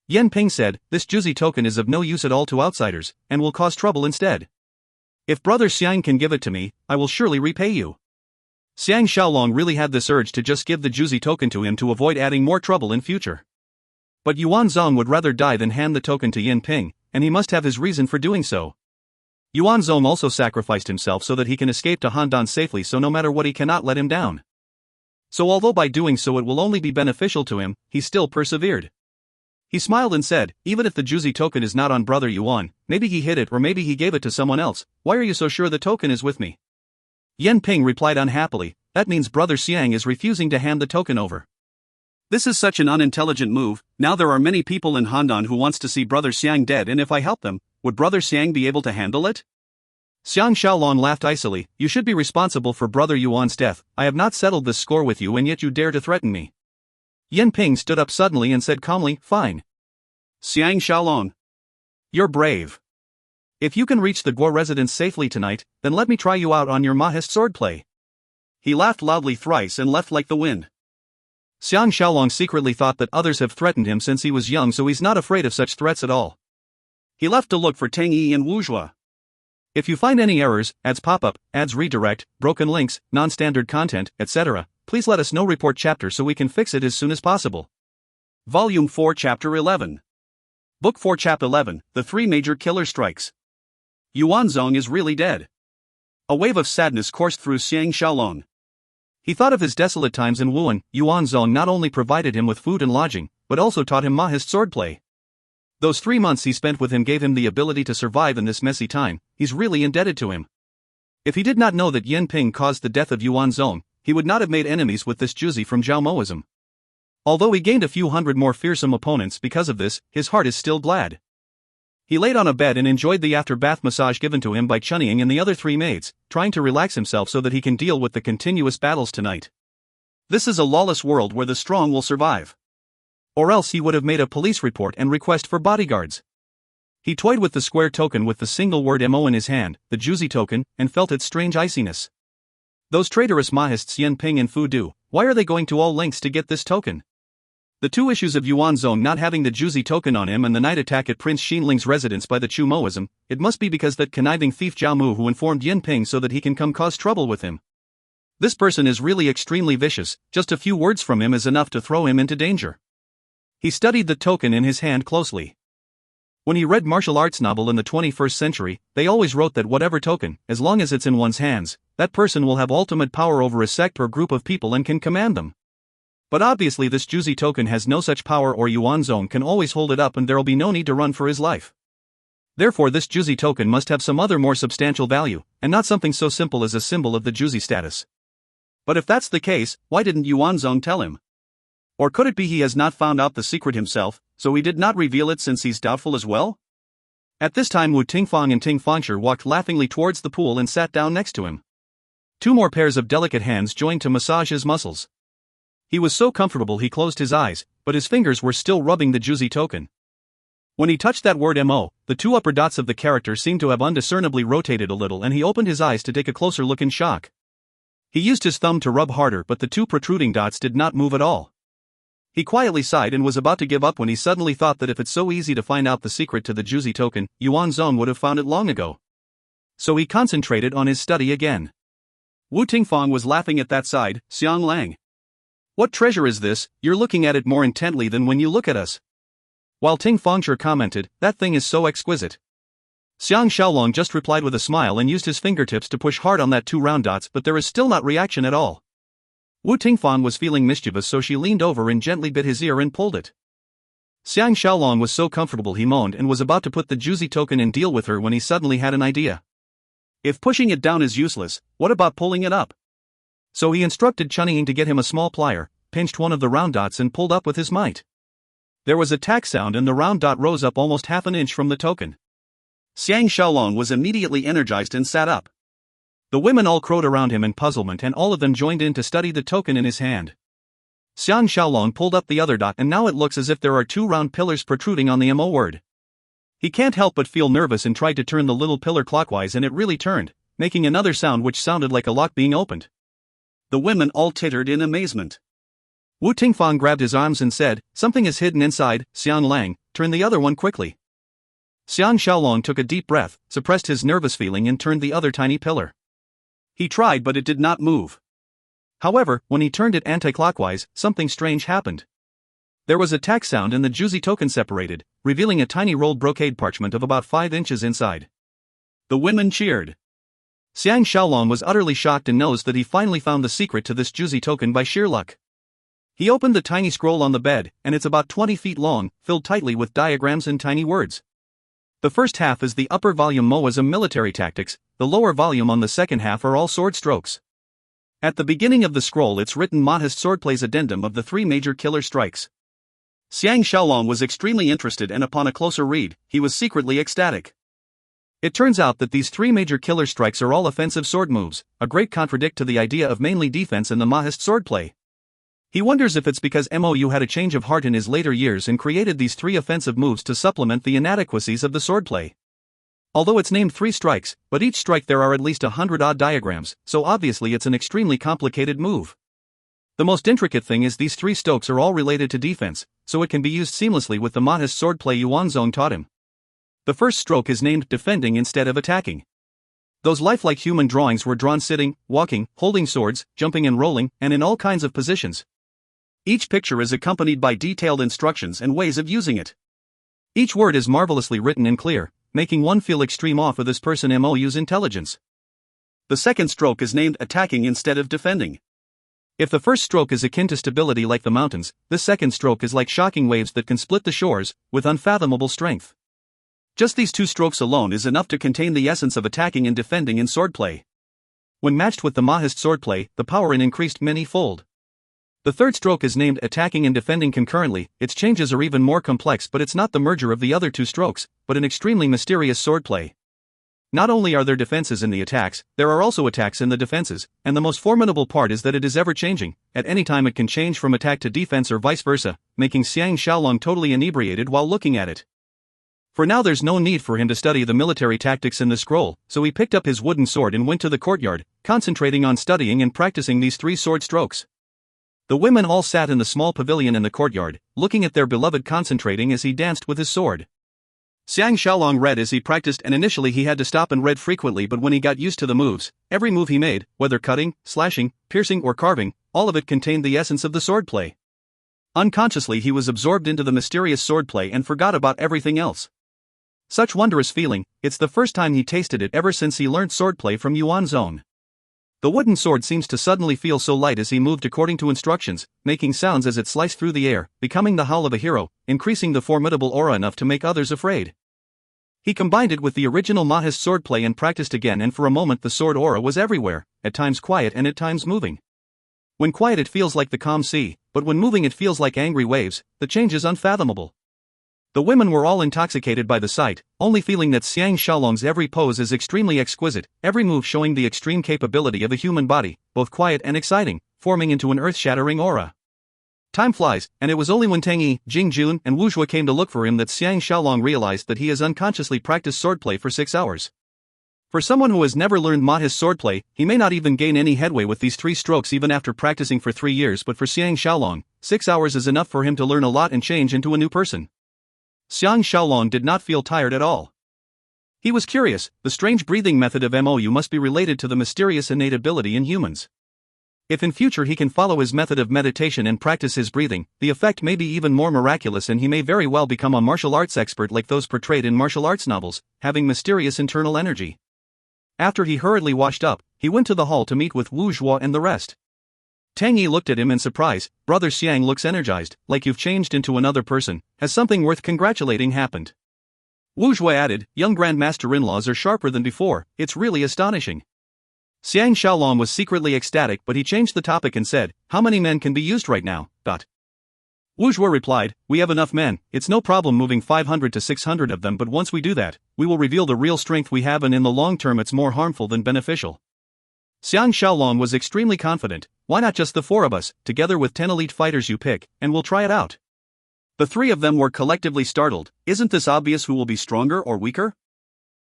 Yan Ping said, "This Juzi token is of no use at all to outsiders, and will cause trouble instead. If Brother Xiang can give it to me, I will surely repay you." Xiang Shaolong really had this urge to just give the Juzi token to him to avoid adding more trouble in future. But Yuan Zong would rather die than hand the token to Yan Ping, and he must have his reason for doing so. Yuan Zong also sacrificed himself so that he can escape to Handan safely, so no matter what he cannot let him down. So although by doing so it will only be beneficial to him, he still persevered. He smiled and said, even if the juicy token is not on Brother Yuan, maybe he hid it or maybe he gave it to someone else. Why are you so sure the token is with me? Yan Ping replied unhappily, that means Brother Xiang is refusing to hand the token over. This is such an unintelligent move. Now there are many people in Handan who wants to see Brother Xiang dead, and if I help them, would Brother Xiang be able to handle it? Xiang Shaolong laughed icily, you should be responsible for Brother Yuan's death. I have not settled this score with you and yet you dare to threaten me. Yan Ping stood up suddenly and said calmly, fine. Xiang Shaolong. You're brave. If you can reach the Guo residence safely tonight, then let me try you out on your Mahist swordplay. He laughed loudly thrice and left like the wind. Xiang Shaolong secretly thought that others have threatened him since he was young, so he's not afraid of such threats at all. He left to look for Tang Yi and Wu Zhua. If you find any errors, ads pop-up, ads redirect, broken links, non-standard content, etc., please let us know. Report chapter so we can fix it as soon as possible. Volume 4 Chapter 11. Book 4 Chapter 11, The Three Major Killer Strikes. Yuanzong is really dead. A wave of sadness coursed through Xiang Shaolong. He thought of his desolate times in Wuhan. Yuanzong not only provided him with food and lodging, but also taught him Mahist swordplay. Those 3 months he spent with him gave him the ability to survive in this messy time. He's really indebted to him. If he did not know that Yan Ping caused the death of Yuanzong, he would not have made enemies with this Juzi from Zhaomoism. Although he gained a few hundred more fearsome opponents because of this, his heart is still glad. He laid on a bed and enjoyed the after-bath massage given to him by Chunying and the other 3 maids, trying to relax himself so that he can deal with the continuous battles tonight. This is a lawless world where the strong will survive. Or else he would have made a police report and request for bodyguards. He toyed with the square token with the single word MO in his hand, the Juzi token, and felt its strange iciness. Those traitorous Mahists Yan Ping and Fu Du, why are they going to all lengths to get this token? The 2 issues of Yuanzong not having the Juzi token on him and the night attack at Prince Xinling's residence by the Chu Moism, it must be because that conniving thief Zhao Mu who informed Yan Ping so that he can come cause trouble with him. This person is really extremely vicious, just a few words from him is enough to throw him into danger. He studied the token in his hand closely. When he read martial arts novel in the 21st century, they always wrote that whatever token, as long as it's in one's hands, that person will have ultimate power over a sect or group of people and can command them. But obviously this Juzi token has no such power, or Yuanzong can always hold it up and there'll be no need to run for his life. Therefore this Juzi token must have some other more substantial value, and not something so simple as a symbol of the Juzi status. But if that's the case, why didn't Yuanzong tell him? Or could it be he has not found out the secret himself, so he did not reveal it since he's doubtful as well? At this time Wu Tingfang and Ting Fangshi walked laughingly towards the pool and sat down next to him. 2 more pairs of delicate hands joined to massage his muscles. He was so comfortable he closed his eyes, but his fingers were still rubbing the Juzi token. When he touched that word MO, the 2 upper dots of the character seemed to have undiscernibly rotated a little and he opened his eyes to take a closer look in shock. He used his thumb to rub harder, but the 2 protruding dots did not move at all. He quietly sighed and was about to give up when he suddenly thought that if it's so easy to find out the secret to the Juzi token, Yuanzong would have found it long ago. So he concentrated on his study again. Wu Tingfang was laughing at that side. Xiang Lang. What treasure is this? You're looking at it more intently than when you look at us. While Ting Fangshi commented, that thing is so exquisite. Xiang Shaolong just replied with a smile and used his fingertips to push hard on that 2 round dots, but there is still not reaction at all. Wu Tingfang was feeling mischievous, so she leaned over and gently bit his ear and pulled it. Xiang Shaolong was so comfortable he moaned and was about to put the Juzi token and deal with her when he suddenly had an idea. If pushing it down is useless, what about pulling it up? So he instructed Chunying to get him a small plier, pinched one of the round dots and pulled up with his might. There was a tack sound and the round dot rose up almost half an inch from the token. Xiang Shaolong was immediately energized and sat up. The women all crowed around him in puzzlement and all of them joined in to study the token in his hand. Xiang Shaolong pulled up the other dot and now it looks as if there are 2 round pillars protruding on the MO word. He can't help but feel nervous and tried to turn the little pillar clockwise and it really turned, making another sound which sounded like a lock being opened. The women all tittered in amazement. Wu Tingfang grabbed his arms and said, something is hidden inside. Xiang Lang, turn the other one quickly. Xiang Shaolong took a deep breath, suppressed his nervous feeling and turned the other tiny pillar. He tried but it did not move. However, when he turned it anti-clockwise, something strange happened. There was a tack sound and the Juzi token separated, revealing a tiny rolled brocade parchment of about 5 inches inside. The women cheered. Xiang Shaolong was utterly shocked and knows that he finally found the secret to this Juzi token by sheer luck. He opened the tiny scroll on the bed, and it's about 20 feet long, filled tightly with diagrams and tiny words. The first half is the upper volume Moism military tactics, the lower volume on the second half are all sword strokes. At the beginning of the scroll it's written Modest Swordplay's addendum of the 3 major killer strikes. Xiang Shaolong was extremely interested, and upon a closer read, he was secretly ecstatic. It turns out that these 3 major killer strikes are all offensive sword moves, a great contradict to the idea of mainly defense in the Modest Swordplay. He wonders if it's because Mou had a change of heart in his later years and created these 3 offensive moves to supplement the inadequacies of the swordplay. Although it's named 3 strikes, but each strike there are at least 100-odd diagrams, so obviously it's an extremely complicated move. The most intricate thing is these 3 strokes are all related to defense, so it can be used seamlessly with the Modest Swordplay Yuanzong taught him. The first stroke is named defending instead of attacking. Those lifelike human drawings were drawn sitting, walking, holding swords, jumping and rolling, and in all kinds of positions. Each picture is accompanied by detailed instructions and ways of using it. Each word is marvelously written and clear, making one feel extreme awe for this person Mou's intelligence. The second stroke is named attacking instead of defending. If the first stroke is akin to stability like the mountains, this second stroke is like shocking waves that can split the shores, with unfathomable strength. Just these 2 strokes alone is enough to contain the essence of attacking and defending in swordplay. When matched with the Modest Swordplay, the power in increased many-fold. The third stroke is named attacking and defending concurrently. Its changes are even more complex, but it's not the merger of the other 2 strokes, but an extremely mysterious swordplay. Not only are there defenses in the attacks, there are also attacks in the defenses, and the most formidable part is that it is ever-changing. At any time it can change from attack to defense or vice versa, making Xiang Shaolong totally inebriated while looking at it. For now there's no need for him to study the military tactics in the scroll, so he picked up his wooden sword and went to the courtyard, concentrating on studying and practicing these 3 sword strokes. The women all sat in the small pavilion in the courtyard, looking at their beloved concentrating as he danced with his sword. Xiang Shaolong read as he practiced, and initially he had to stop and read frequently, but when he got used to the moves, every move he made, whether cutting, slashing, piercing or carving, all of it contained the essence of the swordplay. Unconsciously he was absorbed into the mysterious swordplay and forgot about everything else. Such wondrous feeling, it's the first time he tasted it ever since he learnt swordplay from Yuanzong. The wooden sword seems to suddenly feel so light as he moved according to instructions, making sounds as it sliced through the air, becoming the howl of a hero, increasing the formidable aura enough to make others afraid. He combined it with the original Modest Swordplay and practiced again, and for a moment the sword aura was everywhere, at times quiet and at times moving. When quiet it feels like the calm sea, but when moving it feels like angry waves. The change is unfathomable. The women were all intoxicated by the sight, only feeling that Xiang Shaolong's every pose is extremely exquisite, every move showing the extreme capability of a human body, both quiet and exciting, forming into an earth-shattering aura. Time flies, and it was only when Tang Yi, Jing Jun, and Wu Zhuo came to look for him that Xiang Shaolong realized that he has unconsciously practiced swordplay for 6 hours. For someone who has never learned Modest Swordplay, he may not even gain any headway with these 3 strokes even after practicing for 3 years, but for Xiang Shaolong, 6 hours is enough for him to learn a lot and change into a new person. Xiang Shaolong did not feel tired at all. He was curious. The strange breathing method of Mou must be related to the mysterious innate ability in humans. If in future he can follow his method of meditation and practice his breathing, the effect may be even more miraculous, and he may very well become a martial arts expert like those portrayed in martial arts novels, having mysterious internal energy. After he hurriedly washed up, he went to the hall to meet with Wu Zhuo and the rest. Tang Yi looked at him in surprise. Brother Xiang looks energized, like you've changed into another person. Has something worth congratulating happened? Wu Zhuo added, young grandmaster-in-laws are sharper than before, it's really astonishing. Xiang Shaolong was secretly ecstatic, but he changed the topic and said, how many men can be used right now? Wu Zhuo replied, we have enough men, it's no problem moving 500 to 600 of them, but once we do that, we will reveal the real strength we have, and in the long term it's more harmful than beneficial. Xiang Shaolong was extremely confident. Why not just the 4 of us, together with 10 elite fighters you pick, and we'll try it out. The 3 of them were collectively startled. Isn't this obvious who will be stronger or weaker?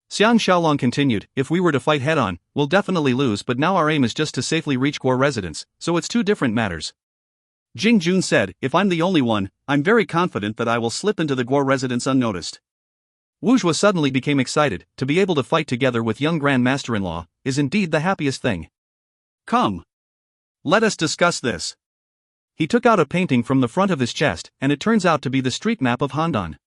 Xiang Shaolong continued, if we were to fight head-on, we'll definitely lose, but now our aim is just to safely reach Guo residence, so it's 2 different matters. Jing Jun said, if I'm the only one, I'm very confident that I will slip into the Guo residence unnoticed. Wu Zhuo suddenly became excited. To be able to fight together with young grandmaster-in-law is indeed the happiest thing. Come. Let us discuss this. He took out a painting from the front of his chest, and it turns out to be the street map of Handan.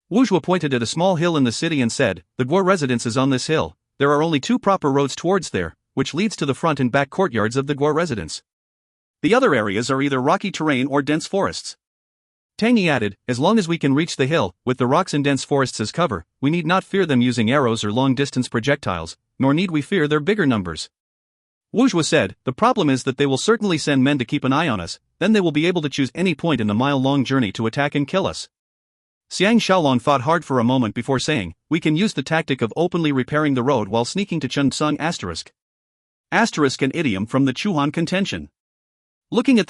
Wu Zhuo pointed at a small hill in the city and said, the Guo residence is on this hill. There are only 2 proper roads towards there, which leads to the front and back courtyards of the Guo residence. The other areas are either rocky terrain or dense forests. Tang Yi added, as long as we can reach the hill, with the rocks and dense forests as cover, we need not fear them using arrows or long-distance projectiles, nor need we fear their bigger numbers. Wu Zhuo said, the problem is that they will certainly send men to keep an eye on us, then they will be able to choose any point in the mile-long journey to attack and kill us. Xiang Shaolong thought hard for a moment before saying, we can use the tactic of openly repairing the road while sneaking to Chuntsung ***, an idiom from the Chuhan contention. Looking at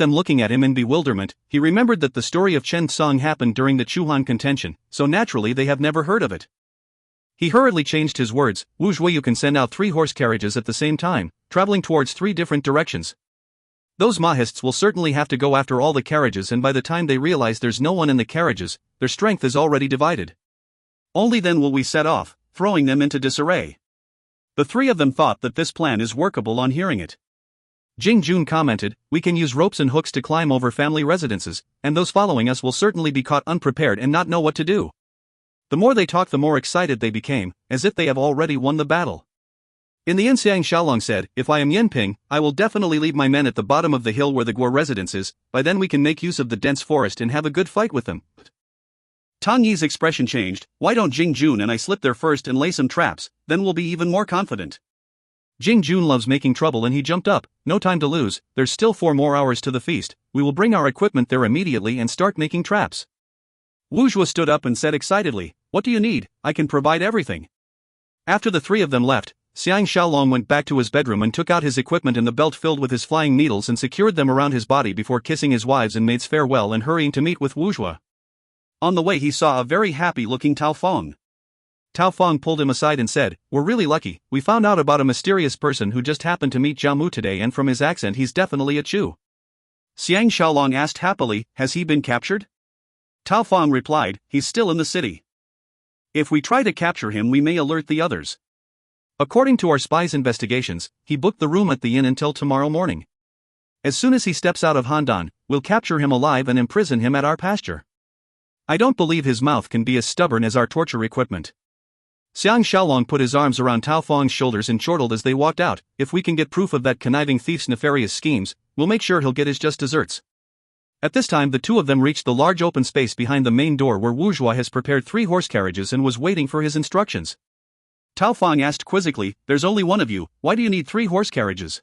him in bewilderment, he remembered that the story of Chen Song happened during the Chuhan contention, so naturally they have never heard of it. He hurriedly changed his words, Wu Zhuo, you can send out 3 horse carriages at the same time, traveling towards 3 different directions. Those Mahists will certainly have to go after all the carriages, and by the time they realize there's no one in the carriages, their strength is already divided. Only then will we set off, throwing them into disarray. The 3 of them thought that this plan is workable on hearing it. Jing Jun commented, we can use ropes and hooks to climb over family residences, and those following us will certainly be caught unprepared and not know what to do. The more they talked, the more excited they became, as if they have already won the battle. In the end, Xiang Shaolong said, if I am Yanping, I will definitely leave my men at the bottom of the hill where the Guo residence is, by then we can make use of the dense forest and have a good fight with them. Tang Yi's expression changed, why don't Jing Jun and I slip there first and lay some traps, then we'll be even more confident. Jing Jun loves making trouble and he jumped up, no time to lose, there's still 4 more hours to the feast, we will bring our equipment there immediately and start making traps. Wu Zhuo stood up and said excitedly, what do you need, I can provide everything. After the 3 of them left, Xiang Shaolong went back to his bedroom and took out his equipment and the belt filled with his flying needles and secured them around his body before kissing his wives and maids farewell and hurrying to meet with Wu Zhuo. On the way he saw a very happy-looking Tao Feng. Tao Feng pulled him aside and said, we're really lucky, we found out about a mysterious person who just happened to meet Jiao Mu today, and from his accent he's definitely a Chu. Xiang Shaolong asked happily, has he been captured? Tao Feng replied, he's still in the city. If we try to capture him we may alert the others. According to our spies' investigations, he booked the room at the inn until tomorrow morning. As soon as he steps out of Handan, we'll capture him alive and imprison him at our pasture. I don't believe his mouth can be as stubborn as our torture equipment. Xiang Shaolong put his arms around Tao Feng's shoulders and chortled as they walked out, if we can get proof of that conniving thief's nefarious schemes, we'll make sure he'll get his just desserts. At this time the 2 of them reached the large open space behind the main door where Wu Zhuo has prepared 3 horse carriages and was waiting for his instructions. Tao Feng asked quizzically, there's only 1 of you, why do you need 3 horse carriages?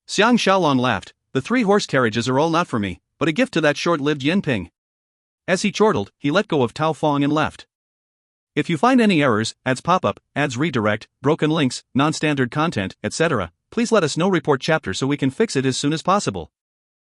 Xiang Shaolong laughed, the 3 horse carriages are all not for me, but a gift to that short-lived Yanping. As he chortled, he let go of Tao Feng and left. If you find any errors, ads pop-up, ads redirect, broken links, non-standard content, etc., please let us know. Report chapter so we can fix it as soon as possible.